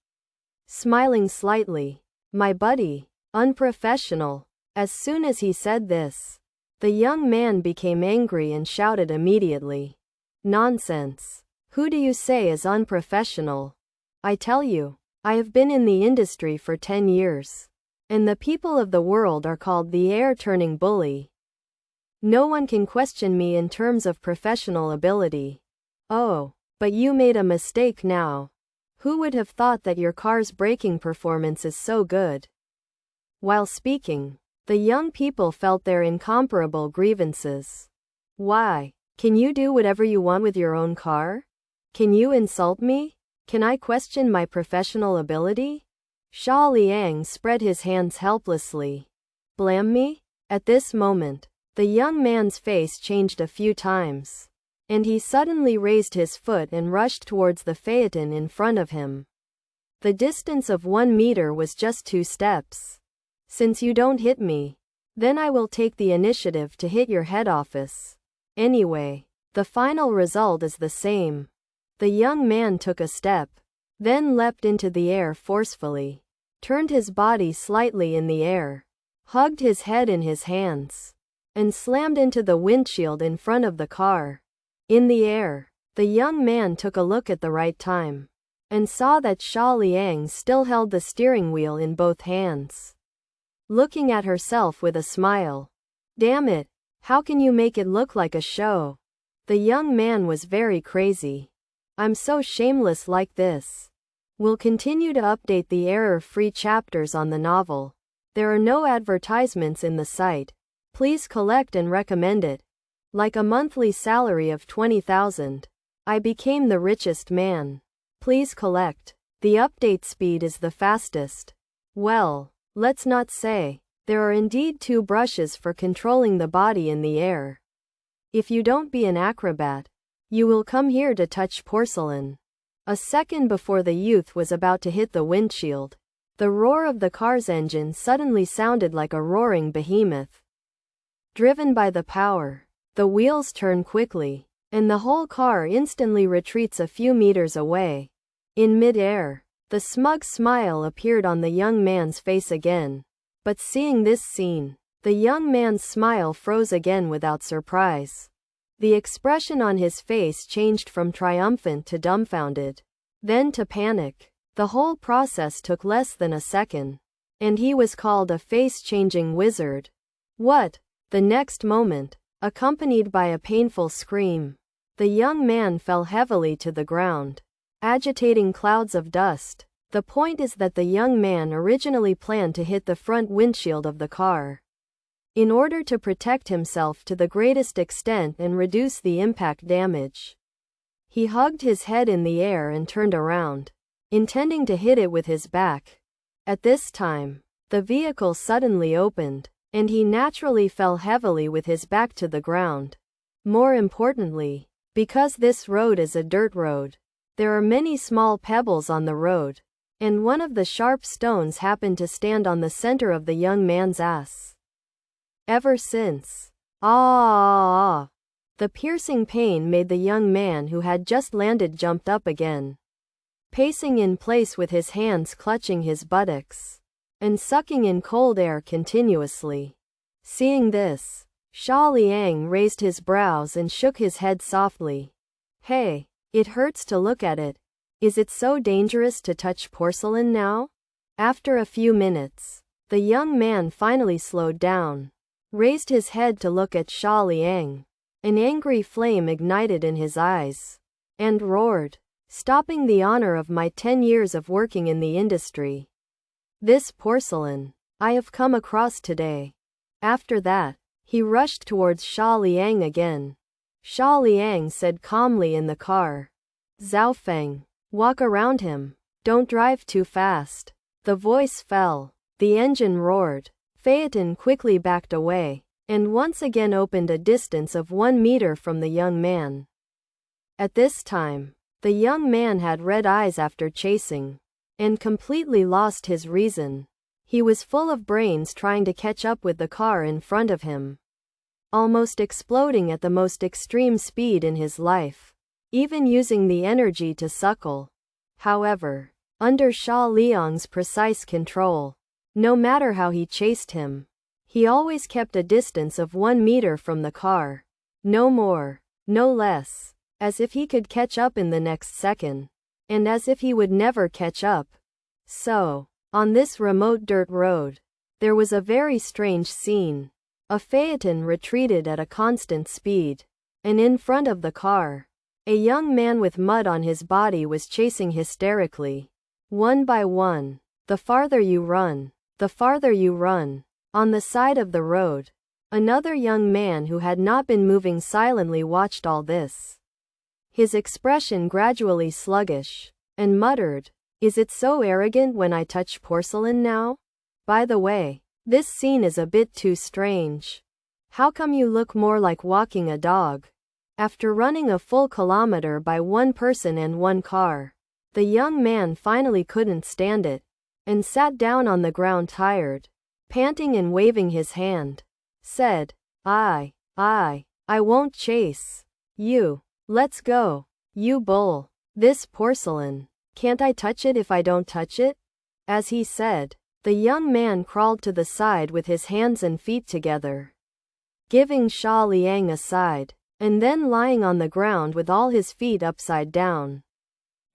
smiling slightly. My buddy, unprofessional. As soon as he said this, the young man became angry and shouted immediately. Nonsense. Who do you say is unprofessional? I tell you, I have been in the industry for 10 years, and the people of the world are called the air-turning bully. No one can question me in terms of professional ability. Oh, but you made a mistake now. Who would have thought that your car's braking performance is so good? While speaking, the young people felt their incomparable grievances. Why? Can you do whatever you want with your own car? Can you insult me? Can I question my professional ability? Xia Liang spread his hands helplessly. Blame me? At this moment, the young man's face changed a few times, and he suddenly raised his foot and rushed towards the phaeton in front of him. The distance of 1 meter was just 2 steps. Since you don't hit me, then I will take the initiative to hit your head office. Anyway, the final result is the same. The young man took a step, then leapt into the air forcefully, turned his body slightly in the air, hugged his head in his hands, and slammed into the windshield in front of the car. In the air, the young man took a look at the right time, and saw that Xia Liang still held the steering wheel in both hands, looking at herself with a smile. Damn it, how can you make it look like a show? The young man was very crazy. I'm so shameless like this. We'll continue to update the error-free chapters on the novel. There are no advertisements in the site. Please collect and recommend it. Like a monthly salary of 20,000. I became the richest man. Please collect. The update speed is the fastest. Well, let's not say. There are indeed two brushes for controlling the body in the air. If you don't be an acrobat, you will come here to touch porcelain. A second before the youth was about to hit the windshield, the roar of the car's engine suddenly sounded like a roaring behemoth. Driven by the power, the wheels turn quickly, and the whole car instantly retreats a few meters away. In mid-air, the smug smile appeared on the young man's face again. But seeing this scene, the young man's smile froze again without surprise. The expression on his face changed from triumphant to dumbfounded, then to panic. The whole process took less than a second, and he was called a face-changing wizard. What? The next moment, accompanied by a painful scream, the young man fell heavily to the ground, agitating clouds of dust. The point is that the young man originally planned to hit the front windshield of the car. In order to protect himself to the greatest extent and reduce the impact damage, he hugged his head in the air and turned around, intending to hit it with his back. At this time, the vehicle suddenly opened, and he naturally fell heavily with his back to the ground. More importantly, because this road is a dirt road, there are many small pebbles on the road, and one of the sharp stones happened to stand on the center of the young man's ass. Ever since, the piercing pain made the young man who had just landed jumped up again, pacing in place with his hands clutching his buttocks, and sucking in cold air continuously. Seeing this, Xia Liang raised his brows and shook his head softly. Hey, it hurts to look at it. Is it so dangerous to touch porcelain now? After a few minutes, the young man finally slowed down, raised his head to look at Xia Liang. An angry flame ignited in his eyes, and roared, "Stopping the honor of my 10 years of working in the industry. This porcelain I have come across today." After that, he rushed towards Xia Liang again. Xia Liang said calmly in the car, "Zhaofeng, walk around him. Don't drive too fast." The voice fell. The engine roared. Phaeton quickly backed away, and once again opened a distance of 1 meter from the young man. At this time, the young man had red eyes after chasing, and completely lost his reason. He was full of brains trying to catch up with the car in front of him, almost exploding at the most extreme speed in his life, even using the energy to suckle. However, under Xia Liang's precise control, no matter how he chased him, he always kept a distance of 1 meter from the car. No more, no less, as if he could catch up in the next second, and as if he would never catch up. So, on this remote dirt road, there was a very strange scene. A phaeton retreated at a constant speed, and in front of the car, a young man with mud on his body was chasing hysterically. One by one, the farther you run, the farther you run. On the side of the road, another young man who had not been moving silently watched all this. His expression gradually sluggish, and muttered, "Is it so arrogant when I touch porcelain now? By the way, this scene is a bit too strange. How come you look more like walking a dog?" After running a full kilometer by one person and one car, the young man finally couldn't stand it, and sat down on the ground tired, panting and waving his hand, said, I won't chase you. Let's go, you bull. This porcelain, can't I touch it if I don't touch it?" As he said, the young man crawled to the side with his hands and feet together, giving Xia Liang a side, and then lying on the ground with all his feet upside down.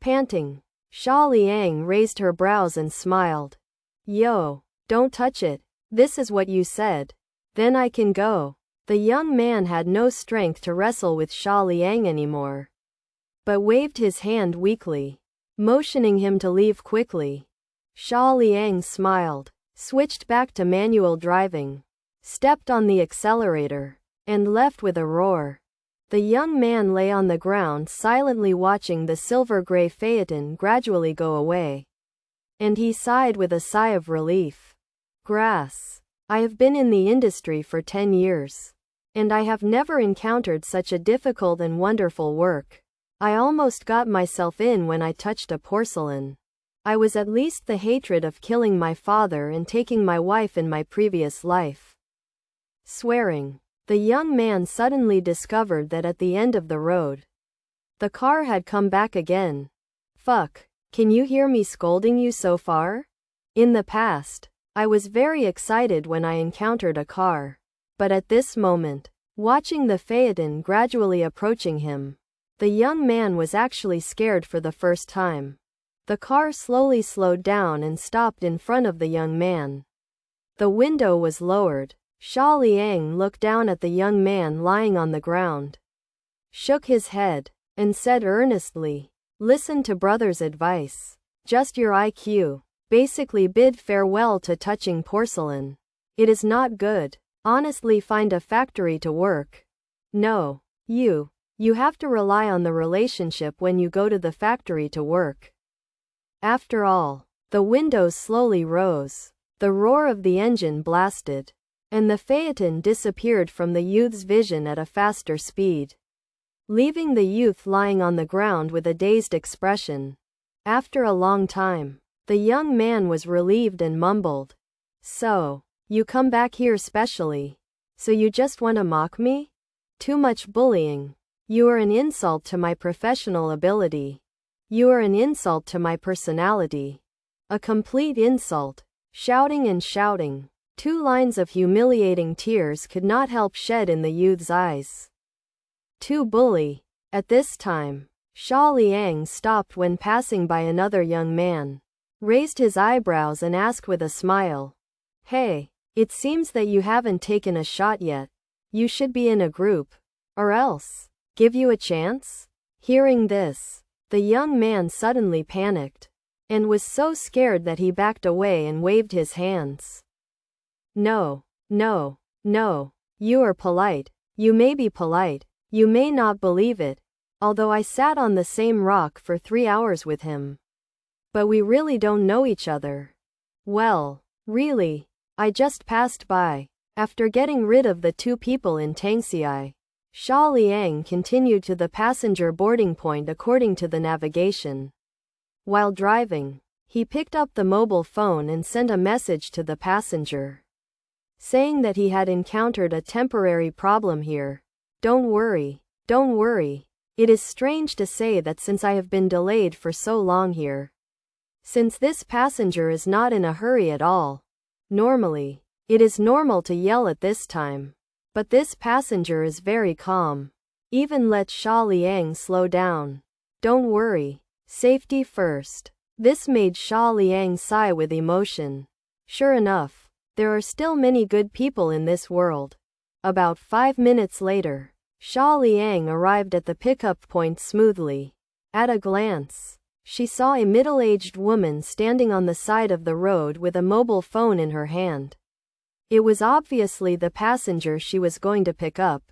Panting, Xia Liang raised her brows and smiled. "Yo, don't touch it. This is what you said. Then I can go." The young man had no strength to wrestle with Xia Liang anymore, but waved his hand weakly, motioning him to leave quickly. Xia Liang smiled, switched back to manual driving, stepped on the accelerator, and left with a roar. The young man lay on the ground silently watching the silver-gray phaeton gradually go away. And he sighed with a sigh of relief. Grass. I have been in the industry for 10 years. And I have never encountered such a difficult and wonderful work. I almost got myself in when I touched a porcelain. I was at least the hatred of killing my father and taking my wife in my previous life. Swearing. The young man suddenly discovered that at the end of the road, the car had come back again. Fuck. Can you hear me scolding you so far? In the past, I was very excited when I encountered a car. But at this moment, watching the phaeton gradually approaching him, the young man was actually scared for the first time. The car slowly slowed down and stopped in front of the young man. The window was lowered. Xia Liang looked down at the young man lying on the ground, shook his head, and said earnestly, "Listen to brother's advice. Just your IQ. Basically bid farewell to touching porcelain. It is not good. Honestly, find a factory to work. No, you have to rely on the relationship when you go to the factory to work." After all, the windows slowly rose, the roar of the engine blasted, and the phaeton disappeared from the youth's vision at a faster speed, leaving the youth lying on the ground with a dazed expression. After a long time, the young man was relieved and mumbled, "So, you come back here specially? So you just want to mock me? Too much bullying. You are an insult to my professional ability. You are an insult to my personality. A complete insult." Shouting and shouting, 2 lines of humiliating tears could not help shed in the youth's eyes. "To bully." At this time, Xia Liang stopped when passing by another young man, raised his eyebrows and asked with a smile, "Hey, it seems that you haven't taken a shot yet. You should be in a group. Or else, give you a chance?" Hearing this, the young man suddenly panicked, and was so scared that he backed away and waved his hands. "No, no, no. You are polite. You may be polite. You may not believe it, although I sat on the same rock for 3 hours with him. But we really don't know each other. Well, really, I just passed by." After getting rid of the 2 people in Tangxi, Xia Liang continued to the passenger boarding point according to the navigation. While driving, he picked up the mobile phone and sent a message to the passenger, saying that he had encountered a temporary problem here. Don't worry. It is strange to say that since I have been delayed for so long here, since this passenger is not in a hurry at all. Normally, it is normal to yell at this time. But this passenger is very calm. Even let Xia Liang slow down. Don't worry. Safety first. This made Xia Liang sigh with emotion. Sure enough, there are still many good people in this world. About 5 minutes later, Xia Liang arrived at the pickup point smoothly. At a glance, she saw a middle-aged woman standing on the side of the road with a mobile phone in her hand. It was obviously the passenger she was going to pick up.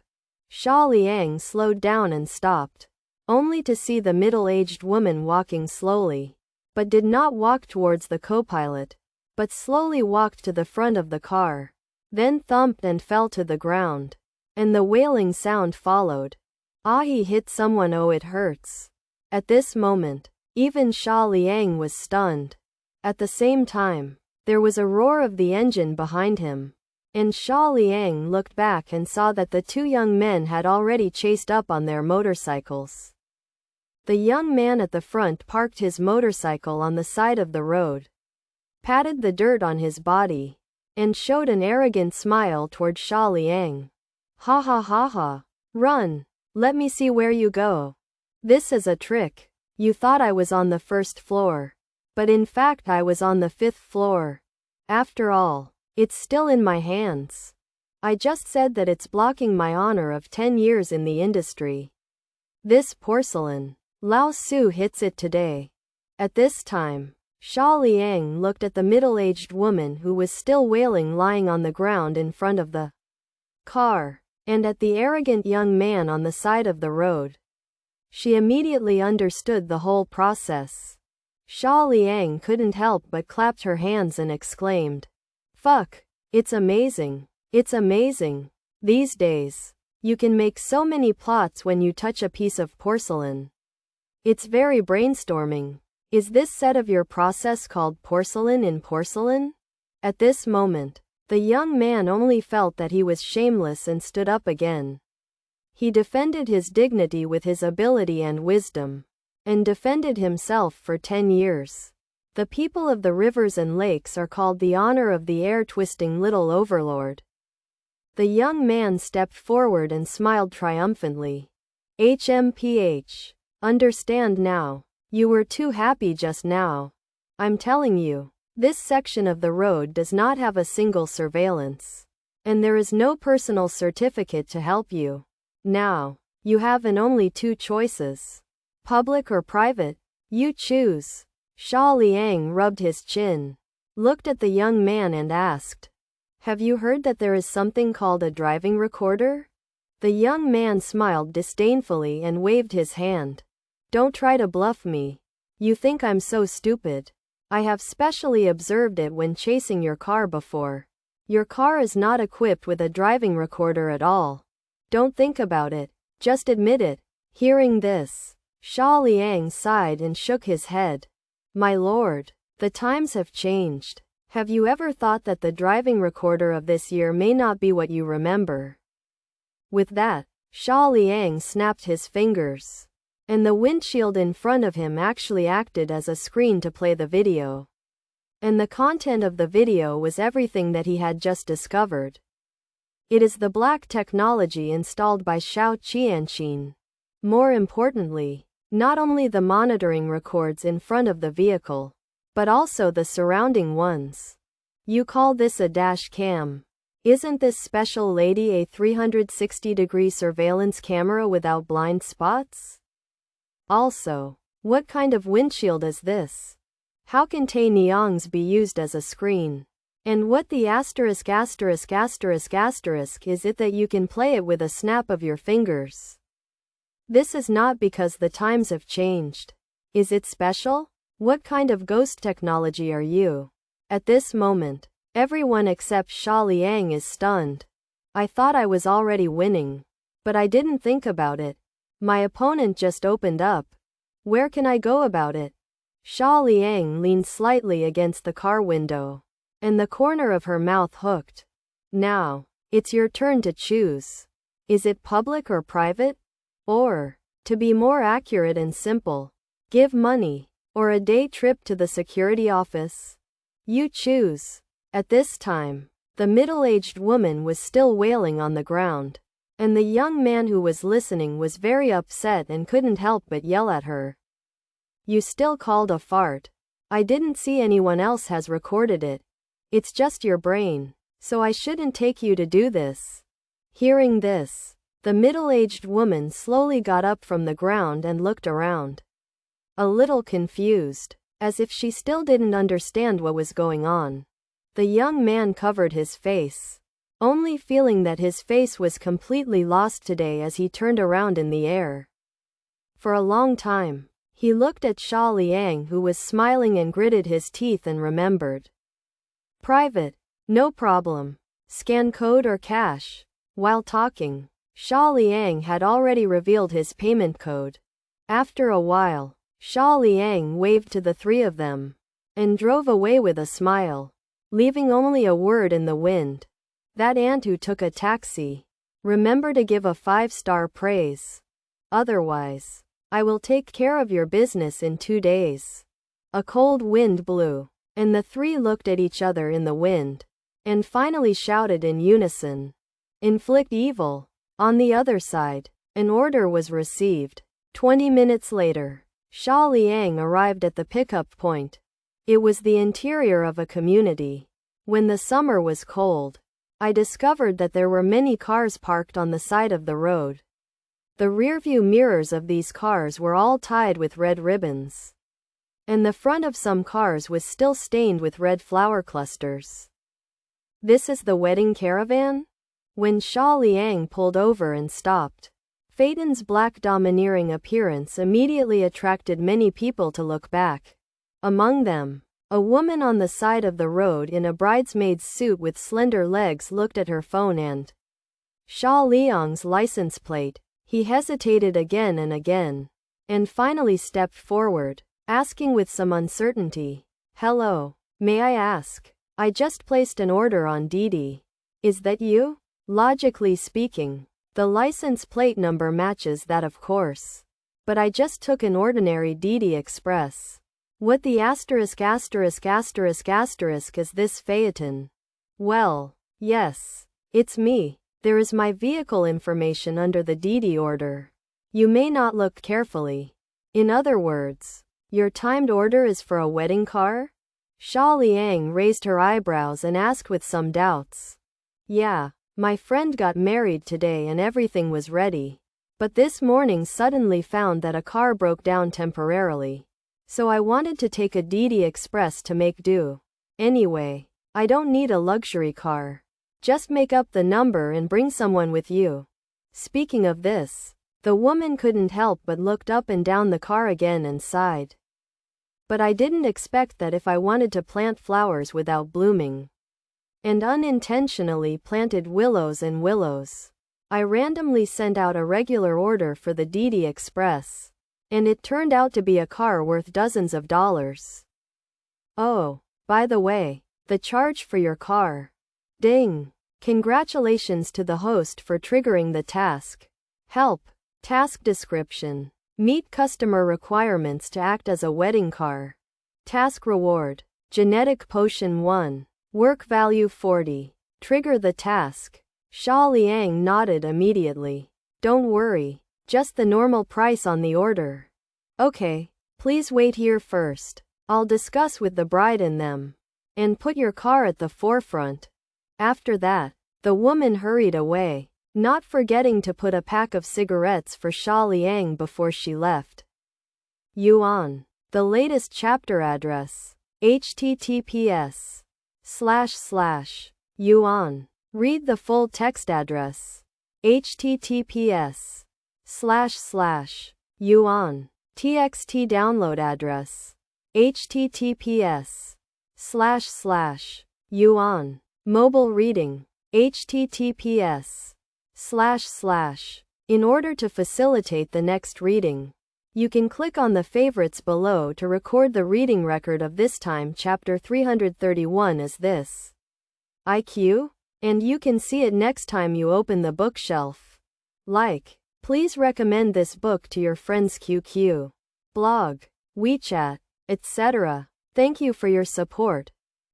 Xia Liang slowed down and stopped, only to see the middle-aged woman walking slowly, but did not walk towards the co-pilot, but slowly walked to the front of the car, then thumped and fell to the ground, and the wailing sound followed. "Ah, he hit someone, oh it hurts." At this moment, even Xia Liang was stunned. At the same time, there was a roar of the engine behind him, and Xia Liang looked back and saw that the 2 young men had already chased up on their motorcycles. The young man at the front parked his motorcycle on the side of the road, patted the dirt on his body, and showed an arrogant smile toward Xia Liang. "Ha ha ha ha. Run. Let me see where you go. This is a trick. You thought I was on the 1st floor. But in fact I was on the 5th floor. After all, it's still in my hands. I just said that it's blocking my honor of 10 years in the industry. This porcelain. Lao Su hits it today." At this time, Xia Liang looked at the middle-aged woman who was still wailing lying on the ground in front of the car. and at the arrogant young man on the side of the road. She immediately understood the whole process. Xia Liang couldn't help but clapped her hands and exclaimed, "Fuck! It's amazing! It's amazing! These days, you can make so many plots when you touch a piece of porcelain. It's very brainstorming. Is this set of your process called porcelain in porcelain?" At this moment, the young man only felt that he was shameless and stood up again. He defended his dignity with his ability and wisdom, and defended himself for 10 years. The people of the rivers and lakes are called the honor of the air-twisting little overlord. The young man stepped forward and smiled triumphantly. HMPH. Understand now. You were too happy just now. I'm telling you, this section of the road does not have a single surveillance. And there is no personal certificate to help you. Now, you have and only 2 choices. Public or private? You choose. Xia Liang rubbed his chin, looked at the young man and asked, "Have you heard that there is something called a driving recorder?" The young man smiled disdainfully and waved his hand. "Don't try to bluff me. You think I'm so stupid. I have specially observed it when chasing your car before. Your car is not equipped with a driving recorder at all. Don't think about it. Just admit it." Hearing this, Xia Liang sighed and shook his head. "My lord, the times have changed. Have you ever thought that the driving recorder of this year may not be what you remember?" With that, Xia Liang snapped his fingers, and the windshield in front of him actually acted as a screen to play the video. And the content of the video was everything that he had just discovered. It is the black technology installed by Xiao Qianqin. More importantly, not only the monitoring records in front of the vehicle, but also the surrounding ones. You call this a dash cam? Isn't this special lady a 360-degree surveillance camera without blind spots? Also, what kind of windshield is this? How can Tai Niangs be used as a screen? And what the asterisk is it that you can play it with a snap of your fingers? This is not because the times have changed. Is it special? What kind of ghost technology are you? At this moment, everyone except Xia Liang is stunned. I thought I was already winning, but I didn't think about it. My opponent just opened up. Where can I go about it? Xia Liang leaned slightly against the car window, and the corner of her mouth hooked. Now, it's your turn to choose. Is it public or private? Or, to be more accurate and simple, give money, or a day trip to the security office? You choose. At this time, the middle-aged woman was still wailing on the ground, and the young man who was listening was very upset and couldn't help but yell at her. You still called a fart. I didn't see anyone else has recorded it. It's just your brain, so I shouldn't take you to do this. Hearing this, the middle-aged woman slowly got up from the ground and looked around. A little confused, as if she still didn't understand what was going on. The young man covered his face, only feeling that his face was completely lost today as he turned around in the air. For a long time, he looked at Xia Liang, who was smiling and gritted his teeth and remembered. Private, no problem. Scan code or cash. While talking, Xia Liang had already revealed his payment code. After a while, Xia Liang waved to the 3 of them, and drove away with a smile, leaving only a word in the wind. That aunt who took a taxi. Remember to give a 5-star praise. Otherwise, I will take care of your business in 2 days. A cold wind blew, and the 3 looked at each other in the wind, and finally shouted in unison, "Inflict evil." On the other side, an order was received. 20 minutes later, Xia Liang arrived at the pickup point. It was the interior of a community. When the summer was cold, I discovered that there were many cars parked on the side of the road. The rearview mirrors of these cars were all tied with red ribbons, and the front of some cars was still stained with red flower clusters. This is the wedding caravan? when Xia Liang pulled over and stopped. Phaeton's black domineering appearance immediately attracted many people to look back. Among them, a woman on the side of the road in a bridesmaid's suit with slender legs looked at her phone and Xia Liang's license plate. He hesitated again and finally stepped forward, asking with some uncertainty, "Hello, may I ask? I just placed an order on Didi. Is that you?" Logically speaking, the license plate number matches that, of course. But I just took an ordinary Didi Express. What the asterisk is this Phaeton? Well, yes, it's me. There is my vehicle information under the Didi order. You may not look carefully. In other words, your timed order is for a wedding car? Xia Liang raised her eyebrows and asked with some doubts. Yeah, my friend got married today and everything was ready. But this morning suddenly found that a car broke down temporarily. So I wanted to take a Didi Express to make do. Anyway, I don't need a luxury car. Just make up the number and bring someone with you. Speaking of this, the woman couldn't help but looked up and down the car again and sighed. But I didn't expect that if I wanted to plant flowers without blooming, and unintentionally planted willows and willows, I randomly sent out a regular order for the Didi Express, and it turned out to be a car worth dozens of dollars. Oh, by the way, the charge for your car. Ding! Congratulations to the host for triggering the task. Help. Task description. Meet customer requirements to act as a wedding car. Task reward. Genetic potion 1. Work value 40. Trigger the task. Xia Liang nodded immediately. Don't worry. Just the normal price on the order. Okay, please wait here first. I'll discuss with the bride and them. And put your car at the forefront. After that, the woman hurried away, not forgetting to put a pack of cigarettes for Xia Liang before she left. Yuan. The latest chapter address. https://yuan. Read the full text address. https://yuan. txt download address. https://yuan. Mobile reading. https:// In order to facilitate the next reading, you can click on the favorites below to record the reading record of this time chapter 331 as this IQ, and you can see it next time you open the bookshelf. Please recommend this book to your friends QQ, blog, WeChat, etc. Thank you for your support.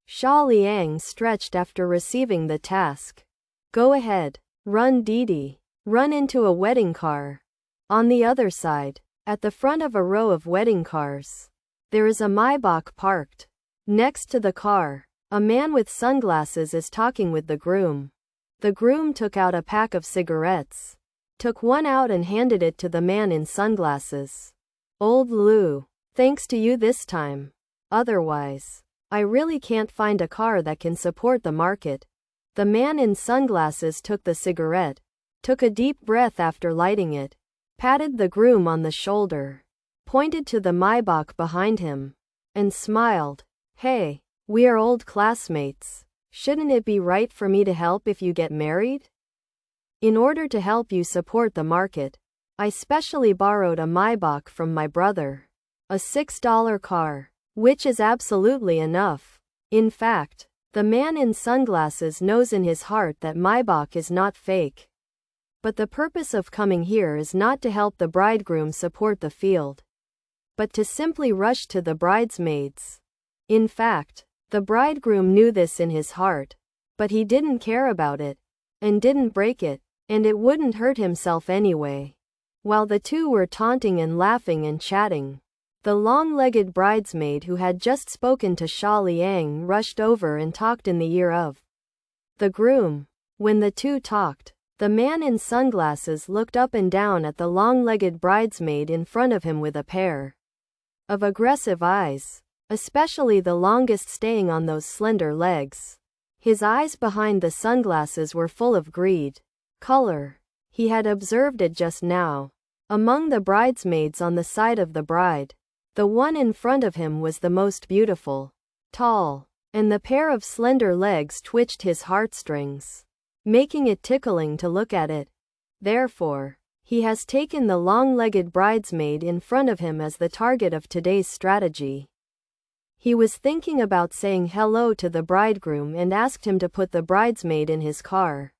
Xia Liang stretched after receiving the task. Go ahead. Run Didi. Run into a wedding car. On the other side, at the front of a row of wedding cars, there is a Maybach parked. Next to the car, a man with sunglasses is talking with the groom. The groom took out a pack of cigarettes, took one out and handed it to the man in sunglasses. Old Lou, thanks to you this time. Otherwise, I really can't find a car that can support the market. The man in sunglasses took the cigarette, took a deep breath after lighting it, patted the groom on the shoulder, pointed to the Maybach behind him, and smiled. Hey, we are old classmates. Shouldn't it be right for me to help if you get married? In order to help you support the market, I specially borrowed a Maybach from my brother. A $6 car. Which is absolutely enough. In fact, the man in sunglasses knows in his heart that Maybach is not fake. But the purpose of coming here is not to help the bridegroom support the field, but to simply rush to the bridesmaids. In fact, the bridegroom knew this in his heart, but he didn't care about it, and didn't break it, and it wouldn't hurt himself anyway. While the two were taunting and laughing and chatting, the long-legged bridesmaid who had just spoken to Xia Liang rushed over and talked in the ear of the groom. When the two talked, the man in sunglasses looked up and down at the long-legged bridesmaid in front of him with a pair of aggressive eyes, especially the longest staying on those slender legs. His eyes behind the sunglasses were full of greed. Color. He had observed it just now. Among the bridesmaids on the side of the bride, the one in front of him was the most beautiful, tall, and the pair of slender legs twitched his heartstrings, making it tickling to look at it. Therefore, he has taken the long-legged bridesmaid in front of him as the target of today's strategy. He was thinking about saying hello to the bridegroom and asked him to put the bridesmaid in his car.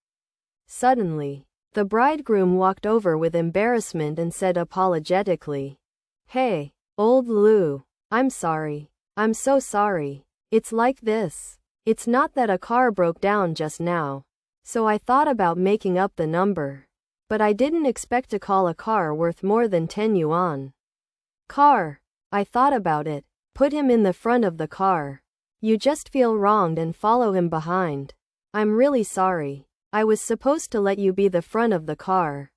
Suddenly, the bridegroom walked over with embarrassment and said apologetically, "Hey, old Lou, I'm sorry. I'm so sorry. It's like this. It's not that a car broke down just now, so I thought about making up the number. But I didn't expect to call a car worth more than 10 yuan. Car. I thought about it. Put him in the front of the car. You just feel wronged and follow him behind. I'm really sorry. I was supposed to let you be the front of the car.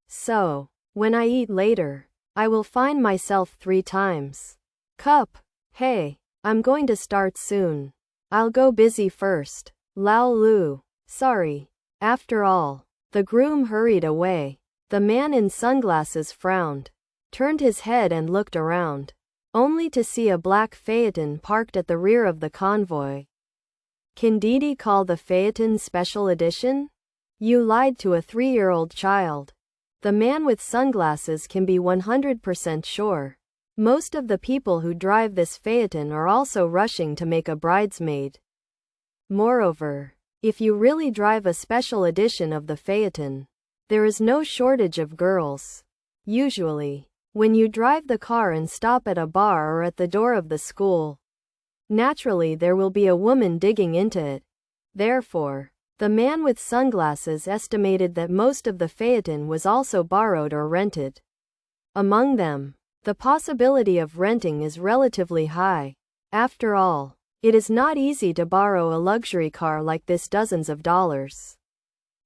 So, when I eat later, I will find myself 3 times. Cup. Hey, I'm going to start soon. I'll go busy first. Lao Lu. Sorry." After all, the groom hurried away. The man in sunglasses frowned, turned his head and looked around, only to see a black phaeton parked at the rear of the convoy. Can Didi call the phaeton special edition? You lied to a 3-year-old child. The man with sunglasses can be 100% sure. Most of the people who drive this phaeton are also rushing to make a bridesmaid. Moreover, if you really drive a special edition of the phaeton, there is no shortage of girls. Usually, when you drive the car and stop at a bar or at the door of the school, naturally there will be a woman digging into it. Therefore, the man with sunglasses estimated that most of the phaeton was also borrowed or rented. Among them, the possibility of renting is relatively high. After all, it is not easy to borrow a luxury car like this dozens of dollars.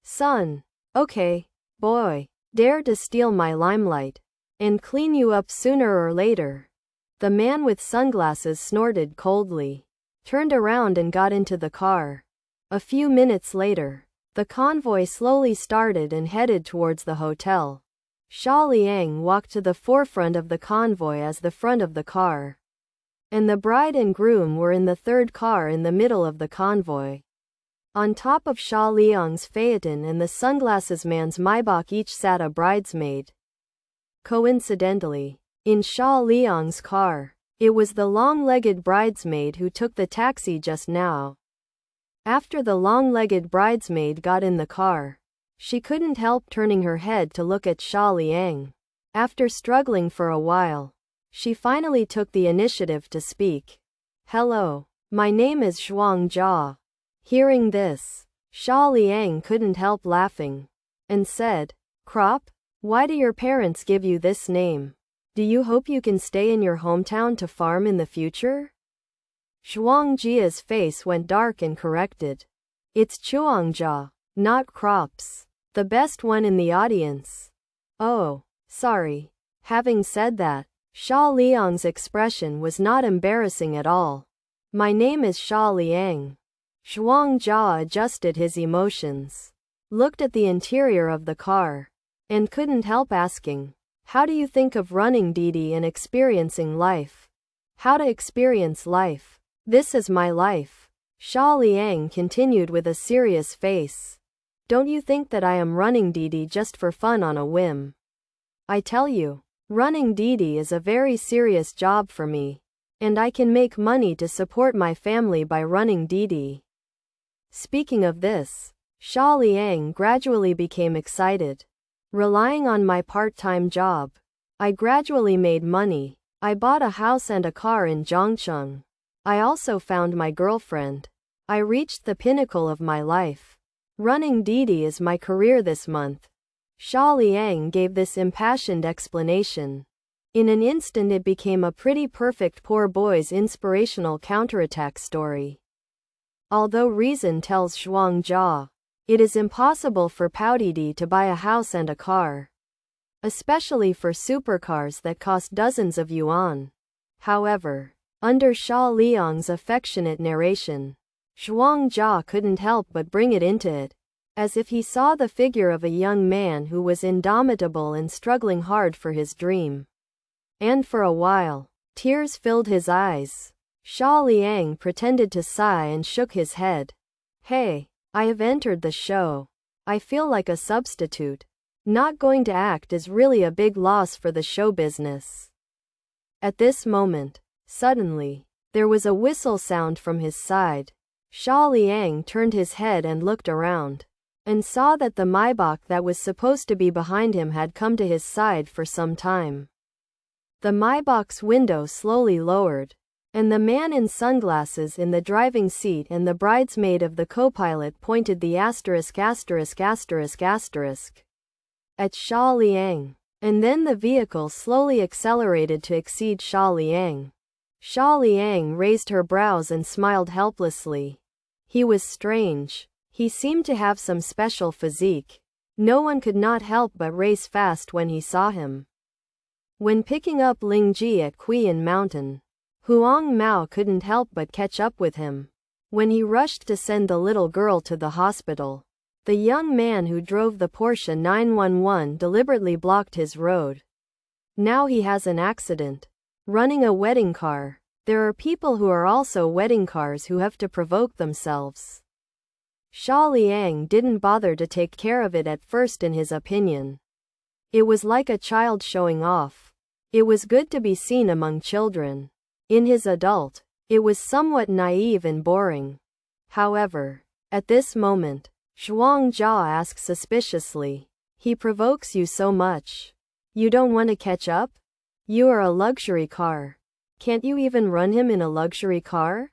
Son. Okay, boy. Dare to steal my limelight, and clean you up sooner or later. The man with sunglasses snorted coldly, turned around and got into the car. A few minutes later, the convoy slowly started and headed towards the hotel. Xia Liang walked to the forefront of the convoy as the front of the car, and the bride and groom were in the third car in the middle of the convoy. On top of Xia Liang's phaeton and the sunglasses man's Maybach each sat a bridesmaid. Coincidentally, in Xia Liang's car, it was the long-legged bridesmaid who took the taxi just now. After the long-legged bridesmaid got in the car, she couldn't help turning her head to look at Xia Liang. After struggling for a while, she finally took the initiative to speak. "Hello, my name is Zhuang Jia." Hearing this, Xia Liang couldn't help laughing, and said, "Crop? Why do your parents give you this name? Do you hope you can stay in your hometown to farm in the future?" Zhuang Jia's face went dark and corrected. "It's Chuangjia, not Crops." The best one in the audience. "Oh, sorry." Having said that, Xia Liang's expression was not embarrassing at all. "My name is Xia Liang." Zhuang Jia adjusted his emotions, looked at the interior of the car, and couldn't help asking, "How do you think of running Didi and experiencing life?" "How to experience life? This is my life." Xia Liang continued with a serious face. "Don't you think that I am running Didi just for fun on a whim? I tell you, running Didi is a very serious job for me, and I can make money to support my family by running Didi." Speaking of this, Xia Liang gradually became excited. "Relying on my part-time job, I gradually made money. I bought a house and a car in Zhangcheng. I also found my girlfriend. I reached the pinnacle of my life. Running Didi is my career this month." Xia Liang gave this impassioned explanation. In an instant it became a pretty perfect poor boy's inspirational counterattack story. Although reason tells Zhuang Jia, it is impossible for Didi to buy a house and a car, especially for supercars that cost dozens of yuan. However, under Xia Liang's affectionate narration, Zhuangjia couldn't help but bring it into it, as if he saw the figure of a young man who was indomitable and struggling hard for his dream. And for a while, tears filled his eyes. Xia Liang pretended to sigh and shook his head. Hey, I have entered the show. I feel like a substitute. Not going to act is really a big loss for the show business. At this moment, suddenly, there was a whistle sound from his side. Xia Liang turned his head and looked around, and saw that the Maibach that was supposed to be behind him had come to his side for some time. The Maibach's window slowly lowered, and the man in sunglasses in the driving seat and the bridesmaid of the co-pilot pointed the ***** at Xia Liang, and then the vehicle slowly accelerated to exceed Xia Liang. Xia Liang raised her brows and smiled helplessly. He was strange. He seemed to have some special physique. No one could not help but race fast when he saw him. When picking up Lingji at Qian Mountain, Huang Mao couldn't help but catch up with him. When he rushed to send the little girl to the hospital, the young man who drove the Porsche 911 deliberately blocked his road. Now he has an accident. Running a wedding car. There are people who are also wedding cars who have to provoke themselves. Xia Liang didn't bother to take care of it at first in his opinion. It was like a child showing off. It was good to be seen among children. In his adult, it was somewhat naive and boring. However, at this moment, Zhuangjia asked suspiciously, "He provokes you so much. You don't want to catch up? You are a luxury car. Can't you even run him in a luxury car?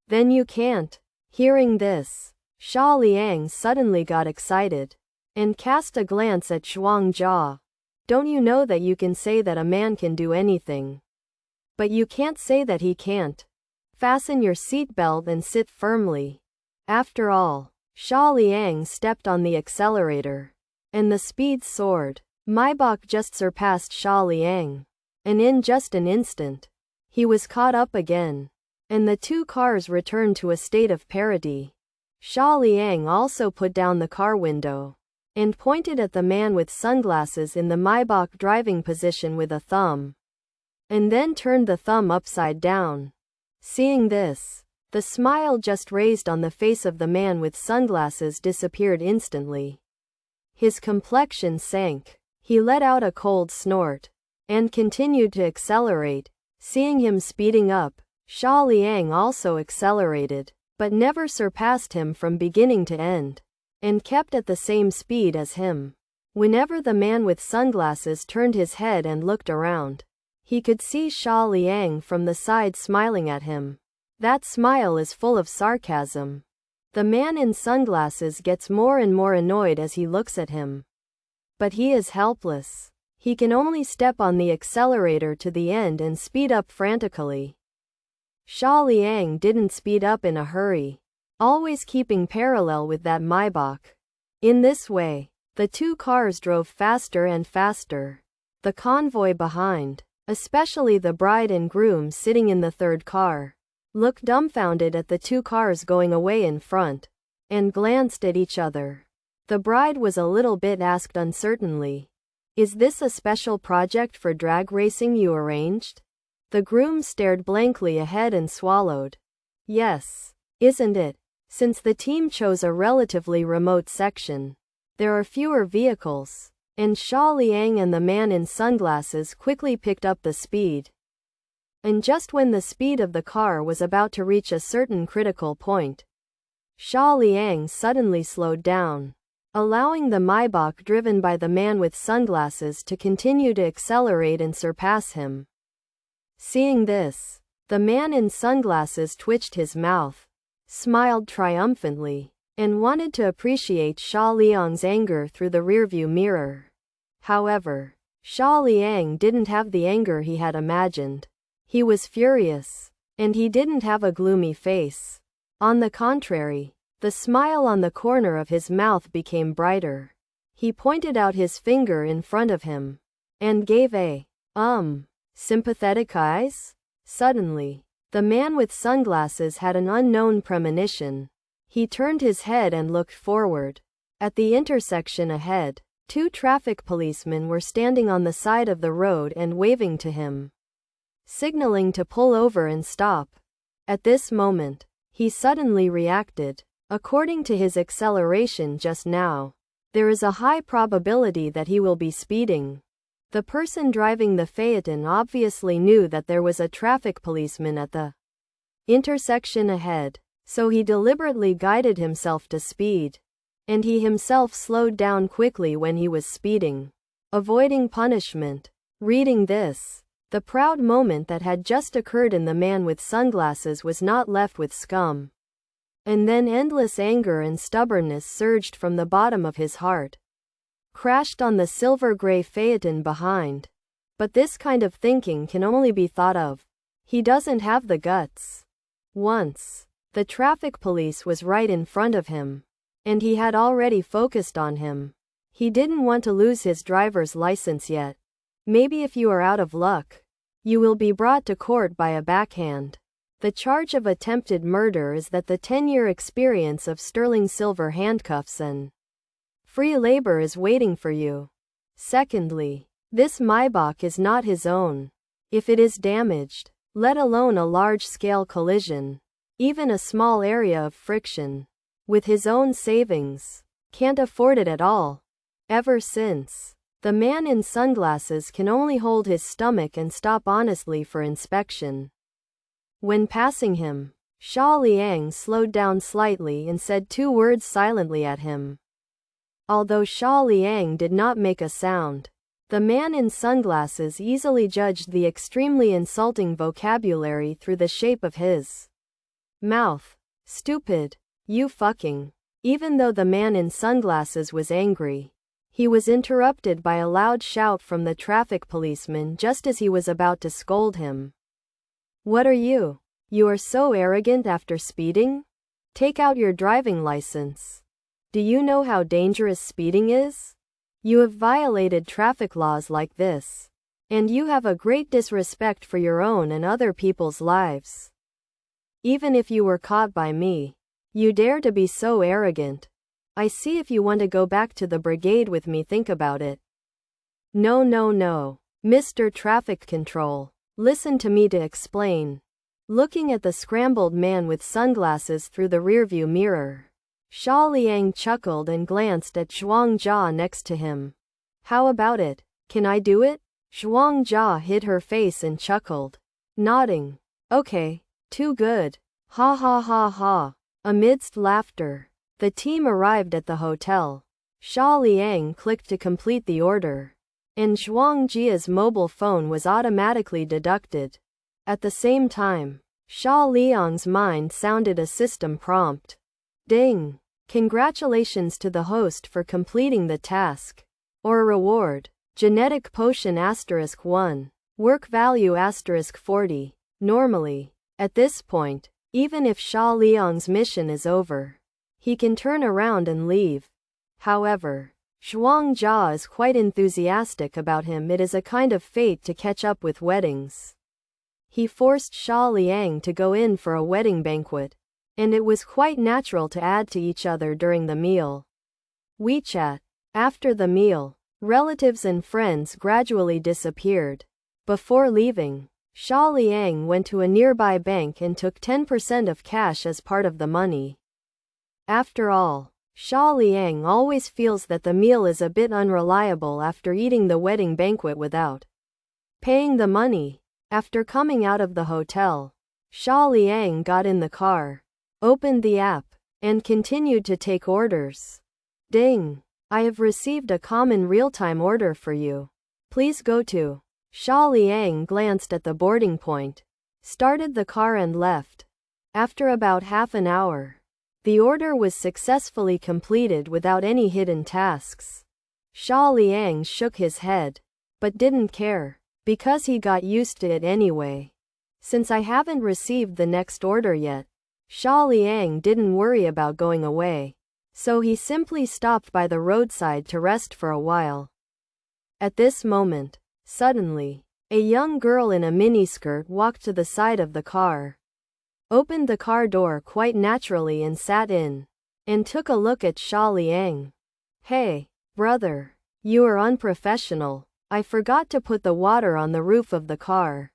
Then you can't." Hearing this, Xia Liang suddenly got excited, and cast a glance at Zhuangjia. "Don't you know that you can say that a man can do anything? But you can't say that he can't. Fasten your seatbelt and sit firmly." After all, Xia Liang stepped on the accelerator, and the speed soared. Maibach just surpassed Xia Liang, and in just an instant, he was caught up again, and the two cars returned to a state of parity. Xia Liang also put down the car window, and pointed at the man with sunglasses in the Maibach driving position with a thumb, and then turned the thumb upside down. Seeing this, the smile just raised on the face of the man with sunglasses disappeared instantly. His complexion sank. He let out a cold snort, and continued to accelerate. Seeing him speeding up, Xia Liang also accelerated, but never surpassed him from beginning to end, and kept at the same speed as him. Whenever the man with sunglasses turned his head and looked around, he could see Xia Liang from the side smiling at him. That smile is full of sarcasm. The man in sunglasses gets more and more annoyed as he looks at him. But he is helpless. He can only step on the accelerator to the end and speed up frantically. Xia Liang didn't speed up in a hurry, always keeping parallel with that Maibach. In this way, the two cars drove faster and faster. The convoy behind, especially the bride and groom sitting in the third car, looked dumbfounded at the two cars going away in front, and glanced at each other. The bride was a little bit asked uncertainly, "Is this a special project for drag racing you arranged?" The groom stared blankly ahead and swallowed. "Yes, isn't it? Since the team chose a relatively remote section, there are fewer vehicles." And Xia Liang and the man in sunglasses quickly picked up the speed. And just when the speed of the car was about to reach a certain critical point, Xia Liang suddenly slowed down, allowing the Maibach driven by the man with sunglasses to continue to accelerate and surpass him. Seeing this, the man in sunglasses twitched his mouth, smiled triumphantly, and wanted to appreciate Xia Liang's anger through the rearview mirror. However, Xia Liang didn't have the anger he had imagined. He was furious, and he didn't have a gloomy face. On the contrary, the smile on the corner of his mouth became brighter. He pointed out his finger in front of him, and gave a, sympathetic eyes? Suddenly, the man with sunglasses had an unknown premonition. He turned his head and looked forward. At the intersection ahead, 2 traffic policemen were standing on the side of the road and waving to him, signaling to pull over and stop. At this moment, he suddenly reacted. According to his acceleration just now, there is a high probability that he will be speeding. The person driving the Phaeton obviously knew that there was a traffic policeman at the intersection ahead, so he deliberately guided himself to speed. And he himself slowed down quickly when he was speeding, avoiding punishment. Reading this, the proud moment that had just occurred in the man with sunglasses was not left with scum. And then endless anger and stubbornness surged from the bottom of his heart, crashed on the silver-gray Phaeton behind. But this kind of thinking can only be thought of. He doesn't have the guts. Once, the traffic police was right in front of him, and he had already focused on him. He didn't want to lose his driver's license yet. Maybe if you are out of luck, you will be brought to court by a backhand. The charge of attempted murder is that the 10-year experience of sterling silver handcuffs and free labor is waiting for you. Secondly, this Maybach is not his own. If it is damaged, let alone a large-scale collision, even a small area of friction, with his own savings, can't afford it at all. Ever since, the man in sunglasses can only hold his stomach and stop honestly for inspection. When passing him, Xia Liang slowed down slightly and said 2 words silently at him. Although Xia Liang did not make a sound, the man in sunglasses easily judged the extremely insulting vocabulary through the shape of his mouth. Stupid. You fucking. Even though the man in sunglasses was angry, he was interrupted by a loud shout from the traffic policeman just as he was about to scold him. What are you? You are so arrogant after speeding? Take out your driving license. Do you know how dangerous speeding is? You have violated traffic laws like this, and you have a great disrespect for your own and other people's lives. Even if you were caught by me, you dare to be so arrogant. I see. If you want to go back to the brigade with me, think about it. No, Mr. Traffic Control. Listen to me to explain. Looking at the scrambled man with sunglasses through the rearview mirror, Xia Liang chuckled and glanced at Zhuang Jia next to him. How about it? Can I do it? Zhuang Jia hid her face and chuckled, nodding. Okay, too good. Ha ha ha ha. Amidst laughter, the team arrived at the hotel. Xia Liang clicked to complete the order, and Zhuang Jia's mobile phone was automatically deducted. At the same time, Xia Liang's mind sounded a system prompt. Ding! Congratulations to the host for completing the task. Or reward. Genetic potion *1. Work value *40. Normally, at this point, even if Xia Liang's mission is over, he can turn around and leave. However, Zhuang Jia is quite enthusiastic about him. It is a kind of fate to catch up with weddings. He forced Xia Liang to go in for a wedding banquet, and it was quite natural to add to each other during the meal. WeChat. After the meal, relatives and friends gradually disappeared. Before leaving, Xia Liang went to a nearby bank and took 10% of cash as part of the money. After all, Xia Liang always feels that the meal is a bit unreliable after eating the wedding banquet without paying the money. After coming out of the hotel, Xia Liang got in the car, opened the app, and continued to take orders. Ding! I have received a common real-time order for you. Please go to. Xia Liang glanced at the boarding point, started the car and left. After about half an hour, the order was successfully completed without any hidden tasks. Xia Liang shook his head, but didn't care, because he got used to it anyway. Since I haven't received the next order yet, Xia Liang didn't worry about going away, so he simply stopped by the roadside to rest for a while. At this moment, suddenly, a young girl in a miniskirt walked to the side of the car. opened the car door quite naturally and sat in, and took a look at Xia Liang. Hey, brother. You are unprofessional. I forgot to put the water on the roof of the car.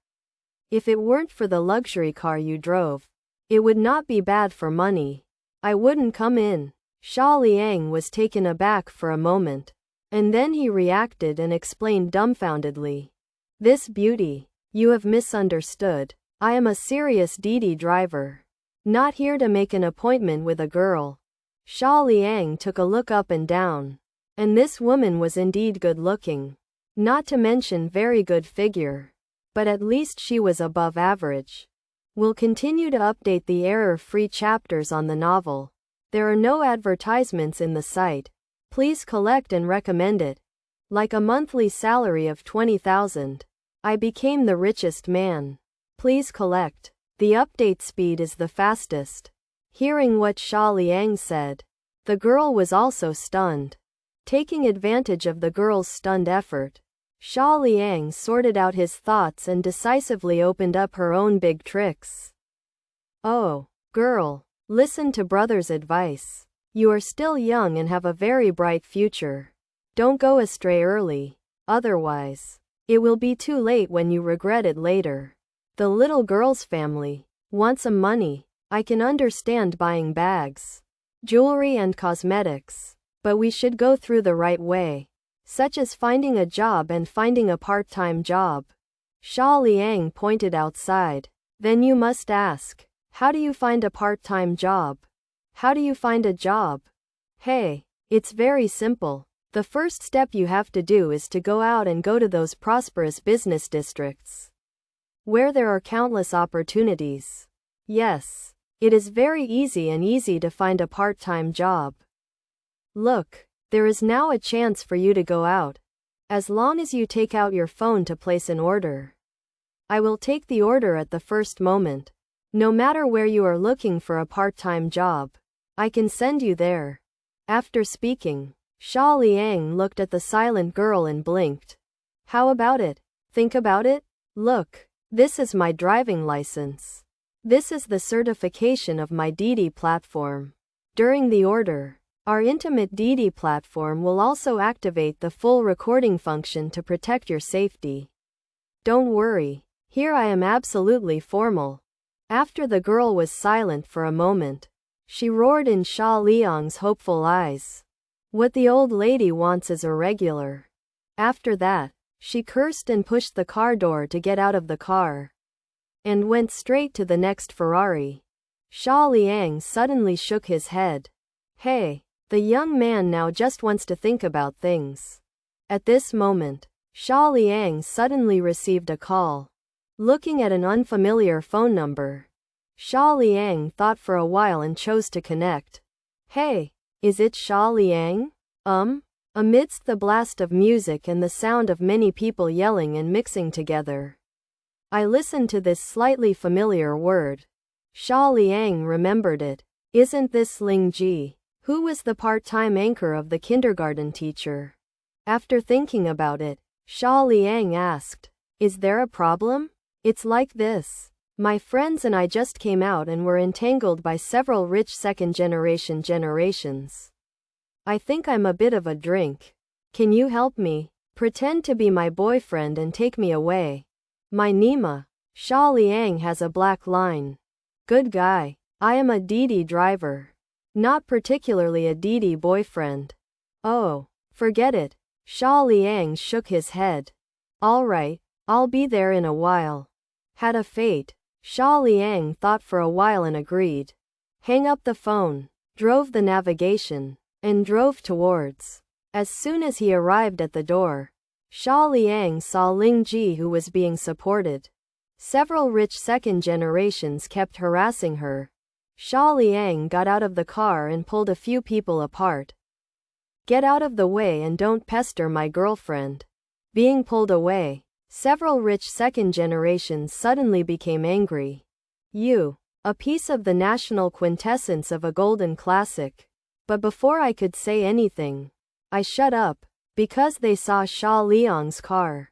If it weren't for the luxury car you drove, it would not be bad for money. I wouldn't come in. Xia Liang was taken aback for a moment, and then he reacted and explained dumbfoundedly. This beauty, you have misunderstood. I am a serious DD driver. Not here to make an appointment with a girl. Xia Liang took a look up and down. And this woman was indeed good looking. Not to mention very good figure. But at least she was above average. We'll continue to update the error-free chapters on the novel. There are no advertisements in the site. Please collect and recommend it. Like a monthly salary of 20,000. I became the richest man. Please collect. The update speed is the fastest. Hearing what Xia Liang said, the girl was also stunned. Taking advantage of the girl's stunned effort, Xia Liang sorted out his thoughts and decisively opened up her own big tricks. Oh, girl, listen to brother's advice. You are still young and have a very bright future. Don't go astray early, otherwise, it will be too late when you regret it later. The little girl's family wants some money. I can understand buying bags, jewelry and cosmetics, but we should go through the right way, such as finding a job and finding a part-time job. Xia Liang pointed outside. Then you must ask, how do you find a part-time job? How do you find a job? Hey, it's very simple. The first step you have to do is to go out and go to those prosperous business districts, where there are countless opportunities. Yes, it is very easy to find a part-time job. Look, there is now a chance for you to go out, as long as you take out your phone to place an order. I will take the order at the first moment. No matter where you are looking for a part-time job, I can send you there. After speaking, Xia Liang looked at the silent girl and blinked. How about it? Think about it? Look, this is my driving license. This is the certification of my DD platform. During the order, our intimate DD platform will also activate the full recording function to protect your safety. Don't worry, here I am absolutely formal. After the girl was silent for a moment, she roared in Xia Liang's hopeful eyes. What the old lady wants is irregular. After that, she cursed and pushed the car door to get out of the car, and went straight to the next Ferrari. Xia Liang suddenly shook his head. Hey, the young man now just wants to think about things. At this moment, Xia Liang suddenly received a call. Looking at an unfamiliar phone number, Xia Liang thought for a while and chose to connect. Hey, is it Xia Liang? Amidst the blast of music and the sound of many people yelling and mixing together, I listened to this slightly familiar word. Xia Liang remembered it. Isn't this Ling Ji, who was the part-time anchor of the kindergarten teacher? After thinking about it, Xia Liang asked, is there a problem? It's like this. My friends and I just came out and were entangled by several rich second-generation generations. I think I'm a bit of a drink. Can you help me? Pretend to be my boyfriend and take me away. My Nima. Xia Liang has a black line. Good guy. I am a DD driver. Not particularly a DD boyfriend. Oh, forget it. Xia Liang shook his head. All right, I'll be there in a while. Had a fate. Xia Liang thought for a while and agreed. Hang up the phone, drove the navigation, and drove towards. As soon as he arrived at the door, Xia Liang saw Ling Ji, who was being supported. Several rich second generations kept harassing her. Xia Liang got out of the car and pulled a few people apart. Get out of the way and don't pester my girlfriend. Being pulled away, several rich second generations suddenly became angry. You, a piece of the national quintessence of a golden classic. But before I could say anything, I shut up, because they saw Xia Liang's car.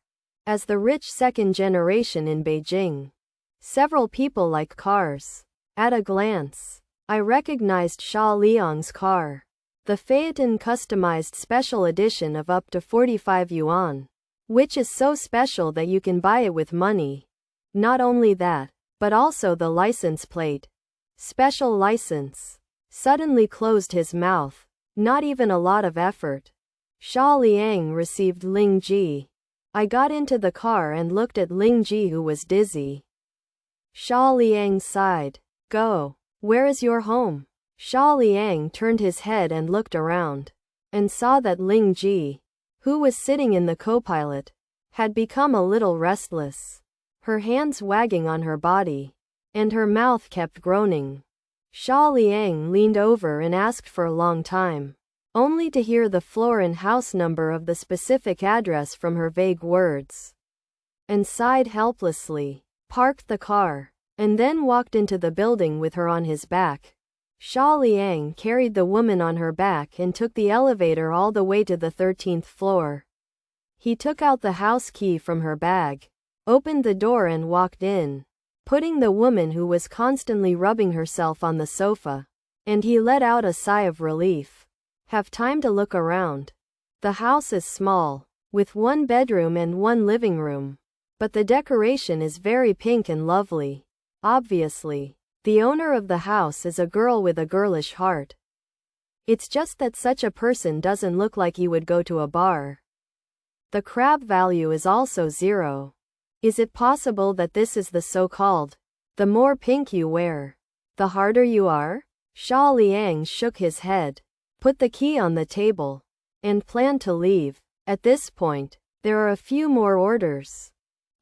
As the rich second generation in Beijing, several people like cars. At a glance, I recognized Xia Liang's car. The Phaeton customized special edition of up to 45 yuan. Which is so special that you can buy it with money. Not only that, but also the license plate. Special license. Suddenly closed his mouth. Not even a lot of effort. Xia Liang received Ling Ji. I got into the car and looked at Ling Ji, who was dizzy. Xia Liang sighed. Go. Where is your home? Xia Liang turned his head and looked around. And saw that Ling Ji, who was sitting in the co-pilot, had become a little restless. Her hands wagging on her body. And her mouth kept groaning. Xia Liang leaned over and asked for a long time, only to hear the floor and house number of the specific address from her vague words. And sighed helplessly, parked the car, and then walked into the building with her on his back. Xia Liang carried the woman on her back and took the elevator all the way to the 13th floor. He took out the house key from her bag, opened the door and walked in, putting the woman, who was constantly rubbing herself, on the sofa. And he let out a sigh of relief. Have time to look around. The house is small, with one bedroom and one living room. But the decoration is very pink and lovely. Obviously, the owner of the house is a girl with a girlish heart. It's just that such a person doesn't look like he would go to a bar. The crab value is also 0. Is it possible that this is the so-called, the more pink you wear, the harder you are? Xia Liang shook his head, put the key on the table, and planned to leave. At this point, there are a few more orders.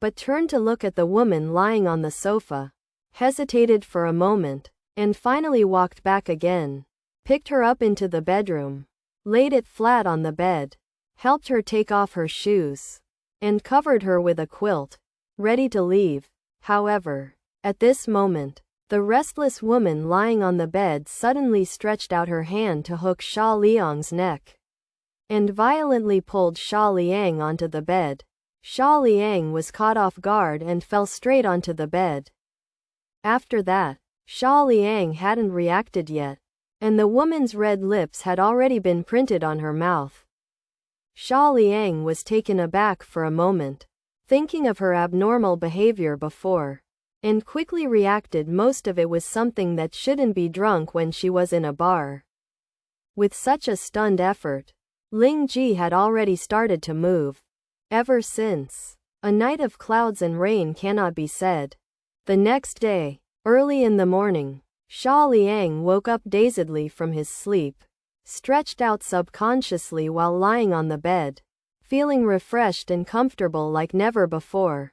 But turned to look at the woman lying on the sofa, hesitated for a moment, and finally walked back again, picked her up into the bedroom, laid it flat on the bed, helped her take off her shoes, and covered her with a quilt, ready to leave. However, at this moment, the restless woman lying on the bed suddenly stretched out her hand to hook Xia Liang's neck, and violently pulled Xia Liang onto the bed. Xia Liang was caught off guard and fell straight onto the bed. After that, Xia Liang hadn't reacted yet, and the woman's red lips had already been printed on her mouth. Xia Liang was taken aback for a moment, thinking of her abnormal behavior before, and quickly reacted most of it was something that shouldn't be drunk when she was in a bar. With such a stunned effort, Ling Ji had already started to move. Ever since, a night of clouds and rain cannot be said. The next day, early in the morning, Xia Liang woke up dazedly from his sleep, stretched out subconsciously while lying on the bed, feeling refreshed and comfortable like never before.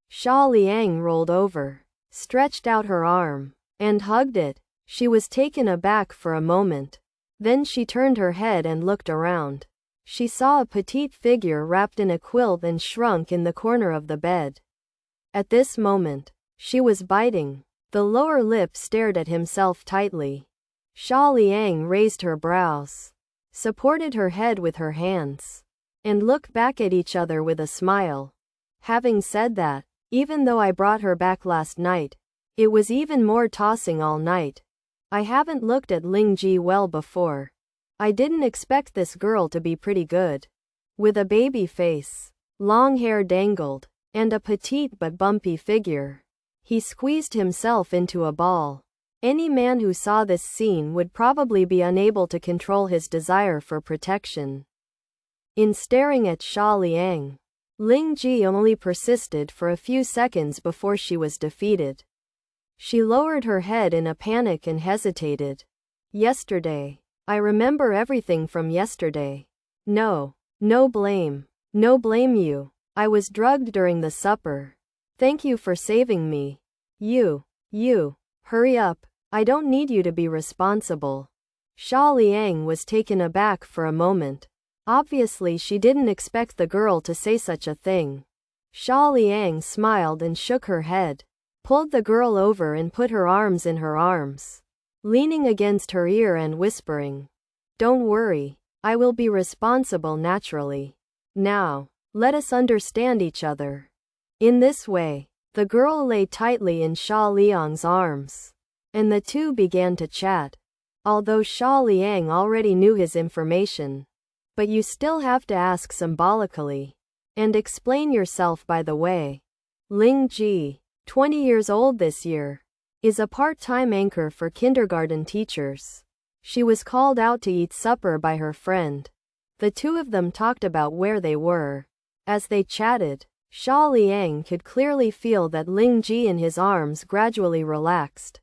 Xia Liang rolled over, stretched out her arm, and hugged it. She was taken aback for a moment. Then she turned her head and looked around. She saw a petite figure wrapped in a quilt and shrunk in the corner of the bed. At this moment, she was biting. The lower lip stared at himself tightly. Xia Liang raised her brows, supported her head with her hands, and looked back at each other with a smile. Having said that, even though I brought her back last night, it was even more tossing all night. I haven't looked at Ling Ji well before. I didn't expect this girl to be pretty good. With a baby face, long hair dangled, and a petite but bumpy figure. He squeezed himself into a ball. Any man who saw this scene would probably be unable to control his desire for protection. In staring at Xia Liang, Ling Ji only persisted for a few seconds before she was defeated. She lowered her head in a panic and hesitated. Yesterday. I remember everything from yesterday. No blame you. I was drugged during the supper. Thank you for saving me. You, hurry up. I don't need you to be responsible. Xia Liang was taken aback for a moment. Obviously she didn't expect the girl to say such a thing. Xia Liang smiled and shook her head, pulled the girl over and put her arms in her arms, leaning against her ear and whispering, "Don't worry, I will be responsible naturally. Now, let us understand each other." In this way, the girl lay tightly in Xia Liang's arms, and the two began to chat. Although Xia Liang already knew his information. But you still have to ask symbolically. And explain yourself by the way. Ling Ji, 20 years old this year, is a part-time anchor for kindergarten teachers. She was called out to eat supper by her friend. The two of them talked about where they were. As they chatted, Xia Liang could clearly feel that Ling Ji in his arms gradually relaxed.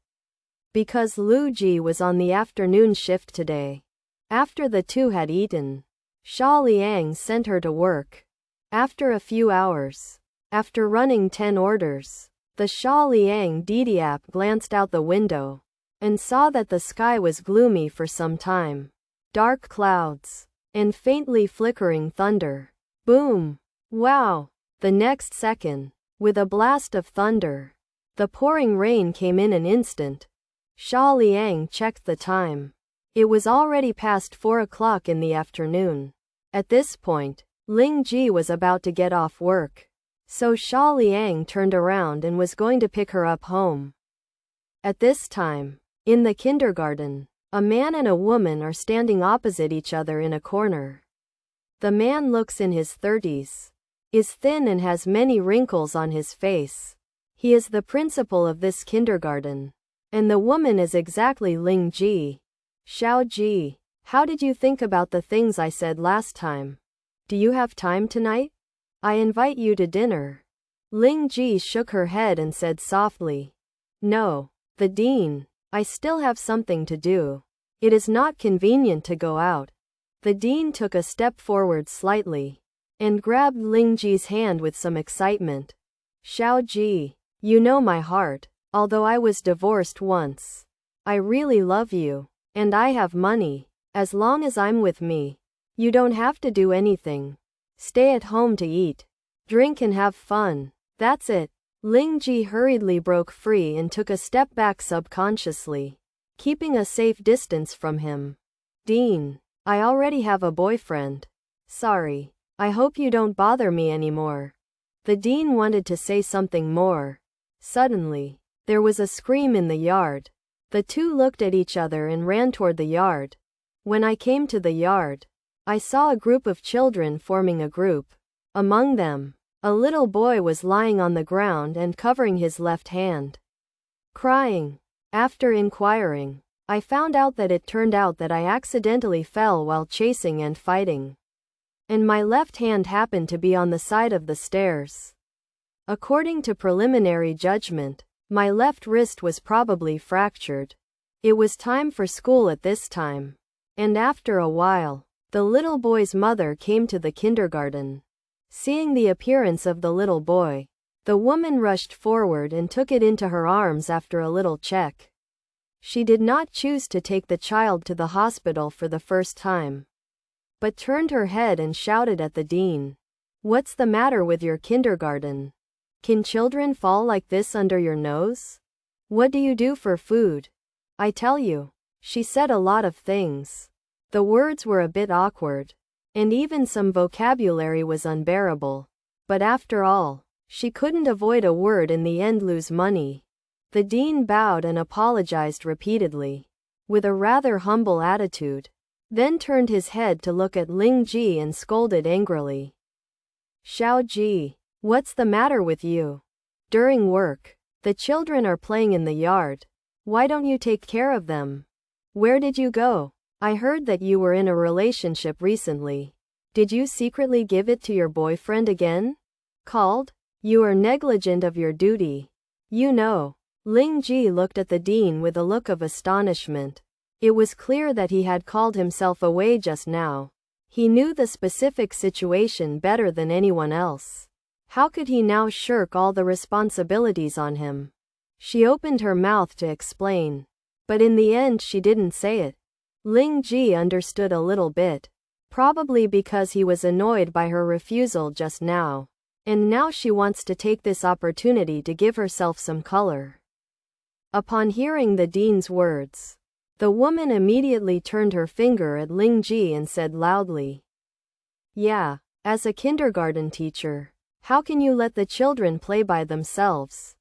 Because Lu Ji was on the afternoon shift today. After the two had eaten, Xia Liang sent her to work. After a few hours, after running 10 orders, the Xia Liang DDAP glanced out the window and saw that the sky was gloomy for some time. Dark clouds and faintly flickering thunder. Boom! Wow! The next second, with a blast of thunder, the pouring rain came in an instant. Xia Liang checked the time. It was already past 4 o'clock in the afternoon. At this point, Ling Ji was about to get off work. So Xia Liang turned around and was going to pick her up home. At this time, in the kindergarten, a man and a woman are standing opposite each other in a corner. The man looks in his 30s, is thin and has many wrinkles on his face. He is the principal of this kindergarten. And the woman is exactly Ling Ji. Xiao Ji, how did you think about the things I said last time? Do you have time tonight? I invite you to dinner. Ling Ji shook her head and said softly. No, the dean, I still have something to do. It is not convenient to go out. The dean took a step forward slightly and grabbed Ling Ji's hand with some excitement. Xiao Ji, you know my heart, although I was divorced once. I really love you, and I have money. As long as I'm with me, you don't have to do anything. Stay at home to eat, drink and have fun. That's it. Ling Ji hurriedly broke free and took a step back subconsciously, keeping a safe distance from him. Dean, I already have a boyfriend. Sorry. I hope you don't bother me anymore. The dean wanted to say something more. Suddenly, there was a scream in the yard. The two looked at each other and ran toward the yard. When I came to the yard, I saw a group of children forming a group. Among them, a little boy was lying on the ground and covering his left hand, crying. After inquiring, I found out that it turned out that I accidentally fell while chasing and fighting. And my left hand happened to be on the side of the stairs. According to preliminary judgment, my left wrist was probably fractured. It was time for school at this time. And after a while, the little boy's mother came to the kindergarten. Seeing the appearance of the little boy, the woman rushed forward and took it into her arms after a little check. She did not choose to take the child to the hospital for the first time, but turned her head and shouted at the dean. What's the matter with your kindergarten? Can children fall like this under your nose? What do you do for food? I tell you. She said a lot of things. The words were a bit awkward, and even some vocabulary was unbearable. But after all, she couldn't avoid a word in the end lose money. The dean bowed and apologized repeatedly, with a rather humble attitude, then turned his head to look at Ling Ji and scolded angrily. Xiao Ji, what's the matter with you? During work, the children are playing in the yard. Why don't you take care of them? Where did you go? I heard that you were in a relationship recently. Did you secretly give it to your boyfriend again? Called? You are negligent of your duty. You know. Ling Ji looked at the dean with a look of astonishment. It was clear that he had called himself away just now. He knew the specific situation better than anyone else. How could he now shirk all the responsibilities on him? She opened her mouth to explain, but in the end she didn't say it. Ling Ji understood a little bit, probably because he was annoyed by her refusal just now, and now she wants to take this opportunity to give herself some color. Upon hearing the dean's words, the woman immediately turned her finger at Ling Ji and said loudly, Yeah, as a kindergarten teacher, how can you let the children play by themselves?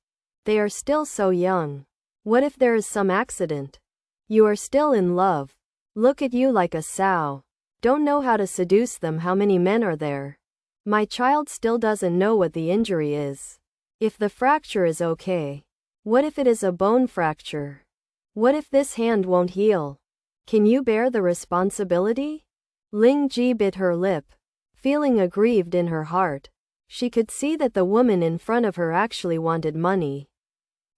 They are still so young. What if there is some accident? You are still in love. Look at you like a sow. Don't know how to seduce them. How many men are there? My child still doesn't know what the injury is. If the fracture is okay. What if it is a bone fracture? What if this hand won't heal? Can you bear the responsibility? Ling Ji bit her lip, feeling aggrieved in her heart. She could see that the woman in front of her actually wanted money.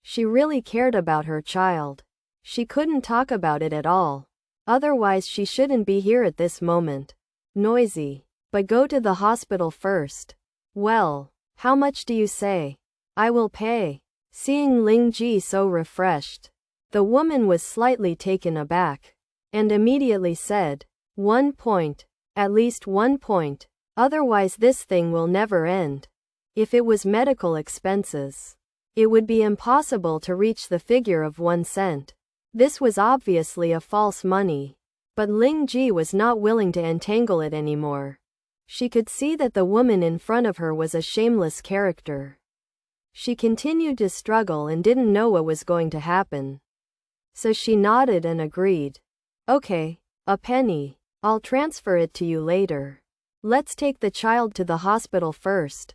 She really cared about her child. She couldn't talk about it at all. Otherwise she shouldn't be here at this moment. Noisy. But go to the hospital first. Well, how much do you say? I will pay. Seeing Ling Ji so refreshed, the woman was slightly taken aback, and immediately said, 1 point. At least 1 point. Otherwise this thing will never end. If it was medical expenses, it would be impossible to reach the figure of 1 cent. This was obviously a false money. But Ling Ji was not willing to entangle it anymore. She could see that the woman in front of her was a shameless character. She continued to struggle and didn't know what was going to happen. So she nodded and agreed. Okay, a penny. I'll transfer it to you later. Let's take the child to the hospital first.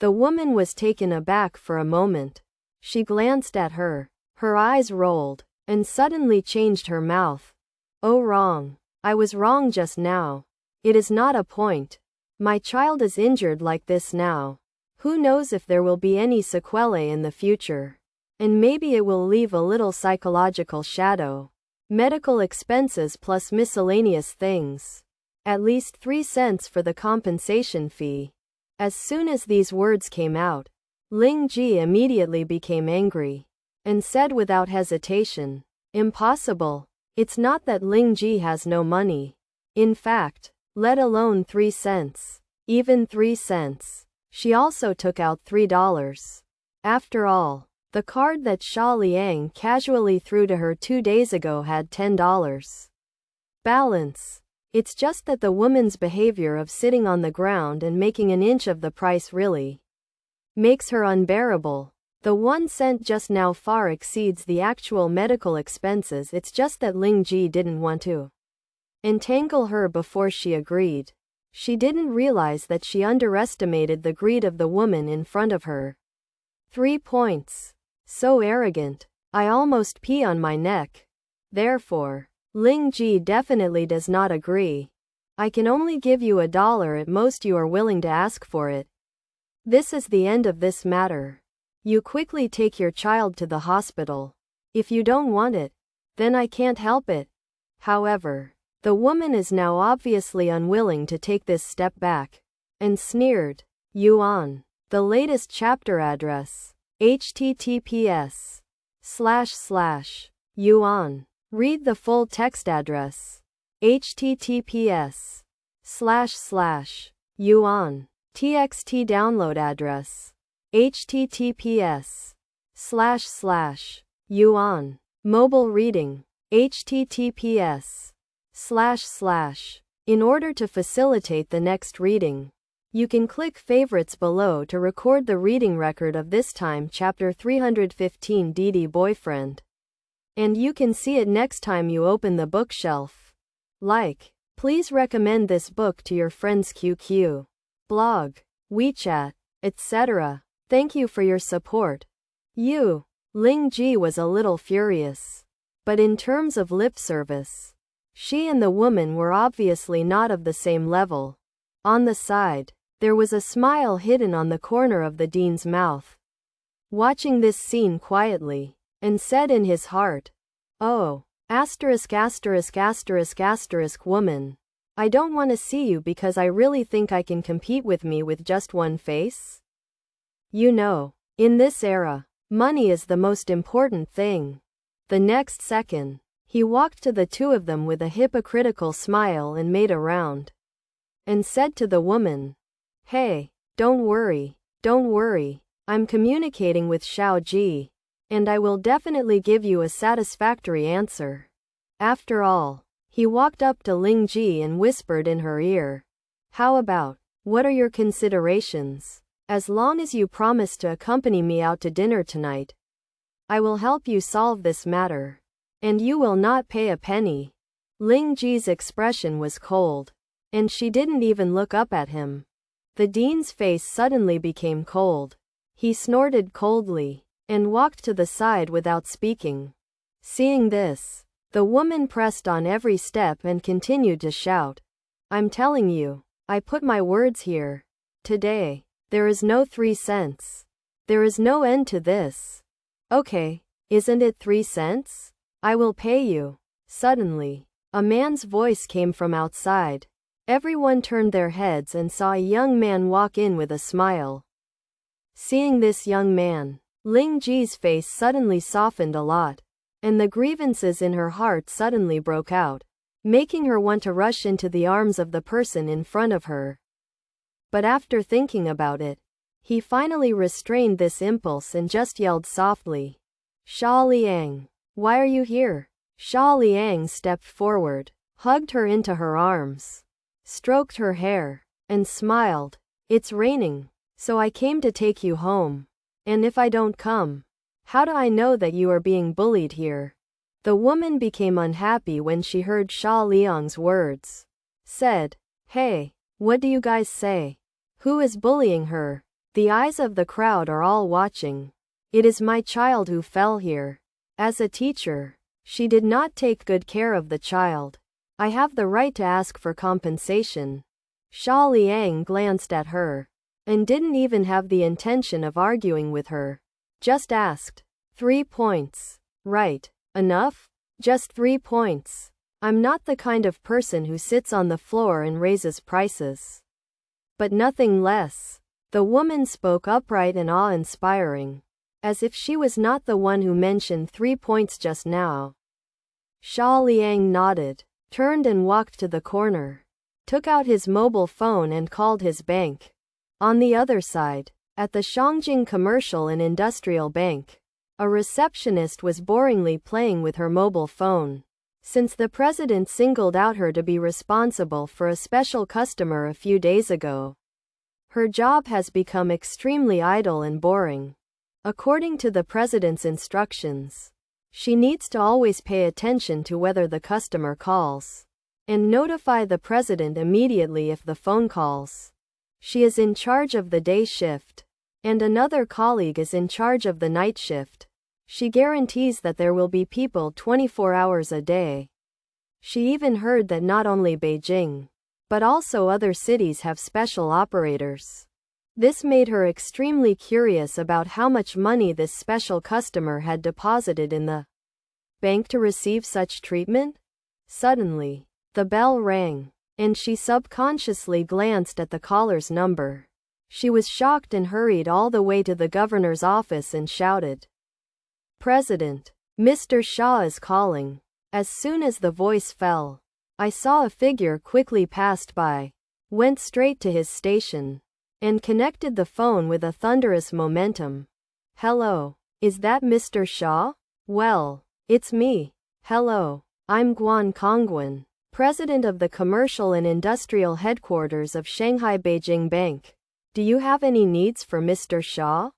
The woman was taken aback for a moment. She glanced at her. Her eyes rolled, and suddenly changed her mouth. Oh, wrong. I was wrong just now. It is not a point. My child is injured like this now. Who knows if there will be any sequelae in the future? And maybe it will leave a little psychological shadow. Medical expenses plus miscellaneous things. At least 3 cents for the compensation fee. As soon as these words came out, Ling Ji immediately became angry, and said without hesitation, impossible. It's not that Ling Ji has no money. In fact, let alone 3 cents. Even 3 cents. She also took out $3. After all, the card that Xia Liang casually threw to her 2 days ago had $10 balance. It's just that the woman's behavior of sitting on the ground and making an inch of the price really makes her unbearable. The 1 cent just now far exceeds the actual medical expenses. It's just that Ling Ji didn't want to entangle her before she agreed. She didn't realize that she underestimated the greed of the woman in front of her. 3 points. So arrogant. I almost pee on my neck. Therefore, Ling Ji definitely does not agree. I can only give you $1 at most. You are willing to ask for it. This is the end of this matter. You quickly take your child to the hospital. If you don't want it, then I can't help it. However, the woman is now obviously unwilling to take this step back, and sneered. Yuan. The latest chapter address. https://yuan. Read the full text address. https://yuan. txt download address. https://yuan. Mobile reading. https:// In order to facilitate the next reading, you can click favorites below to record the reading record of this time chapter 315 DD Boyfriend. And you can see it next time you open the bookshelf. Like, please recommend this book to your friends QQ, blog, WeChat, etc. Thank you for your support. Ling Ji was a little furious. But in terms of lip service, she and the woman were obviously not of the same level. On the side, there was a smile hidden on the corner of the dean's mouth. Watching this scene quietly, and said in his heart, oh, ******* woman. I don't want to see you because I really think I can compete with me with just one face? You know, in this era, money is the most important thing. The next second, he walked to the two of them with a hypocritical smile and made a round, and said to the woman, hey, don't worry, I'm communicating with Xiao Ji, and I will definitely give you a satisfactory answer. After all, he walked up to Ling Ji and whispered in her ear, how about, what are your considerations? As long as you promise to accompany me out to dinner tonight, I will help you solve this matter. And you will not pay a penny. Ling Ji's expression was cold. And she didn't even look up at him. The dean's face suddenly became cold. He snorted coldly and walked to the side without speaking. Seeing this, the woman pressed on every step and continued to shout. I'm telling you, I put my words here. Today, there is no 3 cents. There is no end to this. Okay, isn't it 3 cents? I will pay you. Suddenly, a man's voice came from outside. Everyone turned their heads and saw a young man walk in with a smile. Seeing this young man, Ling Ji's face suddenly softened a lot, and the grievances in her heart suddenly broke out, making her want to rush into the arms of the person in front of her. But after thinking about it, he finally restrained this impulse and just yelled softly, Xia Liang, why are you here? Xia Liang stepped forward, hugged her into her arms, stroked her hair, and smiled. It's raining, so I came to take you home. And if I don't come, how do I know that you are being bullied here? The woman became unhappy when she heard Xia Liang's words. Said, Hey, what do you guys say? Who is bullying her? The eyes of the crowd are all watching. It is my child who fell here. As a teacher, she did not take good care of the child. I have the right to ask for compensation. Xia Liang glanced at her, and didn't even have the intention of arguing with her. Just asked. 3 points. Right. Enough? Just 3 points. I'm not the kind of person who sits on the floor and raises prices. But nothing less. The woman spoke upright and awe-inspiring, as if she was not the one who mentioned 3 points just now. Xia Liang nodded, turned and walked to the corner, took out his mobile phone and called his bank. On the other side, at the Shangjing Commercial and Industrial Bank, a receptionist was boringly playing with her mobile phone, since the president singled out her to be responsible for a special customer a few days ago. Her job has become extremely idle and boring. According to the president's instructions, she needs to always pay attention to whether the customer calls, and notify the president immediately if the phone calls. She is in charge of the day shift, and another colleague is in charge of the night shift. She guarantees that there will be people 24 hours a day. She even heard that not only Beijing, but also other cities have special operators. This made her extremely curious about how much money this special customer had deposited in the bank to receive such treatment. Suddenly, the bell rang, and she subconsciously glanced at the caller's number. She was shocked and hurried all the way to the governor's office and shouted, President, Mr. Xia is calling. As soon as the voice fell, I saw a figure quickly passed by, went straight to his station, and connected the phone with a thunderous momentum. Hello, is that Mr. Xia? Well, it's me. Hello, I'm Guan Congwen, president of the Commercial and Industrial Headquarters of Shanghai Beijing Bank. Do you have any needs for Mr. Xia?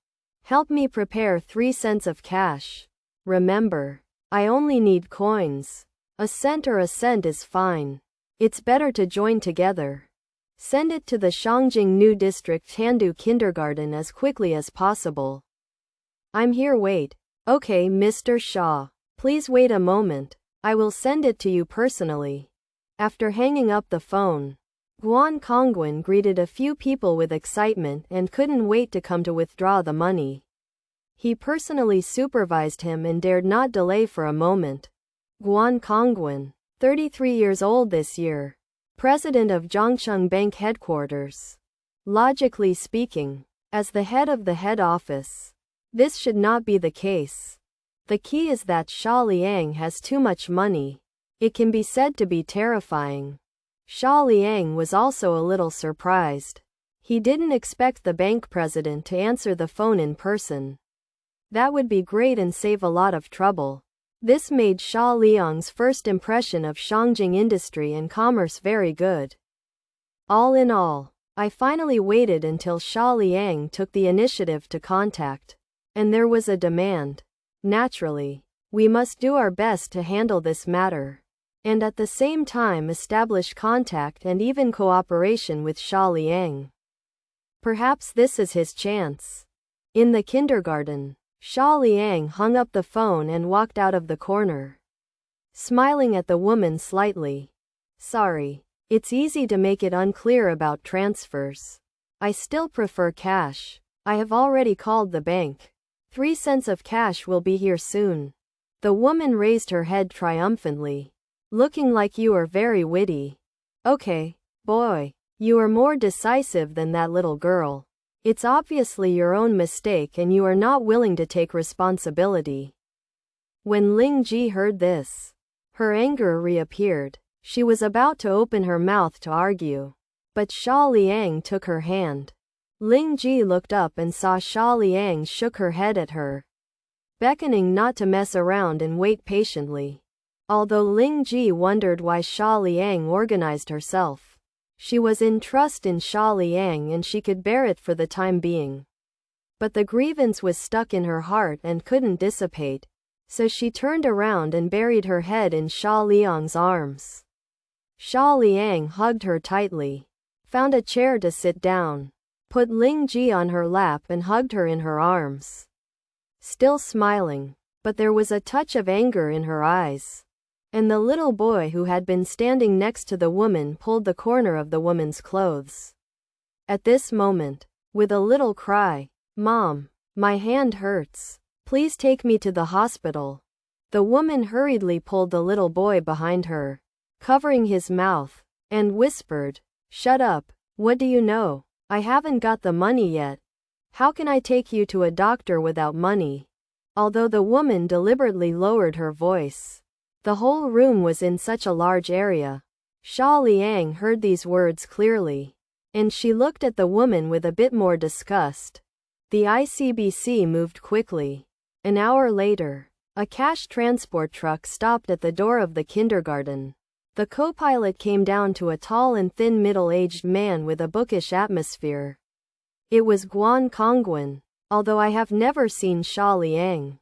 Help me prepare 3 cents of cash. Remember, I only need coins. A cent or a cent is fine. It's better to join together. Send it to the Shangjing New District Handu Kindergarten as quickly as possible. I'm here. Wait. Okay, Mr. Xia. Please wait a moment. I will send it to you personally. After hanging up the phone, Guan Congwen greeted a few people with excitement and couldn't wait to come to withdraw the money. He personally supervised him and dared not delay for a moment. Guan Congwen, 33 years old this year, president of Zhongcheng Bank headquarters. Logically speaking, as the head of the head office, this should not be the case. The key is that Xia Liang has too much money. It can be said to be terrifying. Xia Liang was also a little surprised. He didn't expect the bank president to answer the phone in person. That would be great and save a lot of trouble. This made Xia Liang's first impression of Shangjing industry and commerce very good. All in all, I finally waited until Xia Liang took the initiative to contact, and there was a demand. Naturally, we must do our best to handle this matter, and at the same time establish contact and even cooperation with Xia Liang. Perhaps this is his chance. In the kindergarten, Xia Liang hung up the phone and walked out of the corner, smiling at the woman slightly. Sorry, it's easy to make it unclear about transfers. I still prefer cash. I have already called the bank. 3 cents of cash will be here soon. The woman raised her head triumphantly. Looking like you are very witty. Okay, boy, you are more decisive than that little girl. It's obviously your own mistake and you are not willing to take responsibility. When Ling Ji heard this, her anger reappeared. She was about to open her mouth to argue, but Xia Liang took her hand. Ling Ji looked up and saw Xia Liang shook her head at her, beckoning not to mess around and wait patiently. Although Ling Ji wondered why Xia Liang organized herself, she was in trust in Xia Liang and she could bear it for the time being. But the grievance was stuck in her heart and couldn't dissipate, so she turned around and buried her head in Xia Liang's arms. Xia Liang hugged her tightly, found a chair to sit down, put Ling Ji on her lap and hugged her in her arms. Still smiling, but there was a touch of anger in her eyes. And the little boy who had been standing next to the woman pulled the corner of the woman's clothes. At this moment, with a little cry, "Mom, my hand hurts. Please take me to the hospital." The woman hurriedly pulled the little boy behind her, covering his mouth, and whispered, "Shut up, what do you know? I haven't got the money yet. How can I take you to a doctor without money?" Although the woman deliberately lowered her voice, the whole room was in such a large area. Xia Liang heard these words clearly, and she looked at the woman with a bit more disgust. The ICBC moved quickly. An hour later, a cash transport truck stopped at the door of the kindergarten. The co-pilot came down to a tall and thin middle-aged man with a bookish atmosphere. It was Guan Congwen, although I have never seen Xia Liang.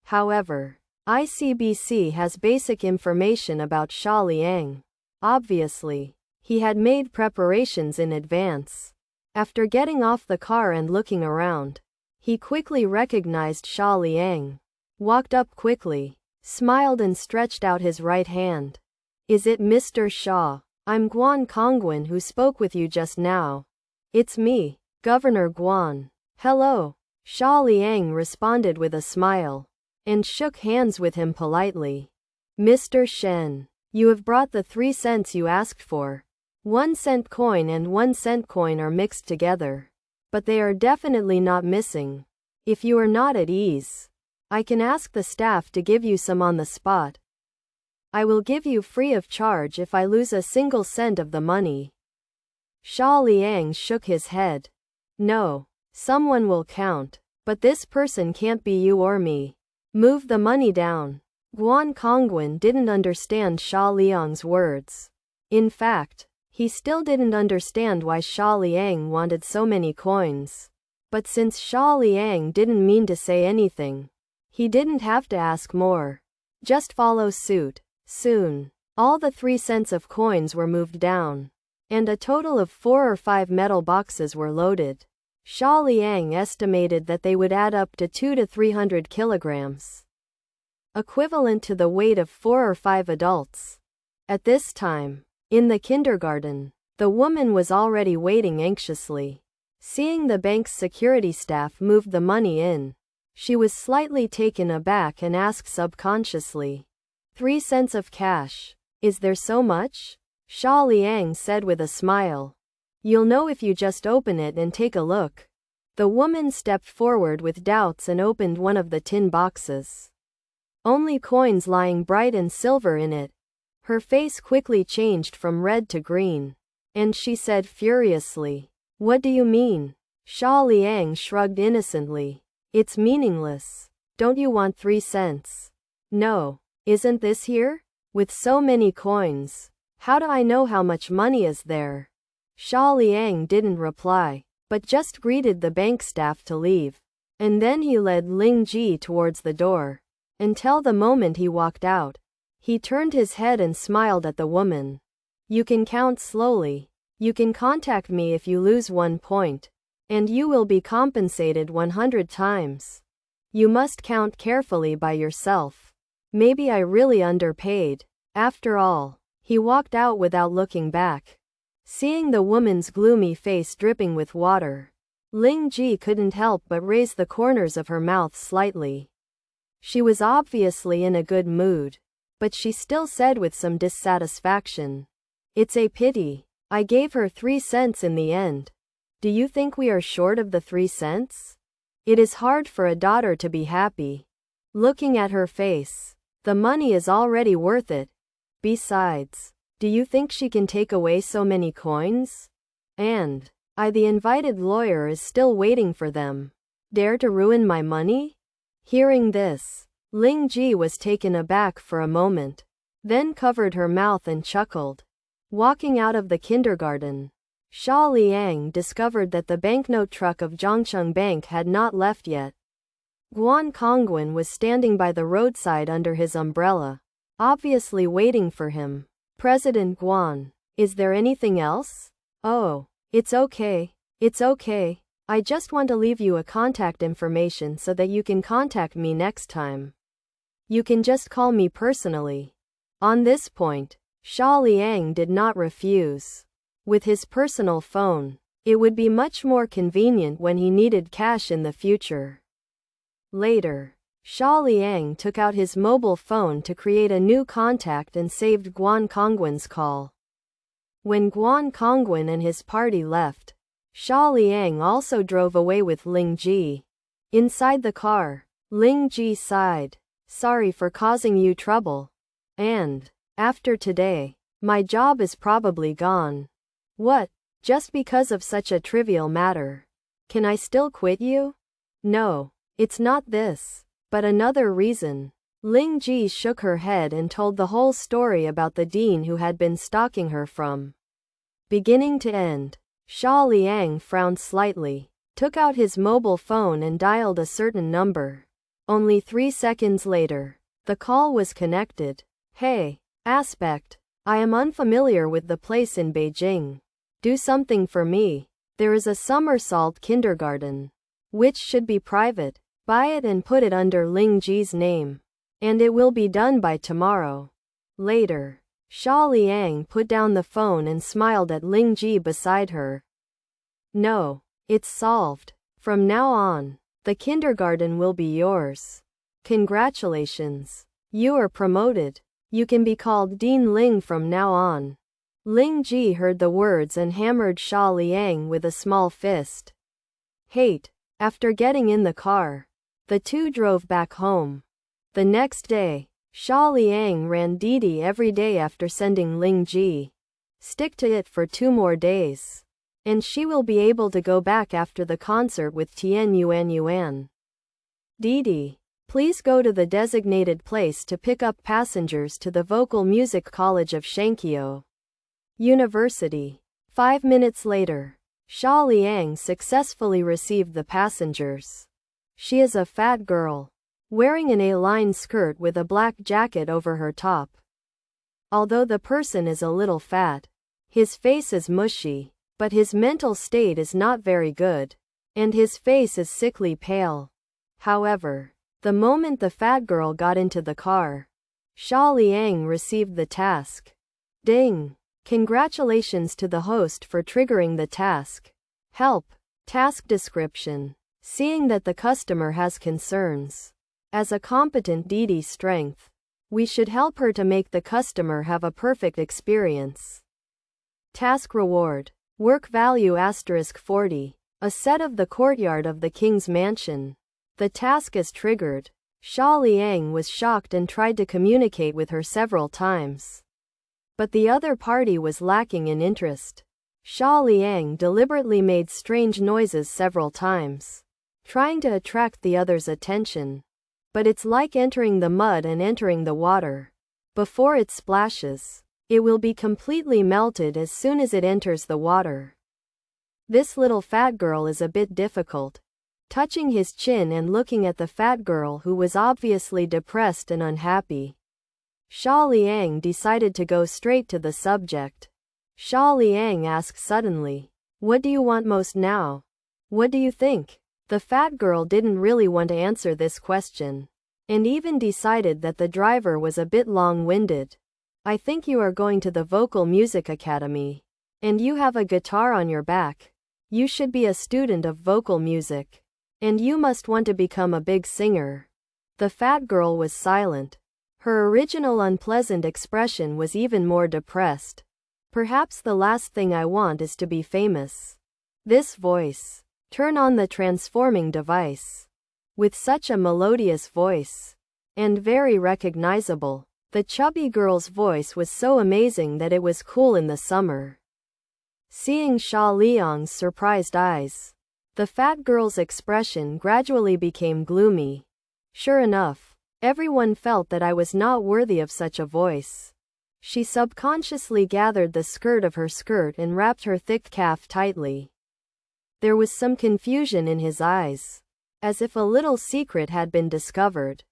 However, ICBC has basic information about Xia Liang. Obviously, he had made preparations in advance. After getting off the car and looking around, he quickly recognized Xia Liang, walked up quickly, smiled and stretched out his right hand. "Is it Mr. Xia? I'm Guan Congwen who spoke with you just now." "It's me, Governor Guan." "Hello." Xia Liang responded with a smile, and shook hands with him politely. "Mr. Shen, you have brought the 3 cents you asked for. 1 cent coin and 1 cent coin are mixed together, but they are definitely not missing. If you are not at ease, I can ask the staff to give you some on the spot. I will give you free of charge if I lose a single cent of the money." Xia Liang shook his head. "No, someone will count, but this person can't be you or me. Move the money down." Guan Congwen didn't understand Xia Liang's words. In fact, he still didn't understand why Xia Liang wanted so many coins. But since Xia Liang didn't mean to say anything, he didn't have to ask more. Just follow suit. Soon, all the 3 cents of coins were moved down, and a total of 4 or 5 metal boxes were loaded. Xia Liang estimated that they would add up to 200 to 300 kilograms, equivalent to the weight of 4 or 5 adults. At this time, in the kindergarten, the woman was already waiting anxiously. Seeing the bank's security staff move the money in, she was slightly taken aback and asked subconsciously, 3 cents of cash. Is there so much? Xia Liang said with a smile. You'll know if you just open it and take a look. The woman stepped forward with doubts and opened one of the tin boxes. Only coins lying bright and silver in it. Her face quickly changed from red to green, and she said furiously, "What do you mean?" Xia Liang shrugged innocently. "It's meaningless. Don't you want 3 cents? No. Isn't this here? With so many coins, how do I know how much money is there?" Xia Liang didn't reply, but just greeted the bank staff to leave. And then he led Ling Ji towards the door. until the moment he walked out. He turned his head and smiled at the woman. You can count slowly. You can contact me if you lose 1 point. And you will be compensated 100 times. You must count carefully by yourself. Maybe I really underpaid. After all. He walked out without looking back. Seeing the woman's gloomy face dripping with water, Ling Ji couldn't help but raise the corners of her mouth slightly. She was obviously in a good mood, but she still said with some dissatisfaction, "It's a pity. I gave her 3 cents in the end. Do you think we are short of the 3 cents? It is hard for a daughter to be happy." Looking at her face, "The money is already worth it. Besides, do you think she can take away so many coins? And the invited lawyer is still waiting for them. Dare to ruin my money?" Hearing this, Ling Ji was taken aback for a moment, then covered her mouth and chuckled. Walking out of the kindergarten, Xia Liang discovered that the banknote truck of Zhongcheng Bank had not left yet. Guan Congwen was standing by the roadside under his umbrella, obviously waiting for him. "President Guan, is there anything else?" "Oh, it's okay. It's okay. I just want to leave you a contact information so that you can contact me next time. You can just call me personally." On this point, Xia Liang did not refuse. With his personal phone, it would be much more convenient when he needed cash in the future. Later, Xia Liang took out his mobile phone to create a new contact and saved Guan Congwen's call. When Guan Congwen and his party left, Xia Liang also drove away with Ling Ji. Inside the car, Ling Ji sighed. "Sorry for causing you trouble. And, after today, my job is probably gone." "What? Just because of such a trivial matter? Can I still quit you?" "No, it's not this, but another reason." Ling Ji shook her head and told the whole story about the dean who had been stalking her from beginning to end. Xia Liang frowned slightly, took out his mobile phone and dialed a certain number. Only 3 seconds later, the call was connected. "Hey, Aspect. I am unfamiliar with the place in Beijing. Do something for me. There is a somersault kindergarten, which should be private. Buy it and put it under Ling Ji's name. And it will be done by tomorrow." Later, Xia Liang put down the phone and smiled at Ling Ji beside her. "No, it's solved. From now on, the kindergarten will be yours. Congratulations. You are promoted. You can be called Dean Ling from now on." Ling Ji heard the words and hammered Xia Liang with a small fist. Hate. After getting in the car, the two drove back home. The next day, Xia Liang ran Didi every day after sending Ling Ji. "Stick to it for 2 more days. And she will be able to go back after the concert with Tian Yuan. Didi, please go to the designated place to pick up passengers to the Vocal Music College of Shankyo University." 5 minutes later, Xia Liang successfully received the passengers. She is a fat girl, wearing an A-line skirt with a black jacket over her top. Although the person is a little fat, his face is mushy, but his mental state is not very good, and his face is sickly pale. However, the moment the fat girl got into the car, Xia Liang received the task. Ding! Congratulations to the host for triggering the task. Help. Task description. Seeing that the customer has concerns. As a competent Didi strength, we should help her to make the customer have a perfect experience. Task reward. Work value *40. A set of the courtyard of the king's mansion. The task is triggered. Xia Liang was shocked and tried to communicate with her several times. But the other party was lacking in interest. Xia Liang deliberately made strange noises several times, trying to attract the other's attention. But it's like entering the mud and entering the water. Before it splashes, it will be completely melted as soon as it enters the water. This little fat girl is a bit difficult. touching his chin and looking at the fat girl who was obviously depressed and unhappy. Xia Liang decided to go straight to the subject. Xia Liang asked suddenly, "What do you want most now? What do you think?" The fat girl didn't really want to answer this question, and even decided that the driver was a bit long-winded. "I think you are going to the vocal music academy. And you have a guitar on your back. You should be a student of vocal music. And you must want to become a big singer." The fat girl was silent. Her original unpleasant expression was even more depressed. "Perhaps the last thing I want is to be famous." This voice. Turn on the transforming device. With such a melodious voice. And very recognizable. The chubby girl's voice was so amazing that it was cool in the summer. Seeing Xia Liang's surprised eyes, the fat girl's expression gradually became gloomy. Sure enough, everyone felt that I was not worthy of such a voice. She subconsciously gathered the skirt of her skirt and wrapped her thick calf tightly. There was some confusion in his eyes, as if a little secret had been discovered.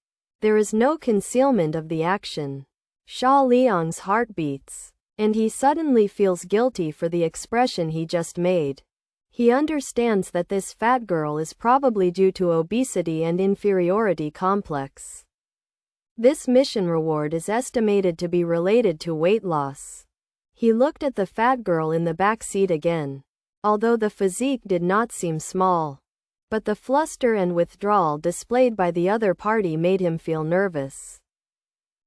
There is no concealment of the action. Xia Liang's heart beats, and he suddenly feels guilty for the expression he just made. He understands that this fat girl is probably due to obesity and inferiority complex. This mission reward is estimated to be related to weight loss. He looked at the fat girl in the back seat again. Although the physique did not seem small, but the fluster and withdrawal displayed by the other party made him feel nervous.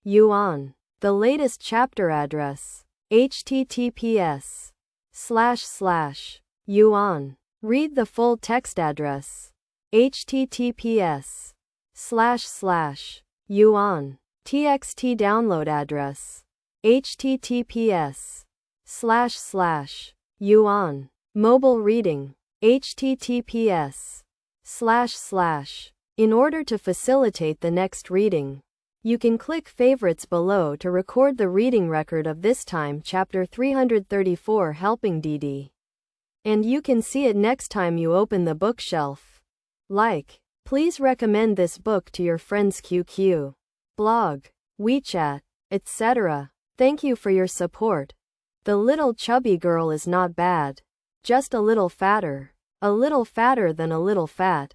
Yuan. The latest chapter address. https://yuan. Read the full text address. https://yuan. txt download address. https://yuan. Mobile reading. https:// In order to facilitate the next reading, you can click favorites below to record the reading record of this time chapter 334 Helping Didi. And you can see it next time you open the bookshelf. Please recommend this book to your friends QQ, blog, WeChat, etc. Thank you for your support. The little chubby girl is not bad. Just a little fatter. A little fatter than a little fat.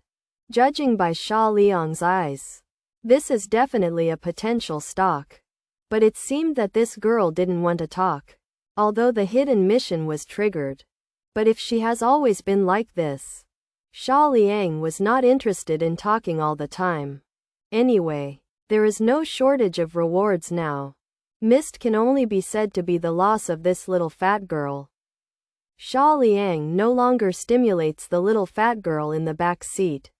Judging by Xia Liang's eyes, this is definitely a potential stock. But it seemed that this girl didn't want to talk, although the hidden mission was triggered. But if she has always been like this, Xia Liang was not interested in talking all the time. Anyway, there is no shortage of rewards now. Missed can only be said to be the loss of this little fat girl. Xia Liang no longer stimulates the little fat girl in the back seat.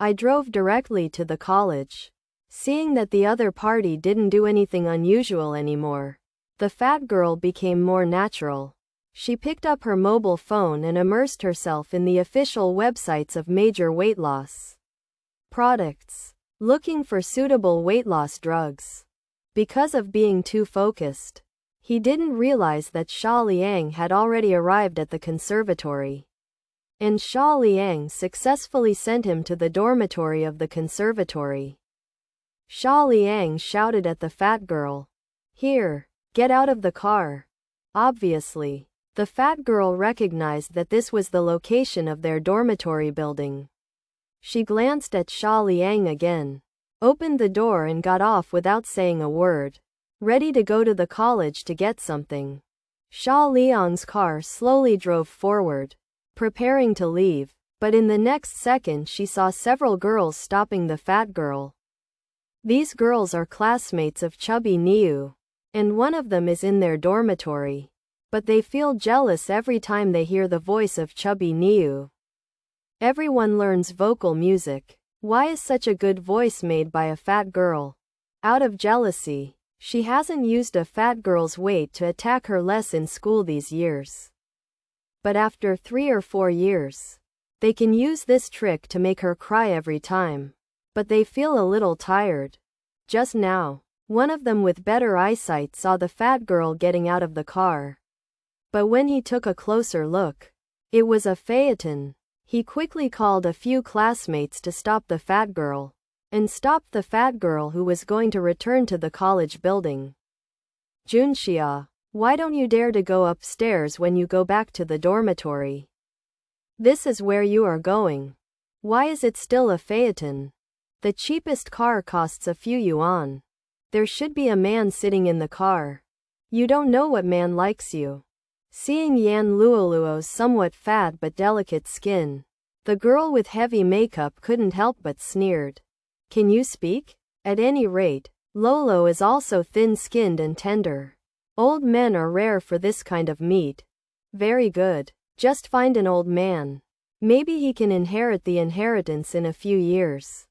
I drove directly to the college. Seeing that the other party didn't do anything unusual anymore, the fat girl became more natural. She picked up her mobile phone and immersed herself in the official websites of major weight loss products, looking for suitable weight loss drugs. Because of being too focused, he didn't realize that Xia Liang had already arrived at the conservatory. And Xia Liang successfully sent him to the dormitory of the conservatory. Xia Liang shouted at the fat girl, "Here, get out of the car." Obviously, the fat girl recognized that this was the location of their dormitory building. She glanced at Xia Liang again, opened the door and got off without saying a word, ready to go to the college to get something. Xia Liang's car slowly drove forward, preparing to leave, but in the next second she saw several girls stopping the fat girl. These girls are classmates of chubby Niu, and one of them is in their dormitory. But they feel jealous every time they hear the voice of chubby Niu. Everyone learns vocal music. Why is such a good voice made by a fat girl? Out of jealousy. She hasn't used a fat girl's weight to attack her less in school these years. But after 3 or 4 years, they can use this trick to make her cry every time. But they feel a little tired. Just now, one of them with better eyesight saw the fat girl getting out of the car. But when he took a closer look, it was a phaeton. He quickly called a few classmates to stop the fat girl, and stopped the fat girl who was going to return to the college building. Junxia, why don't you dare to go upstairs when you go back to the dormitory? This is where you are going. Why is it still a phaeton? The cheapest car costs a few yuan. There should be a man sitting in the car. You don't know what man likes you. Seeing Yan Luoluo's somewhat fat but delicate skin, the girl with heavy makeup couldn't help but sneered. Can you speak? At any rate, Lolo is also thin-skinned and tender. Old men are rare for this kind of meat. Very good. Just find an old man. Maybe he can inherit the inheritance in a few years.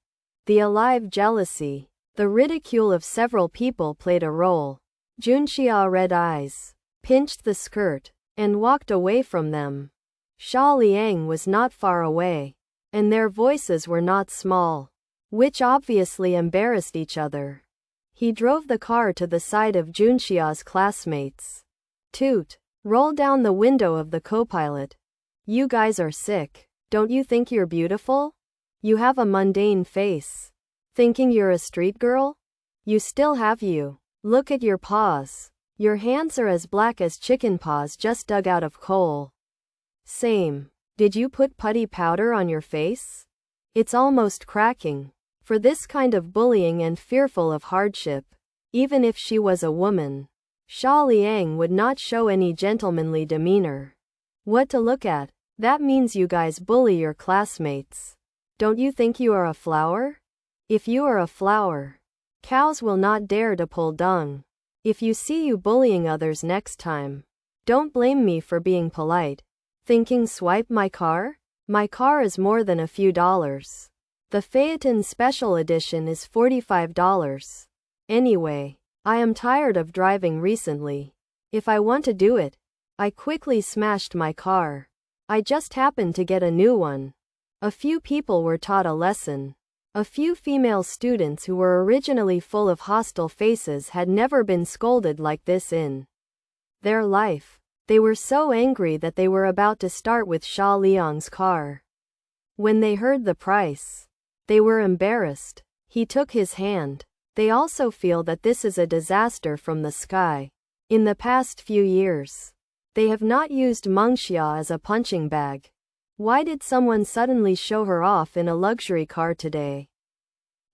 The alive jealousy, the ridicule of several people played a role. Junxia red eyes, pinched the skirt, and walked away from them. Xia Liang was not far away, and their voices were not small, which obviously embarrassed each other. He drove the car to the side of Junxia's classmates. Toot! Roll down the window of the co-pilot. You guys are sick. Don't you think you're beautiful? You have a mundane face. Thinking you're a street girl? You still have you. Look at your paws. Your hands are as black as chicken paws just dug out of coal. Same. Did you put putty powder on your face? It's almost cracking. For this kind of bullying and fearful of hardship, even if she was a woman, Xia Liang would not show any gentlemanly demeanor. What to look at? That means you guys bully your classmates. Don't you think you are a flower? If you are a flower, cows will not dare to pull dung. If you see you bullying others next time, don't blame me for being polite. Thinking swipe my car? My car is more than a few dollars. The Phaeton Special Edition is $45. Anyway, I am tired of driving recently. If I want to do it, I quickly smashed my car. I just happened to get a new one. A few people were taught a lesson. A few female students who were originally full of hostile faces had never been scolded like this in their life. They were so angry that they were about to start with Xia Liang's car. When they heard the price, they were embarrassed. He took his hand. They also feel that this is a disaster from the sky. In the past few years, they have not used Mengxia as a punching bag. Why did someone suddenly show her off in a luxury car today?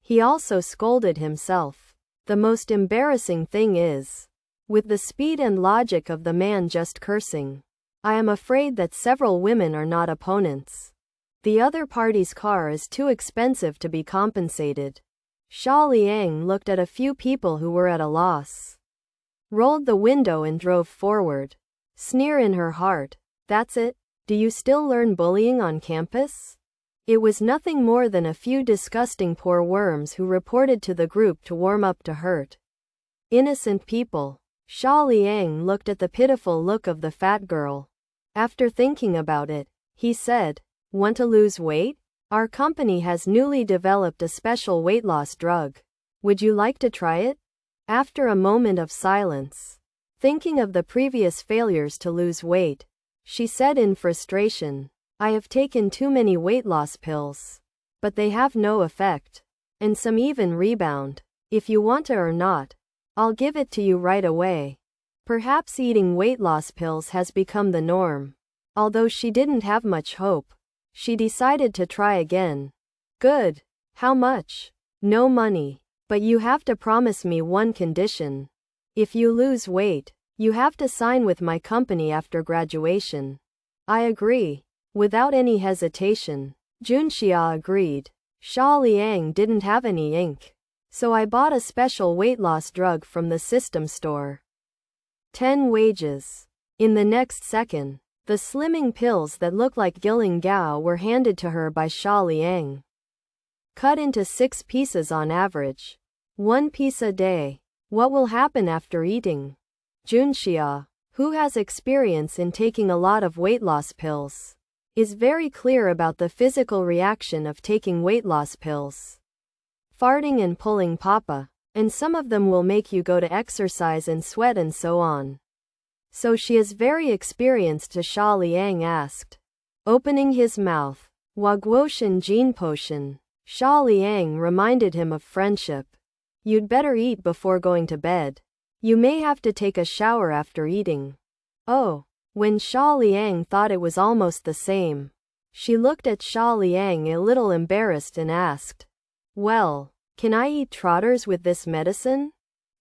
He also scolded himself. The most embarrassing thing is, with the speed and logic of the man just cursing, I am afraid that several women are not opponents. The other party's car is too expensive to be compensated. Xia Liang looked at a few people who were at a loss, rolled the window and drove forward. Sneer in her heart. That's it? Do you still learn bullying on campus? It was nothing more than a few disgusting poor worms who reported to the group to warm up to hurt innocent people. Xia Liang looked at the pitiful look of the fat girl. After thinking about it, he said, "Want to lose weight? Our company has newly developed a special weight loss drug. Would you like to try it?" After a moment of silence, thinking of the previous failures to lose weight, she said in frustration, "I have taken too many weight loss pills. But they have no effect. And some even rebound. If you want it or not, I'll give it to you right away." Perhaps eating weight loss pills has become the norm. Although she didn't have much hope, she decided to try again. "Good. How much?" "No money. But you have to promise me one condition. If you lose weight, you have to sign with my company after graduation." "I agree." Without any hesitation, Junxia agreed. Xia Liang didn't have any ink, so I bought a special weight loss drug from the system store. 10 wages. In the next second, the slimming pills that looked like Giling Gao were handed to her by Xia Liang. Cut into 6 pieces on average. 1 piece a day. What will happen after eating? Junxia, who has experience in taking a lot of weight loss pills, is very clear about the physical reaction of taking weight loss pills. Farting and pulling papa, and some of them will make you go to exercise and sweat and so on. So she is very experienced. Xia Liang asked, opening his mouth. Wagwoshan Jin Potion. Xia Liang reminded him of friendship. You'd better eat before going to bed. You may have to take a shower after eating. Oh. When Xia Liang thought it was almost the same, she looked at Xia Liang a little embarrassed and asked, "Well, can I eat trotters with this medicine?"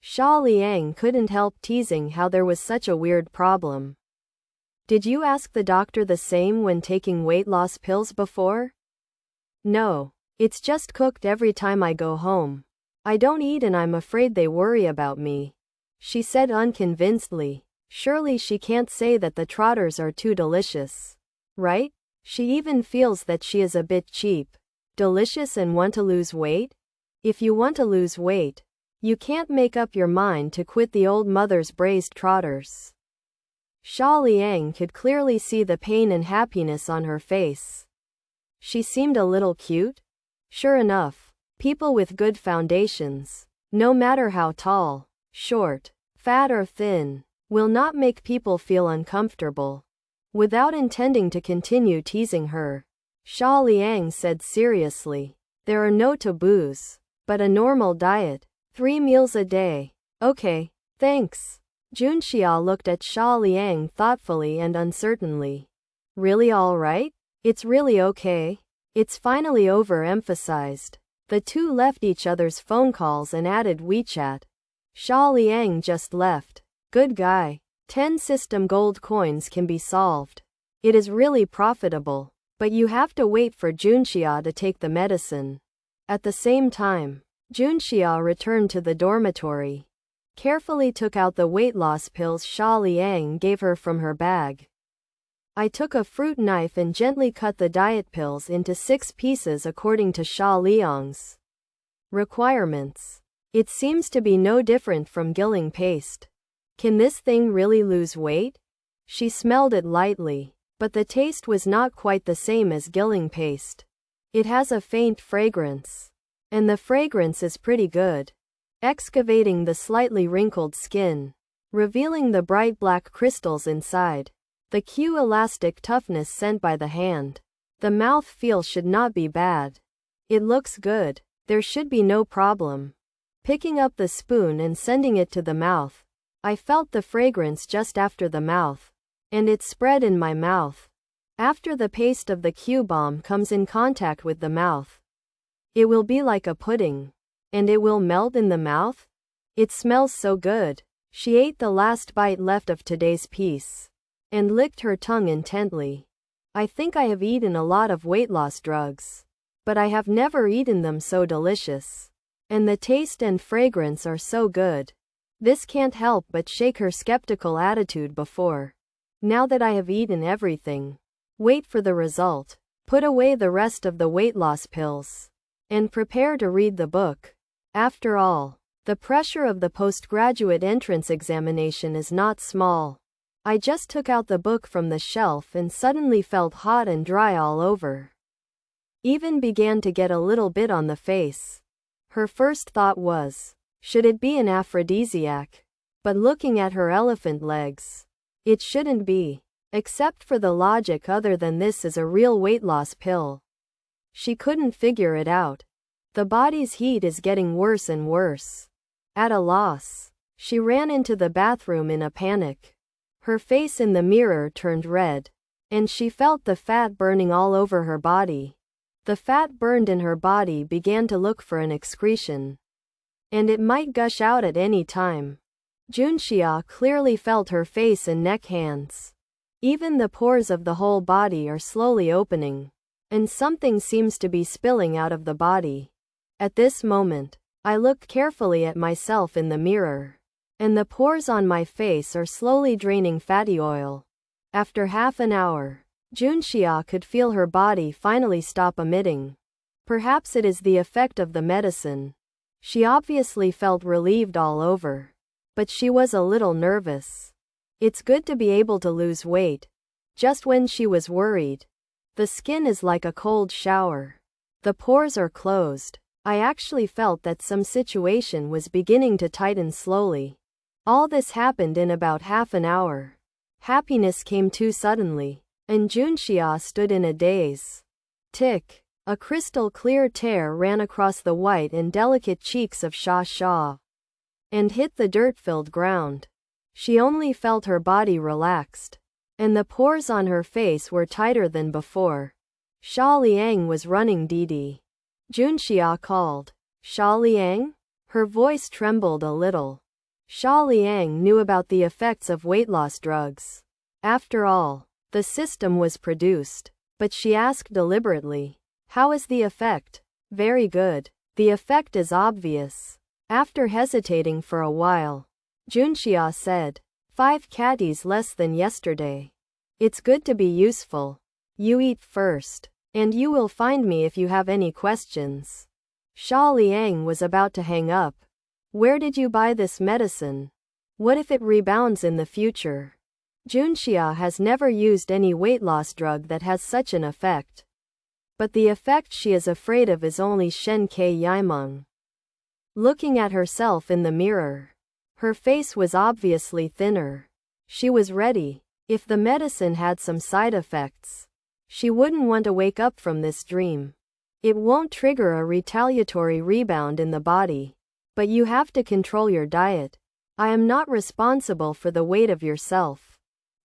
Xia Liang couldn't help teasing how there was such a weird problem. Did you ask the doctor the same when taking weight loss pills before? No. It's just cooked every time I go home. I don't eat and I'm afraid they worry about me, she said unconvincedly. Surely she can't say that the trotters are too delicious, right? She even feels that she is a bit cheap. Delicious and want to lose weight? If you want to lose weight, you can't make up your mind to quit the old mother's braised trotters. Xia Liang could clearly see the pain and happiness on her face. She seemed a little cute. Sure enough, people with good foundations, no matter how tall, short, fat or thin, will not make people feel uncomfortable. Without intending to continue teasing her, Xia Liang said seriously, "There are no taboos, but a normal diet, 3 meals a day." Okay, thanks. Junxia looked at Xia Liang thoughtfully and uncertainly. Really all right? It's really okay. It's finally overemphasized. The two left each other's phone calls and added WeChat. Xia Liang just left. Good guy. 10 system gold coins can be solved. It is really profitable, but you have to wait for Junxia to take the medicine. At the same time, Junxia returned to the dormitory, carefully took out the weight loss pills Xia Liang gave her from her bag. I took a fruit knife and gently cut the diet pills into 6 pieces according to Xia Liang's requirements. It seems to be no different from gilling paste. Can this thing really lose weight? She smelled it lightly, but the taste was not quite the same as gilling paste. It has a faint fragrance, and the fragrance is pretty good. Excavating the slightly wrinkled skin, revealing the bright black crystals inside. The Q-elastic toughness sent by the hand. The mouth feel should not be bad. It looks good. There should be no problem. Picking up the spoon and sending it to the mouth, I felt the fragrance just after the mouth, and it spread in my mouth. After the paste of the Q-bomb comes in contact with the mouth, it will be like a pudding, and it will melt in the mouth. It smells so good. She ate the last bite left of today's piece, and licked her tongue intently. I think I have eaten a lot of weight loss drugs, but I have never eaten them so delicious. And the taste and fragrance are so good. This can't help but shake her skeptical attitude before. Now that I have eaten everything, wait for the result. Put away the rest of the weight loss pills, and prepare to read the book. After all, the pressure of the postgraduate entrance examination is not small. I just took out the book from the shelf and suddenly felt hot and dry all over. Even began to get a little bit on the face. Her first thought was, should it be an aphrodisiac? But looking at her elephant legs, it shouldn't be. Except for the logic other than this is a real weight loss pill. She couldn't figure it out. The body's heat is getting worse and worse. At a loss, she ran into the bathroom in a panic. Her face in the mirror turned red, and she felt the fat burning all over her body. The fat burned in her body began to look for an excretion, and it might gush out at any time. Junxia clearly felt her face and neck hands. Even the pores of the whole body are slowly opening, and something seems to be spilling out of the body. At this moment, I look carefully at myself in the mirror, and the pores on my face are slowly draining fatty oil. After half an hour, Junxia could feel her body finally stop emitting. Perhaps it is the effect of the medicine. She obviously felt relieved all over, but she was a little nervous. It's good to be able to lose weight. Just when she was worried. The skin is like a cold shower. The pores are closed. I actually felt that some situation was beginning to tighten slowly. All this happened in about half an hour. Happiness came too suddenly, and Junxia stood in a daze. Tick. A crystal clear tear ran across the white and delicate cheeks of Xia and hit the dirt-filled ground. She only felt her body relaxed, and the pores on her face were tighter than before. Xia Liang was running Didi. Junxia called. Xia Liang? Her voice trembled a little. Xia Liang knew about the effects of weight loss drugs. After all, the system was produced. But she asked deliberately, "How is the effect?" "Very good. The effect is obvious." After hesitating for a while, Junxia said, 5 catties less than yesterday. It's good to be useful. You eat first, and you will find me if you have any questions. Xia Liang was about to hang up. Where did you buy this medicine? What if it rebounds in the future? Junxia has never used any weight loss drug that has such an effect. But the effect she is afraid of is only Shen Ke Yimeng. Looking at herself in the mirror, her face was obviously thinner. She was ready. If the medicine had some side effects, she wouldn't want to wake up from this dream. It won't trigger a retaliatory rebound in the body. But you have to control your diet. I am not responsible for the weight of yourself.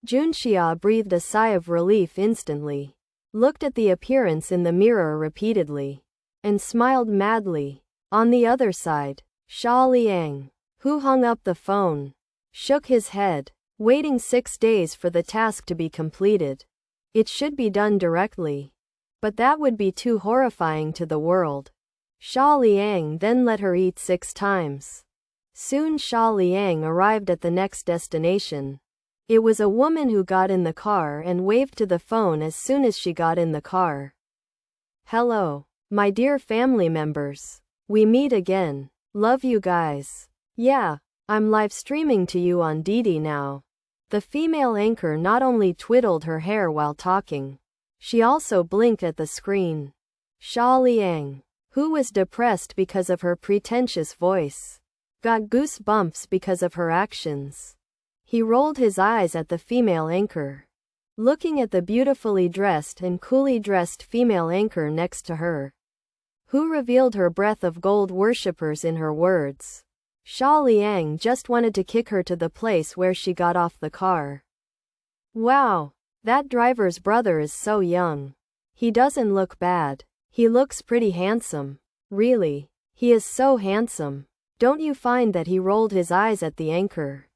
Junxia breathed a sigh of relief instantly, looked at the appearance in the mirror repeatedly, and smiled madly. On the other side, Xia Liang, who hung up the phone, shook his head, waiting 6 days for the task to be completed. It should be done directly. But that would be too horrifying to the world. Xia Liang then let her eat 6 times. Soon Xia Liang arrived at the next destination. It was a woman who got in the car and waved to the phone as soon as she got in the car. "Hello, my dear family members. We meet again. Love you guys. Yeah, I'm live streaming to you on Didi now." The female anchor not only twiddled her hair while talking, she also blinked at the screen. Xia Liang, who was depressed because of her pretentious voice, got goosebumps because of her actions. He rolled his eyes at the female anchor, looking at the beautifully dressed and coolly dressed female anchor next to her, who revealed her breath of gold worshippers in her words. Xia Liang just wanted to kick her to the place where she got off the car. Wow, that driver's brother is so young. He doesn't look bad. He looks pretty handsome. Really, he is so handsome. Don't you find that he rolled his eyes at the anchor?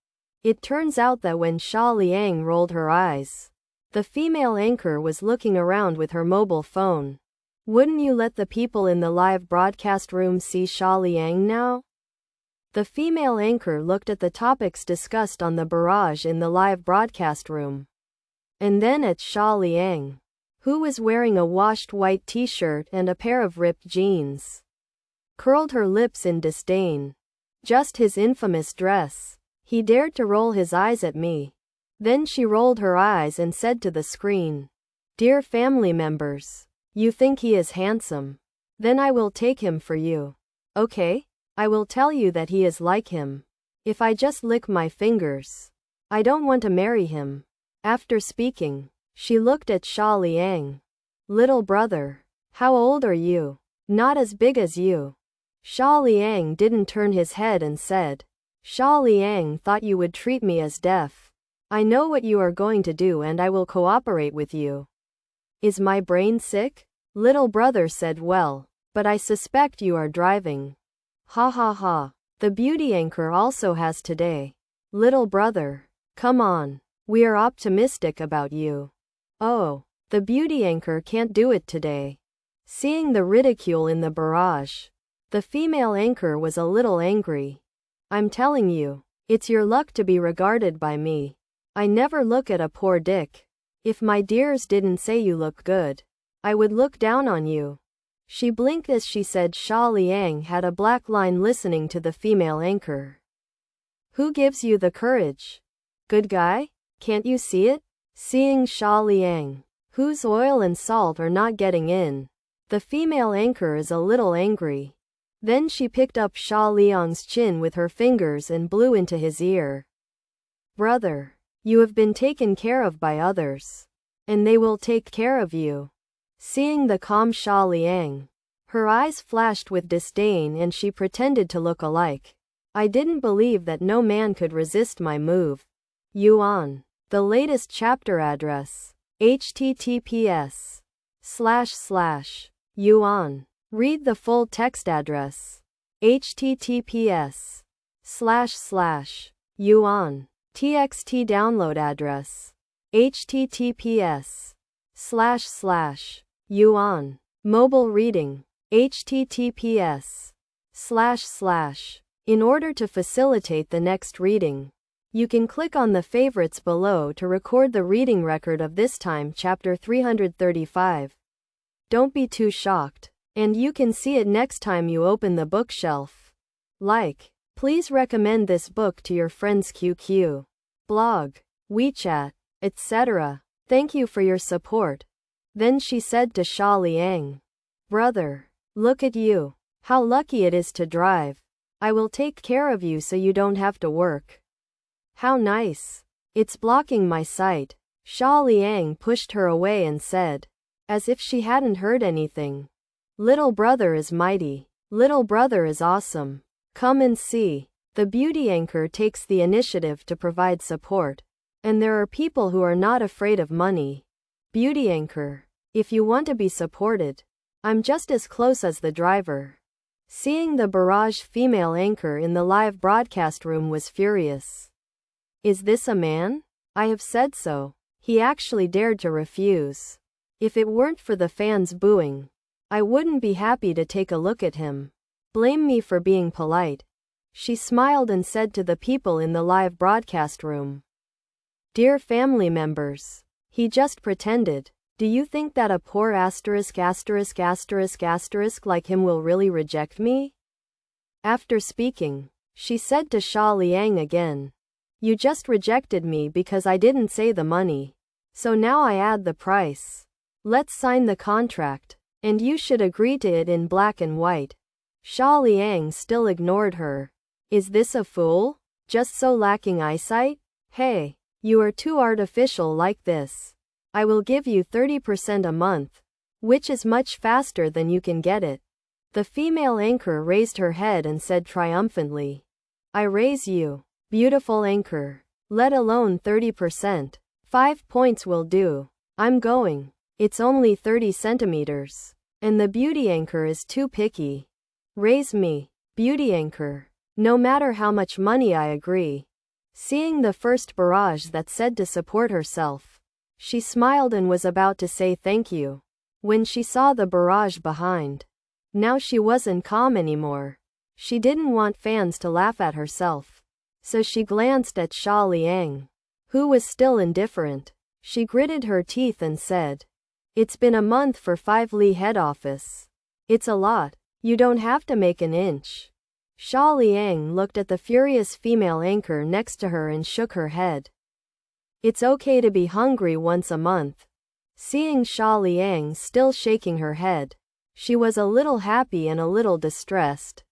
It turns out that when Xia Liang rolled her eyes, the female anchor was looking around with her mobile phone. Wouldn't you let the people in the live broadcast room see Xia Liang now? The female anchor looked at the topics discussed on the barrage in the live broadcast room, and then at Xia Liang, who was wearing a washed white t-shirt and a pair of ripped jeans. Curled her lips in disdain. Just his infamous dress. He dared to roll his eyes at me. Then she rolled her eyes and said to the screen, "Dear family members, you think he is handsome? Then I will take him for you. Okay? I will tell you that he is like him. If I just lick my fingers. I don't want to marry him." After speaking, she looked at Xia Liang. "Little brother, how old are you?" "Not as big as you." Xia Liang didn't turn his head and said, "Xia Liang thought you would treat me as deaf. I know what you are going to do and I will cooperate with you." "Is my brain sick?" Little brother said, "Well, but I suspect you are driving." Ha ha ha. The beauty anchor also has today. "Little brother, come on. We are optimistic about you." "Oh, the beauty anchor can't do it today." Seeing the ridicule in the barrage, the female anchor was a little angry. "I'm telling you, it's your luck to be regarded by me. I never look at a poor dick. If my dears didn't say you look good, I would look down on you." She blinked as she said. Xia Liang had a black line listening to the female anchor. "Who gives you the courage? Good guy? Can't you see it?" Seeing Xia Liang, whose oil and salt are not getting in, the female anchor is a little angry. Then she picked up Xia Liang's chin with her fingers and blew into his ear. "Brother, you have been taken care of by others, and they will take care of you. Seeing the calm Xia Liang, her eyes flashed with disdain and she pretended to look alike. I didn't believe that no man could resist my move. Yuan. The latest chapter address. https://yuan. Read the full text address. https://yuan. txt download address. https://yuan. Mobile reading. https:// In order to facilitate the next reading, you can click on the favorites below to record the reading record of this time chapter 335. Don't be too shocked, and you can see it next time you open the bookshelf. Please recommend this book to your friends QQ, blog, WeChat, etc. Thank you for your support. Then she said to Xia Liang, "Brother, look at you. How lucky it is to drive. I will take care of you so you don't have to work." "How nice. It's blocking my sight." Xia Liang pushed her away and said, as if she hadn't heard anything, "Little brother is mighty. Little brother is awesome. Come and see." The beauty anchor takes the initiative to provide support. And there are people who are not afraid of money. Beauty anchor. If you want to be supported, I'm just as close as the driver. Seeing the barrage female anchor in the live broadcast room was furious. Is this a man? I have said so. He actually dared to refuse. If it weren't for the fans booing, I wouldn't be happy to take a look at him. Blame me for being polite. She smiled and said to the people in the live broadcast room, "Dear family members, he just pretended. Do you think that a poor asterisk like him will really reject me?" After speaking, she said to Xia Liang again, "You just rejected me because I didn't say the money. So now I add the price. Let's sign the contract, and you should agree to it in black and white." Xia Liang still ignored her. Is this a fool? Just so lacking eyesight? Hey, you are too artificial like this. I will give you 30% a month, which is much faster than you can get it. The female anchor raised her head and said triumphantly, "I raise you, beautiful anchor. Let alone 30%. 5 points will do. I'm going. It's only 30 centimeters. And the beauty anchor is too picky. Raise me, beauty anchor. No matter how much money I agree." Seeing the first barrage that said to support herself, she smiled and was about to say thank you, when she saw the barrage behind. Now she wasn't calm anymore. She didn't want fans to laugh at herself. So she glanced at Xia Liang, who was still indifferent. She gritted her teeth and said, "It's been a month for 5 Li head office. It's a lot. You don't have to make an inch." Xia Liang looked at the furious female anchor next to her and shook her head. "It's okay to be hungry once a month." Seeing Xia Liang still shaking her head, she was a little happy and a little distressed.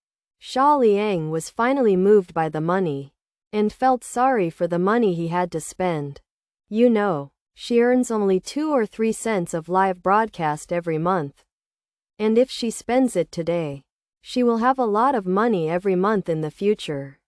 Xia Liang was finally moved by the money, and felt sorry for the money he had to spend. You know, she earns only 2 or 3 cents of live broadcast every month. And if she spends it today, she will have a lot of money every month in the future.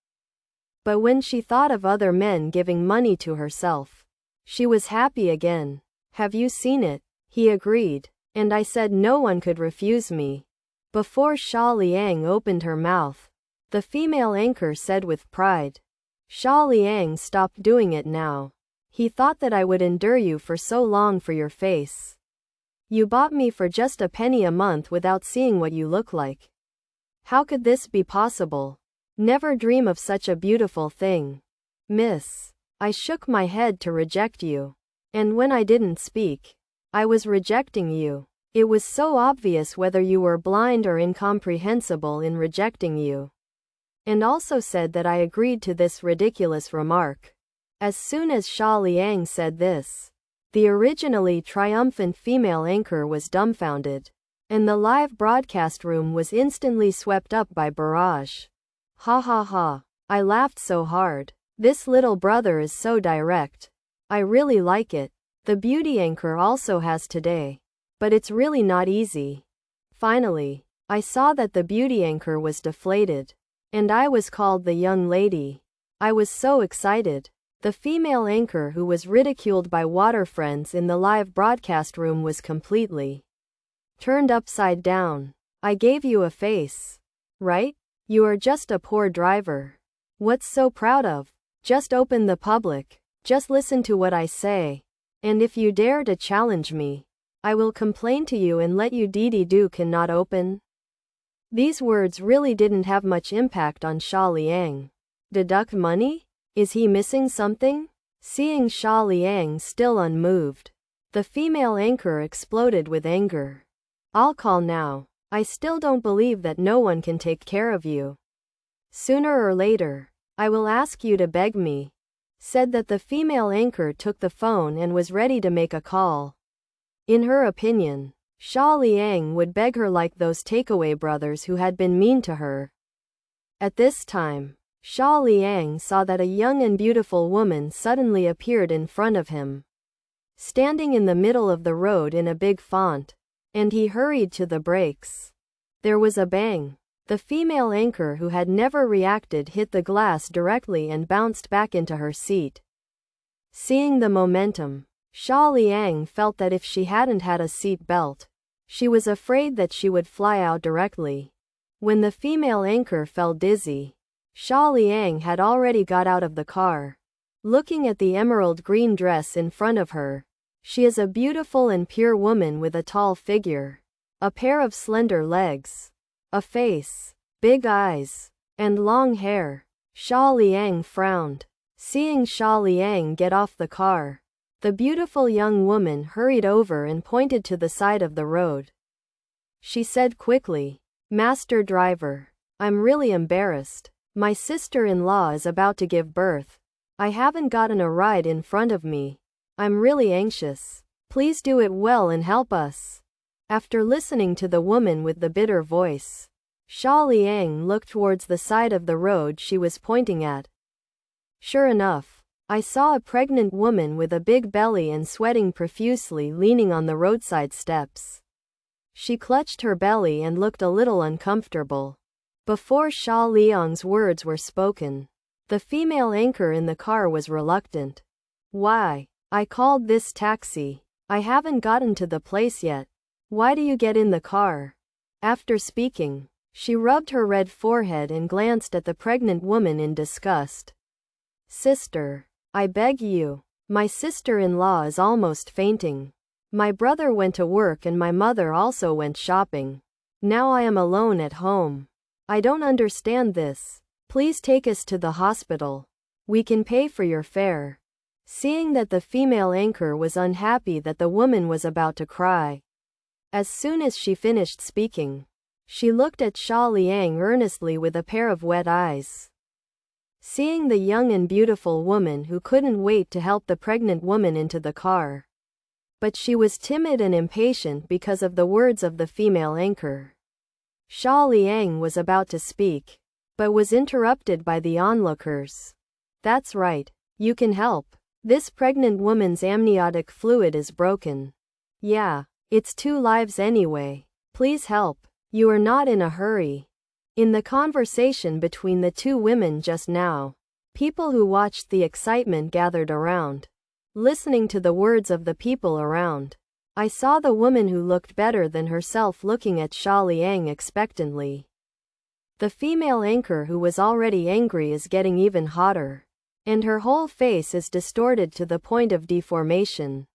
But when she thought of other men giving money to herself, she was happy again. "Have you seen it?" He agreed. And I said no one could refuse me. Before Xia Liang opened her mouth, the female anchor said with pride. Xia Liang stopped doing it now. He thought that I would endure you for so long for your face. You bought me for just a penny a month without seeing what you look like. How could this be possible? Never dream of such a beautiful thing. Miss. I shook my head to reject you. And when I didn't speak, I was rejecting you. It was so obvious whether you were blind or incomprehensible in rejecting you. And also said that I agreed to this ridiculous remark. As soon as Xia Liang said this, the originally triumphant female anchor was dumbfounded, and the live broadcast room was instantly swept up by barrage. Ha ha ha. I laughed so hard. This little brother is so direct. I really like it. The beauty anchor also has today But it's really not easy. Finally, I saw that the beauty anchor was deflated. And I was called the young lady. I was so excited. The female anchor who was ridiculed by water friends in the live broadcast room was completely turned upside down. I gave you a face. Right? You are just a poor driver. What's so proud of? Just open the public. Just listen to what I say. And if you dare to challenge me, I will complain to you and let you do cannot open. These words really didn't have much impact on Xia Liang. Deduct money? Is he missing something? Seeing Xia Liang still unmoved, the female anchor exploded with anger. I'll call now. I still don't believe that no one can take care of you. Sooner or later, I will ask you to beg me. Said that the female anchor took the phone and was ready to make a call. In her opinion, Xia Liang would beg her like those takeaway brothers who had been mean to her. At this time, Xia Liang saw that a young and beautiful woman suddenly appeared in front of him, standing in the middle of the road in a big font, and he hurried to the brakes. There was a bang. The female anchor who had never reacted hit the glass directly and bounced back into her seat. Seeing the momentum, Xia Liang felt that if she hadn't had a seat belt, she was afraid that she would fly out directly. When the female anchor fell dizzy, Xia Liang had already got out of the car. Looking at the emerald green dress in front of her, she is a beautiful and pure woman with a tall figure, a pair of slender legs, a face, big eyes, and long hair. Xia Liang frowned. Seeing Xia Liang get off the car, the beautiful young woman hurried over and pointed to the side of the road. She said quickly, "Master driver, I'm really embarrassed. My sister-in-law is about to give birth. I haven't gotten a ride in front of me. I'm really anxious. Please do it well and help us." After listening to the woman with the bitter voice, Xia Liang looked towards the side of the road she was pointing at. Sure enough, I saw a pregnant woman with a big belly and sweating profusely leaning on the roadside steps. She clutched her belly and looked a little uncomfortable. Before Xia Liang's words were spoken, the female anchor in the car was reluctant. "Why? I called this taxi. I haven't gotten to the place yet. Why do you get in the car?" After speaking, she rubbed her red forehead and glanced at the pregnant woman in disgust. "Sister, I beg you. My sister-in-law is almost fainting. My brother went to work and my mother also went shopping. Now I am alone at home. I don't understand this. Please take us to the hospital. We can pay for your fare." Seeing that the female anchor was unhappy that the woman was about to cry, as soon as she finished speaking, she looked at Xia Liang earnestly with a pair of wet eyes. Seeing the young and beautiful woman who couldn't wait to help the pregnant woman into the car, but she was timid and impatient because of the words of the female anchor, Xia Liang was about to speak, but was interrupted by the onlookers. "That's right. You can help. This pregnant woman's amniotic fluid is broken. Yeah, it's 2 lives anyway. Please help. You are not in a hurry." In the conversation between the two women just now, people who watched the excitement gathered around, listening to the words of the people around. I saw the woman who looked better than herself looking at Xia Liang expectantly. The female anchor who was already angry is getting even hotter, and her whole face is distorted to the point of deformation.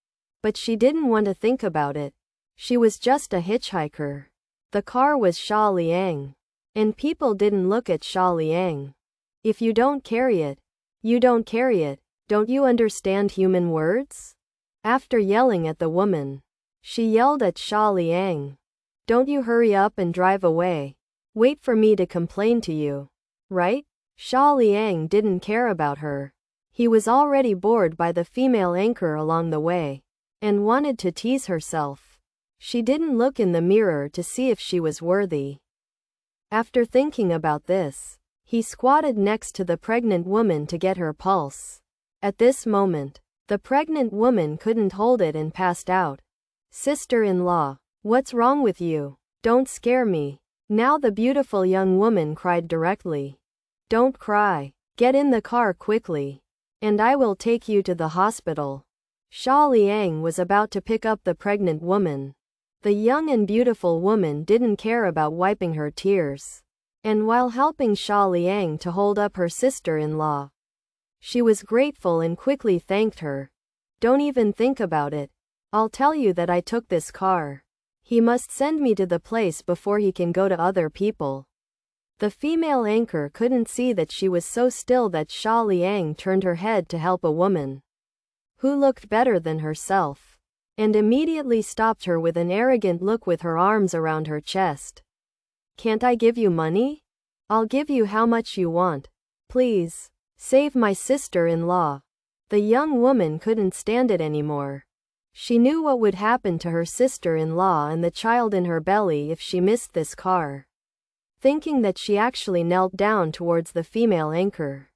But she didn't want to think about it. She was just a hitchhiker. The car was Xia Liang, and people didn't look at Xia Liang. If you don't carry it, you don't carry it. Don't you understand human words? After yelling at the woman, she yelled at Xia Liang. "Don't you hurry up and drive away. Wait for me to complain to you. Right?" Xia Liang didn't care about her. He was already bored by the female anchor along the way, and wanted to tease herself. She didn't look in the mirror to see if she was worthy. After thinking about this, he squatted next to the pregnant woman to get her pulse. At this moment, the pregnant woman couldn't hold it and passed out. Sister-in-law, what's wrong with you? Don't scare me. Now the beautiful young woman cried directly. Don't cry. Get in the car quickly. And I will take you to the hospital. Xia Liang was about to pick up the pregnant woman. The young and beautiful woman didn't care about wiping her tears. And while helping Xia Liang to hold up her sister-in-law, she was grateful and quickly thanked her. Don't even think about it. I'll tell you that I took this car. He must send me to the place before he can go to other people. The female anchor couldn't see that she was so still that Xia Liang turned her head to help a woman who looked better than herself, and immediately stopped her with an arrogant look with her arms around her chest. Can't I give you money? I'll give you how much you want. Please, save my sister-in-law. The young woman couldn't stand it anymore. She knew what would happen to her sister-in-law and the child in her belly if she missed this car. Thinking that, she actually knelt down towards the female anchor.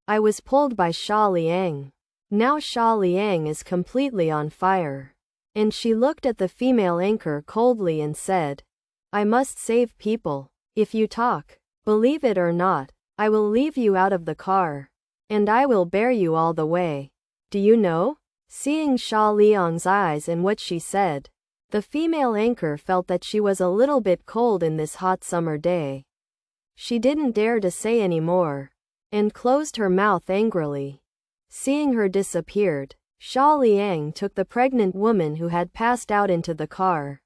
I was pulled by Xia Liang. Now Xia Liang is completely on fire. And she looked at the female anchor coldly and said, I must save people. If you talk, believe it or not, I will leave you out of the car. And I will bear you all the way. Do you know? Seeing Xia Liang's eyes and what she said, the female anchor felt that she was a little bit cold in this hot summer day. She didn't dare to say any more, and closed her mouth angrily. Seeing her disappeared, Xia Liang took the pregnant woman who had passed out into the car.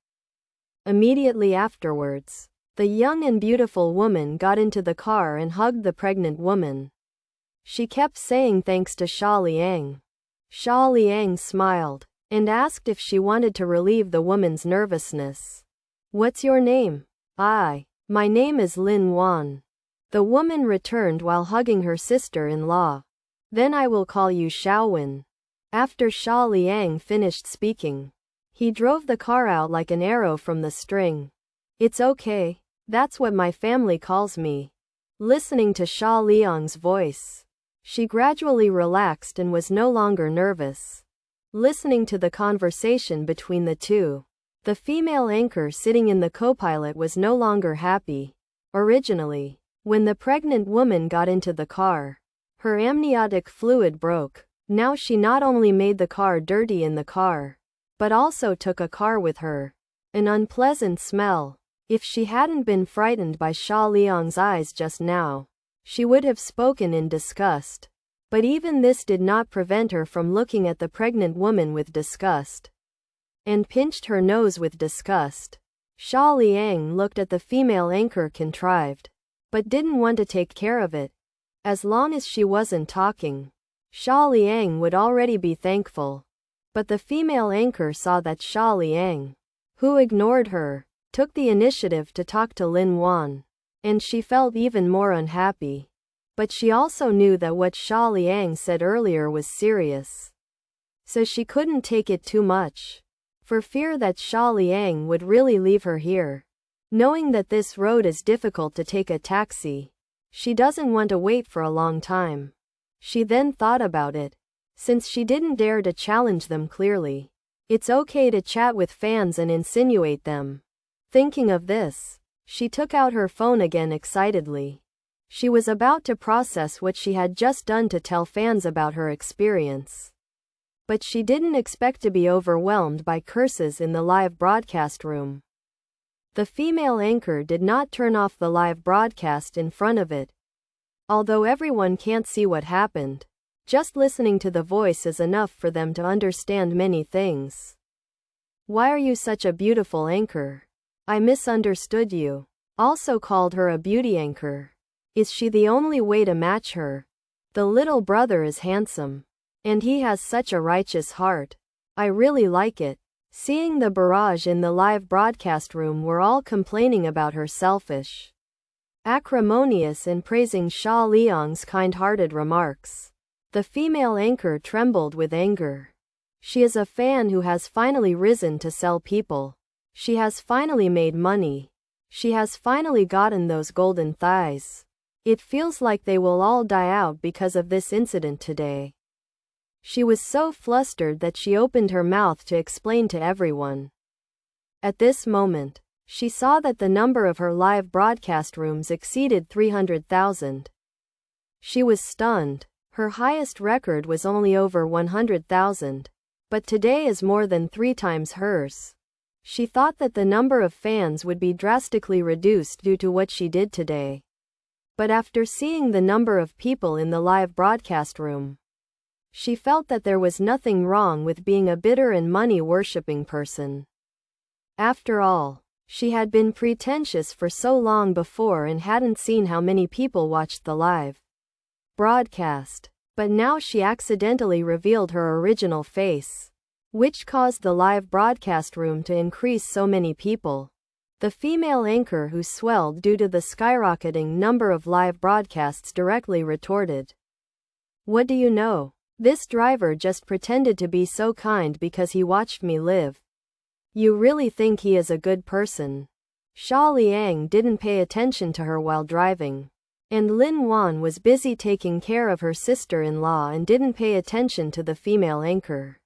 Immediately afterwards, the young and beautiful woman got into the car and hugged the pregnant woman. She kept saying thanks to Xia Liang. Xia Liang smiled and asked if she wanted to relieve the woman's nervousness. What's your name? My name is Lin Yuan. The woman returned while hugging her sister-in-law. Then I will call you Xiaowen. After Xia Liang finished speaking, he drove the car out like an arrow from the string. It's okay, that's what my family calls me. Listening to Xia Liang's voice, she gradually relaxed and was no longer nervous. Listening to the conversation between the two, the female anchor sitting in the co-pilot was no longer happy. Originally, when the pregnant woman got into the car, her amniotic fluid broke. Now she not only made the car dirty in the car, but also took a car with her. An unpleasant smell. If she hadn't been frightened by Xia Liang's eyes just now, she would have spoken in disgust. But even this did not prevent her from looking at the pregnant woman with disgust, and pinched her nose with disgust. Xia Liang looked at the female anchor contrived, but didn't want to take care of it. As long as she wasn't talking, Xia Liang would already be thankful. But the female anchor saw that Xia Liang, who ignored her, took the initiative to talk to Lin Yuan, and she felt even more unhappy. But she also knew that what Xia Liang said earlier was serious, so she couldn't take it too much, for fear that Xia Liang would really leave her here. Knowing that this road is difficult to take a taxi, she doesn't want to wait for a long time. She then thought about it. Since she didn't dare to challenge them clearly, it's okay to chat with fans and insinuate them. Thinking of this, she took out her phone again excitedly. She was about to process what she had just done to tell fans about her experience. But she didn't expect to be overwhelmed by curses in the live broadcast room. The female anchor did not turn off the live broadcast in front of it. Although everyone can't see what happened, just listening to the voice is enough for them to understand many things. Why are you such a beautiful anchor? I misunderstood you. Also called her a beauty anchor. Is she the only way to match her? The little brother is handsome. And he has such a righteous heart. I really like it. Seeing the barrage in the live broadcast room were all complaining about her selfish, acrimonious and praising Xia Liang's kind-hearted remarks. The female anchor trembled with anger. She is a fan who has finally risen to sell people. She has finally made money. She has finally gotten those golden thighs. It feels like they will all die out because of this incident today. She was so flustered that she opened her mouth to explain to everyone. At this moment, she saw that the number of her live broadcast rooms exceeded 300,000. She was stunned. Her highest record was only over 100,000. But today is more than 3 times hers. She thought that the number of fans would be drastically reduced due to what she did today. But after seeing the number of people in the live broadcast room, she felt that there was nothing wrong with being a bitter and money-worshipping person. After all, she had been pretentious for so long before and hadn't seen how many people watched the live broadcast. But now she accidentally revealed her original face, which caused the live broadcast room to increase so many people. The female anchor, who swelled due to the skyrocketing number of live broadcasts, directly retorted, "What do you know? This driver just pretended to be so kind because he watched me live. You really think he is a good person?" Xia Liang didn't pay attention to her while driving, and Lin Yuan was busy taking care of her sister-in-law and didn't pay attention to the female anchor.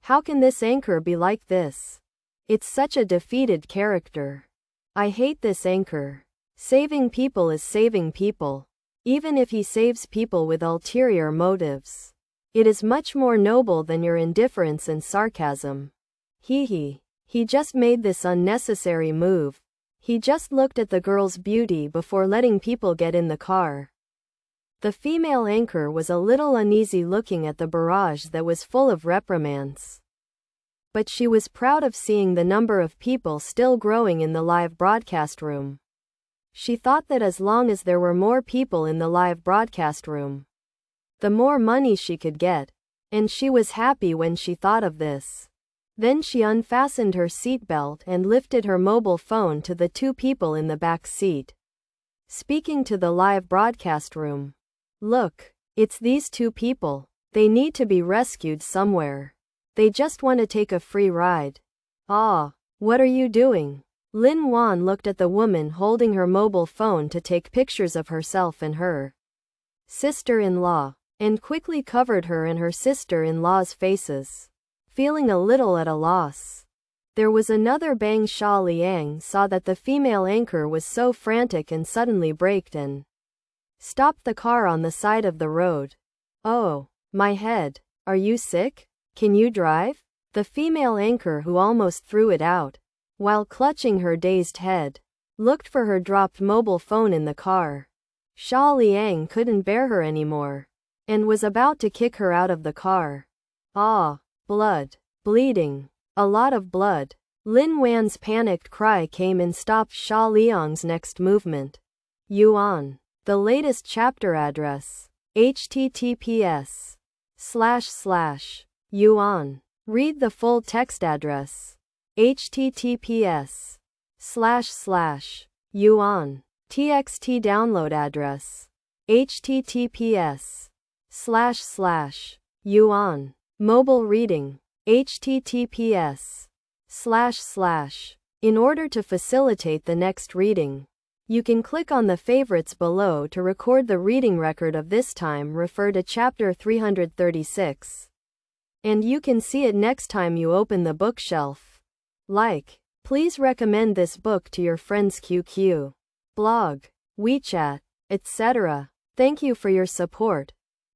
How can this anchor be like this? It's such a defeated character. I hate this anchor. Saving people is saving people. Even if he saves people with ulterior motives, it is much more noble than your indifference and sarcasm. He just made this unnecessary move. He just looked at the girl's beauty before letting people get in the car. The female anchor was a little uneasy looking at the barrage that was full of reprimands. But she was proud of seeing the number of people still growing in the live broadcast room. She thought that as long as there were more people in the live broadcast room, the more money she could get, and she was happy when she thought of this. Then she unfastened her seatbelt and lifted her mobile phone to the 2 people in the back seat, speaking to the live broadcast room. "Look, it's these 2 people. They need to be rescued somewhere. They just want to take a free ride." "Ah, what are you doing?" Lin Yuan looked at the woman holding her mobile phone to take pictures of herself and her sister-in-law, and quickly covered her and her sister-in-law's faces, feeling a little at a loss. There was another bang. Xia Liang saw that the female anchor was so frantic and suddenly braked and stopped the car on the side of the road. "Oh, my head. Are you sick? Can you drive?" The female anchor, who almost threw it out while clutching her dazed head, looked for her dropped mobile phone in the car. Xia Liang couldn't bear her anymore and was about to kick her out of the car. "Ah, blood. Bleeding. A lot of blood." Lin Wan's panicked cry came and stopped Xia Liang's next movement. Yuan. The latest chapter address. https://yuan. Read the full text address. https://yuan. txt download address. https://yuan. Mobile reading. https://. In order to facilitate the next reading, you can click on the favorites below to record the reading record of this time. Refer to chapter 336. And you can see it next time you open the bookshelf. Please recommend this book to your friends, QQ, blog, WeChat, etc. Thank you for your support.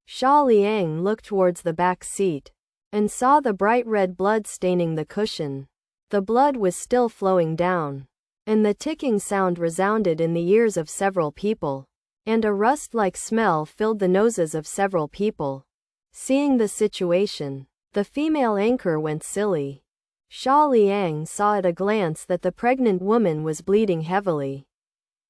Xia Liang looked towards the back seat and saw the bright red blood staining the cushion. The blood was still flowing down, and the ticking sound resounded in the ears of several people, and a rust-like smell filled the noses of several people. Seeing the situation, the female anchor went silly. Xia Liang saw at a glance that the pregnant woman was bleeding heavily,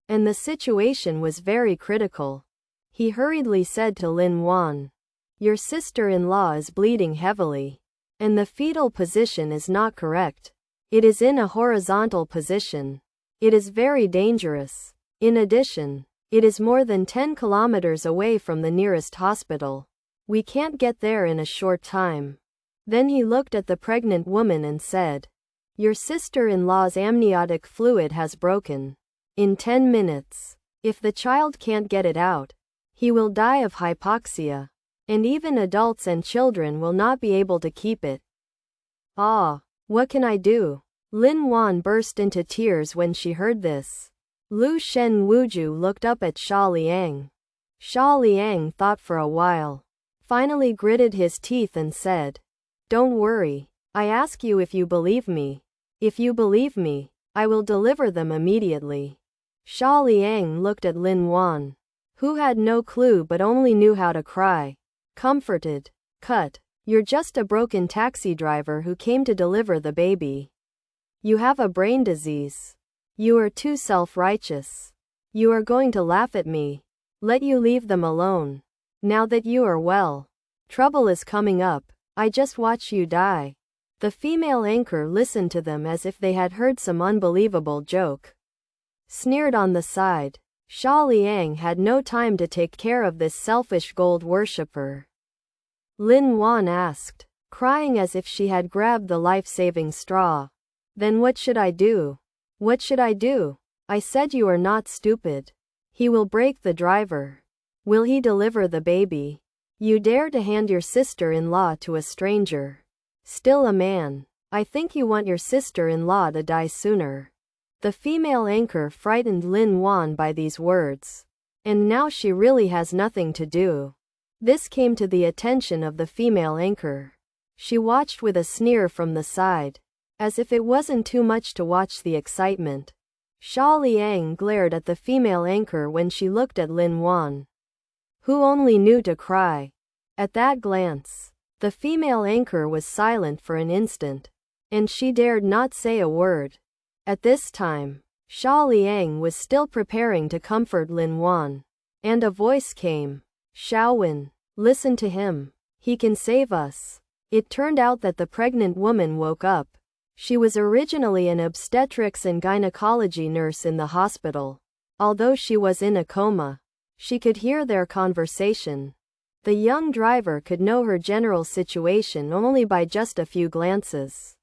and the situation was very critical. He hurriedly said to Lin Yuan, "Your sister-in-law is bleeding heavily, and the fetal position is not correct. It is in a horizontal position. It is very dangerous. In addition, it is more than 10 kilometers away from the nearest hospital. We can't get there in a short time." Then he looked at the pregnant woman and said, "Your sister-in-law's amniotic fluid has broken. In 10 minutes, if the child can't get it out, he will die of hypoxia, and even adults and children will not be able to keep it." "Ah, what can I do?" Lin Wan burst into tears when she heard this. Lu Shen Wuju looked up at Xia Liang. Xia Liang thought for a while, finally gritted his teeth and said, "Don't worry. I ask you if you believe me. If you believe me, I will deliver them immediately." Xia Liang looked at Lin Wan, who had no clue but only knew how to cry. Comforted. "Cut. You're just a broken taxi driver who came to deliver the baby. You have a brain disease. You are too self-righteous. You are going to laugh at me. Let you leave them alone. Now that you are well. Trouble is coming up. I just watch you die." The female anchor listened to them as if they had heard some unbelievable joke. Sneered on the side. Xia Liang had no time to take care of this selfish gold worshipper. Lin Wan asked, crying as if she had grabbed the life-saving straw. "Then what should I do? What should I do? I said you are not stupid. He will break the driver. Will he deliver the baby? You dare to hand your sister-in-law to a stranger. Still a man. I think you want your sister-in-law to die sooner." The female anchor frightened Lin Wan by these words. And now she really has nothing to do. This came to the attention of the female anchor. She watched with a sneer from the side, as if it wasn't too much to watch the excitement. Xia Liang glared at the female anchor when she looked at Lin Wan, who only knew to cry. At that glance, the female anchor was silent for an instant, and she dared not say a word. At this time, Xia Liang was still preparing to comfort Lin Wan, and a voice came. "Xiaowen, listen to him. He can save us." It turned out that the pregnant woman woke up. She was originally an obstetrics and gynecology nurse in the hospital. Although she was in a coma, she could hear their conversation. The young driver could know her general situation only by just a few glances.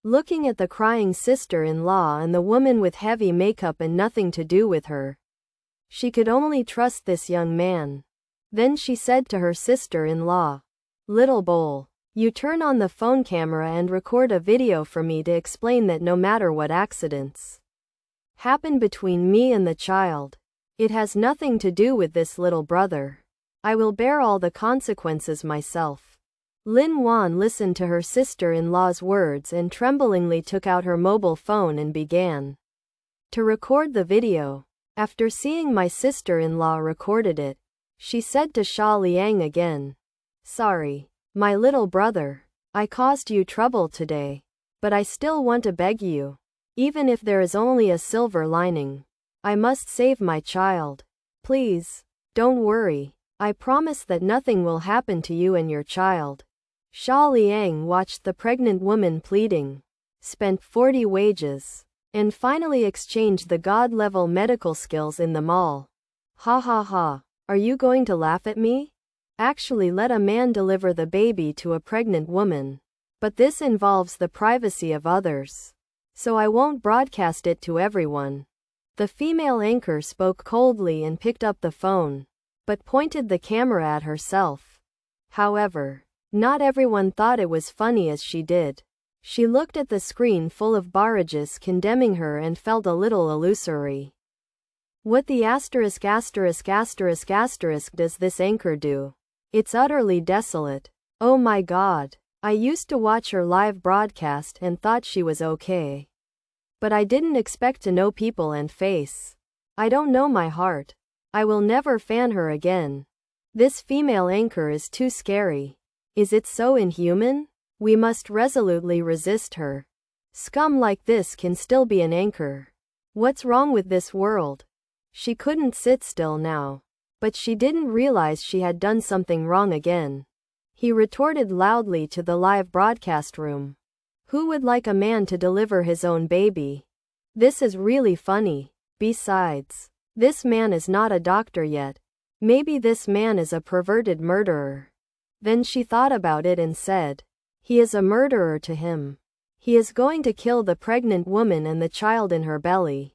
Looking at the crying sister-in-law and the woman with heavy makeup and nothing to do with her, she could only trust this young man. Then she said to her sister-in-law, "Little Bowl, you turn on the phone camera and record a video for me to explain that no matter what accidents happen between me and the child, it has nothing to do with this little brother. I will bear all the consequences myself." Lin Wan listened to her sister-in-law's words and tremblingly took out her mobile phone and began to record the video. After seeing my sister-in-law recorded it, she said to Xia Liang again, "Sorry, my little brother. I caused you trouble today. But I still want to beg you. Even if there is only a silver lining, I must save my child. Please, don't worry. I promise that nothing will happen to you and your child." Xia Liang watched the pregnant woman pleading, spent 40 wages, and finally exchanged the god-level medical skills in the mall. "Ha ha ha. Are you going to laugh at me? Actually, let a man deliver the baby to a pregnant woman. But this involves the privacy of others, so I won't broadcast it to everyone." The female anchor spoke coldly and picked up the phone, but pointed the camera at herself. However, not everyone thought it was funny as she did. She looked at the screen full of barrages condemning her and felt a little illusory. What the asterisk asterisk asterisk asterisk does this anchor do? It's utterly desolate. Oh my god. I used to watch her live broadcast and thought she was okay. But I didn't expect to know people and face. I don't know my heart. I will never fan her again. This female anchor is too scary. Is it so inhuman? We must resolutely resist her. Scum like this can still be an anchor. What's wrong with this world? She couldn't sit still now. But she didn't realize she had done something wrong again. He retorted loudly to the live broadcast room. Who would like a man to deliver his own baby? This is really funny. Besides, this man is not a doctor yet. Maybe this man is a perverted murderer. Then she thought about it and said, "He is a murderer to him. He is going to kill the pregnant woman and the child in her belly.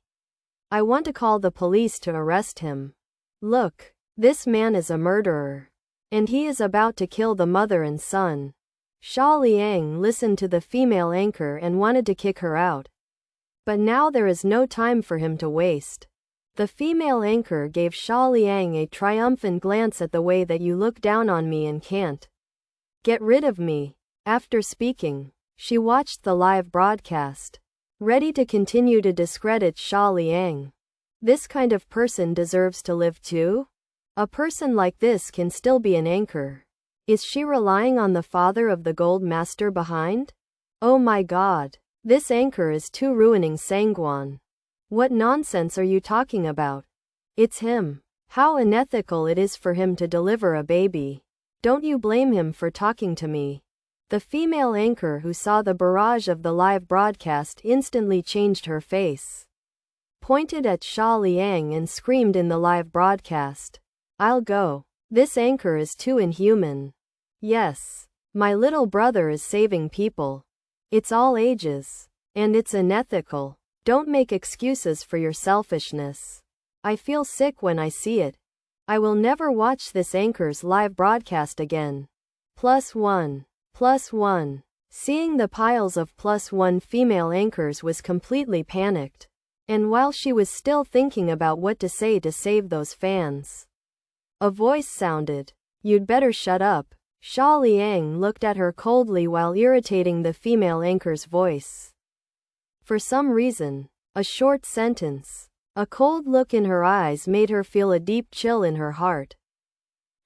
I want to call the police to arrest him. Look, this man is a murderer. And he is about to kill the mother and son." Xia Liang listened to the female anchor and wanted to kick her out. But now there is no time for him to waste. The female anchor gave Xia Liang a triumphant glance at the way that you look down on me and can't get rid of me. After speaking, she watched the live broadcast, ready to continue to discredit Xia Liang. This kind of person deserves to live too? A person like this can still be an anchor. Is she relying on the father of the gold master behind? Oh my god. This anchor is too ruining Sangguan. What nonsense are you talking about? It's him. How unethical it is for him to deliver a baby. Don't you blame him for talking to me. The female anchor who saw the barrage of the live broadcast instantly changed her face, pointed at Xia Liang and screamed in the live broadcast. I'll go. This anchor is too inhuman. Yes. My little brother is saving people. It's all ages. And it's unethical. Don't make excuses for your selfishness. I feel sick when I see it. I will never watch this anchor's live broadcast again. +1. +1. Seeing the piles of +1 female anchors was completely panicked. And while she was still thinking about what to say to save those fans, a voice sounded. You'd better shut up. Xia Liang looked at her coldly while irritating the female anchor's voice. For some reason, a short sentence, a cold look in her eyes made her feel a deep chill in her heart.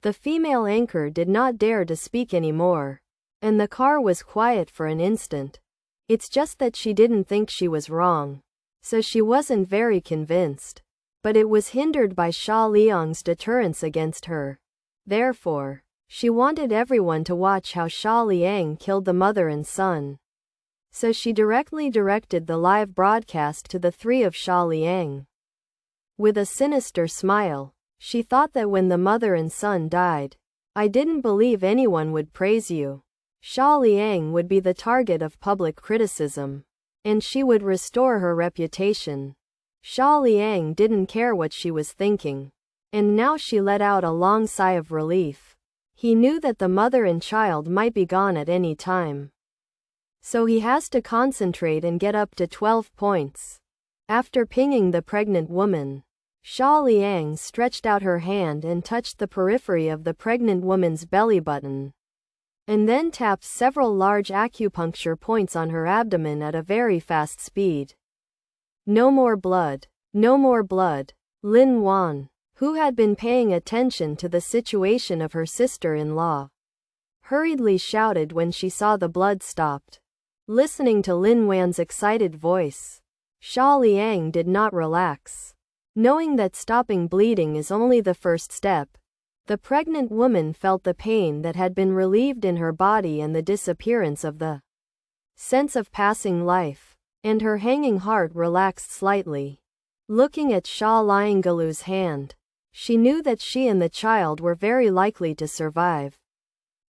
The female anchor did not dare to speak anymore, and the car was quiet for an instant. It's just that she didn't think she was wrong, so she wasn't very convinced. But it was hindered by Xia Liang's deterrence against her. Therefore, she wanted everyone to watch how Xia Liang killed the mother and son. So she directly directed the live broadcast to the three of Xia Liang. With a sinister smile, she thought that when the mother and son died, I didn't believe anyone would praise you. Xia Liang would be the target of public criticism, and she would restore her reputation. Xia Liang didn't care what she was thinking, and now she let out a long sigh of relief. He knew that the mother and child might be gone at any time, so he has to concentrate and get up to 12 points. After pinging the pregnant woman, Xia Liang stretched out her hand and touched the periphery of the pregnant woman's belly button, and then tapped several large acupuncture points on her abdomen at a very fast speed. No more blood. No more blood. Lin Wan, who had been paying attention to the situation of her sister-in-law, hurriedly shouted when she saw the blood stopped. Listening to Lin Wan's excited voice, Xia Liang did not relax. Knowing that stopping bleeding is only the first step, the pregnant woman felt the pain that had been relieved in her body and the disappearance of the sense of passing life, and her hanging heart relaxed slightly. Looking at Xia Lianggalu's hand, she knew that she and the child were very likely to survive,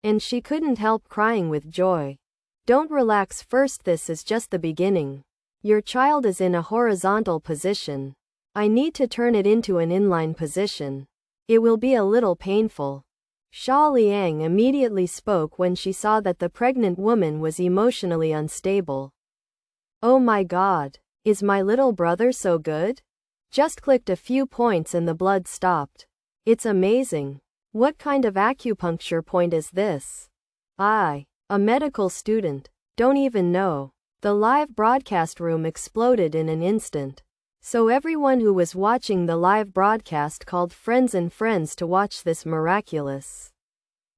and she couldn't help crying with joy. Don't relax first, this is just the beginning. Your child is in a horizontal position. I need to turn it into an inline position. It will be a little painful. Xia Liang immediately spoke when she saw that the pregnant woman was emotionally unstable. Oh my god, is my little brother so good? Just clicked a few points and the blood stopped. It's amazing. What kind of acupuncture point is this? I, a medical student, don't even know. The live broadcast room exploded in an instant. So everyone who was watching the live broadcast called friends and friends to watch this miraculous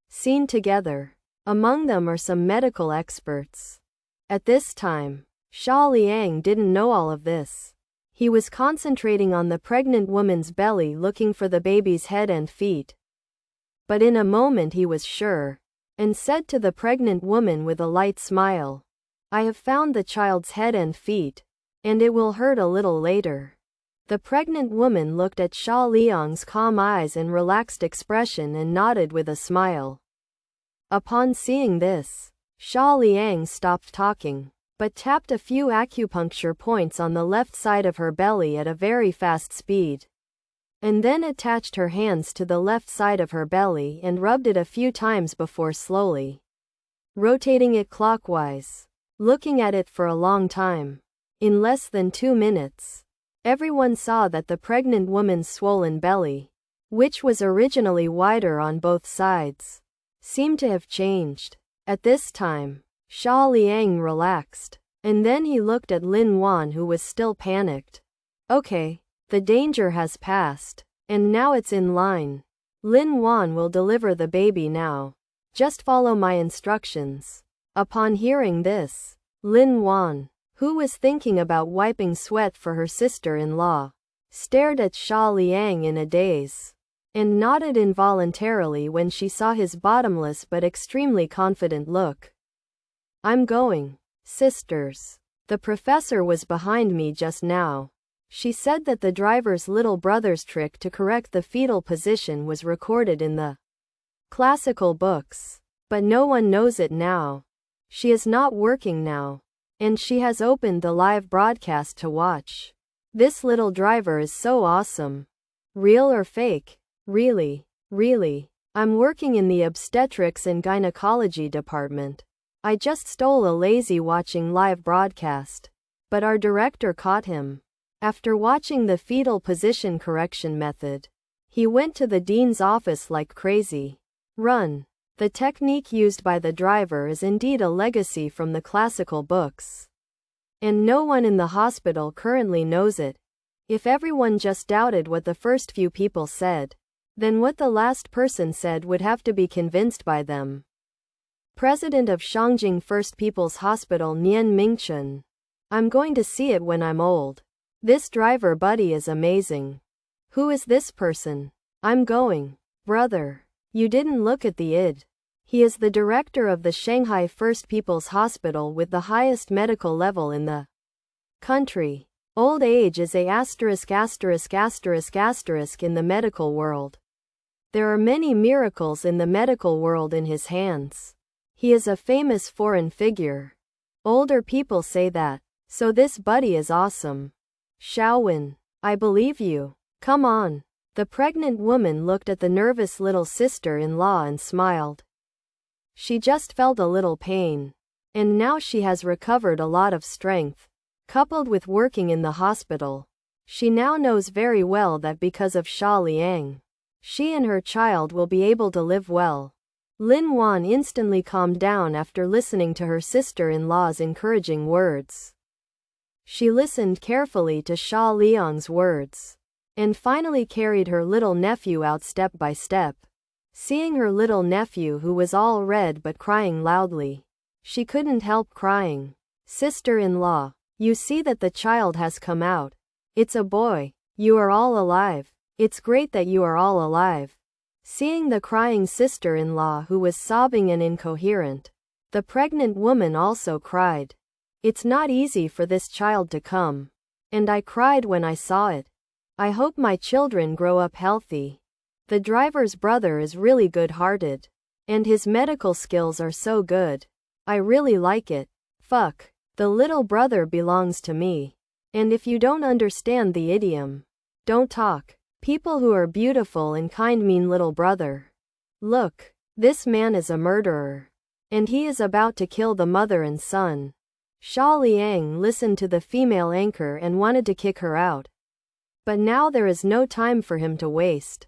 scene together. Among them are some medical experts. At this time, Xia Liang didn't know all of this. He was concentrating on the pregnant woman's belly, looking for the baby's head and feet. But in a moment he was sure, and said to the pregnant woman with a light smile, I have found the child's head and feet, and it will hurt a little later. The pregnant woman looked at Xia Liang's calm eyes and relaxed expression and nodded with a smile. Upon seeing this, Xia Liang stopped talking, but tapped a few acupuncture points on the left side of her belly at a very fast speed, and then attached her hands to the left side of her belly and rubbed it a few times before slowly rotating it clockwise, looking at it for a long time. In less than 2 minutes, everyone saw that the pregnant woman's swollen belly, which was originally wider on both sides, seemed to have changed. At this time, Xia Liang relaxed, and then he looked at Lin Wan, who was still panicked. Okay, the danger has passed, and now it's in line. Lin Wan will deliver the baby now. Just follow my instructions. Upon hearing this, Lin Wan, who was thinking about wiping sweat for her sister-in-law, stared at Xia Liang in a daze, and nodded involuntarily when she saw his bottomless but extremely confident look. I'm going, sisters. The professor was behind me just now. She said that the driver's little brother's trick to correct the fetal position was recorded in the classical books, but no one knows it now. She is not working now, and she has opened the live broadcast to watch. This little driver is so awesome. Real or fake? Really, really. I'm working in the obstetrics and gynecology department. I just stole a lazy watching live broadcast, but our director caught him. After watching the fetal position correction method, he went to the dean's office like crazy. Run. The technique used by the driver is indeed a legacy from the classical books, and no one in the hospital currently knows it. If everyone just doubted what the first few people said, then what the last person said would have to be convinced by them. President of Shangjing First People's Hospital Nian Mingchen. I'm going to see it when I'm old. This driver buddy is amazing. Who is this person? I'm going. Brother. You didn't look at the id. He is the director of the Shanghai First People's Hospital with the highest medical level in the country. Old age is a asterisk asterisk asterisk asterisk in the medical world. There are many miracles in the medical world in his hands. He is a famous foreign figure. Older people say that. So this buddy is awesome. Shaowen, I believe you. Come on. The pregnant woman looked at the nervous little sister-in-law and smiled. She just felt a little pain. And now she has recovered a lot of strength. Coupled with working in the hospital, she now knows very well that because of Xia Liang, she and her child will be able to live well. Lin Wan instantly calmed down after listening to her sister-in-law's encouraging words. She listened carefully to Xia Liang's words, and finally carried her little nephew out step by step. Seeing her little nephew, who was all red but crying loudly, she couldn't help crying. Sister-in-law, you see that the child has come out. It's a boy. You are all alive. It's great that you are all alive. Seeing the crying sister-in-law, who was sobbing and incoherent, the pregnant woman also cried. It's not easy for this child to come, and I cried when I saw it. I hope my children grow up healthy. The driver's brother is really good-hearted, and his medical skills are so good. I really like it. Fuck. The little brother belongs to me. And if you don't understand the idiom, don't talk. People who are beautiful and kind mean little brother. Look, this man is a murderer, and he is about to kill the mother and son. Xia Liang listened to the female anchor and wanted to kick her out. But now there is no time for him to waste.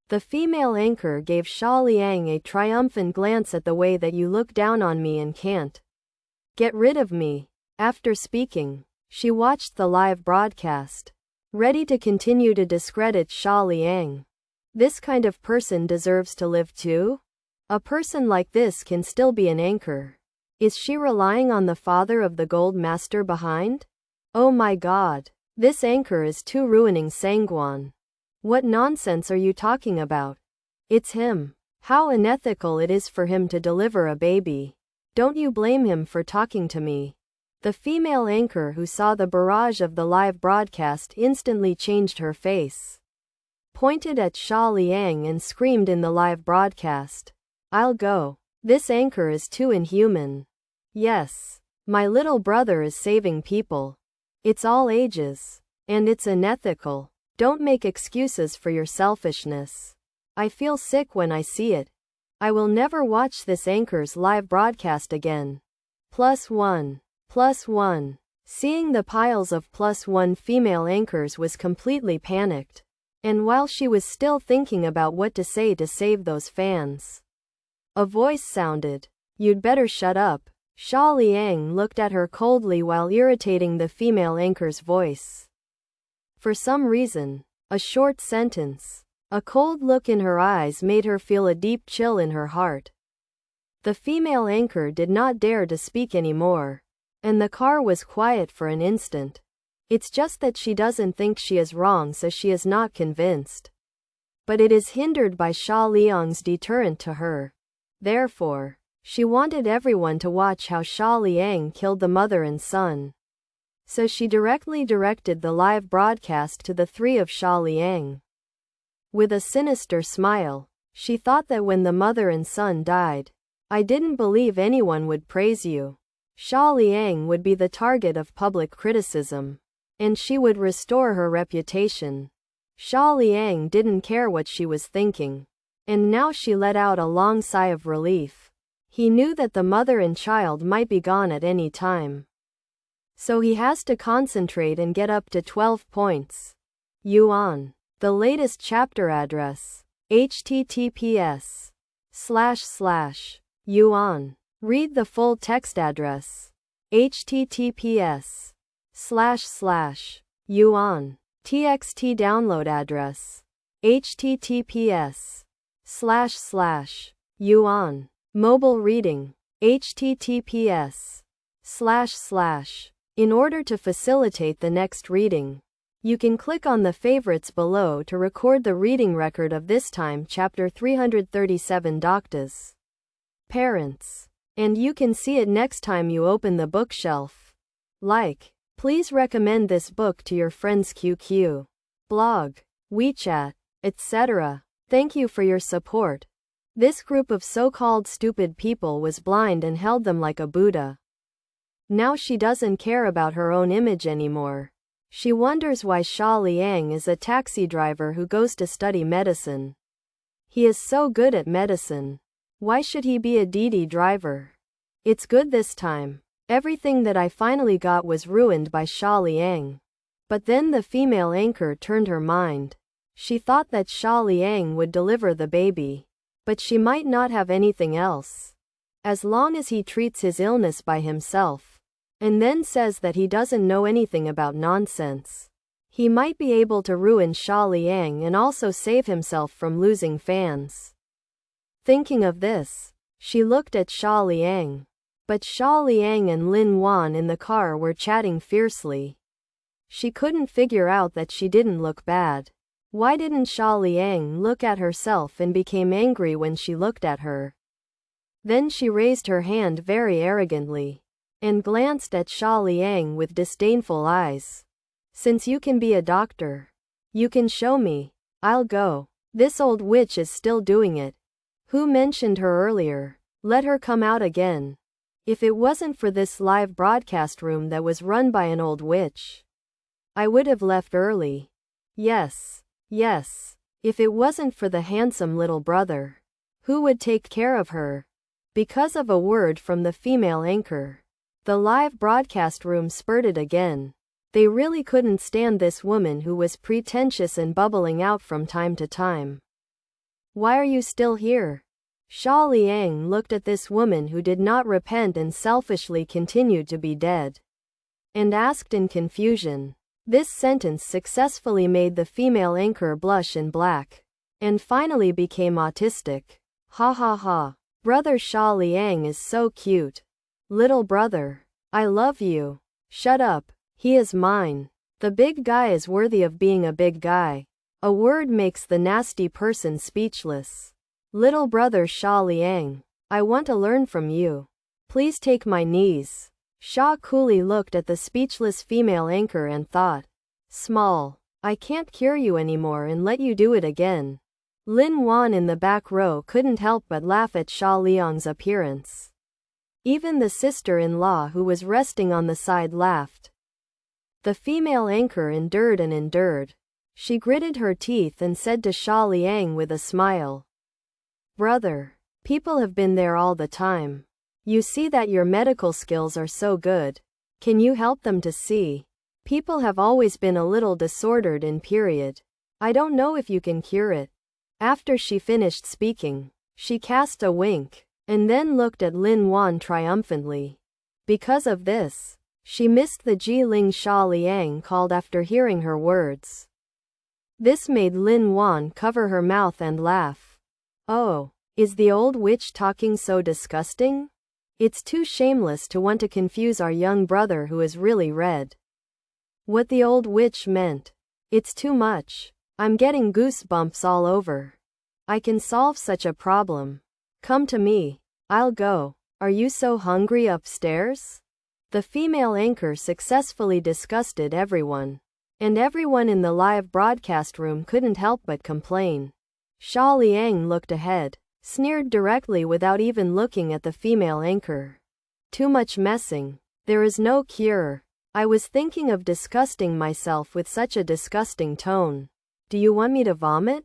The female anchor gave Xia Liang a triumphant glance at the way that you look down on me and can't get rid of me. After speaking, she watched the live broadcast, ready to continue to discredit Xia Liang. This kind of person deserves to live too? A person like this can still be an anchor. Is she relying on the father of the gold master behind? Oh my god. This anchor is too ruining Sangguan. What nonsense are you talking about? It's him. How unethical it is for him to deliver a baby. Don't you blame him for talking to me. The female anchor, who saw the barrage of the live broadcast, instantly changed her face, pointed at Xia Liang and screamed in the live broadcast. I'll go. This anchor is too inhuman. Yes. My little brother is saving people. It's all ages. And it's unethical. Don't make excuses for your selfishness. I feel sick when I see it. I will never watch this anchor's live broadcast again. +1. +1. Seeing the piles of +1 female anchors was completely panicked. And while she was still thinking about what to say to save those fans, a voice sounded. You'd better shut up. Xia Liang looked at her coldly while irritating the female anchor's voice. For some reason, a short sentence, a cold look in her eyes made her feel a deep chill in her heart. The female anchor did not dare to speak anymore, and the car was quiet for an instant. It's just that she doesn't think she is wrong, so she is not convinced. But it is hindered by Xia Liang's deterrent to her. Therefore, she wanted everyone to watch how Xia Liang killed the mother and son. So she directly directed the live broadcast to the three of Xia Liang. With a sinister smile, she thought that when the mother and son died, I didn't believe anyone would praise you. Xia Liang would be the target of public criticism, and she would restore her reputation. Xia Liang didn't care what she was thinking, and now she let out a long sigh of relief. He knew that the mother and child might be gone at any time. So he has to concentrate and get up to 12 points. Yuan. The latest chapter address. https://yuan. Read the full text address. https://yuan. txt download address. https://yuan. Mobile reading. https:// In order to facilitate the next reading, you can click on the favorites below to record the reading record of this time chapter 337 Doctors. Parents. And you can see it next time you open the bookshelf. Please recommend this book to your friends QQ, blog, WeChat, etc. Thank you for your support. This group of so-called stupid people was blind and held them like a Buddha. Now she doesn't care about her own image anymore. She wonders why Xia Liang is a taxi driver who goes to study medicine. He is so good at medicine. Why should he be a DD driver? It's good this time. Everything that I finally got was ruined by Xia Liang. But then the female anchor turned her mind. She thought that Xia Liang would deliver the baby. But she might not have anything else. As long as he treats his illness by himself, and then says that he doesn't know anything about nonsense, he might be able to ruin Xia Liang and also save himself from losing fans. Thinking of this, she looked at Xia Liang. But Xia Liang and Lin Wan in the car were chatting fiercely. She couldn't figure out that she didn't look bad. Why didn't Xia Liang look at herself and became angry when she looked at her? Then she raised her hand very arrogantly and glanced at Xia Liang with disdainful eyes. Since you can be a doctor, you can show me. I'll go. This old witch is still doing it. Who mentioned her earlier? Let her come out again. If it wasn't for this live broadcast room that was run by an old witch, I would have left early. Yes. If it wasn't for the handsome little brother, who would take care of her? Because of a word from the female anchor, the live broadcast room spurted again. They really couldn't stand this woman who was pretentious and bubbling out from time to time. Why are you still here? Xia Liang looked at this woman who did not repent and selfishly continued to be dead, and asked in confusion. This sentence successfully made the female anchor blush and black, and finally became autistic. Ha ha ha. Brother Xia Liang is so cute. Little brother, I love you. Shut up. He is mine. The big guy is worthy of being a big guy. A word makes the nasty person speechless. Little brother Xia Liang, I want to learn from you. Please take my knees. Xia coolly looked at the speechless female anchor and thought, small, I can't cure you anymore and let you do it again. Lin Wan in the back row couldn't help but laugh at Xia Liang's appearance. Even the sister-in-law who was resting on the side laughed. The female anchor endured and endured. She gritted her teeth and said to Xia Liang with a smile, Brother, People have been there all the time. You see that your medical skills are so good. Can you help them to see? People have always been a little disordered in period. I don't know if you can cure it. After she finished speaking, she cast a wink, and then looked at Lin Wan triumphantly. Because of this, she missed the Jiling Xia Liang called after hearing her words. This made Lin Wan cover her mouth and laugh. Oh, is the old witch talking so disgusting? It's too shameless to want to confuse our young brother who is really red. What the old witch meant. It's too much. I'm getting goosebumps all over. I can solve such a problem. Come to me. I'll go. Are you so hungry upstairs? The female anchor successfully disgusted everyone. And everyone in the live broadcast room couldn't help but complain. Xia Liang looked ahead, sneered directly without even looking at the female anchor. Too much messing. There is no cure. I was thinking of disgusting myself with such a disgusting tone. Do you want me to vomit?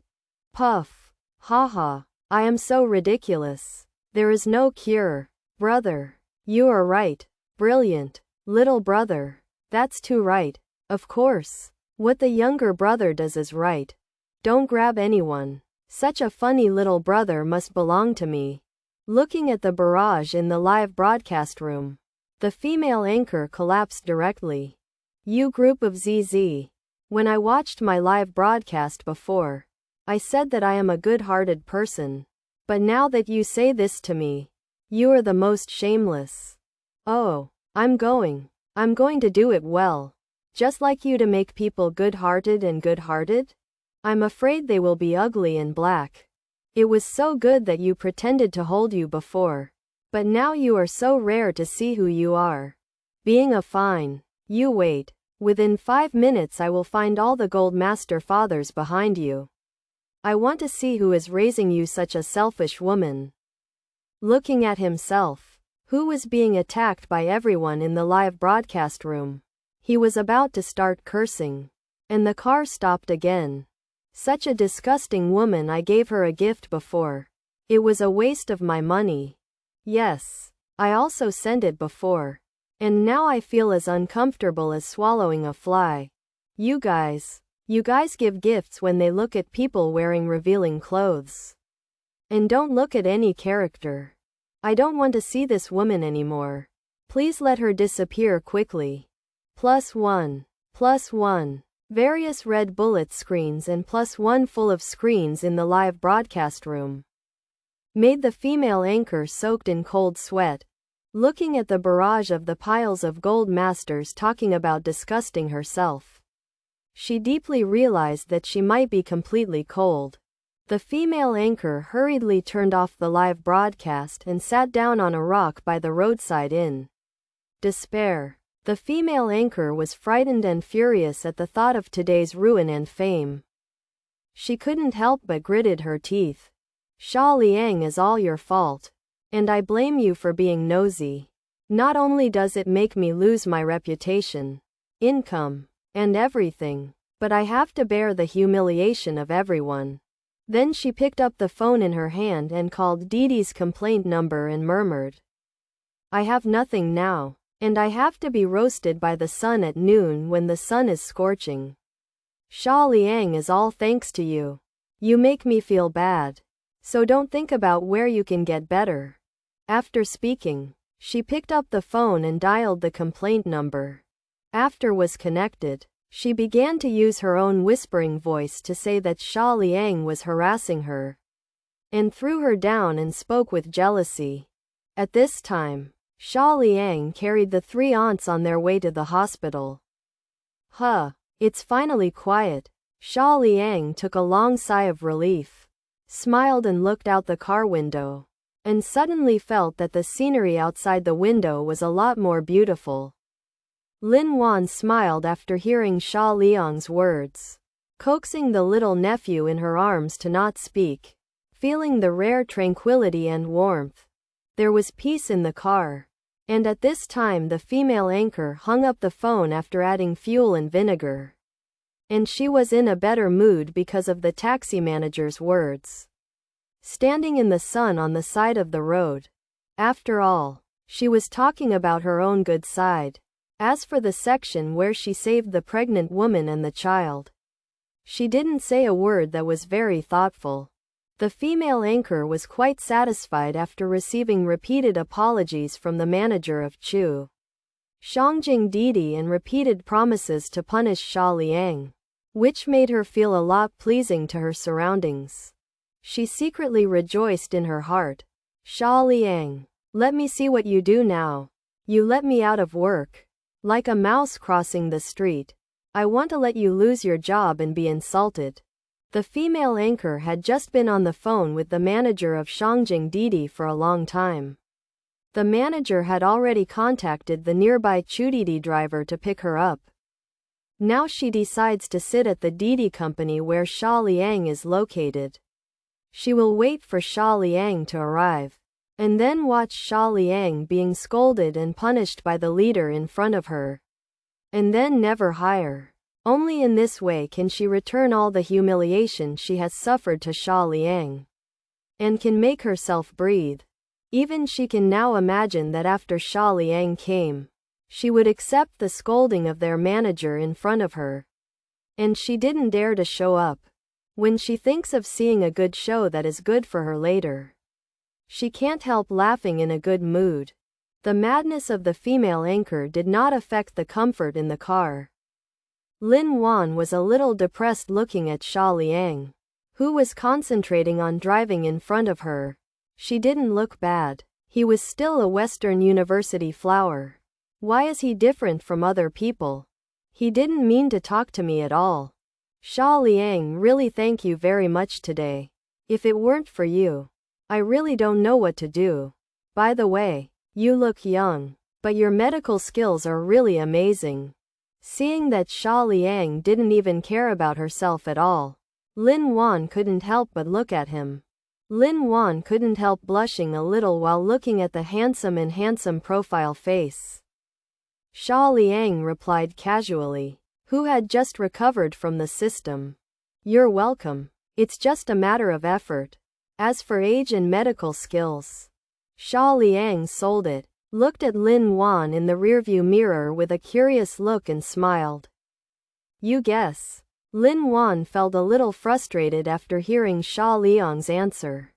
Puff. Haha. I am so ridiculous. There is no cure. Brother. You are right. Brilliant. Little brother. That's too right. Of course. What the younger brother does is right. Don't grab anyone. Such a funny little brother must belong to me. Looking at the barrage in the live broadcast room, the female anchor collapsed directly. You group of ZZ. When I watched my live broadcast before, I said that I am a good-hearted person. But now that you say this to me, you are the most shameless. Oh, I'm going to do it well. Just like you to make people good-hearted and good-hearted? I'm afraid they will be ugly and black. It was so good that you pretended to hold you before. But now you are so rare to see who you are. Being a fine. You wait. Within 5 minutes I will find all the gold master fathers behind you. I want to see who is raising you such a selfish woman. Looking at himself, who was being attacked by everyone in the live broadcast room. He was about to start cursing. And the car stopped again. Such a disgusting woman. I gave her a gift before. It was a waste of my money. Yes. I also sent it before. And now I feel as uncomfortable as swallowing a fly. You guys give gifts when they look at people wearing revealing clothes. And don't look at any character. I don't want to see this woman anymore. Please let her disappear quickly. +1. +1. Various red bullet screens and +1 full of screens in the live broadcast room made the female anchor soaked in cold sweat, looking at the barrage of the piles of gold masters talking about disgusting herself. She deeply realized that she might be completely cold. The female anchor hurriedly turned off the live broadcast and sat down on a rock by the roadside in despair. The female anchor was frightened and furious at the thought of today's ruin and fame. She couldn't help but gritted her teeth. Xia Liang is all your fault. And I blame you for being nosy. Not only does it make me lose my reputation, income, and everything, but I have to bear the humiliation of everyone. Then she picked up the phone in her hand and called Didi's complaint number and murmured, I have nothing now. And I have to be roasted by the sun at noon when the sun is scorching. Xia Liang is all thanks to you. You make me feel bad. So don't think about where you can get better. After speaking, she picked up the phone and dialed the complaint number. After was connected, she began to use her own whispering voice to say that Xia Liang was harassing her and threw her down and spoke with jealousy. At this time, Xia Liang carried the 3 aunts on their way to the hospital. It's finally quiet. Xia Liang took a long sigh of relief, smiled and looked out the car window, and suddenly felt that the scenery outside the window was a lot more beautiful. Lin Wan smiled after hearing Xia Liang's words, coaxing the little nephew in her arms to not speak, feeling the rare tranquility and warmth. There was peace in the car. And at this time the female anchor hung up the phone after adding fuel and vinegar. And she was in a better mood because of the taxi manager's words. standing in the sun on the side of the road. After all, she was talking about her own good side. As for the section where she saved the pregnant woman and the child, she didn't say a word that was very thoughtful. The female anchor was quite satisfied after receiving repeated apologies from the manager of Chu Shangjing Didi and repeated promises to punish Xia Liang, which made her feel a lot pleasing to her surroundings. She secretly rejoiced in her heart. Xia Liang, let me see what you do now. You let me out of work. Like a mouse crossing the street. I want to let you lose your job and be insulted. The female anchor had just been on the phone with the manager of Shangjing Didi for a long time. The manager had already contacted the nearby Chudidi driver to pick her up. Now she decides to sit at the Didi company where Xia Liang is located. She will wait for Xia Liang to arrive, and then watch Xia Liang being scolded and punished by the leader in front of her. And then never hire. Only in this way can she return all the humiliation she has suffered to Xia Liang, and can make herself breathe. Even she can now imagine that after Xia Liang came, she would accept the scolding of their manager in front of her. And she didn't dare to show up. When she thinks of seeing a good show that is good for her later, she can't help laughing in a good mood. The madness of the female anchor did not affect the comfort in the car. Lin Wan was a little depressed looking at Xia Liang, who was concentrating on driving in front of her. She didn't look bad. He was still a Western University flower. Why is he different from other people? He didn't mean to talk to me at all. Xia Liang, really thank you very much today. If it weren't for you, I really don't know what to do. By the way, you look young, but your medical skills are really amazing. Seeing that Xia Liang didn't even care about herself at all, Lin Wan couldn't help but look at him. Lin Wan couldn't help blushing a little while looking at the handsome profile face. Xia Liang replied casually, who had just recovered from the system. You're welcome. It's just a matter of effort. As for age and medical skills, Xia Liang sold it, looked at Lin Wan in the rearview mirror with a curious look and smiled. You guess. Lin Wan felt a little frustrated after hearing Xia Liang's answer.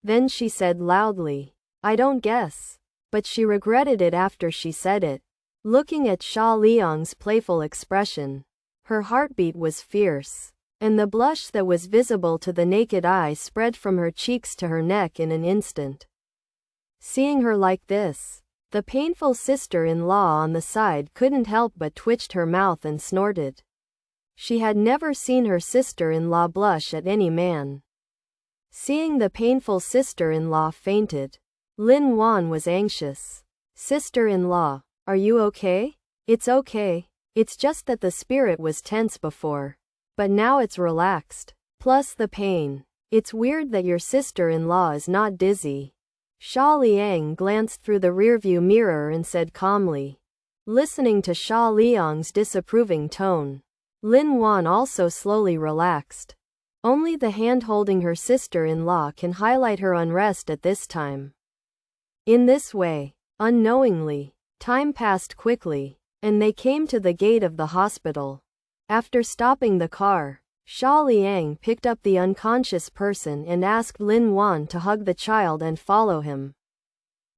Then she said loudly, I don't guess. But she regretted it after she said it. Looking at Xia Liang's playful expression, her heartbeat was fierce, and the blush that was visible to the naked eye spread from her cheeks to her neck in an instant. Seeing her like this, the painful sister-in-law on the side couldn't help but twitched her mouth and snorted. She had never seen her sister-in-law blush at any man. Seeing the painful sister-in-law fainted, Lin Wan was anxious. Sister-in-law, are you okay? It's okay. It's just that the spirit was tense before, but now it's relaxed. Plus the pain. It's weird that your sister-in-law is not dizzy. Xia Liang glanced through the rearview mirror and said calmly. Listening to Xia Liang's disapproving tone, Lin Wan also slowly relaxed. Only the hand holding her sister-in-law can highlight her unrest at this time. In this way, unknowingly, time passed quickly, and they came to the gate of the hospital. After stopping the car, Xia Liang picked up the unconscious person and asked Lin Wan to hug the child and follow him.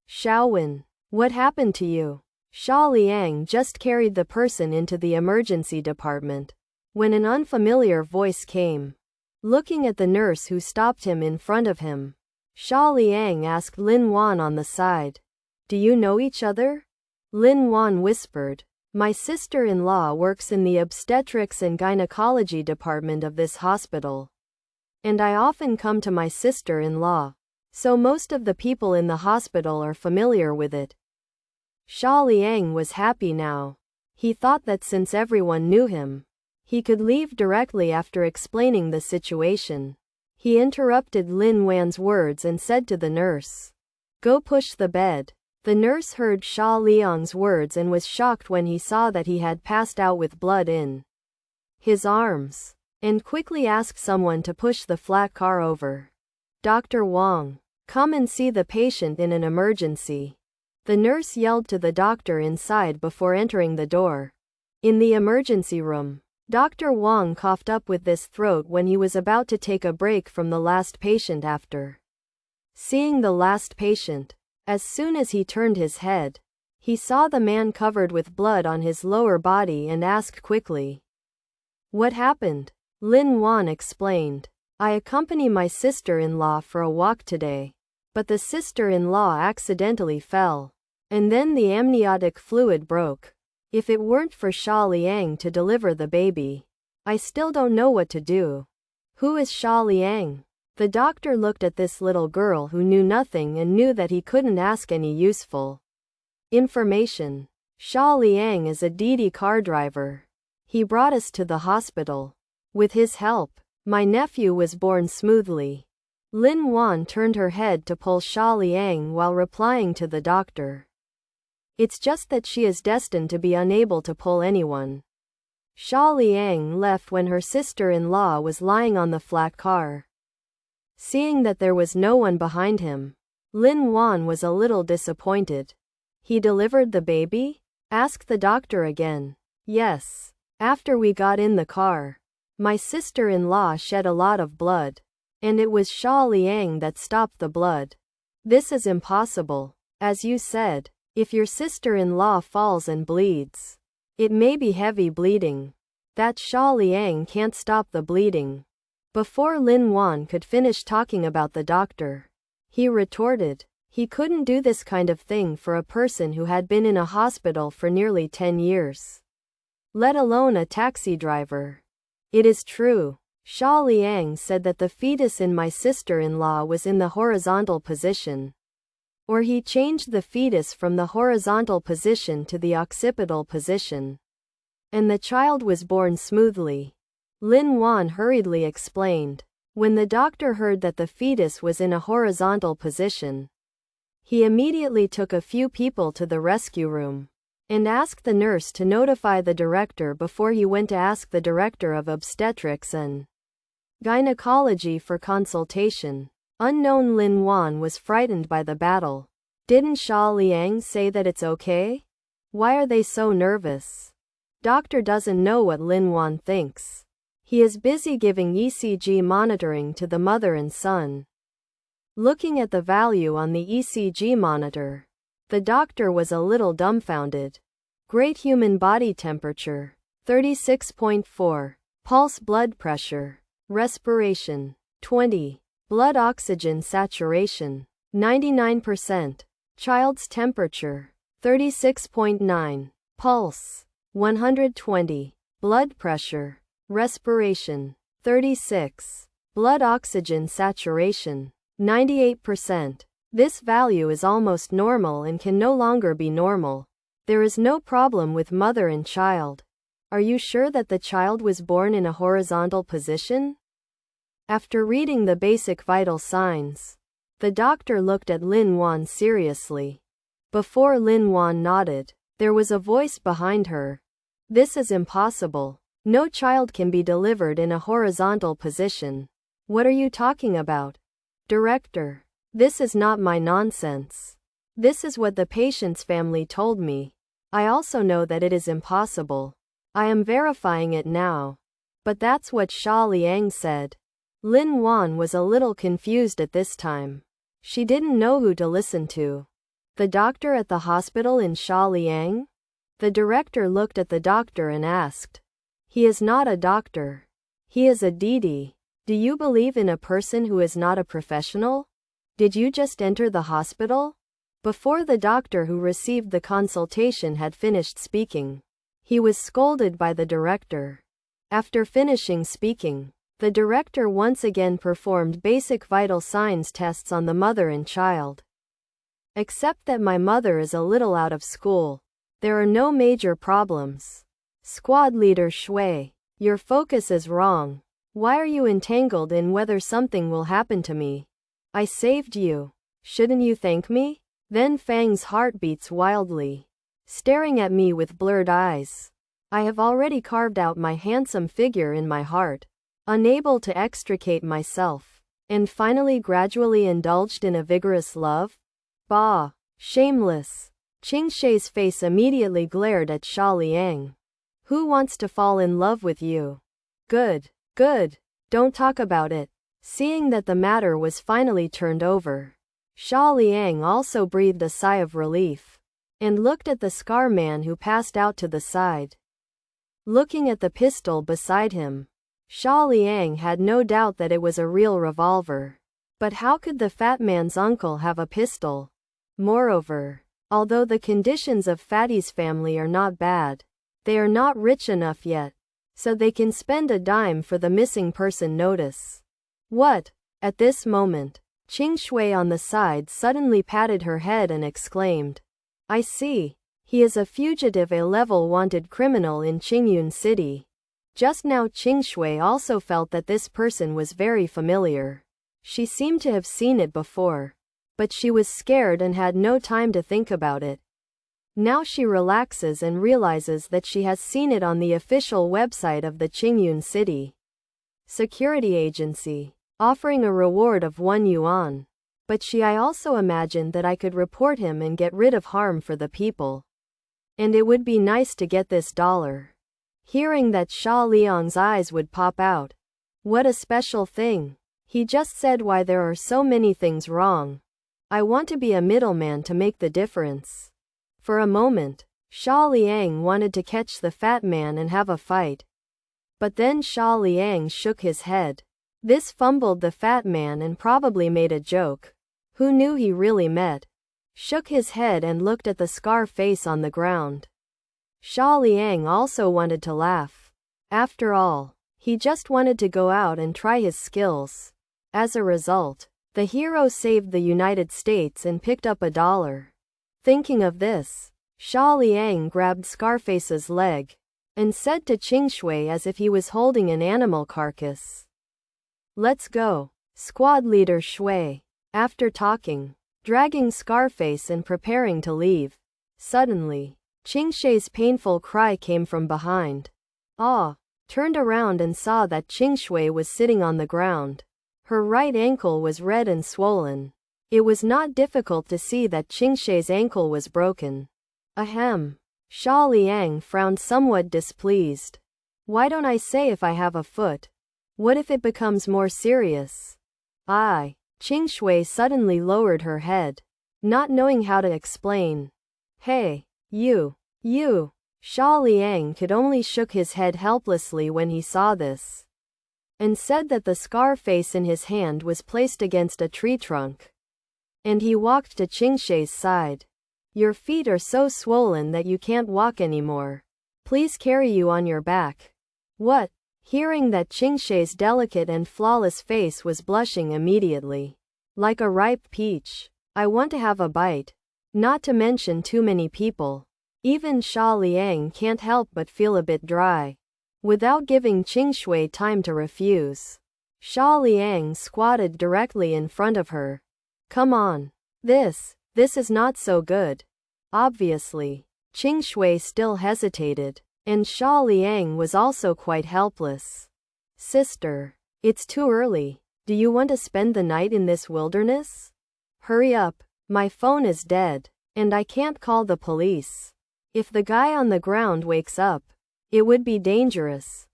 Xiaowen, what happened to you? Xia Liang just carried the person into the emergency department, when an unfamiliar voice came. Looking at the nurse who stopped him in front of him, Xia Liang asked Lin Wan on the side. Do you know each other? Lin Wan whispered. My sister-in-law works in the obstetrics and gynecology department of this hospital, and I often come to my sister-in-law, so most of the people in the hospital are familiar with it. Xia Liang was happy now. He thought that since everyone knew him, he could leave directly after explaining the situation. He interrupted Lin Wan's words and said to the nurse, Go push the bed. The nurse heard Xia Liang's words and was shocked when he saw that he had passed out with blood in his arms, and quickly asked someone to push the flat car over. Dr. Wang, come and see the patient in an emergency. The nurse yelled to the doctor inside before entering the door. In the emergency room, Dr. Wang coughed up with this throat when he was about to take a break from the last patient after seeing the last patient. As soon as he turned his head, he saw the man covered with blood on his lower body and asked quickly, "What happened?" Lin Wan explained, "I accompany my sister-in-law for a walk today, but the sister-in-law accidentally fell, and then the amniotic fluid broke. If it weren't for Xia Liang to deliver the baby, I still don't know what to do." "Who is Xia Liang?" The doctor looked at this little girl who knew nothing and knew that he couldn't ask any useful information. "Xia Liang is a Didi car driver. He brought us to the hospital. With his help, my nephew was born smoothly." Lin Wan turned her head to pull Xia Liang while replying to the doctor, "It's just that she is destined to be unable to pull anyone." Xia Liang left when her sister-in-law was lying on the flat car. Seeing that there was no one behind him, Lin Wan was a little disappointed. "He delivered the baby?" asked the doctor again. "Yes. After we got in the car, my sister-in-law shed a lot of blood, and it was Xia Liang that stopped the blood." "This is impossible. As you said, if your sister-in-law falls and bleeds, it may be heavy bleeding. That Xia Liang can't stop the bleeding." Before Lin Wan could finish talking about the doctor, he retorted, he couldn't do this kind of thing for a person who had been in a hospital for nearly 10 years. Let alone a taxi driver. "It is true. Xia Liang said that the fetus in my sister-in-law was in the horizontal position. Or he changed the fetus from the horizontal position to the occipital position. And the child was born smoothly." Lin Wan hurriedly explained. When the doctor heard that the fetus was in a horizontal position, he immediately took a few people to the rescue room and asked the nurse to notify the director before he went to ask the director of obstetrics and gynecology for consultation. Unknown Lin Wan was frightened by the battle. "Didn't Xia Liang say that it's okay? Why are they so nervous?" Doctor doesn't know what Lin Wan thinks. He is busy giving ECG monitoring to the mother and son. Looking at the value on the ECG monitor, the doctor was a little dumbfounded. Great human body temperature, 36.4. Pulse blood pressure, respiration, 20. Blood oxygen saturation, 99%. Child's temperature, 36.9. Pulse, 120. Blood pressure, respiration, 36. Blood oxygen saturation, 98%. This value is almost normal and can no longer be normal. There is no problem with mother and child. Are you sure that the child was born in a horizontal position? After reading the basic vital signs, the doctor looked at Lin Wan seriously. Before Lin Wan nodded, there was a voice behind her. "This is impossible. No child can be delivered in a horizontal position." "What are you talking about, Director? This is not my nonsense. This is what the patient's family told me. I also know that it is impossible. I am verifying it now." "But that's what Xia Liang said." Lin Wan was a little confused at this time. She didn't know who to listen to. The doctor at the hospital in Xia Liang? The director looked at the doctor and asked. "He is not a doctor. He is a Didi. Do you believe in a person who is not a professional? Did you just enter the hospital?" Before the doctor who received the consultation had finished speaking, he was scolded by the director. After finishing speaking, the director once again performed basic vital signs tests on the mother and child. "Except that my mother is a little out of school. There are no major problems." Squad leader Shui, your focus is wrong. Why are you entangled in whether something will happen to me? I saved you. Shouldn't you thank me? Then Fang's heart beats wildly, staring at me with blurred eyes. I have already carved out my handsome figure in my heart, unable to extricate myself. and finally gradually indulged in a vigorous love? Bah! Shameless! Qingshui's face immediately glared at Xia Liang. Who wants to fall in love with you? Good. Good. Don't talk about it. Seeing that the matter was finally turned over, Xia Liang also breathed a sigh of relief and looked at the scar man who passed out to the side. Looking at the pistol beside him, Xia Liang had no doubt that it was a real revolver. But how could the fat man's uncle have a pistol? Moreover, although the conditions of Fatty's family are not bad, they are not rich enough yet, so they can spend a dime for the missing person notice. What? At this moment, Qingshui on the side suddenly patted her head and exclaimed, I see. He is a fugitive, a level wanted criminal in Qingyun City. Just now Qingshui also felt that this person was very familiar. She seemed to have seen it before, but she was scared and had no time to think about it. Now she relaxes and realizes that she has seen it on the official website of the Qingyun City Security Agency, offering a reward of 1 yuan. But I also imagined that I could report him and get rid of harm for the people. And it would be nice to get this dollar. Hearing that, Xia Liang's eyes would pop out. What a special thing. He just said why there are so many things wrong. I want to be a middleman to make the difference. For a moment, Xia Liang wanted to catch the fat man and have a fight. But then Xia Liang shook his head. This fumbled the fat man and probably made a joke. Who knew he really met? Shook his head and looked at the scar face on the ground. Xia Liang also wanted to laugh. After all, he just wanted to go out and try his skills. As a result, the hero saved the United States and picked up $1. Thinking of this, Xia Liang grabbed Scarface's leg and said to Qingshui as if he was holding an animal carcass, Let's go. Squad leader Shui. After talking, dragging Scarface and preparing to leave, suddenly, Qingshui's painful cry came from behind. Turned around and saw that Qingshui was sitting on the ground. Her right ankle was red and swollen. It was not difficult to see that Qingshui's ankle was broken. Ahem. Xia Liang frowned somewhat displeased. Why don't I say if I have a foot? What if it becomes more serious? Qingshui suddenly lowered her head, not knowing how to explain. Hey, you. Xia Liang could only shook his head helplessly when he saw this, and said that the scar face in his hand was placed against a tree trunk. And he walked to Qingshui's side. Your feet are so swollen that you can't walk anymore. Please carry you on your back. What? Hearing that, Qingshui's delicate and flawless face was blushing immediately. Like a ripe peach. I want to have a bite. Not to mention too many people. Even Xia Liang can't help but feel a bit dry. Without giving Qingshui time to refuse, Xia Liang squatted directly in front of her. Come on. This is not so good. Obviously, Qingshui still hesitated. And Xia Liang was also quite helpless. Sister, it's too early. Do you want to spend the night in this wilderness? Hurry up, my phone is dead, and I can't call the police. If the guy on the ground wakes up, it would be dangerous.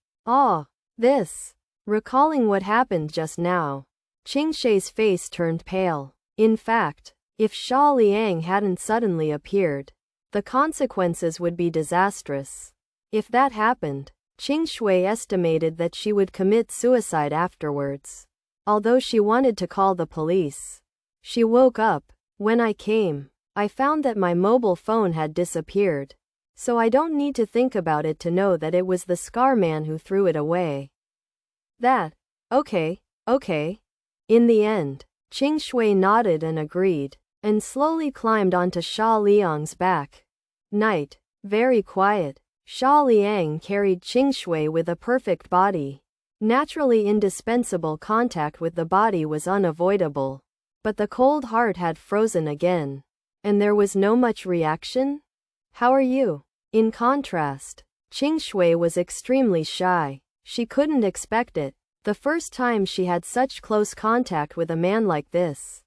Recalling what happened just now, Qingshui's face turned pale. In fact, if Xia Liang hadn't suddenly appeared, the consequences would be disastrous. If that happened, Qingshui estimated that she would commit suicide afterwards. Although she wanted to call the police. She woke up. When I came, I found that my mobile phone had disappeared. So I don't need to think about it to know that it was the scar man who threw it away. Okay. In the end, Qingshui nodded and agreed, and slowly climbed onto Xia Liang's back. Night. Very quiet. Xia Liang carried Qingshui with a perfect body. Naturally, indispensable contact with the body was unavoidable. But the cold heart had frozen again. And there was no much reaction? How are you? In contrast, Qingshui was extremely shy. She couldn't expect it. The first time she had such close contact with a man like this.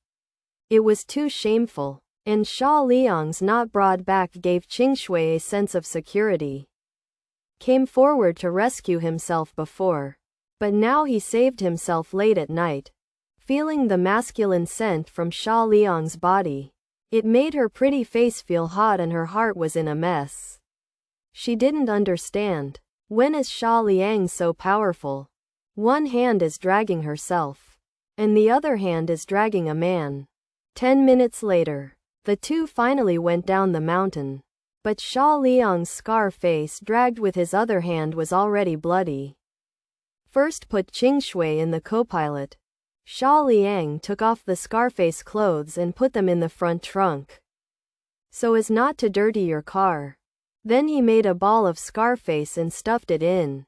It was too shameful. And Xia Liang's not broad back gave Qingshui a sense of security. Came forward to rescue himself before. But now he saved himself late at night. Feeling the masculine scent from Xia Liang's body. It made her pretty face feel hot and her heart was in a mess. She didn't understand. When is Xia Liang so powerful? One hand is dragging herself. And the other hand is dragging a man. 10 minutes later. The two finally went down the mountain. But Xia Liang's scar face dragged with his other hand was already bloody. First put Qingshui in the co-pilot. Xia Liang took off the Scarface clothes and put them in the front trunk. So as not to dirty your car. Then he made a ball of Scarface and stuffed it in.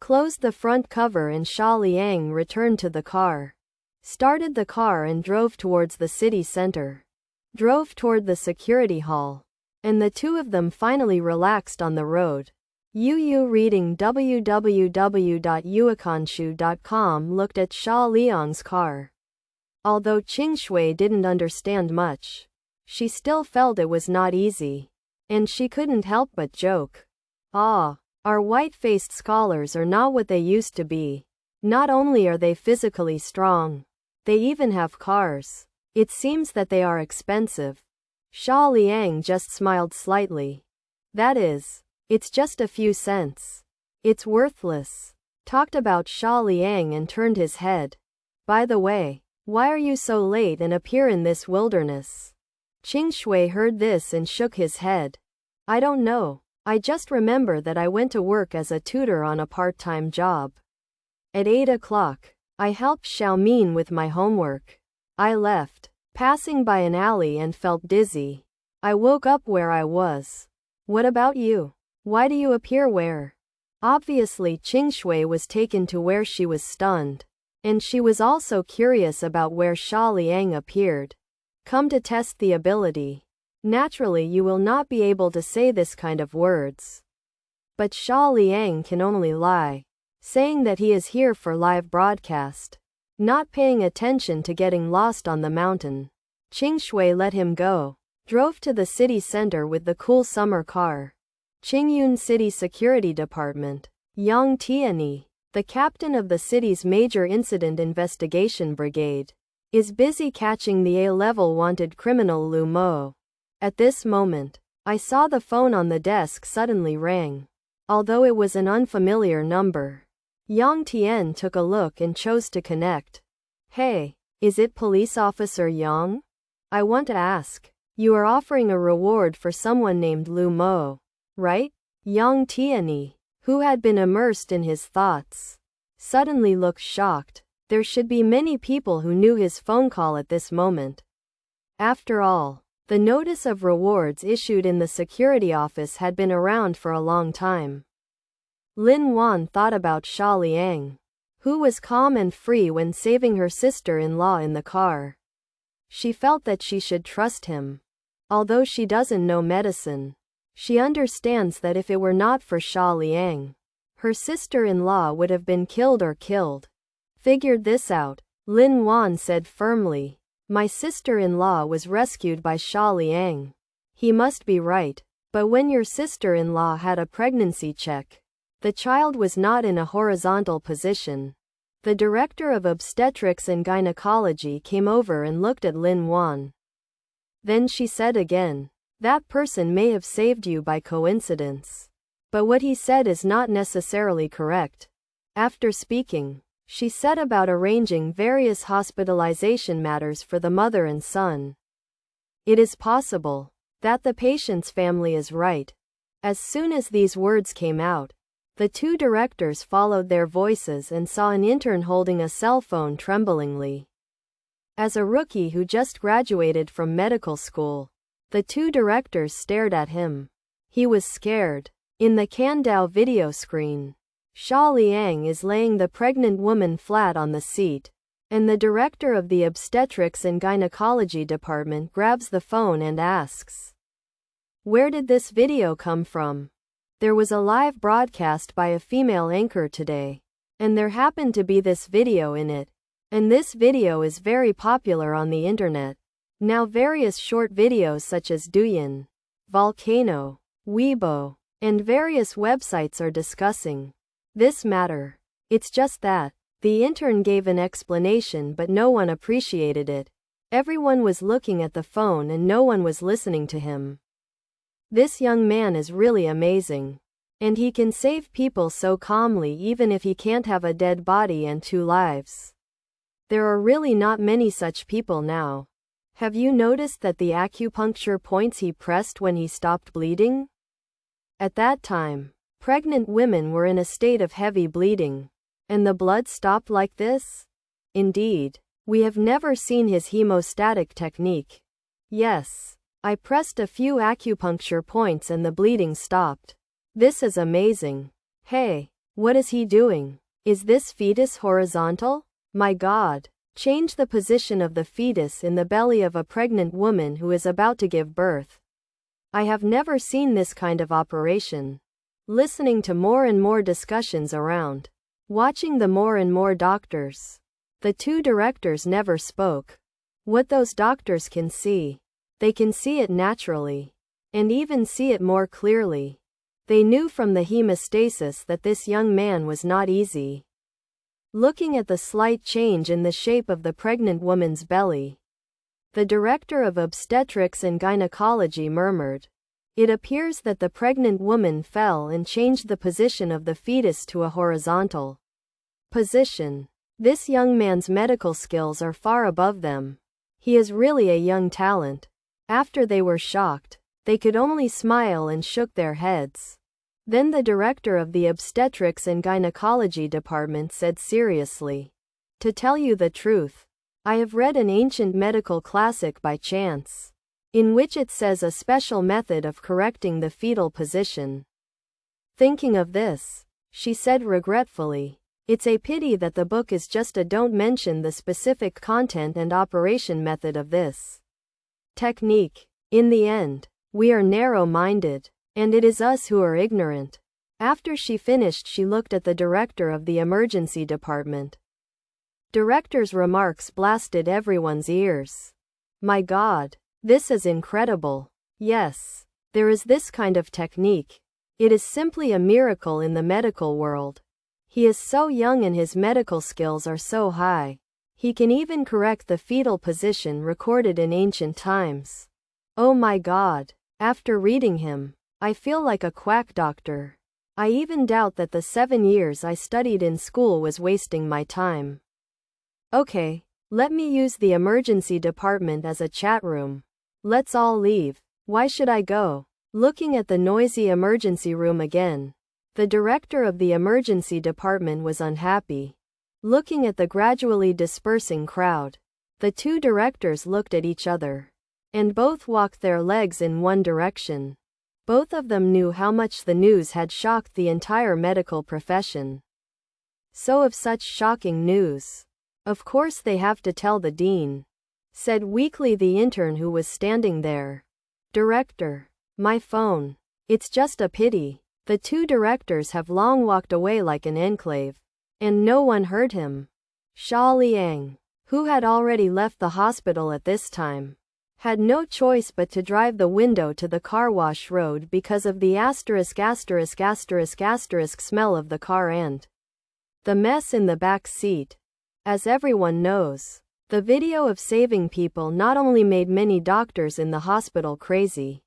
Closed the front cover and Xia Liang returned to the car. Started the car and drove towards the city center. Drove toward the security hall. And the two of them finally relaxed on the road. Yu reading www.yuakanshu.com looked at Xia Liang's car. Although Qingshui didn't understand much, she still felt it was not easy. And she couldn't help but joke. Our white-faced scholars are not what they used to be. Not only are they physically strong, they even have cars. It seems that they are expensive. Xia Liang just smiled slightly. That is, it's just a few cents. It's worthless. Talked about Xia Liang and turned his head. By the way, why are you so late and appear in this wilderness? Qingshui heard this and shook his head. I don't know. I just remember that I went to work as a tutor on a part-time job. At 8 o'clock, I helped Xiaomin with my homework. I left, passing by an alley and felt dizzy. I woke up where I was. What about you? Why do you appear where? Obviously Qingshui was taken to where she was stunned. And she was also curious about where Xia Liang appeared. Come to test the ability. Naturally you will not be able to say this kind of words. But Xia Liang can only lie. Saying that he is here for live broadcast. Not paying attention to getting lost on the mountain. Qingshui let him go. Drove to the city center with the cool summer car. Qingyun City Security Department. Yang Tianyi, the captain of the city's major incident investigation brigade, is busy catching the A-level wanted criminal Lu Mo. At this moment, I saw the phone on the desk suddenly rang. Although it was an unfamiliar number. Yang Tian took a look and chose to connect. Hey, is it Police Officer Yang? I want to ask. You are offering a reward for someone named Lu Mo, right? Yang Tianyi, who had been immersed in his thoughts, suddenly looked shocked. There should be many people who knew his phone call at this moment. After all, the notice of rewards issued in the security office had been around for a long time. Lin Wan thought about Xia Liang, who was calm and free when saving her sister-in-law in the car. She felt that she should trust him. Although she doesn't know medicine, she understands that if it were not for Xia Liang, her sister-in-law would have been killed or killed. Figured this out, Lin Wan said firmly. My sister-in-law was rescued by Xia Liang. He must be right. But when your sister-in-law had a pregnancy check, the child was not in a horizontal position. The director of obstetrics and gynecology came over and looked at Lin Wan. Then she said again, that person may have saved you by coincidence. But what he said is not necessarily correct. After speaking, she set about arranging various hospitalization matters for the mother and son. It is possible that the patient's family is right. As soon as these words came out, the two directors followed their voices and saw an intern holding a cell phone tremblingly. As a rookie who just graduated from medical school, the two directors stared at him. He was scared. In the Kandao video screen, Xia Liang is laying the pregnant woman flat on the seat, and the director of the obstetrics and gynecology department grabs the phone and asks, where did this video come from? There was a live broadcast by a female anchor today. And there happened to be this video in it. And this video is very popular on the internet. Now various short videos such as Douyin, Volcano, Weibo, and various websites are discussing this matter. It's just that the intern gave an explanation but no one appreciated it. Everyone was looking at the phone and no one was listening to him. This young man is really amazing. And he can save people so calmly even if he can't have a dead body and 2 lives. There are really not many such people now. Have you noticed that the acupuncture points he pressed when he stopped bleeding? At that time, pregnant women were in a state of heavy bleeding. And the blood stopped like this? Indeed, we have never seen his hemostatic technique. Yes, I pressed a few acupuncture points and the bleeding stopped. This is amazing. Hey, what is he doing? Is this fetus horizontal? My God. Change the position of the fetus in the belly of a pregnant woman who is about to give birth. I have never seen this kind of operation. Listening to more and more discussions around. Watching the more and more doctors. The 2 directors never spoke. What those doctors can see. They can see it naturally. And even see it more clearly. They knew from the hemostasis that this young man was not easy. Looking at the slight change in the shape of the pregnant woman's belly, the director of obstetrics and gynecology murmured, "It appears that the pregnant woman fell and changed the position of the fetus to a horizontal position. This young man's medical skills are far above them. He is really a young talent." After they were shocked, they could only smile and shook their heads. Then the director of the obstetrics and gynecology department said seriously, "To tell you the truth, I have read an ancient medical classic by chance, in which it says a special method of correcting the fetal position." Thinking of this, she said regretfully, "It's a pity that the book is just a don't mention the specific content and operation method of this technique. In the end, we are narrow-minded. And it is us who are ignorant." After she finished, she looked at the director of the emergency department. Director's remarks blasted everyone's ears. My God, this is incredible. Yes, there is this kind of technique. It is simply a miracle in the medical world. He is so young and his medical skills are so high. He can even correct the fetal position recorded in ancient times. Oh my God, after reading him, I feel like a quack doctor. I even doubt that the 7 years I studied in school was wasting my time. Okay, let me use the emergency department as a chat room. Let's all leave. Why should I go? Looking at the noisy emergency room again. The director of the emergency department was unhappy. Looking at the gradually dispersing crowd. The 2 directors looked at each other. And both walked their legs in one direction. Both of them knew how much the news had shocked the entire medical profession. So of such shocking news, of course they have to tell the dean, said weakly the intern who was standing there. Director, my phone. It's just a pity. The 2 directors have long walked away like an enclave. And no one heard him. Xia Liang, who had already left the hospital at this time, had no choice but to drive the window to the car wash road because of the **** smell of the car and the mess in the back seat. As everyone knows, the video of saving people not only made many doctors in the hospital crazy,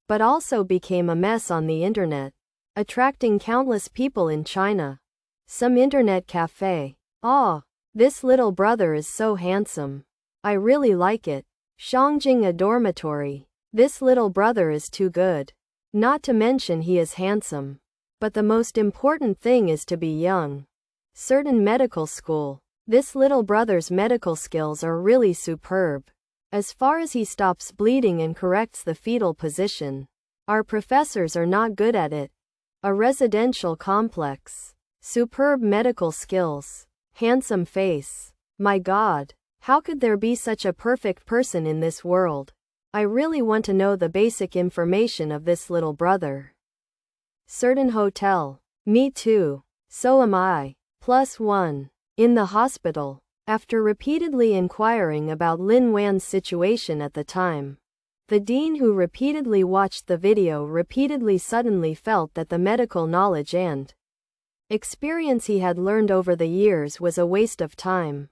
but also became a mess on the internet, attracting countless people in China. Some internet cafe. "Oh, this little brother is so handsome. I really like it. Shangjing a dormitory. This little brother is too good. Not to mention he is handsome. But the most important thing is to be young. Certain medical school. This little brother's medical skills are really superb. As far as he stops bleeding and corrects the fetal position. Our professors are not good at it. A residential complex. Superb medical skills. Handsome face. My God. How could there be such a perfect person in this world? I really want to know the basic information of this little brother." Certain hotel. Me too. So am I. +1. In the hospital. After repeatedly inquiring about Lin Wan's situation at the time, the dean, who repeatedly watched the video, repeatedly suddenly felt that the medical knowledge and experience he had learned over the years was a waste of time.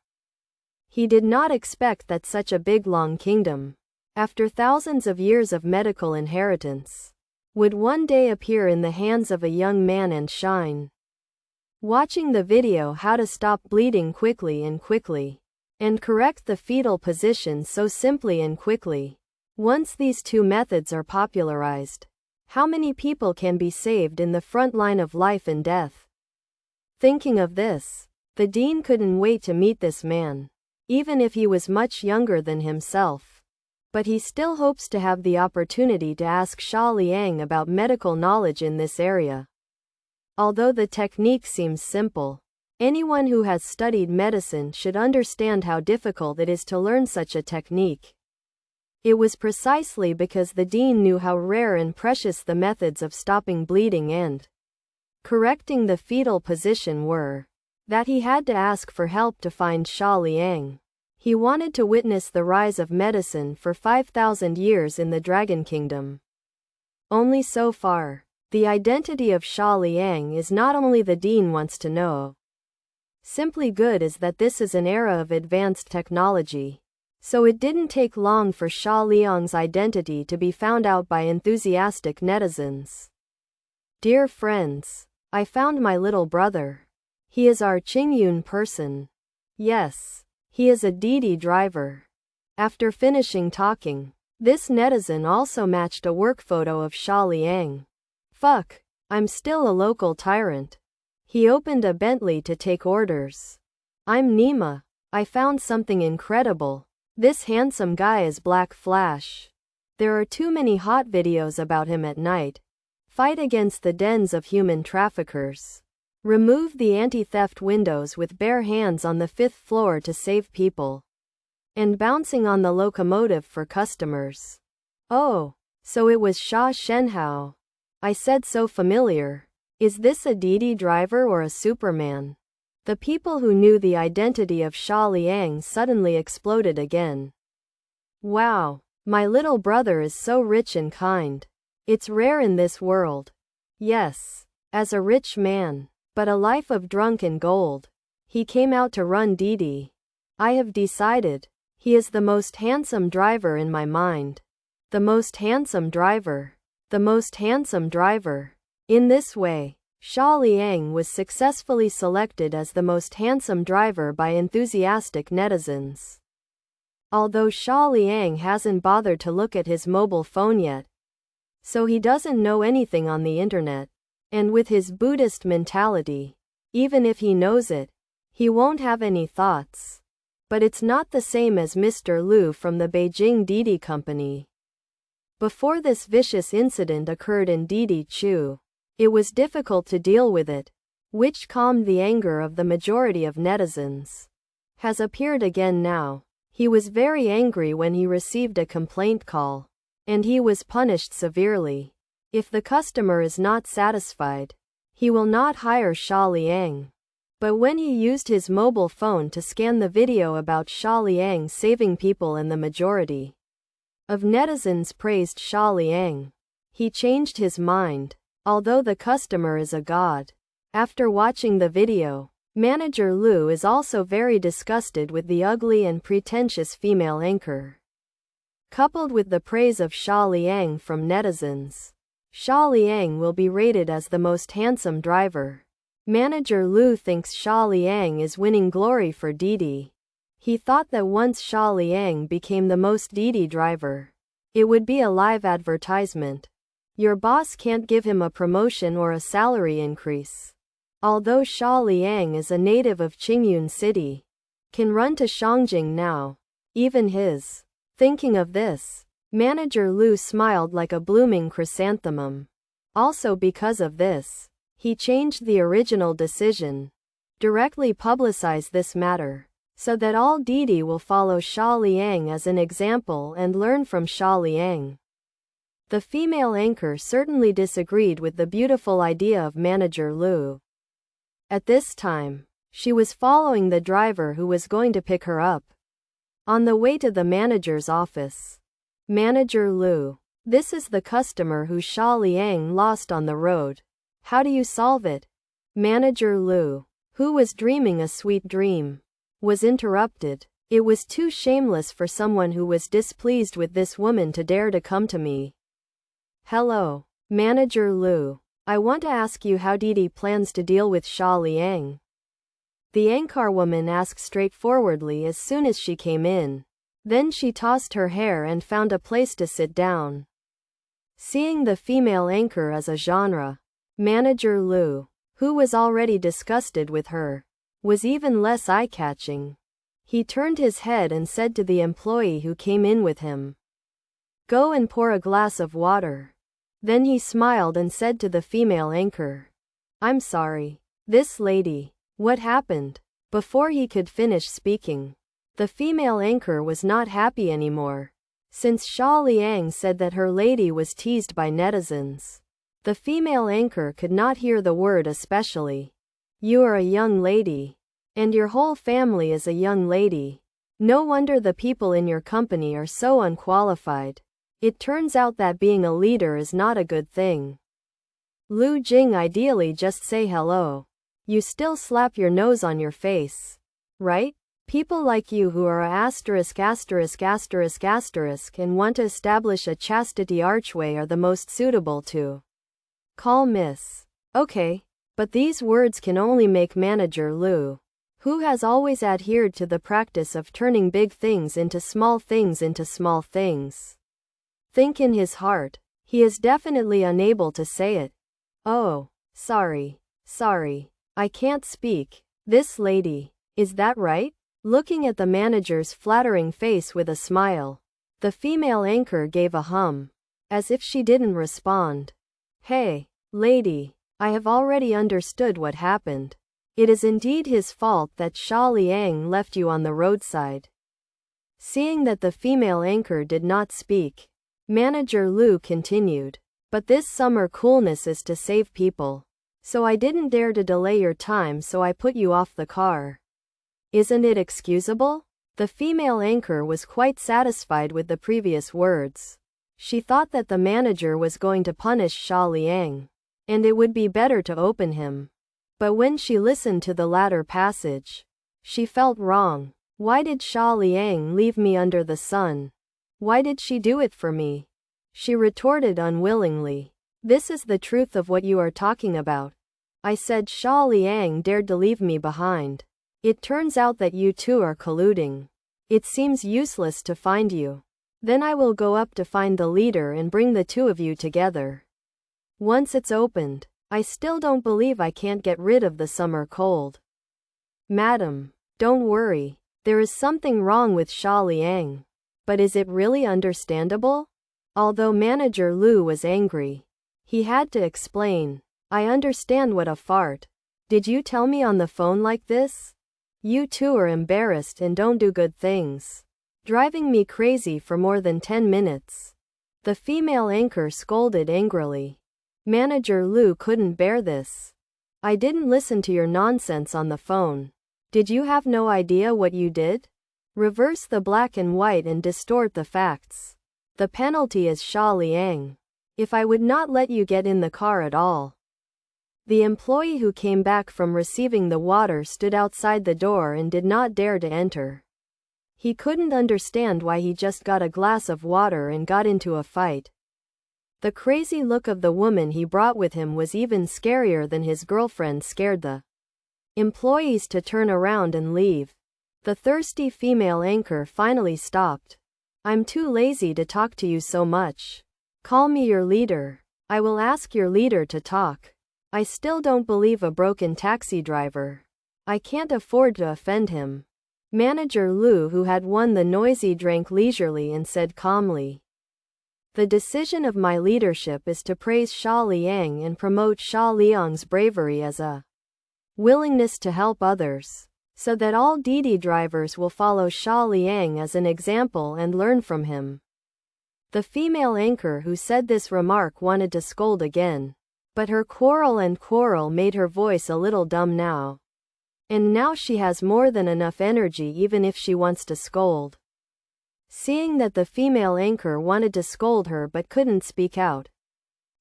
He did not expect that such a big long kingdom, after thousands of years of medical inheritance, would one day appear in the hands of a young man and shine. Watching the video How to Stop Bleeding Quickly and Correct the Fetal Position so simply and quickly. Once these two methods are popularized, how many people can be saved in the front line of life and death? Thinking of this, the dean couldn't wait to meet this man, even if he was much younger than himself. But he still hopes to have the opportunity to ask Xia Liang about medical knowledge in this area. Although the technique seems simple, anyone who has studied medicine should understand how difficult it is to learn such a technique. It was precisely because the dean knew how rare and precious the methods of stopping bleeding and correcting the fetal position were, that he had to ask for help to find Xia Liang. He wanted to witness the rise of medicine for 5,000 years in the Dragon Kingdom. Only so far, the identity of Xia Liang is not only the dean wants to know. Simply good is that this is an era of advanced technology. So it didn't take long for Xia Liang's identity to be found out by enthusiastic netizens. Dear friends, I found my little brother. He is our Qingyun person. Yes, he is a Didi driver. After finishing talking, this netizen also matched a work photo of Xia Liang. Fuck, I'm still a local tyrant. He opened a Bentley to take orders. I'm Nima. I found something incredible. This handsome guy is Black Flash. There are too many hot videos about him at night. Fight against the dens of human traffickers. Remove the anti-theft windows with bare hands on the 5th floor to save people. And bouncing on the locomotive for customers. Oh, so it was Sha Shenhao. I said so familiar. Is this a Didi driver or a Superman? The people who knew the identity of Xia Liang suddenly exploded again. Wow, my little brother is so rich and kind. It's rare in this world. Yes, as a rich man, but a life of drunk and gold. He came out to run Didi. I have decided. He is the most handsome driver in my mind. The most handsome driver. The most handsome driver. In this way, Xia Liang was successfully selected as the most handsome driver by enthusiastic netizens. Although Xia Liang hasn't bothered to look at his mobile phone yet, so he doesn't know anything on the internet, and with his Buddhist mentality, even if he knows it, he won't have any thoughts. But it's not the same as Mr. Liu from the Beijing Didi Company. Before this vicious incident occurred in Didi Chu, it was difficult to deal with it, which calmed the anger of the majority of netizens. Has appeared again now. He was very angry when he received a complaint call, and he was punished severely. If the customer is not satisfied, he will not hire Xia Liang. But when he used his mobile phone to scan the video about Xia Liang saving people and the majority of netizens praised Xia Liang, he changed his mind. Although the customer is a god. After watching the video, Manager Liu is also very disgusted with the ugly and pretentious female anchor. Coupled with the praise of Xia Liang from netizens, Xia Liang will be rated as the most handsome driver. Manager Liu thinks Xia Liang is winning glory for Didi. He thought that once Xia Liang became the most Didi driver, it would be a live advertisement. Your boss can't give him a promotion or a salary increase. Although Xia Liang is a native of Qingyun City, can run to Shangjing now, even his. Thinking of this, Manager Liu smiled like a blooming chrysanthemum. Also because of this, he changed the original decision. Directly publicize this matter, so that all Didi will follow Xia Liang as an example and learn from Xia Liang. The female anchor certainly disagreed with the beautiful idea of Manager Liu. At this time, She was following the driver who was going to pick her up. On the way to the manager's office. Manager Lu. This is the customer who Xia Liang lost on the road. How do you solve it? Manager Lu, who was dreaming a sweet dream, was interrupted. It was too shameless for someone who was displeased with this woman to dare to come to me. Hello, Manager Lu. I want to ask you how Didi plans to deal with Xia Liang. The anchorwoman asked straightforwardly as soon as she came in. Then she tossed her hair and found a place to sit down. Seeing the female anchor as a genre, Manager Lu, who was already disgusted with her, was even less eye-catching. He turned his head and said to the employee who came in with him, "Go and pour a glass of water." Then he smiled and said to the female anchor, "I'm sorry. This lady, what happened?" Before he could finish speaking, the female anchor was not happy anymore. Since Xia Liang said that her lady was teased by netizens, the female anchor could not hear the word especially. You are a young lady. And your whole family is a young lady. No wonder the people in your company are so unqualified. It turns out that being a leader is not a good thing. Lu Jing, ideally just say hello. You still slap your nose on your face. Right? People like you who are a ***** and want to establish a chastity archway are the most suitable to call miss. Okay, but these words can only make Manager Lu, who has always adhered to the practice of turning big things into small things, think in his heart, he is definitely unable to say it. Oh, sorry, I can't speak. This lady, is that right? Looking at the manager's flattering face with a smile, the female anchor gave a hum, as if she didn't respond. Hey, lady, I have already understood what happened. It is indeed his fault that Xia Liang left you on the roadside. Seeing that the female anchor did not speak, Manager Lu continued, but this summer coolness is to save people. So I didn't dare to delay your time, so I put you off the car. Isn't it excusable? The female anchor was quite satisfied with the previous words. She thought that the manager was going to punish Xia Liang, and it would be better to open him. But when she listened to the latter passage, she felt wrong. Why did Xia Liang leave me under the sun? Why did she do it for me? She retorted unwillingly. This is the truth of what you are talking about. I said Xia Liang dared to leave me behind. It turns out that you two are colluding. It seems useless to find you. Then I will go up to find the leader and bring the two of you together. Once it's opened, I still don't believe I can't get rid of the summer cold. Madam, don't worry. There is something wrong with Xia Liang. But is it really understandable? Although Manager Lu was angry, he had to explain. I understand what a fart. Did you tell me on the phone like this? You two are embarrassed and don't do good things. Driving me crazy for more than 10 minutes. The female anchor scolded angrily. Manager Lu couldn't bear this. I didn't listen to your nonsense on the phone. Did you have no idea what you did? Reverse the black and white and distort the facts. The penalty is Xia Liang. If I would not let you get in the car at all. The employee who came back from receiving the water stood outside the door and did not dare to enter. He couldn't understand why he just got a glass of water and got into a fight. The crazy look of the woman he brought with him was even scarier than his girlfriend scared the employees to turn around and leave. The thirsty female anchor finally stopped. I'm too lazy to talk to you so much. Call me your leader. I will ask your leader to talk. I still don't believe a broken taxi driver. I can't afford to offend him. Manager Lu, who had won the noisy, drank leisurely and said calmly, the decision of my leadership is to praise Xia Liang and promote Xia Liang's bravery as a willingness to help others, so that all Didi drivers will follow Xia Liang as an example and learn from him. The female anchor who said this remark wanted to scold again, but her quarrel made her voice a little dumb now. And now she has more than enough energy even if she wants to scold. Seeing that the female anchor wanted to scold her but couldn't speak out,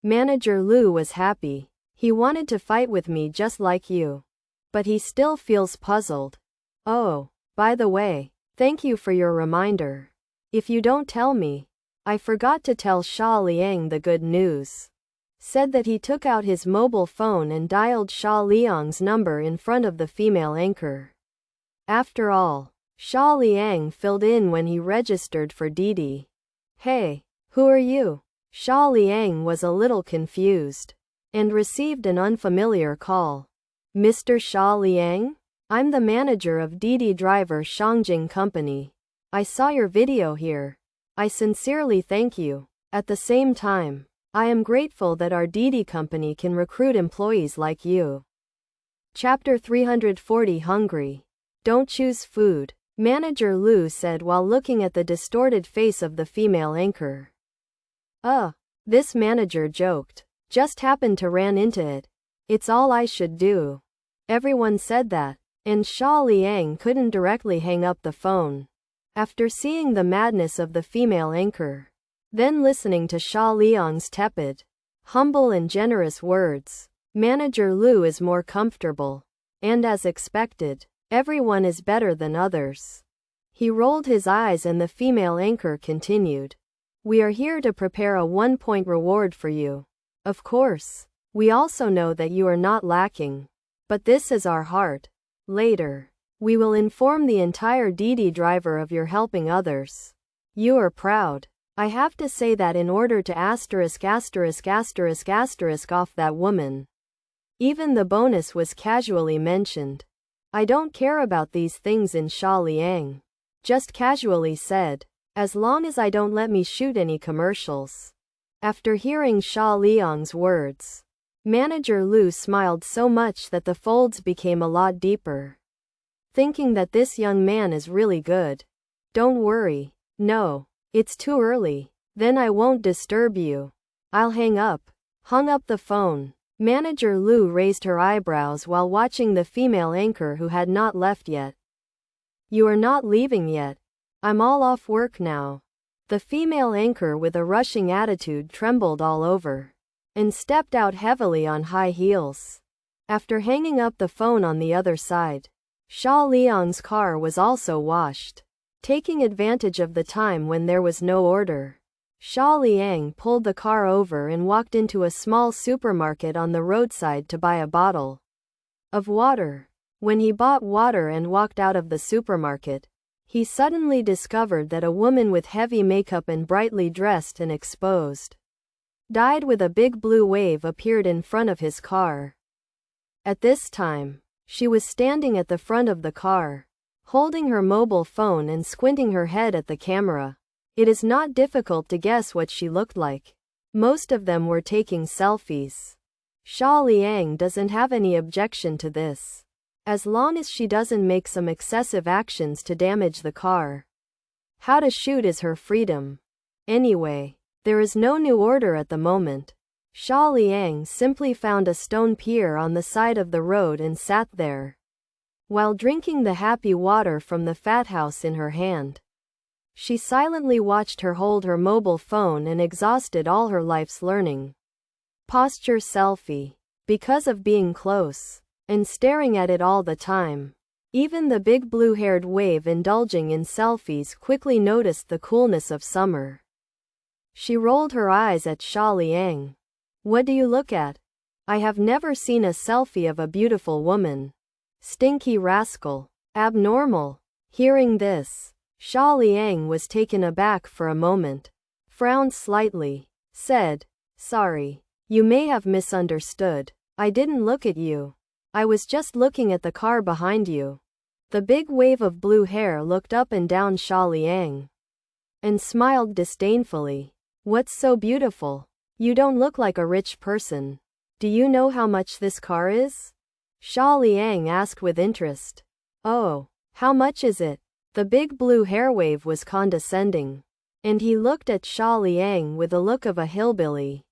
Manager Lu was happy. He wanted to fight with me just like you. But he still feels puzzled. Oh, by the way, thank you for your reminder. If you don't tell me, I forgot to tell Xia Liang the good news. Said that he took out his mobile phone and dialed Xia Liang's number in front of the female anchor. After all, Xia Liang filled in when he registered for Didi. Hey, who are you? Xia Liang was a little confused and received an unfamiliar call. Mr. Xia Liang? I'm the manager of Didi Driver Shangjing Company. I saw your video here. I sincerely thank you. At the same time, I am grateful that our Didi company can recruit employees like you. Chapter 340 Hungry. Don't choose food, Manager Lu said while looking at the distorted face of the female anchor. This manager joked. Just happened to ran into it. It's all I should do. Everyone said that, and Xia Liang couldn't directly hang up the phone. After seeing the madness of the female anchor, then listening to Xia Liang's tepid, humble and generous words, Manager Lu is more comfortable. And as expected, everyone is better than others. He rolled his eyes and the female anchor continued. We are here to prepare a 1-point reward for you. Of course, we also know that you are not lacking. But this is our heart. Later, we will inform the entire Didi Driver of your helping others. You are proud. I have to say that in order to off that woman. Even the bonus was casually mentioned. I don't care about these things in Xia Liang. Just casually said. As long as I don't let me shoot any commercials. After hearing Xia Liang's words, Manager Lu smiled so much that the folds became a lot deeper. Thinking that this young man is really good. Don't worry. No, it's too early. Then I won't disturb you. I'll hang up. Hung up the phone. Manager Lu raised her eyebrows while watching the female anchor who had not left yet. You are not leaving yet. I'm all off work now. The female anchor with a rushing attitude trembled all over and stepped out heavily on high heels. After hanging up the phone on the other side, Xia Liang's car was also washed. Taking advantage of the time when there was no order, Xia Liang pulled the car over and walked into a small supermarket on the roadside to buy a bottle of water. When he bought water and walked out of the supermarket, he suddenly discovered that a woman with heavy makeup and brightly dressed and exposed, dyed with a big blue wave appeared in front of his car. At this time, she was standing at the front of the car, holding her mobile phone and squinting her head at the camera. It is not difficult to guess what she looked like. Most of them were taking selfies. Xia Liang doesn't have any objection to this, as long as she doesn't make some excessive actions to damage the car. How to shoot is her freedom. Anyway, there is no new order at the moment. Xia Liang simply found a stone pier on the side of the road and sat there, while drinking the happy water from the fat house in her hand. She silently watched her hold her mobile phone and exhausted all her life's learning. Posture selfie. Because of being close and staring at it all the time, even the big blue-haired wave indulging in selfies quickly noticed the coolness of summer. She rolled her eyes at Xia Liang. What do you look at? I have never seen a selfie of a beautiful woman. Stinky rascal. Abnormal. Hearing this, Xia Liang was taken aback for a moment, frowned slightly, said, Sorry, you may have misunderstood. I didn't look at you. I was just looking at the car behind you. The big wave of blue hair looked up and down Xia Liang and smiled disdainfully. What's so beautiful? You don't look like a rich person. Do you know how much this car is? Xia Liang asked with interest. Oh, how much is it? The big blue hair wave was condescending, and he looked at Xia Liang with the look of a hillbilly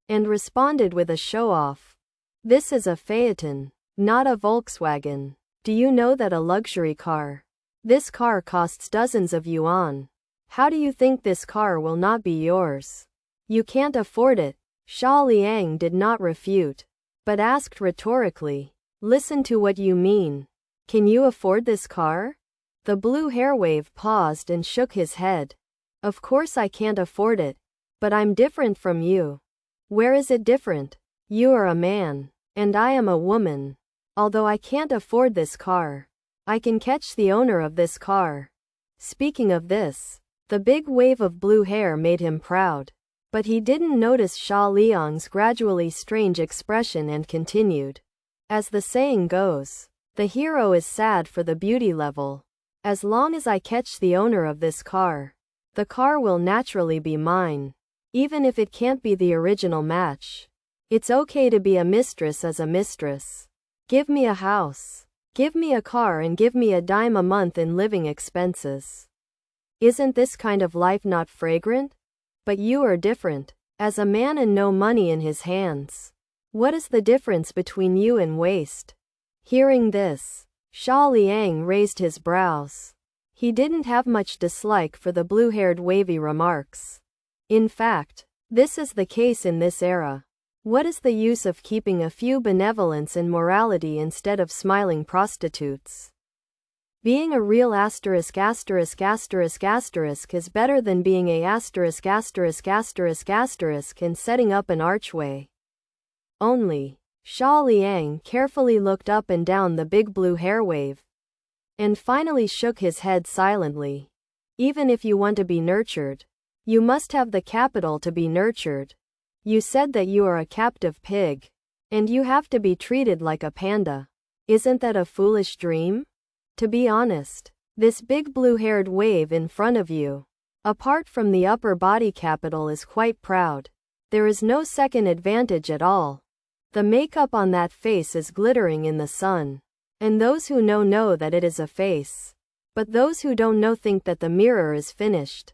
and responded with a show-off. This is a Phaeton, not a Volkswagen. Do you know that a luxury car? This car costs dozens of yuan. How do you think this car will not be yours? You can't afford it. Xia Liang did not refute, but asked rhetorically. Listen to what you mean. Can you afford this car? The blue hair wave paused and shook his head. Of course I can't afford it, but I'm different from you. Where is it different? You are a man, and I am a woman. Although I can't afford this car, I can catch the owner of this car. Speaking of this, the big wave of blue hair made him proud, but he didn't notice Xia Liang's gradually strange expression and continued. As the saying goes, the hero is sad for the beauty level. As long as I catch the owner of this car, the car will naturally be mine. Even if it can't be the original match. It's okay to be a mistress as a mistress. Give me a house. Give me a car and give me a dime a month in living expenses. Isn't this kind of life not fragrant? But you are different. As a man and no money in his hands. What is the difference between you and waste? Hearing this, Xia Liang raised his brows. He didn't have much dislike for the blue-haired wavy remarks. In fact, this is the case in this era. What is the use of keeping a few benevolence and morality instead of smiling prostitutes? Being a real asterisk asterisk asterisk asterisk is better than being a asterisk asterisk asterisk asterisk and setting up an archway. Only, Xia Liang carefully looked up and down the big blue hair wave, and finally shook his head silently. Even if you want to be nurtured, you must have the capital to be nurtured. You said that you are a captive pig, and you have to be treated like a panda. Isn't that a foolish dream? To be honest, this big blue-haired wave in front of you, apart from the upper body capital, is quite proud. There is no second advantage at all. The makeup on that face is glittering in the sun, and those who know that it is a face. But those who don't know think that the mirror is finished.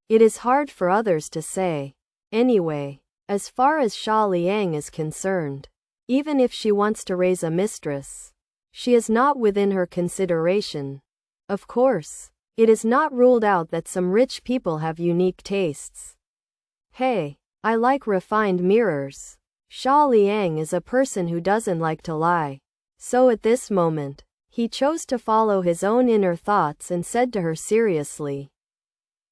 It is hard for others to say. Anyway, as far as Xia Liang is concerned, even if she wants to raise a mistress, she is not within her consideration. Of course, it is not ruled out that some rich people have unique tastes. Hey, I like refined mirrors. Xia Liang is a person who doesn't like to lie. So at this moment, he chose to follow his own inner thoughts and said to her seriously,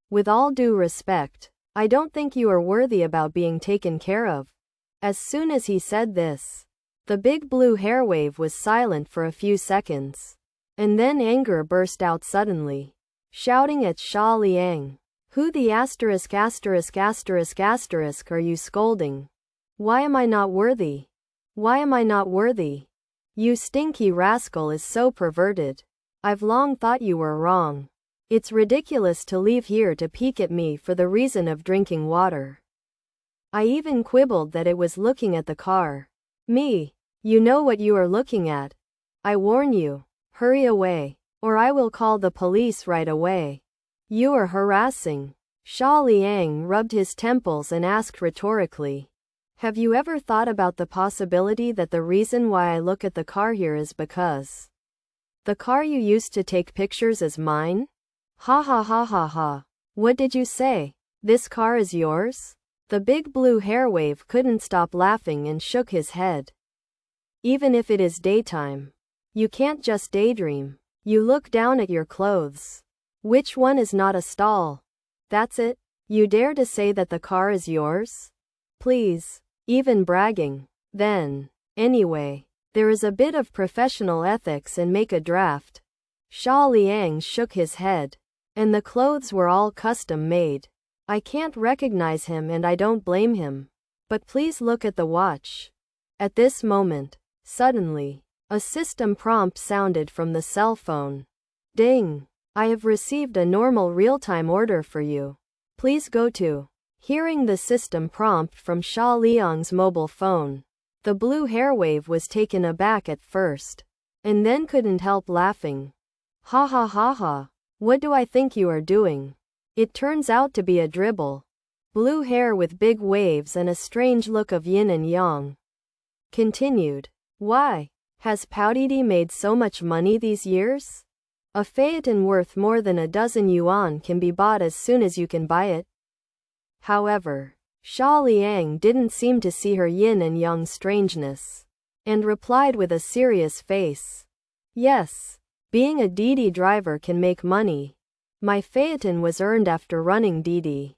with all due respect, I don't think you are worthy about being taken care of. As soon as he said this, the big blue hair wave was silent for a few seconds. And then anger burst out suddenly, shouting at Xia Liang. Who the asterisk asterisk asterisk asterisk are you scolding? Why am I not worthy? Why am I not worthy? You stinky rascal is so perverted. I've long thought you were wrong. It's ridiculous to leave here to peek at me for the reason of drinking water. I even quibbled that it was looking at the car. Me, you know what you are looking at. I warn you, hurry away, or I will call the police right away. You are harassing. Xia Liang rubbed his temples and asked rhetorically, have you ever thought about the possibility that the reason why I look at the car here is because the car you used to take pictures is mine? Ha ha ha ha ha. What did you say? This car is yours? The big blue hair wave couldn't stop laughing and shook his head. Even if it is daytime, you can't just daydream. You look down at your clothes. Which one is not a stall? That's it? You dare to say that the car is yours? Please. Even bragging. Then, anyway, there is a bit of professional ethics and make a draft. Xia Liang shook his head. And the clothes were all custom made. I can't recognize him and I don't blame him. But please look at the watch. At this moment, suddenly, a system prompt sounded from the cell phone. Ding! I have received a normal real-time order for you. Please go to. Hearing the system prompt from Xia Liang's mobile phone, the blue hair wave was taken aback at first, and then couldn't help laughing. Ha ha ha ha. What do I think you are doing? It turns out to be a dribble. Blue hair with big waves and a strange look of yin and yang. Continued. Why? Has Powdidi made so much money these years? A phaeton worth more than a dozen yuan can be bought as soon as you can buy it. However, Xia Liang didn't seem to see her yin and yang strangeness, and replied with a serious face. Yes, being a Didi driver can make money. My phaeton was earned after running Didi.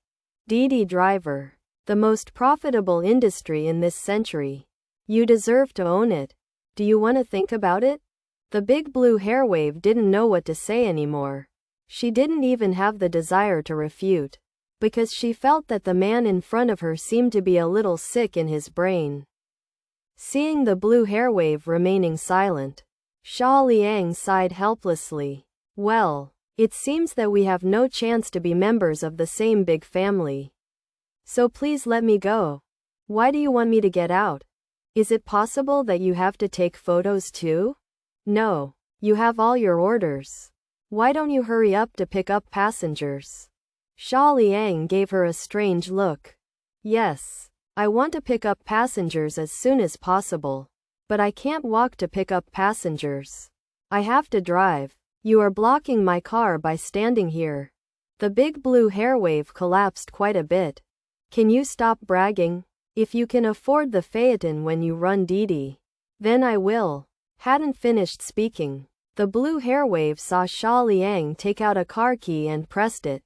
Didi driver, the most profitable industry in this century. You deserve to own it. Do you want to think about it? The big blue hair wave didn't know what to say anymore. She didn't even have the desire to refute, because she felt that the man in front of her seemed to be a little sick in his brain. Seeing the blue hair wave remaining silent, Xia Liang sighed helplessly. Well, it seems that we have no chance to be members of the same big family. So please let me go. Why do you want me to get out? Is it possible that you have to take photos too? No, you have all your orders. Why don't you hurry up to pick up passengers? Xia Liang gave her a strange look. Yes, I want to pick up passengers as soon as possible. But I can't walk to pick up passengers. I have to drive. You are blocking my car by standing here. The big blue hair wave collapsed quite a bit. Can you stop bragging? If you can afford the phaeton when you run Didi, then I will. Hadn't finished speaking, the blue hair wave saw Xia Liang take out a car key and pressed it.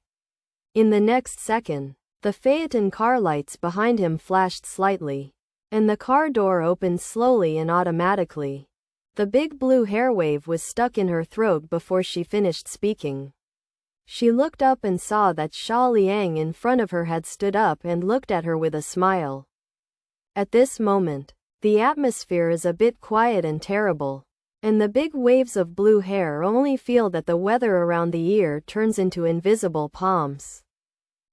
In the next second, the phaeton car lights behind him flashed slightly, and the car door opened slowly and automatically. The big blue hair wave was stuck in her throat before she finished speaking. She looked up and saw that Xia Liang in front of her had stood up and looked at her with a smile. At this moment, the atmosphere is a bit quiet and terrible, and the big waves of blue hair only feel that the weather around the ear turns into invisible palms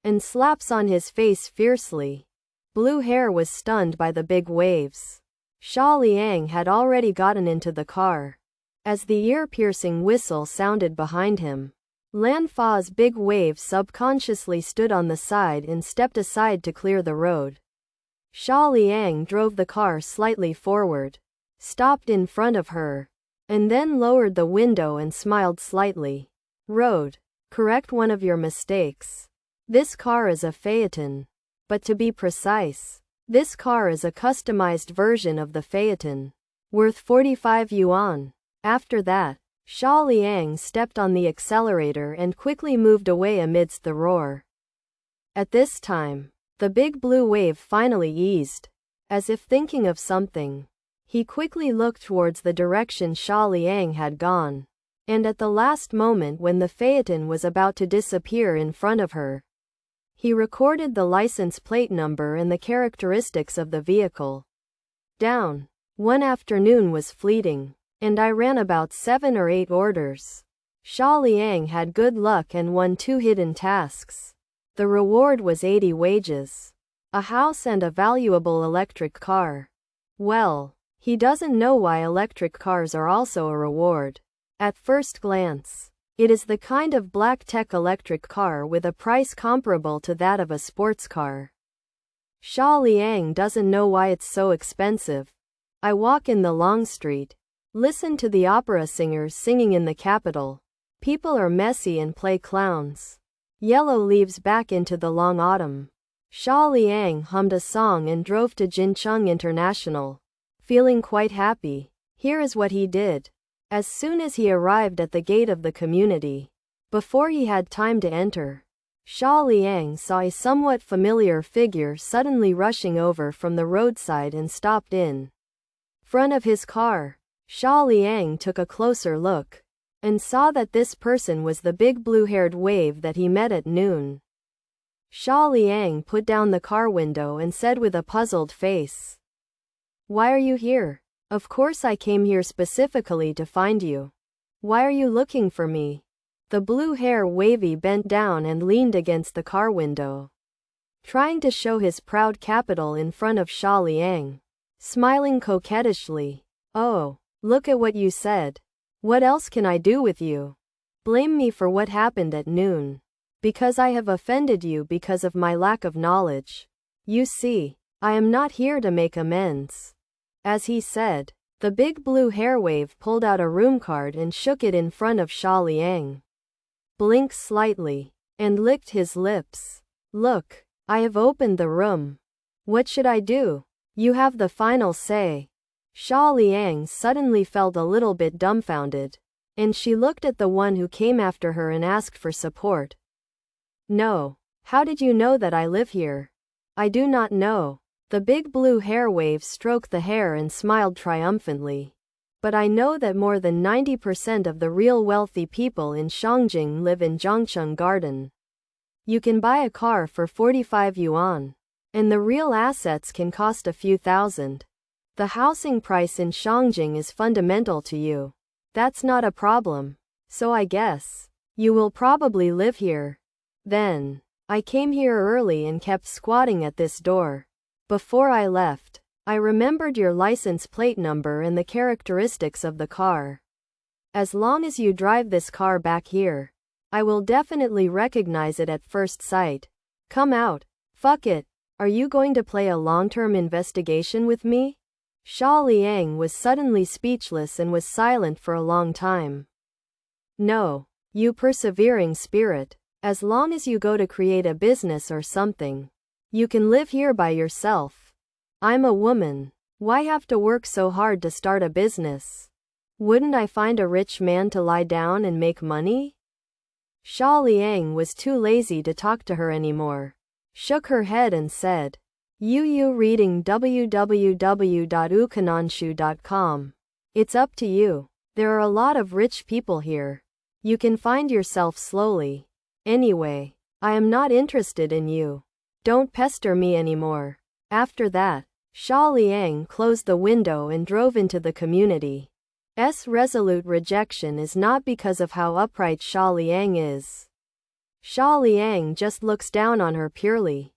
and slaps on his face fiercely. Blue hair was stunned by the big waves. Xia Liang had already gotten into the car. As the ear-piercing whistle sounded behind him, Lan Fa's big wave subconsciously stood on the side and stepped aside to clear the road. Xia Liang drove the car slightly forward, stopped in front of her, and then lowered the window and smiled slightly. Road, correct one of your mistakes. This car is a phaeton. But to be precise, this car is a customized version of the phaeton, worth 45 yuan. After that, Xia Liang stepped on the accelerator and quickly moved away amidst the roar. At this time, the big blue wave finally eased. As if thinking of something, he quickly looked towards the direction Xia Liang had gone, and at the last moment when the phaeton was about to disappear in front of her, he recorded the license plate number and the characteristics of the vehicle. Down. One afternoon was fleeting, and I ran about 7 or 8 orders. Xia Liang had good luck and won 2 hidden tasks. The reward was 80 wages, a house and a valuable electric car. Well, he doesn't know why electric cars are also a reward. At first glance, it is the kind of black tech electric car with a price comparable to that of a sports car. Xia Liang doesn't know why it's so expensive. I walk in the long street, listen to the opera singers singing in the capital. People are messy and play clowns. Yellow leaves back into the long autumn. Xia Liang hummed a song and drove to Jincheng International, feeling quite happy. Here is what he did. As soon as he arrived at the gate of the community, before he had time to enter, Xia Liang saw a somewhat familiar figure suddenly rushing over from the roadside and stopped in front of his car. Xia Liang took a closer look and saw that this person was the big blue-haired wave that he met at noon. Xia Liang put down the car window and said with a puzzled face, "Why are you here?" "Of course I came here specifically to find you. Why are you looking for me?" The blue hair wavy bent down and leaned against the car window, trying to show his proud capital in front of Xia Liang, smiling coquettishly. "Oh, look at what you said. What else can I do with you? Blame me for what happened at noon. Because I have offended you because of my lack of knowledge. You see, I am not here to make amends." As he said, The big blue hair wave pulled out a room card and shook it in front of Xia Liang. Blinked slightly and licked his lips. Look, I have opened the room. What should I do? You have the final say. Xia Liang suddenly felt a little bit dumbfounded, and she looked at the one who came after her and asked for support. No. How did you know that I live here? I do not know. The big blue hair wave stroked the hair and smiled triumphantly. But I know that more than 90% of the real wealthy people in Shangjing live in Zhangcheng Garden. You can buy a car for 45 yuan. And the real assets can cost a few thousand. The housing price in Shangjing is fundamental to you. That's not a problem. So I guess you will probably live here. Then I came here early and kept squatting at this door. Before I left, I remembered your license plate number and the characteristics of the car. As long as you drive this car back here, I will definitely recognize it at first sight. Come out. Fuck it. Are you going to play a long-term investigation with me? Xia Liang was suddenly speechless and was silent for a long time. No, you persevering spirit. As long as you go to create a business or something, you can live here by yourself. I'm a woman. Why have to work so hard to start a business? Wouldn't I find a rich man to lie down and make money? Xia Liang was too lazy to talk to her anymore. Shook her head and said, You reading www.ukananshu.com. It's up to you. There are a lot of rich people here. You can find yourself slowly. Anyway, I am not interested in you. Don't pester me anymore. After that, Xia Liang closed the window and drove into the community. Resolute rejection is not because of how upright Xia Liang is. Xia Liang just looks down on her purely.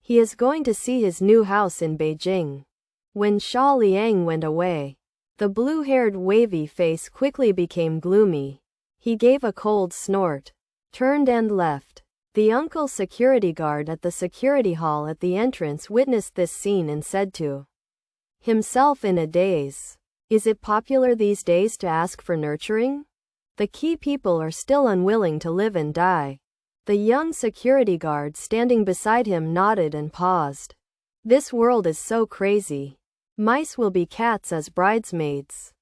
He is going to see his new house in Beijing. When Xia Liang went away, the blue-haired wavy face quickly became gloomy. He gave a cold snort, turned and left. The uncle security guard at the security hall at the entrance witnessed this scene and said to himself in a daze, Is it popular these days to ask for nurturing? The key people are still unwilling to live and die. The young security guard standing beside him nodded and paused. This world is so crazy. Mice will be cats as bridesmaids.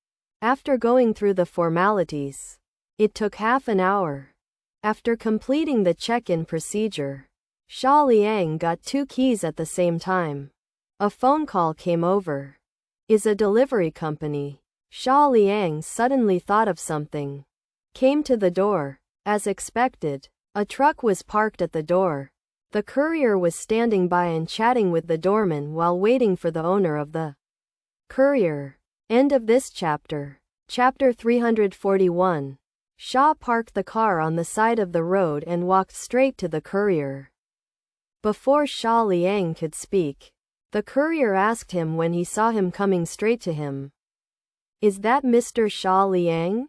After going through the formalities, it took half an hour. After completing the check-in procedure, Xia Liang got 2 keys at the same time. A phone call came over. Is a delivery company. Xia Liang suddenly thought of something. Came to the door. As expected, a truck was parked at the door. The courier was standing by and chatting with the doorman while waiting for the owner of the courier. End of this chapter. Chapter 341. Xia parked the car on the side of the road and walked straight to the courier. Before Xia Liang could speak, the courier asked him when he saw him coming straight to him. Is that Mr. Xia Liang?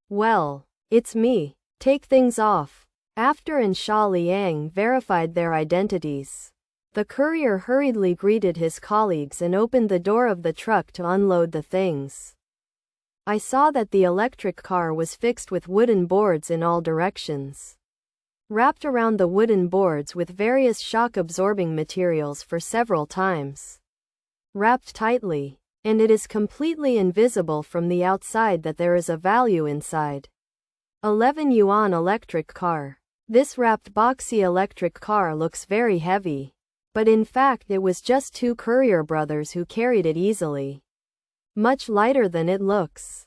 Well, it's me. Take things off. After and Xia Liang verified their identities, the courier hurriedly greeted his colleagues and opened the door of the truck to unload the things. I saw that the electric car was fixed with wooden boards in all directions, wrapped around the wooden boards with various shock-absorbing materials for several times, wrapped tightly, and it is completely invisible from the outside that there is a value inside. 11 yuan electric car. This wrapped boxy electric car looks very heavy, but in fact it was just 2 courier brothers who carried it easily. Much lighter than it looks.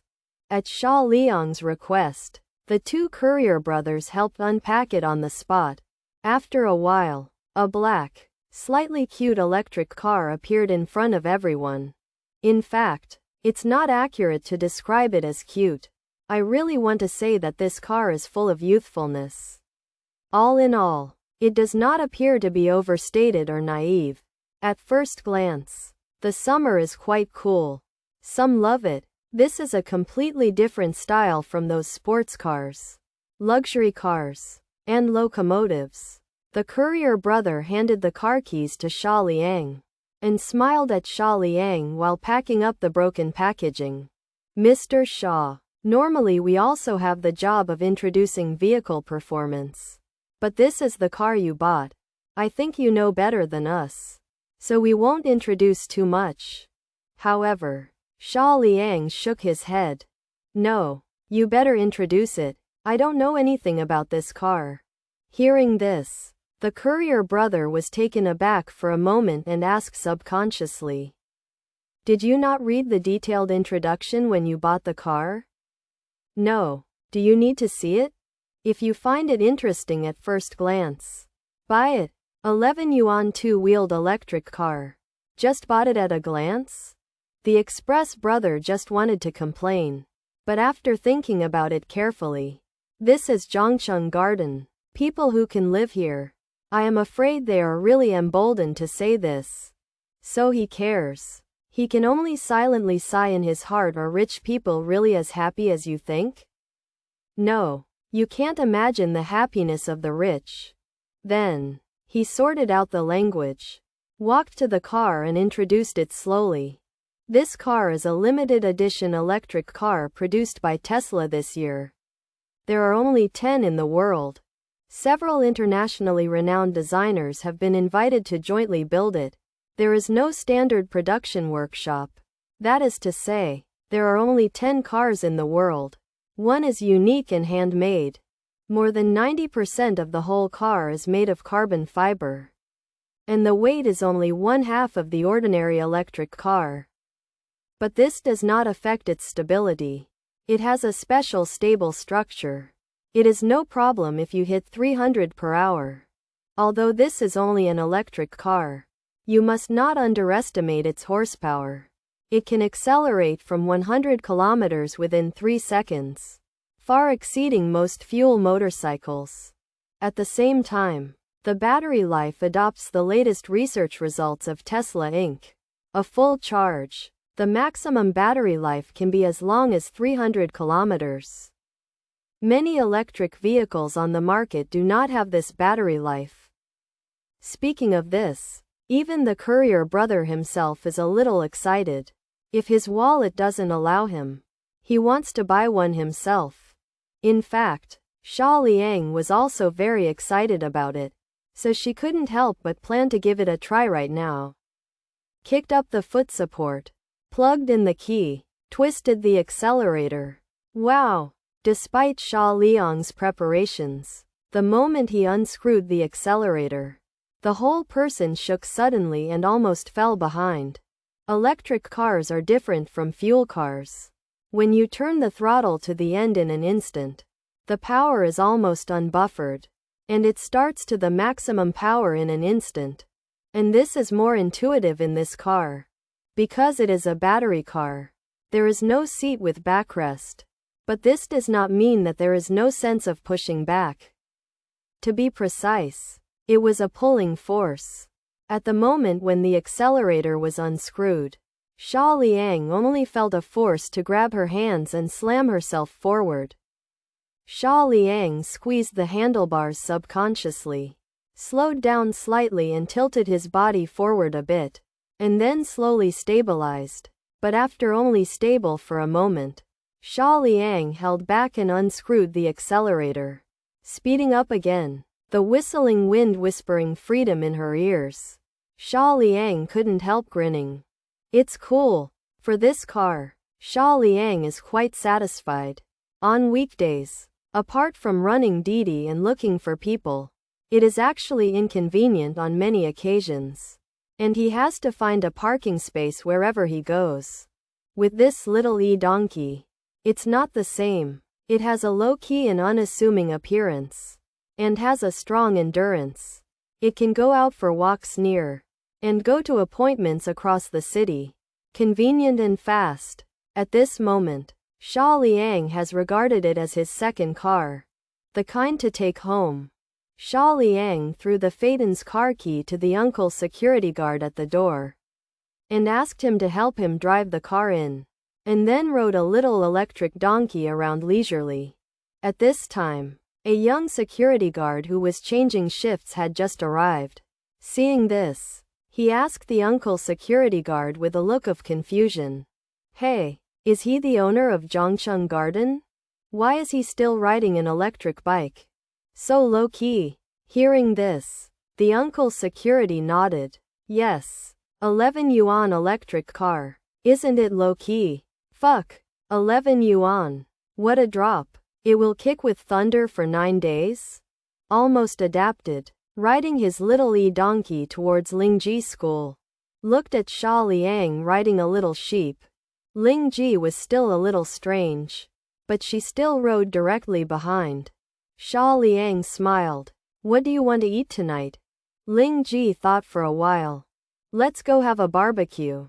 At Xia Liang's request, the 2 courier brothers helped unpack it on the spot. After a while, a black, slightly cute electric car appeared in front of everyone. In fact, it's not accurate to describe it as cute. I really want to say that this car is full of youthfulness. All in all, it does not appear to be overstated or naive. At first glance, the summer is quite cool. Some love it. This is a completely different style from those sports cars, luxury cars, and locomotives. The courier brother handed the car keys to Xia Liang. and smiled at Xia Liang while packing up the broken packaging. Mr. Xia, normally we also have the job of introducing vehicle performance. But this is the car you bought. I think you know better than us. So we won't introduce too much. However, Xia Liang shook his head. No, you better introduce it. I don't know anything about this car. Hearing this, the courier brother was taken aback for a moment and asked subconsciously, "Did you not read the detailed introduction when you bought the car?" "No. Do you need to see it? If you find it interesting at first glance, buy it." 11 yuan two-wheeled electric car. Just bought it at a glance? The express brother just wanted to complain. But after thinking about it carefully, this is Zhongcheng Garden. People who can live here. I am afraid they are really emboldened to say this. So he cares. He can only silently sigh in his heart. Are rich people really as happy as you think? No. You can't imagine the happiness of the rich. Then, he sorted out the language, walked to the car and introduced it slowly. This car is a limited edition electric car produced by Tesla this year. There are only 10 in the world. Several internationally renowned designers have been invited to jointly build it. There is no standard production workshop. That is to say, there are only 10 cars in the world. One is unique and handmade. More than 90% of the whole car is made of carbon fiber. And the weight is only 1/2 of the ordinary electric car. But this does not affect its stability. It has a special stable structure. It is no problem if you hit 300 per hour. Although this is only an electric car, you must not underestimate its horsepower. It can accelerate from 100 kilometers within 3 seconds, far exceeding most fuel motorcycles. At the same time, the battery life adopts the latest research results of Tesla Inc. A full charge, the maximum battery life can be as long as 300 kilometers. Many electric vehicles on the market do not have this battery life. Speaking of this, even the courier brother himself is a little excited. If his wallet doesn't allow him, he wants to buy one himself. In fact, Xia Liang was also very excited about it, so she couldn't help but plan to give it a try right now. Kicked up the foot support, plugged in the key, twisted the accelerator. Wow! Despite Xia Liang's preparations, the moment he unscrewed the accelerator, the whole person shook suddenly and almost fell behind. Electric cars are different from fuel cars. When you turn the throttle to the end in an instant, the power is almost unbuffered, and it starts to the maximum power in an instant. And this is more intuitive in this car. Because it is a battery car, there is no seat with backrest. But this does not mean that there is no sense of pushing back. To be precise, it was a pulling force. At the moment when the accelerator was unscrewed, Xia Liang only felt a force to grab her hands and slam herself forward. Xia Liang squeezed the handlebars subconsciously, slowed down slightly and tilted his body forward a bit, and then slowly stabilized. But after only stable for a moment, Xia Liang held back and unscrewed the accelerator, speeding up again, the whistling wind whispering freedom in her ears. Xia Liang couldn't help grinning. It's cool. For this car, Xia Liang is quite satisfied. On weekdays, apart from running Didi and looking for people, it is actually inconvenient on many occasions. And he has to find a parking space wherever he goes. With this little e-donkey, it's not the same. It has a low-key and unassuming appearance, and has a strong endurance. It can go out for walks near, and go to appointments across the city. Convenient and fast. At this moment, Xia Liang has regarded it as his second car, the kind to take home. Xia Liang threw the Phaeton's car key to the uncle security guard at the door, and asked him to help him drive the car in, and then rode a little electric donkey around leisurely. At this time, a young security guard who was changing shifts had just arrived. Seeing this, he asked the uncle security guard with a look of confusion. Hey, is he the owner of Zhongcheng Garden? Why is he still riding an electric bike? So low-key. Hearing this, the uncle security nodded. Yes. 11 yuan electric car. Isn't it low-key? Fuck. 11 yuan. What a drop. It will kick with thunder for 9 days? Almost adapted. Riding his little e-donkey towards Lingji school. Looked at Xia Liang riding a little sheep. Lingji was still a little strange. But she still rode directly behind. Xia Liang smiled. What do you want to eat tonight? Lingji thought for a while. Let's go have a barbecue.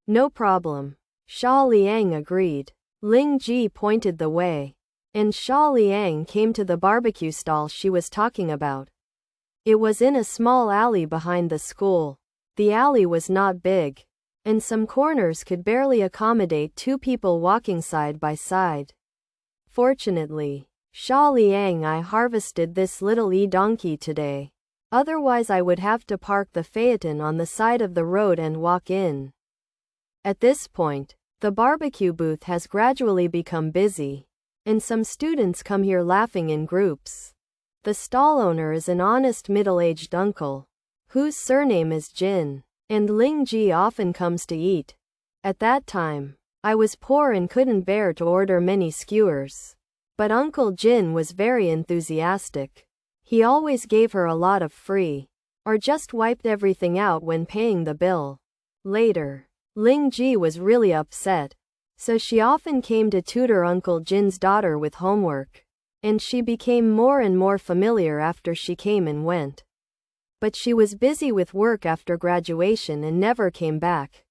No problem. Xia Liang agreed. Lingji pointed the way. And Xia Liang came to the barbecue stall she was talking about. It was in a small alley behind the school. The alley was not big. And some corners could barely accommodate 2 people walking side by side. Fortunately, Xia Liang, I harvested this little e-donkey today. Otherwise I would have to park the phaeton on the side of the road and walk in. At this point, the barbecue booth has gradually become busy. And some students come here laughing in groups. The stall owner is an honest middle-aged uncle, whose surname is Jin, and Lingji often comes to eat. At that time, I was poor and couldn't bear to order many skewers. But Uncle Jin was very enthusiastic. He always gave her a lot of free, or just wiped everything out when paying the bill. Later, Lingji was really upset, so she often came to tutor Uncle Jin's daughter with homework, and she became more and more familiar after she came and went. But she was busy with work after graduation and never came back.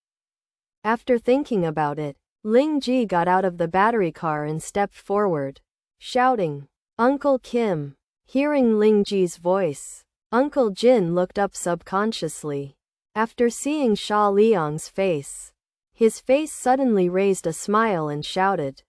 After thinking about it, Lingji got out of the battery car and stepped forward, shouting, "Uncle Kim." Hearing Lingji's voice, Uncle Jin looked up subconsciously. After seeing Xia Liang's face, his face suddenly raised a smile and shouted,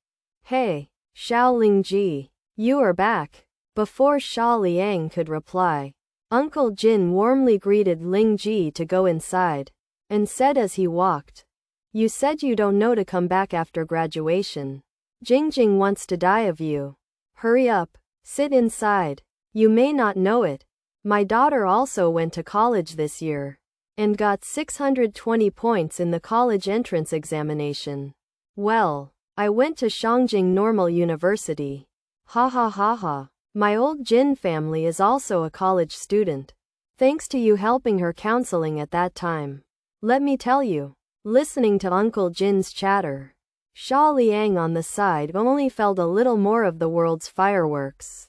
"Hey, Xiao Lingji, you are back." Before Xia Liang could reply, Uncle Jin warmly greeted Lingji to go inside, and said as he walked, "You said you don't know to come back after graduation. Jingjing wants to die of you. Hurry up, sit inside. You may not know it. My daughter also went to college this year, and got 620 points in the college entrance examination. Well, I went to Shangjing Normal University. Ha ha ha ha. My old Jin family is also a college student. Thanks to you helping her counseling at that time. Let me tell you." Listening to Uncle Jin's chatter, Xia Liang on the side only felt a little more of the world's fireworks.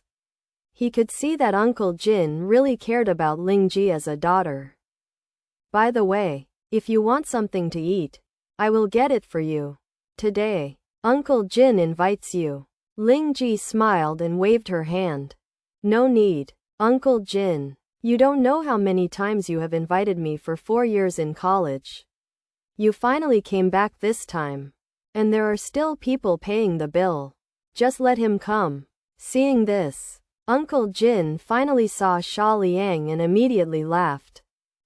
He could see that Uncle Jin really cared about Lingji as a daughter. "By the way, if you want something to eat, I will get it for you. Today, Uncle Jin invites you." Lingji smiled and waved her hand. "No need, Uncle Jin. You don't know how many times you have invited me for 4 years in college. You finally came back this time. And there are still people paying the bill. Just let him come." Seeing this, Uncle Jin finally saw Xia Liang and immediately laughed.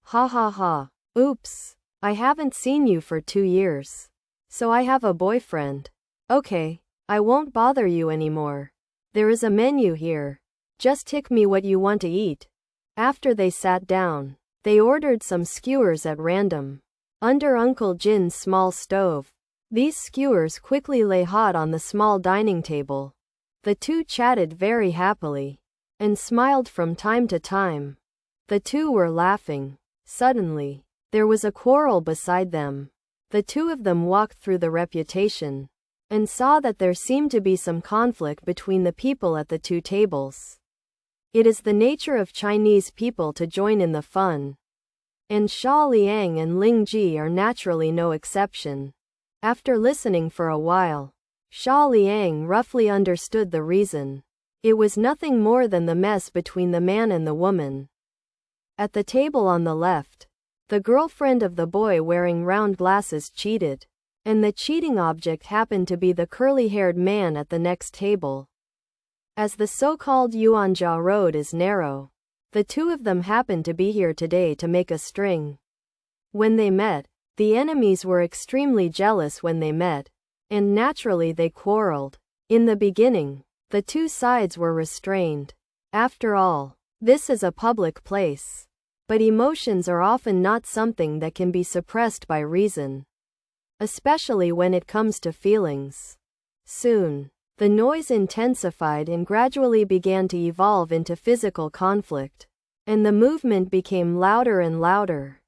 "Ha ha ha. Oops. I haven't seen you for 2 years. So I have a boyfriend. Okay, I won't bother you anymore. There is a menu here. Just tick me what you want to eat." After they sat down, they ordered some skewers at random. Under Uncle Jin's small stove, these skewers quickly lay hot on the small dining table. The two chatted very happily, and smiled from time to time. The two were laughing. Suddenly, there was a quarrel beside them. The two of them walked through the reputation, and saw that there seemed to be some conflict between the people at the 2 tables. It is the nature of Chinese people to join in the fun. And Xia Liang and Lingji are naturally no exception. After listening for a while, Xia Liang roughly understood the reason. It was nothing more than the mess between the man and the woman. At the table on the left, the girlfriend of the boy wearing round glasses cheated, and the cheating object happened to be the curly-haired man at the next table. As the so-called Yuanjia road is narrow, the two of them happened to be here today to make a string. When they met, the enemies were extremely jealous when they met, and naturally they quarreled. In the beginning, the two sides were restrained. After all, this is a public place. But emotions are often not something that can be suppressed by reason, especially when it comes to feelings. Soon, the noise intensified and gradually began to evolve into physical conflict, and the movement became louder and louder.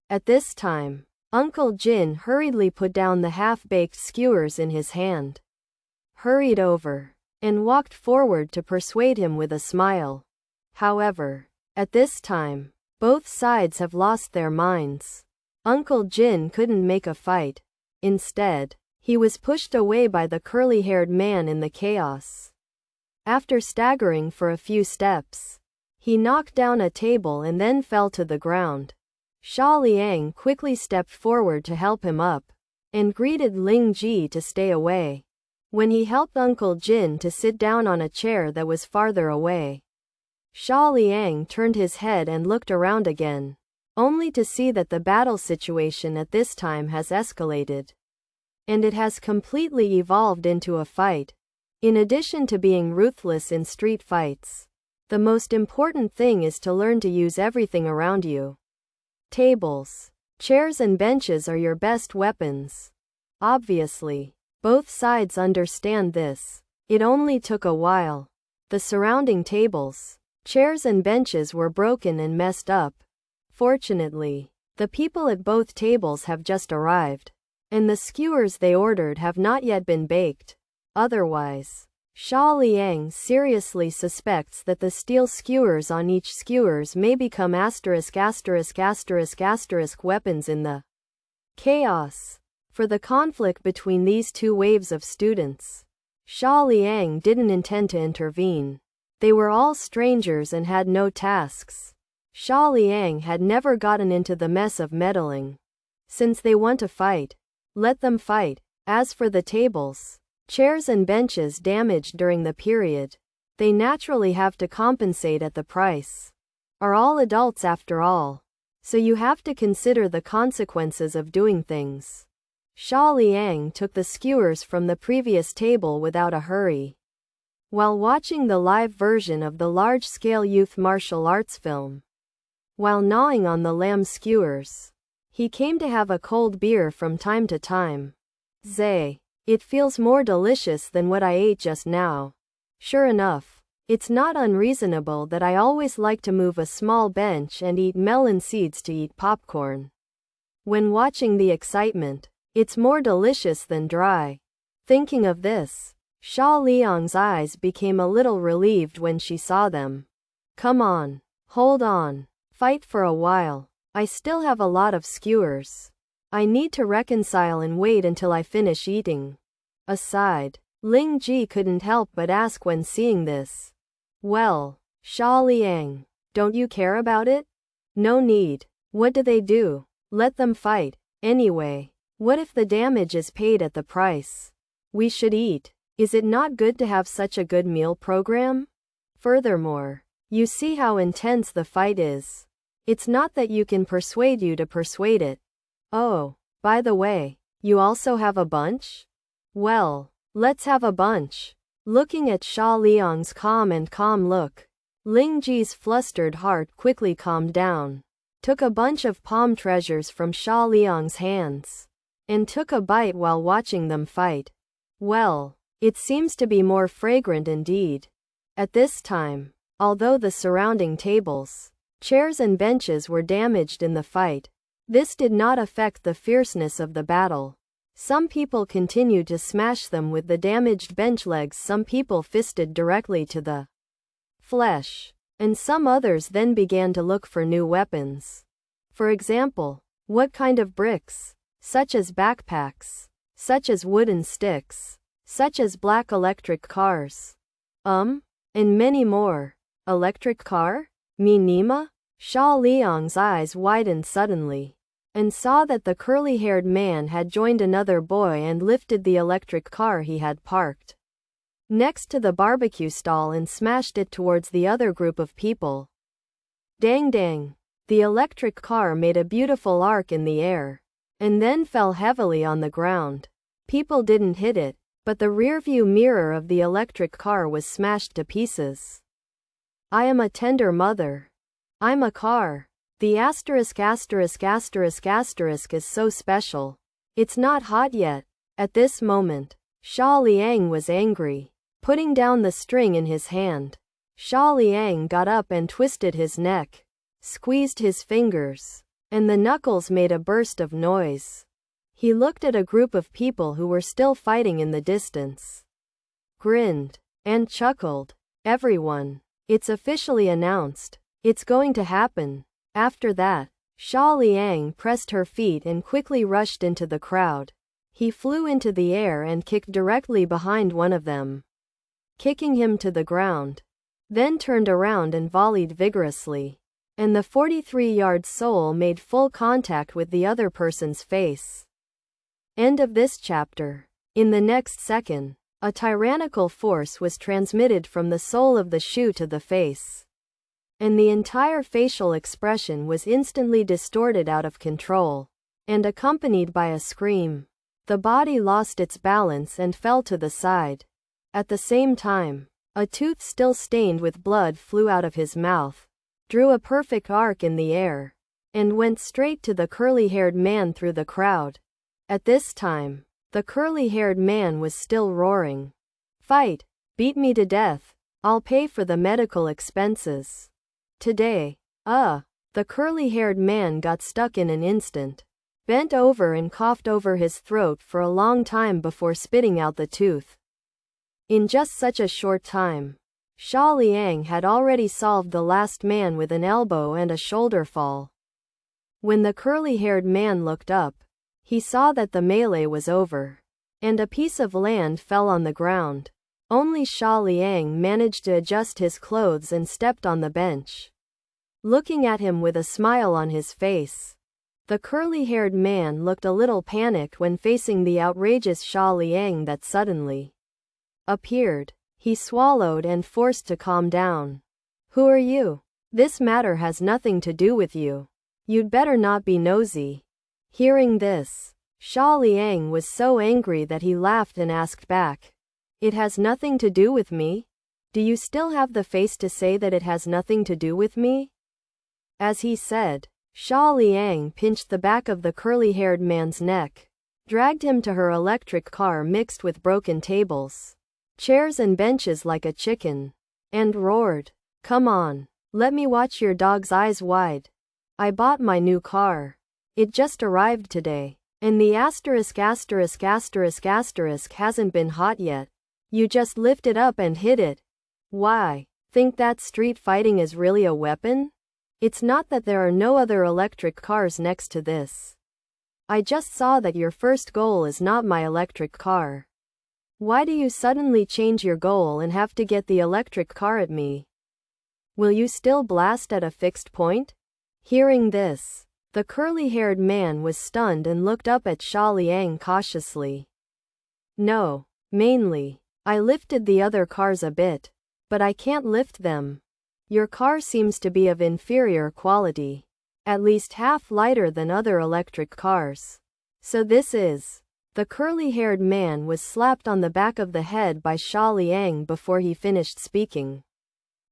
At this time, Uncle Jin hurriedly put down the half-baked skewers in his hand, hurried over, and walked forward to persuade him with a smile. However, at this time, both sides have lost their minds. Uncle Jin couldn't make a fight. Instead, he was pushed away by the curly-haired man in the chaos. After staggering for a few steps, he knocked down a table and then fell to the ground. Xia Liang quickly stepped forward to help him up, and greeted Ling Ji to stay away. When he helped Uncle Jin to sit down on a chair that was farther away, Xia Liang turned his head and looked around again, only to see that the battle situation at this time has escalated. And it has completely evolved into a fight. In addition to being ruthless in street fights, the most important thing is to learn to use everything around you. Tables, chairs and benches are your best weapons. Obviously, both sides understand this. It only took a while. The surrounding tables, chairs and benches were broken and messed up. Fortunately, the people at both tables have just arrived, and the skewers they ordered have not yet been baked. Otherwise, Xia Liang seriously suspects that the steel skewers on each skewers may become ***** weapons in the chaos. For the conflict between these two waves of students, Xia Liang didn't intend to intervene. They were all strangers and had no tasks. Xia Liang had never gotten into the mess of meddling. Since they want to fight, let them fight. As for the tables, chairs and benches damaged during the period, they naturally have to compensate at the price. Are all adults after all, so you have to consider the consequences of doing things. Xia Liang took the skewers from the previous table without a hurry. While watching the live version of the large-scale youth martial arts film, while gnawing on the lamb skewers, he came to have a cold beer from time to time. Zay, it feels more delicious than what I ate just now. Sure enough, it's not unreasonable that I always like to move a small bench and eat melon seeds to eat popcorn. When watching the excitement, it's more delicious than dry. Thinking of this, Xia Liang's eyes became a little relieved when she saw them. Come on, hold on, fight for a while. I still have a lot of skewers. I need to reconcile and wait until I finish eating. Aside, Ling Ji couldn't help but ask when seeing this. Well, Xia Liang, don't you care about it? No need. What do they do? Let them fight. Anyway, what if the damage is paid at the price? We should eat. Is it not good to have such a good meal program? Furthermore, you see how intense the fight is. It's not that you can persuade you to persuade it. Oh, by the way, you also have a bunch? Well, let's have a bunch. Looking at Xia Liang's calm look, Ling Ji's flustered heart quickly calmed down, took a bunch of palm treasures from Xia Liang's hands, and took a bite while watching them fight. Well, it seems to be more fragrant indeed. At this time, although the surrounding tables, chairs and benches were damaged in the fight, this did not affect the fierceness of the battle. Some people continued to smash them with the damaged bench legs, some people fisted directly to the flesh, and some others then began to look for new weapons. For example, what kind of bricks? Such as backpacks, such as wooden sticks, such as black electric cars. And many more. Electric car? Me Nima? Xia Liang's eyes widened suddenly, and saw that the curly-haired man had joined another boy and lifted the electric car he had parked next to the barbecue stall and smashed it towards the other group of people. Dang dang. The electric car made a beautiful arc in the air, and then fell heavily on the ground. People didn't hit it, but the rearview mirror of the electric car was smashed to pieces. I am a tender mother. I'm a car. The asterisk asterisk asterisk asterisk is so special. It's not hot yet. At this moment, Xia Liang was angry. Putting down the string in his hand, Xia Liang got up and twisted his neck, squeezed his fingers, and the knuckles made a burst of noise. He looked at a group of people who were still fighting in the distance, grinned, and chuckled. Everyone, it's officially announced. It's going to happen. After that, Xia Liang pressed her feet and quickly rushed into the crowd. He flew into the air and kicked directly behind one of them, kicking him to the ground, then turned around and volleyed vigorously, and the 43-yard soul made full contact with the other person's face. End of this chapter. In the next second, a tyrannical force was transmitted from the sole of the shoe to the face, and the entire facial expression was instantly distorted out of control, and accompanied by a scream. The body lost its balance and fell to the side. At the same time, a tooth still stained with blood flew out of his mouth, drew a perfect arc in the air, and went straight to the curly-haired man through the crowd. At this time, the curly-haired man was still roaring. Fight! Beat me to death! I'll pay for the medical expenses. Today. The curly-haired man got stuck in an instant, bent over and coughed over his throat for a long time before spitting out the tooth. In just such a short time, Xia Liang had already solved the last man with an elbow and a shoulder fall. When the curly-haired man looked up, he saw that the melee was over, and a piece of land fell on the ground. Only Xia Liang managed to adjust his clothes and stepped on the bench, looking at him with a smile on his face. The curly-haired man looked a little panicked when facing the outrageous Xia Liang that suddenly appeared. He swallowed and forced to calm down. Who are you? This matter has nothing to do with you. You'd better not be nosy. Hearing this, Xia Liang was so angry that he laughed and asked back. It has nothing to do with me? Do you still have the face to say that it has nothing to do with me? As he said, Xia Liang pinched the back of the curly-haired man's neck, dragged him to her electric car mixed with broken tables, chairs and benches like a chicken, and roared, "Come on, let me watch your dog's eyes wide. I bought my new car. It just arrived today, and the asterisk asterisk asterisk asterisk hasn't been hot yet. You just lift it up and hit it. Why, think that street fighting is really a weapon? It's not that there are no other electric cars next to this. I just saw that your first goal is not my electric car. Why do you suddenly change your goal and have to get the electric car at me? Will you still blast at a fixed point?" Hearing this, the curly-haired man was stunned and looked up at Xia Liang cautiously. "No, mainly, I lifted the other cars a bit, but I can't lift them. Your car seems to be of inferior quality, at least half lighter than other electric cars. So this is..." The curly-haired man was slapped on the back of the head by Xia Liang before he finished speaking,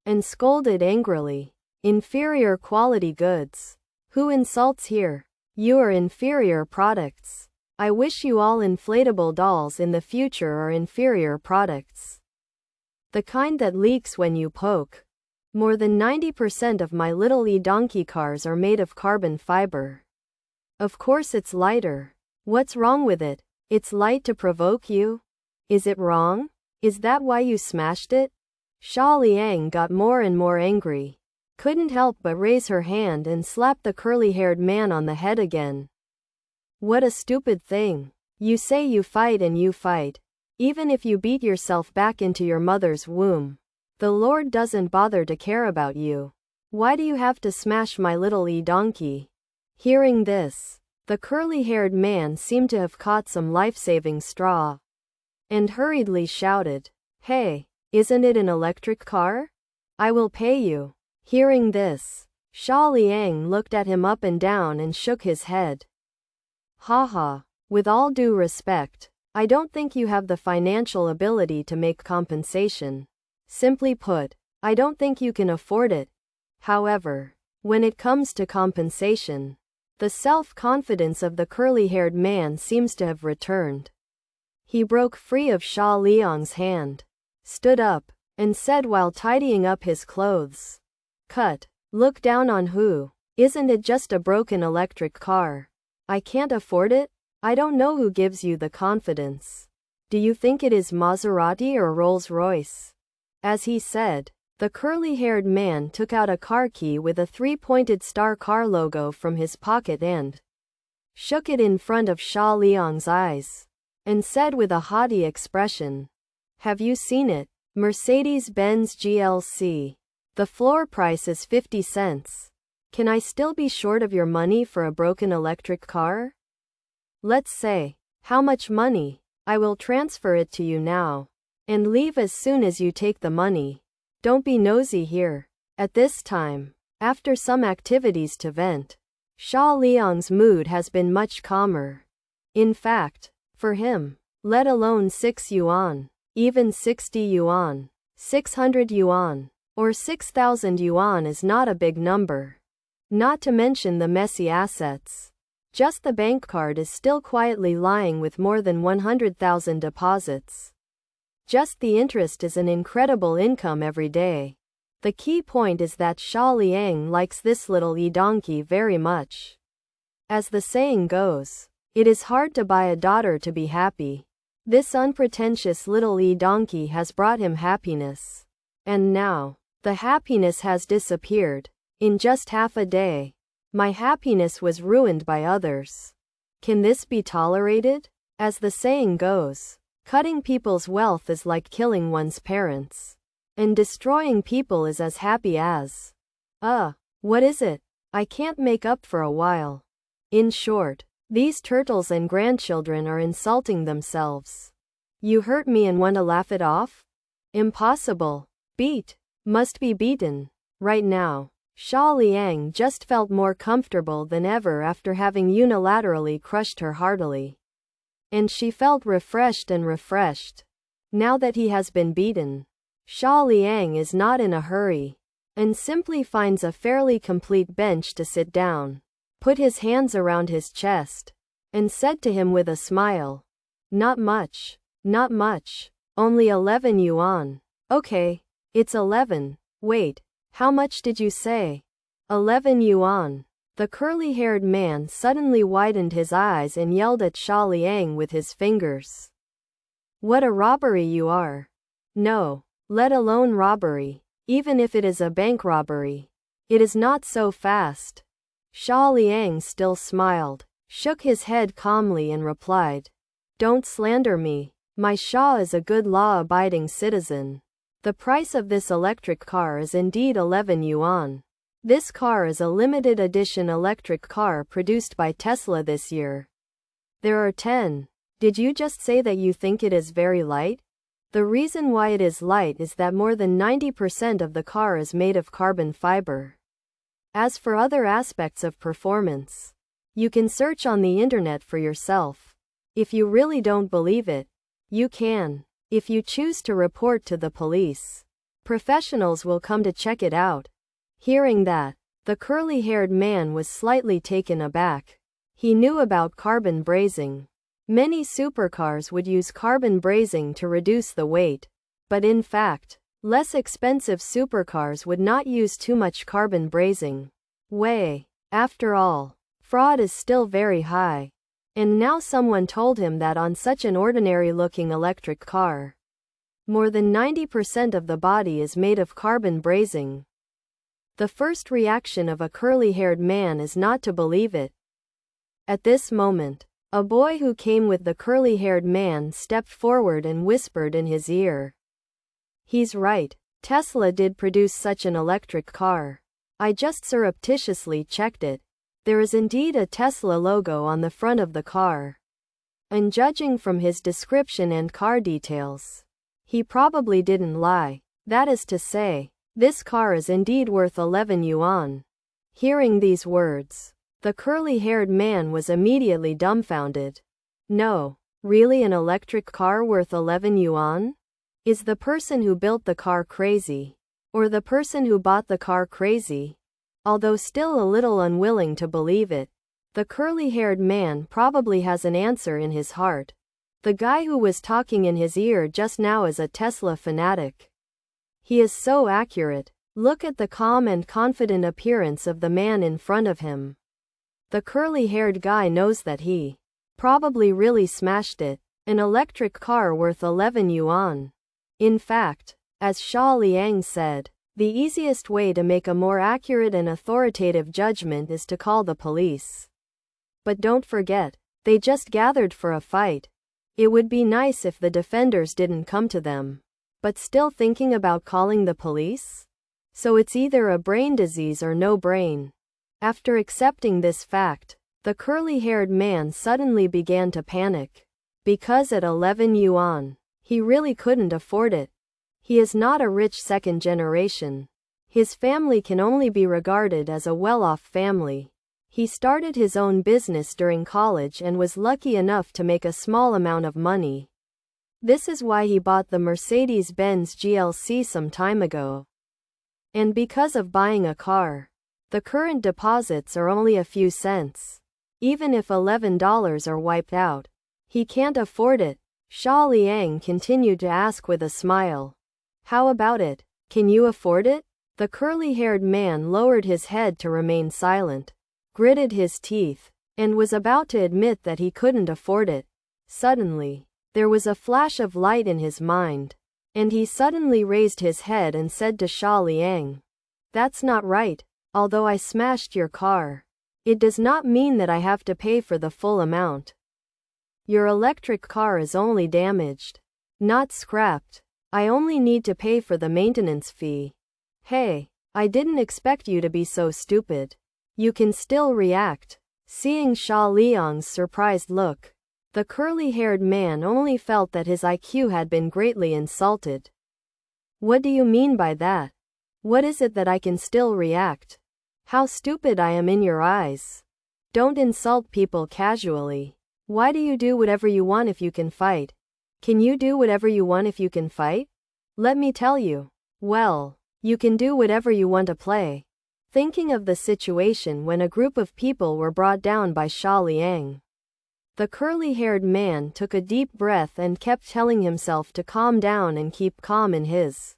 and scolded angrily. "Inferior quality goods? Who insults here? You are inferior products. I wish you all inflatable dolls in the future are inferior products. The kind that leaks when you poke. More than 90% of my little e-donkey cars are made of carbon fiber. Of course it's lighter. What's wrong with it? It's light to provoke you? Is it wrong? Is that why you smashed it?" Xia Liang got more and more angry, couldn't help but raise her hand and slap the curly-haired man on the head again. "What a stupid thing. You say you fight and you fight. Even if you beat yourself back into your mother's womb, the Lord doesn't bother to care about you. Why do you have to smash my little e-donkey?" Hearing this, the curly-haired man seemed to have caught some life-saving straw, and hurriedly shouted, "Hey, isn't it an electric car? I will pay you." Hearing this, Xia Liang looked at him up and down and shook his head. Haha, with all due respect, I don't think you have the financial ability to make compensation. Simply put, I don't think you can afford it. However, when it comes to compensation, the self-confidence of the curly-haired man seems to have returned. He broke free of Xia Liang's hand, stood up, and said while tidying up his clothes, "Cut. Look down on who? Isn't it just a broken electric car? I can't afford it? I don't know who gives you the confidence. Do you think it is Maserati or Rolls-Royce?" As he said, the curly-haired man took out a car key with a three-pointed star car logo from his pocket and shook it in front of Xia Liang's eyes, and said with a haughty expression, "Have you seen it? Mercedes-Benz GLC. The floor price is 50 cents. Can I still be short of your money for a broken electric car? Let's say, how much money? I will transfer it to you now. And leave as soon as you take the money. Don't be nosy here." At this time, after some activities to vent, Xia Liang's mood has been much calmer. In fact, for him, let alone 6 yuan, even 60 yuan, 600 yuan, or 6,000 yuan is not a big number. Not to mention the messy assets. Just the bank card is still quietly lying with more than 100,000 deposits. Just the interest is an incredible income every day. The key point is that Xia Liang likes this little e-donkey very much. As the saying goes, it is hard to buy a daughter to be happy. This unpretentious little e-donkey has brought him happiness. And now, the happiness has disappeared. In just half a day, my happiness was ruined by others. Can this be tolerated? As the saying goes, cutting people's wealth is like killing one's parents. And destroying people is as happy as. What is it? I can't make up for a while. In short, these turtles and grandchildren are insulting themselves. You hurt me and want to laugh it off? Impossible. Beat. Must be beaten. Right now, Xia Liang just felt more comfortable than ever after having unilaterally crushed her heartily. And she felt refreshed. Now that he has been beaten, Xia Liang is not in a hurry, and simply finds a fairly complete bench to sit down, put his hands around his chest, and said to him with a smile, "Not much, only 11 yuan. Okay, it's 11, wait, how much did you say? 11 yuan. The curly-haired man suddenly widened his eyes and yelled at Xia Liang with his fingers. "What a robbery you are! No, let alone robbery. Even if it is a bank robbery, it is not so fast." Xia Liang still smiled, shook his head calmly and replied, "Don't slander me. My Xia is a good law-abiding citizen. The price of this electric car is indeed 11 yuan. This car is a limited edition electric car produced by Tesla this year. There are 10. Did you just say that you think it is very light? The reason why it is light is that more than 90% of the car is made of carbon fiber. As for other aspects of performance, you can search on the internet for yourself. If you really don't believe it, you can. If you choose to report to the police, professionals will come to check it out." Hearing that, the curly-haired man was slightly taken aback. He knew about carbon brazing. Many supercars would use carbon brazing to reduce the weight, but in fact, less expensive supercars would not use too much carbon brazing. After all, fraud is still very high. And now someone told him that on such an ordinary-looking electric car, more than 90% of the body is made of carbon brazing. The first reaction of a curly-haired man is not to believe it. At this moment, a boy who came with the curly-haired man stepped forward and whispered in his ear. "He's right. Tesla did produce such an electric car. I just surreptitiously checked it. There is indeed a Tesla logo on the front of the car. And judging from his description and car details, he probably didn't lie. That is to say, this car is indeed worth 11 yuan. Hearing these words, the curly-haired man was immediately dumbfounded. No, really, an electric car worth 11 yuan? Is the person who built the car crazy? Or the person who bought the car crazy? Although still a little unwilling to believe it, the curly-haired man probably has an answer in his heart. The guy who was talking in his ear just now is a Tesla fanatic. He is so accurate. Look at the calm and confident appearance of the man in front of him. The curly-haired guy knows that he probably really smashed it. An electric car worth 11 yuan. In fact, as Xia Liang said, the easiest way to make a more accurate and authoritative judgment is to call the police. But don't forget, they just gathered for a fight. It would be nice if the defenders didn't come to them. But still thinking about calling the police? So it's either a brain disease or no brain. After accepting this fact, the curly-haired man suddenly began to panic. Because at 11 yuan, he really couldn't afford it. He is not a rich second generation. His family can only be regarded as a well-off family. He started his own business during college and was lucky enough to make a small amount of money. This is why he bought the Mercedes-Benz GLC some time ago. And because of buying a car, the current deposits are only a few cents. Even if $11 are wiped out, he can't afford it. Xia Liang continued to ask with a smile. How about it? Can you afford it? The curly-haired man lowered his head to remain silent, gritted his teeth, and was about to admit that he couldn't afford it. Suddenly, there was a flash of light in his mind, and he suddenly raised his head and said to Xia Liang, "That's not right. Although I smashed your car, it does not mean that I have to pay for the full amount. Your electric car is only damaged, not scrapped. I only need to pay for the maintenance fee." Hey, I didn't expect you to be so stupid. You can still react. Seeing Xia Liang's surprised look, the curly-haired man only felt that his IQ had been greatly insulted. What do you mean by that? What is it that I can still react? How stupid I am in your eyes. Don't insult people casually. Why do you do whatever you want if you can fight? Can you do whatever you want if you can fight? Let me tell you. Well, you can do whatever you want to play. Thinking of the situation when a group of people were brought down by Xia Liang, the curly-haired man took a deep breath and kept telling himself to calm down and keep calm in his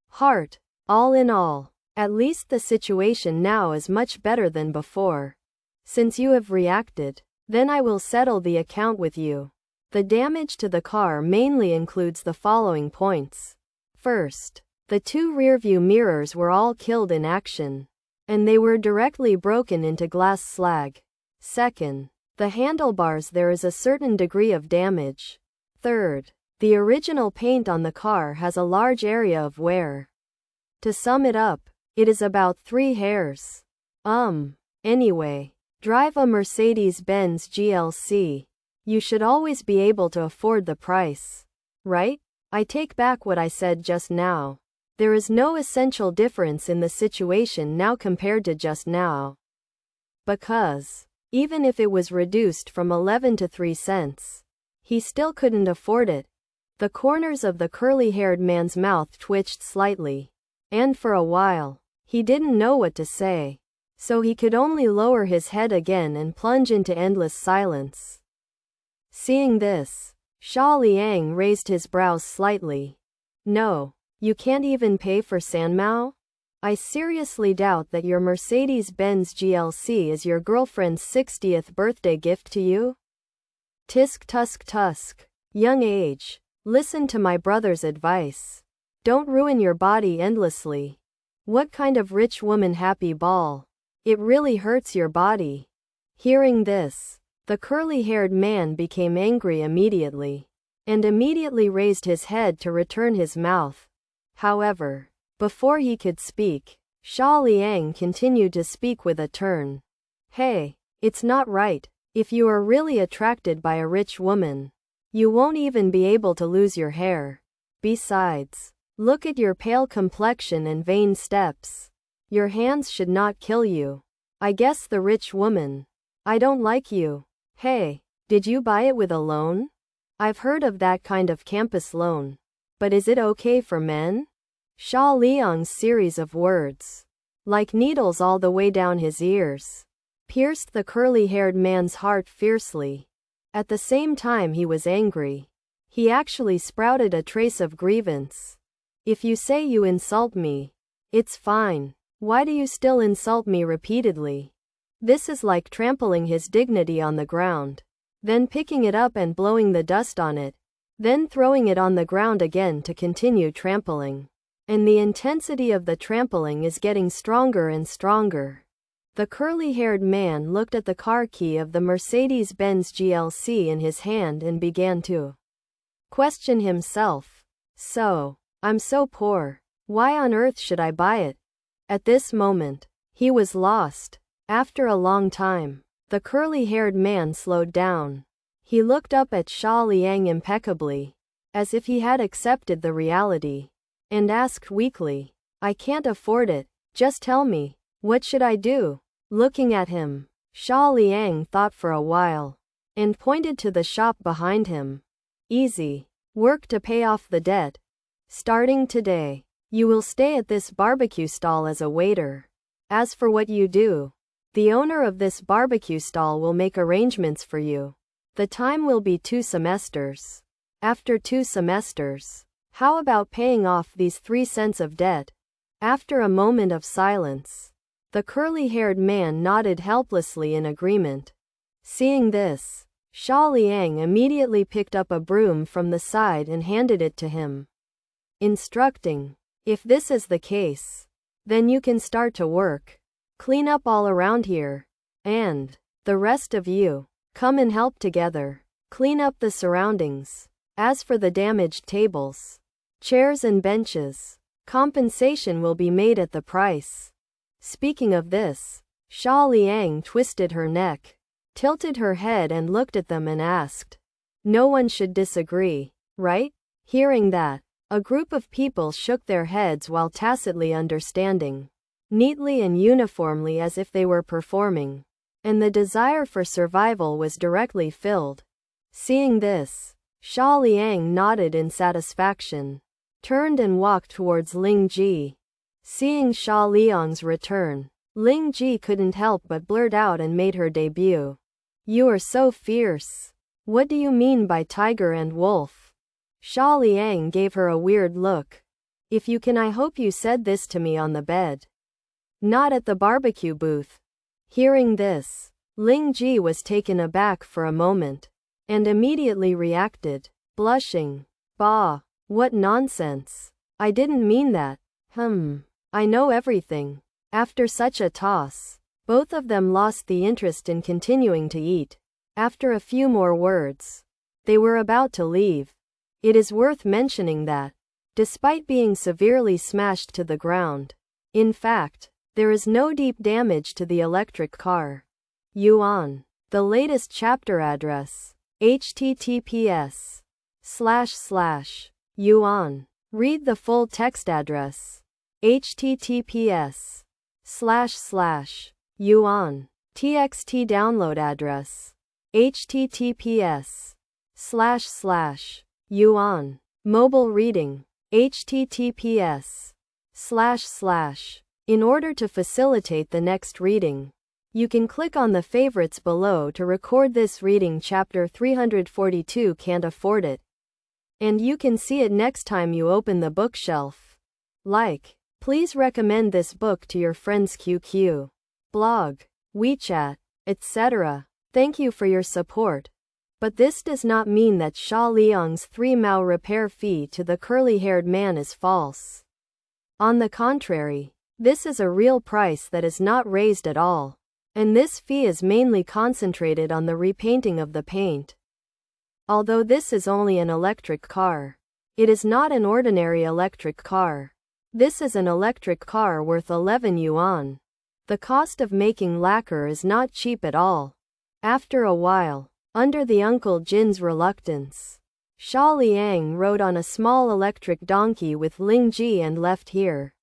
heart. All in all, at least the situation now is much better than before. Since you have reacted, then I will settle the account with you. The damage to the car mainly includes the following points. First, the two rearview mirrors were all killed in action, and they were directly broken into glass slag. Second, the handlebars, there is a certain degree of damage. Third, the original paint on the car has a large area of wear. To sum it up, it is about 3 hairs. Anyway, drive a Mercedes-Benz GLC. You should always be able to afford the price. Right? I take back what I said just now. There is no essential difference in the situation now compared to just now. Because, even if it was reduced from 11 to 3 cents, he still couldn't afford it. The corners of the curly-haired man's mouth twitched slightly, and for a while, he didn't know what to say. So he could only lower his head again and plunge into endless silence. Seeing this, Xia Liang raised his brows slightly. No, you can't even pay for Sanmao? I seriously doubt that your Mercedes-Benz GLC is your girlfriend's 60th birthday gift to you? Tisk tusk tusk. Young age. Listen to my brother's advice. Don't ruin your body endlessly. What kind of rich woman happy ball? It really hurts your body. Hearing this, the curly-haired man became angry immediately, and immediately raised his head to return his mouth. However, before he could speak, Xia Liang continued to speak with a turn. Hey, it's not right. If you are really attracted by a rich woman, you won't even be able to lose your hair. Besides, look at your pale complexion and vain steps. Your hands should not kill you. I guess the rich woman. I don't like you. Hey, did you buy it with a loan? I've heard of that kind of campus loan. But is it okay for men? Xia Liang's series of words, like needles all the way down his ears, pierced the curly-haired man's heart fiercely. At the same time he was angry. He actually sprouted a trace of grievance. If you say you insult me, it's fine. Why do you still insult me repeatedly? This is like trampling his dignity on the ground, then picking it up and blowing the dust on it, then throwing it on the ground again to continue trampling. And the intensity of the trampling is getting stronger and stronger. The curly-haired man looked at the car key of the Mercedes-Benz GLC in his hand and began to question himself. So, I'm so poor. Why on earth should I buy it? At this moment, he was lost. After a long time, the curly-haired man slowed down. He looked up at Xia Liang impeccably, as if he had accepted the reality, and asked weakly, I can't afford it. Just tell me, what should I do? Looking at him, Xia Liang thought for a while, and pointed to the shop behind him. Easy. Work to pay off the debt. Starting today, you will stay at this barbecue stall as a waiter. As for what you do, the owner of this barbecue stall will make arrangements for you. The time will be 2 semesters. After 2 semesters, how about paying off these 3 cents of debt? After a moment of silence, the curly-haired man nodded helplessly in agreement. Seeing this, Xia Liang immediately picked up a broom from the side and handed it to him, instructing, if this is the case, then you can start to work. Clean up all around here. And the rest of you, come and help together. Clean up the surroundings. As for the damaged tables, chairs and benches, compensation will be made at the price. Speaking of this, Xia Liang twisted her neck, tilted her head and looked at them and asked, no one should disagree, right? Hearing that, a group of people shook their heads while tacitly understanding, neatly and uniformly as if they were performing, and the desire for survival was directly filled. Seeing this, Xia Liang nodded in satisfaction, turned and walked towards Ling Ji. Seeing Xia Liang's return, Ling Ji couldn't help but blurt out and made her debut. You are so fierce. What do you mean by tiger and wolf? Xia Liang gave her a weird look. If you can, I hope you said this to me on the bed, not at the barbecue booth. Hearing this, Ling Ji was taken aback for a moment, and immediately reacted, blushing. Bah, what nonsense. I didn't mean that. I know everything. After such a toss, both of them lost the interest in continuing to eat. After a few more words, they were about to leave. It is worth mentioning that, despite being severely smashed to the ground, in fact, there is no deep damage to the electric car. Yuan. The latest chapter address. https://yuan. Read the full text address. https://yuan. txt download address. https://yuan. Mobile reading. https:// In order to facilitate the next reading, you can click on the favorites below to record this reading. Chapter 342. Can't afford it. And you can see it next time you open the bookshelf. Please recommend this book to your friends' QQ, blog, WeChat, etc. Thank you for your support. But this does not mean that Xia Liang's 3 mao repair fee to the curly-haired man is false. On the contrary, this is a real price that is not raised at all, and this fee is mainly concentrated on the repainting of the paint. Although this is only an electric car, it is not an ordinary electric car. This is an electric car worth 11 yuan. The cost of making lacquer is not cheap at all. After a while, under the Uncle Jin's reluctance, Xia Liang rode on a small electric donkey with Ling Ji and left here.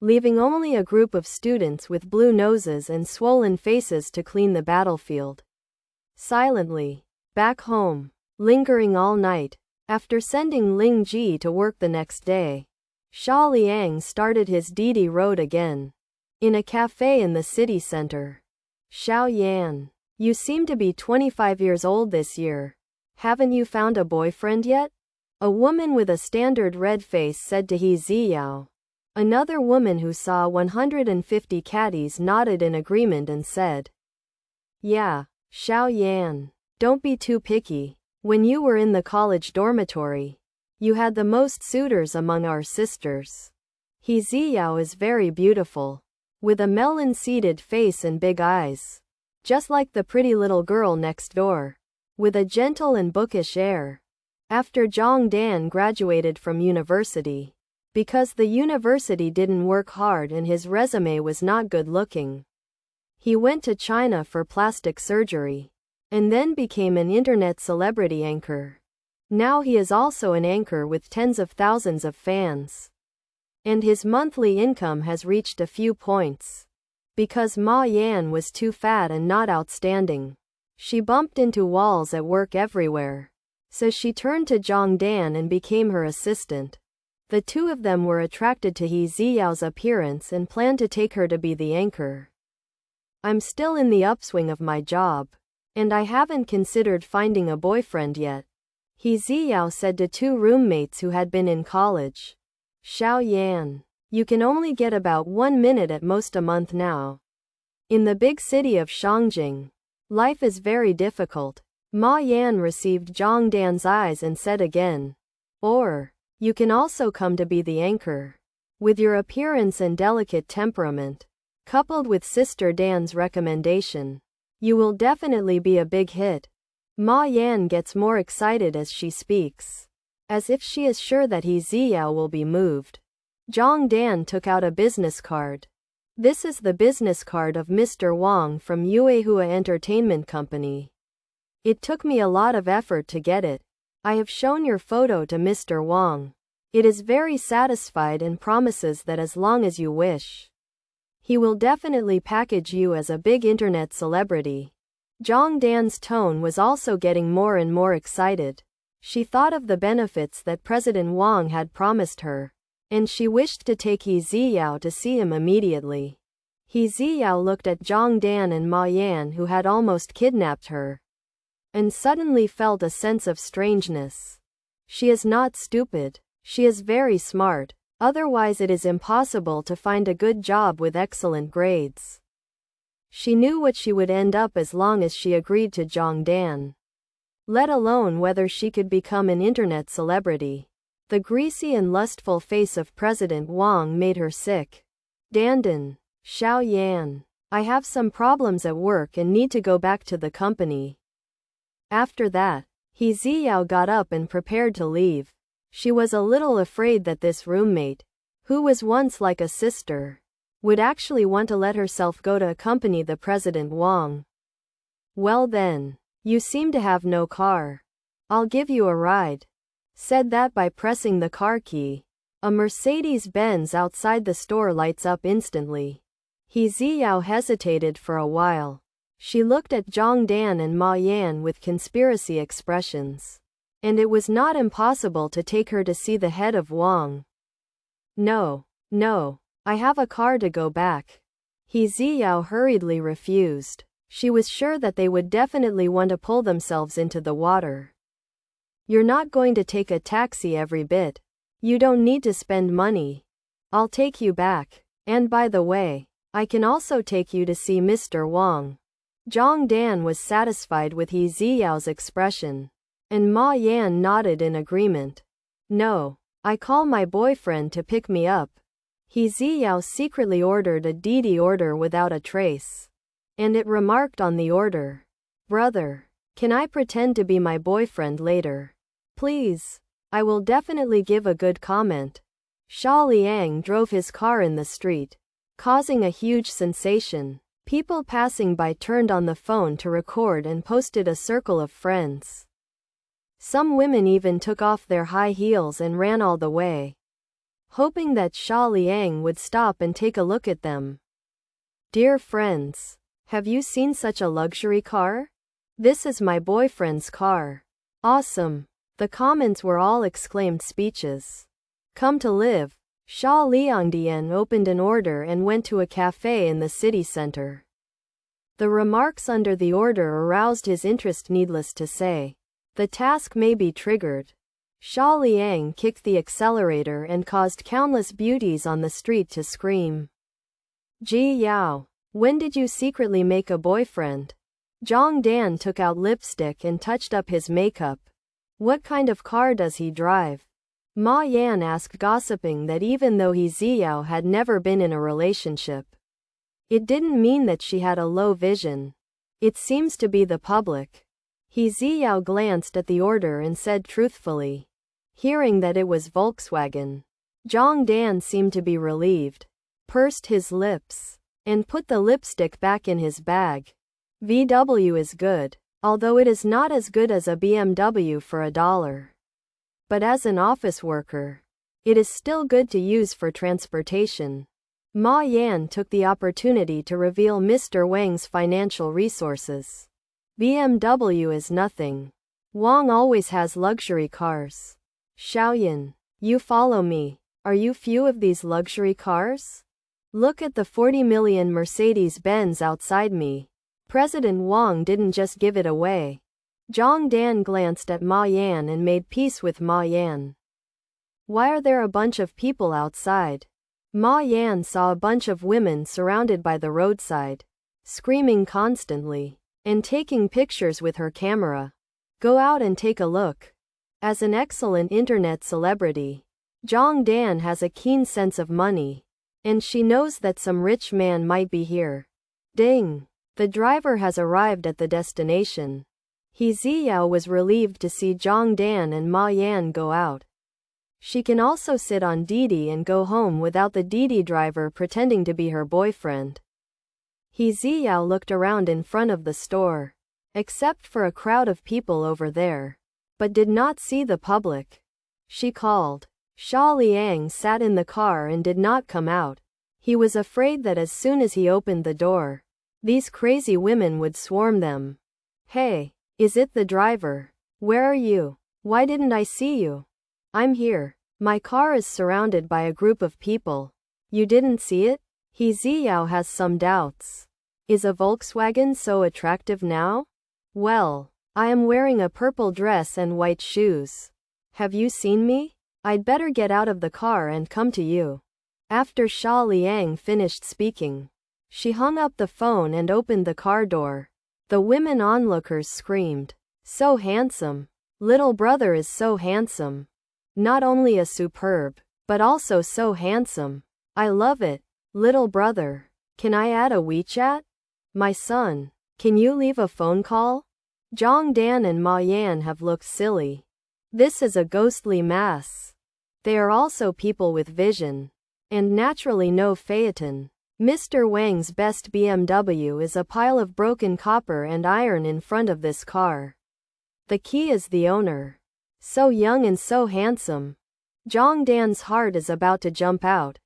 leaving only a group of students with blue noses and swollen faces to clean the battlefield. Silently, back home, lingering all night, after sending Ling Ji to work the next day, Xia Liang started his Didi road again. In a cafe in the city center. Xiao Yan, you seem to be 25 years old this year. Haven't you found a boyfriend yet? A woman with a standard red face said to Xia. Another woman who saw 150 caddies nodded in agreement and said, Yeah, Xiao Yan, don't be too picky. When you were in the college dormitory, you had the most suitors among our sisters. Xia is very beautiful, with a melon-seeded face and big eyes, just like the pretty little girl next door, with a gentle and bookish air. After Zhang Dan graduated from university, because the university didn't work hard and his resume was not good looking, he went to China for plastic surgery, and then became an internet celebrity anchor. Now he is also an anchor with tens of thousands of fans. And his monthly income has reached a few points. Because Ma Yan was too fat and not outstanding, she bumped into walls at work everywhere. So she turned to Zhang Dan and became her assistant. The two of them were attracted to Xiao's appearance and planned to take her to be the anchor. I'm still in the upswing of my job, and I haven't considered finding a boyfriend yet, Xiao said to two roommates who had been in college. Xiao Yan, you can only get about 1 minute at most a month now. In the big city of Shangjing, life is very difficult. Ma Yan received Zhang Dan's eyes and said again, or, you can also come to be the anchor. With your appearance and delicate temperament, coupled with Sister Dan's recommendation, you will definitely be a big hit. Ma Yan gets more excited as she speaks, as if she is sure that Xiao will be moved. Zhang Dan took out a business card. This is the business card of Mr. Wang from Yuehua Entertainment Company. It took me a lot of effort to get it. I have shown your photo to Mr. Wang. It is very satisfied and promises that as long as you wish, he will definitely package you as a big internet celebrity. Zhang Dan's tone was also getting more and more excited. She thought of the benefits that President Wang had promised her, and she wished to take Xiao to see him immediately. Xiao looked at Zhang Dan and Ma Yan, who had almost kidnapped her, and suddenly felt a sense of strangeness. She is not stupid. She is very smart. Otherwise it is impossible to find a good job with excellent grades. She knew what she would end up as long as she agreed to Zhang Dan. Let alone whether she could become an internet celebrity. The greasy and lustful face of President Wang made her sick. Dandan, Xiao Yan, I have some problems at work and need to go back to the company. After that, Xiao got up and prepared to leave. She was a little afraid that this roommate, who was once like a sister, would actually want to let herself go to accompany the President Wang. Well then, you seem to have no car. I'll give you a ride. Said that by pressing the car key. A Mercedes-Benz outside the store lights up instantly. Xiao hesitated for a while. She looked at Zhang Dan and Ma Yan with conspiracy expressions. And it was not impossible to take her to see the head of Wang. No, I have a car to go back. Xiao hurriedly refused. She was sure that they would definitely want to pull themselves into the water. You're not going to take a taxi every bit. You don't need to spend money. I'll take you back. And by the way, I can also take you to see Mr. Wang. Zhang Dan was satisfied with Xiao's expression, and Ma Yan nodded in agreement. No, I call my boyfriend to pick me up. Xiao secretly ordered a Didi order without a trace, and it remarked on the order, Brother, can I pretend to be my boyfriend later? Please. I will definitely give a good comment. Xia Liang drove his car in the street, causing a huge sensation. People passing by turned on the phone to record and posted a circle of friends. Some women even took off their high heels and ran all the way hoping that Xia Liang would stop and take a look at them. Dear friends, have you seen such a luxury car? This is my boyfriend's car. Awesome. The comments were all exclaimed speeches. Come to live. Xia Liang opened an order and went to a cafe in the city center. The remarks under the order aroused his interest, needless to say. The task may be triggered. Xia Liang kicked the accelerator and caused countless beauties on the street to scream. Ji Yao, when did you secretly make a boyfriend? Zhang Dan took out lipstick and touched up his makeup. What kind of car does he drive? Ma Yan asked, gossiping that even though He Ziao had never been in a relationship, it didn't mean that she had a low vision. It seems to be the public. He Ziao glanced at the order and said truthfully, hearing that it was Volkswagen. Zhang Dan seemed to be relieved, pursed his lips, and put the lipstick back in his bag. VW is good, although it is not as good as a BMW for $1. But as an office worker, it is still good to use for transportation. Ma Yan took the opportunity to reveal Mr. Wang's financial resources. BMW is nothing. Wang always has luxury cars. Xiaoyan, you follow me. Are you few of these luxury cars? Look at the 40 million Mercedes-Benz outside me. President Wang didn't just give it away. Zhang Dan glanced at Ma Yan and made peace with Ma Yan. Why are there a bunch of people outside? Ma Yan saw a bunch of women surrounded by the roadside, screaming constantly, and taking pictures with her camera. Go out and take a look. As an excellent internet celebrity, Zhang Dan has a keen sense of money, and she knows that some rich man might be here. Ding! The driver has arrived at the destination. He Ziao was relieved to see Zhang Dan and Ma Yan go out. She can also sit on Didi and go home without the Didi driver pretending to be her boyfriend. He Ziao looked around in front of the store, except for a crowd of people over there, but did not see the public. She called. Xia Liang sat in the car and did not come out. He was afraid that as soon as he opened the door, these crazy women would swarm them. Hey! Is it the driver? Where are you? Why didn't I see you? I'm here. My car is surrounded by a group of people. You didn't see it? He Ziao has some doubts. Is a Volkswagen so attractive now? Well, I am wearing a purple dress and white shoes. Have you seen me? I'd better get out of the car and come to you. After Xia Liang finished speaking, she hung up the phone and opened the car door. The women onlookers screamed, "So handsome! Little brother is so handsome! Not only a superb, but also so handsome! I love it! Little brother, can I add a WeChat? My son, can you leave a phone call?" Zhang Dan and Ma Yan have looked silly. This is a ghostly mass. They are also people with vision, and naturally no phaeton. Mr. Wang's best BMW is a pile of broken copper and iron in front of this car. The key is the owner. So young and so handsome. Zhang Dan's heart is about to jump out.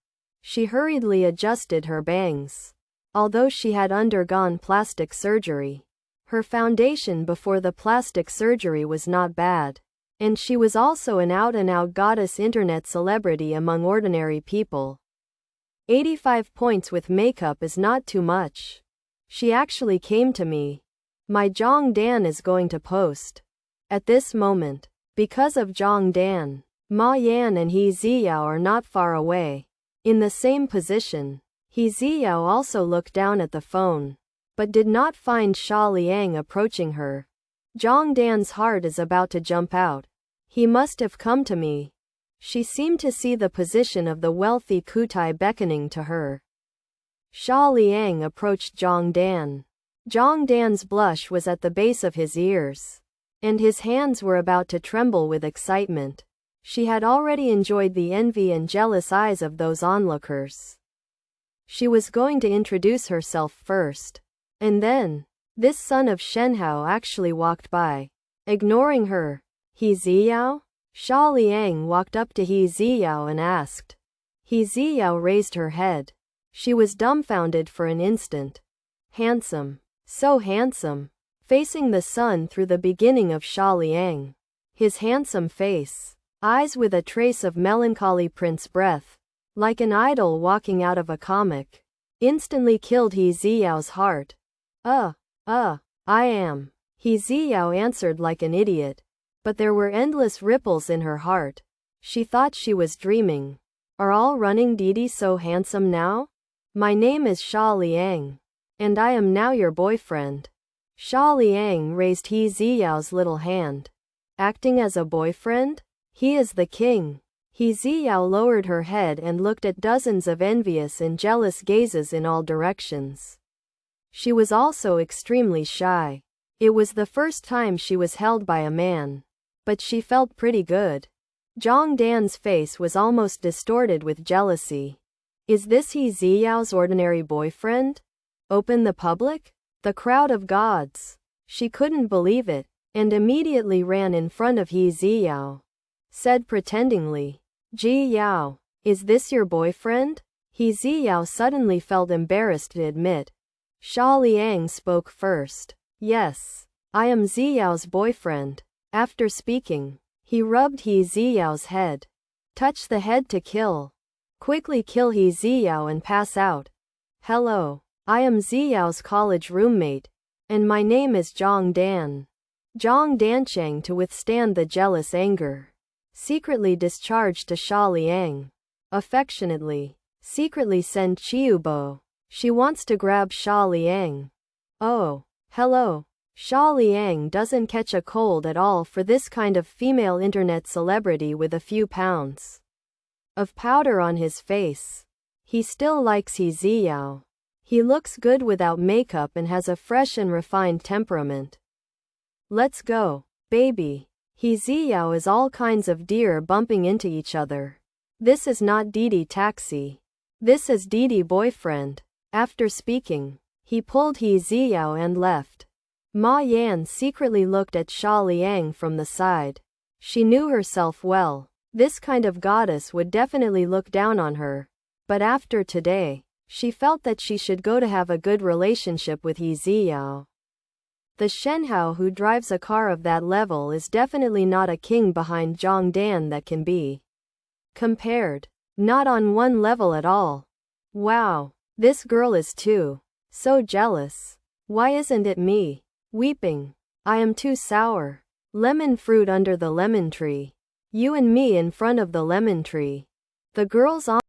She hurriedly adjusted her bangs. Although she had undergone plastic surgery, her foundation before the plastic surgery was not bad. And she was also an out-and-out goddess internet celebrity among ordinary people. 85 points with makeup is not too much. She actually came to me. My Zhang Dan is going to post. At this moment, because of Zhang Dan, Ma Yan and He Ziao are not far away. In the same position, He Ziao also looked down at the phone, but did not find Xia Liang approaching her. Zhang Dan's heart is about to jump out. He must have come to me. She seemed to see the position of the wealthy Kutai beckoning to her. Xia Liang approached Zhang Dan. Zhang Dan's blush was at the base of his ears, and his hands were about to tremble with excitement. She had already enjoyed the envy and jealous eyes of those onlookers. She was going to introduce herself first. And then, this son of Shenhao actually walked by. Ignoring her. He Ziao? Xia Liang walked up to He Ziao and asked, He Ziyao raised her head. She was dumbfounded for an instant. Handsome. So handsome. Facing the sun through the beginning of Xia Liang. His handsome face. Eyes with a trace of melancholy prince breath. Like an idol walking out of a comic. Instantly killed He Ziyao's heart. I am. He Ziyao answered like an idiot. But there were endless ripples in her heart. She thought she was dreaming. Are all running Didi so handsome now? My name is Xia Liang. And I am now your boyfriend. Xia Liang raised He Ziyao's little hand. Acting as a boyfriend? He is the king. He Ziyao lowered her head and looked at dozens of envious and jealous gazes in all directions. She was also extremely shy. It was the first time she was held by a man. But she felt pretty good. Zhang Dan's face was almost distorted with jealousy. Is this He Ziyao's ordinary boyfriend? Open the public? The crowd of gods. She couldn't believe it, and immediately ran in front of He Ziyao. Said pretendingly, Ji Yao, is this your boyfriend? He Ziyao suddenly felt embarrassed to admit. Xia Liang spoke first. Yes, I am Ziyao's boyfriend. After speaking, he rubbed He Ziyao's head. Touch the head to kill. Quickly kill He Ziyao and pass out. Hello, I am Ziyao's college roommate, and my name is Zhang Dan. Zhang Dancheng, to withstand the jealous anger. Secretly discharged to Xia Liang. Affectionately. Secretly send Chiubo. She wants to grab Xia Liang. Oh, hello. Xia Liang doesn't catch a cold at all for this kind of female internet celebrity with a few pounds of powder on his face. He still likes He Ziyao. He looks good without makeup and has a fresh and refined temperament. Let's go, baby. He Ziyao is all kinds of deer bumping into each other. This is not Didi taxi. This is Didi boyfriend. After speaking, he pulled He Ziyao and left. Ma Yan secretly looked at Xia Liang from the side. She knew herself well. This kind of goddess would definitely look down on her. But after today, she felt that she should go to have a good relationship with He Ziyao. The Shenhao who drives a car of that level is definitely not a king behind Zhang Dan that can be compared. Not on one level at all. Wow, this girl is too so jealous. Why isn't it me? Weeping. I am too sour. Lemon fruit under the lemon tree. You and me in front of the lemon tree. The girls on